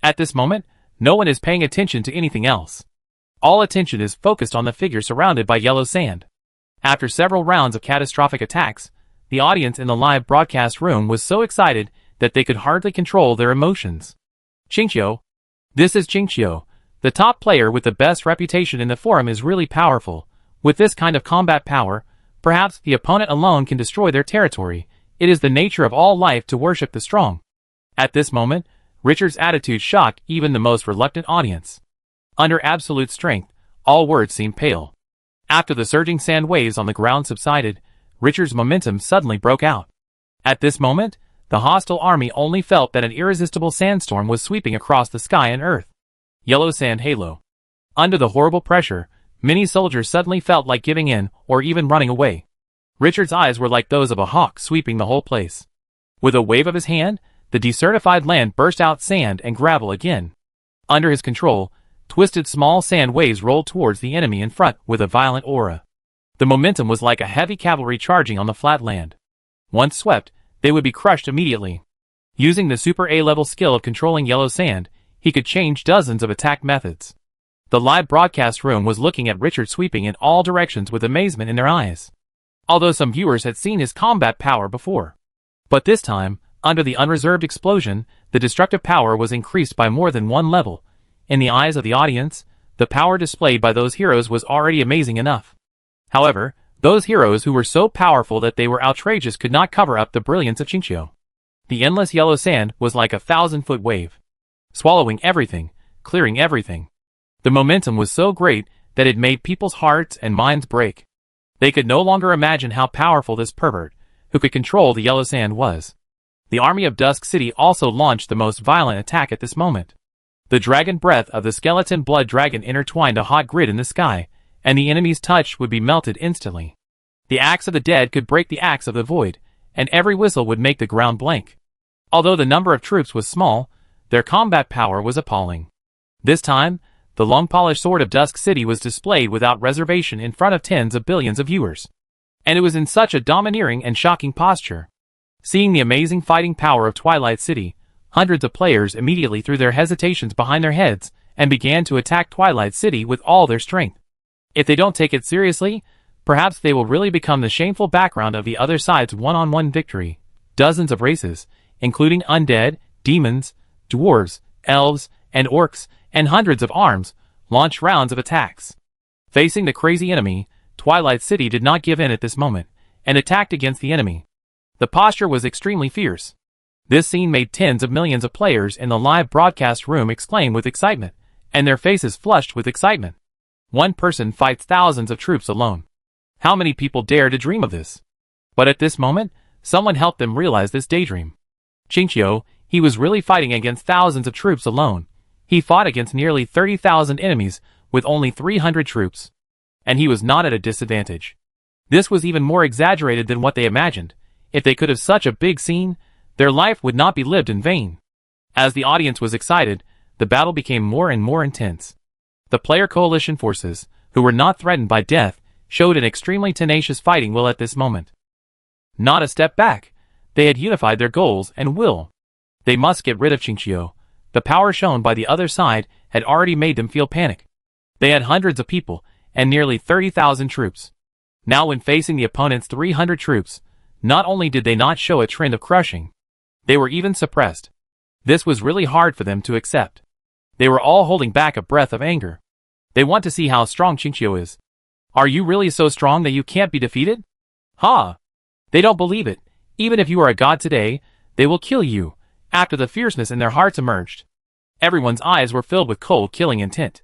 At this moment, no one is paying attention to anything else. All attention is focused on the figure surrounded by yellow sand. After several rounds of catastrophic attacks, the audience in the live broadcast room was so excited that they could hardly control their emotions. Qingqiu. This is Qingqiu. The top player with the best reputation in the forum is really powerful. With this kind of combat power, perhaps the opponent alone can destroy their territory. It is the nature of all life to worship the strong. At this moment, Richard's attitude shocked even the most reluctant audience. Under absolute strength, all words seemed pale. After the surging sand waves on the ground subsided, Richard's momentum suddenly broke out. At this moment, the hostile army only felt that an irresistible sandstorm was sweeping across the sky and earth. Yellow sand halo. Under the horrible pressure, many soldiers suddenly felt like giving in or even running away. Richard's eyes were like those of a hawk sweeping the whole place. With a wave of his hand, the desertified land burst out sand and gravel again. Under his control, twisted small sand waves rolled towards the enemy in front with a violent aura. The momentum was like a heavy cavalry charging on the flat land. Once swept, they would be crushed immediately. Using the super A-level skill of controlling yellow sand, he could change dozens of attack methods. The live broadcast room was looking at Richard sweeping in all directions with amazement in their eyes. Although some viewers had seen his combat power before. But this time, under the unreserved explosion, the destructive power was increased by more than one level. In the eyes of the audience, the power displayed by those heroes was already amazing enough. However, those heroes who were so powerful that they were outrageous could not cover up the brilliance of Qingqiu. The endless yellow sand was like a 1,000-foot wave, swallowing everything, clearing everything. The momentum was so great that it made people's hearts and minds break. They could no longer imagine how powerful this pervert, who could control the yellow sand, was. The army of Dusk City also launched the most violent attack at this moment. The dragon breath of the skeleton blood dragon intertwined a hot grid in the sky, and the enemy's touch would be melted instantly. The axe of the dead could break the axe of the void, and every whistle would make the ground blank. Although the number of troops was small, their combat power was appalling. This time, the long-polished sword of Dusk City was displayed without reservation in front of tens of billions of viewers. And it was in such a domineering and shocking posture. Seeing the amazing fighting power of Twilight City, hundreds of players immediately threw their hesitations behind their heads and began to attack Twilight City with all their strength. If they don't take it seriously, perhaps they will really become the shameful background of the other side's one-on-one victory. Dozens of races, including undead, demons, dwarves, elves, and orcs, and hundreds of arms, launched rounds of attacks. Facing the crazy enemy, Twilight City did not give in at this moment, and attacked against the enemy. The posture was extremely fierce. This scene made tens of millions of players in the live broadcast room exclaim with excitement, and their faces flushed with excitement. One person fights thousands of troops alone. How many people dare to dream of this? But at this moment, someone helped them realize this daydream. Qingqiu, he was really fighting against thousands of troops alone. He fought against nearly 30,000 enemies with only 300 troops. And he was not at a disadvantage. This was even more exaggerated than what they imagined. If they could have such a big scene, their life would not be lived in vain. As the audience was excited, the battle became more and more intense. The player coalition forces, who were not threatened by death, showed an extremely tenacious fighting will at this moment. Not a step back. They had unified their goals and will. They must get rid of Qingqiu. The power shown by the other side had already made them feel panic. They had hundreds of people, and nearly 30,000 troops. Now when facing the opponent's 300 troops, not only did they not show a trend of crushing, they were even suppressed. This was really hard for them to accept. They were all holding back a breath of anger. They want to see how strong Qingqiu is. Are you really so strong that you can't be defeated? Ha! They don't believe it. Even if you are a god today, they will kill you. After the fierceness in their hearts emerged, everyone's eyes were filled with cold killing intent.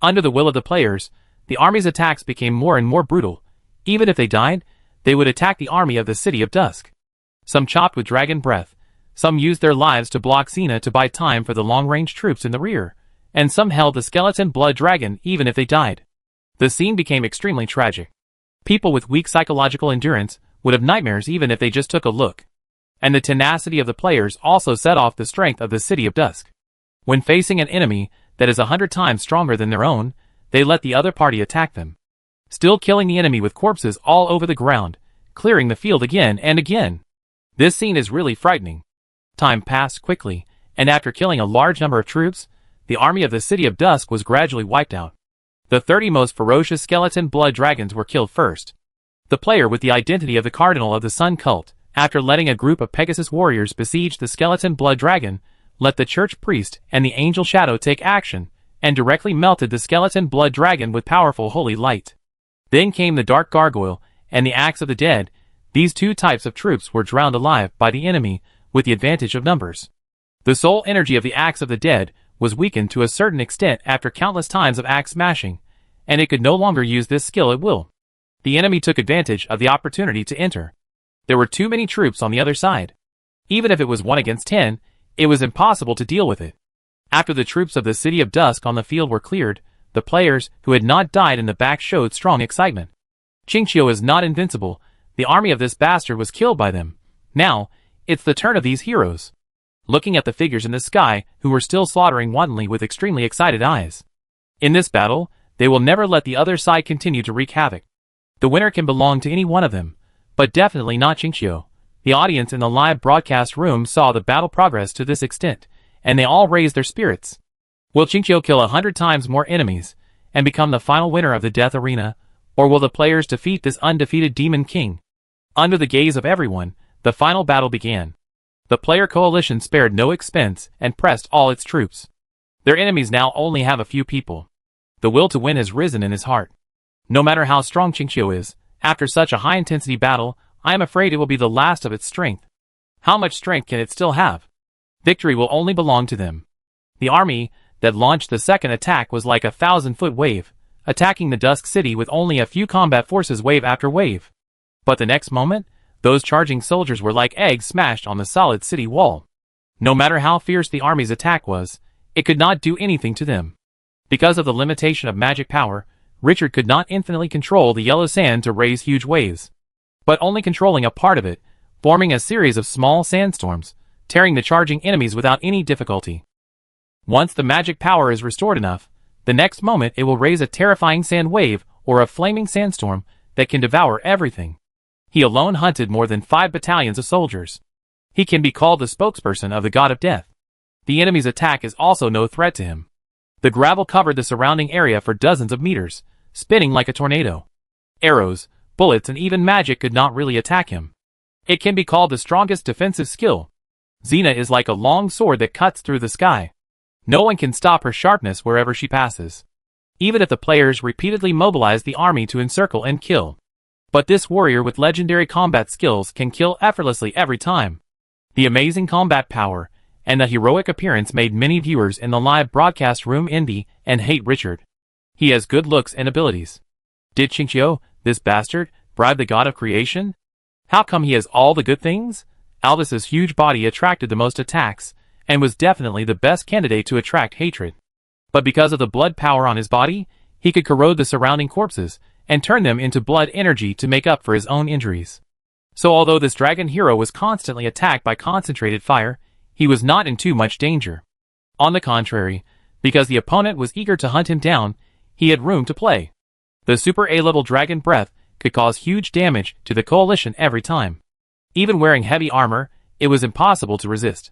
Under the will of the players, the army's attacks became more and more brutal. Even if they died, they would attack the army of the City of Dusk. Some chopped with dragon breath, some used their lives to block Xena to buy time for the long-range troops in the rear, and some held the skeleton blood dragon even if they died. The scene became extremely tragic. People with weak psychological endurance would have nightmares even if they just took a look. And the tenacity of the players also set off the strength of the City of Dusk. When facing an enemy that is 100 times stronger than their own, they let the other party attack them, still killing the enemy with corpses all over the ground, clearing the field again and again. This scene is really frightening. Time passed quickly, and after killing a large number of troops, the army of the City of Dusk was gradually wiped out. The 30 most ferocious skeleton blood dragons were killed first. The player with the identity of the Cardinal of the Sun Cult, after letting a group of Pegasus warriors besiege the skeleton blood dragon, let the church priest and the angel shadow take action, and directly melted the skeleton blood dragon with powerful holy light. Then came the dark gargoyle and the axe of the dead. These two types of troops were drowned alive by the enemy with the advantage of numbers. The soul energy of the axe of the dead was weakened to a certain extent after countless times of axe smashing, and it could no longer use this skill at will. The enemy took advantage of the opportunity to enter. There were too many troops on the other side. Even if it was 1 against 10, it was impossible to deal with it. After the troops of the City of Dusk on the field were cleared, the players who had not died in the back showed strong excitement. Qingqiu is not invincible. The army of this bastard was killed by them. Now, it's the turn of these heroes. Looking at the figures in the sky who were still slaughtering wantonly with extremely excited eyes. In this battle, they will never let the other side continue to wreak havoc. The winner can belong to any one of them, but definitely not Qingqiu. The audience in the live broadcast room saw the battle progress to this extent, and they all raised their spirits. Will Qingqiu kill 100 times more enemies, and become the final winner of the death arena, or will the players defeat this undefeated demon king? Under the gaze of everyone, the final battle began. The player coalition spared no expense and pressed all its troops. Their enemies now only have a few people. The will to win has risen in his heart. No matter how strong Qingqiu is, after such a high-intensity battle, I am afraid it will be the last of its strength. How much strength can it still have? Victory will only belong to them. The army that launched the second attack was like a 1,000-foot wave, attacking the Dusk City with only a few combat forces wave after wave. But the next moment, those charging soldiers were like eggs smashed on the solid city wall. No matter how fierce the army's attack was, it could not do anything to them. Because of the limitation of magic power, Richard could not infinitely control the yellow sand to raise huge waves, but only controlling a part of it, forming a series of small sandstorms, tearing the charging enemies without any difficulty. Once the magic power is restored enough, the next moment it will raise a terrifying sand wave or a flaming sandstorm that can devour everything. He alone hunted more than 5 battalions of soldiers. He can be called the spokesperson of the god of death. The enemy's attack is also no threat to him. The gravel covered the surrounding area for dozens of meters, spinning like a tornado. Arrows, bullets and even magic could not really attack him. It can be called the strongest defensive skill. Xena is like a long sword that cuts through the sky. No one can stop her sharpness wherever she passes. Even if the players repeatedly mobilize the army to encircle and kill. But this warrior with legendary combat skills can kill effortlessly every time. The amazing combat power and the heroic appearance made many viewers in the live broadcast room envy and hate Richard. He has good looks and abilities. Did Xingqiu, this bastard, bribe the god of creation? How come he has all the good things? Alvis's huge body attracted the most attacks, and was definitely the best candidate to attract hatred. But because of the blood power on his body, he could corrode the surrounding corpses, and turn them into blood energy to make up for his own injuries. So although this dragon hero was constantly attacked by concentrated fire, he was not in too much danger. On the contrary, because the opponent was eager to hunt him down, he had room to play. The super A-level dragon breath could cause huge damage to the coalition every time. Even wearing heavy armor, it was impossible to resist.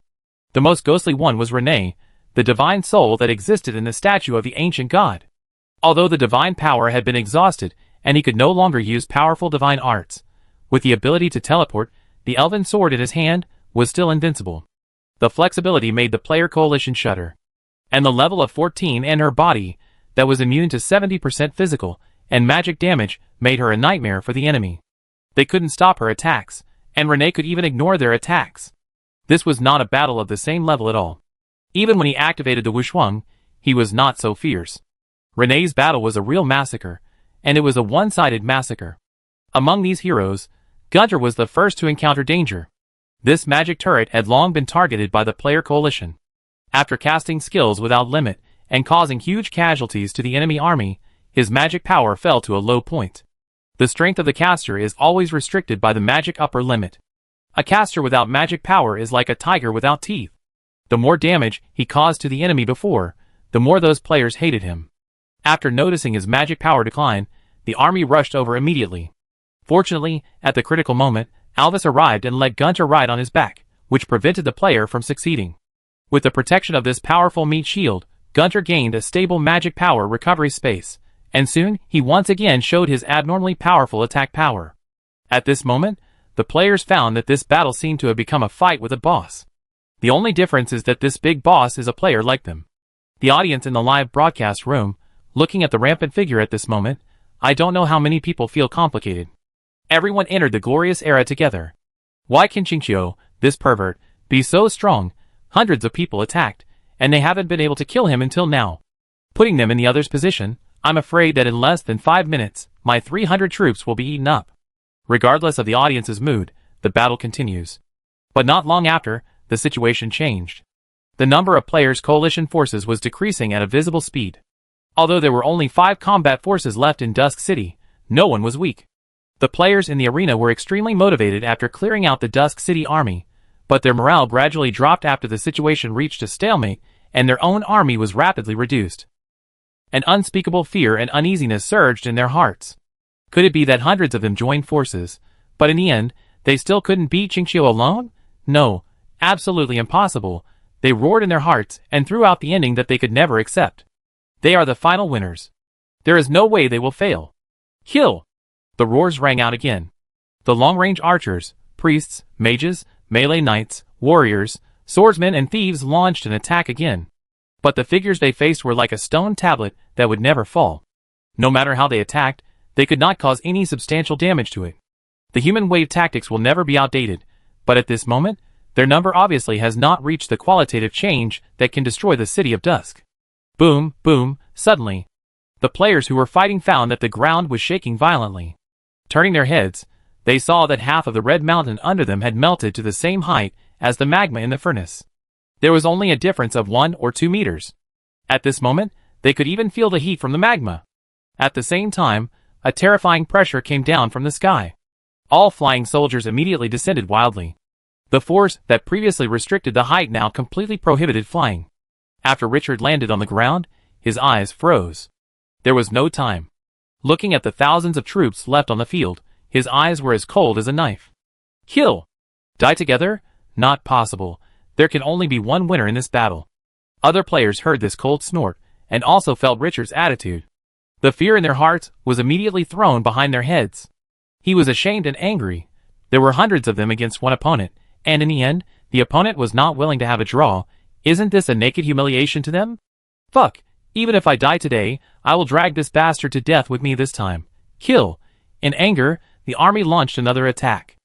The most ghostly one was Renee, the divine soul that existed in the statue of the ancient god. Although the divine power had been exhausted, and he could no longer use powerful divine arts, with the ability to teleport, the elven sword in his hand was still invincible. The flexibility made the player coalition shudder. And the level of 14 in her body, that was immune to 70% physical and magic damage, made her a nightmare for the enemy. They couldn't stop her attacks, and Renee could even ignore their attacks. This was not a battle of the same level at all. Even when he activated the Wushuang, he was not so fierce. Renee's battle was a real massacre, and it was a one-sided massacre. Among these heroes, Gunter was the first to encounter danger. This magic turret had long been targeted by the player coalition. After casting skills without limit and causing huge casualties to the enemy army, his magic power fell to a low point. The strength of the caster is always restricted by the magic upper limit. A caster without magic power is like a tiger without teeth. The more damage he caused to the enemy before, the more those players hated him. After noticing his magic power decline, the army rushed over immediately. Fortunately, at the critical moment, Alvis arrived and let Gunter ride on his back, which prevented the player from succeeding. With the protection of this powerful meat shield, Gunter gained a stable magic power recovery space, and soon he once again showed his abnormally powerful attack power. At this moment, the players found that this battle seemed to have become a fight with a boss. The only difference is that this big boss is a player like them. The audience in the live broadcast room, looking at the rampant figure at this moment, I don't know how many people feel complicated. Everyone entered the glorious era together. Why can Xingqiu, this pervert, be so strong? Hundreds of people attacked, and they haven't been able to kill him until now. Putting them in the other's position, I'm afraid that in less than 5 minutes, my 300 troops will be eaten up. Regardless of the audience's mood, the battle continues. But not long after, the situation changed. The number of players' coalition forces was decreasing at a visible speed. Although there were only 5 combat forces left in Dusk City, no one was weak. The players in the arena were extremely motivated after clearing out the Dusk City army, but their morale gradually dropped after the situation reached a stalemate and their own army was rapidly reduced. An unspeakable fear and uneasiness surged in their hearts. Could it be that hundreds of them joined forces, but in the end, they still couldn't beat Xingqiu alone? No, absolutely impossible. They roared in their hearts and threw out the ending that they could never accept. They are the final winners. There is no way they will fail. Kill! The roars rang out again. The long-range archers, priests, mages, melee knights, warriors, swordsmen and thieves launched an attack again. But the figures they faced were like a stone tablet that would never fall. No matter how they attacked, they could not cause any substantial damage to it. The human wave tactics will never be outdated, but at this moment, their number obviously has not reached the qualitative change that can destroy the City of Dusk. Boom, boom, suddenly. The players who were fighting found that the ground was shaking violently. Turning their heads, they saw that half of the red mountain under them had melted to the same height as the magma in the furnace. There was only a difference of 1 or 2 meters. At this moment, they could even feel the heat from the magma. At the same time, a terrifying pressure came down from the sky. All flying soldiers immediately descended wildly. The force that previously restricted the height now completely prohibited flying. After Richard landed on the ground, his eyes froze. There was no time. Looking at the thousands of troops left on the field, His eyes were as cold as a knife. Kill! Die together? Not possible. There can only be one winner in this battle. Other players heard this cold snort, and also felt Richard's attitude. The fear in their hearts was immediately thrown behind their heads. He was ashamed and angry. There were hundreds of them against one opponent, and in the end, the opponent was not willing to have a draw. Isn't this a naked humiliation to them? Fuck! Even if I die today, I will drag this bastard to death with me this time. Kill! In anger, the army launched another attack.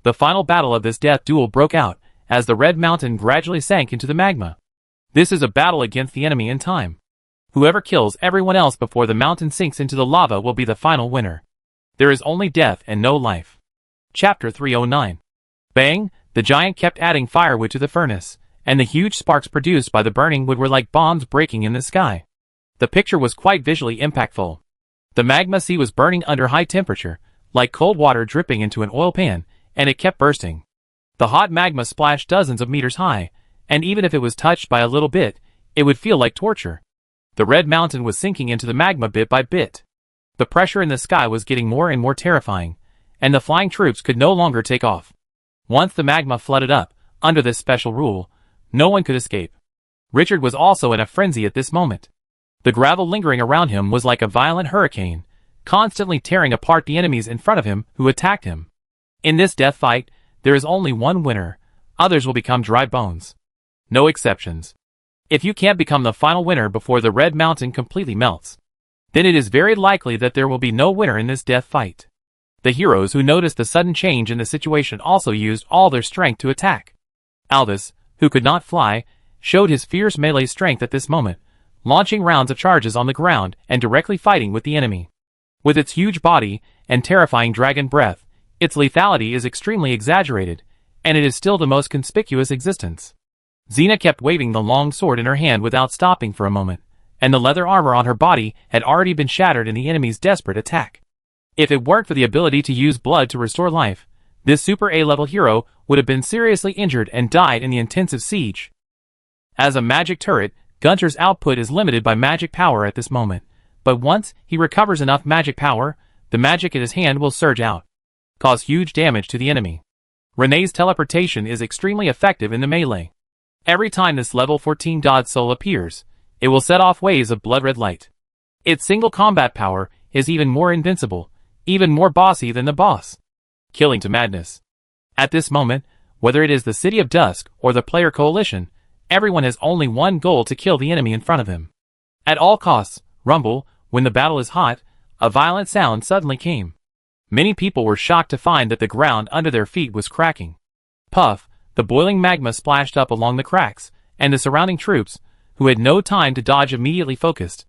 The final battle of this death duel broke out, as the Red Mountain gradually sank into the magma. This is a battle against the enemy in time. Whoever kills everyone else before the mountain sinks into the lava will be the final winner. There is only death and no life. Chapter 309. Bang! The giant kept adding firewood to the furnace, and the huge sparks produced by the burning wood were like bombs breaking in the sky. The picture was quite visually impactful. The magma sea was burning under high temperature, like cold water dripping into an oil pan, and it kept bursting. The hot magma splashed dozens of meters high, and even if it was touched by a little bit, it would feel like torture. The Red Mountain was sinking into the magma bit by bit. The pressure in the sky was getting more and more terrifying, and the flying troops could no longer take off. Once the magma flooded up, under this special rule, no one could escape. Richard was also in a frenzy at this moment. The gravel lingering around him was like a violent hurricane, constantly tearing apart the enemies in front of him who attacked him. In this death fight, there is only one winner. Others will become dry bones. No exceptions. If you can't become the final winner before the Red Mountain completely melts, then it is very likely that there will be no winner in this death fight. The heroes who noticed the sudden change in the situation also used all their strength to attack. Aldous, who could not fly, showed his fierce melee strength at this moment, launching rounds of charges on the ground and directly fighting with the enemy. With its huge body and terrifying dragon breath, its lethality is extremely exaggerated, and it is still the most conspicuous existence. Xena kept waving the long sword in her hand without stopping for a moment, and the leather armor on her body had already been shattered in the enemy's desperate attack. If it weren't for the ability to use blood to restore life, this super A-level hero would have been seriously injured and died in the intensive siege. As a magic turret, Gunter's output is limited by magic power at this moment, but once he recovers enough magic power, the magic in his hand will surge out, cause huge damage to the enemy. Renee's teleportation is extremely effective in the melee. Every time this level 14 Dodge Soul appears, it will set off waves of blood-red light. Its single combat power is even more invincible, even more bossy than the boss. Killing to madness. At this moment, whether it is the City of Dusk or the Player Coalition, everyone has only one goal: to kill the enemy in front of him. At all costs, rumble, when the battle is hot, a violent sound suddenly came. Many people were shocked to find that the ground under their feet was cracking. Puff, the boiling magma splashed up along the cracks, and the surrounding troops, who had no time to dodge, immediately focused.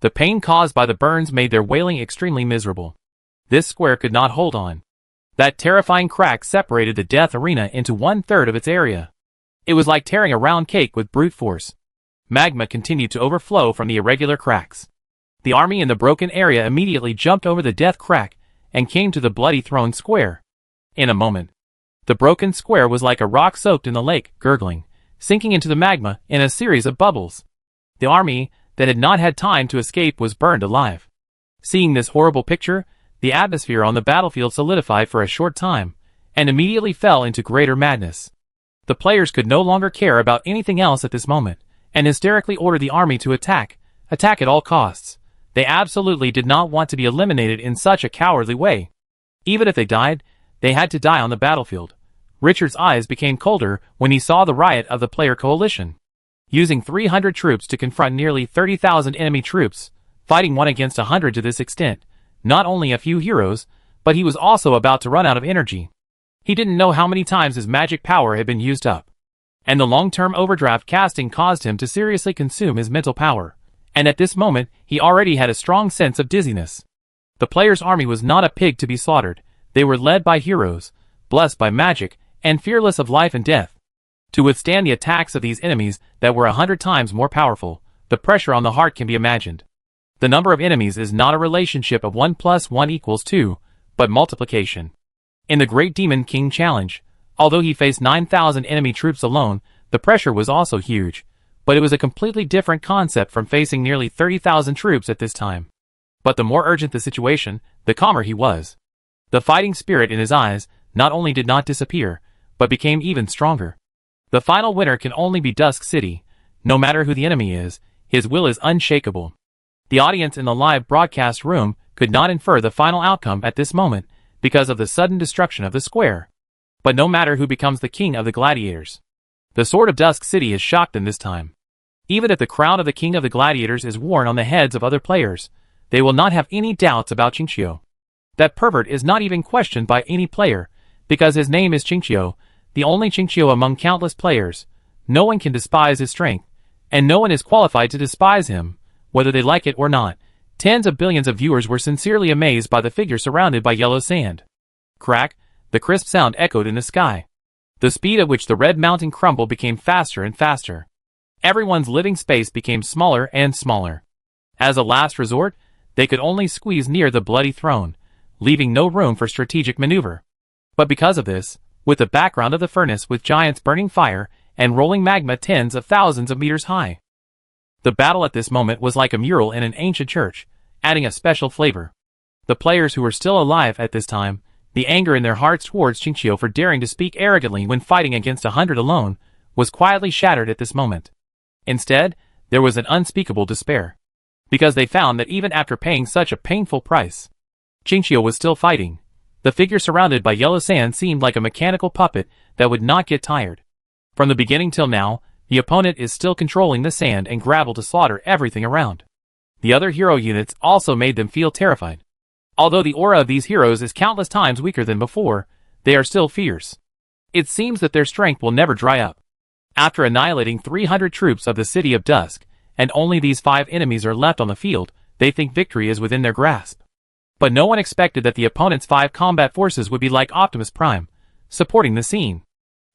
The pain caused by the burns made their wailing extremely miserable. This square could not hold on. That terrifying crack separated the death arena into 1/3 of its area. It was like tearing a round cake with brute force. Magma continued to overflow from the irregular cracks. The army in the broken area immediately jumped over the death crack and came to the bloody thrown square. In a moment, the broken square was like a rock soaked in the lake, gurgling, sinking into the magma in a series of bubbles. The army that had not had time to escape was burned alive. Seeing this horrible picture, the atmosphere on the battlefield solidified for a short time, and immediately fell into greater madness. The players could no longer care about anything else at this moment, and hysterically ordered the army to attack at all costs. They absolutely did not want to be eliminated in such a cowardly way. Even if they died, they had to die on the battlefield. Richard's eyes became colder when he saw the riot of the Player Coalition. Using 300 troops to confront nearly 30,000 enemy troops, fighting one against 100 to this extent, not only a few heroes, but he was also about to run out of energy. He didn't know how many times his magic power had been used up, and the long-term overdraft casting caused him to seriously consume his mental power, and at this moment he already had a strong sense of dizziness. The player's army was not a pig to be slaughtered. They were led by heroes, blessed by magic, and fearless of life and death. To withstand the attacks of these enemies that were 100 times more powerful, the pressure on the heart can be imagined. The number of enemies is not a relationship of 1 + 1 = 2, but multiplication. In the Great Demon King Challenge, although he faced 9,000 enemy troops alone, the pressure was also huge, but it was a completely different concept from facing nearly 30,000 troops at this time. But the more urgent the situation, the calmer he was. The fighting spirit in his eyes not only did not disappear, but became even stronger. The final winner can only be Dusk City. No matter who the enemy is, his will is unshakable. The audience in the live broadcast room could not infer the final outcome at this moment because of the sudden destruction of the square. But no matter who becomes the king of the gladiators, the sword of Dusk City is shocked them this time. Even if the crown of the king of the gladiators is worn on the heads of other players, they will not have any doubts about Qingqiu. That pervert is not even questioned by any player, because his name is Qingqiu, the only Qingqiu among countless players. No one can despise his strength, and no one is qualified to despise him, whether they like it or not. Tens of billions of viewers were sincerely amazed by the figure surrounded by yellow sand. Crack, the crisp sound echoed in the sky. The speed at which the red mountain crumbled became faster and faster. Everyone's living space became smaller and smaller. As a last resort, they could only squeeze near the bloody throne, leaving no room for strategic maneuver. But because of this, with the background of the furnace with giants burning fire and rolling magma tens of thousands of meters high, the battle at this moment was like a mural in an ancient church, adding a special flavor. The players who were still alive at this time, the anger in their hearts towards Qingqiu for daring to speak arrogantly when fighting against 100 alone, was quietly shattered at this moment. Instead, there was an unspeakable despair, because they found that even after paying such a painful price, Qingqiu was still fighting. The figure surrounded by yellow sand seemed like a mechanical puppet that would not get tired. From the beginning till now, the opponent is still controlling the sand and gravel to slaughter everything around. The other hero units also made them feel terrified. Although the aura of these heroes is countless times weaker than before, they are still fierce. It seems that their strength will never dry up. After annihilating 300 troops of the City of Dusk, and only these 5 enemies are left on the field, they think victory is within their grasp. But no one expected that the opponent's 5 combat forces would be like Optimus Prime, supporting the scene.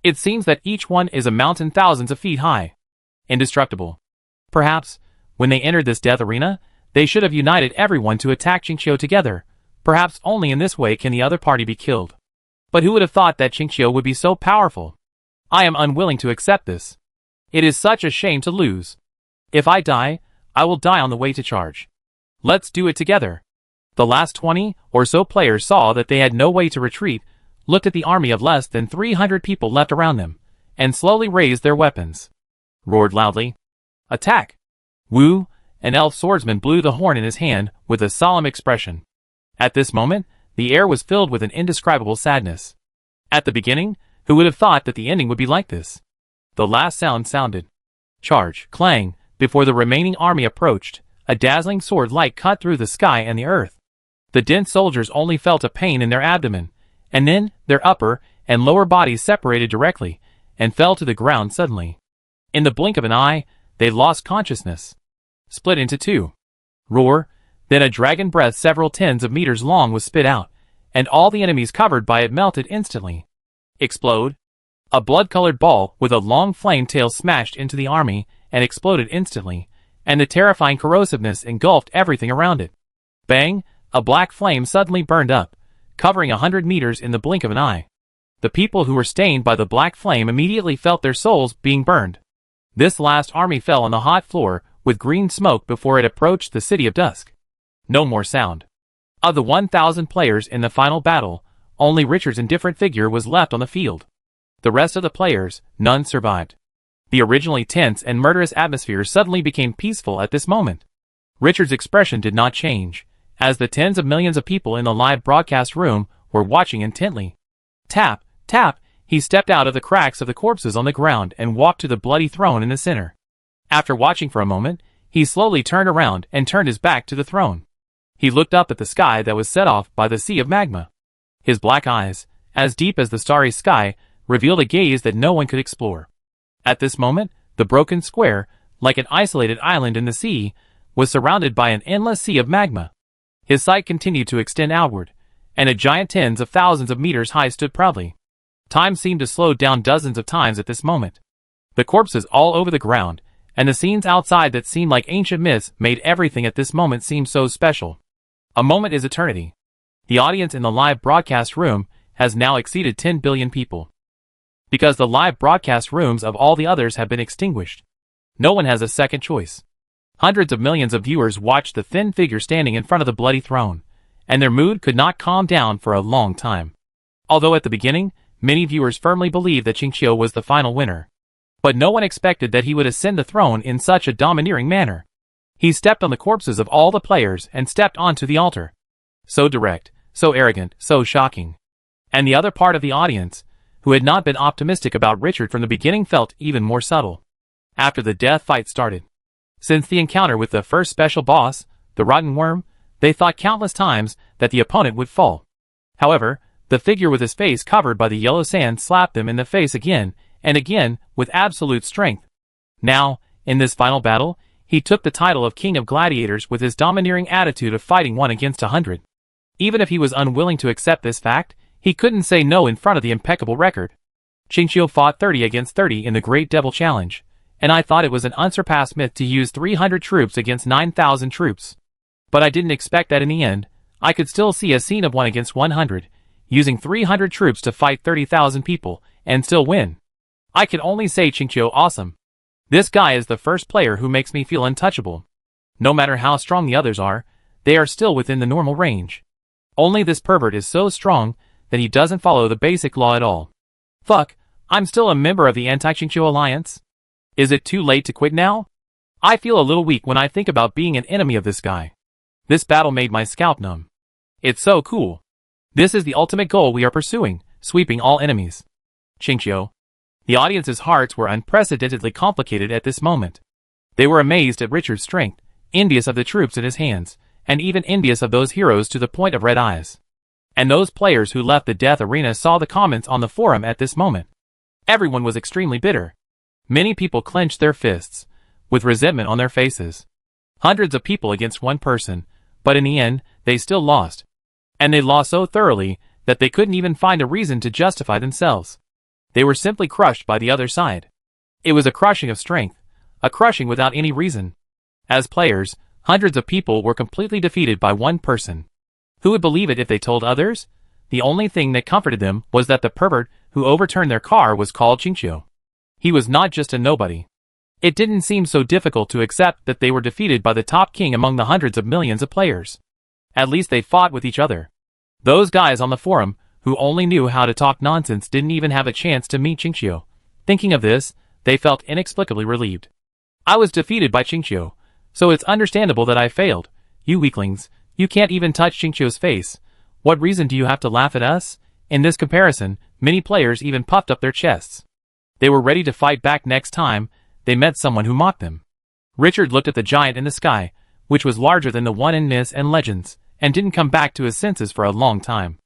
It seems that each one is a mountain thousands of feet high. Indestructible. Perhaps, when they entered this death arena, they should have united everyone to attack Qingqiu together. Perhaps only in this way can the other party be killed. But who would have thought that Qingqiu would be so powerful? I am unwilling to accept this. It is such a shame to lose. If I die, I will die on the way to charge. Let's do it together. The last 20 or so players saw that they had no way to retreat, looked at the army of less than 300 people left around them, and slowly raised their weapons. Roared loudly. Attack! Wu, an elf swordsman, blew the horn in his hand with a solemn expression. At this moment, the air was filled with an indescribable sadness. At the beginning, who would have thought that the ending would be like this? The last sound sounded. Charge, clang, before the remaining army approached, a dazzling sword light cut through the sky and the earth. The dense soldiers only felt a pain in their abdomen, and then their upper and lower bodies separated directly, and fell to the ground suddenly. In the blink of an eye, they lost consciousness. Split into 2. Roar, then a dragon breath several tens of meters long was spit out, and all the enemies covered by it melted instantly. Explode. A blood-colored ball with a long flame tail smashed into the army and exploded instantly, and the terrifying corrosiveness engulfed everything around it. Bang, a black flame suddenly burned up, covering 100 meters in the blink of an eye. The people who were stained by the black flame immediately felt their souls being burned. This last army fell on the hot floor with green smoke before it approached the City of Dusk. No more sound. Of the 1,000 players in the final battle, only Richard's indifferent figure was left on the field. The rest of the players, none survived. The originally tense and murderous atmosphere suddenly became peaceful at this moment. Richard's expression did not change, as the tens of millions of people in the live broadcast room were watching intently. Tap, tap, he stepped out of the cracks of the corpses on the ground and walked to the bloody throne in the center. After watching for a moment, he slowly turned around and turned his back to the throne. He looked up at the sky that was set off by the sea of magma. His black eyes, as deep as the starry sky, revealed a gaze that no one could explore. At this moment, the broken square, like an isolated island in the sea, was surrounded by an endless sea of magma. His sight continued to extend outward, and a giant tens of thousands of meters high stood proudly. Time seemed to slow down dozens of times at this moment. The corpses all over the ground, and the scenes outside that seemed like ancient myths made everything at this moment seem so special. A moment is eternity. The audience in the live broadcast room has now exceeded 10 billion people. Because the live broadcast rooms of all the others have been extinguished, no one has a second choice. Hundreds of millions of viewers watched the thin figure standing in front of the bloody throne, and their mood could not calm down for a long time. Although at the beginning, many viewers firmly believed that Qingqiu was the final winner. But no one expected that he would ascend the throne in such a domineering manner. He stepped on the corpses of all the players and stepped onto the altar. So direct, so arrogant, so shocking. And the other part of the audience, who had not been optimistic about Richard from the beginning, felt even more subtle after the death fight started. Since the encounter with the first special boss, the Rotten Worm, they thought countless times that the opponent would fall. However, the figure with his face covered by the yellow sand slapped them in the face again and again with absolute strength. Now, in this final battle, he took the title of King of Gladiators with his domineering attitude of fighting 1 against 100. Even if he was unwilling to accept this fact, he couldn't say no in front of the impeccable record. Qingqiu fought 30 against 30 in the Great Devil Challenge, and I thought it was an unsurpassed myth to use 300 troops against 9,000 troops. But I didn't expect that in the end, I could still see a scene of 1 against 100, using 300 troops to fight 30,000 people, and still win. I can only say Qingqiu awesome. This guy is the first player who makes me feel untouchable. No matter how strong the others are, they are still within the normal range. Only this pervert is so strong that he doesn't follow the basic law at all. Fuck, I'm still a member of the Anti-Qingqiu Alliance? Is it too late to quit now? I feel a little weak when I think about being an enemy of this guy. This battle made my scalp numb. It's so cool. This is the ultimate goal we are pursuing, sweeping all enemies. Qingqiu. The audience's hearts were unprecedentedly complicated at this moment. They were amazed at Richard's strength, envious of the troops in his hands, and even envious of those heroes to the point of red eyes. And those players who left the death arena saw the comments on the forum at this moment. Everyone was extremely bitter. Many people clenched their fists, with resentment on their faces. Hundreds of people against one person, but in the end, they still lost. And they lost so thoroughly that they couldn't even find a reason to justify themselves. They were simply crushed by the other side. It was a crushing of strength, a crushing without any reason. As players, hundreds of people were completely defeated by one person. Who would believe it if they told others? The only thing that comforted them was that the pervert who overturned their car was called Qingqiu. He was not just a nobody. It didn't seem so difficult to accept that they were defeated by the top king among the hundreds of millions of players. At least they fought with each other. Those guys on the forum, who only knew how to talk nonsense, didn't even have a chance to meet Qingqiu. Thinking of this, they felt inexplicably relieved. I was defeated by Qingqiu, so it's understandable that I failed. You weaklings, you can't even touch Qingqiu's face. What reason do you have to laugh at us? In this comparison, many players even puffed up their chests. They were ready to fight back next time they met someone who mocked them. Richard looked at the giant in the sky, which was larger than the one in myths and legends, and didn't come back to his senses for a long time.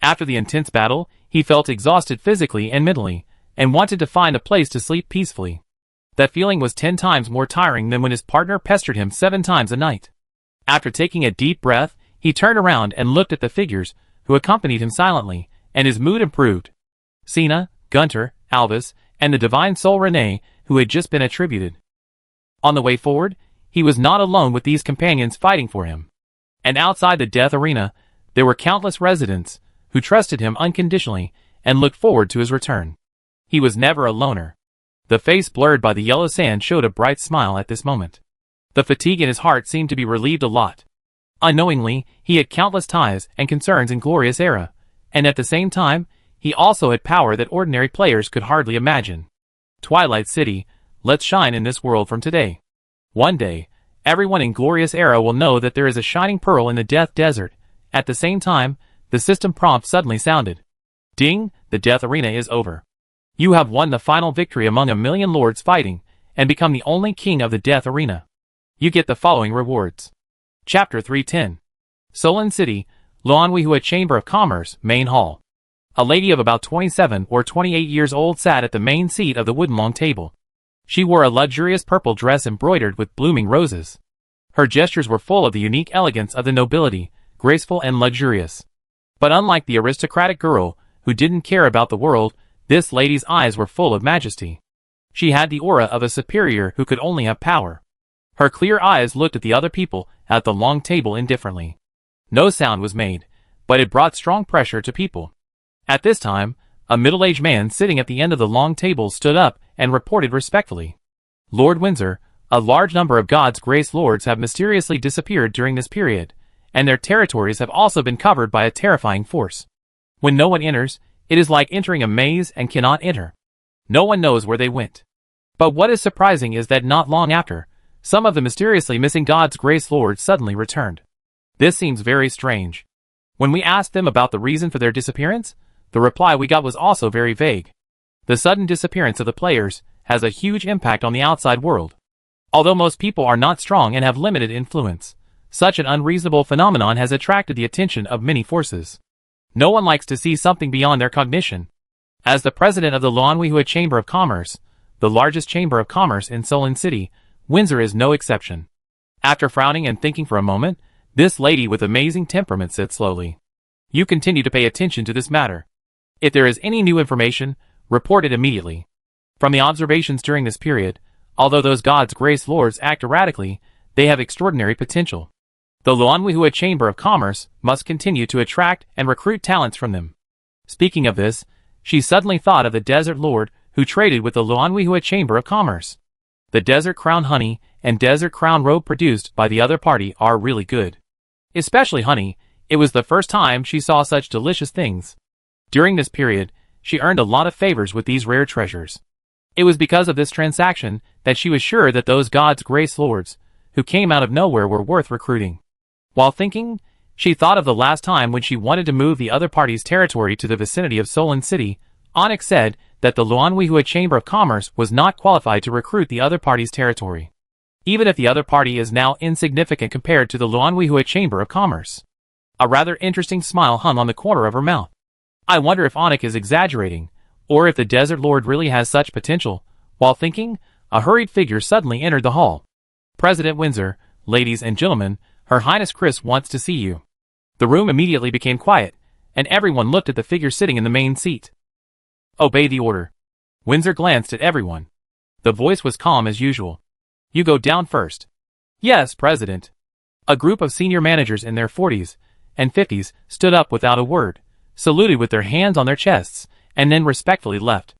After the intense battle, he felt exhausted physically and mentally, and wanted to find a place to sleep peacefully. That feeling was 10 times more tiring than when his partner pestered him 7 times a night. After taking a deep breath, he turned around and looked at the figures, who accompanied him silently, and his mood improved. Cena, Gunter, Albus, and the divine soul Renee, who had just been attributed. On the way forward, he was not alone with these companions fighting for him. And outside the death arena, there were countless residents, who trusted him unconditionally, and looked forward to his return. He was never a loner. The face blurred by the yellow sand showed a bright smile at this moment. The fatigue in his heart seemed to be relieved a lot. Unknowingly, he had countless ties and concerns in Glorious Era, and at the same time, he also had power that ordinary players could hardly imagine. Twilight City, let's shine in this world from today. One day, everyone in Glorious Era will know that there is a shining pearl in the Death Desert. At the same time, the system prompt suddenly sounded. Ding, the death arena is over. You have won the final victory among a million lords fighting, and become the only king of the death arena. You get the following rewards. Chapter 310. Solon City, Luanhuihua Chamber of Commerce, Main Hall. A lady of about 27 or 28 years old sat at the main seat of the wooden long table. She wore a luxurious purple dress embroidered with blooming roses. Her gestures were full of the unique elegance of the nobility, graceful and luxurious. But unlike the aristocratic girl, who didn't care about the world, this lady's eyes were full of majesty. She had the aura of a superior who could only have power. Her clear eyes looked at the other people at the long table indifferently. No sound was made, but it brought strong pressure to people. At this time, a middle-aged man sitting at the end of the long table stood up and reported respectfully. Lord Windsor, a large number of God's grace lords have mysteriously disappeared during this period, and their territories have also been covered by a terrifying force. When no one enters, it is like entering a maze and cannot enter. No one knows where they went. But what is surprising is that not long after, some of the mysteriously missing God's Grace Lords suddenly returned. This seems very strange. When we asked them about the reason for their disappearance, the reply we got was also very vague. The sudden disappearance of the players has a huge impact on the outside world. Although most people are not strong and have limited influence, such an unreasonable phenomenon has attracted the attention of many forces. No one likes to see something beyond their cognition. As the president of the Luanhuihua Chamber of Commerce, the largest chamber of commerce in Solon City, Windsor is no exception. After frowning and thinking for a moment, this lady with amazing temperament said slowly, "You continue to pay attention to this matter. If there is any new information, report it immediately." From the observations during this period, although those God's Grace Lords act erratically, they have extraordinary potential. The Luanhuihua Chamber of Commerce must continue to attract and recruit talents from them. Speaking of this, she suddenly thought of the Desert Lord who traded with the Luanhuihua Chamber of Commerce. The Desert Crown honey and Desert Crown robe produced by the other party are really good. Especially honey, it was the first time she saw such delicious things. During this period, she earned a lot of favors with these rare treasures. It was because of this transaction that she was sure that those God's Grace Lords, who came out of nowhere, were worth recruiting. While thinking, she thought of the last time when she wanted to move the other party's territory to the vicinity of Solon City. Onyx said that the Luanhuihua Chamber of Commerce was not qualified to recruit the other party's territory, even if the other party is now insignificant compared to the Luanhuihua Chamber of Commerce. A rather interesting smile hung on the corner of her mouth. I wonder if Onyx is exaggerating, or if the Desert Lord really has such potential. While thinking, a hurried figure suddenly entered the hall. "President Windsor, ladies and gentlemen, Her Highness Chris wants to see you." The room immediately became quiet, and everyone looked at the figure sitting in the main seat. "Obey the order." Windsor glanced at everyone. The voice was calm as usual. "You go down first." "Yes, President." A group of senior managers in their 40s and 50s stood up without a word, saluted with their hands on their chests, and then respectfully left.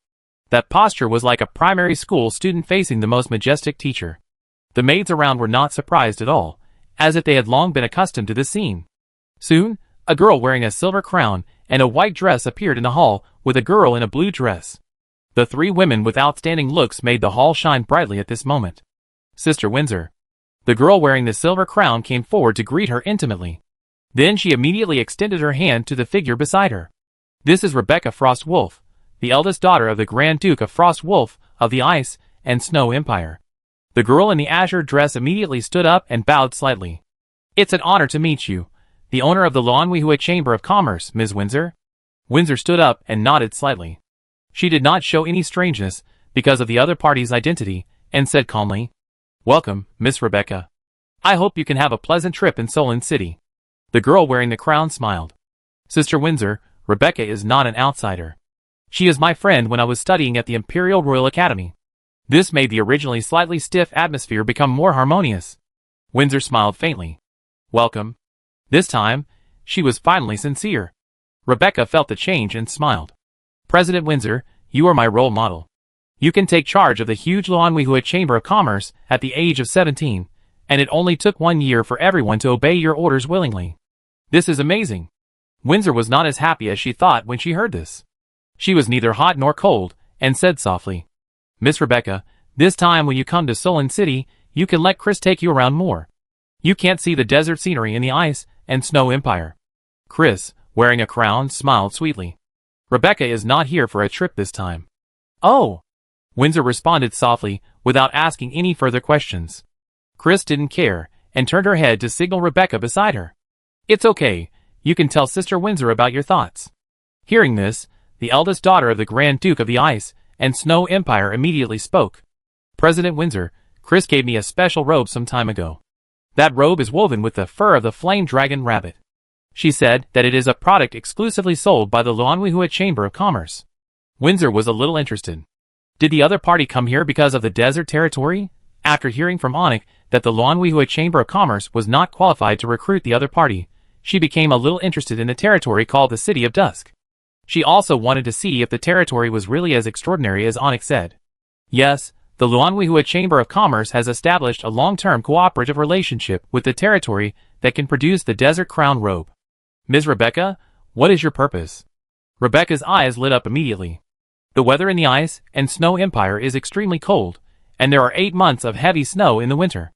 That posture was like a primary school student facing the most majestic teacher. The maids around were not surprised at all, as if they had long been accustomed to this scene. Soon, a girl wearing a silver crown and a white dress appeared in the hall with a girl in a blue dress. The three women with outstanding looks made the hall shine brightly at this moment. "Sister Windsor." The girl wearing the silver crown came forward to greet her intimately. Then she immediately extended her hand to the figure beside her. "This is Rebecca Frost-Wolf, the eldest daughter of the Grand Duke of Frost-Wolf of the Ice and Snow Empire." The girl in the azure dress immediately stood up and bowed slightly. "It's an honor to meet you, the owner of the Luanhuihua Chamber of Commerce, Ms. Windsor." Windsor stood up and nodded slightly. She did not show any strangeness because of the other party's identity, and said calmly, "Welcome, Miss Rebecca. I hope you can have a pleasant trip in Solon City." The girl wearing the crown smiled. "Sister Windsor, Rebecca is not an outsider. She is my friend when I was studying at the Imperial Royal Academy." This made the originally slightly stiff atmosphere become more harmonious. Windsor smiled faintly. "Welcome." This time, she was finally sincere. Rebecca felt the change and smiled. "President Windsor, you are my role model. You can take charge of the huge Luanhuihua Chamber of Commerce at the age of 17, and it only took 1 year for everyone to obey your orders willingly. This is amazing." Windsor was not as happy as she thought when she heard this. She was neither hot nor cold, and said softly, "Miss Rebecca, this time when you come to Solon City, you can let Chris take you around more. You can't see the desert scenery in the Ice and Snow Empire." Chris, wearing a crown, smiled sweetly. "Rebecca is not here for a trip this time." "Oh!" Windsor responded softly, without asking any further questions. Chris didn't care, and turned her head to signal Rebecca beside her. "It's okay, you can tell Sister Windsor about your thoughts." Hearing this, the eldest daughter of the Grand Duke of the Ice and Snow Empire immediately spoke. "President Windsor, Chris gave me a special robe some time ago. That robe is woven with the fur of the flame dragon rabbit. She said that it is a product exclusively sold by the Luanhuihua Chamber of Commerce." Windsor was a little interested. Did the other party come here because of the desert territory? After hearing from Onyx that the Luanhuihua Chamber of Commerce was not qualified to recruit the other party, she became a little interested in the territory called the City of Dusk. She also wanted to see if the territory was really as extraordinary as Onyx said. Yes, the Luanhuihua Chamber of Commerce has established a long-term cooperative relationship with the territory that can produce the Desert Crown robe. Ms. Rebecca, what is your purpose? Rebecca's eyes lit up immediately. The weather in the ice and snow empire is extremely cold, and there are 8 months of heavy snow in the winter.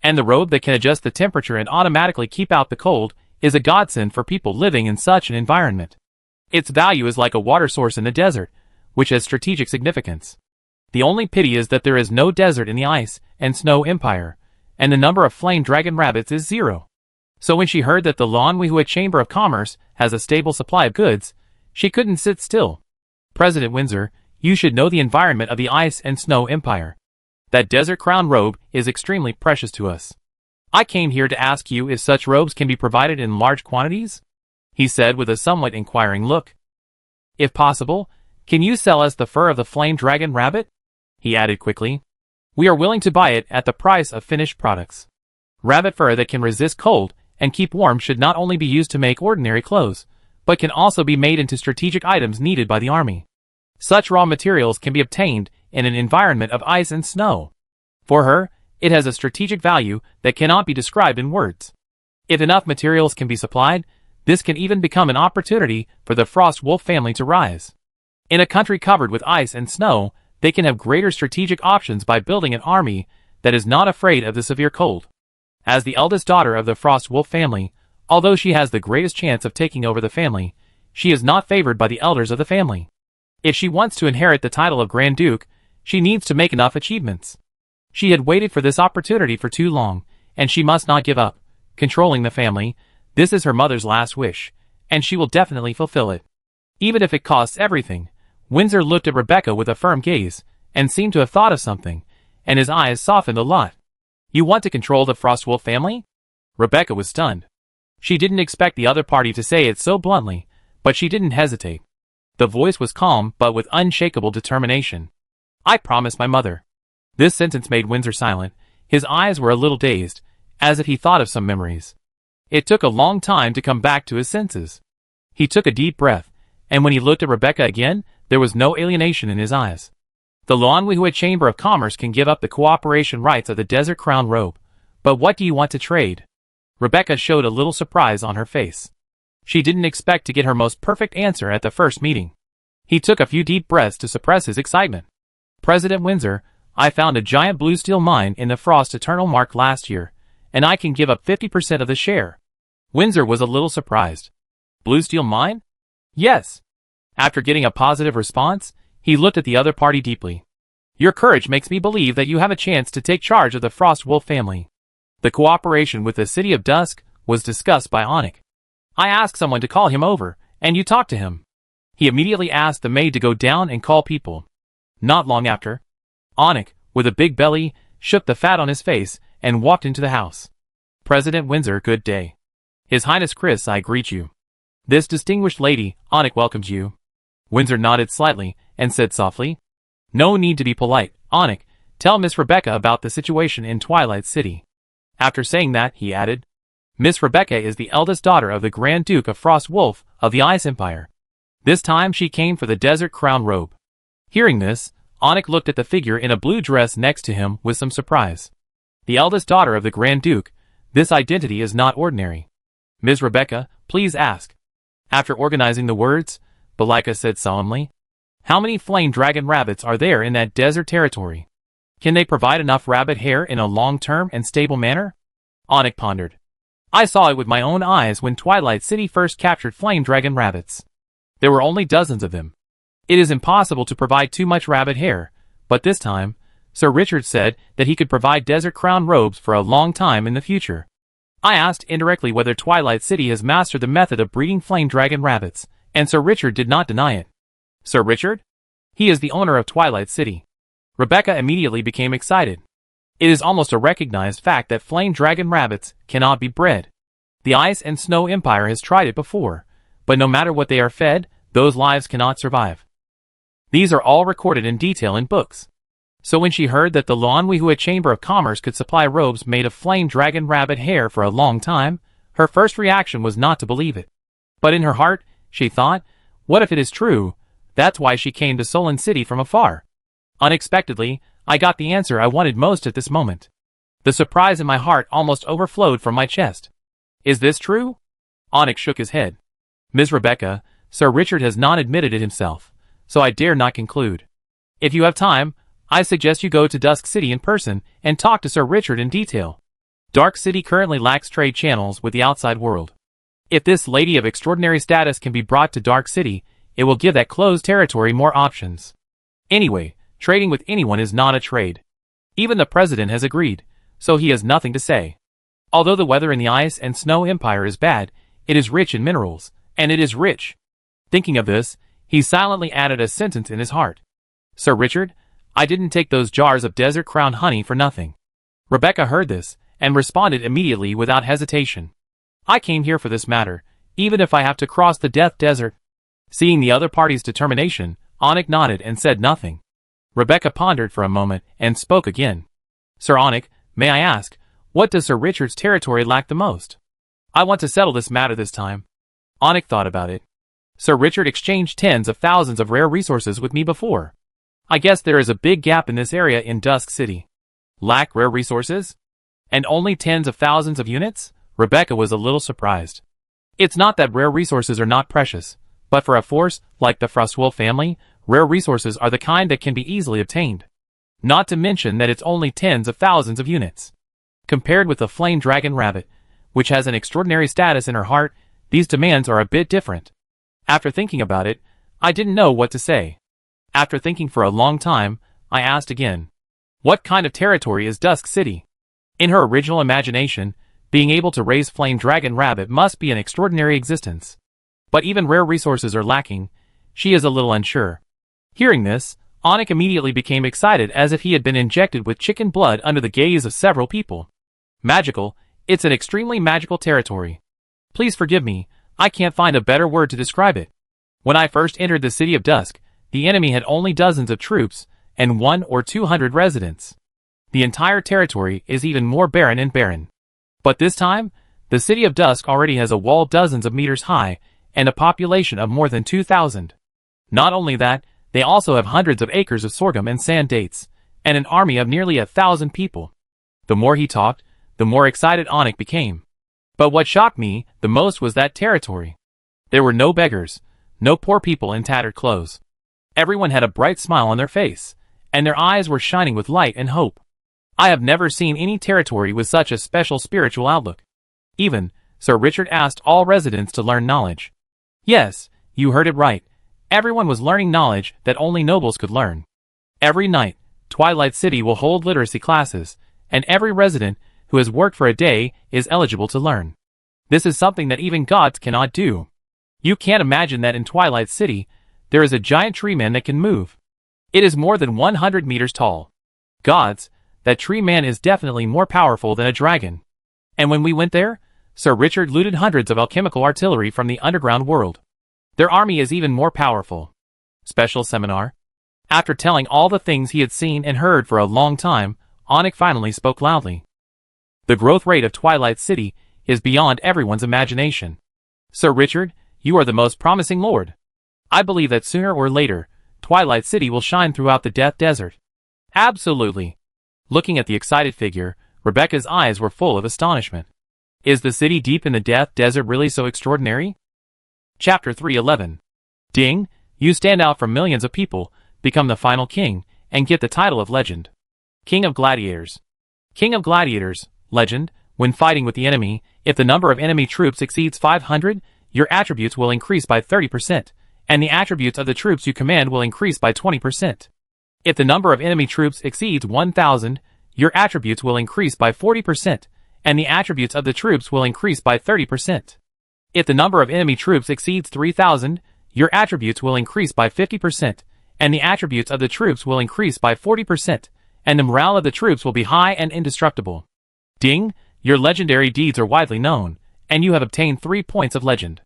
And the robe that can adjust the temperature and automatically keep out the cold is a godsend for people living in such an environment. Its value is like a water source in the desert, which has strategic significance. The only pity is that there is no desert in the ice and snow empire, and the number of flame dragon rabbits is 0. So when she heard that the Lanwihua Chamber of Commerce has a stable supply of goods, she couldn't sit still. President Windsor, you should know the environment of the ice and snow empire. That Desert Crown robe is extremely precious to us. I came here to ask you if such robes can be provided in large quantities? He said with a somewhat inquiring look. If possible, can you sell us the fur of the flame dragon rabbit? He added quickly. We are willing to buy it at the price of finished products. Rabbit fur that can resist cold and keep warm should not only be used to make ordinary clothes, but can also be made into strategic items needed by the army. Such raw materials can be obtained in an environment of ice and snow. For her, it has a strategic value that cannot be described in words. If enough materials can be supplied, this can even become an opportunity for the Frost Wolf family to rise. In a country covered with ice and snow, they can have greater strategic options by building an army that is not afraid of the severe cold. As the eldest daughter of the Frost Wolf family, although she has the greatest chance of taking over the family, she is not favored by the elders of the family. If she wants to inherit the title of Grand Duke, she needs to make enough achievements. She had waited for this opportunity for too long, and she must not give up. Controlling the family, this is her mother's last wish, and she will definitely fulfill it. Even if it costs everything. Windsor looked at Rebecca with a firm gaze, and seemed to have thought of something, and his eyes softened a lot. You want to control the Frostwolf family? Rebecca was stunned. She didn't expect the other party to say it so bluntly, but she didn't hesitate. The voice was calm but with unshakable determination. I promise my mother. This sentence made Windsor silent. His eyes were a little dazed, as if he thought of some memories. It took a long time to come back to his senses. He took a deep breath, and when he looked at Rebecca again, there was no alienation in his eyes. The Lanwihua Chamber of Commerce can give up the cooperation rights of the Desert Crown robe, but what do you want to trade? Rebecca showed a little surprise on her face. She didn't expect to get her most perfect answer at the first meeting. He took a few deep breaths to suppress his excitement. President Windsor, I found a giant blue steel mine in the Frost Eternal Mark last year, and I can give up 50% of the share. Windsor was a little surprised. Blue steel mine? Yes. After getting a positive response, he looked at the other party deeply. Your courage makes me believe that you have a chance to take charge of the Frost Wolf family. The cooperation with the City of Dusk was discussed by Onik. I asked someone to call him over, and you talked to him. He immediately asked the maid to go down and call people. Not long after, Onik, with a big belly, shook the fat on his face, and walked into the house. President Windsor, good day. His Highness Chris, I greet you. This distinguished lady, Onik, welcomes you. Windsor nodded slightly, and said softly, No need to be polite, Onik, tell Miss Rebecca about the situation in Twilight City. After saying that, he added, Miss Rebecca is the eldest daughter of the Grand Duke of Frost Wolf of the Ice Empire. This time she came for the Desert Crown robe. Hearing this, Onik looked at the figure in a blue dress next to him with some surprise. The eldest daughter of the Grand Duke, this identity is not ordinary. Ms. Rebecca, please ask. After organizing the words, Balika said solemnly, How many flame dragon rabbits are there in that desert territory? Can they provide enough rabbit hair in a long-term and stable manner? Onik pondered. I saw it with my own eyes when Twilight City first captured flame dragon rabbits. There were only dozens of them. It is impossible to provide too much rabbit hair, but this time, Sir Richard said that he could provide Desert Crown robes for a long time in the future. I asked indirectly whether Twilight City has mastered the method of breeding flame dragon rabbits, and Sir Richard did not deny it. Sir Richard? He is the owner of Twilight City. Rebecca immediately became excited. It is almost a recognized fact that flame dragon rabbits cannot be bred. The Ice and Snow Empire has tried it before, but no matter what they are fed, those lives cannot survive. These are all recorded in detail in books. So when she heard that the Lanwihua Chamber of Commerce could supply robes made of flame dragon rabbit hair for a long time, her first reaction was not to believe it. But in her heart, she thought, what if it is true? That's why she came to Solon City from afar. Unexpectedly, I got the answer I wanted most at this moment. The surprise in my heart almost overflowed from my chest. Is this true? Onyx shook his head. Ms. Rebecca, Sir Richard has not admitted it himself, so I dare not conclude. If you have time, I suggest you go to Dusk City in person and talk to Sir Richard in detail. Dark City currently lacks trade channels with the outside world. If this lady of extraordinary status can be brought to Dark City, it will give that closed territory more options. Anyway, trading with anyone is not a trade. Even the president has agreed, so he has nothing to say. Although the weather in the ice and snow empire is bad, it is rich in minerals, and it is rich. Thinking of this, he silently added a sentence in his heart. Sir Richard, I didn't take those jars of desert crown honey for nothing. Rebecca heard this, and responded immediately without hesitation. I came here for this matter, even if I have to cross the death desert. Seeing the other party's determination, Onyx nodded and said nothing. Rebecca pondered for a moment and spoke again. Sir Onyx, may I ask, what does Sir Richard's territory lack the most? I want to settle this matter this time. Onyx thought about it. Sir Richard exchanged tens of thousands of rare resources with me before. I guess there is a big gap in this area in Dusk City. Lack rare resources? And only tens of thousands of units? Rebecca was a little surprised. It's not that rare resources are not precious, but for a force like the Frostwolf family, rare resources are the kind that can be easily obtained. Not to mention that it's only tens of thousands of units. Compared with the Flame Dragon Rabbit, which has an extraordinary status in her heart, these demands are a bit different. After thinking about it, I didn't know what to say. After thinking for a long time, I asked again. What kind of territory is Dusk City? In her original imagination, being able to raise Flame Dragon Rabbit must be an extraordinary existence. But even rare resources are lacking, she is a little unsure. Hearing this, Onyx immediately became excited as if he had been injected with chicken blood under the gaze of several people. Magical, it's an extremely magical territory. Please forgive me, I can't find a better word to describe it. When I first entered the City of Dusk, the enemy had only dozens of troops, and 100 or 200 residents. The entire territory is even more barren and barren. But this time, the City of Dusk already has a wall dozens of meters high, and a population of more than 2,000. Not only that, they also have hundreds of acres of sorghum and sand dates, and an army of nearly 1,000 people. The more he talked, the more excited Onyx became. But what shocked me the most was that territory. There were no beggars, no poor people in tattered clothes. Everyone had a bright smile on their face, and their eyes were shining with light and hope. I have never seen any territory with such a special spiritual outlook. Even, Sir Richard asked all residents to learn knowledge. Yes, you heard it right. Everyone was learning knowledge that only nobles could learn. Every night, Twilight City will hold literacy classes, and every resident who has worked for a day is eligible to learn. This is something that even gods cannot do. You can't imagine that in Twilight City, there is a giant tree man that can move. It is more than 100 meters tall. Gods, that tree man is definitely more powerful than a dragon. And when we went there, Sir Richard looted hundreds of alchemical artillery from the underground world. Their army is even more powerful. Special seminar. After telling all the things he had seen and heard for a long time, Onyx finally spoke loudly. The growth rate of Twilight City is beyond everyone's imagination. Sir Richard, you are the most promising lord. I believe that sooner or later, Twilight City will shine throughout the Death Desert. Absolutely. Looking at the excited figure, Rebecca's eyes were full of astonishment. Is the city deep in the Death Desert really so extraordinary? Chapter 311. Ding, you stand out from millions of people, become the final king, and get the title of legend. King of Gladiators. King of Gladiators, legend, when fighting with the enemy, if the number of enemy troops exceeds 500, your attributes will increase by 30%, and the attributes of the troops you command will increase by 20%. If the number of enemy troops exceeds 1,000, your attributes will increase by 40%, and the attributes of the troops will increase by 30%. If the number of enemy troops exceeds 3,000, your attributes will increase by 50%, and the attributes of the troops will increase by 40%, and the morale of the troops will be high and indestructible. Ding, your legendary deeds are widely known, and you have obtained 3 points of legend.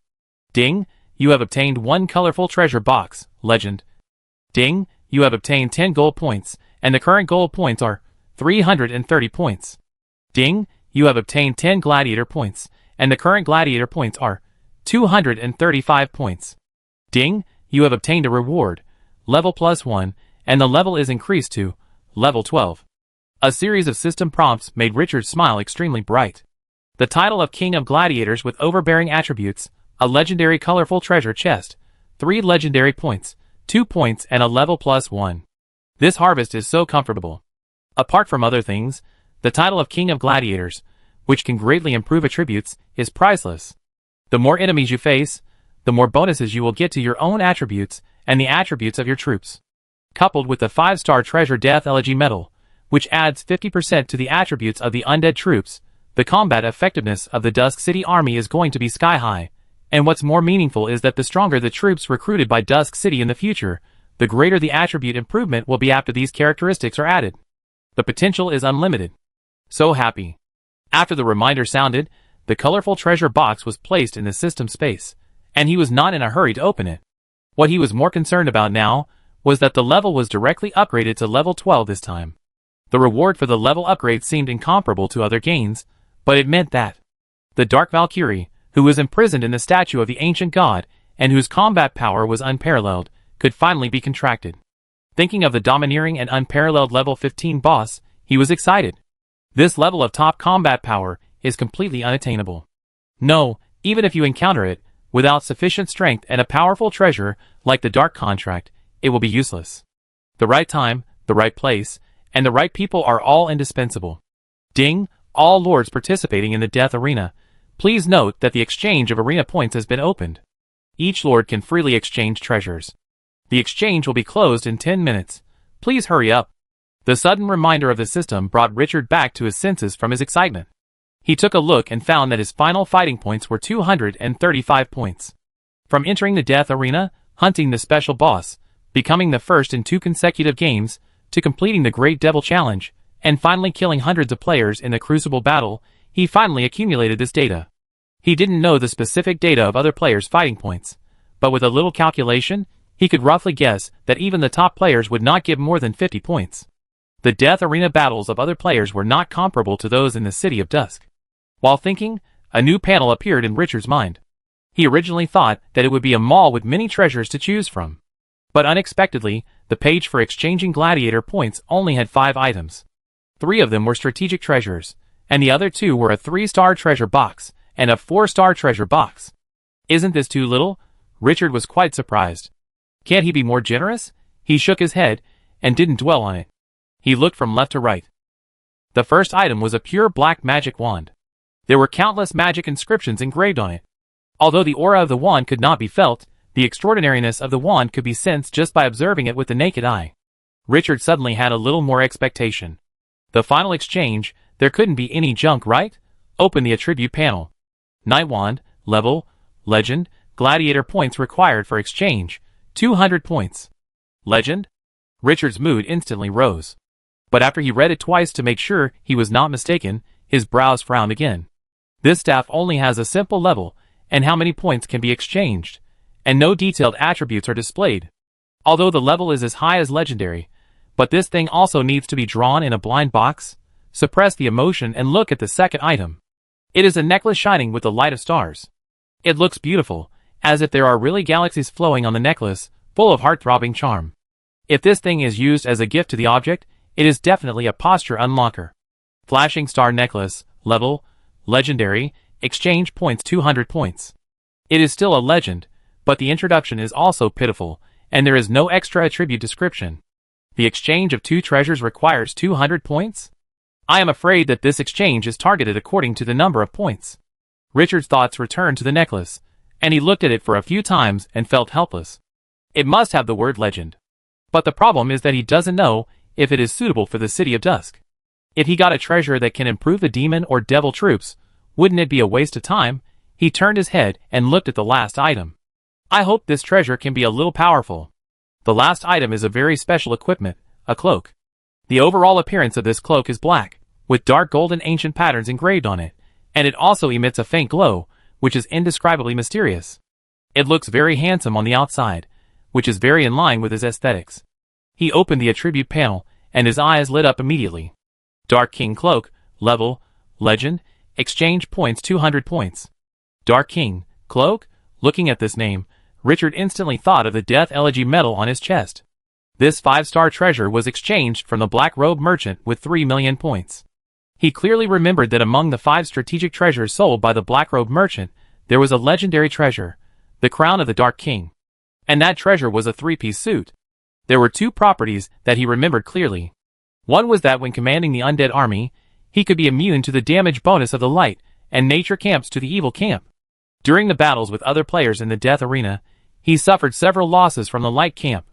Ding, you have obtained 1 colorful treasure box, legend. Ding, you have obtained 10 gold points, and the current gold points are 330 points. Ding, you have obtained 10 gladiator points, and the current gladiator points are 235 points. Ding, you have obtained a reward, level +1, and the level is increased to level 12. A series of system prompts made Richard's smile extremely bright. The title of King of Gladiators with overbearing attributes, a legendary colorful treasure chest, 3 legendary points, 2 points and a level +1. This harvest is so comfortable. Apart from other things, the title of King of Gladiators, which can greatly improve attributes, is priceless. The more enemies you face, the more bonuses you will get to your own attributes and the attributes of your troops. Coupled with the 5-star treasure Death Elegy medal, which adds 50% to the attributes of the undead troops, the combat effectiveness of the Dusk City army is going to be sky high, and what's more meaningful is that the stronger the troops recruited by Dusk City in the future, the greater the attribute improvement will be after these characteristics are added. The potential is unlimited. So happy. After the reminder sounded, the colorful treasure box was placed in the system space, and he was not in a hurry to open it. What he was more concerned about now was that the level was directly upgraded to level 12 this time. The reward for the level upgrade seemed incomparable to other gains, but it meant that the Dark Valkyrie, who was imprisoned in the statue of the ancient god and whose combat power was unparalleled, could finally be contracted. Thinking of the domineering and unparalleled level 15 boss, he was excited. This level of top combat power is completely unattainable. No, even if you encounter it, without sufficient strength and a powerful treasure like the Dark Contract, it will be useless. The right time, the right place, and the right people are all indispensable. Ding, all lords participating in the Death Arena, please note that the exchange of arena points has been opened. Each lord can freely exchange treasures. The exchange will be closed in 10 minutes. Please hurry up. The sudden reminder of the system brought Richard back to his senses from his excitement. He took a look and found that his final fighting points were 235 points. From entering the Death Arena, hunting the special boss, becoming the first in 2 consecutive games, to completing the Great Devil Challenge, and finally killing hundreds of players in the Crucible battle, he finally accumulated this data. He didn't know the specific data of other players' fighting points, but with a little calculation, he could roughly guess that even the top players would not give more than 50 points. The Death Arena battles of other players were not comparable to those in the City of Dusk. While thinking, a new panel appeared in Richard's mind. He originally thought that it would be a mall with many treasures to choose from. But unexpectedly, the page for exchanging gladiator points only had 5 items. 3 of them were strategic treasures, and the other 2 were a 3-star treasure box and a 4-star treasure box. Isn't this too little? Richard was quite surprised. Can't he be more generous? He shook his head and didn't dwell on it. He looked from left to right. The first item was a pure black magic wand. There were countless magic inscriptions engraved on it. Although the aura of the wand could not be felt, the extraordinariness of the wand could be sensed just by observing it with the naked eye. Richard suddenly had a little more expectation. The final exchange, there couldn't be any junk, right? Open the attribute panel. Night Wand, level, legend, gladiator points required for exchange, 200 points. Legend? Richard's mood instantly rose. But after he read it twice to make sure he was not mistaken, his brows frowned again. This staff only has a simple level, and how many points can be exchanged, and no detailed attributes are displayed. Although the level is as high as legendary, but this thing also needs to be drawn in a blind box. Suppress the emotion and look at the second item. It is a necklace shining with the light of stars. It looks beautiful, as if there are really galaxies flowing on the necklace, full of heart-throbbing charm. If this thing is used as a gift to the object, it is definitely a posture unlocker. Flashing star necklace, level, legendary, exchange points 200 points. It is still a legend, but the introduction is also pitiful, and there is no extra attribute description. The exchange of 2 treasures requires 200 points? I am afraid that this exchange is targeted according to the number of points. Richard's thoughts returned to the necklace, and he looked at it for a few times and felt helpless. It must have the word legend. But the problem is that he doesn't know if it is suitable for the City of Dusk. If he got a treasure that can improve the demon or devil troops, wouldn't it be a waste of time? He turned his head and looked at the last item. I hope this treasure can be a little powerful. The last item is a very special equipment, a cloak. The overall appearance of this cloak is black, with dark golden ancient patterns engraved on it, and it also emits a faint glow, which is indescribably mysterious. It looks very handsome on the outside, which is very in line with his aesthetics. He opened the attribute panel, and his eyes lit up immediately. Dark King Cloak, level, legend, exchange points 200 points. Dark King, Cloak? Looking at this name, Richard instantly thought of the Death Elegy medal on his chest. This 5-star treasure was exchanged from the Black Robe Merchant with 3 million points. He clearly remembered that among the 5 strategic treasures sold by the black-robed merchant, there was a legendary treasure, the crown of the Dark King. And that treasure was a 3-piece suit. There were 2 properties that he remembered clearly. One was that when commanding the undead army, he could be immune to the damage bonus of the light and nature camps to the evil camp. During the battles with other players in the death arena, he suffered several losses from the light camp.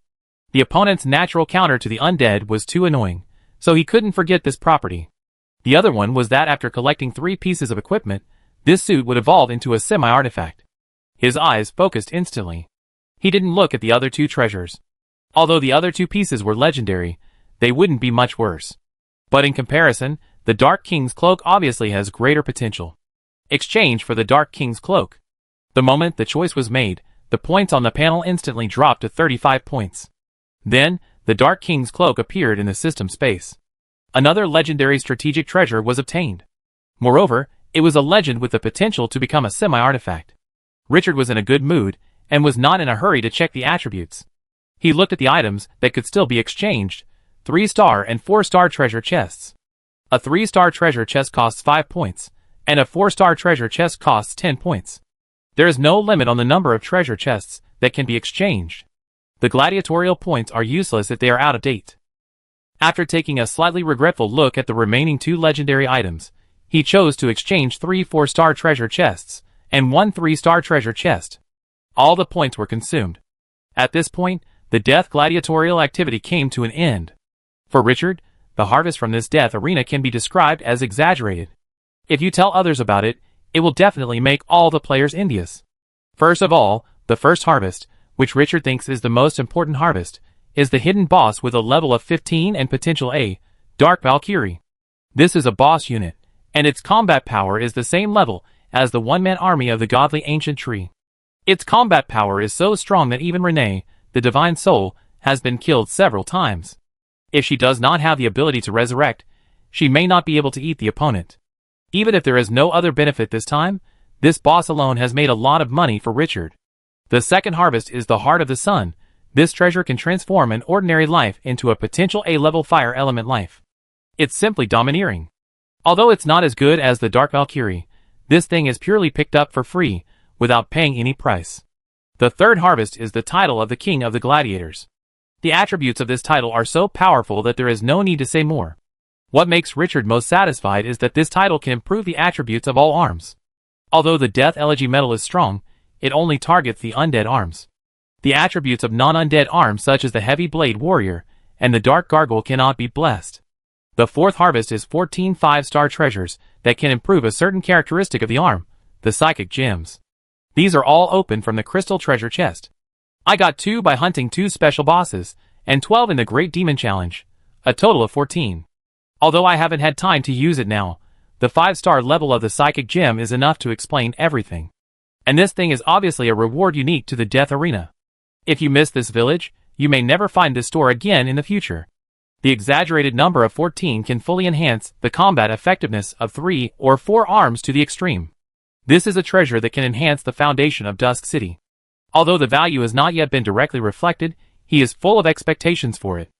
The opponent's natural counter to the undead was too annoying, so he couldn't forget this property. The other one was that after collecting 3 pieces of equipment, this suit would evolve into a semi-artifact. His eyes focused instantly. He didn't look at the other 2 treasures. Although the other 2 pieces were legendary, they wouldn't be much worse. But in comparison, the Dark King's cloak obviously has greater potential. Exchange for the Dark King's cloak. The moment the choice was made, the points on the panel instantly dropped to 35 points. Then, the Dark King's cloak appeared in the system space. Another legendary strategic treasure was obtained. Moreover, it was a legend with the potential to become a semi-artifact. Richard was in a good mood, and was not in a hurry to check the attributes. He looked at the items that could still be exchanged, 3-star and 4-star treasure chests. A 3-star treasure chest costs 5 points, and a 4-star treasure chest costs 10 points. There is no limit on the number of treasure chests that can be exchanged. The gladiatorial points are useless if they are out of date. After taking a slightly regretful look at the remaining 2 legendary items, he chose to exchange 3 4-star treasure chests and 1 3-star treasure chest. All the points were consumed. At this point, the death gladiatorial activity came to an end. For Richard, the harvest from this death arena can be described as exaggerated. If you tell others about it, it will definitely make all the players envious. First of all, the first harvest, which Richard thinks is the most important harvest, is the hidden boss with a level of 15 and potential A, Dark Valkyrie. This is a boss unit, and its combat power is the same level as the one-man army of the godly ancient tree. Its combat power is so strong that even Renee, the divine soul, has been killed several times. If she does not have the ability to resurrect, she may not be able to eat the opponent. Even if there is no other benefit this time, this boss alone has made a lot of money for Richard. The second harvest is the Heart of the Sun. This treasure can transform an ordinary life into a potential A-level fire element life. It's simply domineering. Although it's not as good as the Dark Valkyrie, this thing is purely picked up for free, without paying any price. The third harvest is the title of the King of the Gladiators. The attributes of this title are so powerful that there is no need to say more. What makes Richard most satisfied is that this title can improve the attributes of all arms. Although the Death Elegy medal is strong, it only targets the undead arms. The attributes of non-undead arms such as the Heavy Blade Warrior and the Dark Gargoyle cannot be blessed. The fourth harvest is 14 5-star treasures that can improve a certain characteristic of the arm, the Psychic Gems. These are all open from the Crystal Treasure Chest. I got 2 by hunting 2 special bosses, and 12 in the Great Demon Challenge, a total of 14. Although I haven't had time to use it now, the 5-star level of the Psychic Gem is enough to explain everything. And this thing is obviously a reward unique to the Death Arena. If you miss this village, you may never find this store again in the future. The exaggerated number of 14 can fully enhance the combat effectiveness of 3 or 4 arms to the extreme. This is a treasure that can enhance the foundation of Dusk City. Although the value has not yet been directly reflected, he is full of expectations for it.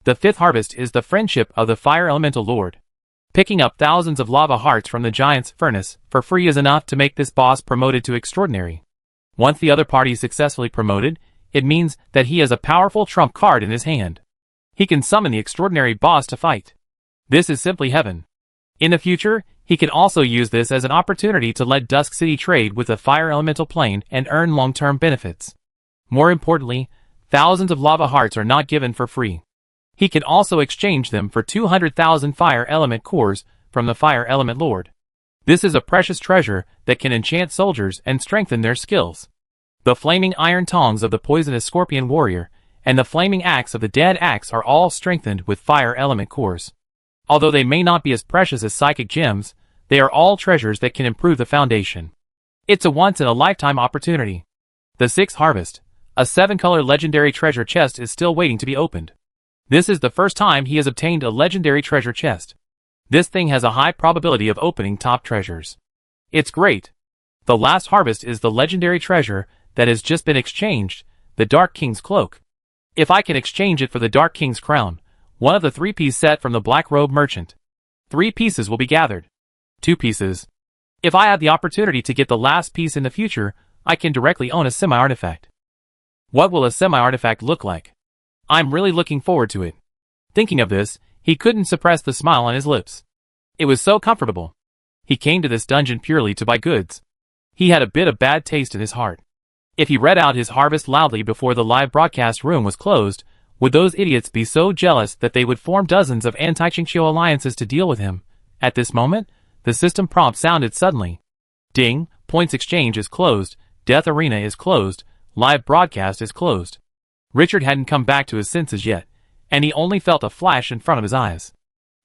The fifth harvest is the Friendship of the Fire Elemental Lord. Picking up thousands of lava hearts from the Giant's Furnace for free is enough to make this boss promoted to Extraordinary. Once the other party is successfully promoted, it means that he has a powerful trump card in his hand. He can summon the Extraordinary boss to fight. This is simply heaven. In the future, he can also use this as an opportunity to let Dusk City trade with the Fire Elemental Plane and earn long-term benefits. More importantly, thousands of lava hearts are not given for free. He can also exchange them for 200,000 Fire Element cores from the Fire Element Lord. This is a precious treasure that can enchant soldiers and strengthen their skills. The flaming iron tongs of the poisonous Scorpion Warrior and the flaming axe of the Dead Axe are all strengthened with Fire Element cores. Although they may not be as precious as Psychic Gems, they are all treasures that can improve the foundation. It's a once-in-a-lifetime opportunity. The sixth harvest, a 7-color legendary treasure chest, is still waiting to be opened. This is the first time he has obtained a legendary treasure chest. This thing has a high probability of opening top treasures. It's great. The last harvest is the legendary treasure that has just been exchanged, the Dark King's Cloak. If I can exchange it for the Dark King's Crown, one of the 3-piece set from the Black Robe Merchant. 3 pieces will be gathered. 2 pieces. If I have the opportunity to get the last piece in the future, I can directly own a semi-artifact. What will a semi-artifact look like? I'm really looking forward to it. Thinking of this, he couldn't suppress the smile on his lips. It was so comfortable. He came to this dungeon purely to buy goods. He had a bit of bad taste in his heart. If he read out his harvest loudly before the live broadcast room was closed, would those idiots be so jealous that they would form dozens of anti-Qingqiu alliances to deal with him? At this moment, the system prompt sounded suddenly. Ding, points exchange is closed, Death Arena is closed, live broadcast is closed. Richard hadn't come back to his senses yet, and he only felt a flash in front of his eyes.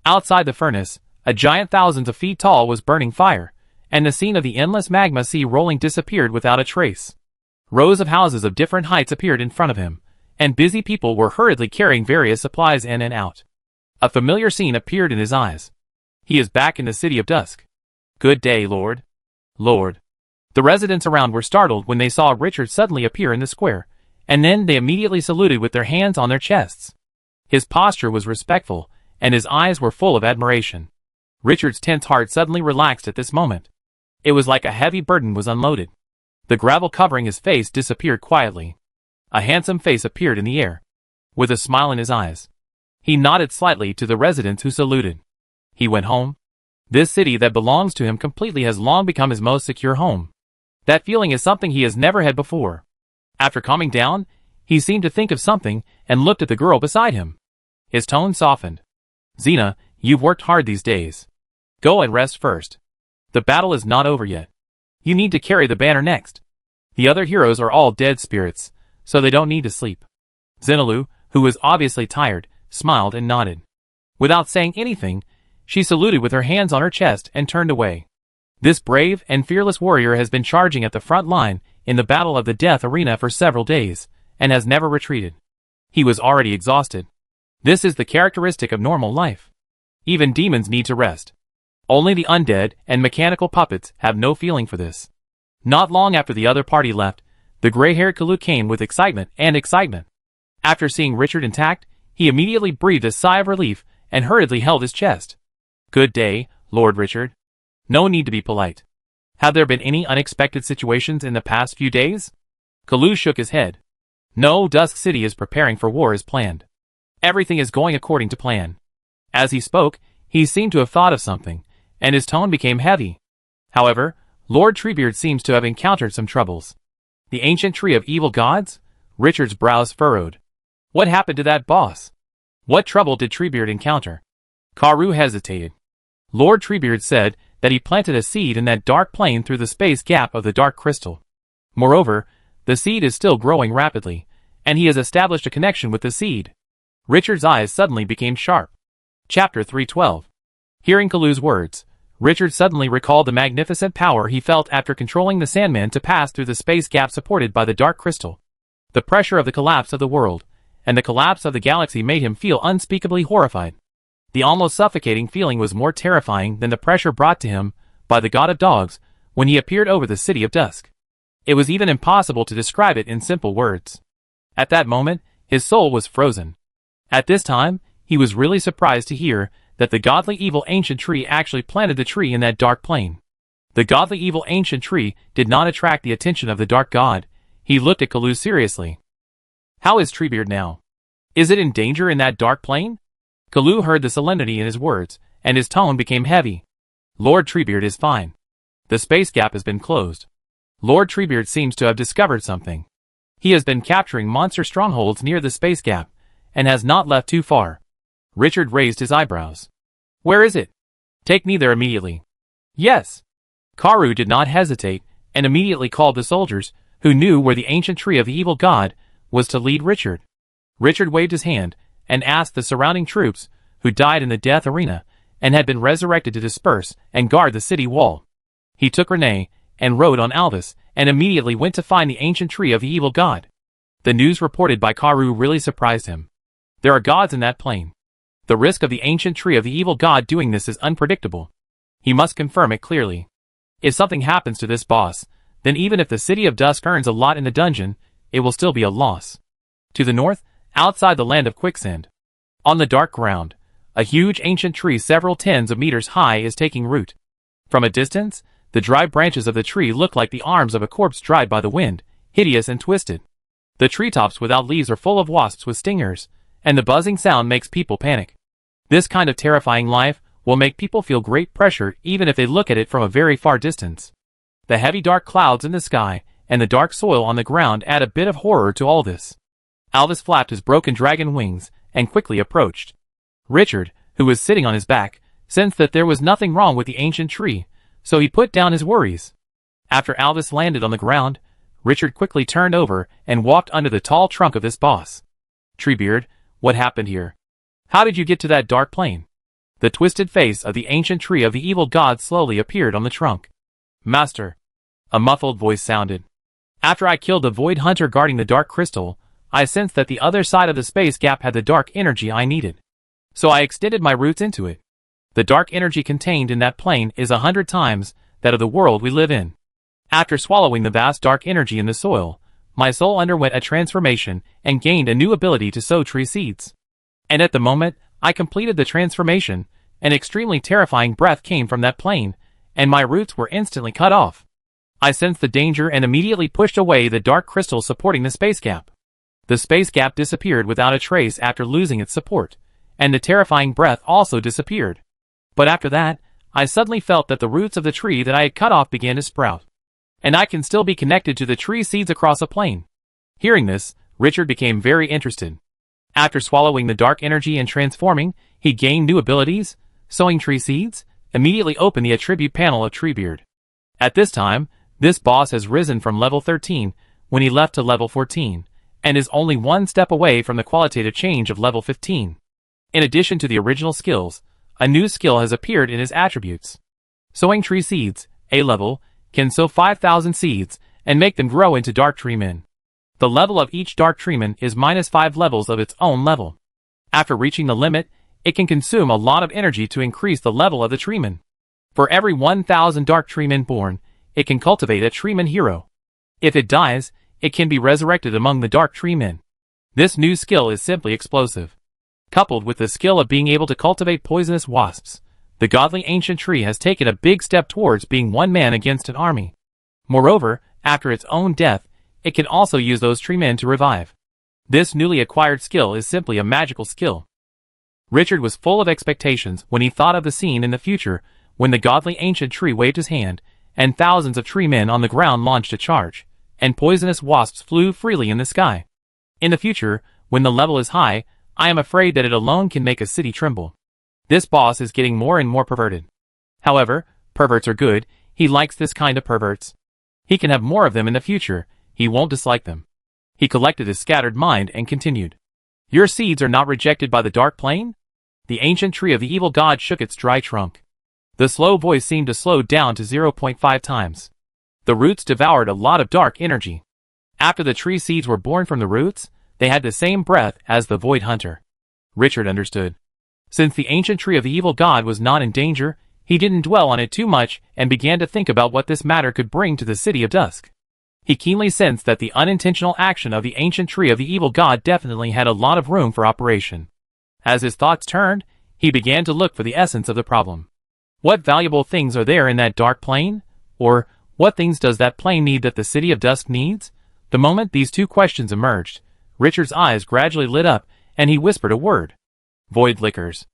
Outside the furnace, a giant thousands of feet tall was burning fire, and the scene of the endless magma sea rolling disappeared without a trace. Rows of houses of different heights appeared in front of him, and busy people were hurriedly carrying various supplies in and out. A familiar scene appeared in his eyes. He is back in the City of Dusk. Good day, Lord. Lord. The residents around were startled when they saw Richard suddenly appear in the square, and then they immediately saluted with their hands on their chests. His posture was respectful, and his eyes were full of admiration. Richard's tense heart suddenly relaxed at this moment. It was like a heavy burden was unloaded. The gravel covering his face disappeared quietly. A handsome face appeared in the air, with a smile in his eyes. He nodded slightly to the residents who saluted. He went home. This city that belongs to him completely has long become his most secure home. That feeling is something he has never had before. After calming down, he seemed to think of something and looked at the girl beside him. His tone softened. Xena, you've worked hard these days. Go and rest first. The battle is not over yet. You need to carry the banner next. The other heroes are all dead spirits, so they don't need to sleep. Xenalu, who was obviously tired, smiled and nodded. Without saying anything, she saluted with her hands on her chest and turned away. This brave and fearless warrior has been charging at the front line in the battle of the Death Arena for several days, and has never retreated. He was already exhausted. This is the characteristic of normal life. Even demons need to rest. Only the undead and mechanical puppets have no feeling for this. Not long after the other party left, the gray-haired Kalu came with excitement. After seeing Richard intact, he immediately breathed a sigh of relief and hurriedly held his chest. Good day, Lord Richard. No need to be polite. Have there been any unexpected situations in the past few days? Kalu shook his head. No, Dusk City is preparing for war as planned. Everything is going according to plan. As he spoke, he seemed to have thought of something, and his tone became heavy. However, Lord Treebeard seems to have encountered some troubles. The ancient tree of evil gods? Richard's brows furrowed. What happened to that boss? What trouble did Treebeard encounter? Karu hesitated. Lord Treebeard said that he planted a seed in that dark plane through the space gap of the dark crystal. Moreover, the seed is still growing rapidly, and he has established a connection with the seed. Richard's eyes suddenly became sharp. Chapter 312. Hearing Kalu's words, Richard suddenly recalled the magnificent power he felt after controlling the Sandman to pass through the space gap supported by the dark crystal. The pressure of the collapse of the world, and the collapse of the galaxy made him feel unspeakably horrified. The almost suffocating feeling was more terrifying than the pressure brought to him by the god of dogs when he appeared over the City of Dusk. It was even impossible to describe it in simple words. At that moment, his soul was frozen. At this time, he was really surprised to hear that the godly evil ancient tree actually planted the tree in that dark plane. The godly evil ancient tree did not attract the attention of the dark god. He looked at Kalu seriously. How is Treebeard now? Is it in danger in that dark plane? Kalu heard the solemnity in his words, and his tone became heavy. Lord Treebeard is fine. The space gap has been closed. Lord Treebeard seems to have discovered something. He has been capturing monster strongholds near the space gap, and has not left too far. Richard raised his eyebrows. Where is it? Take me there immediately. Yes. Karu did not hesitate, and immediately called the soldiers, who knew where the ancient tree of the evil god was, to lead Richard. Richard waved his hand, and asked the surrounding troops, who died in the Death Arena, and had been resurrected, to disperse and guard the city wall. He took Renee, and rode on Alvis, and immediately went to find the ancient tree of the evil god. The news reported by Karu really surprised him. There are gods in that plane. The risk of the ancient tree of the evil god doing this is unpredictable. He must confirm it clearly. If something happens to this boss, then even if the City of Dusk earns a lot in the dungeon, it will still be a loss. To the north, outside the land of quicksand, on the dark ground, A huge ancient tree several tens of meters high is taking root. From a distance, the dry branches of the tree look like the arms of a corpse dried by the wind, hideous and twisted. The treetops without leaves are full of wasps with stingers, and the buzzing sound makes people panic. This kind of terrifying life will make people feel great pressure even if they look at it from a very far distance. The heavy dark clouds in the sky and the dark soil on the ground add a bit of horror to all this. Alvis flapped his broken dragon wings and quickly approached. Richard, who was sitting on his back, sensed that there was nothing wrong with the ancient tree, so he put down his worries. After Alvis landed on the ground, Richard quickly turned over and walked under the tall trunk of this boss. Treebeard, what happened here? How did you get to that dark plane? The twisted face of the ancient tree of the evil god slowly appeared on the trunk. Master, a muffled voice sounded. After I killed the void hunter guarding the dark crystal, I sensed that the other side of the space gap had the dark energy I needed. So I extended my roots into it. The dark energy contained in that plane is 100 times that of the world we live in. After swallowing the vast dark energy in the soil, my soul underwent a transformation and gained a new ability to sow tree seeds. And at the moment I completed the transformation, an extremely terrifying breath came from that plane, and my roots were instantly cut off. I sensed the danger and immediately pushed away the dark crystal supporting the space gap. The space gap disappeared without a trace after losing its support, and the terrifying breath also disappeared. But after that, I suddenly felt that the roots of the tree that I had cut off began to sprout. And I can still be connected to the tree seeds across a plane. Hearing this, Richard became very interested. After swallowing the dark energy and transforming, he gained new abilities. Sowing tree seeds immediately opened the attribute panel of Treebeard. At this time, this boss has risen from level 13 when he left to level 14, and is only one step away from the qualitative change of level 15. In addition to the original skills, a new skill has appeared in his attributes. Sowing tree seeds, A level, can sow 5,000 seeds and make them grow into dark treemen. The level of each dark treeman is -5 levels of its own level. After reaching the limit, it can consume a lot of energy to increase the level of the treeman. For every 1,000 dark treemen born, it can cultivate a treeman hero. If it dies, it can be resurrected among the dark treemen. This new skill is simply explosive. Coupled with the skill of being able to cultivate poisonous wasps, the godly ancient tree has taken a big step towards being one man against an army. Moreover, after its own death, it can also use those treemen to revive. This newly acquired skill is simply a magical skill. Richard was full of expectations when he thought of the scene in the future when the godly ancient tree waved his hand, and thousands of treemen on the ground launched a charge, and poisonous wasps flew freely in the sky. In the future, when the level is high, I am afraid that it alone can make a city tremble. This boss is getting more and more perverted. However, perverts are good, he likes this kind of perverts. He can have more of them in the future, he won't dislike them. He collected his scattered mind and continued. Your seeds are not rejected by the dark plane? The ancient tree of the evil god shook its dry trunk. The slow voice seemed to slow down to 0.5 times. The roots devoured a lot of dark energy. After the tree seeds were born from the roots, they had the same breath as the void hunter. Richard understood. Since the ancient tree of the evil god was not in danger, he didn't dwell on it too much and began to think about what this matter could bring to the city of Dusk. He keenly sensed that the unintentional action of the ancient tree of the evil god definitely had a lot of room for operation. As his thoughts turned, he began to look for the essence of the problem. What valuable things are there in that dark plane? Or, what things does that plane need that the city of Dusk needs? The moment these two questions emerged, Richard's eyes gradually lit up, and he whispered a word. Void liquors.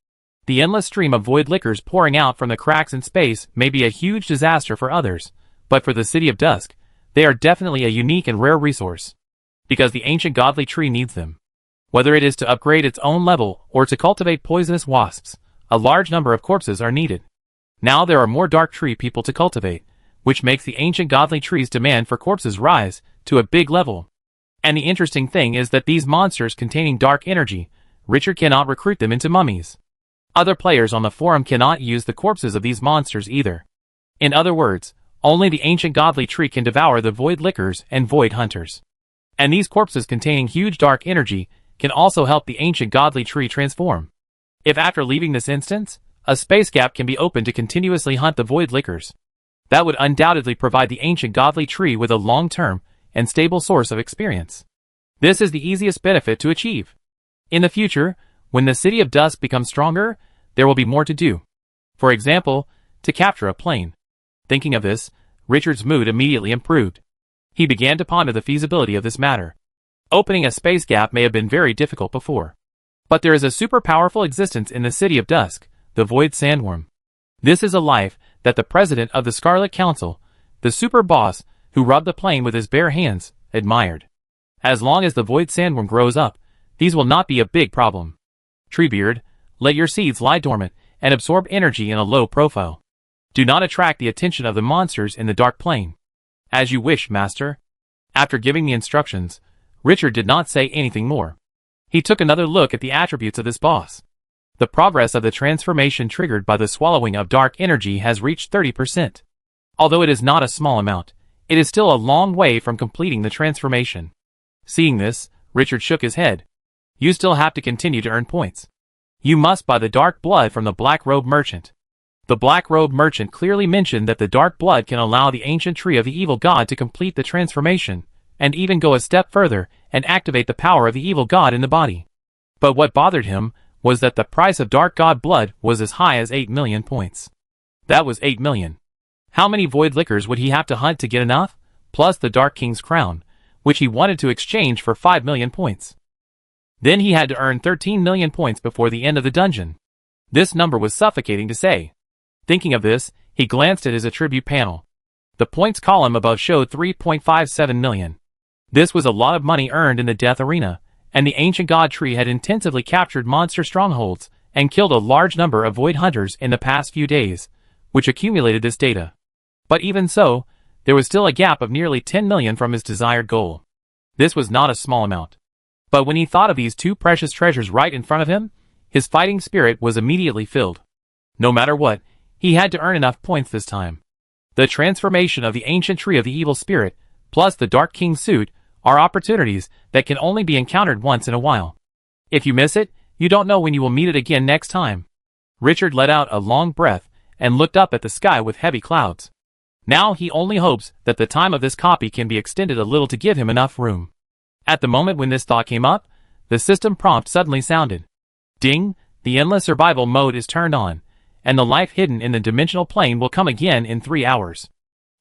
The endless stream of void liquors pouring out from the cracks in space may be a huge disaster for others, but for the city of Dusk, they are definitely a unique and rare resource. Because the ancient godly tree needs them. Whether it is to upgrade its own level or to cultivate poisonous wasps, a large number of corpses are needed. Now there are more dark tree people to cultivate, which makes the ancient godly tree's demand for corpses rise to a big level. And the interesting thing is that these monsters containing dark energy, Richard cannot recruit them into mummies. Other players on the forum cannot use the corpses of these monsters either. In other words, only the ancient godly tree can devour the void liquors and void hunters. And these corpses containing huge dark energy can also help the ancient godly tree transform. If after leaving this instance, a space gap can be opened to continuously hunt the void liquors, that would undoubtedly provide the ancient godly tree with a long-term and stable source of experience. This is the easiest benefit to achieve. In the future, when the city of Dusk becomes stronger, there will be more to do. For example, to capture a plane. Thinking of this, Richard's mood immediately improved. He began to ponder the feasibility of this matter. Opening a space gap may have been very difficult before. But there is a super powerful existence in the City of Dusk, the Void Sandworm. This is a life that the president of the Scarlet Council, the super boss who rubbed the plane with his bare hands, admired. As long as the Void Sandworm grows up, these will not be a big problem. Treebeard, let your seeds lie dormant and absorb energy in a low profile. Do not attract the attention of the monsters in the dark plane. As you wish, master. After giving the instructions, Richard did not say anything more. He took another look at the attributes of this boss. The progress of the transformation triggered by the swallowing of dark energy has reached 30%. Although it is not a small amount, it is still a long way from completing the transformation. Seeing this, Richard shook his head. You still have to continue to earn points. You must buy the dark blood from the Black Robe Merchant. The Black Robe Merchant clearly mentioned that the dark blood can allow the ancient tree of the evil god to complete the transformation, and even go a step further and activate the power of the evil god in the body. But what bothered him was that the price of dark god blood was as high as 8 million points. That was 8 million. How many void liquors would he have to hunt to get enough? Plus the Dark King's crown, which he wanted to exchange for 5 million points. Then he had to earn 13 million points before the end of the dungeon. This number was suffocating to say. Thinking of this, he glanced at his attribute panel. The points column above showed 3.57 million. This was a lot of money earned in the Death Arena, and the ancient god tree had intensively captured monster strongholds and killed a large number of void hunters in the past few days, which accumulated this data. But even so, there was still a gap of nearly 10 million from his desired goal. This was not a small amount. But when he thought of these two precious treasures right in front of him, his fighting spirit was immediately filled. No matter what, he had to earn enough points this time. The transformation of the ancient tree of the evil spirit, plus the Dark King's suit, are opportunities that can only be encountered once in a while. If you miss it, you don't know when you will meet it again next time. Richard let out a long breath and looked up at the sky with heavy clouds. Now he only hopes that the time of this copy can be extended a little to give him enough room. At the moment when this thought came up, the system prompt suddenly sounded. Ding, the endless survival mode is turned on, and the life hidden in the dimensional plane will come again in 3 hours.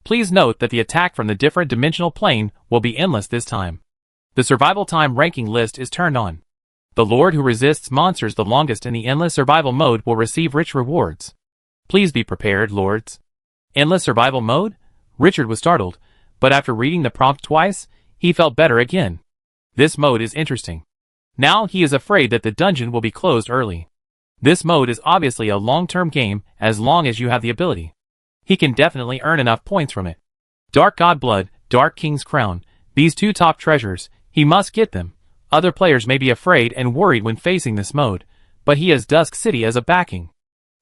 Please note that the attack from the different dimensional plane will be endless this time. The survival time ranking list is turned on. The lord who resists monsters the longest in the endless survival mode will receive rich rewards. Please be prepared, lords. Endless survival mode? Richard was startled, but after reading the prompt twice, he felt better again. This mode is interesting. Now he is afraid that the dungeon will be closed early. This mode is obviously a long-term game as long as you have the ability. He can definitely earn enough points from it. Dark God Blood, Dark King's Crown, these two top treasures, he must get them. Other players may be afraid and worried when facing this mode, but he has Dusk City as a backing.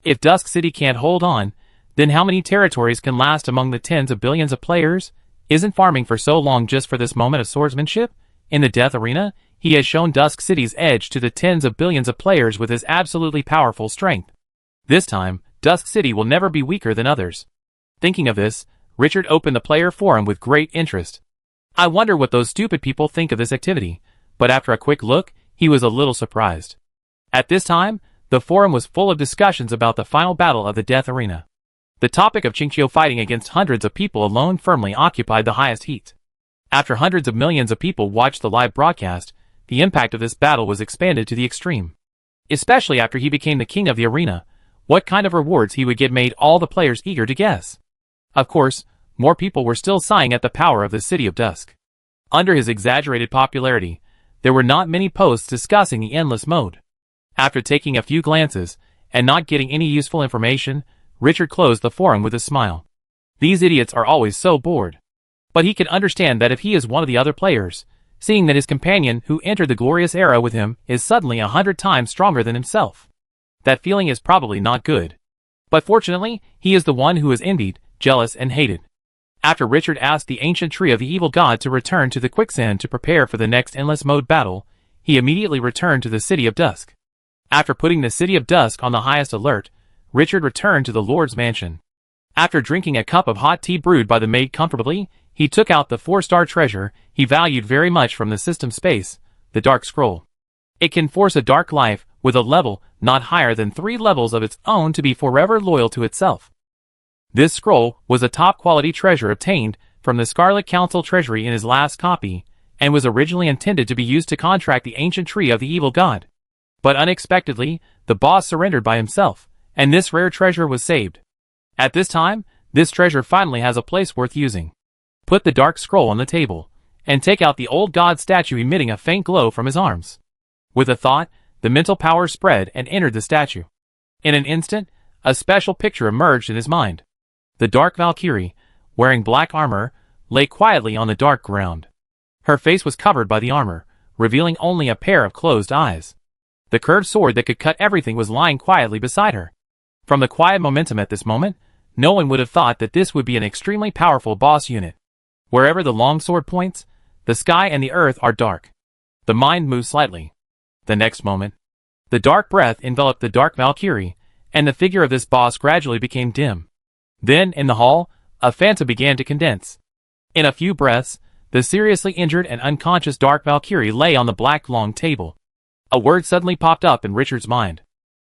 If Dusk City can't hold on, then how many territories can last among the tens of billions of players? Isn't farming for so long just for this moment of swordsmanship? In the Death Arena, he has shown Dusk City's edge to the tens of billions of players with his absolutely powerful strength. This time, Dusk City will never be weaker than others. Thinking of this, Richard opened the player forum with great interest. I wonder what those stupid people think of this activity, but after a quick look, he was a little surprised. At this time, the forum was full of discussions about the final battle of the Death Arena. The topic of Qingqiu fighting against hundreds of people alone firmly occupied the highest heat. After hundreds of millions of people watched the live broadcast, the impact of this battle was expanded to the extreme. Especially after he became the king of the arena, what kind of rewards he would get made all the players eager to guess. Of course, more people were still sighing at the power of the City of Dusk. Under his exaggerated popularity, there were not many posts discussing the endless mode. After taking a few glances, and not getting any useful information, Richard closed the forum with a smile. These idiots are always so bored. But he could understand that if he is one of the other players, seeing that his companion who entered the glorious era with him is suddenly 100 times stronger than himself. That feeling is probably not good. But fortunately, he is the one who is envied, jealous and hated. After Richard asked the ancient tree of the evil god to return to the quicksand to prepare for the next endless mode battle, he immediately returned to the City of Dusk. After putting the City of Dusk on the highest alert, Richard returned to the Lord's mansion. After drinking a cup of hot tea brewed by the maid comfortably, he took out the 4-star treasure he valued very much from the system space, the Dark Scroll. It can force a dark life with a level not higher than 3 levels of its own to be forever loyal to itself. This scroll was a top-quality treasure obtained from the Scarlet Council treasury in his last copy, and was originally intended to be used to contract the ancient tree of the evil god. But unexpectedly, the boss surrendered by himself, and this rare treasure was saved. At this time, this treasure finally has a place worth using. Put the dark scroll on the table, and take out the old god statue emitting a faint glow from his arms. With a thought, the mental power spread and entered the statue. In an instant, a special picture emerged in his mind. The dark Valkyrie, wearing black armor, lay quietly on the dark ground. Her face was covered by the armor, revealing only a pair of closed eyes. The curved sword that could cut everything was lying quietly beside her. From the quiet momentum at this moment, no one would have thought that this would be an extremely powerful boss unit. Wherever the long sword points, the sky and the earth are dark. The mind moves slightly. The next moment, the dark breath enveloped the dark Valkyrie, and the figure of this boss gradually became dim. Then, in the hall, a phantom began to condense. In a few breaths, the seriously injured and unconscious dark Valkyrie lay on the black long table. A word suddenly popped up in Richard's mind.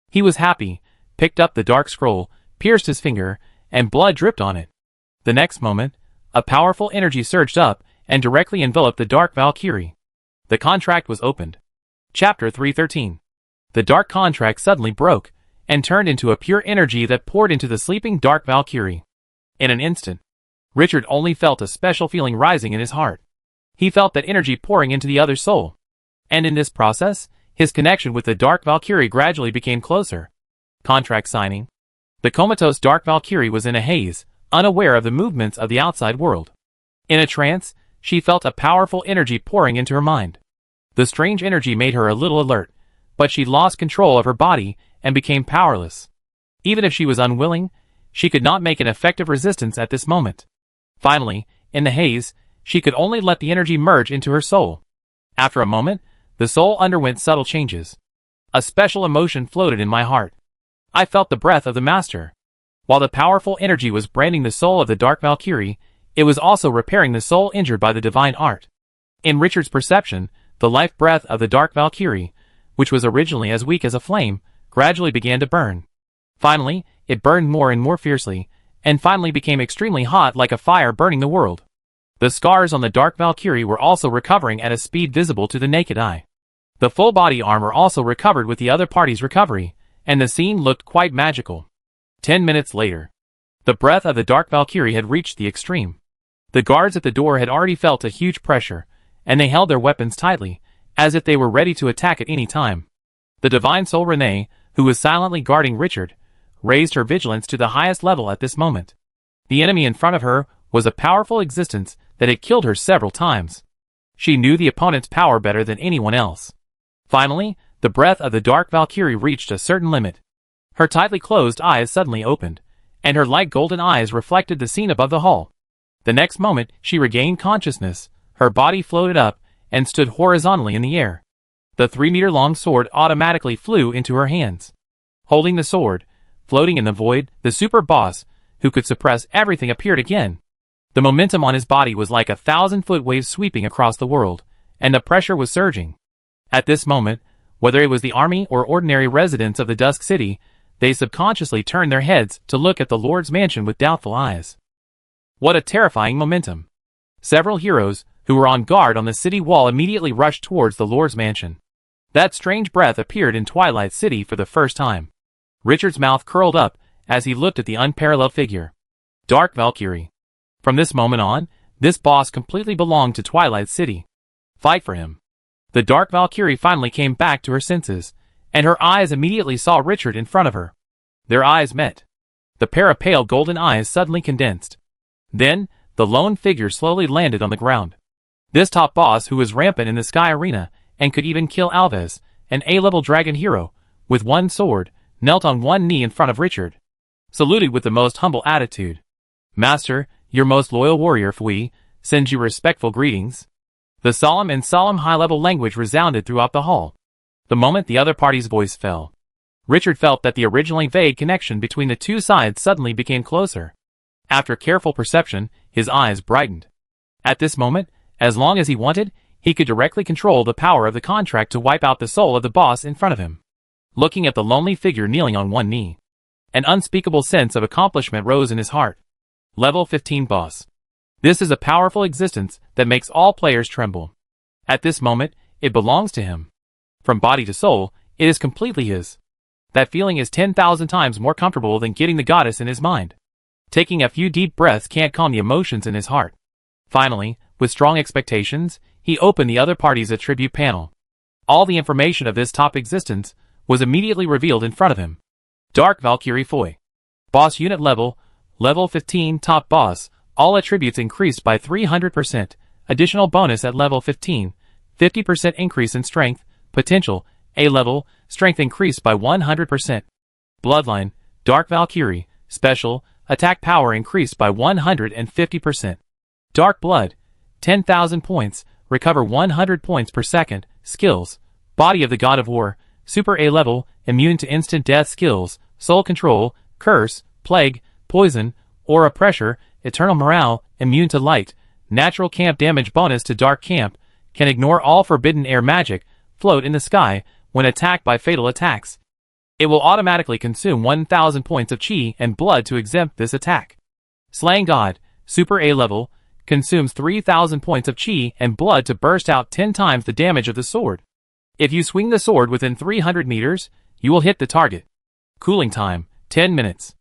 He was happy, picked up the dark scroll, pierced his finger, and blood dripped on it. The next moment, a powerful energy surged up and directly enveloped the dark Valkyrie. The contract was opened. Chapter 313. The dark contract suddenly broke, and turned into a pure energy that poured into the sleeping dark Valkyrie. In an instant, Richard only felt a special feeling rising in his heart. He felt that energy pouring into the other soul. And in this process, his connection with the dark Valkyrie gradually became closer. Contract signing. The comatose dark Valkyrie was in a haze, unaware of the movements of the outside world. In a trance, she felt a powerful energy pouring into her mind. The strange energy made her a little alert, but she lost control of her body and became powerless. Even if she was unwilling, she could not make an effective resistance at this moment. Finally, in the haze, she could only let the energy merge into her soul. After a moment, the soul underwent subtle changes. A special emotion floated in my heart. I felt the breath of the master. While the powerful energy was branding the soul of the dark Valkyrie, it was also repairing the soul injured by the divine art. In Richard's perception, the life breath of the dark Valkyrie, which was originally as weak as a flame, gradually began to burn. Finally, it burned more and more fiercely, and finally became extremely hot like a fire burning the world. The scars on the dark Valkyrie were also recovering at a speed visible to the naked eye. The full body armor also recovered with the other party's recovery, and the scene looked quite magical. 10 minutes later, the breath of the dark Valkyrie had reached the extreme. The guards at the door had already felt a huge pressure, and they held their weapons tightly, as if they were ready to attack at any time. The divine soul Renee, who was silently guarding Richard, raised her vigilance to the highest level at this moment. The enemy in front of her was a powerful existence that had killed her several times. She knew the opponent's power better than anyone else. Finally, the breath of the dark Valkyrie reached a certain limit. Her tightly closed eyes suddenly opened, and her light golden eyes reflected the scene above the hall. The next moment, she regained consciousness, her body floated up, and stood horizontally in the air. The 3-meter-long sword automatically flew into her hands. Holding the sword, floating in the void, the super boss, who could suppress everything, appeared again. The momentum on his body was like 1,000-foot waves sweeping across the world, and the pressure was surging. At this moment, whether it was the army or ordinary residents of the Dusk City, they subconsciously turned their heads to look at the Lord's mansion with doubtful eyes. What a terrifying momentum! Several heroes, who were on guard on the city wall, immediately rushed towards the Lord's mansion. That strange breath appeared in Twilight City for the first time. Richard's mouth curled up as he looked at the unparalleled figure. Dark Valkyrie. From this moment on, this boss completely belonged to Twilight City. Fight for him. The dark Valkyrie finally came back to her senses, and her eyes immediately saw Richard in front of her. Their eyes met. The pair of pale golden eyes suddenly condensed. Then, the lone figure slowly landed on the ground. This top boss, who was rampant in the Sky Arena, and could even kill Alves, an A-level dragon hero, with one sword, knelt on one knee in front of Richard. Saluted with the most humble attitude. Master, your most loyal warrior Fui, sends you respectful greetings. The solemn high-level language resounded throughout the hall. The moment the other party's voice fell, Richard felt that the originally vague connection between the two sides suddenly became closer. After careful perception, his eyes brightened. At this moment, as long as he wanted, he could directly control the power of the contract to wipe out the soul of the boss in front of him. looking at the lonely figure kneeling on one knee. An unspeakable sense of accomplishment rose in his heart. Level 15 Boss. This is a powerful existence that makes all players tremble. At this moment, it belongs to him. From body to soul, it is completely his. That feeling is 10,000 times more comfortable than getting the goddess in his mind. Taking a few deep breaths can't calm the emotions in his heart. Finally, with strong expectations, he opened the other party's attribute panel. All the information of this top existence was immediately revealed in front of him. Dark Valkyrie Foy. Boss unit level, level 15 top boss, all attributes increased by 300%, additional bonus at level 15, 50% increase in strength, potential, A level, strength increased by 100%. Bloodline, Dark Valkyrie, special, attack power increased by 150%. Dark Blood, 10,000 points, recover 100 points per second, skills, Body of the God of War, Super A level, immune to instant death skills, Soul Control, Curse, Plague, Poison, Aura Pressure, Eternal Morale, immune to light, natural camp damage bonus to Dark Camp, can ignore all forbidden air magic, float in the sky, when attacked by fatal attacks. It will automatically consume 1,000 points of chi and blood to exempt this attack. Slaying God, Super A level, consumes 3,000 points of chi and blood to burst out 10 times the damage of the sword. If you swing the sword within 300 meters, you will hit the target. Cooling time, 10 minutes.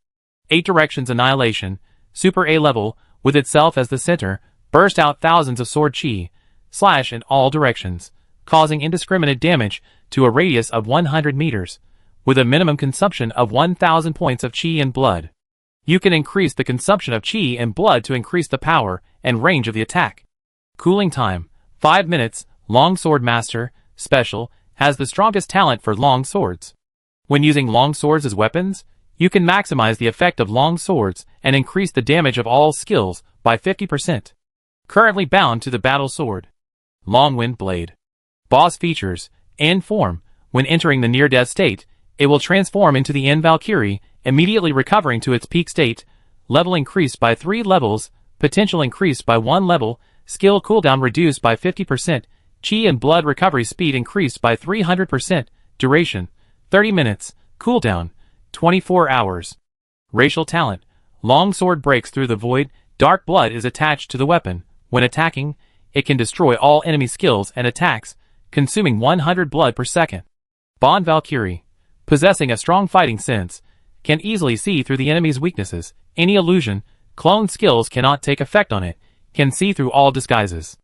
8 Directions Annihilation, Super A level, with itself as the center, burst out thousands of sword chi, slash in all directions, causing indiscriminate damage to a radius of 100 meters, with a minimum consumption of 1,000 points of chi and blood. You can increase the consumption of chi and blood to increase the power and range of the attack. Cooling time, 5 minutes. Long Sword Master, special, has the strongest talent for long swords. When using long swords as weapons, you can maximize the effect of long swords and increase the damage of all skills by 50%. Currently bound to the battle sword. Long Wind Blade. Boss features, End Form. When entering the near-death state, it will transform into the End Valkyrie, immediately recovering to its peak state. Level increased by 3 levels, potential increased by 1 level, skill cooldown reduced by 50%, chi and blood recovery speed increased by 300%, duration, 30 minutes, cooldown, 24 hours. Racial talent, long sword breaks through the void, dark blood is attached to the weapon. When attacking, it can destroy all enemy skills and attacks, consuming 100 blood per second. Bond Valkyrie, possessing a strong fighting sense, can easily see through the enemy's weaknesses. Any illusion, clone skills cannot take effect on it, can see through all disguises.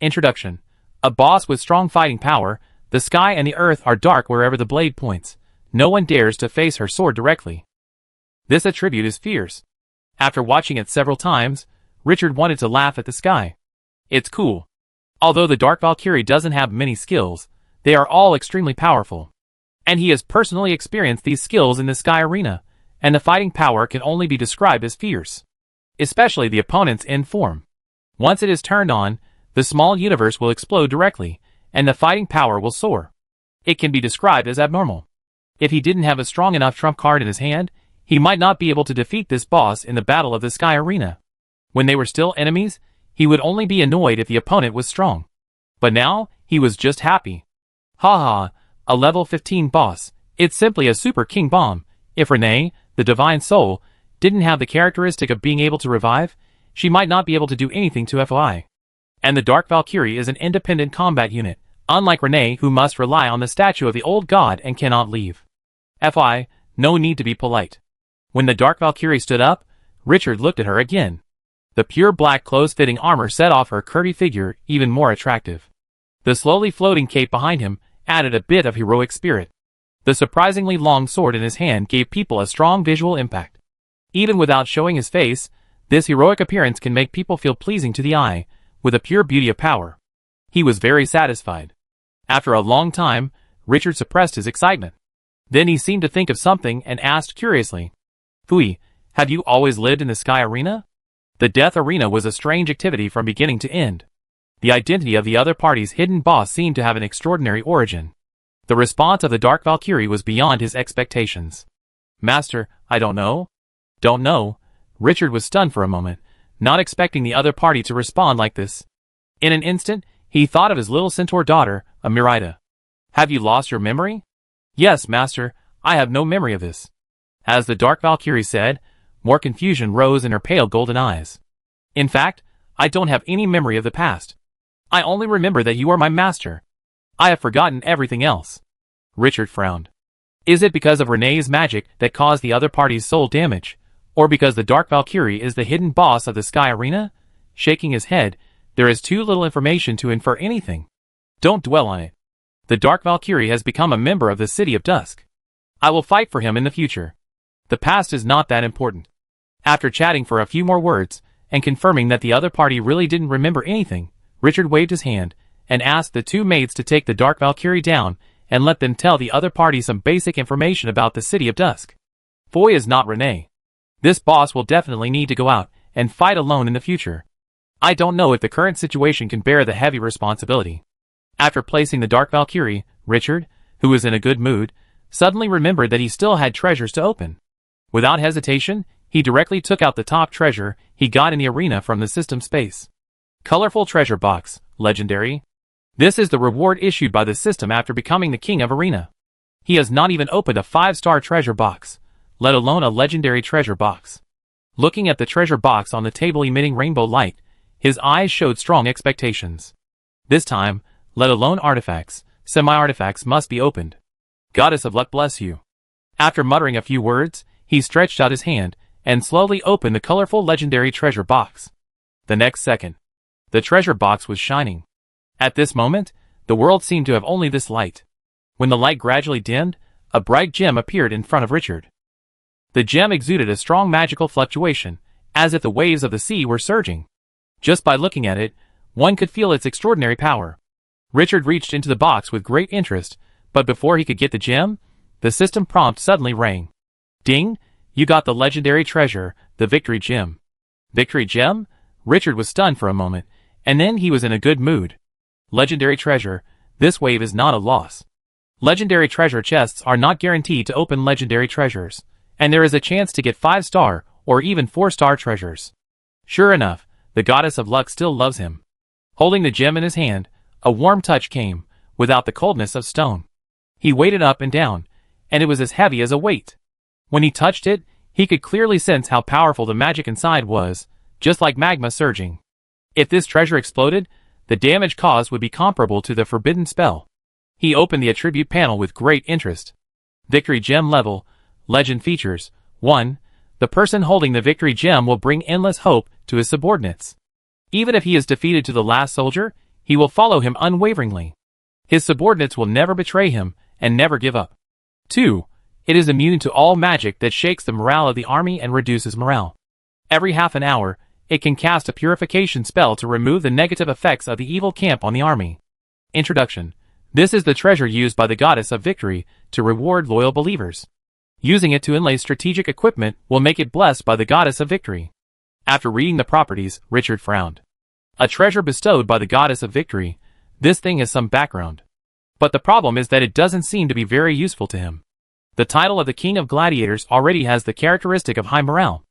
Introduction. A boss with strong fighting power, the sky and the earth are dark wherever the blade points. No one dares to face her sword directly. This attribute is fierce. After watching it several times, Richard wanted to laugh at the sky. It's cool. Although the Dark Valkyrie doesn't have many skills, they are all extremely powerful. And he has personally experienced these skills in the sky arena, and the fighting power can only be described as fierce. Especially the opponent's End Form. Once it is turned on, the small universe will explode directly, and the fighting power will soar. It can be described as abnormal. If he didn't have a strong enough trump card in his hand, he might not be able to defeat this boss in the battle of the sky arena. When they were still enemies, he would only be annoyed if the opponent was strong. But now, he was just happy. Haha, a level 15 boss, it's simply a super king bomb. If Renee, the divine soul, didn't have the characteristic of being able to revive, she might not be able to do anything to FY. And the Dark Valkyrie is an independent combat unit, unlike Renee who must rely on the statue of the old god and cannot leave. FY, no need to be polite. When the Dark Valkyrie stood up, Richard looked at her again. The pure black close-fitting armor set off her curvy figure even more attractive. The slowly floating cape behind him added a bit of heroic spirit. The surprisingly long sword in his hand gave people a strong visual impact. Even without showing his face, this heroic appearance can make people feel pleasing to the eye, with a pure beauty of power. He was very satisfied. After a long time, Richard suppressed his excitement. Then he seemed to think of something and asked curiously, Fui, have you always lived in the sky arena? The death arena was a strange activity from beginning to end. The identity of the other party's hidden boss seemed to have an extraordinary origin. The response of the Dark Valkyrie was beyond his expectations. Master, I don't know. Don't know. Richard was stunned for a moment, not expecting the other party to respond like this. In an instant, he thought of his little centaur daughter, Amirida. Have you lost your memory? Yes, master, I have no memory of this. As the Dark Valkyrie said, more confusion rose in her pale golden eyes. In fact, I don't have any memory of the past. I only remember that you are my master. I have forgotten everything else. Richard frowned. Is it because of Renee's magic that caused the other party's soul damage, or because the Dark Valkyrie is the hidden boss of the Sky Arena? Shaking his head, there is too little information to infer anything. Don't dwell on it. The Dark Valkyrie has become a member of the City of Dusk. I will fight for him in the future. The past is not that important. After chatting for a few more words, and confirming that the other party really didn't remember anything, Richard waved his hand, and asked the two maids to take the Dark Valkyrie down, and let them tell the other party some basic information about the City of Dusk. Foy is not Renee. This boss will definitely need to go out, and fight alone in the future. I don't know if the current situation can bear the heavy responsibility. After placing the Dark Valkyrie, Richard, who was in a good mood, suddenly remembered that he still had treasures to open. Without hesitation, he directly took out the top treasure he got in the arena from the system space. Colorful treasure box, legendary. This is the reward issued by the system after becoming the king of arena. He has not even opened a 5-star treasure box, let alone a legendary treasure box. Looking at the treasure box on the table emitting rainbow light, his eyes showed strong expectations. This time, let alone artifacts, semi-artifacts must be opened. Goddess of Luck bless you. After muttering a few words, he stretched out his hand, and slowly opened the colorful legendary treasure box. The next second, the treasure box was shining. At this moment, the world seemed to have only this light. When the light gradually dimmed, a bright gem appeared in front of Richard. The gem exuded a strong magical fluctuation, as if the waves of the sea were surging. Just by looking at it, one could feel its extraordinary power. Richard reached into the box with great interest, but before he could get the gem, the system prompt suddenly rang. Ding! You got the legendary treasure, the Victory Gem. Victory Gem? Richard was stunned for a moment, and then he was in a good mood. Legendary treasure, this wave is not a loss. Legendary treasure chests are not guaranteed to open legendary treasures, and there is a chance to get 5-star or even 4-star treasures. Sure enough, the Goddess of Luck still loves him. Holding the gem in his hand, a warm touch came, without the coldness of stone. He weighed it up and down, and it was as heavy as a weight. When he touched it, he could clearly sense how powerful the magic inside was, just like magma surging. If this treasure exploded, the damage caused would be comparable to the forbidden spell. He opened the attribute panel with great interest. Victory Gem level, legend features, 1. The person holding the Victory Gem will bring endless hope to his subordinates. Even if he is defeated to the last soldier, he will follow him unwaveringly. His subordinates will never betray him, and never give up. 2. It is immune to all magic that shakes the morale of the army and reduces morale. Every half an hour, it can cast a purification spell to remove the negative effects of the evil camp on the army. Introduction. This is the treasure used by the Goddess of Victory to reward loyal believers. Using it to inlay strategic equipment will make it blessed by the Goddess of Victory. After reading the properties, Richard frowned. A treasure bestowed by the Goddess of Victory, this thing is some background. But the problem is that it doesn't seem to be very useful to him. The title of the King of Gladiators already has the characteristic of high morale.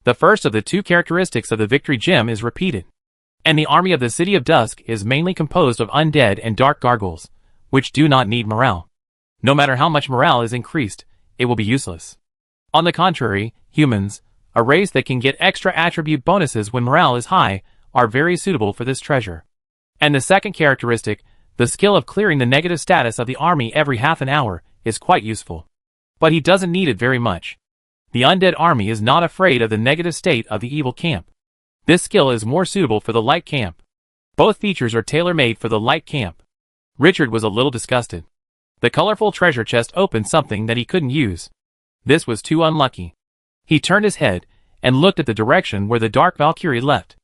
The first of the two characteristics of the Victory Gem is repeated. And the army of the City of Dusk is mainly composed of undead and dark gargoyles, which do not need morale. No matter how much morale is increased, it will be useless. On the contrary, humans, a race that can get extra attribute bonuses when morale is high, are very suitable for this treasure. And the second characteristic, the skill of clearing the negative status of the army every half an hour, is quite useful. But he doesn't need it very much. The undead army is not afraid of the negative state of the evil camp. This skill is more suitable for the light camp. Both features are tailor-made for the light camp. Richard was a little disgusted. The colorful treasure chest opened something that he couldn't use. This was too unlucky. He turned his head, and looked at the direction where the Dark Valkyrie left.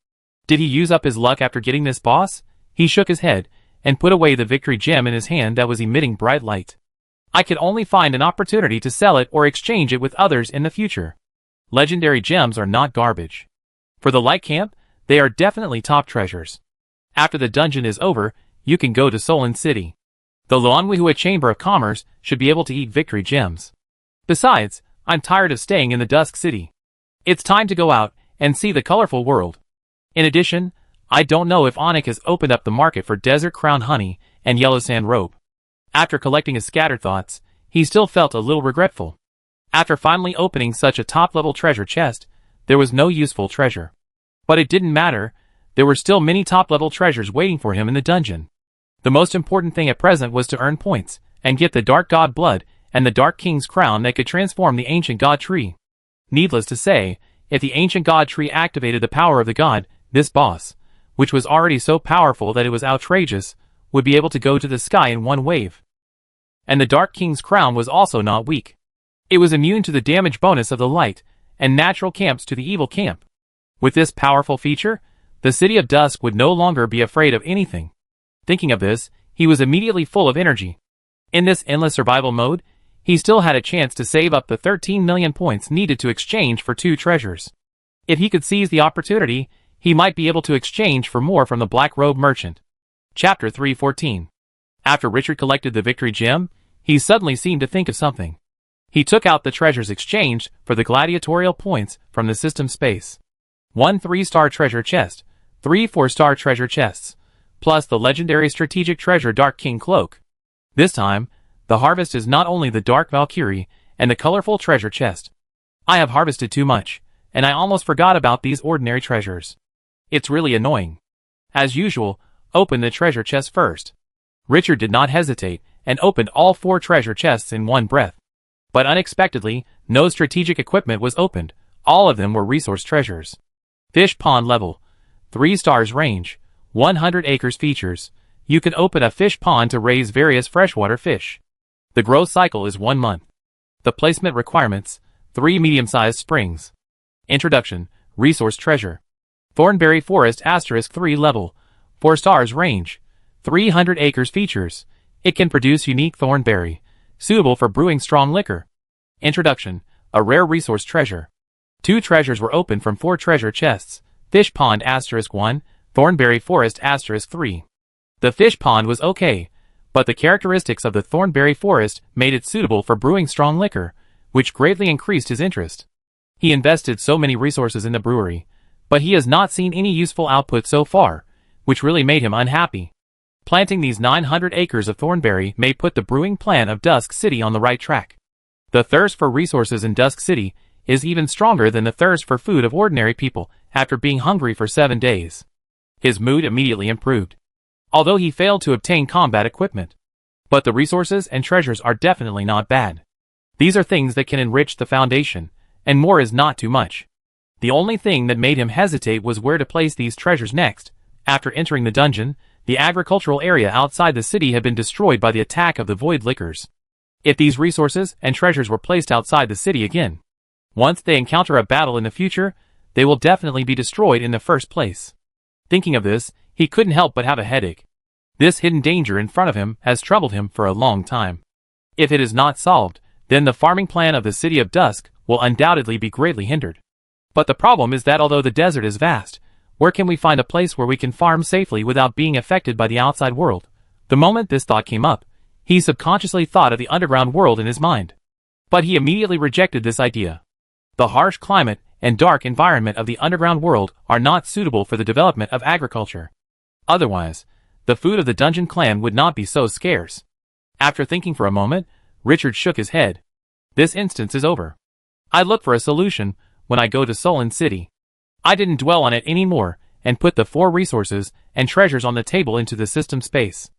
Did he use up his luck after getting this boss? He shook his head, and put away the Victory Gem in his hand that was emitting bright light. I could only find an opportunity to sell it or exchange it with others in the future. Legendary gems are not garbage. For the light camp, they are definitely top treasures. After the dungeon is over, you can go to Solon City. The Luanwihua Chamber of Commerce should be able to eat Victory Gems. Besides, I'm tired of staying in the Dusk City. It's time to go out and see the colorful world. In addition, I don't know if Onyx has opened up the market for Desert Crown Honey and Yellow Sand Rope. After collecting his scattered thoughts, he still felt a little regretful. After finally opening such a top-level treasure chest, there was no useful treasure. But it didn't matter, there were still many top-level treasures waiting for him in the dungeon. The most important thing at present was to earn points, and get the Dark God blood, and the Dark King's crown that could transform the ancient God tree. Needless to say, if the ancient God tree activated the power of the god, this boss, which was already so powerful that it was outrageous, would be able to go to the sky in one wave. And the Dark King's crown was also not weak. It was immune to the damage bonus of the light, and natural camps to the evil camp. With this powerful feature, the City of Dusk would no longer be afraid of anything. Thinking of this, he was immediately full of energy. In this endless survival mode, he still had a chance to save up the 13 million points needed to exchange for 2 treasures. If he could seize the opportunity, he might be able to exchange for more from the Black Robe Merchant. Chapter 3:14. After Richard collected the victory gem, he suddenly seemed to think of something. He took out the treasures exchanged for the gladiatorial points from the system space. 1 3-star treasure chest, 3 4-star treasure chests, plus the legendary strategic treasure Dark King Cloak. This time, the harvest is not only the Dark Valkyrie and the colorful treasure chest. I have harvested too much, and I almost forgot about these ordinary treasures. It's really annoying. As usual, open the treasure chest first. Richard did not hesitate, and opened all 4 treasure chests in one breath. But unexpectedly, no strategic equipment was opened. All of them were resource treasures. Fish pond level. 3 stars range. 100 acres features. You can open a fish pond to raise various freshwater fish. The growth cycle is 1 month. The placement requirements. 3 medium-sized springs. Introduction. Resource treasure. Thornberry Forest * 3 level. 4 stars range. 300 acres features. It can produce unique thornberry, suitable for brewing strong liquor. Introduction. A rare resource treasure. 2 treasures were opened from 4 treasure chests. Fish Pond * 1, Thornberry Forest * 3. The fish pond was okay, but the characteristics of the Thornberry Forest made it suitable for brewing strong liquor, which greatly increased his interest. He invested so many resources in the brewery, but he has not seen any useful output so far, which really made him unhappy. Planting these 900 acres of thornberry may put the brewing plan of Dusk City on the right track. The thirst for resources in Dusk City is even stronger than the thirst for food of ordinary people after being hungry for 7 days. His mood immediately improved, although he failed to obtain combat equipment. But the resources and treasures are definitely not bad. These are things that can enrich the foundation, and more is not too much. The only thing that made him hesitate was where to place these treasures next. After entering the dungeon, the agricultural area outside the city had been destroyed by the attack of the Void Lickers. If these resources and treasures were placed outside the city again, once they encounter a battle in the future, they will definitely be destroyed in the first place. Thinking of this, he couldn't help but have a headache. This hidden danger in front of him has troubled him for a long time. If it is not solved, then the farming plan of the City of Dusk will undoubtedly be greatly hindered. But the problem is that although the desert is vast, where can we find a place where we can farm safely without being affected by the outside world? The moment this thought came up, he subconsciously thought of the underground world in his mind. But he immediately rejected this idea. The harsh climate and dark environment of the underground world are not suitable for the development of agriculture. Otherwise, the food of the dungeon clan would not be so scarce. After thinking for a moment, Richard shook his head. This instance is over. I look for a solution when I go to Solon City. I didn't dwell on it anymore and put the 4 resources and treasures on the table into the system space.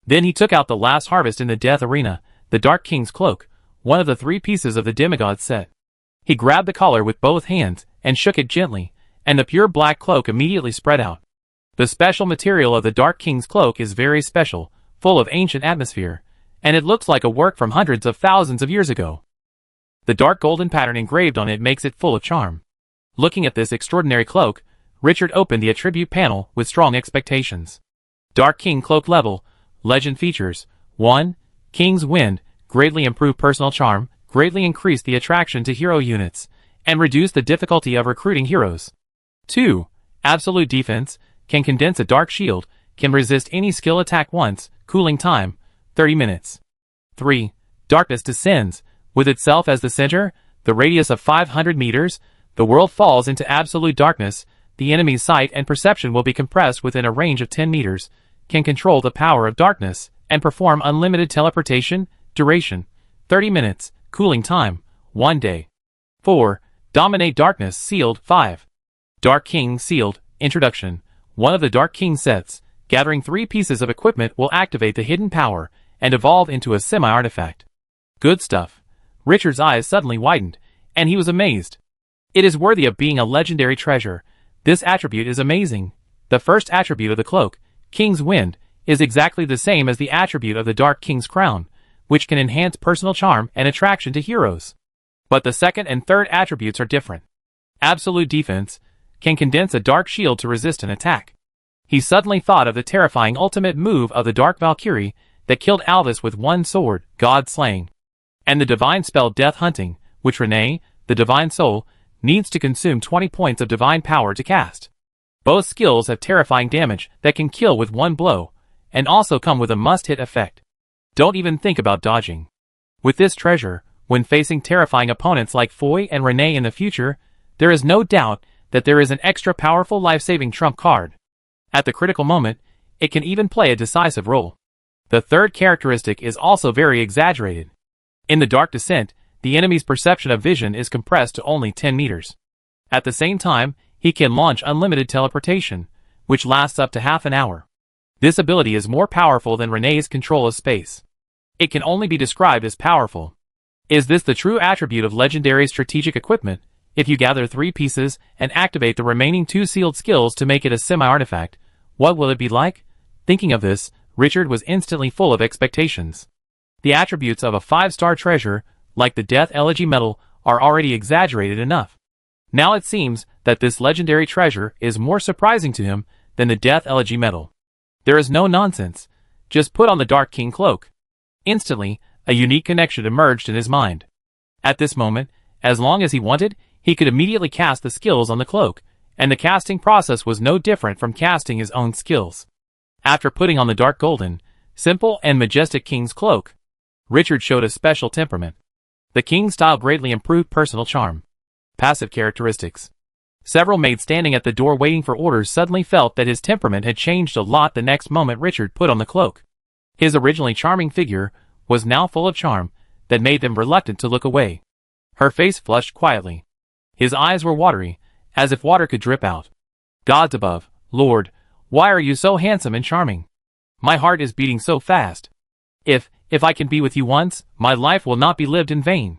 Then he took out the last harvest in the Death Arena, the Dark King's cloak, one of the 3 pieces of the demigod set. He grabbed the collar with both hands and shook it gently, and the pure black cloak immediately spread out. The special material of the Dark King's cloak is very special, full of ancient atmosphere, and it looks like a work from hundreds of thousands of years ago. The dark golden pattern engraved on it makes it full of charm. Looking at this extraordinary cloak, Richard opened the attribute panel with strong expectations. Dark King Cloak Level, Legend Features, 1. King's Wind, greatly improve personal charm, greatly increase the attraction to hero units, and reduce the difficulty of recruiting heroes. 2. Absolute Defense, can condense a dark shield, can resist any skill attack once, cooling time, 30 minutes. 3. Darkness Descends, with itself as the center, the radius of 500 meters, the world falls into absolute darkness, the enemy's sight and perception will be compressed within a range of 10 meters, can control the power of darkness, and perform unlimited teleportation, duration, 30 minutes, cooling time, 1 day. 4. Dominate Darkness Sealed 5. Dark King Sealed, Introduction. One of the Dark King sets, gathering 3 pieces of equipment will activate the hidden power and evolve into a semi-artifact. Good stuff. Richard's eyes suddenly widened, and he was amazed. It is worthy of being a legendary treasure. This attribute is amazing. The first attribute of the cloak, King's Wind, is exactly the same as the attribute of the Dark King's crown, which can enhance personal charm and attraction to heroes. But the second and third attributes are different. Absolute Defense can condense a dark shield to resist an attack. He suddenly thought of the terrifying ultimate move of the Dark Valkyrie that killed Alvis with one sword, God Slaying, and the divine spell Death Hunting, which Renee, the Divine Soul, needs to consume 20 points of divine power to cast. Both skills have terrifying damage that can kill with one blow, and also come with a must-hit effect. Don't even think about dodging. With this treasure, when facing terrifying opponents like Foy and Renee in the future, there is no doubt that there is an extra powerful life-saving trump card. At the critical moment, it can even play a decisive role. The third characteristic is also very exaggerated. In the Dark Descent, the enemy's perception of vision is compressed to only 10 meters. At the same time, he can launch unlimited teleportation, which lasts up to half an hour. This ability is more powerful than Renee's control of space. It can only be described as powerful. Is this the true attribute of legendary strategic equipment? If you gather 3 pieces and activate the remaining 2 sealed skills to make it a semi-artifact, what will it be like? Thinking of this, Richard was instantly full of expectations. The attributes of a 5-star treasure, like the Death Elegy Medal, are already exaggerated enough. Now it seems that this legendary treasure is more surprising to him than the Death Elegy Medal. There is no nonsense. Just put on the Dark King cloak. Instantly, a unique connection emerged in his mind. At this moment, as long as he wanted, he could immediately cast the skills on the cloak, and the casting process was no different from casting his own skills. After putting on the dark golden, simple and majestic King's cloak, Richard showed a special temperament. The King's style greatly improved personal charm. Passive characteristics. Several maids standing at the door waiting for orders suddenly felt that his temperament had changed a lot the next moment Richard put on the cloak. His originally charming figure was now full of charm that made them reluctant to look away. Her face flushed quietly. His eyes were watery, as if water could drip out. Gods above, Lord, why are you so handsome and charming? My heart is beating so fast. If I can be with you once, my life will not be lived in vain.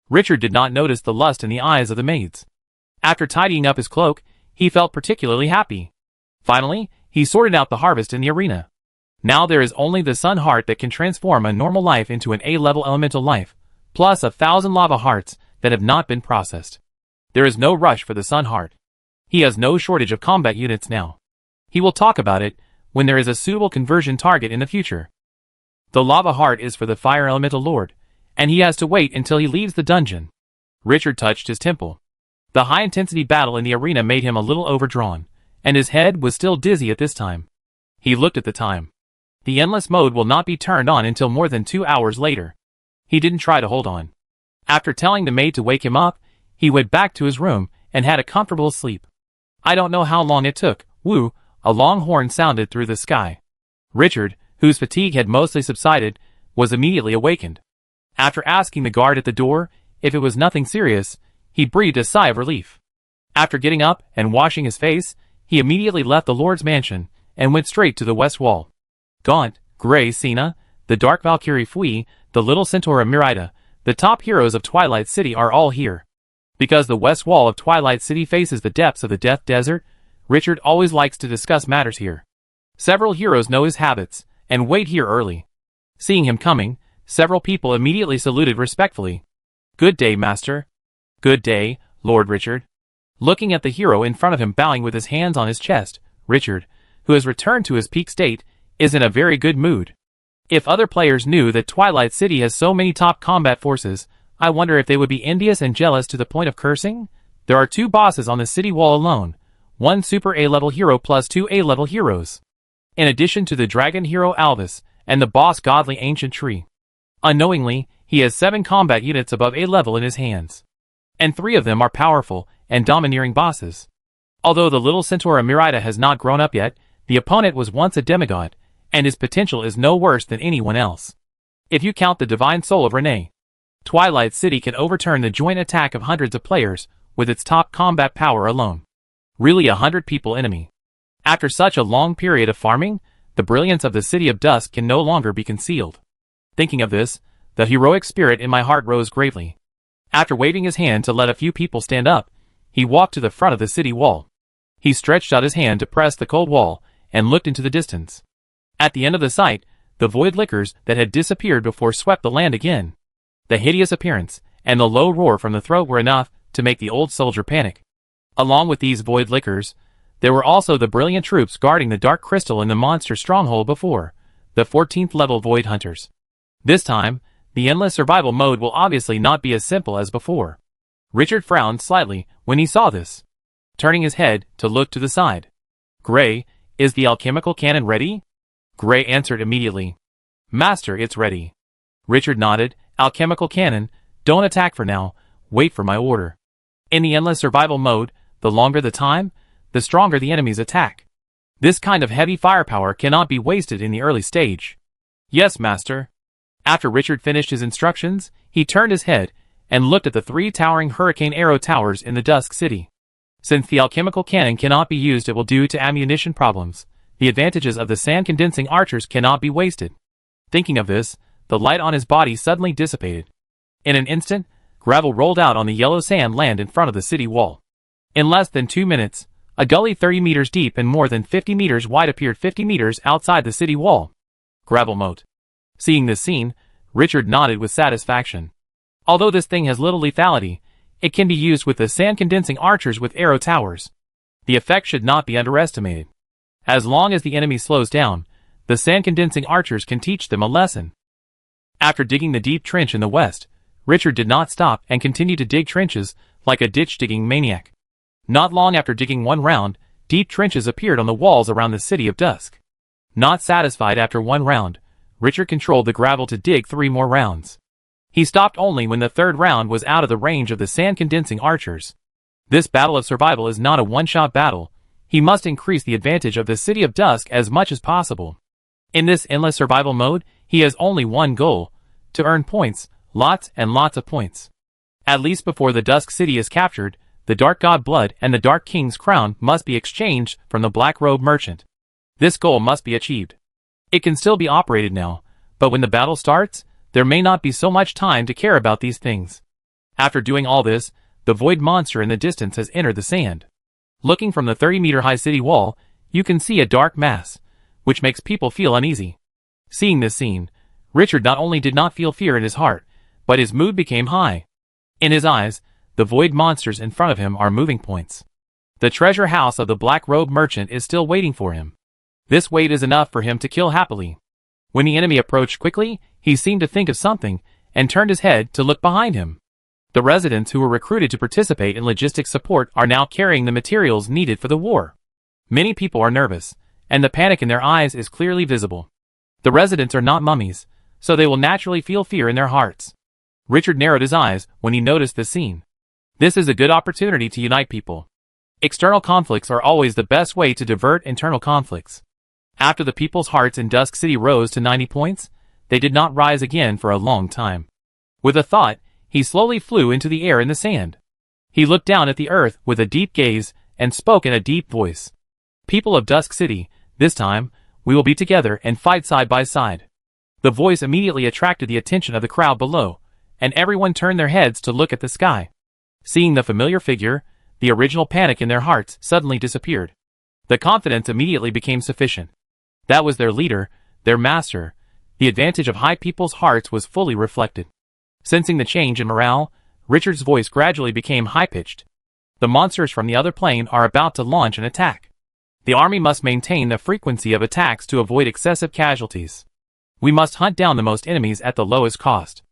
Richard did not notice the lust in the eyes of the maids. After tidying up his cloak, he felt particularly happy. Finally, he sorted out the harvest in the arena. Now there is only the Sun Heart that can transform a normal life into an A-level elemental life, plus 1,000 lava hearts that have not been processed. There is no rush for the Sun Heart. He has no shortage of combat units now. He will talk about it when there is a suitable conversion target in the future. The lava heart is for the Fire Elemental Lord, and he has to wait until he leaves the dungeon. Richard touched his temple. The high-intensity battle in the arena made him a little overdrawn, and his head was still dizzy at this time. He looked at the time. The endless mode will not be turned on until more than 2 hours later. He didn't try to hold on. After telling the maid to wake him up, he went back to his room and had a comfortable sleep. I don't know how long it took. Woo, a long horn sounded through the sky. Richard, whose fatigue had mostly subsided, was immediately awakened. After asking the guard at the door if it was nothing serious, he breathed a sigh of relief. After getting up and washing his face, he immediately left the Lord's mansion and went straight to the west wall. Gaunt, Grey Sina, the Dark Valkyrie Fui, the Little Centaur Mirida, the top heroes of Twilight City are all here. Because the west wall of Twilight City faces the depths of the Death Desert, Richard always likes to discuss matters here. Several heroes know his habits and wait here early. Seeing him coming, several people immediately saluted respectfully. Good day, Master. Good day, Lord Richard. Looking at the hero in front of him bowing with his hands on his chest, Richard, who has returned to his peak state, is in a very good mood. If other players knew that Twilight City has so many top combat forces, I wonder if they would be envious and jealous to the point of cursing? There are 2 bosses on the city wall alone, 1 super A-level hero plus 2 A-level heroes. In addition to the dragon hero Alvis, and the boss Godly Ancient Tree. Unknowingly, he has 7 combat units above A-level in his hands. And 3 of them are powerful and domineering bosses. Although the Little Centaur Mirida has not grown up yet, the opponent was once a demigod, and his potential is no worse than anyone else. If you count the divine soul of Renee. Twilight City can overturn the joint attack of hundreds of players with its top combat power alone. Really 100 people enemy. After such a long period of farming, the brilliance of the City of Dusk can no longer be concealed. Thinking of this, the heroic spirit in my heart rose gravely. After waving his hand to let a few people stand up, he walked to the front of the city wall. He stretched out his hand to press the cold wall and looked into the distance. At the end of the sight, the void liquors that had disappeared before swept the land again. The hideous appearance and the low roar from the throat were enough to make the old soldier panic. Along with these void liquors, there were also the brilliant troops guarding the dark crystal in the monster stronghold before, the 14th level void hunters. This time, the endless survival mode will obviously not be as simple as before. Richard frowned slightly when he saw this, turning his head to look to the side. Gray, is the alchemical cannon ready? Gray answered immediately. Master, it's ready. Richard nodded. Alchemical cannon, don't attack for now, wait for my order. In the endless survival mode, the longer the time, the stronger the enemy's attack. This kind of heavy firepower cannot be wasted in the early stage. Yes, master. After Richard finished his instructions, he turned his head and looked at the 3 towering hurricane arrow towers in the Dusk City. Since the alchemical cannon cannot be used, it will due to ammunition problems. The advantages of the sand-condensing archers cannot be wasted. Thinking of this, the light on his body suddenly dissipated. In an instant, gravel rolled out on the yellow sand land in front of the city wall. In less than 2 minutes, a gully 30 meters deep and more than 50 meters wide appeared 50 meters outside the city wall. Gravel moat. Seeing this scene, Richard nodded with satisfaction. Although this thing has little lethality, it can be used with the sand-condensing archers with arrow towers. The effect should not be underestimated. As long as the enemy slows down, the sand-condensing archers can teach them a lesson. After digging the deep trench in the west, Richard did not stop and continued to dig trenches like a ditch-digging maniac. Not long after digging 1 round, deep trenches appeared on the walls around the City of Dusk. Not satisfied after 1 round, Richard controlled the gravel to dig 3 more rounds. He stopped only when the 3rd round was out of the range of the sand-condensing archers. This battle of survival is not a one-shot battle. He must increase the advantage of the City of Dusk as much as possible. In this endless survival mode, he has only one goal: to earn points, lots and lots of points. At least before the Dusk City is captured, the Dark God blood and the Dark King's crown must be exchanged from the Black Robe merchant. This goal must be achieved. It can still be operated now, but when the battle starts, there may not be so much time to care about these things. After doing all this, the void monster in the distance has entered the sand. Looking from the 30-meter-high city wall, you can see a dark mass, which makes people feel uneasy. Seeing this scene, Richard not only did not feel fear in his heart, but his mood became high. In his eyes, the void monsters in front of him are moving points. The treasure house of the Black Robe merchant is still waiting for him. This wait is enough for him to kill happily. When the enemy approached quickly, he seemed to think of something, and turned his head to look behind him. The residents who were recruited to participate in logistics support are now carrying the materials needed for the war. Many people are nervous, and the panic in their eyes is clearly visible. The residents are not mummies, so they will naturally feel fear in their hearts. Richard narrowed his eyes when he noticed this scene. This is a good opportunity to unite people. External conflicts are always the best way to divert internal conflicts. After the people's hearts in Dusk City rose to 90 points, they did not rise again for a long time. With a thought, he slowly flew into the air in the sand. He looked down at the earth with a deep gaze and spoke in a deep voice. People of Dusk City, this time, we will be together and fight side by side. The voice immediately attracted the attention of the crowd below, and everyone turned their heads to look at the sky. Seeing the familiar figure, the original panic in their hearts suddenly disappeared. The confidence immediately became sufficient. That was their leader, their master. The advantage of high people's hearts was fully reflected. Sensing the change in morale, Richard's voice gradually became high-pitched. The monsters from the other plane are about to launch an attack. The army must maintain the frequency of attacks to avoid excessive casualties. We must hunt down the most enemies at the lowest cost.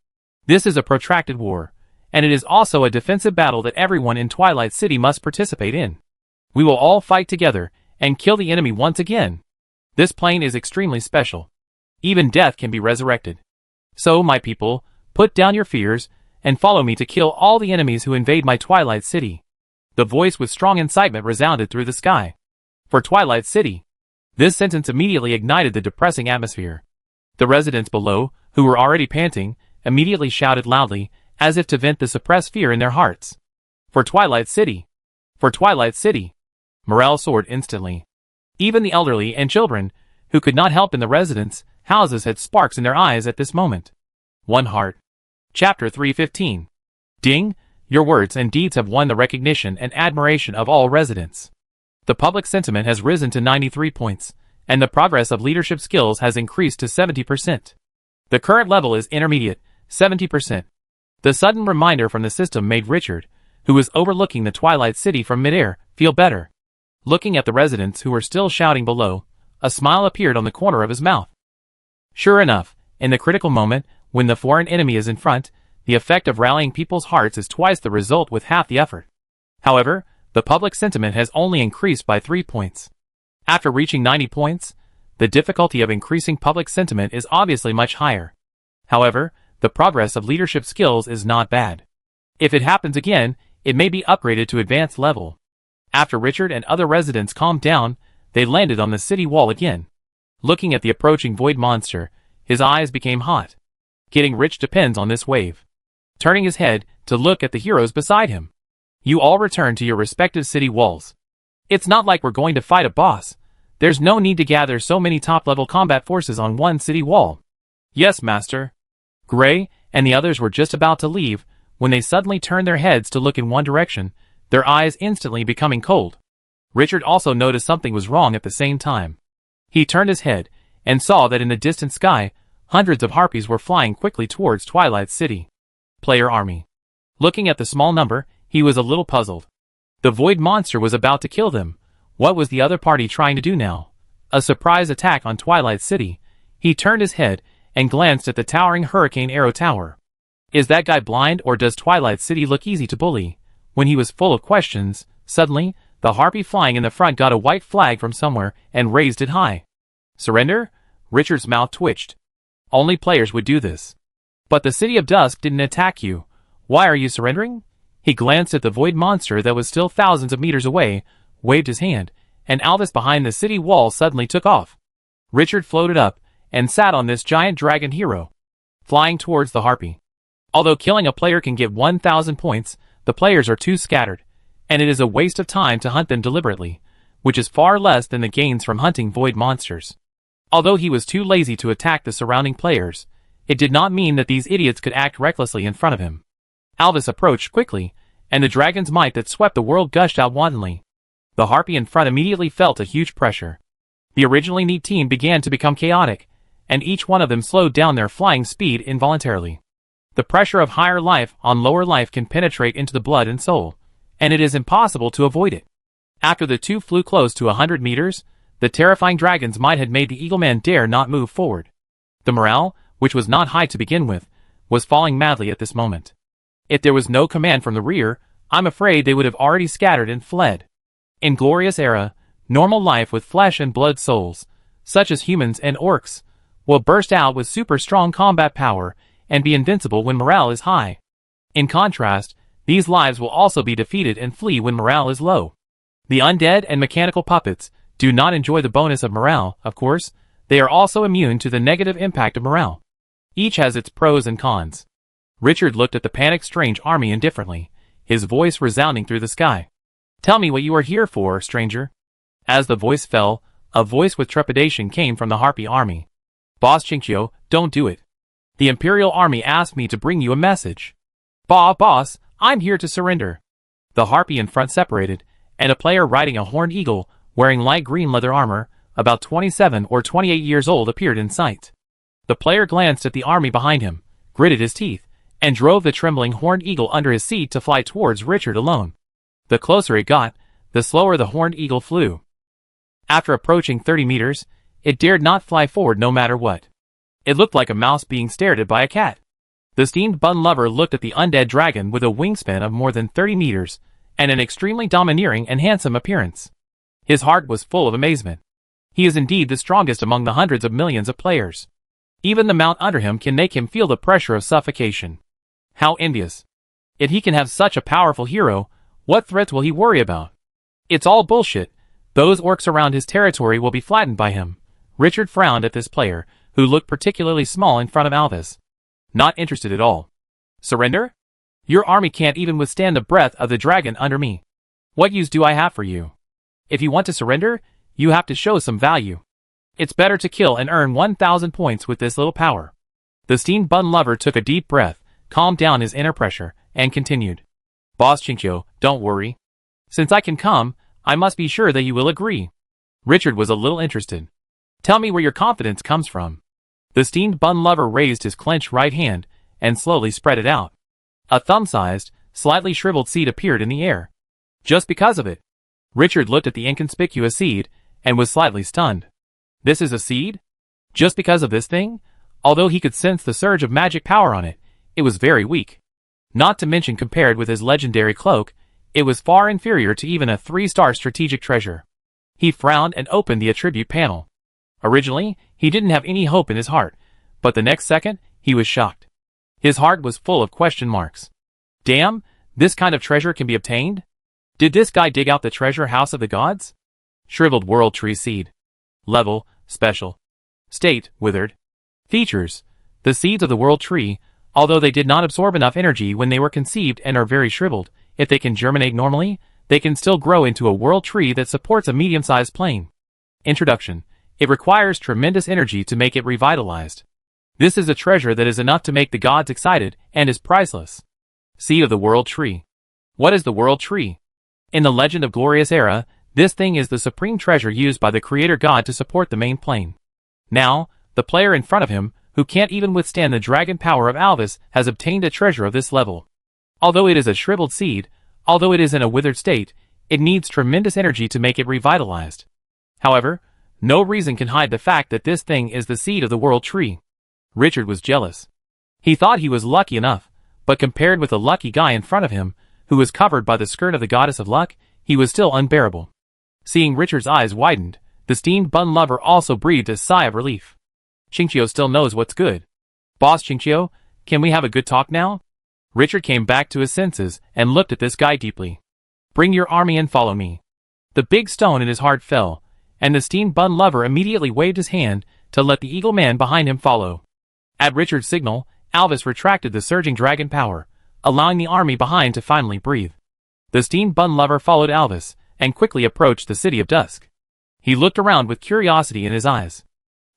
This is a protracted war, and it is also a defensive battle that everyone in Twilight City must participate in. We will all fight together and kill the enemy once again. This plane is extremely special. Even death can be resurrected. So, my people, put down your fears and follow me to kill all the enemies who invade my Twilight City. The voice with strong incitement resounded through the sky. For Twilight City. This sentence immediately ignited the depressing atmosphere. The residents below, who were already panting, immediately shouted loudly, as if to vent the suppressed fear in their hearts. For Twilight City! For Twilight City! Morale soared instantly. Even the elderly and children, who could not help in the residence houses, had sparks in their eyes at this moment. One heart. Chapter 315. Ding! Your words and deeds have won the recognition and admiration of all residents. The public sentiment has risen to 93 points, and the progress of leadership skills has increased to 70%. The current level is intermediate, 70%. The sudden reminder from the system made Richard, who was overlooking the Twilight City from midair, feel better. Looking at the residents who were still shouting below, a smile appeared on the corner of his mouth. Sure enough, in the critical moment, when the foreign enemy is in front, the effect of rallying people's hearts is twice the result with half the effort. However, the public sentiment has only increased by 3 points. After reaching 90 points, the difficulty of increasing public sentiment is obviously much higher. However, the progress of leadership skills is not bad. If it happens again, it may be upgraded to advanced level. After Richard and other residents calmed down, they landed on the city wall again. Looking at the approaching void monster, his eyes became hot. Getting rich depends on this wave. Turning his head to look at the heroes beside him. You all return to your respective city walls. It's not like we're going to fight a boss. There's no need to gather so many top-level combat forces on one city wall. Yes, Master. Gray and the others were just about to leave when they suddenly turned their heads to look in one direction, their eyes instantly becoming cold. Richard also noticed something was wrong at the same time. He turned his head and saw that in the distant sky, hundreds of harpies were flying quickly towards Twilight City. Player army. Looking at the small number, he was a little puzzled. The void monster was about to kill them. What was the other party trying to do now? A surprise attack on Twilight City. He turned his head and glanced at the towering Hurricane Arrow Tower. Is that guy blind, or does Twilight City look easy to bully? When he was full of questions, suddenly, the harpy flying in the front got a white flag from somewhere and raised it high. Surrender? Richard's mouth twitched. Only players would do this. But the City of Dusk didn't attack you. Why are you surrendering? He glanced at the void monster that was still thousands of meters away, waved his hand, and Alvis behind the city wall suddenly took off. Richard floated up and sat on this giant dragon hero, flying towards the harpy. Although killing a player can get 1,000 points, the players are too scattered, and it is a waste of time to hunt them deliberately, which is far less than the gains from hunting void monsters. Although he was too lazy to attack the surrounding players, it did not mean that these idiots could act recklessly in front of him. Alvis approached quickly, and the dragon's might that swept the world gushed out wantonly. The harpy in front immediately felt a huge pressure. The originally neat team began to become chaotic, and each one of them slowed down their flying speed involuntarily. The pressure of higher life on lower life can penetrate into the blood and soul, and it is impossible to avoid it. After the two flew close to 100 meters, the terrifying dragon's might had made the Eagleman dare not move forward. The morale, which was not high to begin with, was falling madly at this moment. If there was no command from the rear, I'm afraid they would have already scattered and fled. In Glorious Era, normal life with flesh and blood souls, such as humans and orcs, will burst out with super strong combat power and be invincible when morale is high. In contrast, these lives will also be defeated and flee when morale is low. The undead and mechanical puppets do not enjoy the bonus of morale, of course. They are also immune to the negative impact of morale. Each has its pros and cons. Richard looked at the panicked strange army indifferently, his voice resounding through the sky. Tell me what you are here for, stranger. As the voice fell, a voice with trepidation came from the harpy army. Boss Chinchio, don't do it. The Imperial Army asked me to bring you a message. Boss, I'm here to surrender. The harpy in front separated, and a player riding a horned eagle, wearing light green leather armor, about 27 or 28 years old, appeared in sight. The player glanced at the army behind him, gritted his teeth, and drove the trembling horned eagle under his seat to fly towards Richard alone. The closer it got, the slower the horned eagle flew. After approaching 30 meters, it dared not fly forward no matter what. It looked like a mouse being stared at by a cat. The steamed bun lover looked at the undead dragon with a wingspan of more than 30 meters, and an extremely domineering and handsome appearance. His heart was full of amazement. He is indeed the strongest among the hundreds of millions of players. Even the mount under him can make him feel the pressure of suffocation. How envious. If he can have such a powerful hero, what threats will he worry about? It's all bullshit. Those orcs around his territory will be flattened by him. Richard frowned at this player, who looked particularly small in front of Alvis. Not interested at all. Surrender? Your army can't even withstand the breath of the dragon under me. What use do I have for you? If you want to surrender, you have to show some value. It's better to kill and earn 1,000 points with this little power. The steamed bun lover took a deep breath, calmed down his inner pressure, and continued. Boss Chinchio, don't worry. Since I can come, I must be sure that you will agree. Richard was a little interested. Tell me where your confidence comes from. The steamed bun lover raised his clenched right hand and slowly spread it out. A thumb-sized, slightly shriveled seed appeared in the air. Just because of it. Richard looked at the inconspicuous seed and was slightly stunned. This is a seed? Just because of this thing? Although he could sense the surge of magic power on it, it was very weak. Not to mention compared with his legendary cloak, it was far inferior to even a 3-star strategic treasure. He frowned and opened the attribute panel. Originally, he didn't have any hope in his heart, but the next second, he was shocked. His heart was full of question marks. Damn, this kind of treasure can be obtained? Did this guy dig out the treasure house of the gods? Shriveled world tree seed. Level, special. State, withered. Features. The seeds of the world tree, although they did not absorb enough energy when they were conceived and are very shriveled, if they can germinate normally, they can still grow into a world tree that supports a medium-sized plane. Introduction. It requires tremendous energy to make it revitalized. This is a treasure that is enough to make the gods excited and is priceless. Seed of the world tree. What is the world tree? In the Legend of Glorious Era, this thing is the supreme treasure used by the creator god to support the main plane. Now, the player in front of him, who can't even withstand the dragon power of Alvis, has obtained a treasure of this level. Although it is a shriveled seed, although it is in a withered state, it needs tremendous energy to make it revitalized. However, no reason can hide the fact that this thing is the seed of the world tree. Richard was jealous. He thought he was lucky enough, but compared with the lucky guy in front of him, who was covered by the skirt of the goddess of luck, he was still unbearable. Seeing Richard's eyes widened, the steamed bun lover also breathed a sigh of relief. Chinchio still knows what's good. Boss Chinchio, can we have a good talk now? Richard came back to his senses and looked at this guy deeply. Bring your army and follow me. The big stone in his heart fell, and the steamed bun lover immediately waved his hand to let the eagle man behind him follow. At Richard's signal, Alvis retracted the surging dragon power, allowing the army behind to finally breathe. The steamed bun lover followed Alvis and quickly approached the City of Dusk. He looked around with curiosity in his eyes.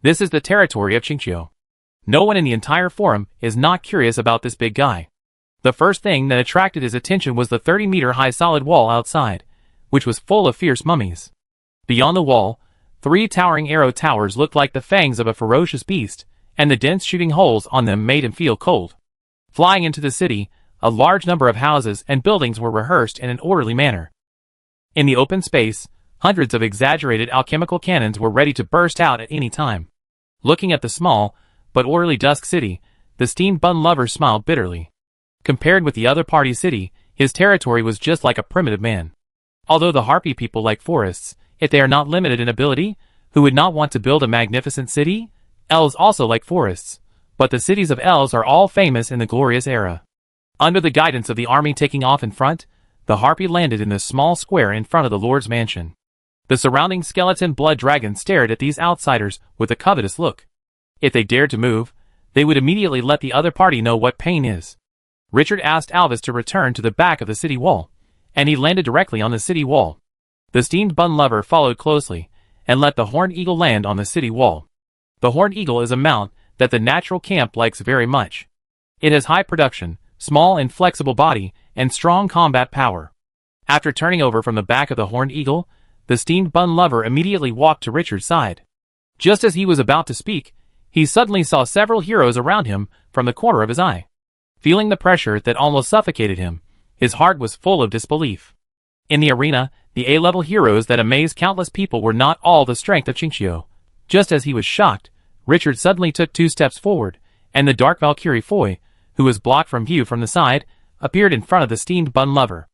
This is the territory of Chinchio. No one in the entire forum is not curious about this big guy. The first thing that attracted his attention was the 30-meter-high solid wall outside, which was full of fierce mummies. Beyond the wall, 3 towering arrow towers looked like the fangs of a ferocious beast, and the dense shooting holes on them made him feel cold. Flying into the city, a large number of houses and buildings were rehearsed in an orderly manner. In the open space, hundreds of exaggerated alchemical cannons were ready to burst out at any time. Looking at the small, but orderly Dusk City, the steamed bun lover smiled bitterly. Compared with the other party city, his territory was just like a primitive man. Although the harpy people like forests, if they are not limited in ability, who would not want to build a magnificent city? Elves also like forests, but the cities of elves are all famous in the glorious era. Under the guidance of the army taking off in front, the harpy landed in the small square in front of the Lord's mansion. The surrounding skeleton blood dragon stared at these outsiders with a covetous look. If they dared to move, they would immediately let the other party know what pain is. Richard asked Alvis to return to the back of the city wall, and he landed directly on the city wall. The steamed bun lover followed closely, and let the horned eagle land on the city wall. The horned eagle is a mount that the natural camp likes very much. It has high production, small and flexible body, and strong combat power. After turning over from the back of the horned eagle, the steamed bun lover immediately walked to Richard's side. Just as he was about to speak, he suddenly saw several heroes around him from the corner of his eye. Feeling the pressure that almost suffocated him, his heart was full of disbelief. In the arena, the A-level heroes that amazed countless people were not all the strength of Chinchio. Just as he was shocked, Richard suddenly took 2 steps forward, and the dark Valkyrie Foy, who was blocked from view from the side, appeared in front of the steamed bun lover.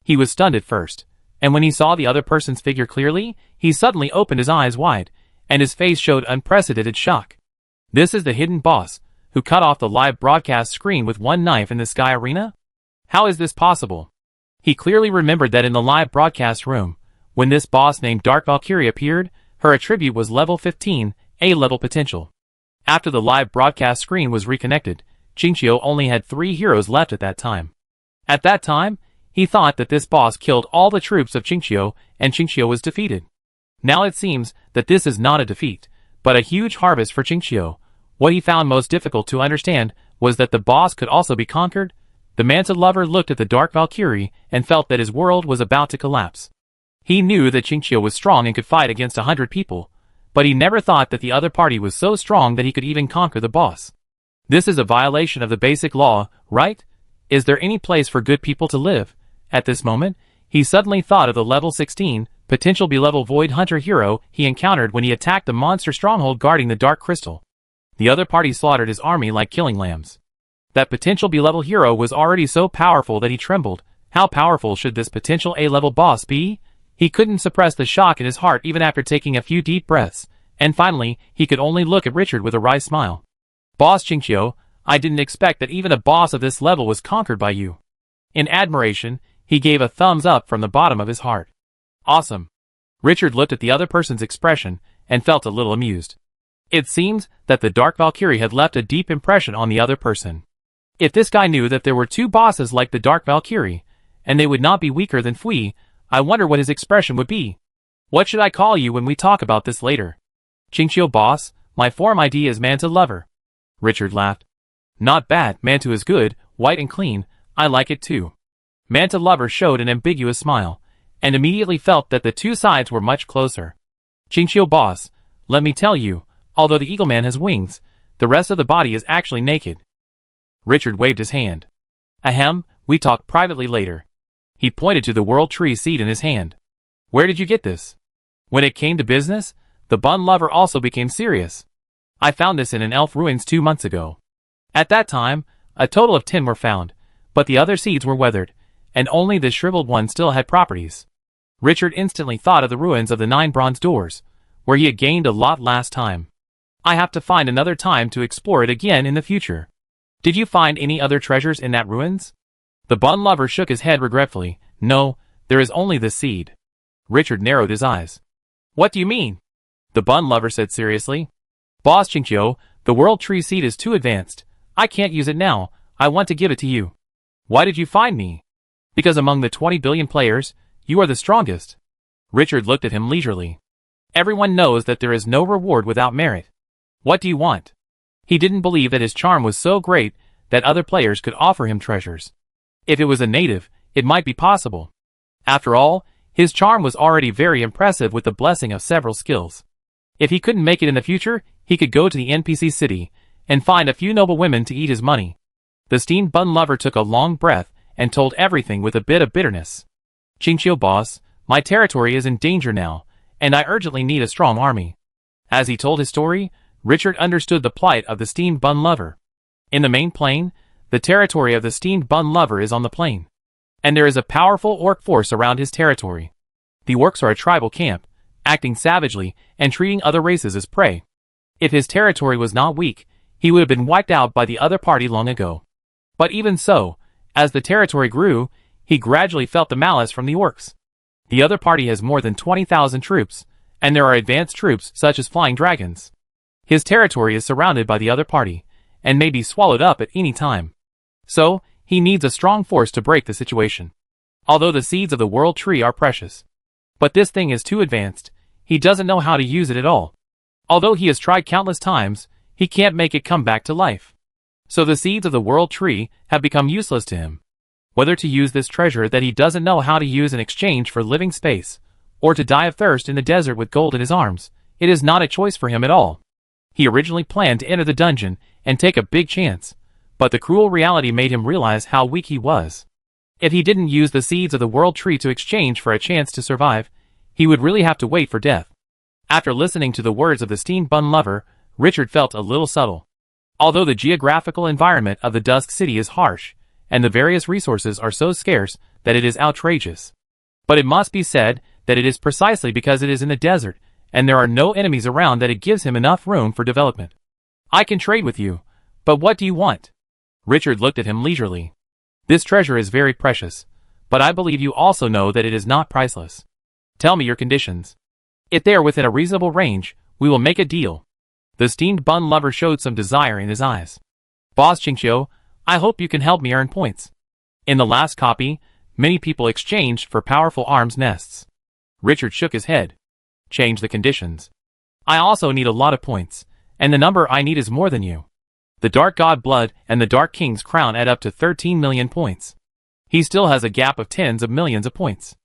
He was stunned at first, and when he saw the other person's figure clearly, he suddenly opened his eyes wide, and his face showed unprecedented shock. This is the hidden boss, who cut off the live broadcast screen with one knife in the Sky Arena? How is this possible? He clearly remembered that in the live broadcast room, when this boss named Dark Valkyrie appeared, her attribute was level 15, A-level potential. After the live broadcast screen was reconnected, Chinchio only had 3 heroes left at that time. At that time, he thought that this boss killed all the troops of Qingqiu and Qingqiu was defeated. Now it seems that this is not a defeat, but a huge harvest for Qingqiu. What he found most difficult to understand was that the boss could also be conquered. The Manta lover looked at the Dark Valkyrie and felt that his world was about to collapse. He knew that Qingqiu was strong and could fight against 100 people, but he never thought that the other party was so strong that he could even conquer the boss. This is a violation of the basic law, right? Is there any place for good people to live? At this moment, he suddenly thought of the level 16, potential B-level Void Hunter hero he encountered when he attacked the monster stronghold guarding the Dark Crystal. The other party slaughtered his army like killing lambs. That potential B-level hero was already so powerful that he trembled. How powerful should this potential A-level boss be? He couldn't suppress the shock in his heart even after taking a few deep breaths, and finally, he could only look at Richard with a wry smile. Boss Qingqiu, I didn't expect that even a boss of this level was conquered by you. In admiration, he gave a thumbs up from the bottom of his heart. Awesome. Richard looked at the other person's expression and felt a little amused. It seemed that the Dark Valkyrie had left a deep impression on the other person. If this guy knew that there were two bosses like the Dark Valkyrie, and they would not be weaker than Fui, I wonder what his expression would be. What should I call you when we talk about this later? Qingqiu boss, my form ID is Manta Lover. Richard laughed. Not bad, Manta is good, white and clean, I like it too. Manta Lover showed an ambiguous smile, and immediately felt that the two sides were much closer. Qingqiu boss, let me tell you, although the Eagle Man has wings, the rest of the body is actually naked. Richard waved his hand. Ahem, we talk privately later. He pointed to the World Tree seed in his hand. Where did you get this? When it came to business, the Bun Lover also became serious. I found this in an elf ruins 2 months ago. At that time, a total of 10 were found, but the other seeds were weathered, and only the shriveled one still had properties. Richard instantly thought of the ruins of the 9 bronze doors, where he had gained a lot last time. I have to find another time to explore it again in the future. Did you find any other treasures in that ruins? The Bun Lover shook his head regretfully. No, there is only this seed. Richard narrowed his eyes. What do you mean? The Bun Lover said seriously. Boss Qingqiu, the World Tree seed is too advanced. I can't use it now. I want to give it to you. Why did you find me? Because among the 20 billion players, you are the strongest. Richard looked at him leisurely. Everyone knows that there is no reward without merit. What do you want? He didn't believe that his charm was so great that other players could offer him treasures. If it was a native, it might be possible. After all, his charm was already very impressive with the blessing of several skills. If he couldn't make it in the future, he could go to the NPC city and find a few noble women to eat his money. The steamed Bun Lover took a long breath and told everything with a bit of bitterness. Qingqiu boss, my territory is in danger now, and I urgently need a strong army. As he told his story, Richard understood the plight of the steamed Bun Lover. In the main plain, the territory of the steamed Bun Lover is on the plain, and there is a powerful orc force around his territory. The orcs are a tribal camp, acting savagely and treating other races as prey. If his territory was not weak, he would have been wiped out by the other party long ago. But even so, as the territory grew, he gradually felt the malice from the orcs. The other party has more than 20,000 troops, and there are advanced troops such as flying dragons. His territory is surrounded by the other party, and may be swallowed up at any time. So, he needs a strong force to break the situation. Although the seeds of the World Tree are precious. But this thing is too advanced, he doesn't know how to use it at all. Although he has tried countless times, he can't make it come back to life. So the seeds of the World Tree have become useless to him. Whether to use this treasure that he doesn't know how to use in exchange for living space, or to die of thirst in the desert with gold in his arms, it is not a choice for him at all. He originally planned to enter the dungeon and take a big chance, but the cruel reality made him realize how weak he was. If he didn't use the seeds of the World Tree to exchange for a chance to survive, he would really have to wait for death. After listening to the words of the steamed Bun Lover, Richard felt a little subtle. Although the geographical environment of the Dusk City is harsh, and the various resources are so scarce that it is outrageous. But it must be said that it is precisely because it is in the desert, and there are no enemies around that it gives him enough room for development. I can trade with you, but what do you want? Richard looked at him leisurely. This treasure is very precious, but I believe you also know that it is not priceless. Tell me your conditions. If they are within a reasonable range, we will make a deal. The steamed Bun Lover showed some desire in his eyes. Boss Qingqiu, I hope you can help me earn points. In the last copy, many people exchanged for powerful arms nests. Richard shook his head. Change the conditions. I also need a lot of points, and the number I need is more than you. The Dark God Blood and the Dark King's crown add up to 13 million points. He still has a gap of tens of millions of points.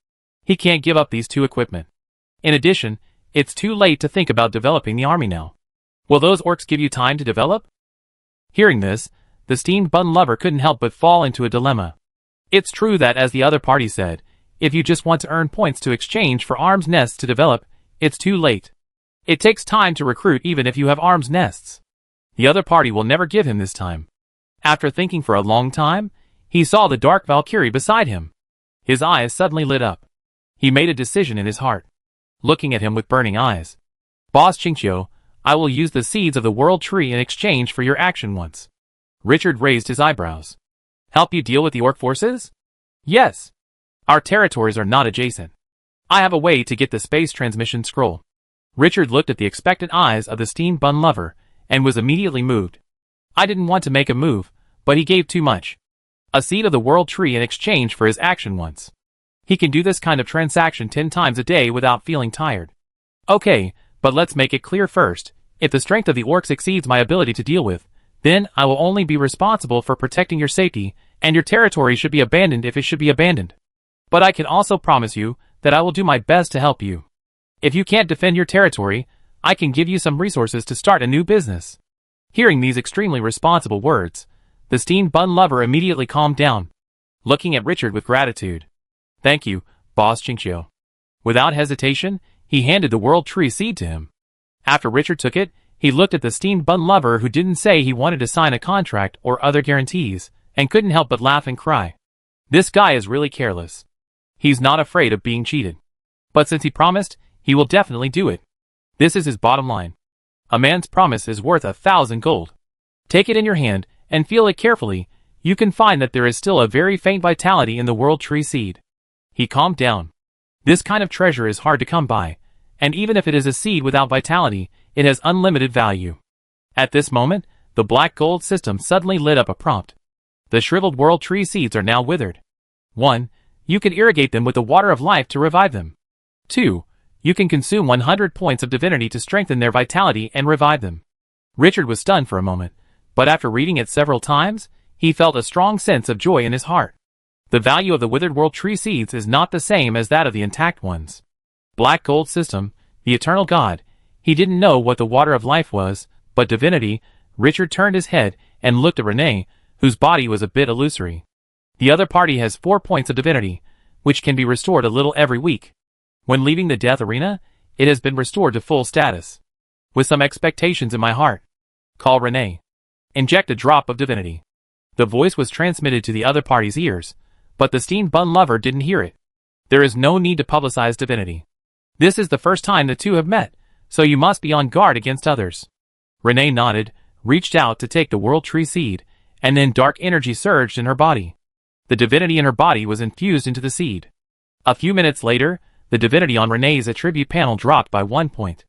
He can't give up these two equipment. In addition, it's too late to think about developing the army now. Will those orcs give you time to develop? Hearing this, the steamed bun lover couldn't help but fall into a dilemma. It's true that, as the other party said, if you just want to earn points to exchange for arms nests to develop, it's too late. It takes time to recruit even if you have arms nests. The other party will never give him this time. After thinking for a long time, he saw the dark Valkyrie beside him. His eyes suddenly lit up. He made a decision in his heart. Looking at him with burning eyes. Boss Qingqiu, I will use the seeds of the world tree in exchange for your action once. Richard raised his eyebrows. Help you deal with the orc forces? Yes. Our territories are not adjacent. I have a way to get the space transmission scroll. Richard looked at the expectant eyes of the steamed bun lover, and was immediately moved. I didn't want to make a move, but he gave too much. A seed of the world tree in exchange for his action once. He can do this kind of transaction 10 times a day without feeling tired. Okay, but let's make it clear first. If the strength of the orcs exceeds my ability to deal with, then I will only be responsible for protecting your safety, and your territory should be abandoned if it should be abandoned. But I can also promise you that I will do my best to help you. If you can't defend your territory, I can give you some resources to start a new business. Hearing these extremely responsible words, the steamed bun lover immediately calmed down, looking at Richard with gratitude. Thank you, Boss Qingqiu. Without hesitation, he handed the world tree seed to him. After Richard took it, he looked at the steamed bun lover who didn't say he wanted to sign a contract or other guarantees, and couldn't help but laugh and cry. This guy is really careless. He's not afraid of being cheated. But since he promised, he will definitely do it. This is his bottom line. A man's promise is worth 1,000 gold. Take it in your hand, and feel it carefully. You can find that there is still a very faint vitality in the world tree seed. He calmed down. This kind of treasure is hard to come by, and even if it is a seed without vitality, it has unlimited value. At this moment, the black gold system suddenly lit up a prompt. The shriveled world tree seeds are now withered. 1. You can irrigate them with the water of life to revive them. 2. You can consume 100 points of divinity to strengthen their vitality and revive them. Richard was stunned for a moment, but after reading it several times, he felt a strong sense of joy in his heart. The value of the withered world tree seeds is not the same as that of the intact ones. Black gold system, the eternal god, he didn't know what the water of life was, but divinity. Richard turned his head and looked at Renee, whose body was a bit illusory. The other party has 4 points of divinity, which can be restored a little every week. When leaving the death arena, it has been restored to full status. With some expectations in my heart. Call Renee. Inject a drop of divinity. The voice was transmitted to the other party's ears, but the steamed bun lover didn't hear it. There is no need to publicize divinity. This is the first time the two have met, so you must be on guard against others. Renee nodded, reached out to take the world tree seed, and then dark energy surged in her body. The divinity in her body was infused into the seed. A few minutes later, the divinity on Renee's attribute panel dropped by 1 point.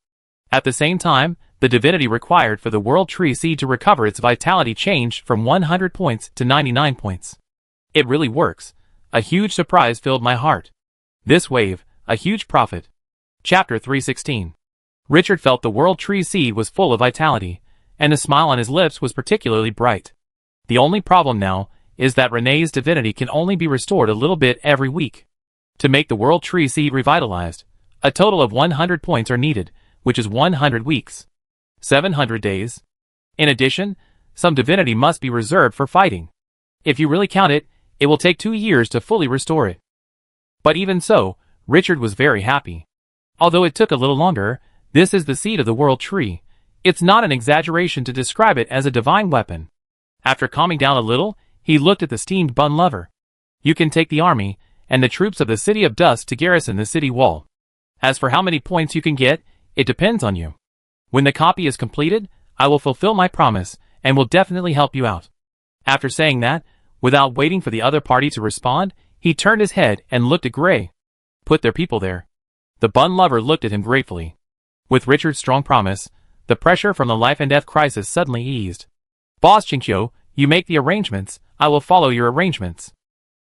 At the same time, the divinity required for the world tree seed to recover its vitality changed from 100 points to 99 points. It really works. A huge surprise filled my heart. This wave, a huge profit. Chapter 316. Richard felt the world tree seed was full of vitality, and the smile on his lips was particularly bright. The only problem now is that Renee's divinity can only be restored a little bit every week. To make the world tree seed revitalized, a total of 100 points are needed, which is 100 weeks. 700 days. In addition, some divinity must be reserved for fighting. If you really count it, it will take 2 years to fully restore it. But even so, Richard was very happy. Although it took a little longer, this is the seed of the world tree. It's not an exaggeration to describe it as a divine weapon. After calming down a little, he looked at the steamed bun lover. You can take the army and the troops of the City of Dust to garrison the city wall. As for how many points you can get, it depends on you. When the copy is completed, I will fulfill my promise and will definitely help you out. After saying that, without waiting for the other party to respond, he turned his head and looked at Gray. Put their people there. The bun lover looked at him gratefully. With Richard's strong promise, the pressure from the life and death crisis suddenly eased. Boss Qingqiu, you make the arrangements, I will follow your arrangements.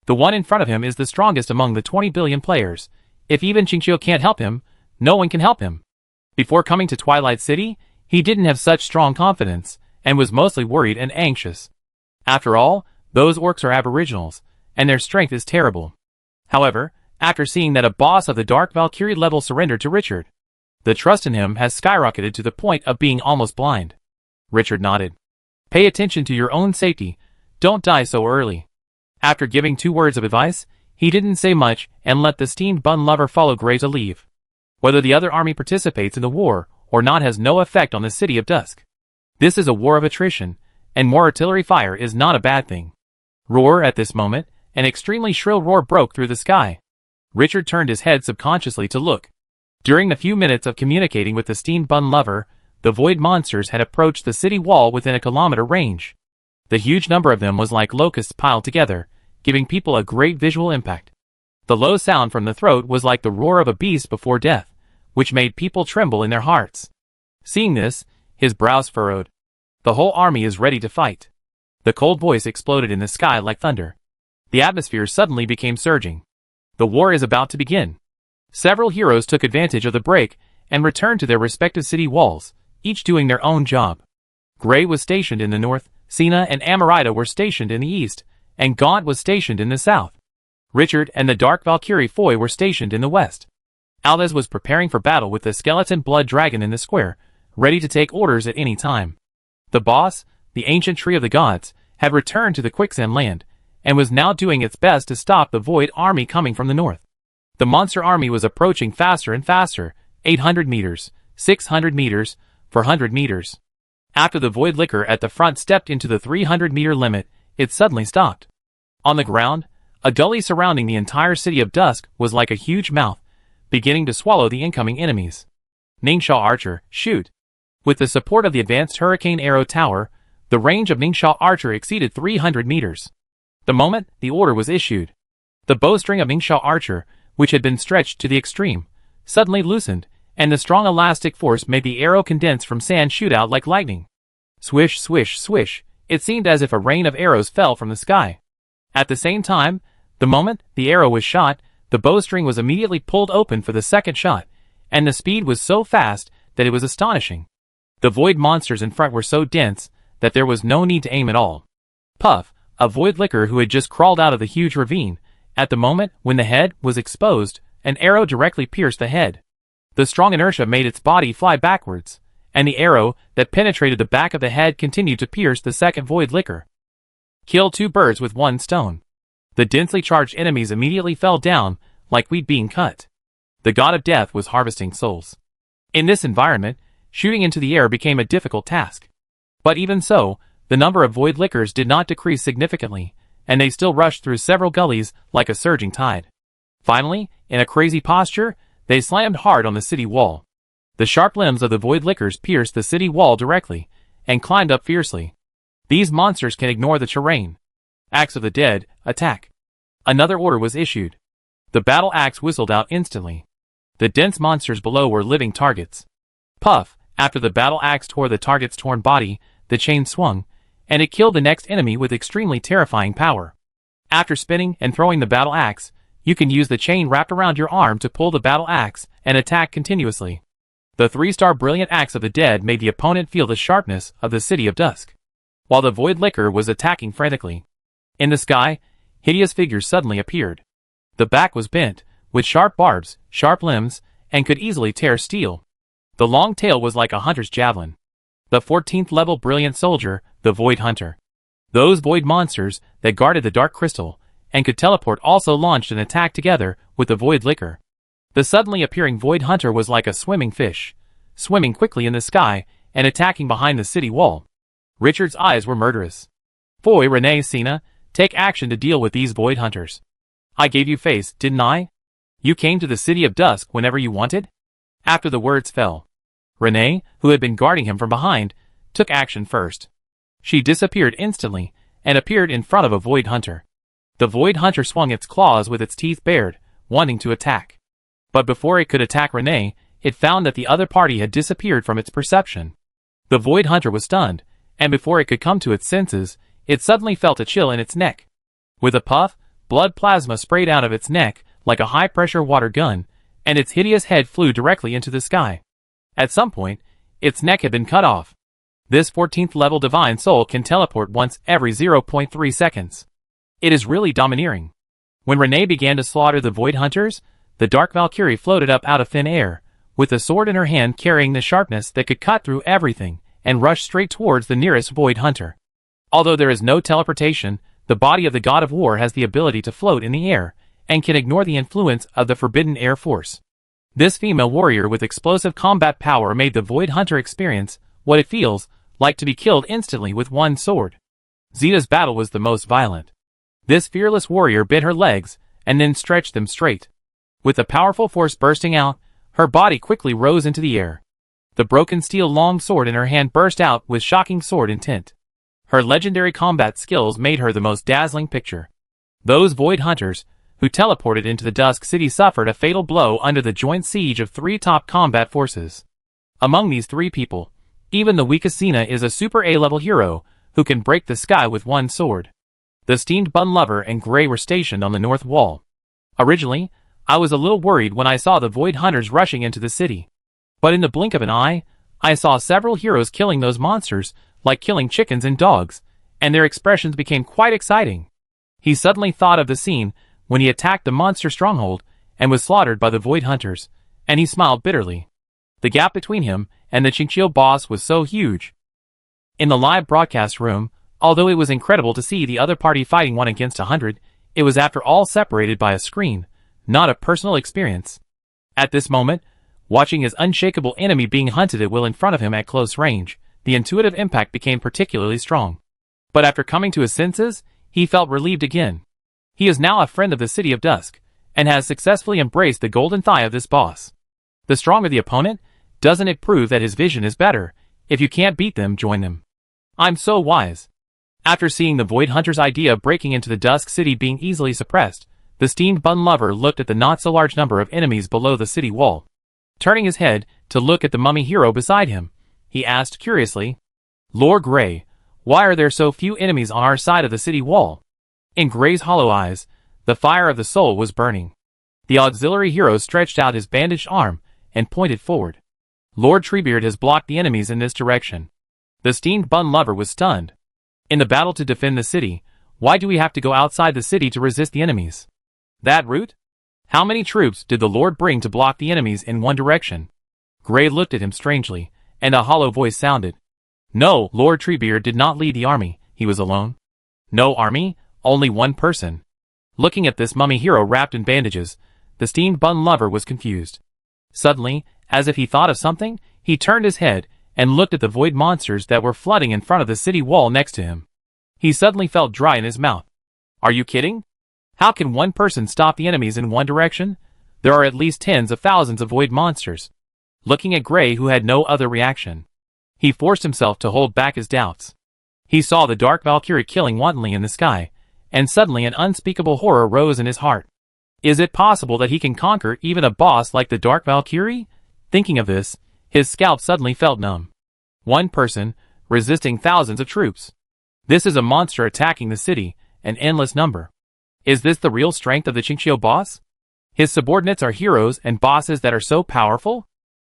The one in front of him is the strongest among the 20 billion players. If even Qingqiu can't help him, no one can help him. Before coming to Twilight City, he didn't have such strong confidence, and was mostly worried and anxious. After all, those orcs are aboriginals, and their strength is terrible. However, after seeing that a boss of the Dark Valkyrie level surrendered to Richard, the trust in him has skyrocketed to the point of being almost blind. Richard nodded. Pay attention to your own safety, don't die so early. After giving 2 words of advice, he didn't say much and let the steamed bun lover follow Gray to leave. Whether the other army participates in the war or not has no effect on the City of Dusk. This is a war of attrition, and more artillery fire is not a bad thing. Roar! At this moment, an extremely shrill roar broke through the sky. Richard turned his head subconsciously to look. During the few minutes of communicating with the steamed bun lover, the void monsters had approached the city wall within a kilometer range. The huge number of them was like locusts piled together, giving people a great visual impact. The low sound from the throat was like the roar of a beast before death, which made people tremble in their hearts. Seeing this, his brows furrowed. The whole army is ready to fight. The cold voice exploded in the sky like thunder. The atmosphere suddenly became surging. The war is about to begin. Several heroes took advantage of the break and returned to their respective city walls, each doing their own job. Gray was stationed in the north, Sina and Amarita were stationed in the east, and Gaunt was stationed in the south. Richard and the Dark Valkyrie Foy were stationed in the west. Aldez was preparing for battle with the skeleton blood dragon in the square, ready to take orders at any time. The boss, the ancient tree of the gods, had returned to the quicksand land, and was now doing its best to stop the void army coming from the north. The monster army was approaching faster and faster, 800 meters, 600 meters, 400 meters. After the void liquor at the front stepped into the 300-meter limit, it suddenly stopped. On the ground, a gully surrounding the entire City of Dusk was like a huge mouth, beginning to swallow the incoming enemies. Ningxia Archer, shoot! With the support of the advanced Hurricane Arrow Tower, the range of Ningxia Archer exceeded 300 meters. The moment the order was issued, the bowstring of Ningxia Archer, which had been stretched to the extreme, suddenly loosened, and the strong elastic force made the arrow condense from sand shoot out like lightning. Swish, swish, swish, it seemed as if a rain of arrows fell from the sky. At the same time, the moment the arrow was shot, the bowstring was immediately pulled open for the second shot, and the speed was so fast that it was astonishing. The void monsters in front were so dense that there was no need to aim at all. Puff, a void licker who had just crawled out of the huge ravine, at the moment when the head was exposed, an arrow directly pierced the head. The strong inertia made its body fly backwards, and the arrow that penetrated the back of the head continued to pierce the second void licker. Kill 2 birds with 1 stone. The densely charged enemies immediately fell down, like wheat being cut. The god of death was harvesting souls. In this environment, shooting into the air became a difficult task. But even so, the number of void lickers did not decrease significantly, and they still rushed through several gullies like a surging tide. Finally, in a crazy posture, they slammed hard on the city wall. The sharp limbs of the void lickers pierced the city wall directly, and climbed up fiercely. These monsters can ignore the terrain. Axe of the Dead, attack. Another order was issued. The battle axe whistled out instantly. The dense monsters below were living targets. Puff, after the battle axe tore the target's torn body, the chain swung, and it killed the next enemy with extremely terrifying power. After spinning and throwing the battle axe, you can use the chain wrapped around your arm to pull the battle axe and attack continuously. The 3-star brilliant axe of the dead made the opponent feel the sharpness of the City of Dusk, while the void licker was attacking frantically. In the sky, hideous figures suddenly appeared. The back was bent, with sharp barbs, sharp limbs, and could easily tear steel. The long tail was like a hunter's javelin. The 14th level brilliant soldier, the Void Hunter. Those void monsters that guarded the dark crystal and could teleport also launched an attack together with the void licker. The suddenly appearing Void Hunter was like a swimming fish, swimming quickly in the sky and attacking behind the city wall. Richard's eyes were murderous. Foy, Renee, Sina, take action to deal with these Void Hunters. I gave you face, didn't I? You came to the City of Dusk whenever you wanted? After the words fell, Renee, who had been guarding him from behind, took action first. She disappeared instantly and appeared in front of a Void Hunter. The Void Hunter swung its claws with its teeth bared, wanting to attack. But before it could attack Renee, it found that the other party had disappeared from its perception. The Void Hunter was stunned, and before it could come to its senses, it suddenly felt a chill in its neck. With a puff, blood plasma sprayed out of its neck like a high-pressure water gun, and its hideous head flew directly into the sky. At some point, its neck had been cut off. This 14th-level divine soul can teleport once every 0.3 seconds. It is really domineering. When Renee began to slaughter the Void Hunters, the Dark Valkyrie floated up out of thin air, with a sword in her hand carrying the sharpness that could cut through everything, and rushed straight towards the nearest Void Hunter. Although there is no teleportation, the body of the God of War has the ability to float in the air, and can ignore the influence of the Forbidden Air Force. This female warrior with explosive combat power made the Void Hunter experience what it feels like to be killed instantly with one sword. Zeta's battle was the most violent. This fearless warrior bit her legs, and then stretched them straight. With a powerful force bursting out, her body quickly rose into the air. The broken steel long sword in her hand burst out with shocking sword intent. Her legendary combat skills made her the most dazzling picture. Those Void Hunters, who teleported into the Dusk City, suffered a fatal blow under the joint siege of 3 top combat forces. Among these 3 people, even the weakest Xena is a super A-level hero, who can break the sky with one sword. The steamed Bun Lover and Grey were stationed on the north wall. Originally, I was a little worried when I saw the Void Hunters rushing into the city. But in the blink of an eye, I saw several heroes killing those monsters, like killing chickens and dogs, and their expressions became quite exciting. He suddenly thought of the scene when he attacked the monster stronghold and was slaughtered by the Void Hunters, and he smiled bitterly. The gap between him and the Chinchilla boss was so huge. In the live broadcast room, although it was incredible to see the other party fighting 1 against 100, it was after all separated by a screen, not a personal experience. At this moment, watching his unshakable enemy being hunted at will in front of him at close range, the intuitive impact became particularly strong. But after coming to his senses, he felt relieved again. He is now a friend of the City of Dusk, and has successfully embraced the golden thigh of this boss. The stronger the opponent, doesn't it prove that his vision is better? If you can't beat them, join them. I'm so wise. After seeing the Void Hunter's idea of breaking into the Dusk City being easily suppressed, the steamed Bun Lover looked at the not-so-large number of enemies below the city wall. Turning his head to look at the mummy hero beside him, he asked curiously, "Lord Grey, why are there so few enemies on our side of the city wall?" In Grey's hollow eyes, the fire of the soul was burning. The auxiliary hero stretched out his bandaged arm and pointed forward. "Lord Treebeard has blocked the enemies in this direction." The steamed Bun Lover was stunned. "In the battle to defend the city, why do we have to go outside the city to resist the enemies? That route? How many troops did the Lord bring to block the enemies in one direction?" Grey looked at him strangely, and a hollow voice sounded. "No, Lord Treebeard did not lead the army, he was alone." "No army? Only one person?" Looking at this mummy hero wrapped in bandages, the steamed Bun Lover was confused. Suddenly, as if he thought of something, he turned his head and looked at the void monsters that were flooding in front of the city wall next to him. He suddenly felt dry in his mouth. "Are you kidding? How can one person stop the enemies in one direction? There are at least tens of thousands of void monsters." Looking at Grey, who had no other reaction, he forced himself to hold back his doubts. He saw the Dark Valkyrie killing wantonly in the sky, and suddenly an unspeakable horror rose in his heart. Is it possible that he can conquer even a boss like the Dark Valkyrie? Thinking of this, his scalp suddenly felt numb. One person, resisting thousands of troops. This is a monster attacking the city, an endless number. Is this the real strength of the Chinchilla boss? His subordinates are heroes and bosses that are so powerful?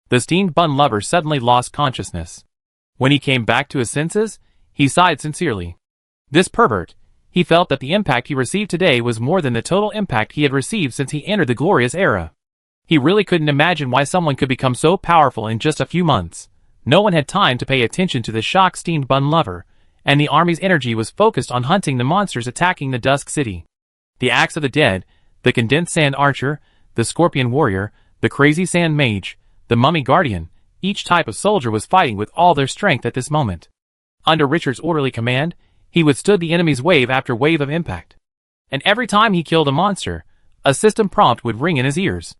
The steamed Bun Lover suddenly lost consciousness. When he came back to his senses, he sighed sincerely. This pervert, he felt that the impact he received today was more than the total impact he had received since he entered the glorious era. He really couldn't imagine why someone could become so powerful in just a few months. No one had time to pay attention to the shocked steamed Bun Lover, and the army's energy was focused on hunting the monsters attacking the Dusk City. The Axe of the Dead, the Condensed Sand Archer, the Scorpion Warrior, the Crazy Sand Mage, the Mummy Guardian, each type of soldier was fighting with all their strength at this moment. Under Richard's orderly command, he withstood the enemy's wave after wave of impact. And every time he killed a monster, a system prompt would ring in his ears.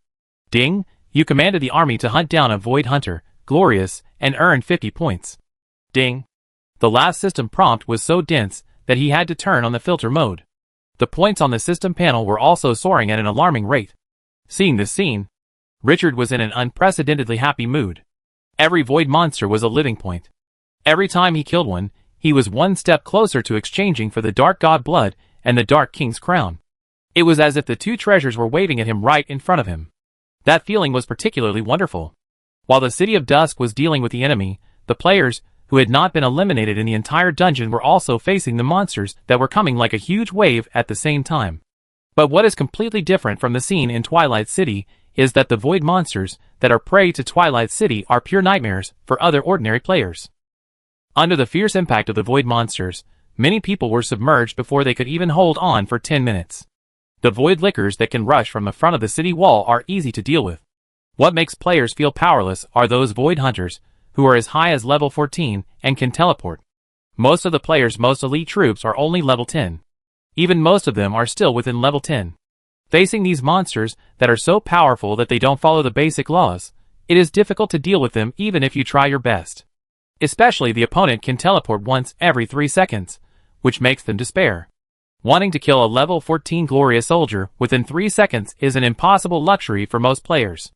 Ding, you commanded the army to hunt down a Void Hunter, glorious, and earn 50 points. Ding. The last system prompt was so dense that he had to turn on the filter mode. The points on the system panel were also soaring at an alarming rate. Seeing this scene, Richard was in an unprecedentedly happy mood. Every void monster was a living point. Every time he killed one, he was one step closer to exchanging for the Dark God blood and the Dark King's crown. It was as if the two treasures were waving at him right in front of him. That feeling was particularly wonderful. While the City of Dusk was dealing with the enemy, the players, who had not been eliminated in the entire dungeon, were also facing the monsters that were coming like a huge wave at the same time. But what is completely different from the scene in Twilight City is that the void monsters that are prey to Twilight City are pure nightmares for other ordinary players. Under the fierce impact of the void monsters, many people were submerged before they could even hold on for 10 minutes. The void lickers that can rush from the front of the city wall are easy to deal with. What makes players feel powerless are those void hunters, who are as high as level 14 and can teleport. Most of the players' most elite troops are only level 10. Even most of them are still within level 10. Facing these monsters that are so powerful that they don't follow the basic laws, it is difficult to deal with them even if you try your best. Especially the opponent can teleport once every 3 seconds, which makes them despair. Wanting to kill a level 14 glorious soldier within 3 seconds is an impossible luxury for most players.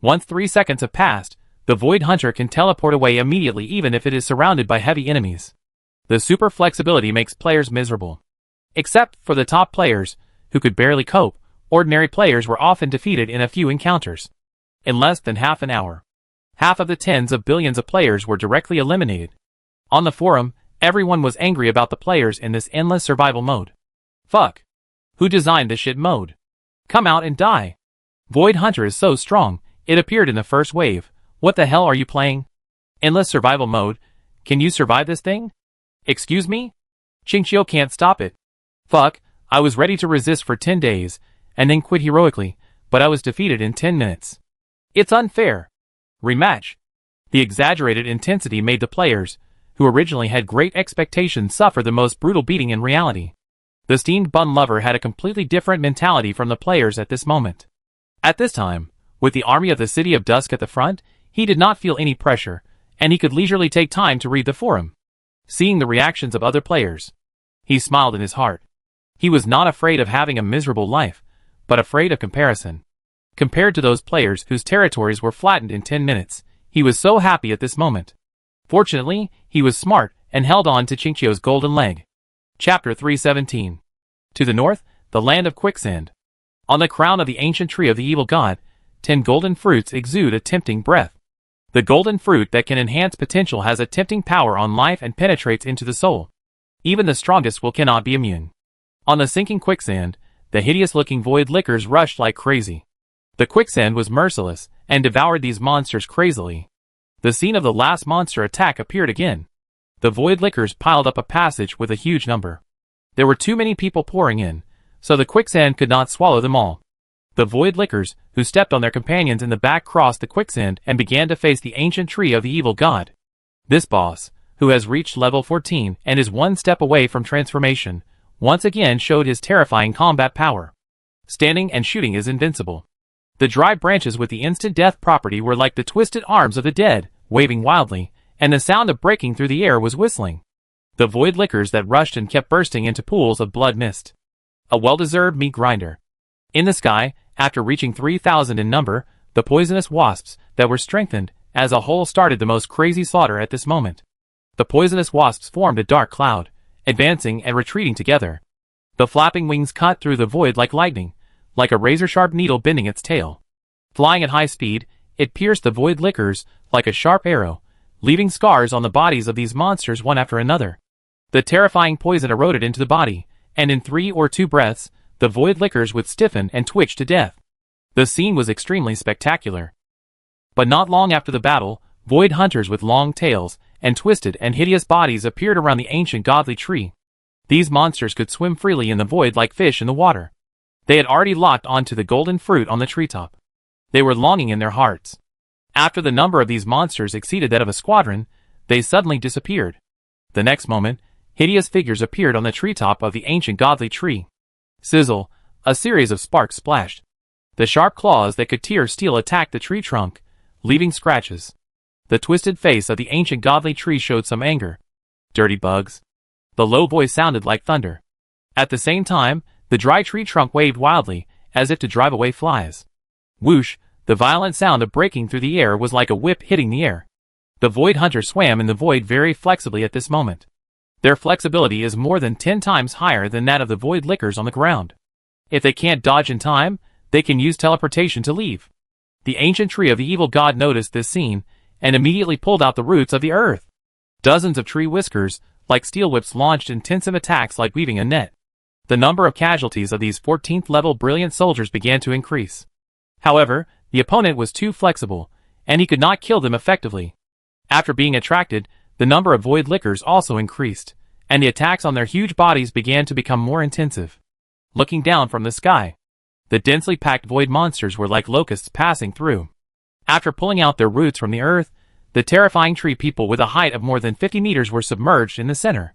Once 3 seconds have passed, the Void Hunter can teleport away immediately even if it is surrounded by heavy enemies. The super flexibility makes players miserable. Except for the top players, who could barely cope, ordinary players were often defeated in a few encounters. In less than half an hour, half of the tens of billions of players were directly eliminated. On the forum, everyone was angry about the players in this endless survival mode. Fuck. Who designed this shit mode? Come out and die. Void Hunter is so strong, it appeared in the first wave. What the hell are you playing? Endless survival mode? Can you survive this thing? Excuse me? Chinchio can't stop it. Fuck, I was ready to resist for 10 days, and then quit heroically, but I was defeated in 10 minutes. It's unfair. Rematch. The exaggerated intensity made the players, who originally had great expectations, suffer the most brutal beating in reality. The steamed bun lover had a completely different mentality from the players at this moment. At this time, with the army of the City of Dusk at the front, he did not feel any pressure, and he could leisurely take time to read the forum. Seeing the reactions of other players, he smiled in his heart. He was not afraid of having a miserable life, but afraid of comparison. Compared to those players whose territories were flattened in 10 minutes, he was so happy at this moment. Fortunately, he was smart and held on to Chinchio's golden leg. Chapter 317. To the north, the land of quicksand. On the crown of the ancient tree of the evil god, 10 golden fruits exude a tempting breath. The golden fruit that can enhance potential has a tempting power on life and penetrates into the soul. Even the strongest will cannot be immune. On the sinking quicksand, the hideous-looking void lickers rushed like crazy. The quicksand was merciless and devoured these monsters crazily. The scene of the last monster attack appeared again. The void lickers piled up a passage with a huge number. There were too many people pouring in, so the quicksand could not swallow them all. The void lickers, who stepped on their companions in the back, crossed the quicksand and began to face the ancient tree of the evil god. This boss, who has reached level 14 and is one step away from transformation, once again showed his terrifying combat power. Standing and shooting is invincible. The dry branches with the instant death property were like the twisted arms of the dead, waving wildly, and the sound of breaking through the air was whistling. The void lickers that rushed and kept bursting into pools of blood mist. A well-deserved meat grinder. In the sky, after reaching 3,000 in number, the poisonous wasps that were strengthened as a whole started the most crazy slaughter at this moment. The poisonous wasps formed a dark cloud, advancing and retreating together. The flapping wings cut through the void like lightning, like a razor-sharp needle bending its tail. Flying at high speed, it pierced the void lickers like a sharp arrow, leaving scars on the bodies of these monsters one after another. The terrifying poison eroded into the body, and in 3 or 2 breaths, the void lickers would stiffen and twitch to death. The scene was extremely spectacular. But not long after the battle, void hunters with long tails and twisted and hideous bodies appeared around the ancient godly tree. These monsters could swim freely in the void like fish in the water. They had already locked onto the golden fruit on the treetop. They were longing in their hearts. After the number of these monsters exceeded that of a squadron, they suddenly disappeared. The next moment, hideous figures appeared on the treetop of the ancient godly tree. Sizzle, a series of sparks splashed. The sharp claws that could tear steel attacked the tree trunk, leaving scratches. The twisted face of the ancient godly tree showed some anger. Dirty bugs. The low voice sounded like thunder. At the same time, the dry tree trunk waved wildly, as if to drive away flies. Whoosh, the violent sound of breaking through the air was like a whip hitting the air. The void hunter swam in the void very flexibly at this moment. Their flexibility is more than 10 times higher than that of the void lickers on the ground. If they can't dodge in time, they can use teleportation to leave. The ancient tree of the evil god noticed this scene, and immediately pulled out the roots of the earth. Dozens of tree whiskers, like steel whips, launched intensive attacks like weaving a net. The number of casualties of these 14th level brilliant soldiers began to increase. However, the opponent was too flexible, and he could not kill them effectively. After being attracted, the number of void lickers also increased, and the attacks on their huge bodies began to become more intensive. Looking down from the sky, the densely packed void monsters were like locusts passing through. After pulling out their roots from the earth, the terrifying tree people with a height of more than 50 meters were submerged in the center.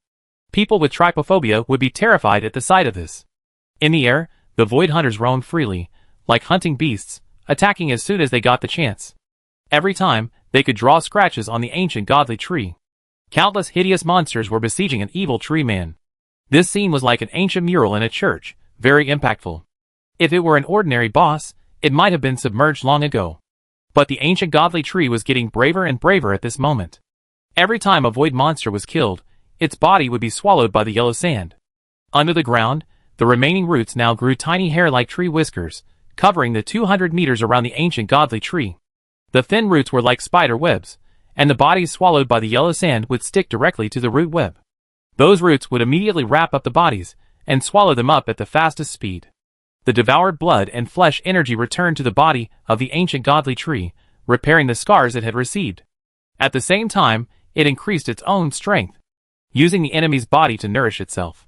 People with trypophobia would be terrified at the sight of this. In the air, the void hunters roamed freely, like hunting beasts, attacking as soon as they got the chance. Every time, they could draw scratches on the ancient godly tree. Countless hideous monsters were besieging an evil tree man. This scene was like an ancient mural in a church, very impactful. If it were an ordinary boss, it might have been submerged long ago. But the ancient godly tree was getting braver and braver at this moment. Every time a void monster was killed, its body would be swallowed by the yellow sand. Under the ground, the remaining roots now grew tiny hair-like tree whiskers, covering the 200 meters around the ancient godly tree. The thin roots were like spider webs, and the bodies swallowed by the yellow sand would stick directly to the root web. Those roots would immediately wrap up the bodies, and swallow them up at the fastest speed. The devoured blood and flesh energy returned to the body of the ancient godly tree, repairing the scars it had received. At the same time, it increased its own strength, using the enemy's body to nourish itself.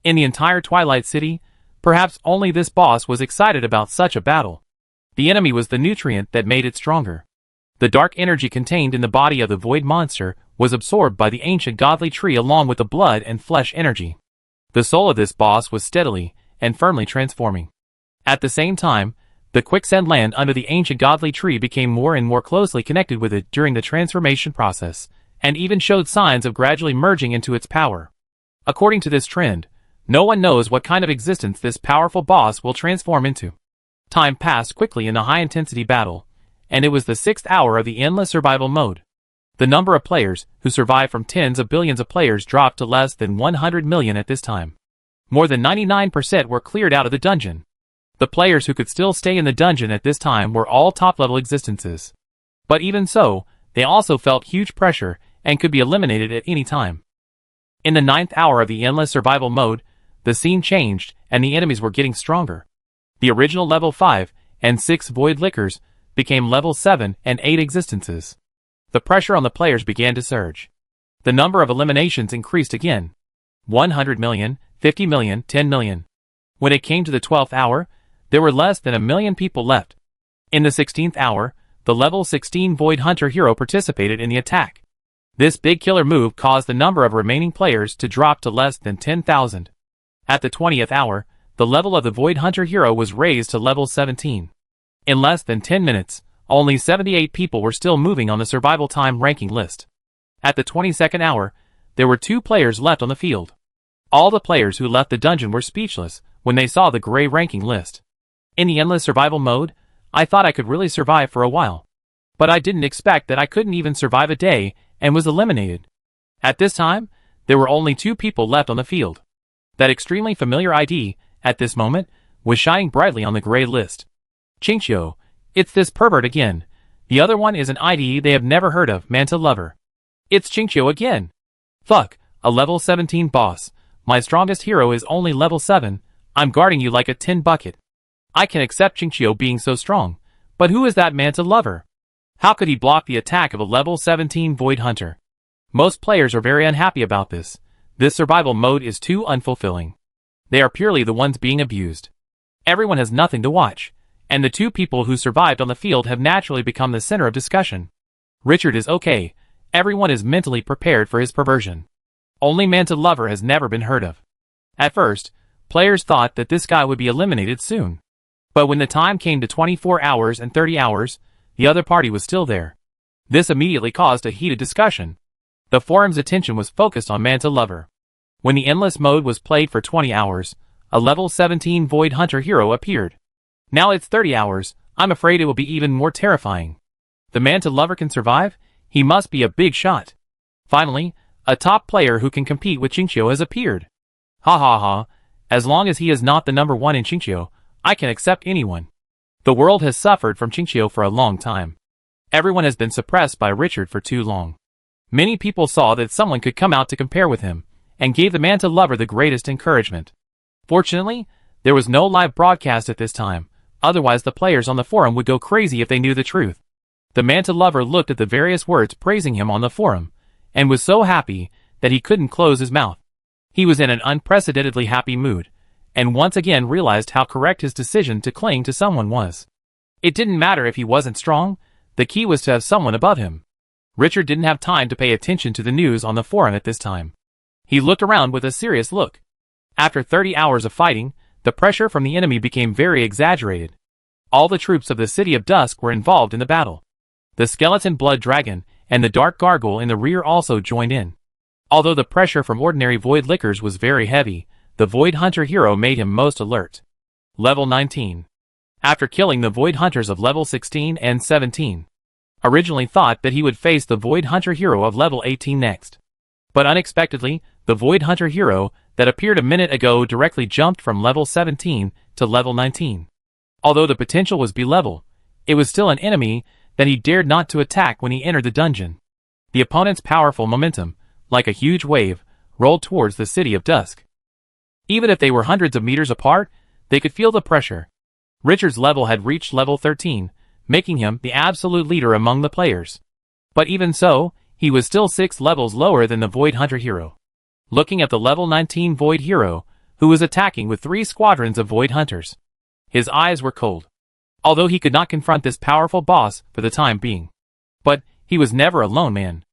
In the entire Twilight City, perhaps only this boss was excited about such a battle. The enemy was the nutrient that made it stronger. The dark energy contained in the body of the void monster was absorbed by the ancient godly tree along with the blood and flesh energy. The soul of this boss was steadily and firmly transforming. At the same time, the quicksand land under the ancient godly tree became more and more closely connected with it during the transformation process, and even showed signs of gradually merging into its power. According to this trend, no one knows what kind of existence this powerful boss will transform into. Time passed quickly in the high-intensity battle, and it was the 6th hour of the endless survival mode. The number of players who survived from tens of billions of players dropped to less than 100 million at this time. More than 99% were cleared out of the dungeon. The players who could still stay in the dungeon at this time were all top-level existences. But even so, they also felt huge pressure and could be eliminated at any time. In the 9th hour of the endless survival mode, the scene changed and the enemies were getting stronger. The original level 5 and 6 void lickers became level 7 and 8 existences. The pressure on the players began to surge. The number of eliminations increased again. 100 million, 50 million, 10 million. When it came to the 12th hour, there were less than 1 million people left. In the 16th hour, the level 16 Void Hunter hero participated in the attack. This big killer move caused the number of remaining players to drop to less than 10,000. At the 20th hour, the level of the Void Hunter hero was raised to level 17. In less than 10 minutes, only 78 people were still moving on the survival time ranking list. At the 22nd hour, there were 2 players left on the field. All the players who left the dungeon were speechless when they saw the gray ranking list. In the endless survival mode, I thought I could really survive for a while. But I didn't expect that I couldn't even survive a day and was eliminated. At this time, there were only 2 people left on the field. That extremely familiar ID, at this moment, was shining brightly on the gray list. Chinchio, it's this pervert again. The other one is an ID they have never heard of, Manta Lover. It's Chinchio again. Fuck, a level 17 boss. My strongest hero is only level 7. I'm guarding you like a tin bucket. I can accept Chinchio being so strong, but who is that Manta Lover? How could he block the attack of a level 17 Void Hunter? Most players are very unhappy about this. This survival mode is too unfulfilling. They are purely the ones being abused. Everyone has nothing to watch, and the 2 people who survived on the field have naturally become the center of discussion. Richard is okay. Everyone is mentally prepared for his perversion. Only Manta Lover has never been heard of. At first, players thought that this guy would be eliminated soon. But when the time came to 24 hours and 30 hours, the other party was still there. This immediately caused a heated discussion. The forum's attention was focused on Manta Lover. When the endless mode was played for 20 hours, a level 17 Void Hunter hero appeared. Now it's 30 hours, I'm afraid it will be even more terrifying. The Manta Lover can survive? He must be a big shot. Finally, a top player who can compete with Chinchio has appeared. Ha ha ha, As long as he is not the number one in Qingqiu, I can accept anyone. The world has suffered from Qingqiu for a long time. Everyone has been suppressed by Richard for too long. Many people saw that someone could come out to compare with him, and gave the Manta Lover the greatest encouragement. Fortunately, there was no live broadcast at this time, otherwise the players on the forum would go crazy if they knew the truth. The Manta Lover looked at the various words praising him on the forum, and was so happy that he couldn't close his mouth. He was in an unprecedentedly happy mood, and once again realized how correct his decision to cling to someone was. It didn't matter if he wasn't strong, the key was to have someone above him. Richard didn't have time to pay attention to the news on the forum at this time. He looked around with a serious look. After 30 hours of fighting, the pressure from the enemy became very exaggerated. All the troops of the City of Dusk were involved in the battle. The skeleton blood dragon and the dark gargoyle in the rear also joined in. Although the pressure from ordinary void lickers was very heavy, the Void Hunter hero made him most alert. Level 19. After killing the Void Hunters of level 16 and 17, originally thought that he would face the Void Hunter hero of level 18 next. But unexpectedly, the Void Hunter hero that appeared a minute ago directly jumped from level 17 to level 19. Although the potential was B-level, it was still an enemy that he dared not to attack when he entered the dungeon. The opponent's powerful momentum, like a huge wave, rolled towards the City of Dusk. Even if they were hundreds of meters apart, they could feel the pressure. Richard's level had reached level 13, making him the absolute leader among the players. But even so, he was still 6 levels lower than the Void Hunter hero. Looking at the level 19 Void hero, who was attacking with 3 squadrons of Void Hunters, his eyes were cold. Although he could not confront this powerful boss for the time being. But he was never a lone man.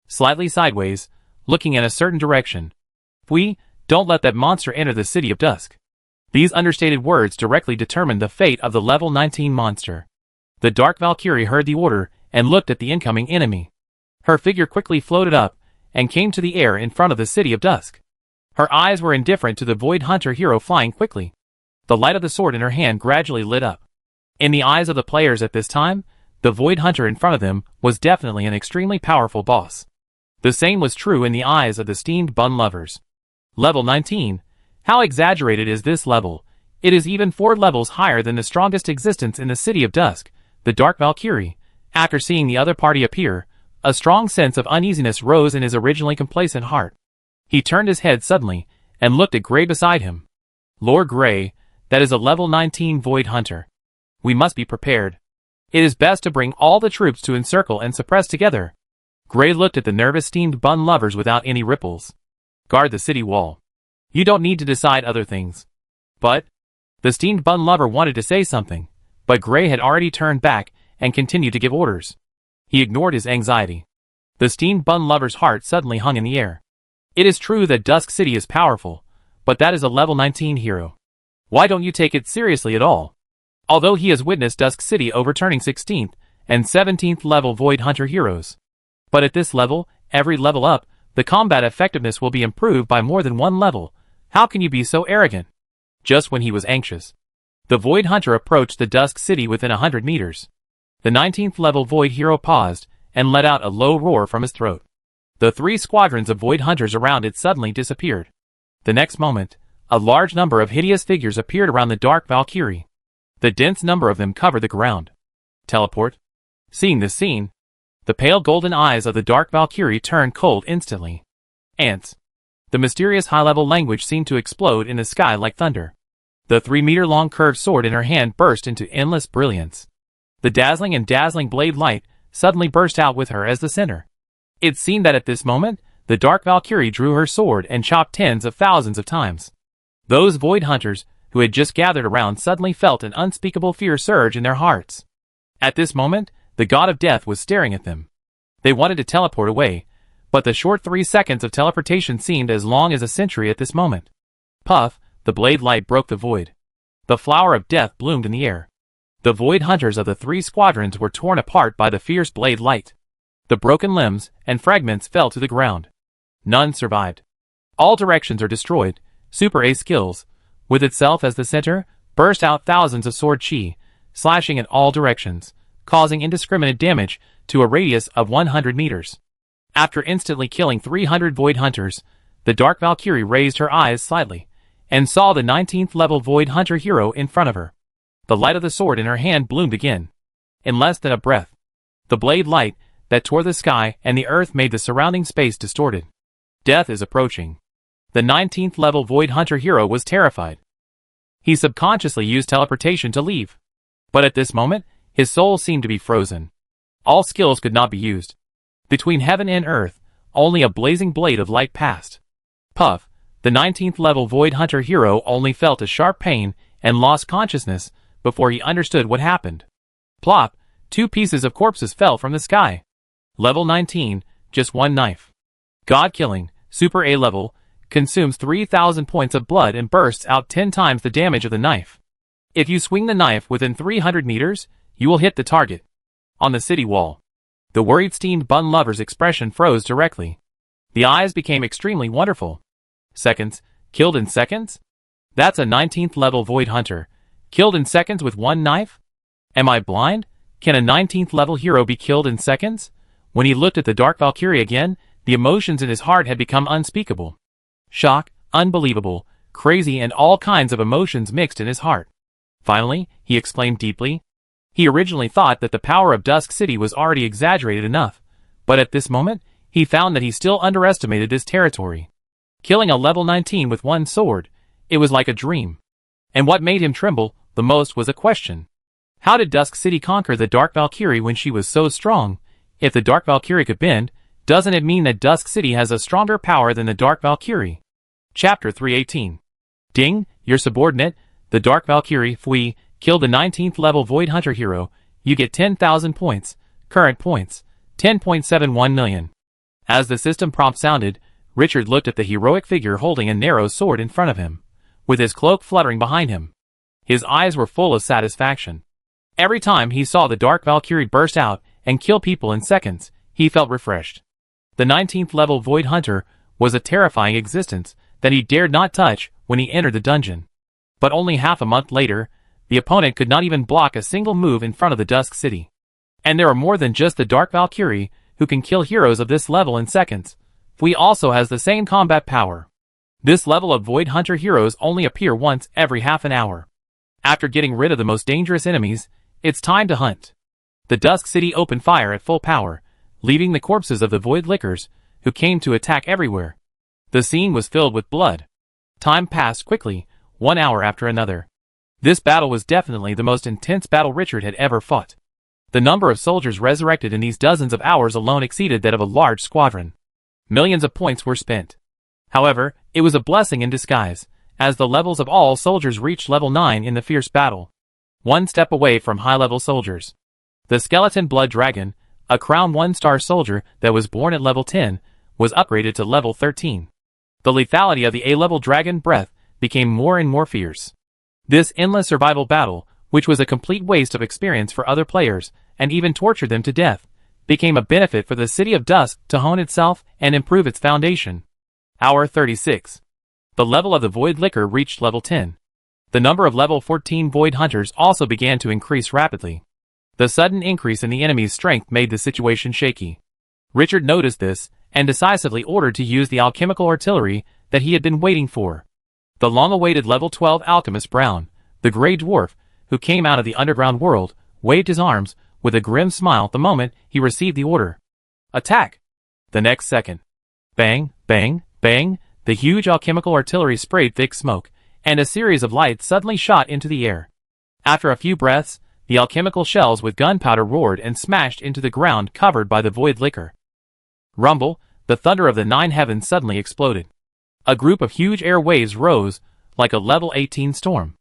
Slightly sideways, looking in a certain direction. "We don't let that monster enter the City of Dusk." These understated words directly determined the fate of the level 19 monster. The Dark Valkyrie heard the order and looked at the incoming enemy. Her figure quickly floated up and came to the air in front of the City of Dusk. Her eyes were indifferent to the Void Hunter hero flying quickly. The light of the sword in her hand gradually lit up. In the eyes of the players at this time, the Void Hunter in front of them was definitely an extremely powerful boss. The same was true in the eyes of the steamed bun lovers. Level 19. How exaggerated is this level? It is even 4 levels higher than the strongest existence in the City of Dusk, the Dark Valkyrie. After seeing the other party appear, a strong sense of uneasiness rose in his originally complacent heart. He turned his head suddenly, and looked at Gray beside him. "Lord Gray, that is a level 19 Void Hunter. We must be prepared. It is best to bring all the troops to encircle and suppress together." Gray looked at the nervous steamed bun lovers without any ripples. "Guard the city wall. You don't need to decide other things." But the steamed bun lover wanted to say something, but Gray had already turned back and continued to give orders. He ignored his anxiety. The steamed bun lover's heart suddenly hung in the air. It is true that Dusk City is powerful, but that is a level 19 hero. Why don't you take it seriously at all? Although he has witnessed Dusk City overturning 16th and 17th level Void Hunter heroes. But at this level, every level up, the combat effectiveness will be improved by more than 1 level. How can you be so arrogant? Just when he was anxious, the Void Hunter approached the Dusk City within 100 meters. The 19th level Void hero paused and let out a low roar from his throat. The 3 squadrons of Void Hunters around it suddenly disappeared. The next moment, a large number of hideous figures appeared around the Dark Valkyrie. The dense number of them covered the ground. Teleport. Seeing this scene, the pale golden eyes of the Dark Valkyrie turned cold instantly. Ants. The mysterious high-level language seemed to explode in the sky like thunder. The 3-meter-long curved sword in her hand burst into endless brilliance. The dazzling blade light suddenly burst out with her as the center. It seemed that at this moment, the Dark Valkyrie drew her sword and chopped tens of thousands of times. Those Void Hunters, who had just gathered around, suddenly felt an unspeakable fear surge in their hearts. At this moment, the God of Death was staring at them. They wanted to teleport away, but the short 3 seconds of teleportation seemed as long as a century at this moment. Puff, the blade light broke the void. The flower of death bloomed in the air. The Void Hunters of the 3 squadrons were torn apart by the fierce blade light. The broken limbs and fragments fell to the ground. None survived. All directions are destroyed. Super A skills, with itself as the center, burst out thousands of sword chi, slashing in all directions, causing indiscriminate damage to a radius of 100 meters. After instantly killing 300 Void Hunters, the Dark Valkyrie raised her eyes slightly, and saw the 19th level Void Hunter hero in front of her. The light of the sword in her hand bloomed again. In less than a breath, the blade light that tore the sky and the earth made the surrounding space distorted. Death is approaching. The 19th level Void Hunter hero was terrified. He subconsciously used teleportation to leave. But at this moment, his soul seemed to be frozen. All skills could not be used. Between heaven and earth, only a blazing blade of light passed. Puff, the 19th level Void Hunter hero only felt a sharp pain and lost consciousness before he understood what happened. Plop, 2 pieces of corpses fell from the sky. Level 19, just 1 knife. God-killing, Super A level, consumes 3,000 points of blood and bursts out 10 times the damage of the knife. If you swing the knife within 300 meters, you will hit the target. On the city wall, the worried steamed bun lover's expression froze directly. The eyes became extremely wonderful. Seconds, killed in seconds? That's a 19th level Void Hunter, killed in seconds with 1 knife? Am I blind? Can a 19th level hero be killed in seconds? When he looked at the Dark Valkyrie again, the emotions in his heart had become unspeakable. Shock, unbelievable, crazy, and all kinds of emotions mixed in his heart. Finally, he exclaimed deeply. He originally thought that the power of Dusk City was already exaggerated enough, but at this moment, he found that he still underestimated this territory. Killing a level 19 with 1 sword, it was like a dream. And what made him tremble the most was a question. How did Dusk City conquer the Dark Valkyrie when she was so strong? If the Dark Valkyrie could bend, doesn't it mean that Dusk City has a stronger power than the Dark Valkyrie? Chapter 318. Ding, your subordinate, the Dark Valkyrie, Fui, killed the 19th level Void Hunter hero. You get 10,000 points. Current points, 10.71 million. As the system prompt sounded, Richard looked at the heroic figure holding a narrow sword in front of him, with his cloak fluttering behind him. His eyes were full of satisfaction. Every time he saw the Dark Valkyrie burst out and kill people in seconds, he felt refreshed. The 19th level Void Hunter was a terrifying existence that he dared not touch when he entered the dungeon. But only half a month later, the opponent could not even block a single move in front of the Dusk City. And there are more than just the Dark Valkyrie who can kill heroes of this level in seconds. Fui also has the same combat power. This level of Void Hunter heroes only appear once every half an hour. After getting rid of the most dangerous enemies, it's time to hunt. The Dusk City opened fire at full power, leaving the corpses of the Void Lickers, who came to attack everywhere. The scene was filled with blood. Time passed quickly, 1 hour after another. This battle was definitely the most intense battle Richard had ever fought. The number of soldiers resurrected in these dozens of hours alone exceeded that of a large squadron. Millions of points were spent. However, it was a blessing in disguise, as the levels of all soldiers reached level 9 in the fierce battle. 1 step away from high-level soldiers. The Skeleton Blood Dragon, a Crown 1-star soldier that was born at level 10, was upgraded to level 13. The lethality of the A-level dragon breath became more and more fierce. This endless survival battle, which was a complete waste of experience for other players, and even tortured them to death, became a benefit for the City of Dusk to hone itself and improve its foundation. Hour 36. The level of the Void Licker reached level 10. The number of level 14 Void Hunters also began to increase rapidly. The sudden increase in the enemy's strength made the situation shaky. Richard noticed this, and decisively ordered to use the alchemical artillery that he had been waiting for. The long-awaited level 12 alchemist Brown, the Grey Dwarf, who came out of the underground world, waved his arms with a grim smile the moment he received the order. Attack! The next second. Bang, bang, bang, the huge alchemical artillery sprayed thick smoke, and a series of lights suddenly shot into the air. After a few breaths, the alchemical shells with gunpowder roared and smashed into the ground covered by the Void Licker. Rumble, the thunder of the 9 heavens suddenly exploded. A group of huge air waves rose, like a level 18 storm.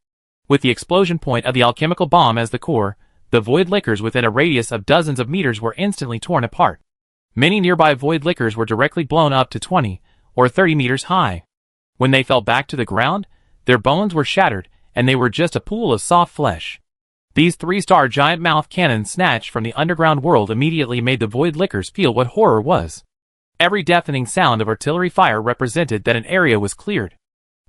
With the explosion point of the alchemical bomb as the core, the Void Lickers within a radius of dozens of meters were instantly torn apart. Many nearby Void Lickers were directly blown up to 20 or 30 meters high. When they fell back to the ground, their bones were shattered, and they were just a pool of soft flesh. These 3-star giant mouth cannons snatched from the underground world immediately made the Void Lickers feel what horror was. Every deafening sound of artillery fire represented that an area was cleared.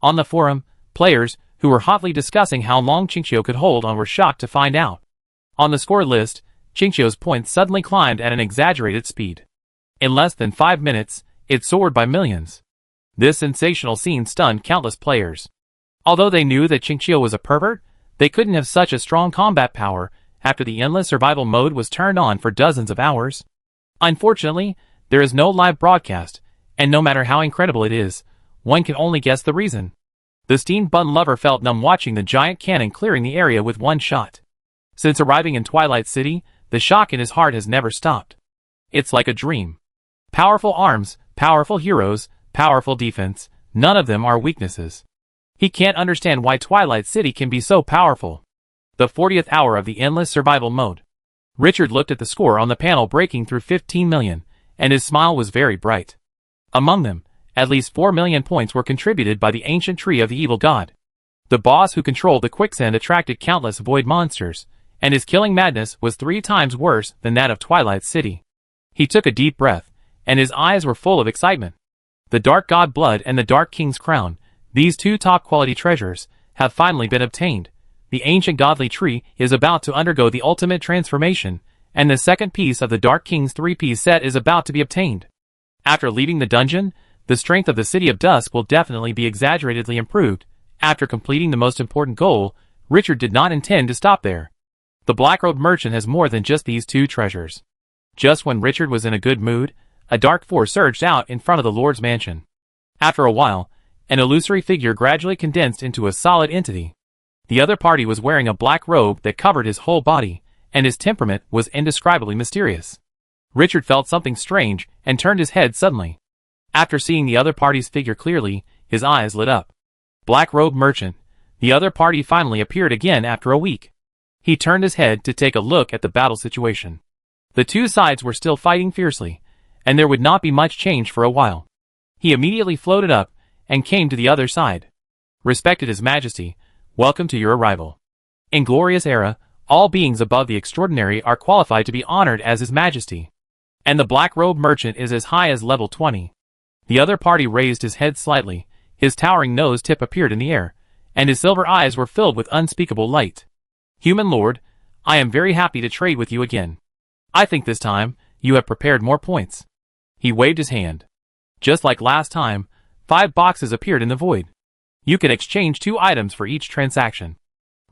On the forum, players, who were hotly discussing how long Qingqiu could hold on, were shocked to find out. On the score list, Qingqiu's points suddenly climbed at an exaggerated speed. In less than 5 minutes, it soared by millions. This sensational scene stunned countless players. Although they knew that Qingqiu was a pervert, they couldn't have such a strong combat power after the endless survival mode was turned on for dozens of hours. Unfortunately, there is no live broadcast, and no matter how incredible it is, one can only guess the reason. The steamed bun lover felt numb watching the giant cannon clearing the area with one shot. Since arriving in Twilight City, the shock in his heart has never stopped. It's like a dream. Powerful arms, powerful heroes, powerful defense, none of them are weaknesses. He can't understand why Twilight City can be so powerful. The 40th hour of the endless survival mode. Richard looked at the score on the panel breaking through 15 million, and his smile was very bright. Among them, at least 4 million points were contributed by the ancient tree of the evil god. The boss who controlled the quicksand attracted countless void monsters, and his killing madness was 3 times worse than that of Twilight City. He took a deep breath, and his eyes were full of excitement. The Dark God Blood and the Dark King's Crown, these 2 top-quality treasures, have finally been obtained. The ancient godly tree is about to undergo the ultimate transformation, and the second piece of the Dark King's 3-piece set is about to be obtained. After leaving the dungeon, the strength of the City of Dusk will definitely be exaggeratedly improved. After completing the most important goal, Richard did not intend to stop there. The Black-Robed Merchant has more than just these 2 treasures. Just when Richard was in a good mood, a dark force surged out in front of the Lord's mansion. After a while, an illusory figure gradually condensed into a solid entity. The other party was wearing a black robe that covered his whole body, and his temperament was indescribably mysterious. Richard felt something strange and turned his head suddenly. After seeing the other party's figure clearly, his eyes lit up. Black-Robed Merchant. The other party finally appeared again after a week. He turned his head to take a look at the battle situation. The 2 sides were still fighting fiercely, and there would not be much change for a while. He immediately floated up and came to the other side. Respected His Majesty, welcome to your arrival. In glorious era, all beings above the extraordinary are qualified to be honored as His Majesty. And the Black-Robed Merchant is as high as level 20. The other party raised his head slightly, his towering nose tip appeared in the air, and his silver eyes were filled with unspeakable light. Human Lord, I am very happy to trade with you again. I think this time, you have prepared more points. He waved his hand. Just like last time, 5 boxes appeared in the void. You can exchange 2 items for each transaction.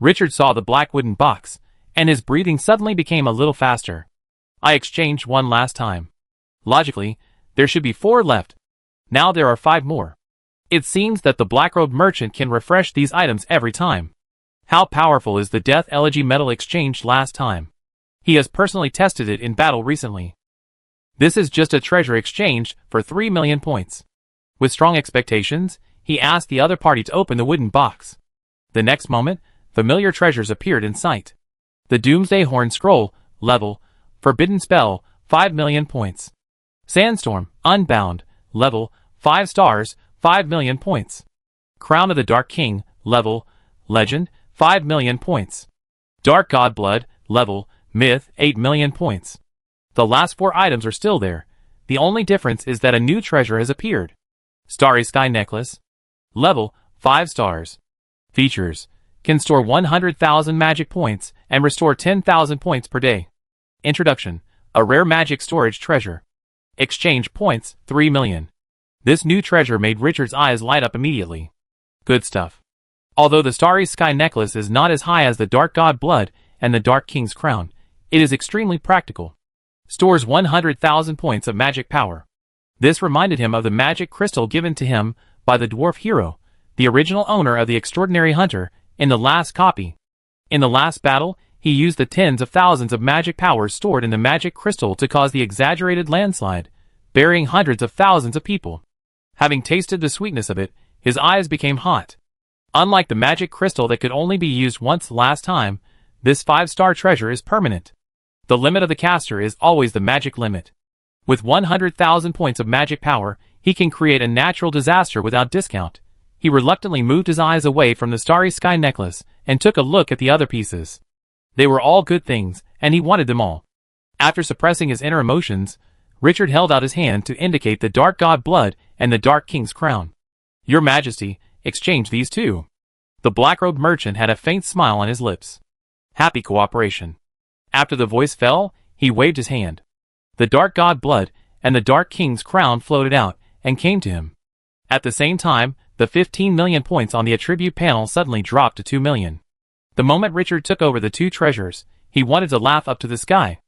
Richard saw the black wooden box, and his breathing suddenly became a little faster. I exchanged 1 last time. Logically, there should be 4 left. Now there are 5 more. It seems that the Black-Robed Merchant can refresh these items every time. How powerful is the Death Elegy metal exchanged last time? He has personally tested it in battle recently. This is just a treasure exchanged for 3 million points. With strong expectations, he asked the other party to open the wooden box. The next moment, familiar treasures appeared in sight. The Doomsday Horn Scroll, level, Forbidden Spell, 5 million points. Sandstorm, Unbound, level, 5 stars, 5 million points. Crown of the Dark King, level, Legend, 5 million points. Dark God Blood, level, Myth, 8 million points. The last 4 items are still there. The only difference is that a new treasure has appeared. Starry Sky Necklace. Level, 5 stars. Features. Can store 100,000 magic points and restore 10,000 points per day. Introduction. A rare magic storage treasure. Exchange points, 3 million. This new treasure made Richard's eyes light up immediately. Good stuff. Although the Starry Sky Necklace is not as high as the Dark God Blood and the Dark King's Crown, it is extremely practical. Stores 100,000 points of magic power. This reminded him of the magic crystal given to him by the dwarf hero, the original owner of the Extraordinary Hunter, in the last copy. In the last battle, he used the tens of thousands of magic powers stored in the magic crystal to cause the exaggerated landslide, burying hundreds of thousands of people. Having tasted the sweetness of it, his eyes became hot. Unlike the magic crystal that could only be used once last time, this 5-star treasure is permanent. The limit of the caster is always the magic limit. With 100,000 points of magic power, he can create a natural disaster without discount. He reluctantly moved his eyes away from the Starry Sky Necklace and took a look at the other pieces. They were all good things, and he wanted them all. After suppressing his inner emotions, Richard held out his hand to indicate the Dark God Blood and the Dark King's Crown. Your Majesty, exchange these 2. The Black-Robed Merchant had a faint smile on his lips. Happy cooperation. After the voice fell, he waved his hand. The Dark God Blood and the Dark King's Crown floated out and came to him. At the same time, the 15 million points on the attribute panel suddenly dropped to 2 million. The moment Richard took over the two treasures, he wanted to laugh up to the sky.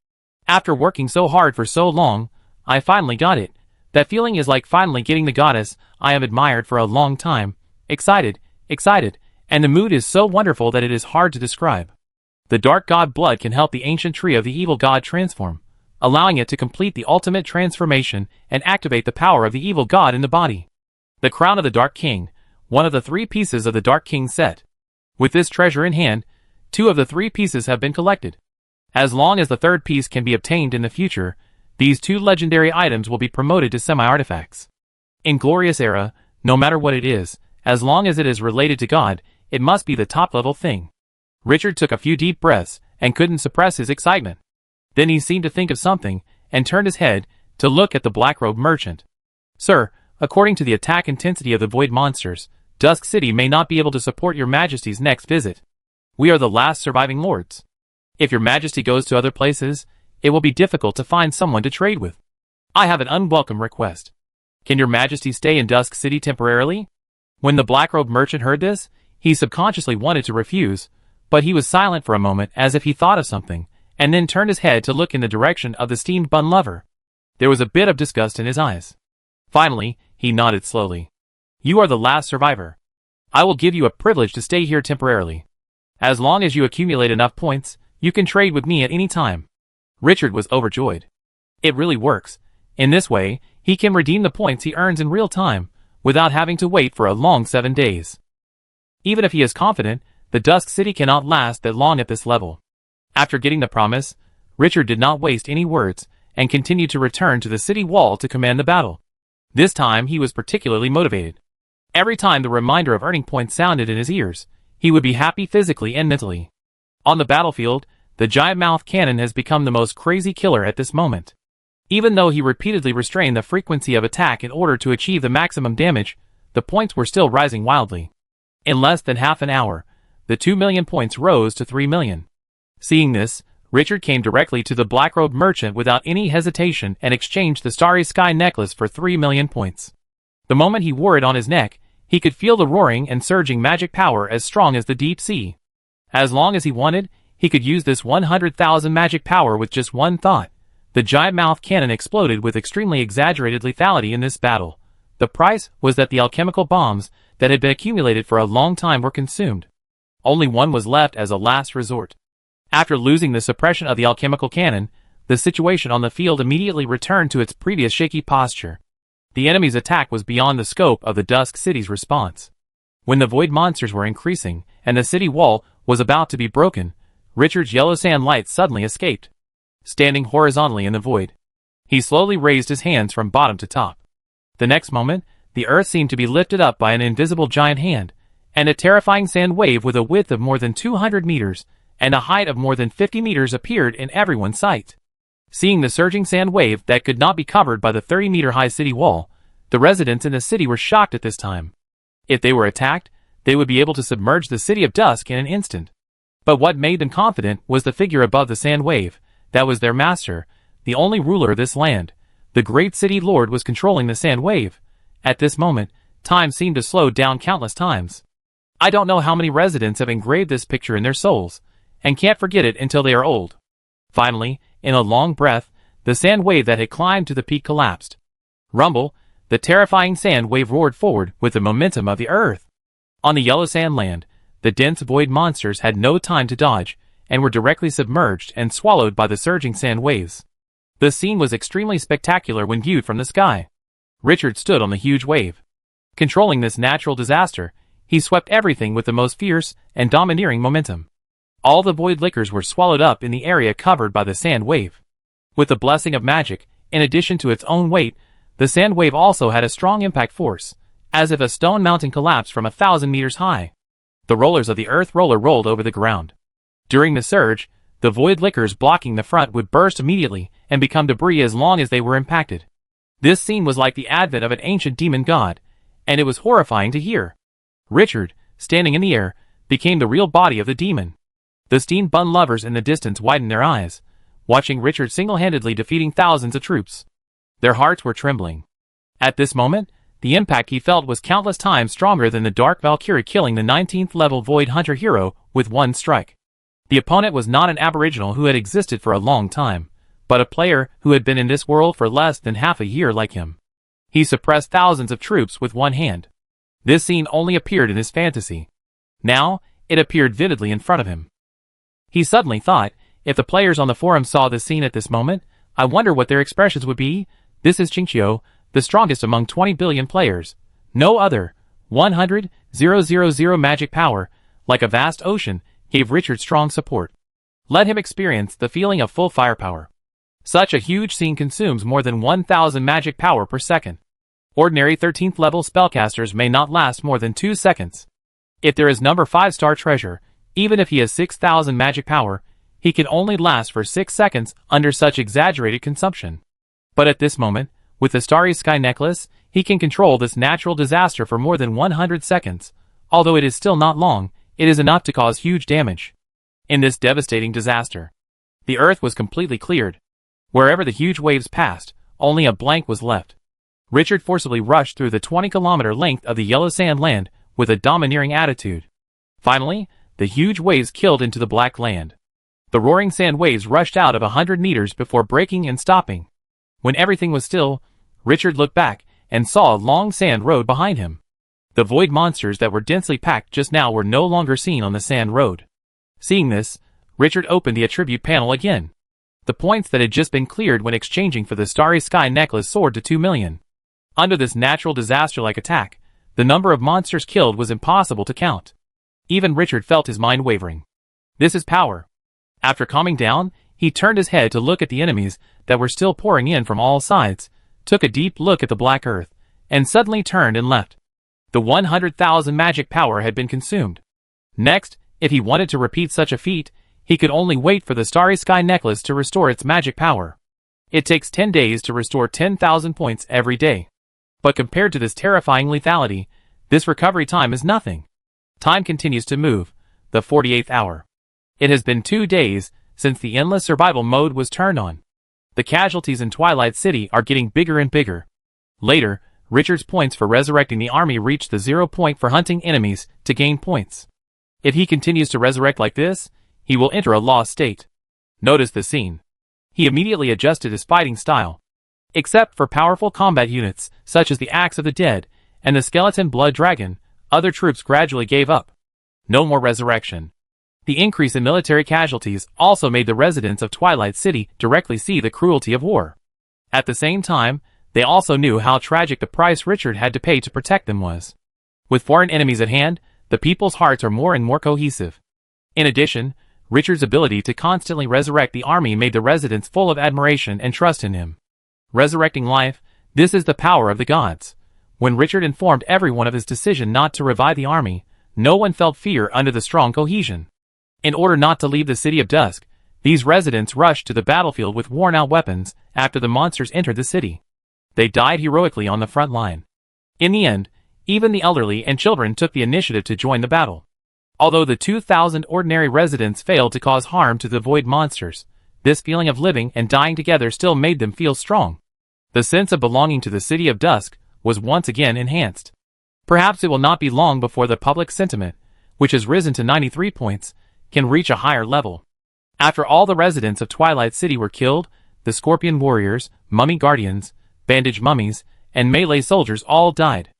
After working so hard for so long, I finally got it. That feeling is like finally getting the goddess I have admired for a long time. Excited, and the mood is so wonderful that it is hard to describe. The dark god blood can help the ancient tree of the evil god transform, allowing it to complete the ultimate transformation and activate the power of the evil god in the body. The crown of the Dark King, one of the 3 pieces of the Dark King set. With this treasure in hand, 2 of the 3 pieces have been collected. As long as the 3rd piece can be obtained in the future, these 2 legendary items will be promoted to semi-artifacts. In Glorious Era, no matter what it is, as long as it is related to God, it must be the top-level thing. Richard took a few deep breaths and couldn't suppress his excitement. Then he seemed to think of something and turned his head to look at the black-robed merchant. "Sir, according to the attack intensity of the void monsters, Dusk City may not be able to support your majesty's next visit. We are the last surviving lords. If your majesty goes to other places, it will be difficult to find someone to trade with. I have an unwelcome request. Can your majesty stay in Dusk City temporarily?" When the black-robed merchant heard this, he subconsciously wanted to refuse, but he was silent for a moment as if he thought of something, and then turned his head to look in the direction of the steamed bun lover. There was a bit of disgust in his eyes. Finally, he nodded slowly. "You are the last survivor. I will give you a privilege to stay here temporarily. As long as you accumulate enough points, you can trade with me at any time." Richard was overjoyed. It really works. In this way, he can redeem the points he earns in real time, without having to wait for a long 7 days. Even if he is confident, the Dusk City cannot last that long at this level. After getting the promise, Richard did not waste any words, and continued to return to the city wall to command the battle. This time he was particularly motivated. Every time the reminder of earning points sounded in his ears, he would be happy physically and mentally. On the battlefield, the giant mouth cannon has become the most crazy killer at this moment. Even though he repeatedly restrained the frequency of attack in order to achieve the maximum damage, the points were still rising wildly. In less than half an hour, the 2 million points rose to 3 million. Seeing this, Richard came directly to the black-robed merchant without any hesitation and exchanged the Starry Sky necklace for 3 million points. The moment he wore it on his neck, he could feel the roaring and surging magic power as strong as the deep sea. As long as he wanted, he could use this 100,000 magic power with just one thought. The giant mouth cannon exploded with extremely exaggerated lethality in this battle. The price was that the alchemical bombs that had been accumulated for a long time were consumed. Only one was left as a last resort. After losing the suppression of the alchemical cannon, the situation on the field immediately returned to its previous shaky posture. The enemy's attack was beyond the scope of the Dusk City's response. When the void monsters were increasing, and the city wall was about to be broken, Richard's yellow sand light suddenly escaped. Standing horizontally in the void, he slowly raised his hands from bottom to top. The next moment, the earth seemed to be lifted up by an invisible giant hand, and a terrifying sand wave with a width of more than 200 meters and a height of more than 50 meters appeared in everyone's sight. Seeing the surging sand wave that could not be covered by the 30-meter-high city wall, the residents in the city were shocked at this time. If they were attacked, they would be able to submerge the city of Dusk in an instant. But what made them confident was the figure above the sand wave. That was their master, the only ruler of this land. The great city lord was controlling the sand wave. At this moment, time seemed to slow down countless times. I don't know how many residents have engraved this picture in their souls, and can't forget it until they are old. Finally, in a long breath, the sand wave that had climbed to the peak collapsed. Rumble, the terrifying sand wave roared forward with the momentum of the earth. On the yellow sand land, the dense void monsters had no time to dodge, and were directly submerged and swallowed by the surging sand waves. The scene was extremely spectacular when viewed from the sky. Richard stood on the huge wave. Controlling this natural disaster, he swept everything with the most fierce and domineering momentum. All the void liquors were swallowed up in the area covered by the sand wave. With the blessing of magic, in addition to its own weight, the sand wave also had a strong impact force, as if a stone mountain collapsed from 1,000 meters high. The rollers of the earth roller rolled over the ground. During the surge, the void liquors blocking the front would burst immediately and become debris as long as they were impacted. This scene was like the advent of an ancient demon god, and it was horrifying to hear. Richard, standing in the air, became the real body of the demon. The steamed bun lovers in the distance widened their eyes, watching Richard single-handedly defeating thousands of troops. Their hearts were trembling. At this moment, the impact he felt was countless times stronger than the Dark Valkyrie killing the 19th level Void Hunter hero with one strike. The opponent was not an aboriginal who had existed for a long time, but a player who had been in this world for less than half a year like him. He suppressed thousands of troops with one hand. This scene only appeared in his fantasy. Now, it appeared vividly in front of him. He suddenly thought, if the players on the forum saw this scene at this moment, I wonder what their expressions would be. This is Qingqiu, the strongest among 20 billion players. No other. 100,000 magic power, like a vast ocean, gave Richard strong support. Let him experience the feeling of full firepower. Such a huge scene consumes more than 1,000 magic power per second. Ordinary 13th level spellcasters may not last more than 2 seconds. If there is number 5-star treasure, even if he has 6,000 magic power, he can only last for 6 seconds under such exaggerated consumption. But at this moment, with the Starry Sky Necklace, he can control this natural disaster for more than 100 seconds. Although it is still not long, it is enough to cause huge damage. In this devastating disaster, the earth was completely cleared. Wherever the huge waves passed, only a blank was left. Richard forcibly rushed through the 20-kilometer length of the yellow sand land with a domineering attitude. Finally, the huge waves killed into the black land. The roaring sand waves rushed out of 100 meters before breaking and stopping. When everything was still, Richard looked back and saw a long sand road behind him. The void monsters that were densely packed just now were no longer seen on the sand road. Seeing this, Richard opened the attribute panel again. The points that had just been cleared when exchanging for the Starry Sky Necklace soared to 2 million. Under this natural disaster-like attack, the number of monsters killed was impossible to count. Even Richard felt his mind wavering. This is power. After calming down, he turned his head to look at the enemies that were still pouring in from all sides, took a deep look at the black earth, and suddenly turned and left. The 100,000 magic power had been consumed. Next, if he wanted to repeat such a feat, he could only wait for the Starry Sky Necklace to restore its magic power. It takes 10 days to restore 10,000 points every day. But compared to this terrifying lethality, this recovery time is nothing. Time continues to move, the 48th hour. It has been 2 days since the endless survival mode was turned on. The casualties in Twilight City are getting bigger and bigger. Later, Richard's points for resurrecting the army reach the 0 point for hunting enemies to gain points. If he continues to resurrect like this, he will enter a lost state. Notice the scene. He immediately adjusted his fighting style. Except for powerful combat units, such as the Axe of the Dead and the Skeleton Blood Dragon, other troops gradually gave up. No more resurrection. The increase in military casualties also made the residents of Twilight City directly see the cruelty of war. At the same time, they also knew how tragic the price Richard had to pay to protect them was. With foreign enemies at hand, the people's hearts are more and more cohesive. In addition, Richard's ability to constantly resurrect the army made the residents full of admiration and trust in him. Resurrecting life, this is the power of the gods. When Richard informed everyone of his decision not to revive the army, no one felt fear under the strong cohesion. In order not to leave the City of Dusk, these residents rushed to the battlefield with worn-out weapons after the monsters entered the city. They died heroically on the front line. In the end, even the elderly and children took the initiative to join the battle. Although the 2,000 ordinary residents failed to cause harm to the void monsters, this feeling of living and dying together still made them feel strong. The sense of belonging to the City of Dusk was once again enhanced. Perhaps it will not be long before the public sentiment, which has risen to 93 points, can reach a higher level. After all the residents of Twilight City were killed, the Scorpion Warriors, Mummy Guardians, Bandage Mummies, and Melee Soldiers all died.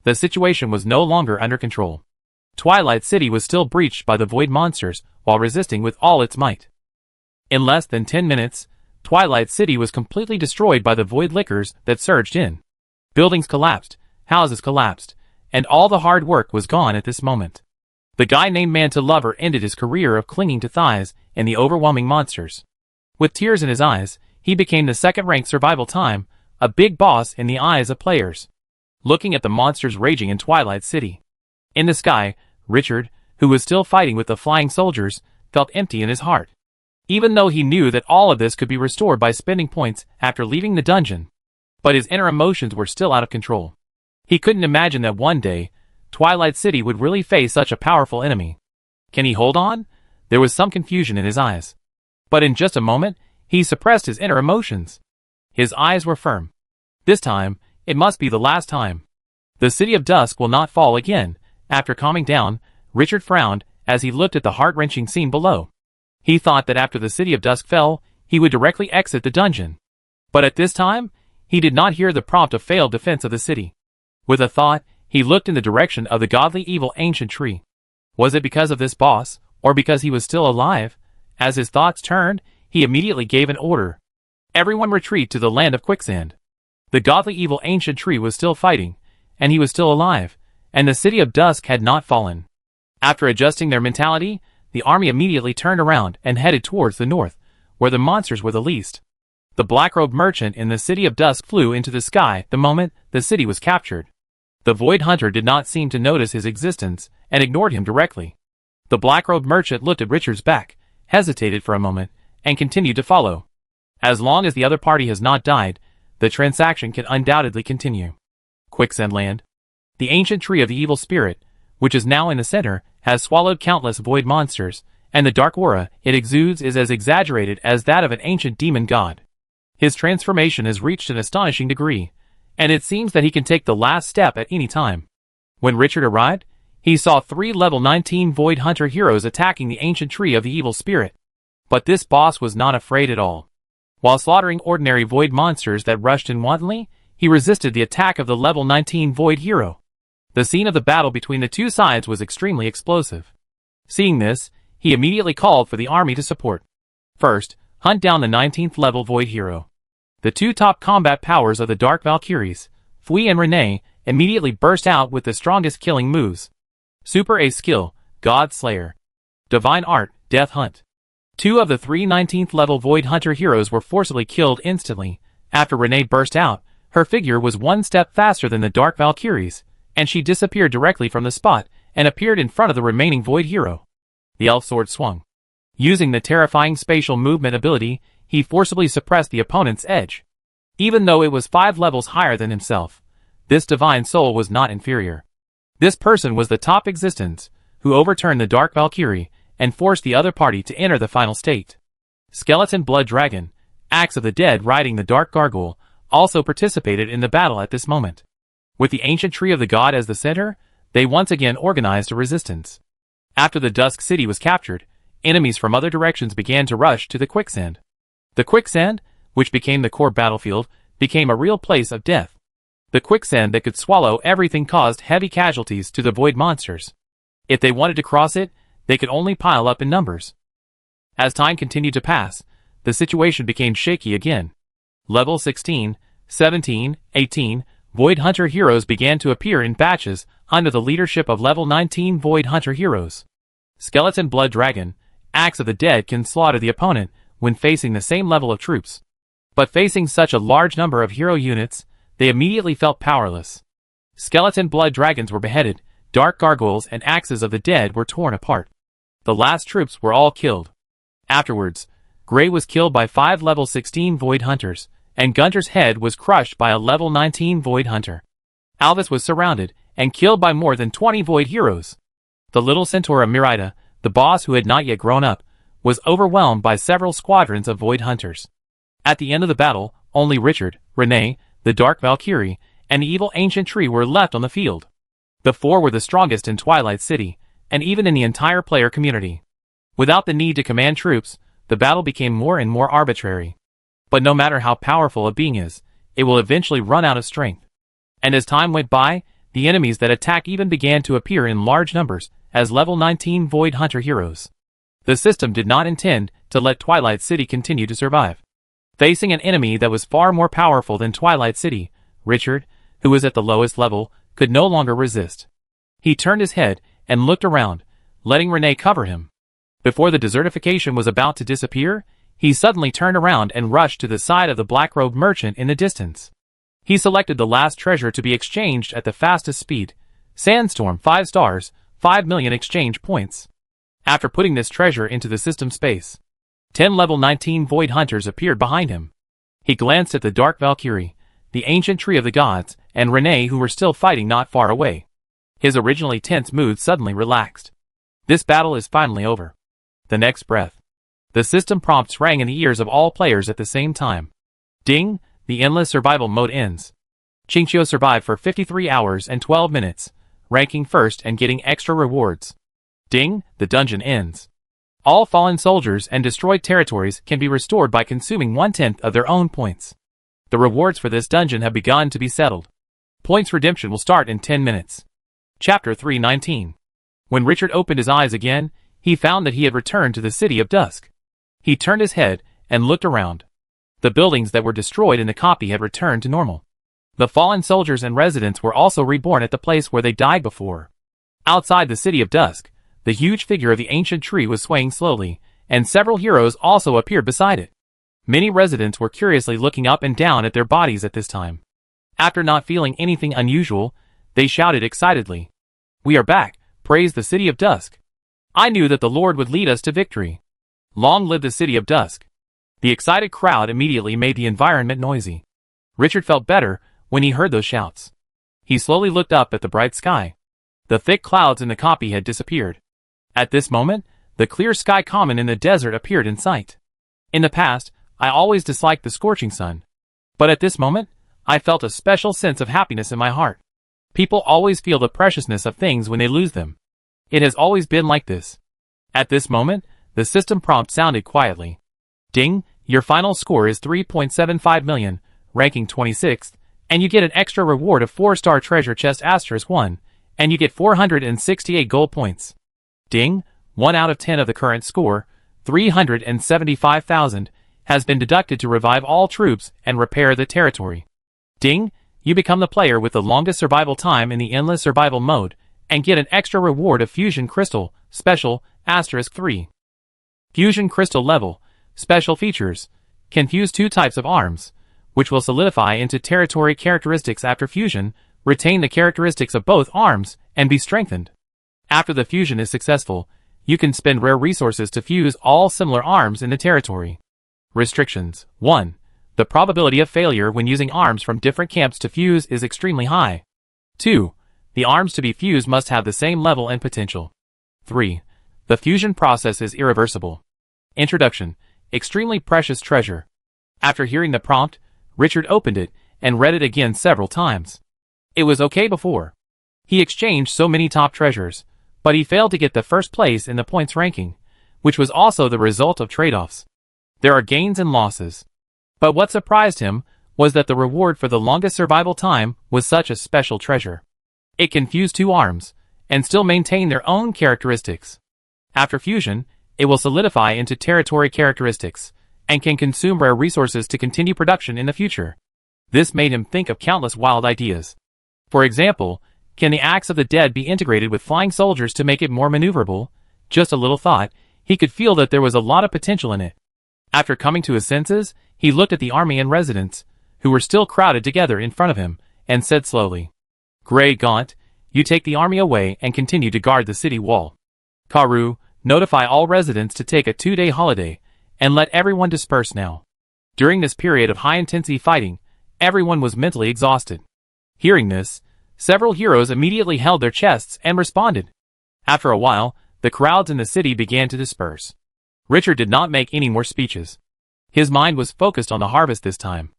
The situation was no longer under control. Twilight City was still breached by the Void Monsters while resisting with all its might. In less than 10 minutes, Twilight City was completely destroyed by the Void Lickers that surged in. Buildings collapsed, houses collapsed, and all the hard work was gone at this moment. The guy named Manta Lover ended his career of clinging to thighs and the overwhelming monsters. With tears in his eyes, he became the second-ranked survival time, a big boss in the eyes of players. Looking at the monsters raging in Twilight City. In the sky, Richard, who was still fighting with the flying soldiers, felt empty in his heart. Even though he knew that all of this could be restored by spending points after leaving the dungeon. But his inner emotions were still out of control. He couldn't imagine that one day, Twilight City would really face such a powerful enemy. Can he hold on? There was some confusion in his eyes. But in just a moment, he suppressed his inner emotions. His eyes were firm. This time, it must be the last time. The City of Dusk will not fall again. After calming down, Richard frowned as he looked at the heart-wrenching scene below. He thought that after the City of Dusk fell, he would directly exit the dungeon. But at this time, he did not hear the prompt of failed defense of the city. With a thought, he looked in the direction of the godly evil ancient tree. Was it because of this boss, or because he was still alive? As his thoughts turned, he immediately gave an order. Everyone retreat to the land of quicksand. The godly evil ancient tree was still fighting, and he was still alive, and the City of Dusk had not fallen. After adjusting their mentality, the army immediately turned around and headed towards the north, where the monsters were the least. The black-robed merchant in the City of Dusk flew into the sky the moment the city was captured. The Void Hunter did not seem to notice his existence and ignored him directly. The black-robed merchant looked at Richard's back, hesitated for a moment, and continued to follow. As long as the other party has not died, the transaction can undoubtedly continue. Quicksand Land. The ancient tree of the evil spirit, which is now in the center, has swallowed countless void monsters, and the dark aura it exudes is as exaggerated as that of an ancient demon god. His transformation has reached an astonishing degree, and it seems that he can take the last step at any time. When Richard arrived, he saw 3 level 19 Void Hunter heroes attacking the ancient tree of the evil spirit. But this boss was not afraid at all. While slaughtering ordinary void monsters that rushed in wantonly, he resisted the attack of the level 19 Void hero. The scene of the battle between the two sides was extremely explosive. Seeing this, he immediately called for the army to support. First, hunt down the 19th level Void hero. The two top combat powers of the Dark Valkyries, Fui and Renee, immediately burst out with the strongest killing moves. Super Ace skill, God Slayer. Divine Art, Death Hunt. 2 of the 3 19th level Void Hunter heroes were forcibly killed instantly. After Renee burst out, her figure was one step faster than the Dark Valkyries, and she disappeared directly from the spot and appeared in front of the remaining Void hero. The elf sword swung. Using the terrifying spatial movement ability, he forcibly suppressed the opponent's edge. Even though it was 5 levels higher than himself, this divine soul was not inferior. This person was the top existence, who overturned the Dark Valkyrie and forced the other party to enter the final state. Skeleton Blood Dragon, Axe of the Dead riding the Dark Gargoyle, also participated in the battle at this moment. With the ancient tree of the god as the center, they once again organized a resistance. After the Dusk City was captured, enemies from other directions began to rush to the quicksand. The quicksand, which became the core battlefield, became a real place of death. The quicksand that could swallow everything caused heavy casualties to the void monsters. If they wanted to cross it, they could only pile up in numbers. As time continued to pass, the situation became shaky again. Level 16, 17, 18, Void Hunter heroes began to appear in batches under the leadership of level 19 Void Hunter heroes. Skeleton Blood Dragon, Axe of the Dead can slaughter the opponent when facing the same level of troops. But facing such a large number of hero units, they immediately felt powerless. Skeleton Blood Dragons were beheaded, Dark Gargoyles and Axes of the Dead were torn apart. The last troops were all killed. Afterwards, Grey was killed by 5 level 16 Void Hunters, and Gunter's head was crushed by a level 19 Void Hunter. Alvis was surrounded and killed by more than 20 Void heroes. The little Centaura Merida, the boss who had not yet grown up, was overwhelmed by several squadrons of Void Hunters. At the end of the battle, only Richard, Renee, the Dark Valkyrie, and the evil ancient tree were left on the field. The 4 were the strongest in Twilight City, and even in the entire player community. Without the need to command troops, the battle became more and more arbitrary. But no matter how powerful a being is, it will eventually run out of strength. And as time went by, the enemies that attack even began to appear in large numbers as level 19 Void Hunter heroes. The system did not intend to let Twilight City continue to survive. Facing an enemy that was far more powerful than Twilight City, Richard, who was at the lowest level, could no longer resist. He turned his head and looked around, letting Renee cover him. Before the desertification was about to disappear, he suddenly turned around and rushed to the side of the black-robed merchant in the distance. He selected the last treasure to be exchanged at the fastest speed. Sandstorm 5 stars, 5 million exchange points. After putting this treasure into the system space, 10 level 19 Void Hunters appeared behind him. He glanced at the Dark Valkyrie, the ancient tree of the gods, and Renee who were still fighting not far away. His originally tense mood suddenly relaxed. This battle is finally over. The next breath. The system prompts rang in the ears of all players at the same time. Ding, the endless survival mode ends. Qingqiu survived for 53 hours and 12 minutes, ranking first and getting extra rewards. Ding, the dungeon ends. All fallen soldiers and destroyed territories can be restored by consuming 1/10 of their own points. The rewards for this dungeon have begun to be settled. Points redemption will start in 10 minutes. Chapter 319. When Richard opened his eyes again, he found that he had returned to the City of Dusk. He turned his head and looked around. The buildings that were destroyed in the copy had returned to normal. The fallen soldiers and residents were also reborn at the place where they died before. Outside the City of Dusk, the huge figure of the ancient tree was swaying slowly, and several heroes also appeared beside it. Many residents were curiously looking up and down at their bodies at this time. After not feeling anything unusual, they shouted excitedly, "We are back, praise the City of Dusk. I knew that the Lord would lead us to victory. Long live the City of Dusk." The excited crowd immediately made the environment noisy. Richard felt better when he heard those shouts. He slowly looked up at the bright sky. The thick clouds in the copy had disappeared. At this moment, the clear sky common in the desert appeared in sight. In the past, I always disliked the scorching sun. But at this moment, I felt a special sense of happiness in my heart. People always feel the preciousness of things when they lose them. It has always been like this. At this moment, the system prompt sounded quietly. Ding, your final score is 3.75 million, ranking 26th, and you get an extra reward of 4-star treasure chest *1, and you get 468 gold points. Ding, 1 out of 10 of the current score, 375,000, has been deducted to revive all troops and repair the territory. Ding, you become the player with the longest survival time in the endless survival mode, and get an extra reward of Fusion Crystal, Special, *3. Fusion Crystal level, special features, can fuse 2 types of arms, which will solidify into territory characteristics after fusion, retain the characteristics of both arms, and be strengthened. After the fusion is successful, you can spend rare resources to fuse all similar arms in the territory. Restrictions. 1. The probability of failure when using arms from different camps to fuse is extremely high. 2. The arms to be fused must have the same level and potential. 3. The fusion process is irreversible. Introduction. Extremely precious treasure. After hearing the prompt, Richard opened it and read it again several times. It was okay before. He exchanged so many top treasures, but he failed to get the first place in the points ranking, which was also the result of trade-offs. There are gains and losses. But what surprised him was that the reward for the longest survival time was such a special treasure. It can fuse 2 arms, and still maintain their own characteristics. After fusion, it will solidify into territory characteristics, and can consume rare resources to continue production in the future. This made him think of countless wild ideas. For example, can the Axe of the Dead be integrated with flying soldiers to make it more maneuverable? Just a little thought, he could feel that there was a lot of potential in it. After coming to his senses, he looked at the army and residents, who were still crowded together in front of him, and said slowly, "Grey Gaunt, you take the army away and continue to guard the city wall. Karu, notify all residents to take a 2-day holiday, and let everyone disperse now." During this period of high-intensity fighting, everyone was mentally exhausted. Hearing this, several heroes immediately held their chests and responded. After a while, the crowds in the city began to disperse. Richard did not make any more speeches. His mind was focused on the harvest this time.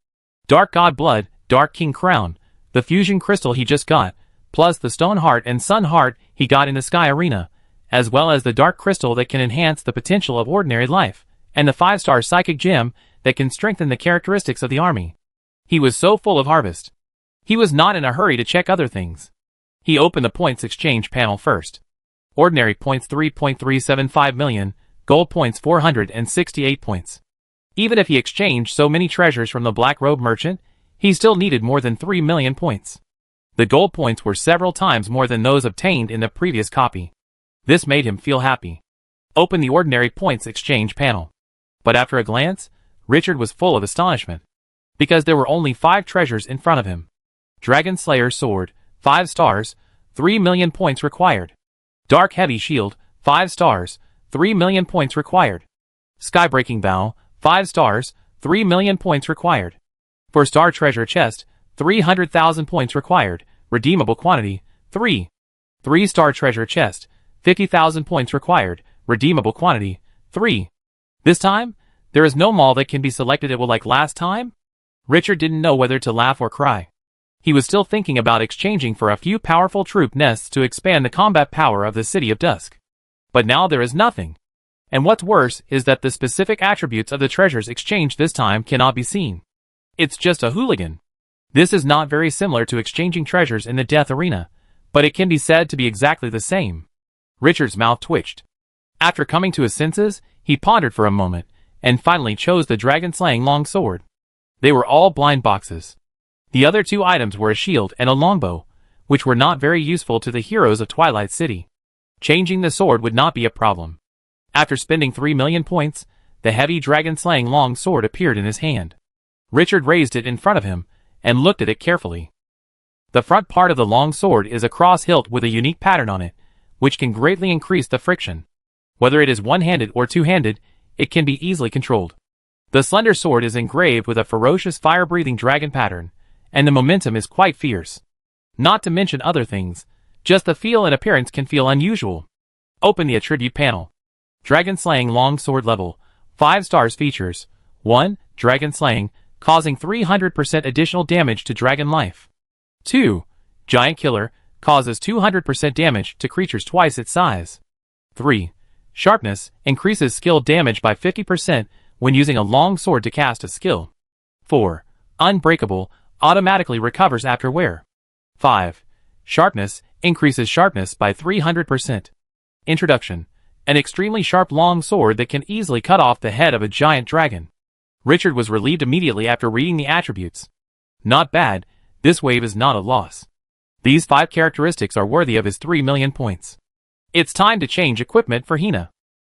Dark God Blood, Dark King Crown, the fusion crystal he just got, plus the stone heart and sun heart he got in the Sky Arena, as well as the dark crystal that can enhance the potential of ordinary life, and the 5-star psychic gem that can strengthen the characteristics of the army. He was so full of harvest. He was not in a hurry to check other things. He opened the points exchange panel first. Ordinary points 3.375 million, gold points 468 points. Even if he exchanged so many treasures from the Black Robe Merchant, he still needed more than 3 million points. The gold points were several times more than those obtained in the previous copy. This made him feel happy. Open the ordinary points exchange panel. But after a glance, Richard was full of astonishment. Because there were only 5 treasures in front of him. Dragon Slayer Sword, 5 stars, 3 million points required. Dark Heavy Shield, 5 stars, 3 million points required. Skybreaking Bow, 5 stars, 3 million points required. 4-star treasure chest, 300,000 points required, redeemable quantity, 3. 3-star treasure chest, 50,000 points required, redeemable quantity, 3. This time, there is no mall that can be selected like last time? Richard didn't know whether to laugh or cry. He was still thinking about exchanging for a few powerful troop nests to expand the combat power of the City of Dusk. But now there is nothing. And what's worse is that the specific attributes of the treasures exchanged this time cannot be seen. It's just a hooligan. This is not very similar to exchanging treasures in the death arena, but it can be said to be exactly the same. Richard's mouth twitched. After coming to his senses, he pondered for a moment, and finally chose the dragon-slaying longsword. They were all blind boxes. The other two items were a shield and a longbow, which were not very useful to the heroes of Twilight City. Changing the sword would not be a problem. After spending 3 million points, the heavy dragon-slaying long sword appeared in his hand. Richard raised it in front of him, and looked at it carefully. The front part of the long sword is a cross hilt with a unique pattern on it, which can greatly increase the friction. Whether it is one-handed or two-handed, it can be easily controlled. The slender sword is engraved with a ferocious fire-breathing dragon pattern, and the momentum is quite fierce. Not to mention other things, just the feel and appearance can feel unusual. Open the attribute panel. Dragon Slaying Longsword Level, 5 stars. Features: 1. Dragon Slaying, causing 300% additional damage to dragon life. 2. Giant Killer, causes 200% damage to creatures twice its size. 3. Sharpness, increases skill damage by 50% when using a long sword to cast a skill. 4. Unbreakable, automatically recovers after wear. 5. Sharpness, increases sharpness by 300%. Introduction: an extremely sharp long sword that can easily cut off the head of a giant dragon. Richard was relieved immediately after reading the attributes. Not bad, this wave is not a loss. These 5 characteristics are worthy of his 3 million points. It's time to change equipment for Hina.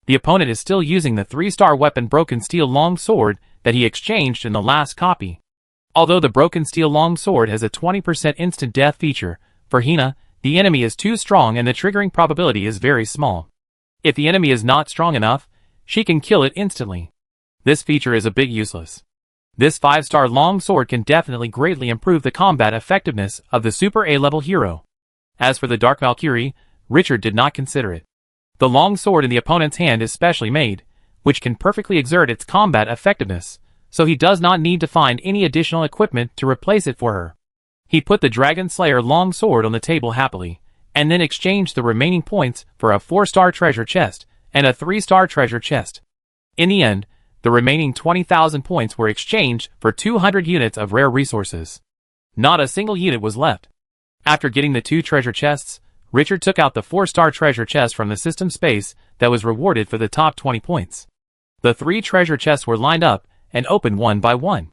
The opponent is still using the 3-star weapon Broken Steel Long Sword that he exchanged in the last copy. Although the Broken Steel Long Sword has a 20% instant death feature, for Hina, the enemy is too strong and the triggering probability is very small. If the enemy is not strong enough, she can kill it instantly. This feature is a bit useless. This 5-star long sword can definitely greatly improve the combat effectiveness of the Super A-level hero. As for the Dark Valkyrie, Richard did not consider it. The long sword in the opponent's hand is specially made, which can perfectly exert its combat effectiveness, so he does not need to find any additional equipment to replace it for her. He put the Dragon Slayer long sword on the table happily, and then exchanged the remaining points for a 4-star treasure chest and a 3-star treasure chest. In the end, the remaining 20,000 points were exchanged for 200 units of rare resources. Not a single unit was left. After getting the 2 treasure chests, Richard took out the 4-star treasure chest from the system space that was rewarded for the top 20 points. The 3 treasure chests were lined up and opened one by one.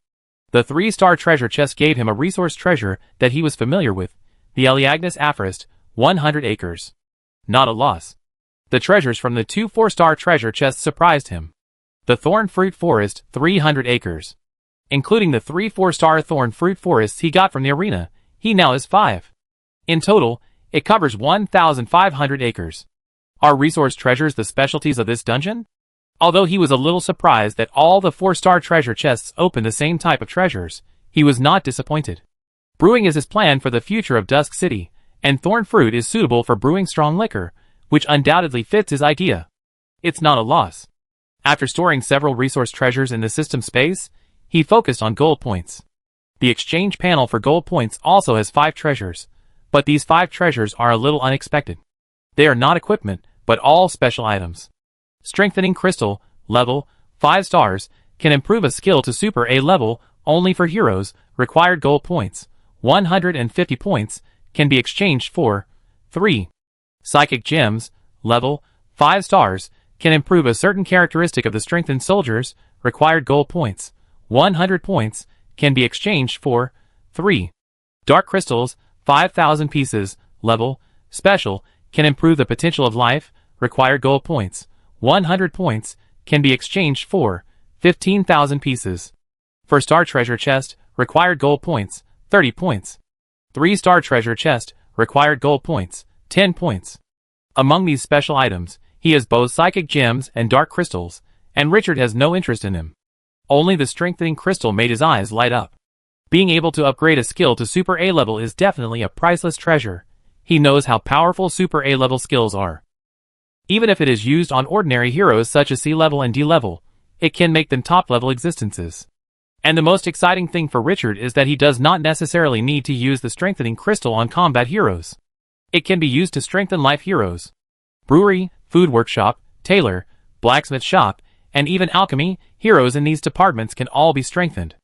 The 3-star treasure chest gave him a resource treasure that he was familiar with, the Eliagnis Aphorist, 100 acres. Not a loss. The treasures from the 2 4-star treasure chests surprised him. The Thorn Fruit Forest, 300 acres. Including the 3 4-star Thorn Fruit Forests he got from the arena, he now has 5. In total, it covers 1,500 acres. Are resource treasures the specialties of this dungeon? Although he was a little surprised that all the 4-star treasure chests opened the same type of treasures, he was not disappointed. Brewing is his plan for the future of Dusk City, and Thorn Fruit is suitable for brewing strong liquor, which undoubtedly fits his idea. It's not a loss. After storing several resource treasures in the system space, he focused on gold points. The exchange panel for gold points also has 5 treasures, but these 5 treasures are a little unexpected. They are not equipment, but all special items. Strengthening Crystal, level, 5 stars, can improve a skill to Super A level only for heroes, required gold points, 150 points, can be exchanged for 3. Psychic Gems, level, 5 stars, can improve a certain characteristic of the strengthened soldiers, required gold points, 100 points, can be exchanged for 3. Dark Crystals, 5,000 pieces, level, special, can improve the potential of life, required gold points, 100 points, can be exchanged for 15,000 pieces. For Star Treasure Chest, required gold points, 30 points. 3-star treasure chest, required gold points, 10 points. Among these special items, he has both psychic gems and dark crystals, and Richard has no interest in them. Only the strengthening crystal made his eyes light up. Being able to upgrade a skill to Super A level is definitely a priceless treasure. He knows how powerful Super A level skills are. Even if it is used on ordinary heroes such as C level and D level, it can make them top level existences. And the most exciting thing for Richard is that he does not necessarily need to use the strengthening crystal on combat heroes. It can be used to strengthen life heroes. Brewery, food workshop, tailor, blacksmith shop, and even alchemy heroes in these departments can all be strengthened.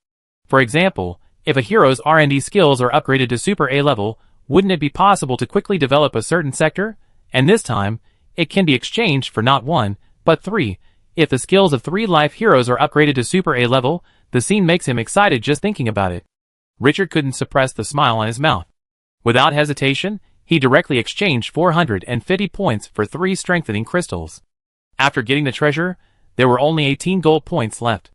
For example, if a hero's R&D skills are upgraded to Super A level, wouldn't it be possible to quickly develop a certain sector? And this time, it can be exchanged for not 1, but 3. If the skills of 3 life heroes are upgraded to Super A level, the scene makes him excited just thinking about it. Richard couldn't suppress the smile on his mouth. Without hesitation, he directly exchanged 450 points for 3 strengthening crystals. After getting the treasure, there were only 18 gold points left.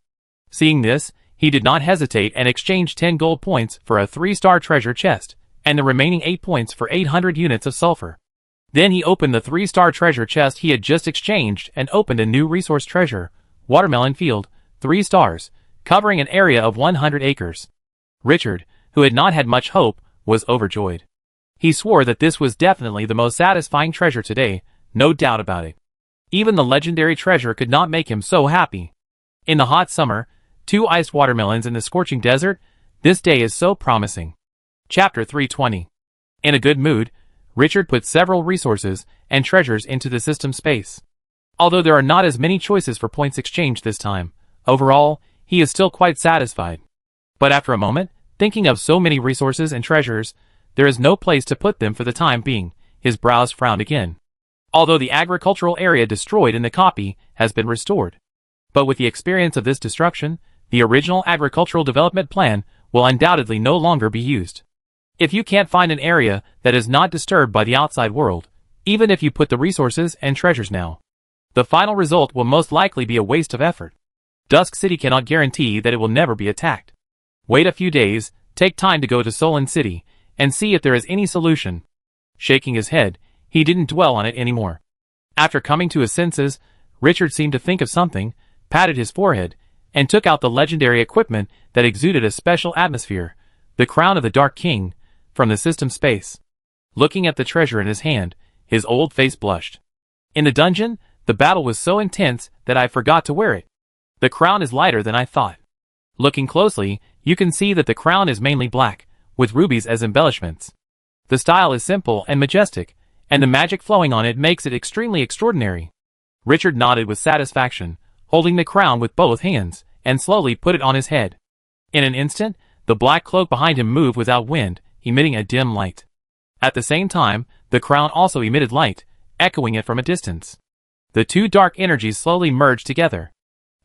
Seeing this, he did not hesitate and exchanged 10 gold points for a 3-star treasure chest, and the remaining 8 points for 800 units of sulfur. Then he opened the 3-star treasure chest he had just exchanged and opened a new resource treasure, watermelon field, 3 stars, covering an area of 100 acres. Richard, who had not had much hope, was overjoyed. He swore that this was definitely the most satisfying treasure today, no doubt about it. Even the legendary treasure could not make him so happy. In the hot summer, 2 iced watermelons in the scorching desert, this day is so promising. Chapter 320. In a good mood, Richard put several resources and treasures into the system space. Although there are not as many choices for points exchanged this time, overall, he is still quite satisfied. But after a moment, thinking of so many resources and treasures, there is no place to put them for the time being. His brows frowned again. Although the agricultural area destroyed in the copy has been restored. But with the experience of this destruction, the original agricultural development plan will undoubtedly no longer be used. If you can't find an area that is not disturbed by the outside world, even if you put the resources and treasures now, the final result will most likely be a waste of effort. Dusk City cannot guarantee that it will never be attacked. Wait a few days, take time to go to Solon City, and see if there is any solution. Shaking his head, he didn't dwell on it anymore. After coming to his senses, Richard seemed to think of something, patted his forehead, and took out the legendary equipment that exuded a special atmosphere, the crown of the Dark King, from the system space. Looking at the treasure in his hand, his old face blushed. In the dungeon, the battle was so intense that I forgot to wear it. The crown is lighter than I thought. Looking closely, you can see that the crown is mainly black, with rubies as embellishments. The style is simple and majestic, and the magic flowing on it makes it extremely extraordinary. Richard nodded with satisfaction, holding the crown with both hands, and slowly put it on his head. In an instant, the black cloak behind him moved without wind, emitting a dim light. At the same time, the crown also emitted light, echoing it from a distance. The 2 dark energies slowly merged together.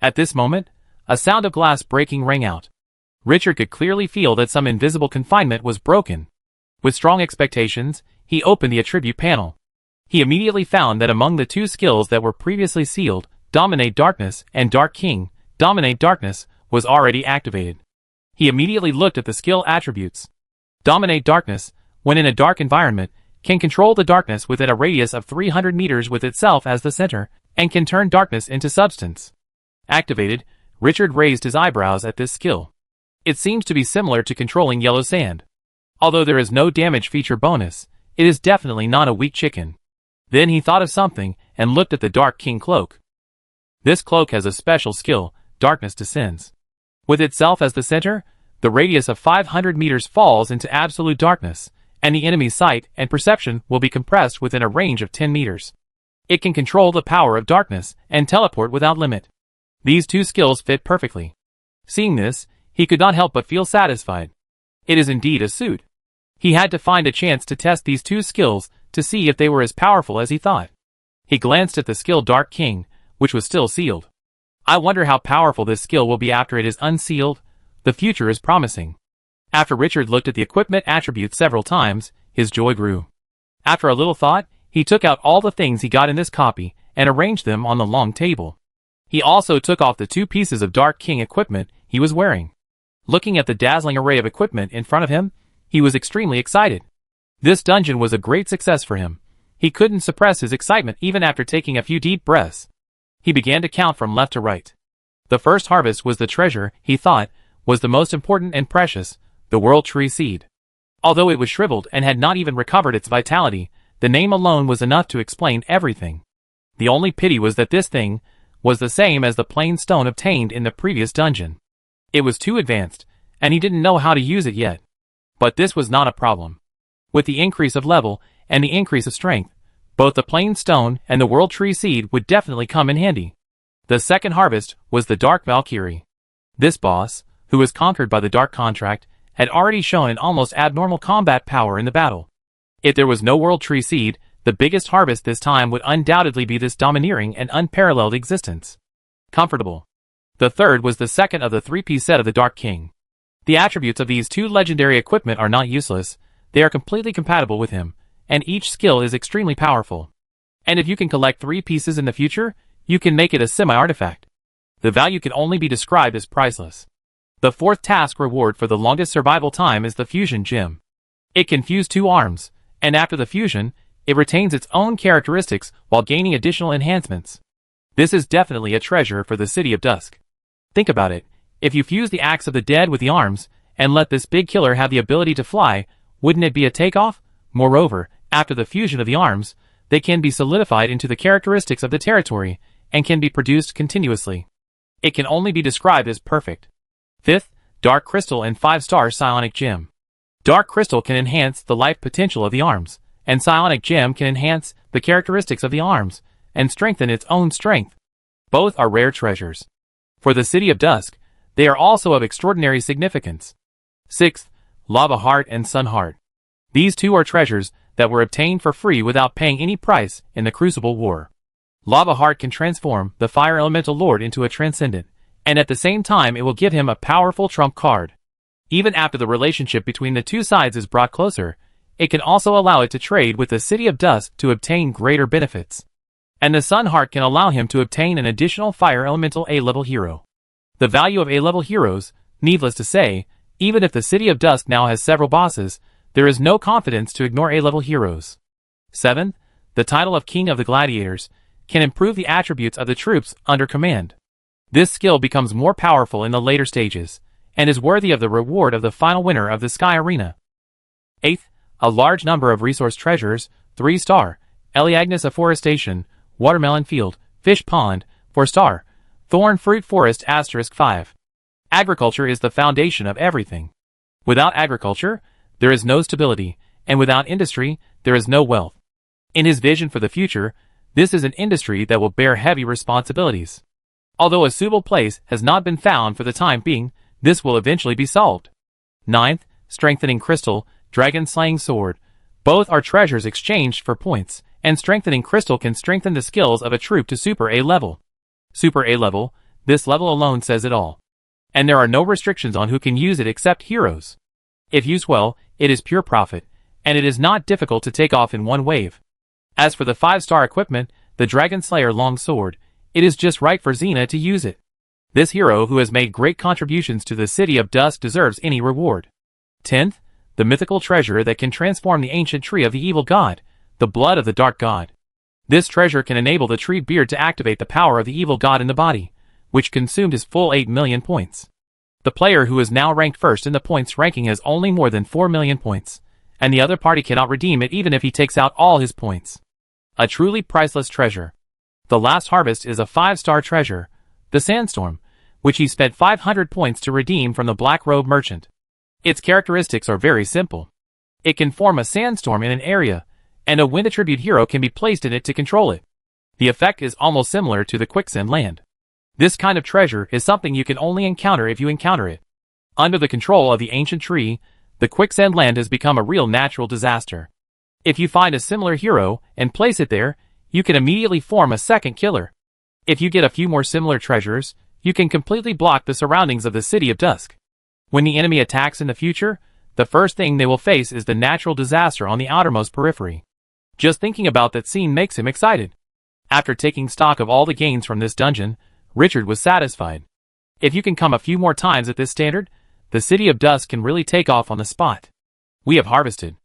At this moment, a sound of glass breaking rang out. Richard could clearly feel that some invisible confinement was broken. With strong expectations, he opened the attribute panel. He immediately found that among the 2 skills that were previously sealed, Dominate Darkness and Dark King, Dominate Darkness was already activated. He immediately looked at the skill attributes. Dominate Darkness, when in a dark environment, can control the darkness within a radius of 300 meters with itself as the center, and can turn darkness into substance. Activated, Richard raised his eyebrows at this skill. It seems to be similar to controlling yellow sand. Although there is no damage feature bonus, it is definitely not a weak chicken. Then he thought of something, and looked at the Dark King cloak. This cloak has a special skill, Darkness Descends. With itself as the center, the radius of 500 meters falls into absolute darkness, and the enemy's sight and perception will be compressed within a range of 10 meters. It can control the power of darkness and teleport without limit. These 2 skills fit perfectly. Seeing this, he could not help but feel satisfied. It is indeed a suit. He had to find a chance to test these 2 skills to see if they were as powerful as he thought. He glanced at the skill Dark King, which was still sealed. I wonder how powerful this skill will be after it is unsealed. The future is promising. After Richard looked at the equipment attributes several times, his joy grew. After a little thought, he took out all the things he got in this copy and arranged them on the long table. He also took off the 2 pieces of Dark King equipment he was wearing. Looking at the dazzling array of equipment in front of him, he was extremely excited. This dungeon was a great success for him. He couldn't suppress his excitement even after taking a few deep breaths. He began to count from left to right. The first harvest was the treasure he thought was the most important and precious, the World Tree Seed. Although it was shriveled and had not even recovered its vitality, the name alone was enough to explain everything. The only pity was that this thing was the same as the plain stone obtained in the previous dungeon. It was too advanced, and he didn't know how to use it yet. But this was not a problem. With the increase of level and the increase of strength, both the plain stone and the world tree seed would definitely come in handy. The second harvest was the Dark Valkyrie. This boss, who was conquered by the Dark Contract, had already shown an almost abnormal combat power in the battle. If there was no world tree seed, the biggest harvest this time would undoubtedly be this domineering and unparalleled existence. Comfortable. The third was the second of the three-piece set of the Dark King. The attributes of these two legendary equipment are not useless, they are completely compatible with him, and each skill is extremely powerful. And if you can collect 3 pieces in the future, you can make it a semi-artifact. The value can only be described as priceless. The fourth task reward for the longest survival time is the Fusion Gem. It can fuse 2 arms, and after the fusion, it retains its own characteristics while gaining additional enhancements. This is definitely a treasure for the City of Dusk. Think about it, if you fuse the Axe of the Dead with the arms, and let this big killer have the ability to fly, wouldn't it be a takeoff? Moreover, after the fusion of the arms, they can be solidified into the characteristics of the territory, and can be produced continuously. It can only be described as perfect. Fifth, Dark Crystal and 5-star Psionic Gem. Dark Crystal can enhance the life potential of the arms, and Psionic Gem can enhance the characteristics of the arms, and strengthen its own strength. Both are rare treasures. For the City of Dusk, they are also of extraordinary significance. Sixth, Lava Heart and Sun Heart. These two are treasures that were obtained for free without paying any price in the Crucible War. Lava Heart can transform the Fire Elemental Lord into a Transcendent, and at the same time it will give him a powerful trump card. Even after the relationship between the two sides is brought closer, it can also allow it to trade with the City of Dusk to obtain greater benefits. And the Sun Heart can allow him to obtain an additional Fire Elemental A-level hero. The value of A-level heroes, needless to say, even if the City of Dusk now has several bosses, there is no confidence to ignore A-level heroes. 7. The title of King of the Gladiators can improve the attributes of the troops under command. This skill becomes more powerful in the later stages, and is worthy of the reward of the final winner of the Sky Arena. 8th, a large number of resource treasures, 3-star, Eleagnis Afforestation, Watermelon Field, Fish Pond, 4-star, Thorn Fruit Forest *5. Agriculture is the foundation of everything. Without agriculture, there is no stability, and without industry, there is no wealth. In his vision for the future, this is an industry that will bear heavy responsibilities. Although a suitable place has not been found for the time being, this will eventually be solved. 9th, Strengthening Crystal, Dragon Slaying Sword. Both are treasures exchanged for points, and Strengthening Crystal can strengthen the skills of a troop to Super A level. Super A level, this level alone says it all. And there are no restrictions on who can use it except heroes. If used well, it is pure profit, and it is not difficult to take off in one wave. As for the 5-star equipment, the Dragon Slayer Long Sword, it is just right for Xena to use it. This hero who has made great contributions to the City of Dusk deserves any reward. 10th, the mythical treasure that can transform the ancient tree of the evil god, the blood of the dark god. This treasure can enable the tree beard to activate the power of the evil god in the body, which consumed his full 8 million points. The player who is now ranked first in the points ranking has only more than 4 million points, and the other party cannot redeem it even if he takes out all his points. A truly priceless treasure. The last harvest is a 5-star treasure, the Sandstorm, which he spent 500 points to redeem from the Black Robe Merchant. Its characteristics are very simple. It can form a sandstorm in an area, and a wind attribute hero can be placed in it to control it. The effect is almost similar to the Quicksand Land. This kind of treasure is something you can only encounter if you encounter it. Under the control of the ancient tree, the Quicksand Land has become a real natural disaster. If you find a similar hero and place it there, you can immediately form a second killer. If you get a few more similar treasures, you can completely block the surroundings of the City of Dusk. When the enemy attacks in the future, the first thing they will face is the natural disaster on the outermost periphery. Just thinking about that scene makes him excited. After taking stock of all the gains from this dungeon, Richard was satisfied. If you can come a few more times at this standard, the City of Dusk can really take off on the spot. We have harvested.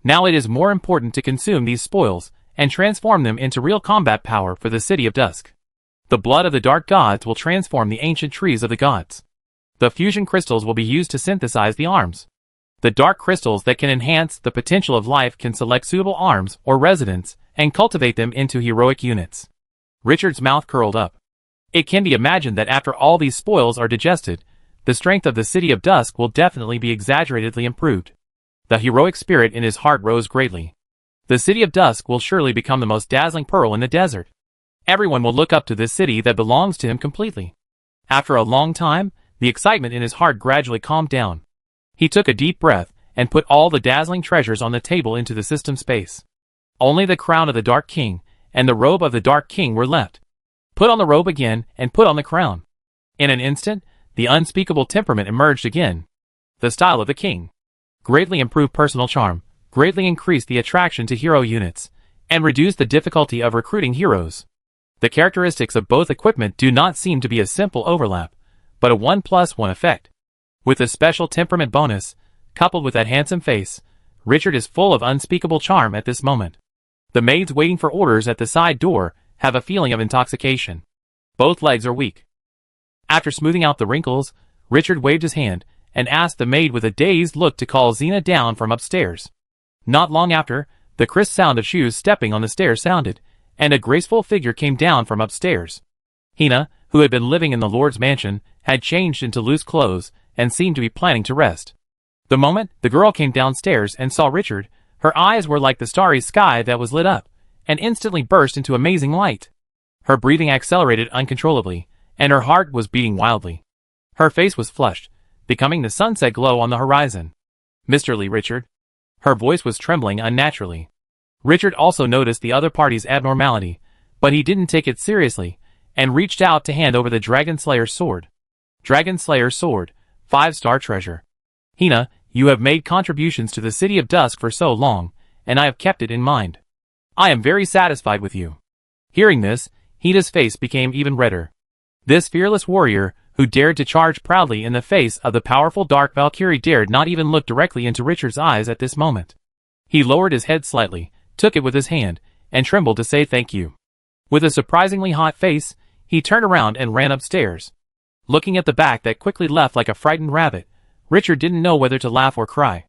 Now it is more important to consume these spoils and transform them into real combat power for the City of Dusk. The blood of the dark gods will transform the ancient trees of the gods. The fusion crystals will be used to synthesize the arms. The dark crystals that can enhance the potential of life can select suitable arms or residents and cultivate them into heroic units. Richard's mouth curled up. It can be imagined that after all these spoils are digested, the strength of the City of Dusk will definitely be exaggeratedly improved. The heroic spirit in his heart rose greatly. The City of Dusk will surely become the most dazzling pearl in the desert. Everyone will look up to this city that belongs to him completely. After a long time, the excitement in his heart gradually calmed down. He took a deep breath and put all the dazzling treasures on the table into the system space. Only the crown of the Dark King and the robe of the Dark King were left. Put on the robe again and put on the crown. In an instant, the unspeakable temperament emerged again. The style of the king. Greatly improved personal charm, greatly increased the attraction to hero units, and reduced the difficulty of recruiting heroes. The characteristics of both equipment do not seem to be a simple overlap, but a 1+1 effect. With a special temperament bonus, coupled with that handsome face, Richard is full of unspeakable charm at this moment. The maids waiting for orders at the side door have a feeling of intoxication. Both legs are weak. After smoothing out the wrinkles, Richard waved his hand and asked the maid with a dazed look to call Xena down from upstairs. Not long after, the crisp sound of shoes stepping on the stairs sounded, and a graceful figure came down from upstairs. Hina, who had been living in the Lord's mansion, had changed into loose clothes and seemed to be planning to rest. The moment the girl came downstairs and saw Richard, her eyes were like the starry sky that was lit up, and instantly burst into amazing light. Her breathing accelerated uncontrollably, and her heart was beating wildly. Her face was flushed, becoming the sunset glow on the horizon. "Mr. Lee, Richard." Her voice was trembling unnaturally. Richard also noticed the other party's abnormality, but he didn't take it seriously, and reached out to hand over the Dragon Slayer's sword. Dragon Slayer's sword, 5-star treasure. "Hina, you have made contributions to the City of Dusk for so long, and I have kept it in mind. I am very satisfied with you." Hearing this, Hina's face became even redder. This fearless warrior, who dared to charge proudly in the face of the powerful Dark Valkyrie, dared not even look directly into Richard's eyes at this moment. He lowered his head slightly, took it with his hand, and trembled to say thank you. With a surprisingly hot face, he turned around and ran upstairs. Looking at the back that quickly left like a frightened rabbit, Richard didn't know whether to laugh or cry.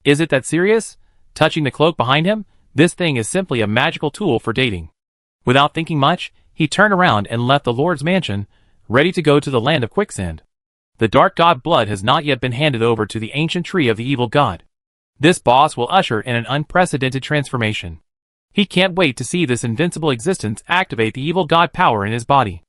Is it that serious? Touching the cloak behind him, this thing is simply a magical tool for dating. Without thinking much, he turned around and left the Lord's mansion, ready to go to the land of quicksand. The Dark God blood has not yet been handed over to the ancient tree of the evil god. This boss will usher in an unprecedented transformation. He can't wait to see this invincible existence activate the evil god power in his body.